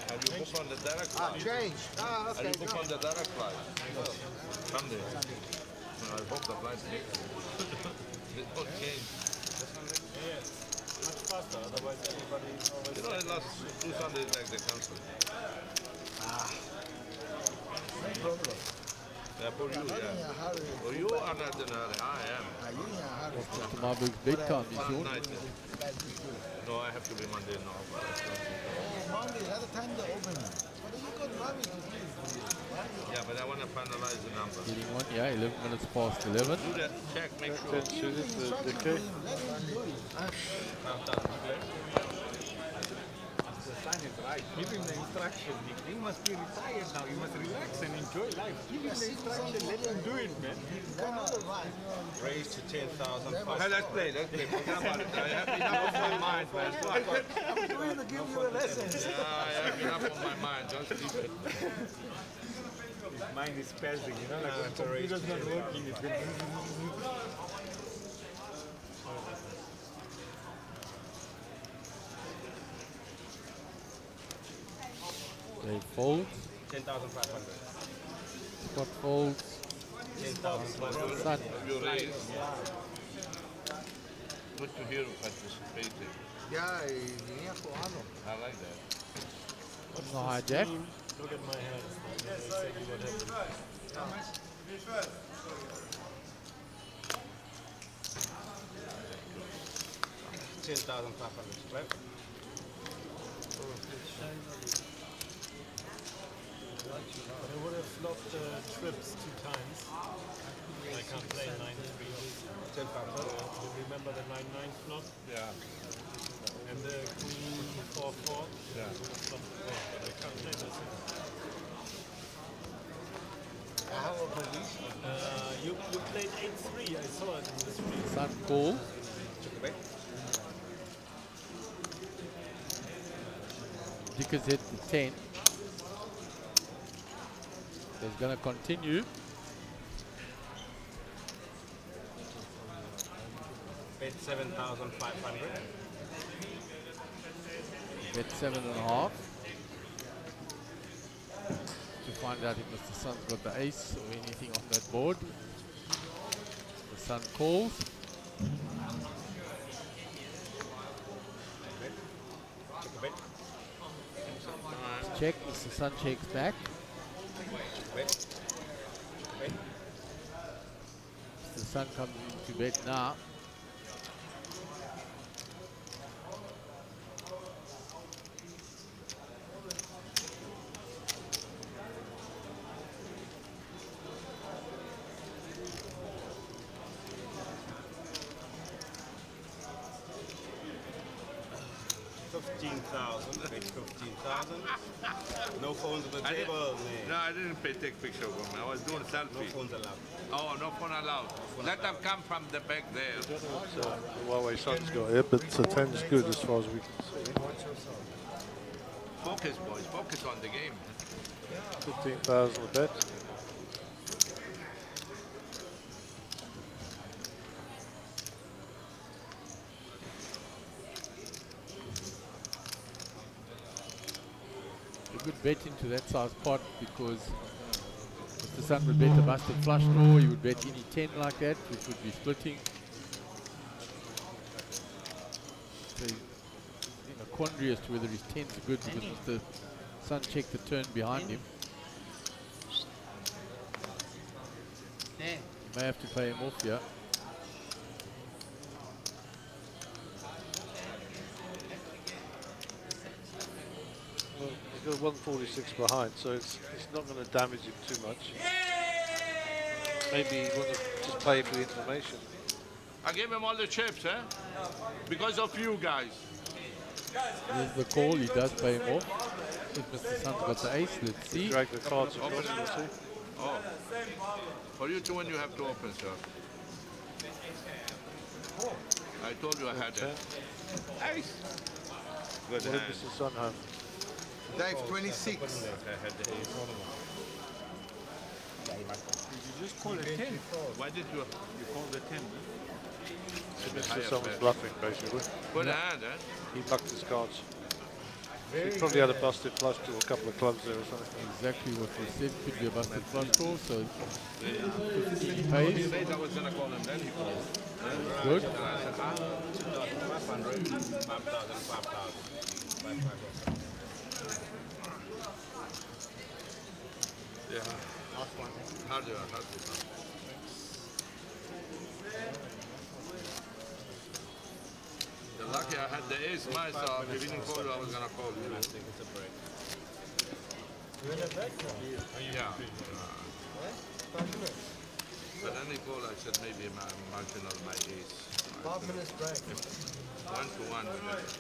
Have you booked on the direct flight? Change. Have Okay. you booked on the direct flight? Sunday. No, I booked the flight today. They don't change. Much faster, otherwise everybody always... You know, the last 2 Sundays like they cancelled. No problem. Yeah, for you, yeah. For you are not in a hurry. I am. Mr. Marburg's bedtime is One on. night. No, I have to be Monday now. Monday, the other time they open. But you got Ravi to do. Yeah, but I want to finalize the number. Getting one, yeah, 11 minutes past 11. Do that, check, make sure. 10 suited, the decay. Son is right. Give him the instruction. He must be retired now. He must relax and enjoy life. Give him the instruction. Let him do it, man. Raise to 10,000. Okay, let's play. Forget about it. I have enough on my mind, man. I'm trying to give you a lesson. Yeah, I have enough on my mind. Just leave it. mind is spazzing, you know, like when computer's not working, it's going They fold. 10,500. Spot folds. 10,500. Sun. You raise. Good to hear of participating. Yeah, venía jugando. I like that. No hijack. Look at my hands. Yes, sorry. What happened? 10,500, right? I would have flopped trips 2 times. I can't play 9-3. 10,500. You remember the 9-9 flop? Yeah. And the queen 4-4? Yeah. Flop 4, but I can't play this. You played 8-3, I saw it in the stream. Sun call. Dicker's hit the 10. He's going to continue. Bet 7,500. Bet 7.5. To find out if Mr. Sun's got the ace or anything on that board. The Sun calls. Check, Mr. Sun checks back. Mr. Sun comes into bet now. No phones on the table. No, I didn't take picture of them. I was doing selfie. No phones allowed. Oh, no phone allowed. Let them come from the back there. The Huawei Sun's got here, but 10's good as far as we can see. Focus, boys. Focus on the game. 15,000 a bet. A good bet into that size pot because Mr. Sun would bet a busted flush draw, he would bet any 10 like that, which would be splitting. So he's in a quandary as to whether his 10s are good because Mr. Sun checked the turn behind him. He may have to pay him off here. Well, he's got 146 behind, so it's not going to damage him too much. Maybe he want to just pay for the information. I gave him all the chips, eh? Because of you guys. There's the call, he does pay him off. If Mr. Sun's got the ace, let's see. Drag the cards across, we'll see. Oh. For you two, when you have to open, sir. I told you I had it. Ace. Good What did hand. Mr. Sun have? Dave, 26. I had the ace. Did you just call it 10? Why did you call the 10? Mr. Sun was bluffing, basically. Good hand, eh? He mucked his cards. He probably had a busted flush to a couple of clubs there or something. Exactly what we said, could be a busted flush draw, so he He pays. said I was going to call him, then he called. Good. And I said, 2,500, 5,000, 5,000. Yeah. Hard. Lucky I had the ace myself. If he didn't call you, I was going to call you. I think it's a break. You're in a back Yeah. But then he called, I said maybe my marginal, my ace. 5 minutes break. 1-1 with it.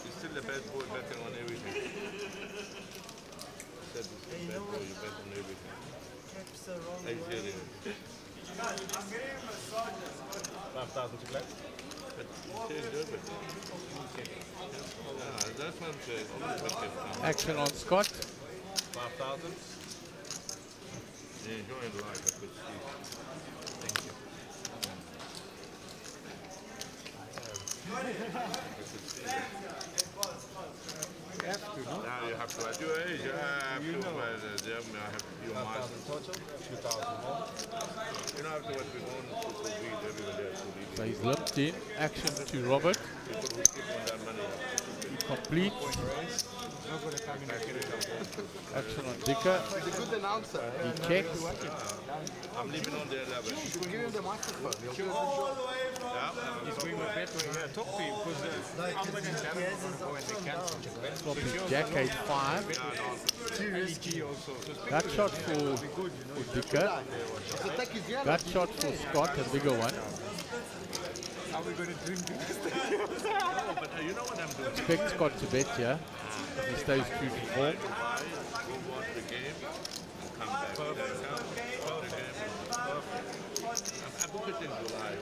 He's still the best boy betting on everything. I said this is the best boy, you bet on everything. Caps the wrong I hear him. But 5,000 to play. That's what I'm saying. Action on Scott. 5,000. Yeah, enjoying life, I could see. Thank you. You have to, no? Now you have to. At your age, I have to. I have to do my. 5,000 total. 2,000 more. You know, after what we're going to beat everybody else. So he's limped in. Action to Robert. People who keep on that money. He completes. Nobody coming to get it up. Action on Dicker. He's a good announcer. He checks. I'm leaving on their level. Give him the microphone. He'll do He's going with better here. Talk to him because I'm going to tell him going to go and they cancel. Stop his Jack 8-5. LEG also. Gut shot for Dicker. Gut shot for Scott, a bigger one. Are we going to drink this? No, but you know what I'm doing? Expect Scott to bet here. If he stays true to form. Go watch the game and come back. I booked it in July. I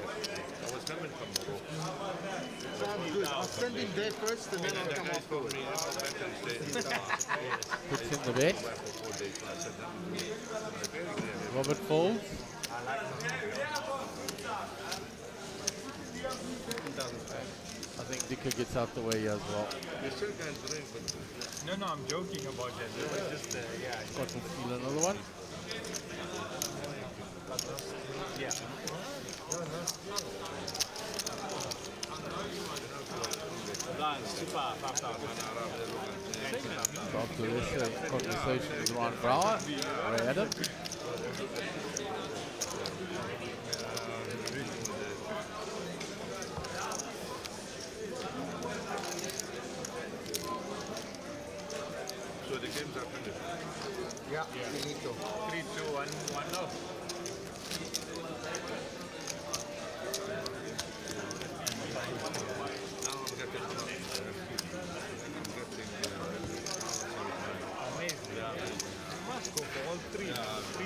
was coming from Morocco. Sounds good. I'll send him there first and then I'll come afterwards. Puts in the bet. Robert folds. I think Dicker gets out the way as well. You still can't drink, but... No, I'm joking about that. It was just, yeah. Scott will steal another one. Yeah. Blinds, super, 5,000. After this conversation with Ron Brower, Ray Adam. So the games are finished. Yeah, finito. 3, 2, 1, 1, no. Amazing. Yeah. Must go for all three. 3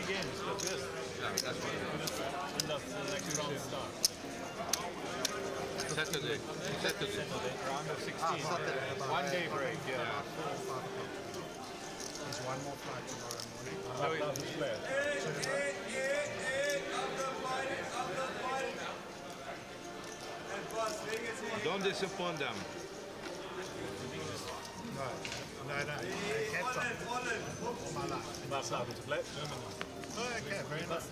games. That's it. Yeah, that's what it is. And the next round starts. Saturday. Round of 16. 1 day break, yeah. There's one more flight tomorrow morning. How is it played? Don't disappoint them. No. They had some all my life. 5,000 to play. Oh, okay, very nice.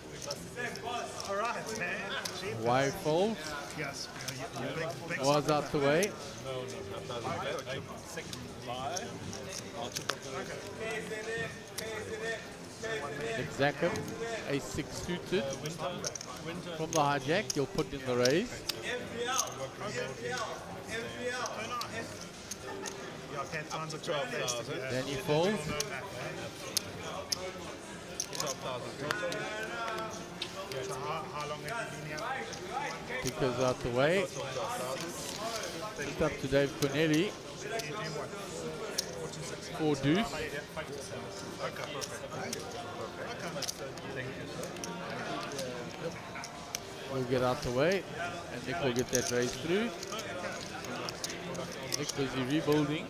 All right, man. Cheap. Y folds. Yes. Big Was out the way. No, 5,000 play. Second buy. Exackum. A6 suited. From the hijack, you'll put in the raise. Yeah, I can't find the 12,000. Then he folds. 12,000. So how long have you been here? Dicker's out the way. Just up to Dave Corneli. 4 deuce. We'll get out the way, and Nick will get that raise through. Nick busy rebuilding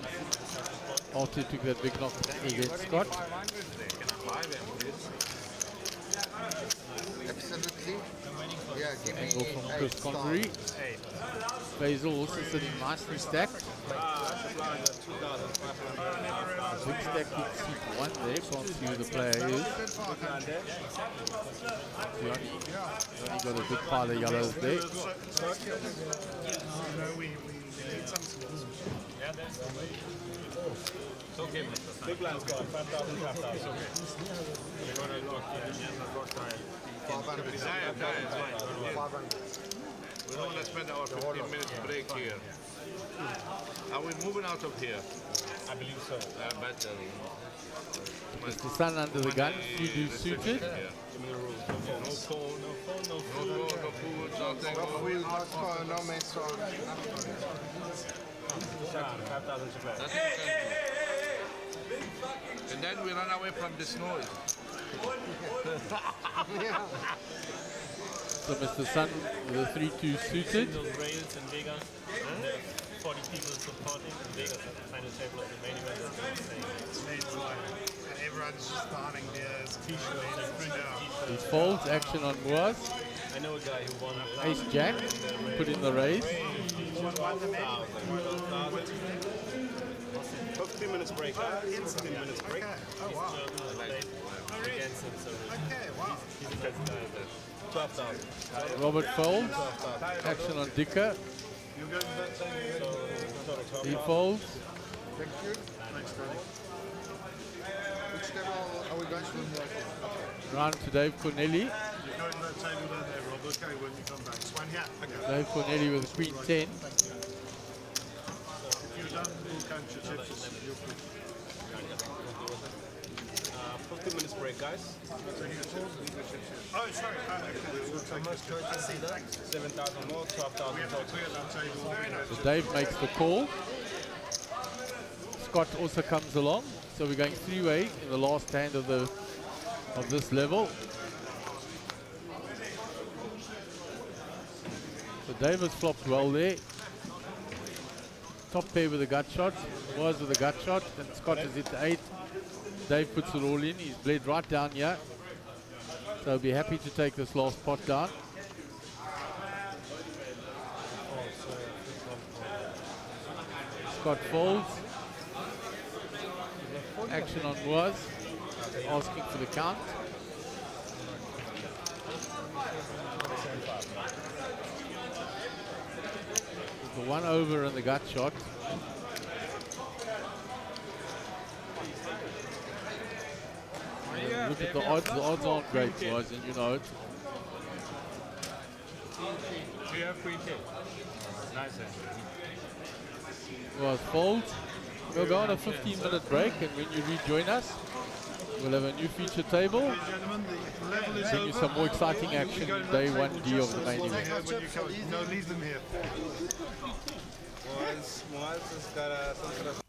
after he took that big knock against Scott. Absolutely. Yeah, give me Angle from Chris Convery. Basil also sitting nicely stacked. Big stack big seat 1 there, can't see who the player is. He only got a big pile of yellows there. We need some skills. It's okay, Mr. Big land's got 5,000, 5,000. Okay. We're going to lock time. 500. We don't want to spend our 15 minutes break here. Are we moving out of here? I believe so. Better. Mr. Sun under the gun, few dudes suited. No phone, no food, nothing. No food, no phone, no mess on. 5,000 to play. And then we run away from this noise. So Mr. Sun with a 3-2 suited. Those rails in Vegas, and there are 40 people supporting in Vegas at the final table of the main event. It's made right. And everyone's just starting their t-shirt. He folds, action on Moaz. I know a guy who won Ace Jack, put in the raise. 15 minutes break. 15 minutes break. Oh, wow. Against him, so Okay, wow. he's the best guy there. 12,000. Robert folds, action on Dicker. You're going to that table. He folds. Thank you. Thanks, Tony. Which table are we going to? Round to Dave Corneli. You're going to that table down there, Rob. Okay, when you come back. This one, yeah. Okay. Dave Corneli with Queen 10. If you're done, we'll count your chips. You're free. 15 minutes break, guys. Oh, sorry. We'll take this. I see that. 7,000 more, 12,000 We have to clear that table. So Dave makes the call. Scott also comes along. So we're going three-way in the last hand of this level. So Dave has flopped well there. Top pair with a gut shot. Was with a gut shot. And Scott is hit the 8. Dave puts it all in. He's bled right down here. So I'll be happy to take this last pot down. Scott folds. Action on was. Asking for the count. The one over and the gut shot. Look at the odds. The odds aren't great, guys, and you know it. Do you have queen king? Nice hand. Was folds. We'll go on a 15-minute break, and when you rejoin us, we'll have a new feature table. Bring you some more exciting action in day 1D of the main event. No, leave them here. Moaz has got some sort of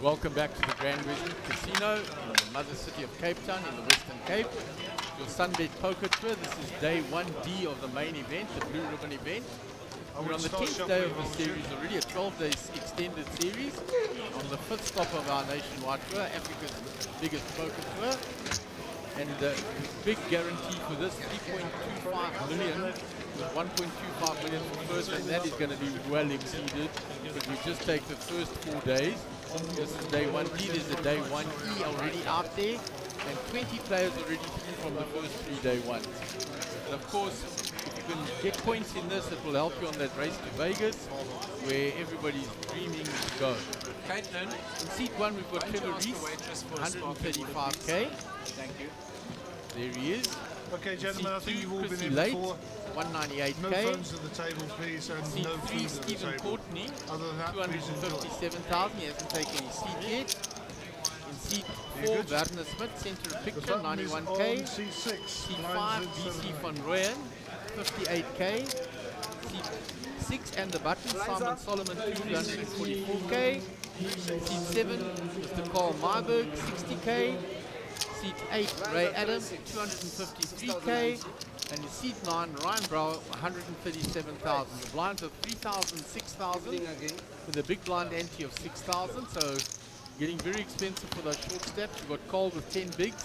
Welcome back to the Grand Western Casino in the mother city of Cape Town in the Western Cape. Your Sunbet Poker Tour. This is day 1D of the main event, the Blue Ribbon event. We're on the 10th day of the series already, a 12-day extended series. On the 5th stop of our nationwide tour, Africa's biggest poker tour. And the big guarantee for this, 3.25 million, with 1.25 million for first, and that is going to be well exceeded because we just take the first 4 days. This is day 1D, there's a day 1E already out there, and 20 players already through from the first 3 day ones. And of course, if you can get points in this, it will help you on that race to Vegas, where everybody's dreaming to go. Caitlin, in seat 1, we've got Trevor Reese, 135k. Thank you. There he is. Okay, gentlemen, I think you've all been Chrissy in Late, before. 198k. No phones at the table, please, and Seat no 3, food at the Stephen table. Courtney, Other than that, please enjoy. 257,000. He hasn't taken his seat yet. In seat 4, Werner Smith, centre of picture, 91k. Seat 6, Seat 5, BC van Rooyen, 58k. Seat 6 and the button, Simon Solomon, 244k. Seat 7, Mr. Carl Myberg, 60k. Seat 8, Ray Adams, 253k. And in seat 9, Ryan Brower, 137,000. The blinds are 3,000, 6,000, with a big blind ante of 6,000. So getting very expensive for those short steps. We've got Cole with 10 bigs,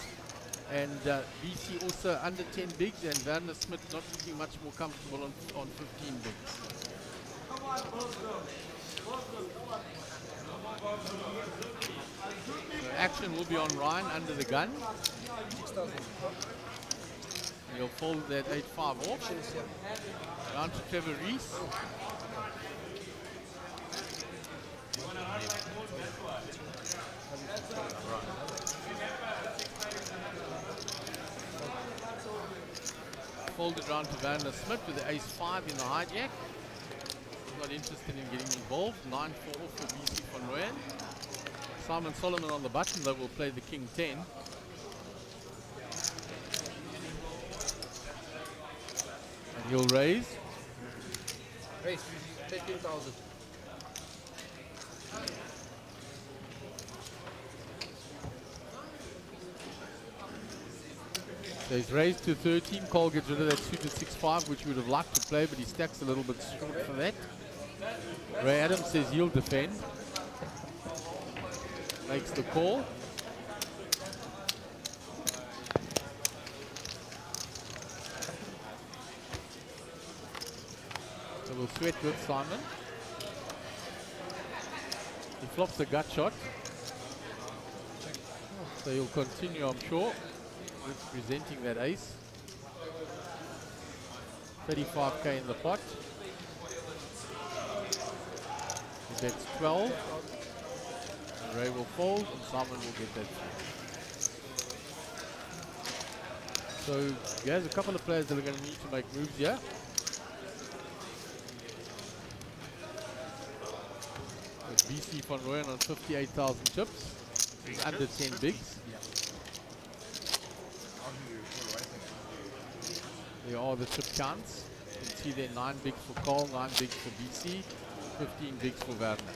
and BC also under 10 bigs, and Werner Smith not looking much more comfortable on 15 bigs. So action will be on Ryan under the gun. He'll fold that 8-5 off. Down to Trevor Reese. Folded round to Werner Smith with the ace-5 in the hijack. Not interested in getting involved. 9-4 off for BC van Rooyen. Simon Solomon on the button, though, will play the king 10. And he'll raise. Raise, 13,000. So he's raised to 13. Cole gets rid of that suited 6-5, which he would have liked to play, but he stacks a little bit short for that. Ray Adams says he'll defend. Makes the call. So we'll sweat with Simon. He flops a gut shot. So he'll continue, I'm sure, with presenting that ace. 35k in the pot. He bets 12. And Ray will fold, and Simon will get that. So there's a couple of players that are going to need to make moves here. With BC van Rooyen on 58,000 chips. He's under 10 bigs. There are the chip counts. You can see there 9 bigs for Cole, 9 bigs for BC, 15 bigs for Werner.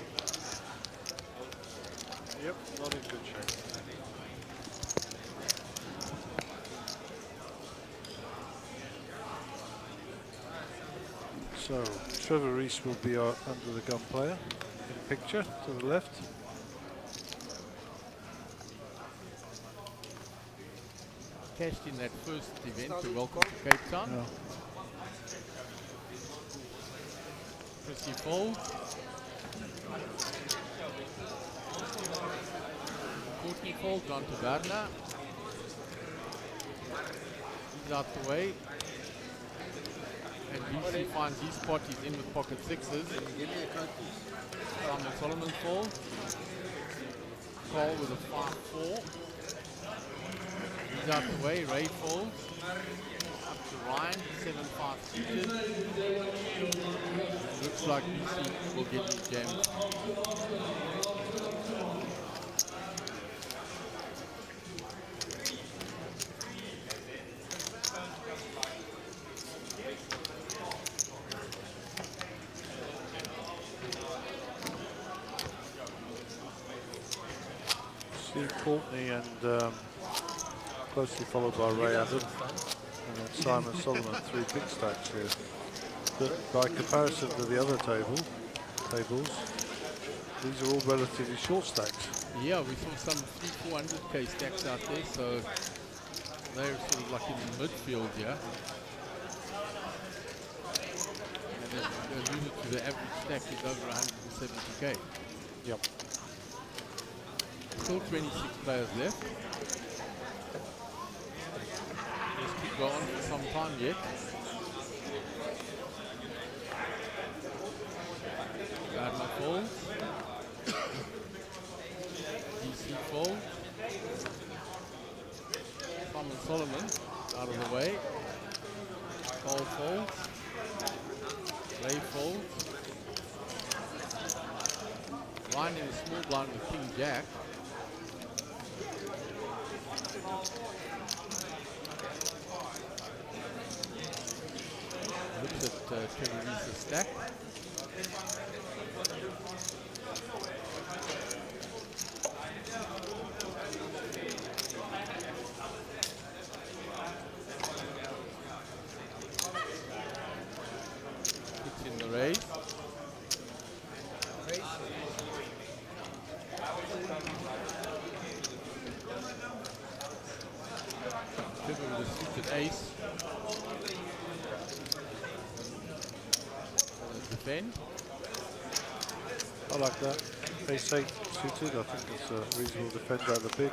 Yep, not in good shape. So Trevor Reese will be our under the gun player in picture to the left. Cashed in that first event to welcome to Cape Town. Yeah. Chrissy fold. Courtney fold down to Werner. He's out the way. And BC finds his spot, he's in with pocket sixes. Simon Solomon fold. Cole with a 5-4. He's out the way, Ray folds. Up to Ryan, 7-5 suited. Looks like BC will get his jam. Courtney and closely followed by Ray Adam. And then Simon Solomon, 3 big stacks here. But by comparison to the other tables, these are all relatively short stacks. Yeah, we saw some 300-400k stacks out there, so they're sort of like in the midfield here. And they alluded to the average stack is over 170k. Yep. Still 26 players left. This could go on for some time yet. Gardner falls. DC falls. Simon Solomon out of the way. Cole falls. Ray folds. Ryan in a small blind with King Jack. Looks at Trevor Reese's stack. Puts in the raise. Trevor with a suited ace. Defend. I like that. Ace 8 suited. I think it's a reasonable defend out of the big.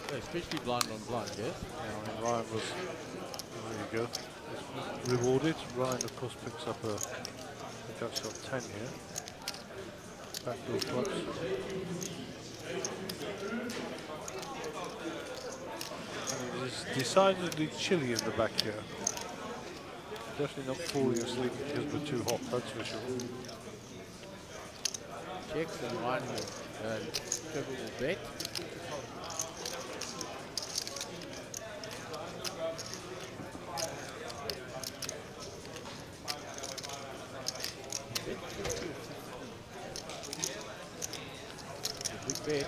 Yeah, especially blind on blind, yes. Yeah, I mean, Ryan was, there you go, he's rewarded. Ryan, of course, picks up a gut shot 10 here. Backdoor clubs. And it is decidedly chilly in the back here. Definitely not falling asleep because we're too hot, that's for sure. Checks and Ryan will Trevor will bet. Big bet.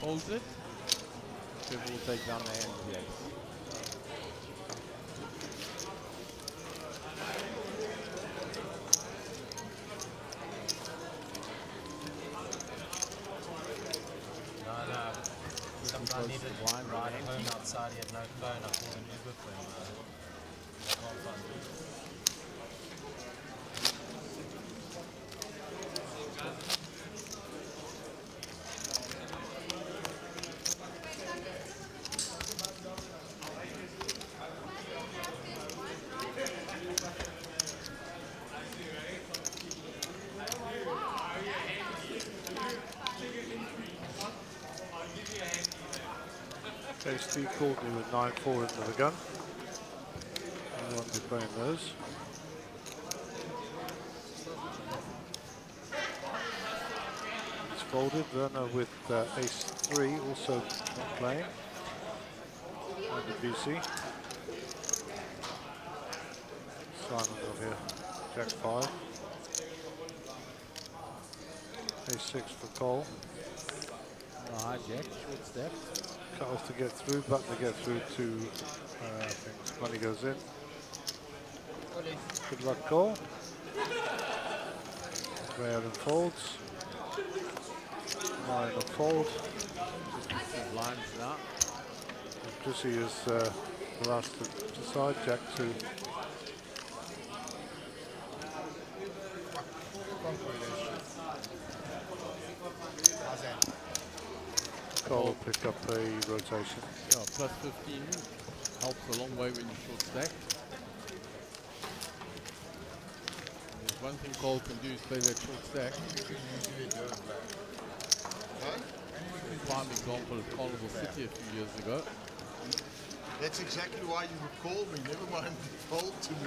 Holds it. Trevor will take down the hand of the ace. I needed blind right at home outside. He had no phone. I called an Uber for him. Well fun. Okay, Steve Courtney with 9-4 into the gun. I won't be playing those. It's folded. Werner with ace 3 also not playing. And the BC. Simon over here. Jack 5. A6 for Cole. Hijack, short stack. Cuttles to get through, button to get through to things. Money goes in. Good luck, Cole. Way out and folds. 9 and fold. Two blinds now. And Chrissy is the last to decide. Jack 2. Cole pick up a rotation. Yeah, plus 15 helps a long way when you short stack. There's one thing Cole can do is play that short stack. Prime example at Carnival City a few years ago. That's exactly why you would call me, never mind fold to me.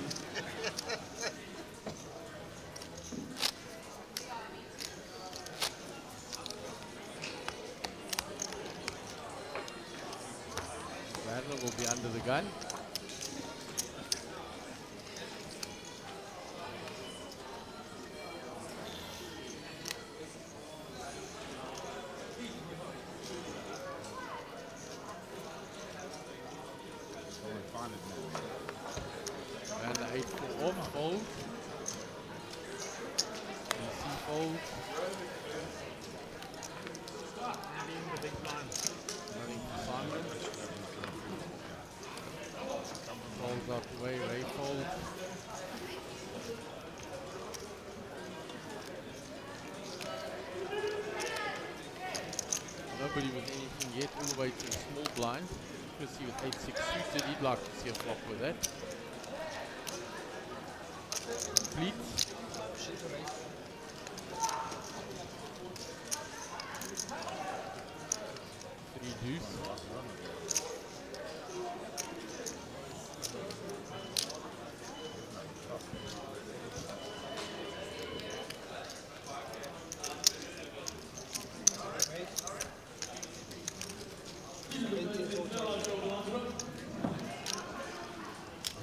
Radler will be under the gun. And the 8-4 off, fold. DC fold. Running to Simon. Folds out the way, Ray fold. Nobody with anything yet, all the way to the small blind. Chrissy with 8-6 suited, he'd like to see a flop with that. Complete. Three deuce.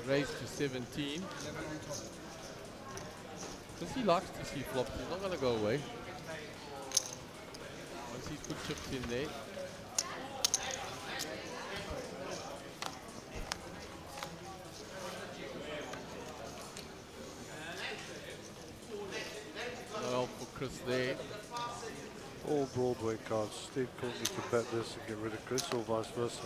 Raise to 17. Because he likes to see flops, he's not going to go away. Once he's put chips in there. No help for Chris there. All Broadway cards. Steve Courtney could bet this and get rid of Chris, or vice versa.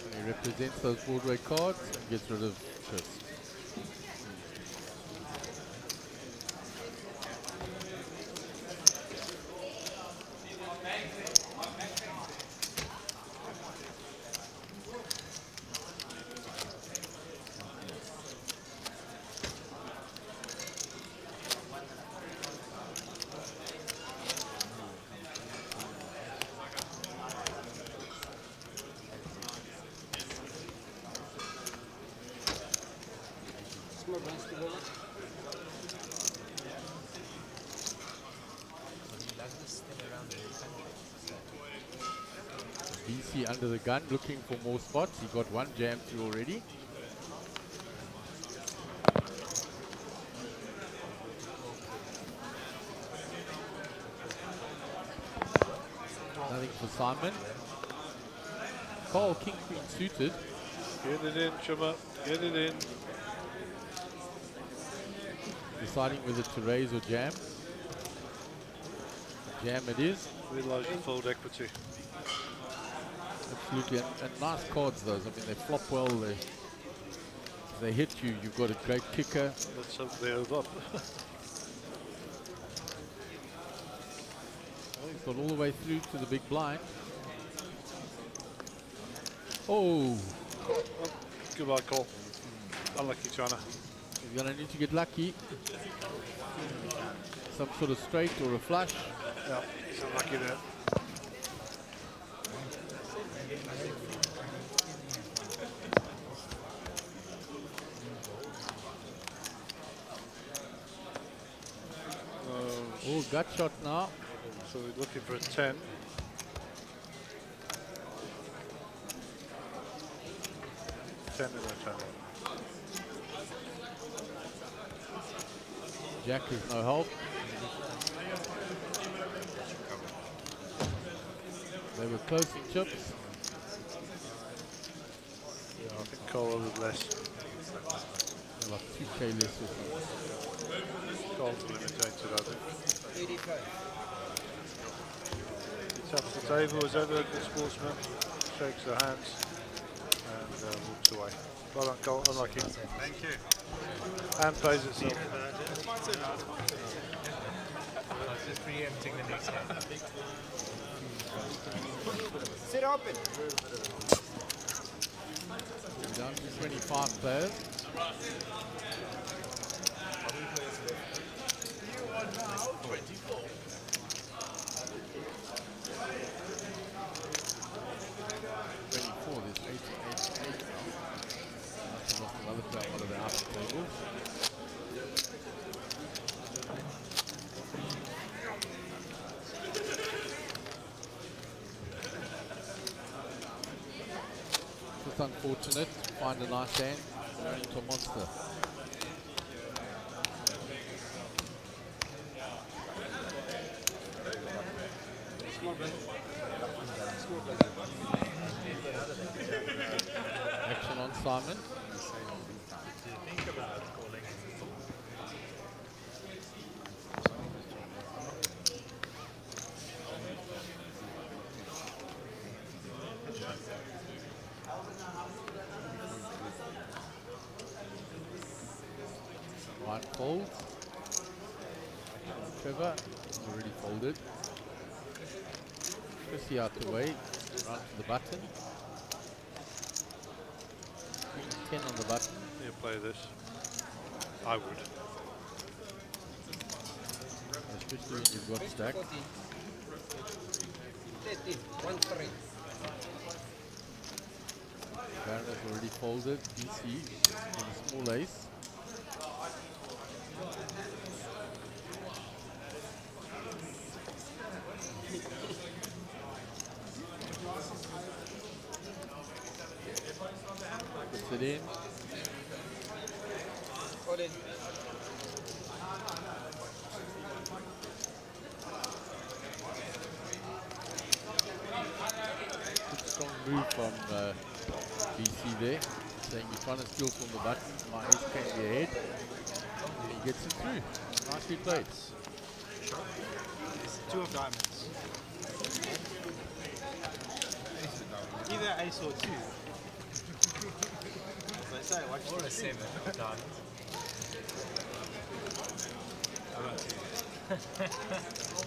And he represents those Broadway cards and gets rid of Chris. BC under the gun, looking for more spots. He got one jam through already. Nothing for Simon. Cole, king, queen suited. Get it in, Chumma. Get it in. Deciding whether to raise or jam. Jam it is. Realise you fold equity. Absolutely, and nice cards those. I mean, they flop well. If they hit you, you've got a great kicker. Let's hope they hold up. He's got all the way through to the big blind. Oh! Goodbye, Cole. Unlucky China. He's going to need to get lucky. Some sort of straight or a flush. Yeah, he's unlucky there. Oh, gut shot now. So we're looking for a 10. In the channel. Jack is no help. They were close in chips. Yeah, I think Cole was less. They're like 2K less or something. Cole's eliminated, I think. 85. He taps the table as ever, good sportsman. Shakes their hands and walks away. Well done, Cole. Unlucky. Thank you. And pays itself. I was just preempting the next one. Sit open. Down to 25 players. You are now 24. 24, there's 88 now. That's lost another player out of the outer table. Just unfortunate. Find a nice hand. Turn into a monster. Action on Simon. Think about calling. One fold. Trevor is already folded. Chrissy out the way. Run to the button. 10 on the button. You play this. I would. Especially when you've got stack. 13. 1-3. Baron has already folded. DC in a small ace. Puts it in. Hold it. Good strong move from BC there, saying you're trying to steal from the button. My ace can be ahead. And he gets it through. Nicely played. Two of diamonds. Either ace or two. As I say, watch Or the a 7 of diamonds.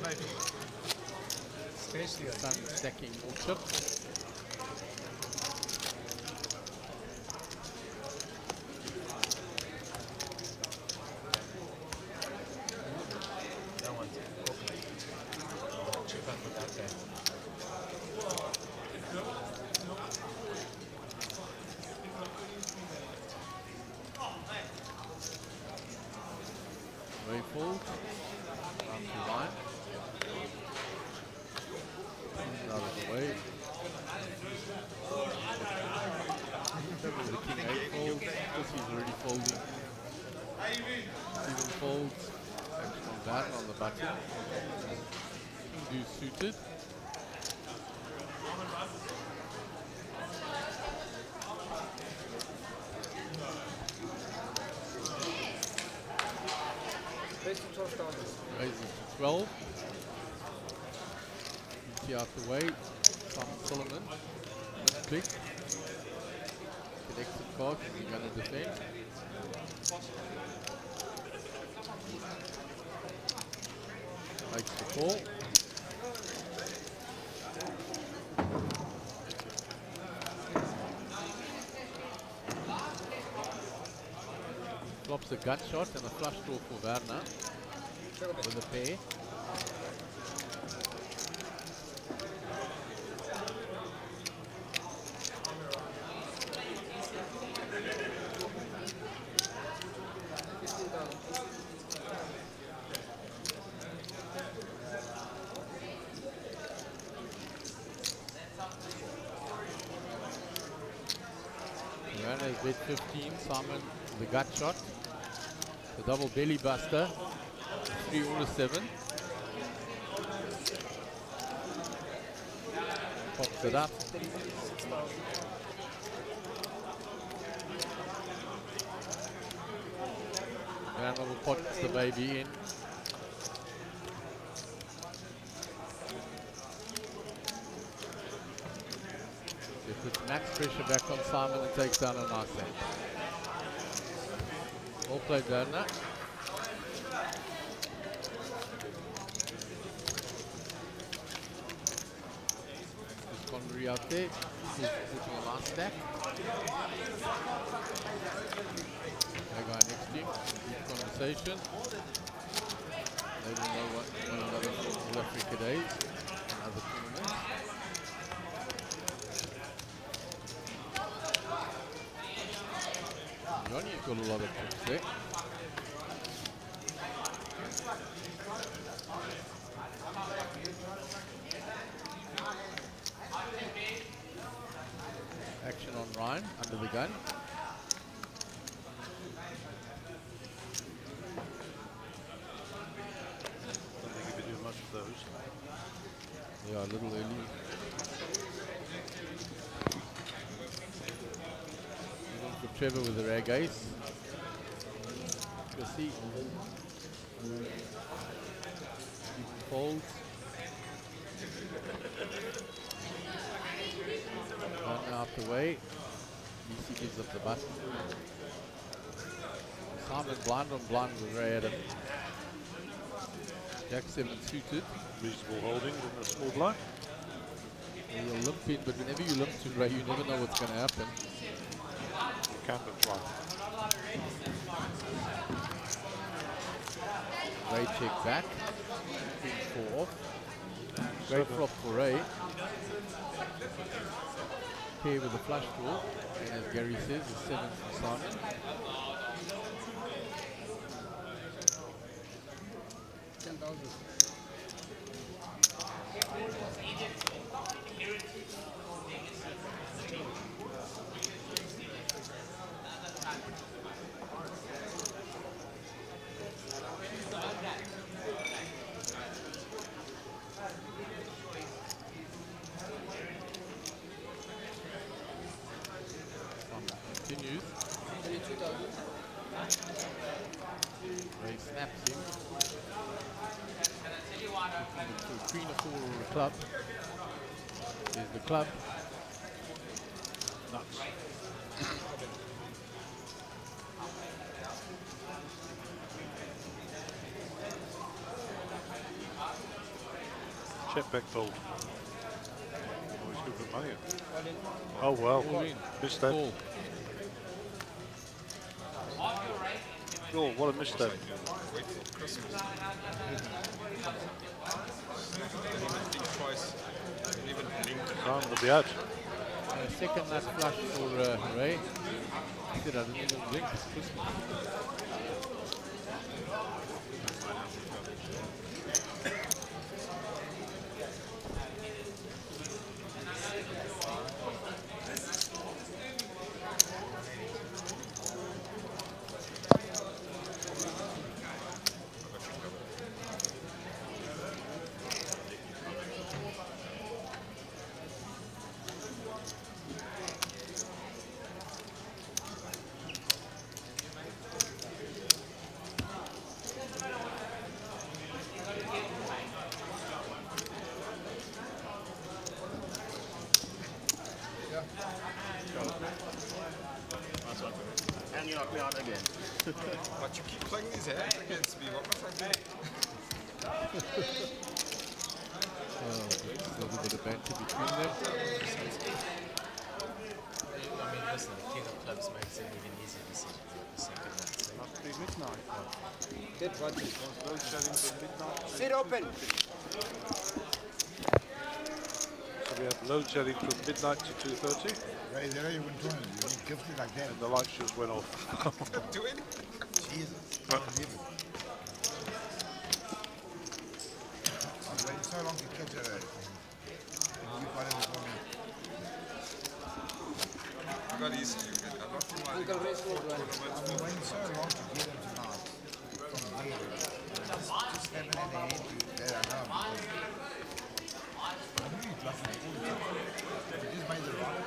Maybe. Especially on Sun stacking more chips. don't want to. Chip up without that. Very full. Down to line. Out of the way. Trevor with the king 8 fold. Pussy's already folding. Steven folds. Action on Baron on the button. King deuce suited. Raise to 12,000. Raises to 12. BT out the way. Simon Solomon. Click. Connects the card. He's going to defend. Makes the call. Flops a gut shot and a flush draw for Werner. with a pair. Runners bet 15, Simon the gut shot, the double belly buster, 3 order 7. Pops it up. Grandmother pots the baby in. It puts max pressure back on Simon and takes down a nice hand. Well played, Dana. Just Convery out there, putting a nice stack. That guy next to him, deep conversation. They will know one another from South Africa days and other tournaments. Johnny's got a lot of chips there. Action on Ryan under the gun. Don't think he could do much of those. Yeah, a little early. For Trevor with the rag ace. You'll see. Deep folds. One out the way. DC gives up the button. Simon blind on blind with Ray Adam. Jack 7 suited. Reasonable holding in the small blind. You'll limp in, but whenever you limp to Ray, you never know what's going to happen. Camden blind. Ray check back. 4 off. Great flop for Ray. Pair with a flush draw. And as Gary says, a 7 for Simon. Continues. Ray snaps him. Looking for a queen or 4 or a club. There's the club. Nuts. Check back fold. Always good for money. Oh well, missed that. Oh, what a mistake. Wait for Christmas. Twice. Even blink. Time to be out. Second last flush for Ray. He said I didn't even blink. It's Christmas. And you knock me out again. But you keep playing these hands against me. What must I do? There's a little bit of banter between them. I mean, Listen, the king of clubs makes it even easier decisions at the second night. So Must be midnight. Get what? Load shedding from midnight. Sit open. So we have load shedding from midnight to 2:30. Right, there you wouldn't turn it. You need gifted like that. And the lights just went off. Do it. Jesus. Unbelievable. I was waiting so long to catch it. You find it for me. I got easy. I'm not too much. Uncle Ray scored one. I've been waiting so long to get him tonight. From there. Just having in the head that I know. I knew he'd love me all the time. He just made the right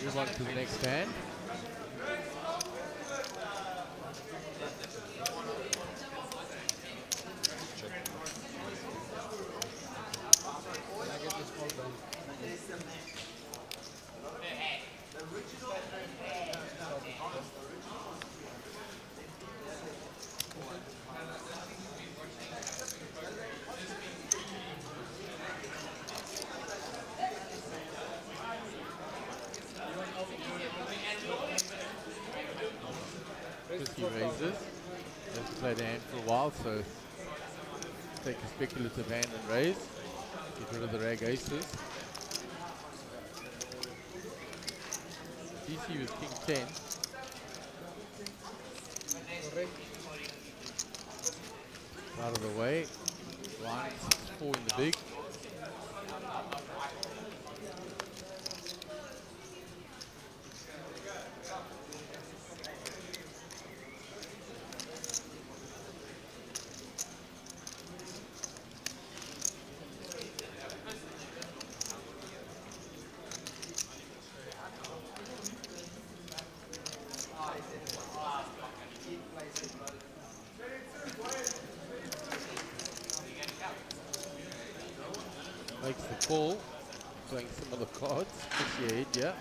Move on to the next hand. He raises. Hasn't played a hand for a while, so take a speculative hand and raise. Get rid of the rag aces. DC with king 10. Out of the way. Line 6-4 in the big. Makes the call, playing some of the cards. Push your head, yeah.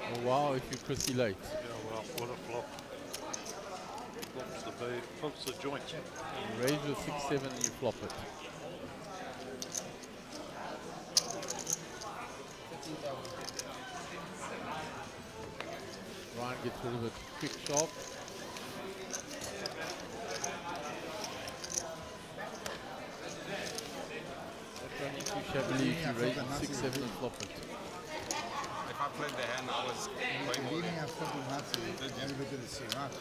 Oh wow, if you Chrissy late. Yeah, well, what a flop. Flops the joint. You raise your 6-7 and you flop it. Ryan gets rid of it quick sharp. Not running too shabbily if you raise it 6-7 and flop it. If I played the hand, I was playing all Leaving day. our fucking nuts, you look at the scene, right?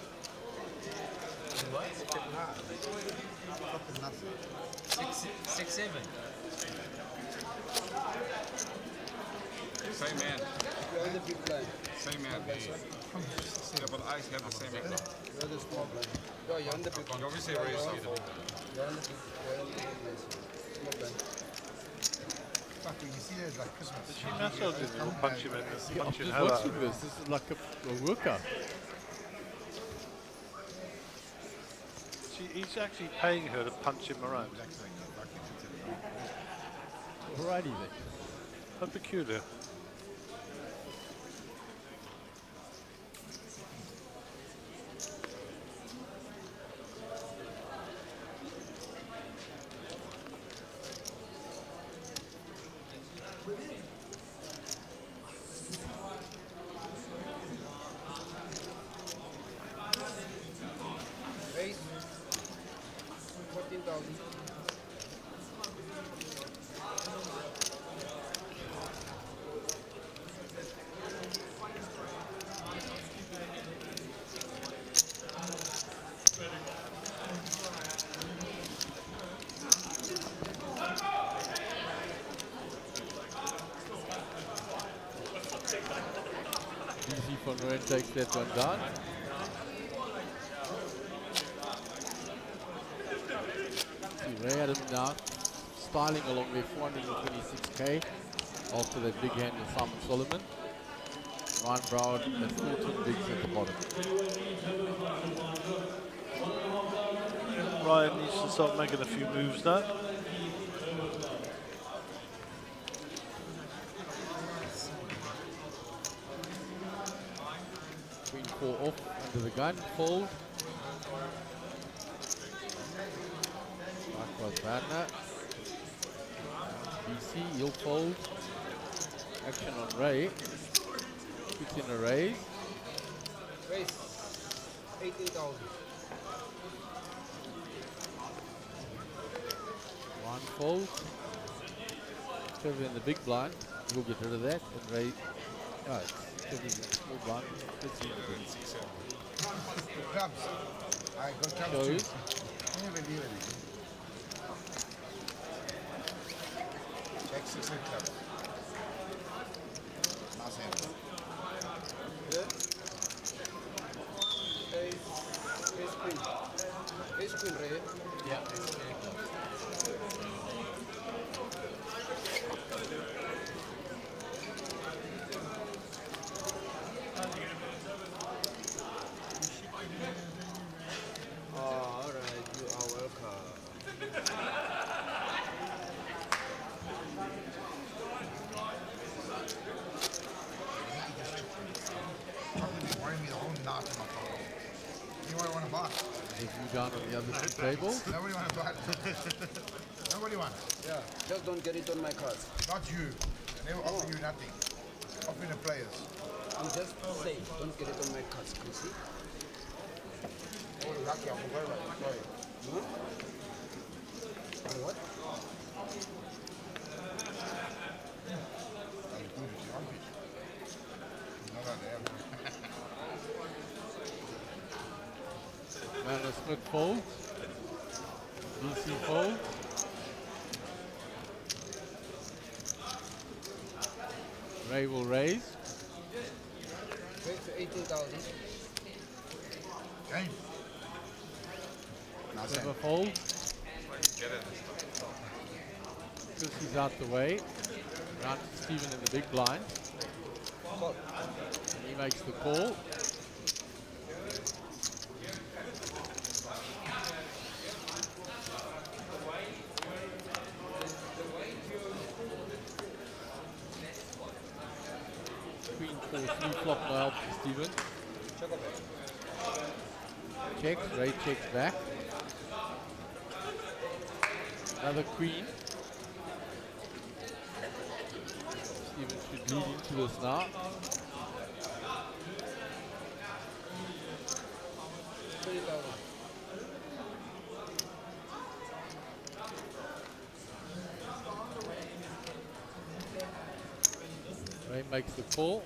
Fucking nuts. 6-7. Same man. Same man. Yeah, but I have the same man. You're the small blind. No, you're on the big one. You obviously raise you. You're on the big small blind. Fuck, you see that like Christmas. Did she mess up? Did you punch him in? Yeah, I'm Punch him just hell out watching of this. This is like a workout. He's actually paying her to punch him around. Alrighty then. How peculiar. Raise 14,000. DC von Roen takes that one down. See Ray Adam now styling along their 426k after that big hand with Simon Solomon. Ryan Broward and 14 bigs at the bottom. Ryan needs to start making a few moves now. 4 off under the gun, fold. Likewise Wagner. BC, he'll fold. Action on Ray. Puts in a raise. Raise 18,000. One fold. Trevor in the big blind. We'll get rid of that and Ray. Oh, Trevor's in the small blind. Let's see the big. Clubs. I got clubs Shows. too. Never deal with it. Check 6 clubs. Nice hand. Ace queen. Ace queen, Ray. Yeah. Alright, you are welcome. Probably been worrying me the whole night in my phone. Anyone want to buy? There's you down on the other two tables. Nobody want to buy it. Nobody want it. Yeah, just don't get it on my cards. Not you. They never offer you nothing. Offering the players. I'm just saying, don't get it on my cards, you see? Oh, lucky, I forgot about it. Sorry. What? That's good. It's armpit. Not on there. Manor Smith fold. DC fold. Ray will raise. Raise to 18,000. Game. Nice Trevor hand. fold. Chrissy's out the way. Round to Stephen in the big blind. And he makes the call. Queen 4, 3 flop now for Stephen. Checks, Ray checks back. Another queen. Stephen should lead into this now. Ray makes the call.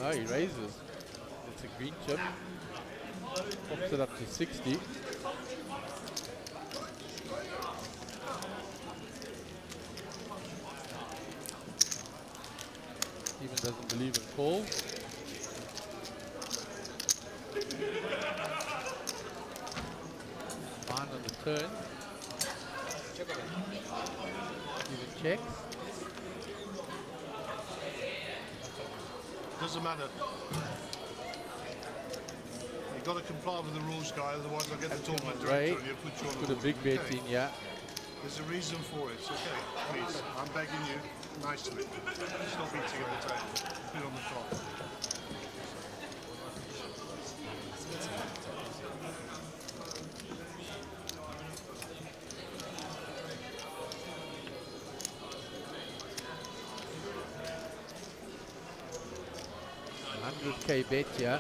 Oh, he raises. It's a green chip. Pops it up to 60. Stephen doesn't believe in calls. Fine on the turn. Stephen checks. Doesn't matter. You've got to comply with the rules, guy, otherwise I'll get the tournament Ray, director and he'll put you on put the a big bet okay. in, yeah. There's a reason for it. It's okay. Please, I'm begging you nicely. Stop eating at the table. Put it on the top. $100K bet, yeah.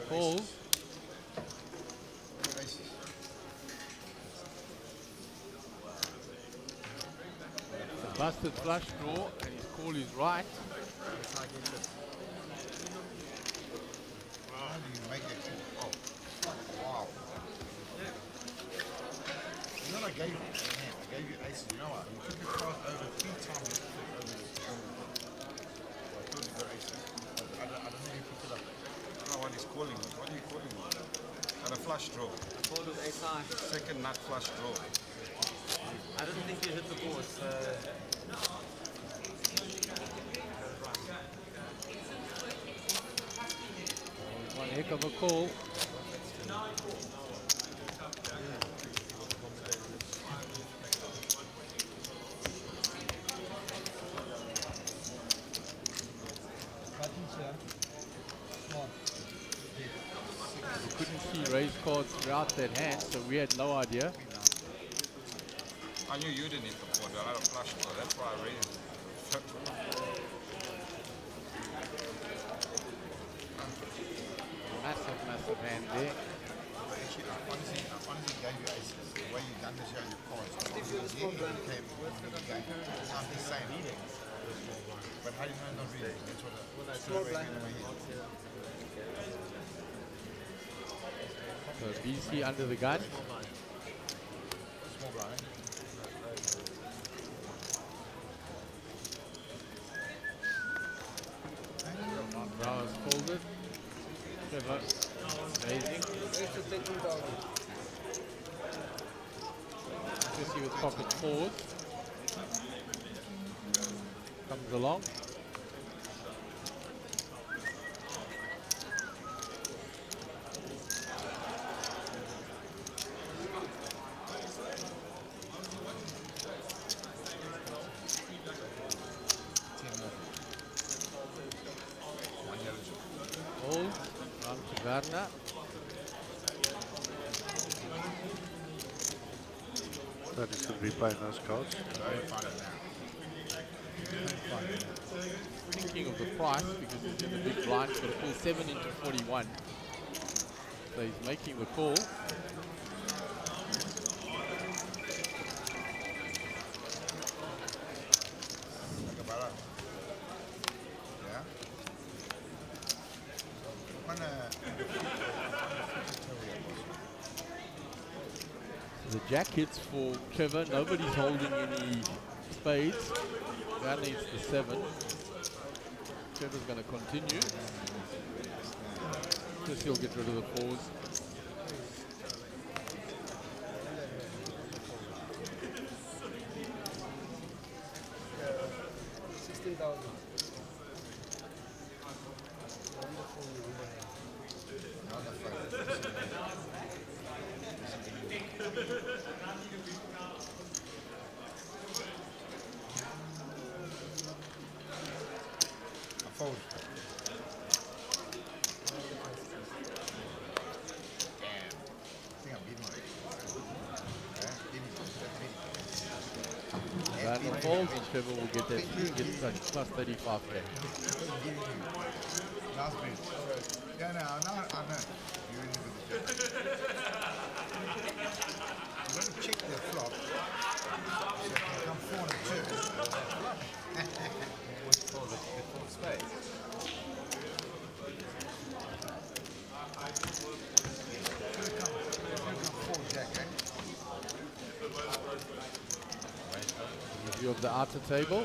Calls. It's a busted flush draw, and his call is right. How do you make it? Oh, wow. You know what I gave you? Man, I gave you aces. You know what? You took your card over 3 times. I told you go aces. I don't know if you picked it up. calling it? What are you calling it? And a flush draw. Folded ace high. Second nut flush draw. I didn't think you hit the board. One heck of a call. We couldn't see raise cards throughout that hand, so we had no idea. I knew you didn't hit the board, but I had a flush draw. That's why I raised it. Massive, massive hand there. Actually, I honestly gave you aces. The way you done this, you had your cards. If you came with the game, I'm just saying. But how do you know not reading? That's what Small blind. So BC under the gun. Small blind. Brown's folded. Clever. Amazing. Especially with pocket fours. Comes along. Hold. Round to Gardner. That is going to be playing those cards. Thinking of the price because he's in the big blind. He's got to pull 7 into 41. So he's making the call. Yeah. The jack hits for Trevor. Nobody's holding any spades. That needs the 7. Trevor's going to continue. Just he'll get rid of the 4s. Fold. Gardner folds and Trevor will get that 3, gets plus 35k. Last bit. Yeah, no, I know. You're in the you want to check the flop. So it can come 4 on the turn. Before spades. Review of the outer table.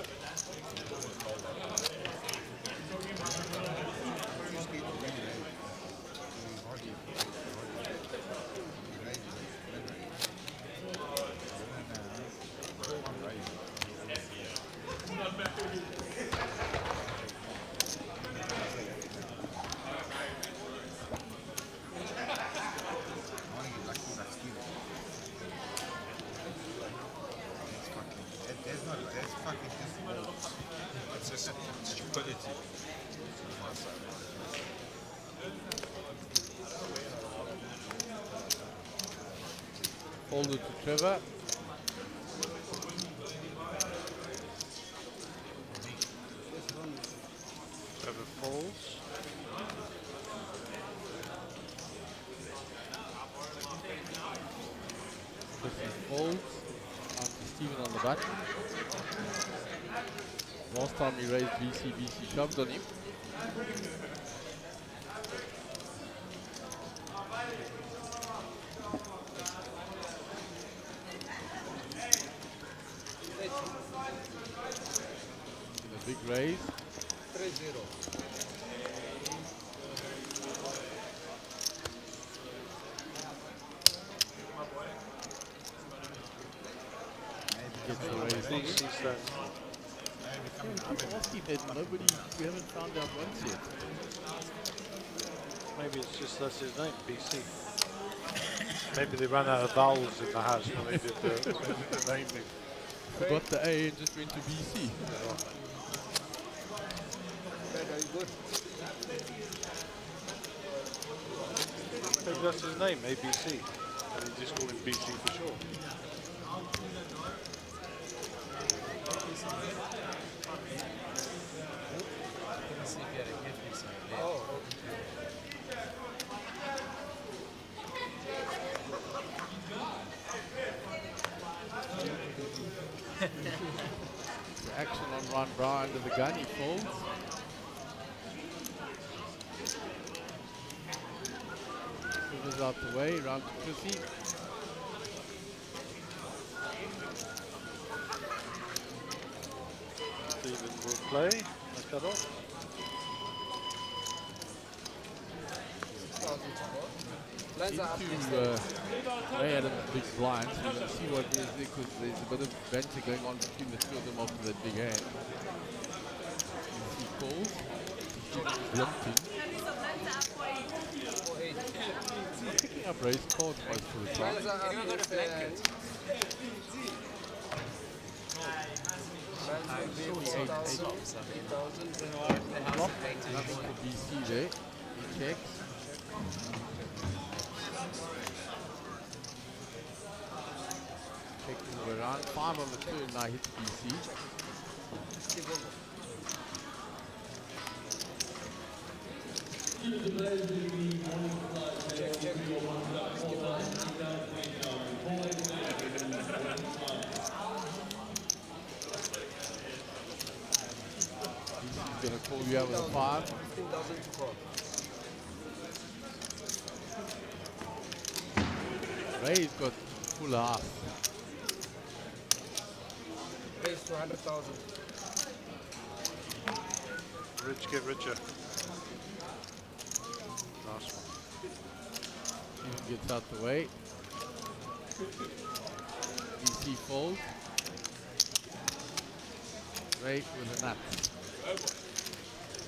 It's just stupidity. Folded to Trevor. Trevor folds. Christian folds. On to Stephen on the button. Last time he raised BC shoved on him. A big raise. 3-0. gets the raise. BC stands. People asking that we haven't found out once yet. Maybe it's just that's his name, BC. Maybe they ran out of vowels in the house when they did the naming. Forgot the A and just went to BC. Very good. Maybe that's his name, ABC. And he just called him BC for short. The action on Ron Brown under the gun, he folds. Shoulders out the way, round to Chrissy. Steven will play. Let's cut off. Ray had a big blind, so we're going to see what it is there because there's a bit of banter going on between the two of them after that big hand. He calls. He's lumped in. Picking up Ray's cards most of the time. Nothing for BC there. He checks. Checking around. 5 on the turn now hits BC. He's going to call you out with a 5. Ray's got full house. Raise to 100,000. Rich get richer. Last one. Steven gets out the way. DC folds. Ray with a nut.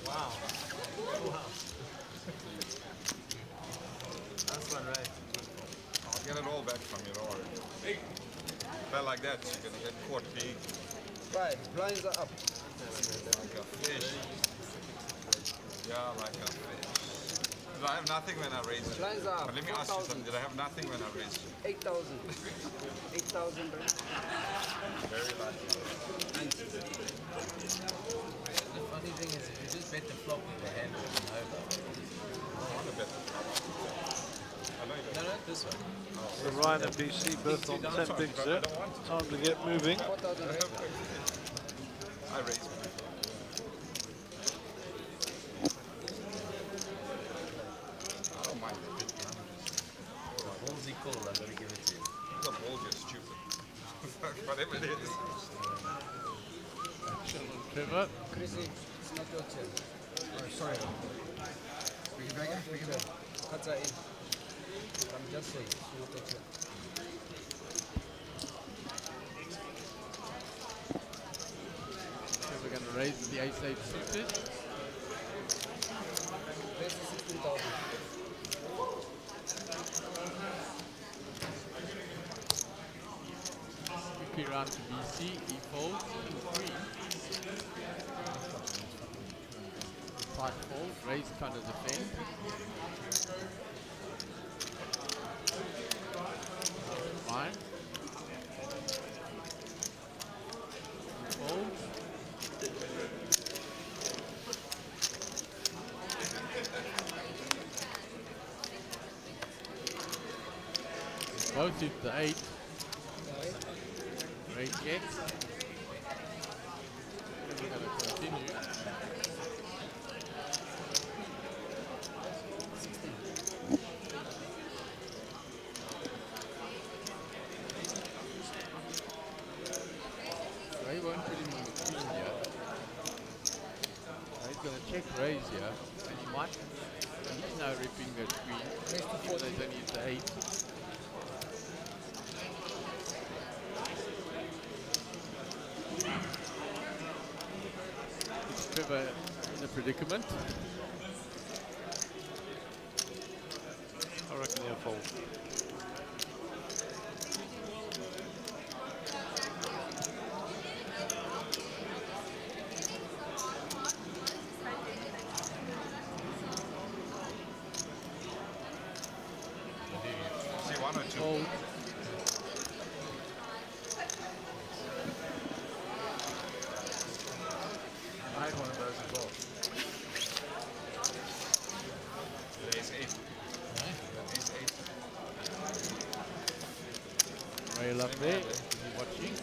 Wow. Wow. That's one right. I'll get it all back from you, don't worry. Felt like that, you're gonna get caught big. Right, blinds are up. Like a fish. Yeah, like a fish. Did I have nothing when I raised it? Blinds are up. But let me ask you something, did I have nothing when I raised it? 8,000. 8,000. Very lucky. The funny thing is, if you just bet the flop with the hand going over. I don't want to bet the flop. I know you don't. No, this one. So Ryan and BC both on 10 bigs there. Time to get moving. I raised it. I don't mind the big numbers. The ballsy call, I've got to give it to you. The ball gets stupid. Whatever it is. Action on Trevor. Chrissy, it's not your turn. Oh, sorry. Speak it back in, speak it back. Cuts are in. I'm just saying, it's not your turn. Trevor going to raise the ace-8 suited. Raise to 16,000. Quickly round to BC. He folds. Queen. Tight fold. Raise kind of defend. Fine. Fold. Both hit the 8. Great checks. We're going to continue. Ray won't put him in the queen here. Ray's going to check raise here, and he might. He's now ripping the queen. Even though he's only at the 8. ever in a predicament. I reckon he'll fold. See one or two? Fold. I had one of those as well. Ace 8. Ace 8. Rail up there. He's watching.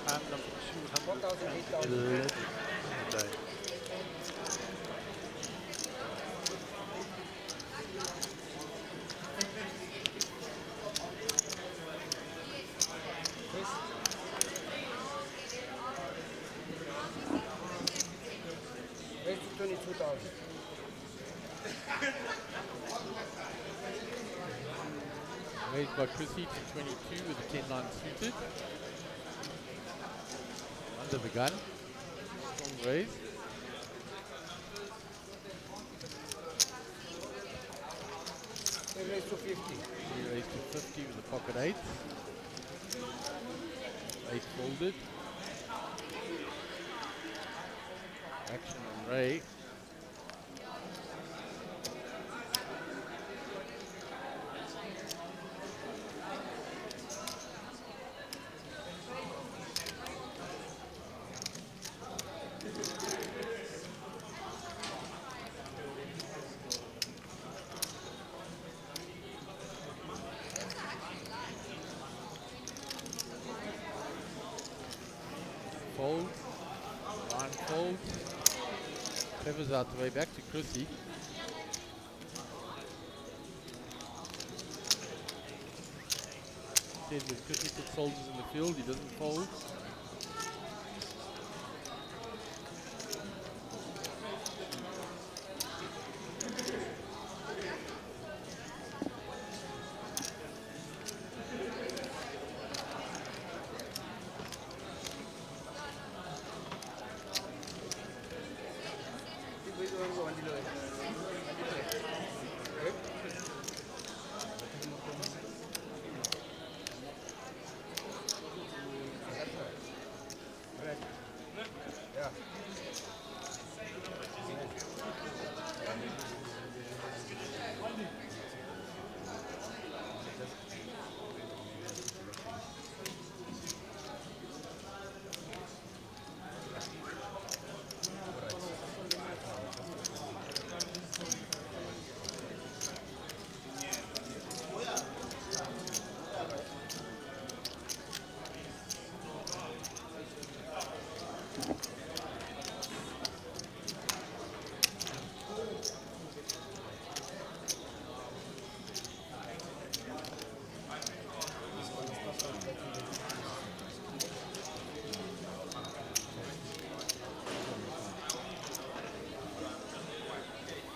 And number 211 today. Raise to 22,000. Raised by Chrissy to 22 with the 10-9 suited. Under the gun. Strong raise. They raise to 50. He raised to 50 with the pocket 8. 8 folded. Action on Ray. Fold. Line fold. Trevor's out the way back to Chrissy. Says when Chrissy puts soldiers in the field, he doesn't fold.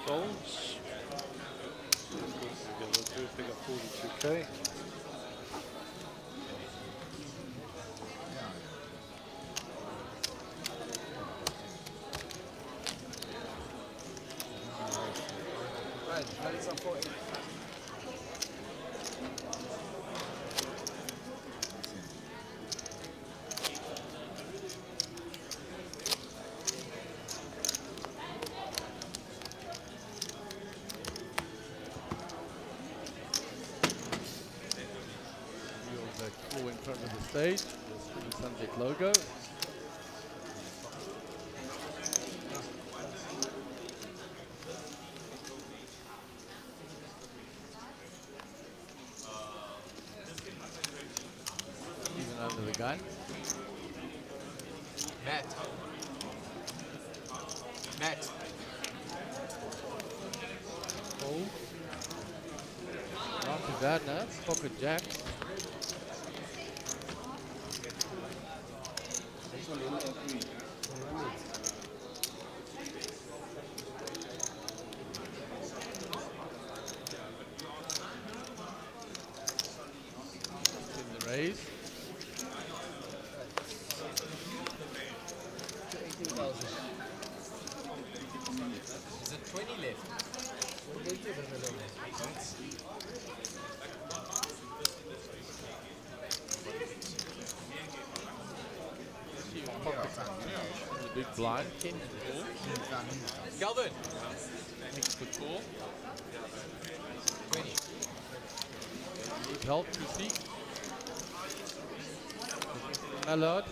Folds. We're going to do pick up 42k. Right, that is a 40. Floor in front of the stage, the Sunbet logo. Even under the gun. Matt. Matt. Fold. Round to Susanna, pocket jack. In the raise. To 18,000. Is it 20 left? The big blind, 10 to call. Galvin. Makes the call. 20. Need help to see. Mallard.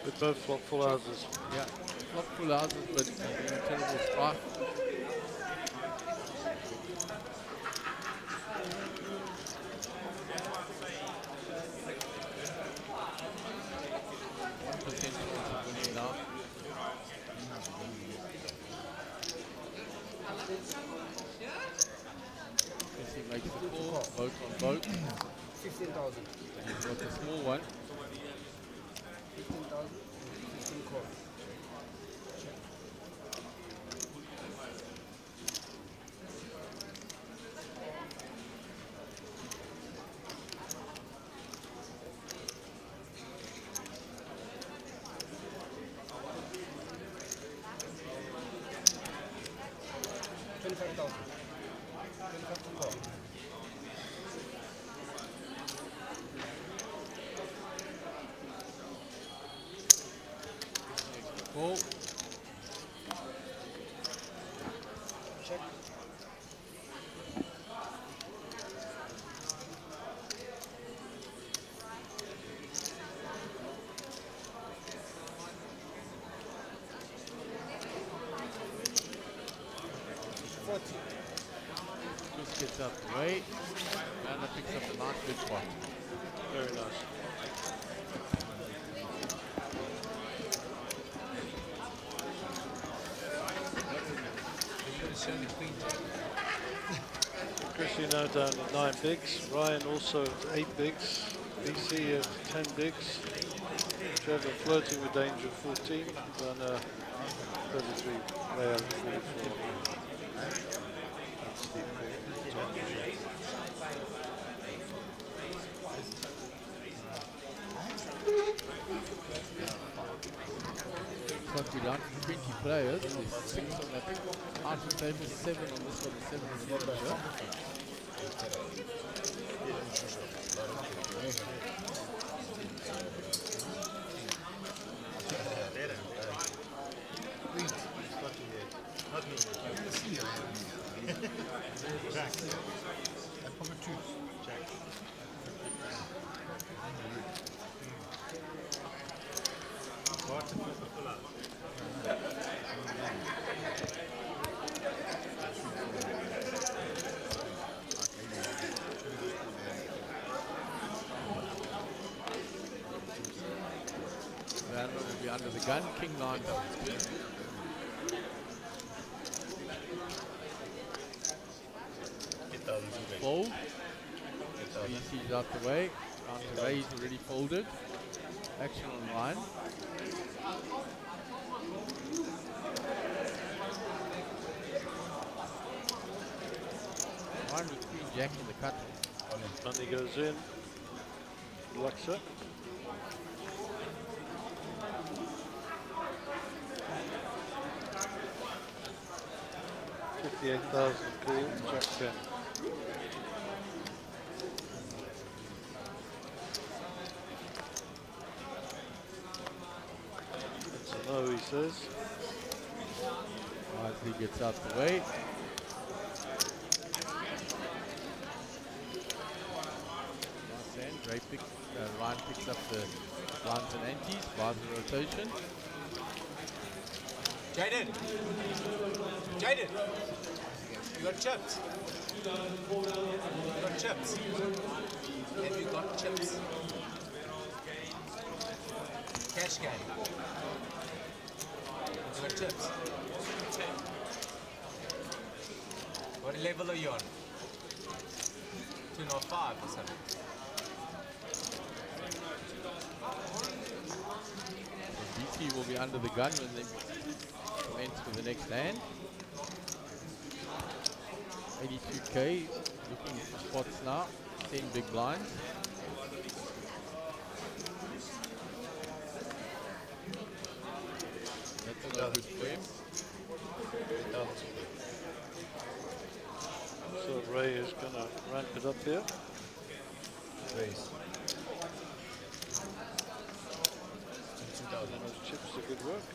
With both flop full houses. Yeah, not full houses, but a terrible strike. He makes the call, vote on vote. 15,000. He's got the small one. 15,000. 15 call. Call. Check. Just gets out the way. And that picks up a nice big spot. Very nice. Chrissy now down at 9 bigs. Ryan also at 8 bigs. BC at 10 bigs. Trevor flirting with danger at 14. Then 33. Ray at 44. That's the But we're down to 20 players. There's 6 on that item table, 7 on this one, 7 on the other one. That one will be under the gun. King 9 doubles. Fold. BC's out the way. Round to raise already folded. Action on line. One with Queen Jack in the cut. Money goes in. Luxa. $58,000 call, Jack 10. That's a no, he says. Wisely gets out the way. Nice hand. Ryan picks up the rounds and antes, buys the rotation. Jaden! Jaden! You got chips? You got chips? Have you got chips? Cash game. You got chips? What level are you on? 205 or something. BC will be under the gun when they commence for the next hand. 82k, looking for spots now. 10 big blinds. That's no good for him. So Ray is going to ramp it up here. Raise. And those chips are good work.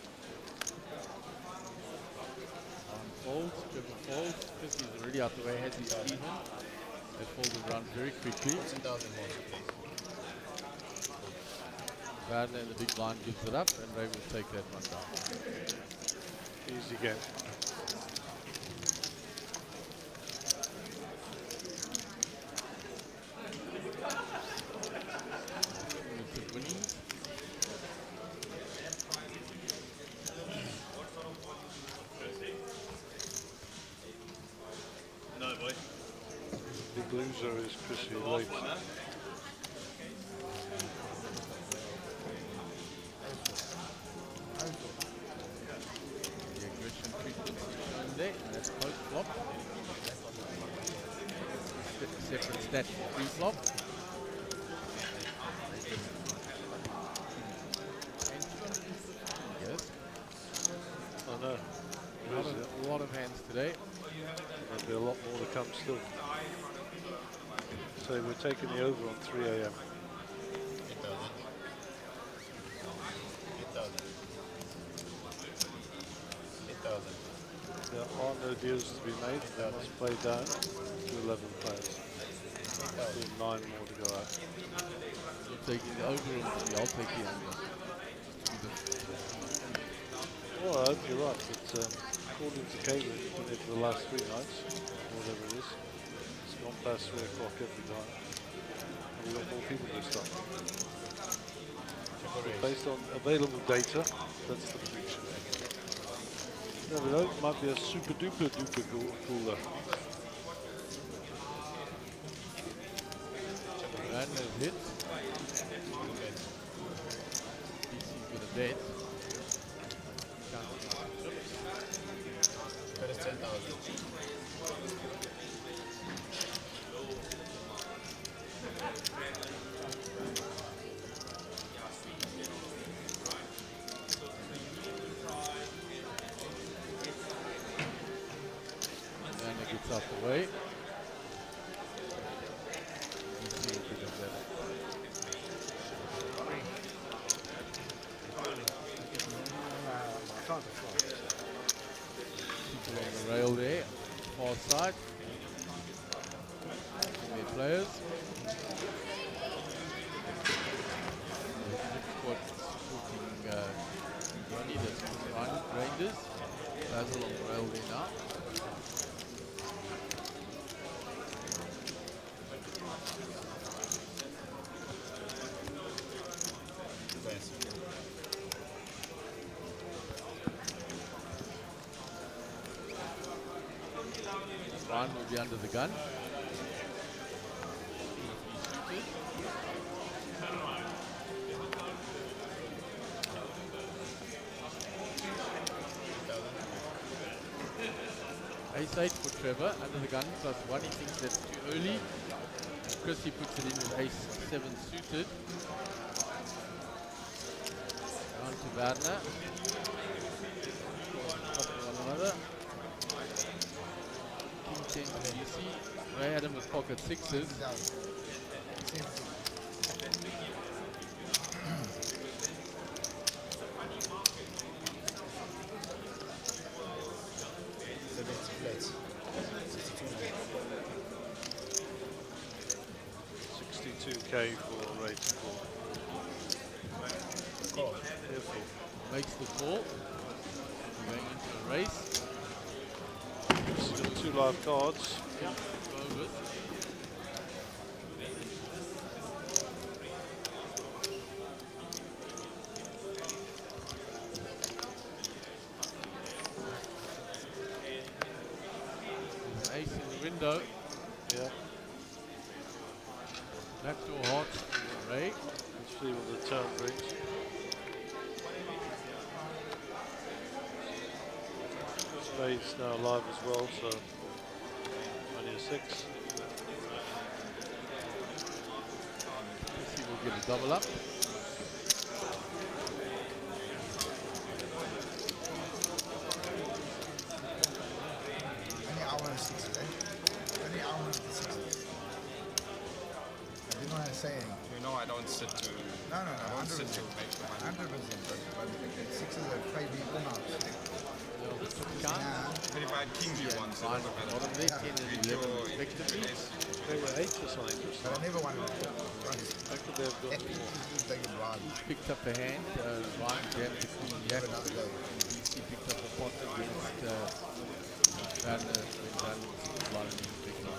Folds, triple folds. Chris is already out the way, has his even. They fold around very quickly. 10,000 more, please. Gardner in the big blind gives it up, and Ray will take that one down. Easy game. No, boy. Big loser is Chrissy Late. The aggression treatment is shown there, and that's close flop. Separate stat for free flop. And 250, yes. I know. A lot of hands today. There'll be a lot more to come still. So we're taking the over on 3 a.m. 8,000. There are no deals to be made. They must play down to 11 players. Still 9 more to go out. You're taking the over on 3, I'll take the under. Well, I hope you're right, but according to Caitlin, it's been here for the last 3 nights, whatever it is. It's gone past 3 o'clock every time. And we've got more people this time. So based on available data, that's the prediction. Never know, it might be a super duper duper cooler. Random hit. BC's going to bet. That is 10,000. And it gets out the way. BC will pick up that. People on the rail there, far side. Their players. Squad supporting Johnny, that's Rangers. Basil on the rail there now. Ryan will be under the gun. Ace 8 for Trevor, under the gun, plus 1. He thinks that's too early. Chrissy puts it in with Ace 7 suited. Down to Wagner. One another. King 10 to BC. Ray Adam with pocket 6s. $62K for Ray to call. Careful. Makes the call. Going into a race. Still 2 live cards. Yeah, over. There's an ace in the window. Yeah. Backdoor hearts for Ray. Let's see what the turn brings. Spade's now alive as well, so only a 6. Let's see, we'll get a double up. Only hour and 6, eh? Only hour and 6. I didn't want to say anything. You know I don't sit to... No, I don't sit to 100%. make the money. 100%. But 6s are played me all out. But if I had kings, you won, so it doesn't matter. Bottom left, 10 and 11 respectively. They were 8 or something. But I never won it. How could they have got more? Each picked up a hand. Ryan jammed the queen jack. BC picked up a pot against Van Van picked up.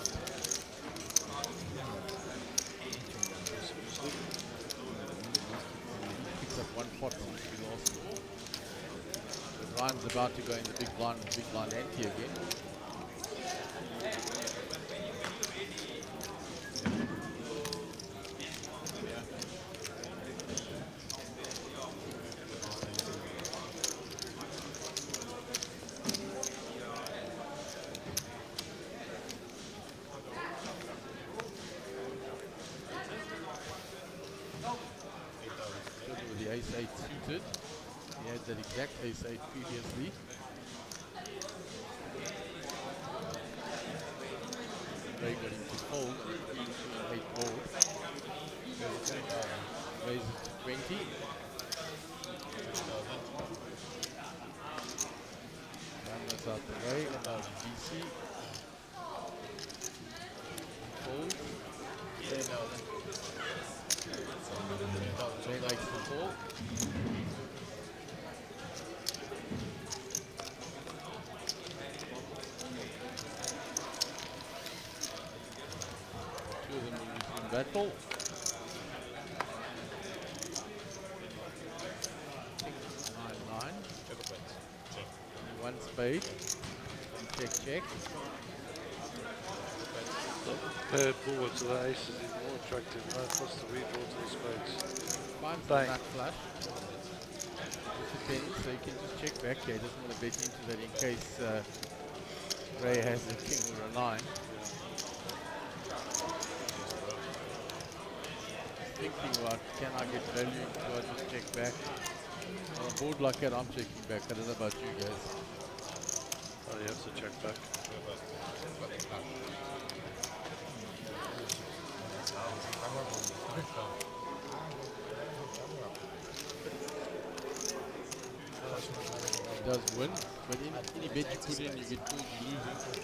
Picks up one pot from which we lost. But Ryan's about to go in the big blind ante again. With the ace-8 suited. He had that exact ace-8 previously. Ray got him to fold on the queen 8 board. Raise it to 20. Run this out the way, and now BC. Fold. Ray makes the call. Two of them will in battle. Nine. One spade. Check. Paired forward to the aces is more attractive. No, plus the redraw to the spades. Finds Bang. the nut flush. With the 10, so you can just check back here. He doesn't want to bet into that in case Ray has a king or a 9. Thinking about, can I get value? Do I just check back? On a board like that, I'm checking back. I don't know about you guys. Oh, you have to check back. He does win, but any bet you put in, you get told you lose it.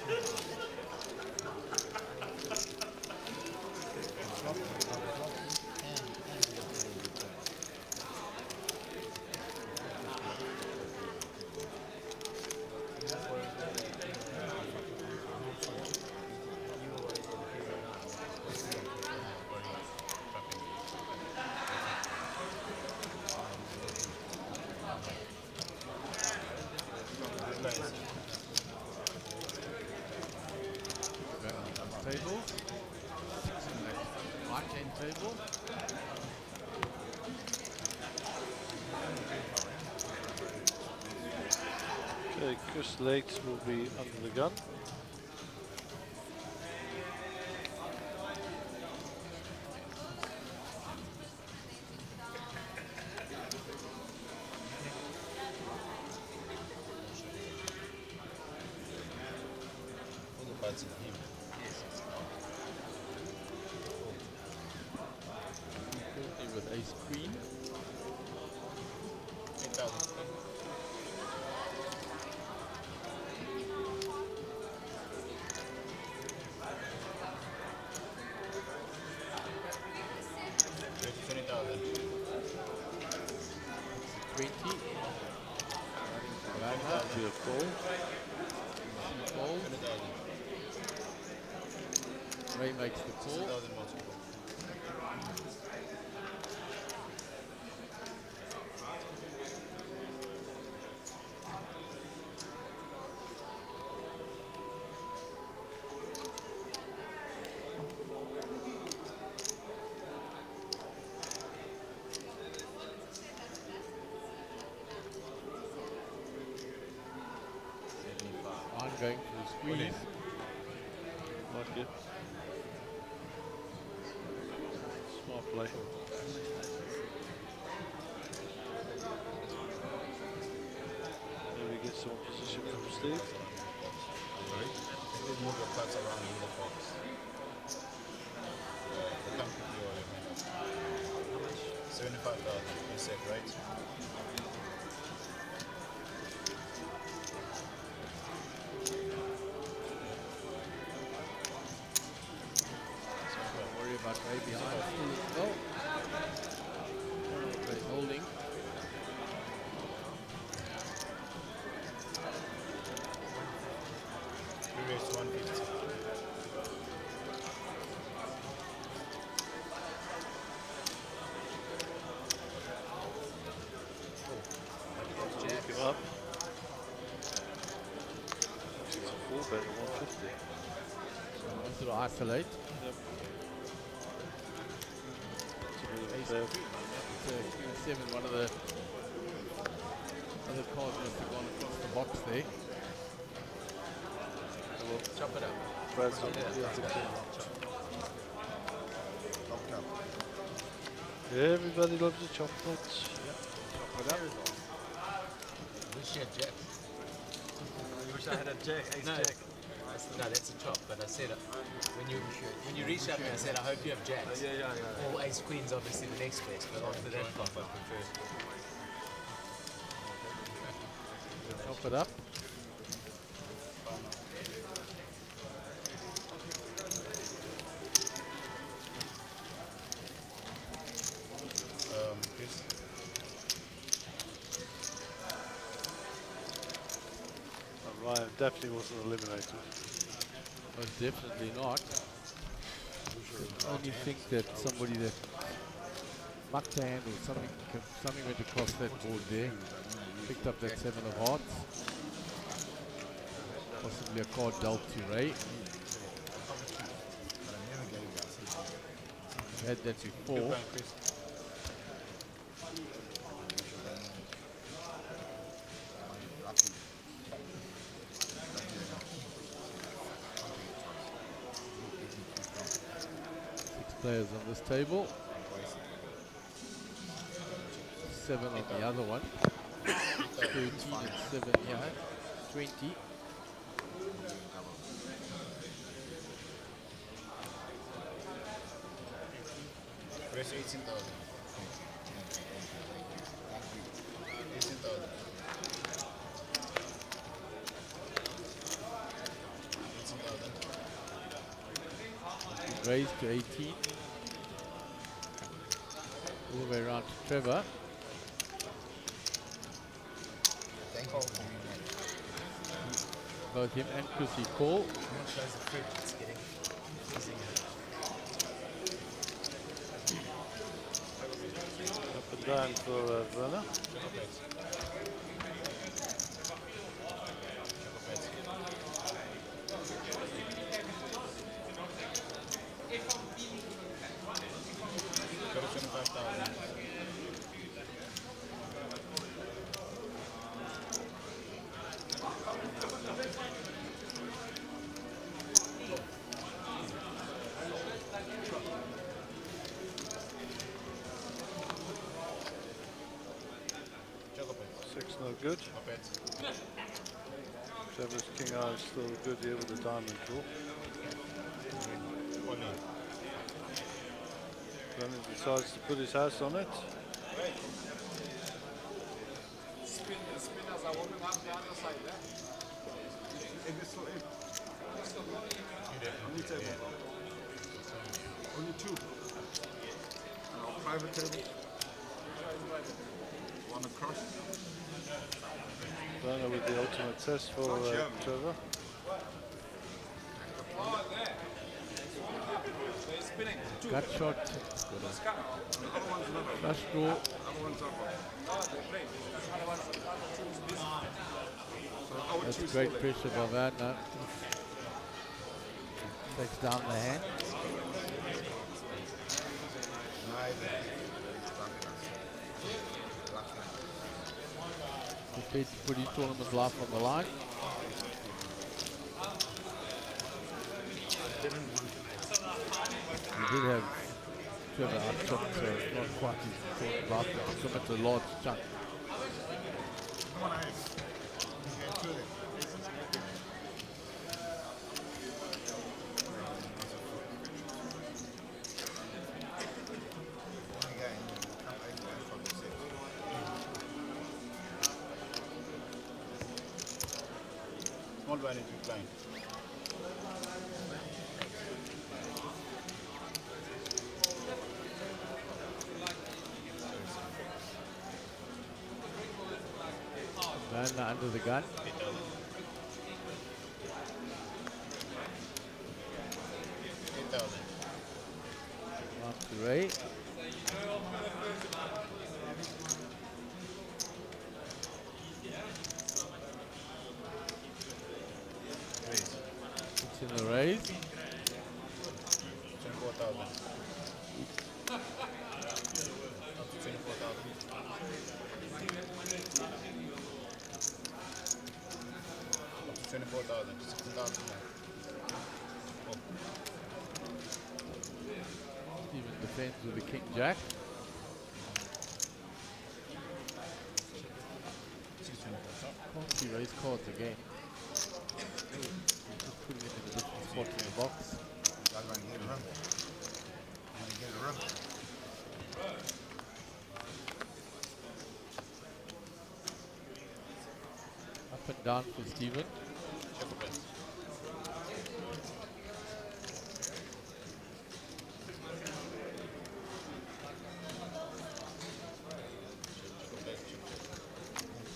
Table, 6 in the right hand table. Okay, Chris Lakes will be under the gun. With ace queen. 8,000. That'll be a fold. Fold. Ray makes the call. going for the squeeze. Like it. Smart play. Maybe get some position from Steve. Just move your cards around in the box. They come with your limit. 75,000, you said, right? Don't worry about way behind. Oh, he's holding. Previous 150. Give up. It's a 4-bet at 150. So wants to isolate. Yep. Ace queen 7, one of the other cards must have gone across the box there. Well, chop it up. Brad's not going to be able to kill. Everybody loves the chocolates. Yep. Chop it up. Wish you had jack. You wish I had a jack, ace No. jack. No, that's a chop. But I said when you reached out to me, I said I hope you have jacks. Yeah. Or ace queens, obviously the next best. But after that, flop, I prefer. Chop it up. Chris. Ryan definitely wasn't eliminated. Most definitely not. I only think that somebody that mucked a hand or something went across that board there. Picked up that 7 of hearts. Possibly a card dealt to Ray. Had that before. Players on this table. 7 on the other one. 13 and 7 here. 20. Where's 18,000? 18,000. Raised to 18. All the way around to Trevor. Thank you. Both him and Chrissy call. Shows the fridge, it's getting freezing. Up and down for Werner. No good. Trevor's king eye is still good here with the diamond draw. Brennan decides to put his house on it. Spinners are warming up the other side there. Egg is still in. Only table. Only 2. Private table. One across. Werner with the ultimate test for Trevor. Gut shot. Flush draw. That's great pressure by Werner. Takes down the hand. Prepared to put his tournament life on the line. didn't want to make. We did have Trevor outchipped, so it's not quite as important about that. Some at a large chunk. Come on, Abe. You can through it. Small blind into blind. Man under the gun. Mark to Ray. It's in the raise. 24,000. 24,000. 16,000. Steven defends with the King Jack. Can't see raise cards again. Just putting it in a different spot in the box. I'm going to get a room. I'm going to get a room. Up and down for Steven.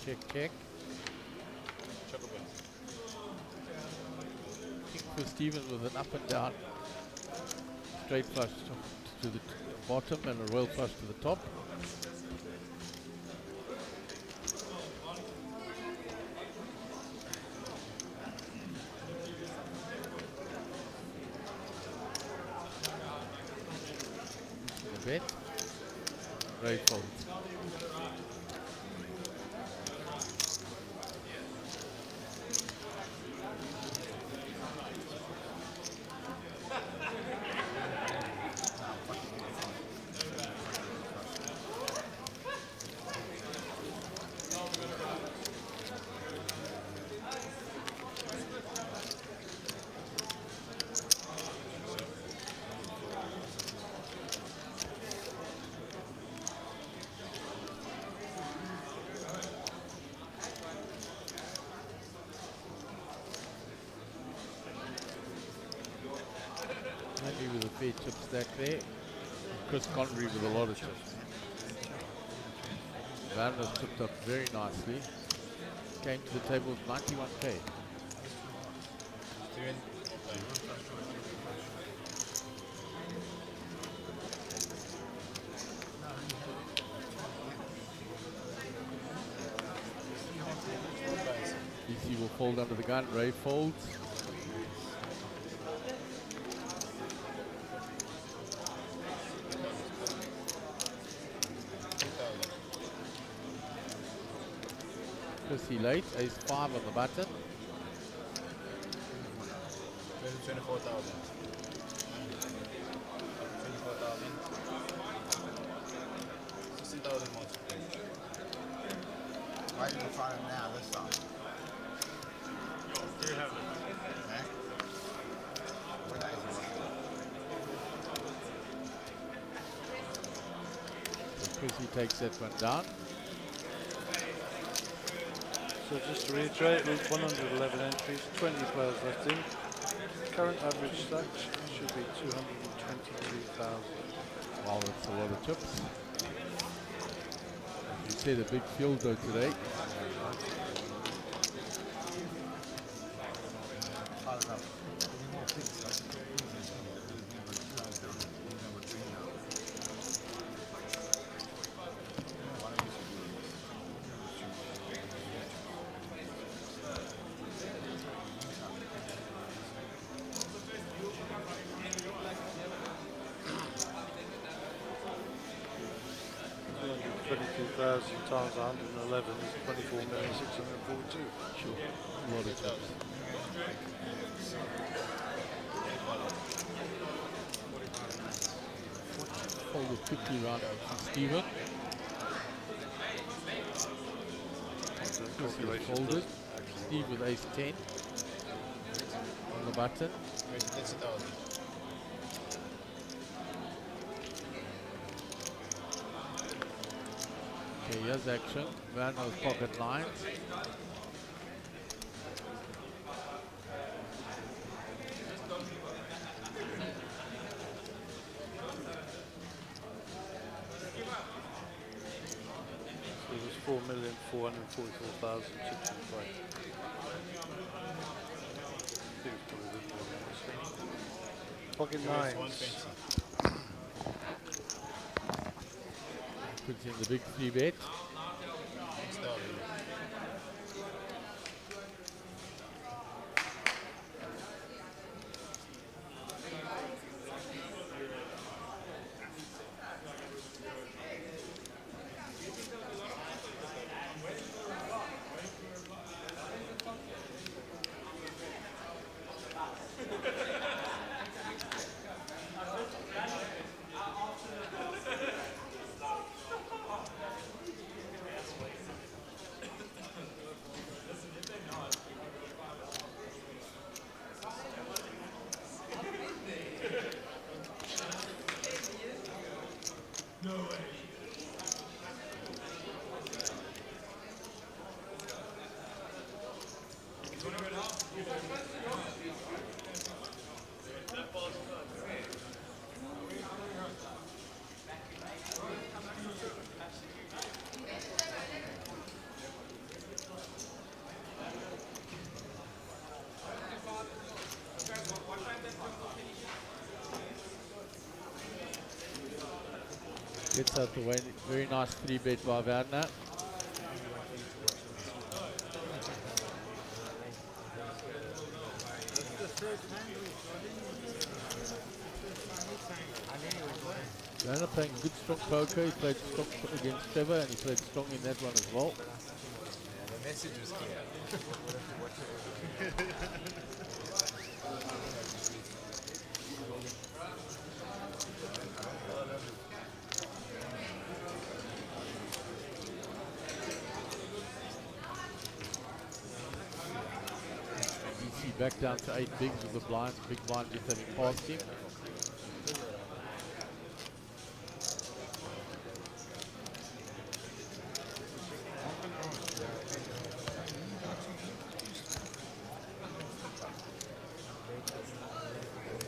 Check, check. King for Steven with an up and down. Straight flush to the bottom and a royal flush to the top. The bet. Ray folds. Andy with a fair chip stack there. Chris Convery with a lot of chips. Van was chipped up very nicely. Came to the table with 91k. DC will fold under the gun. Ray folds. Chrissy late, ace 5 on the button. 24,000. 24,000. 16,000 more. Why did you find it now this time? Do you have it? Eh? What days is it? So Chrissy takes that one down. So just to reiterate, with 111 entries, 20 players left in. Current average stack should be 222,000. Wow, that's a lot of chips. You said a big field though today. Times 111 is 24,642,000. Sure, a lot of chips. fold it quickly round to Stephen. Chris is folded. Steve with ace 10 on the button. That's it out. Okay, here's action. Werner's pocket nines. So it was 4,444,605. Pocket nines. Puts in the big 3-bet. Gets out the way. Very nice 3-bet by Werner. Werner playing good strong poker. He played strong against Trevor and he played strong in that one as well. Yeah, the message was clear. DC back down to 8 bigs with the blind. Big blind just having passed him.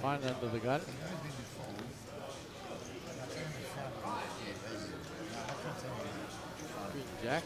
Fine under the gun. Queen Jack.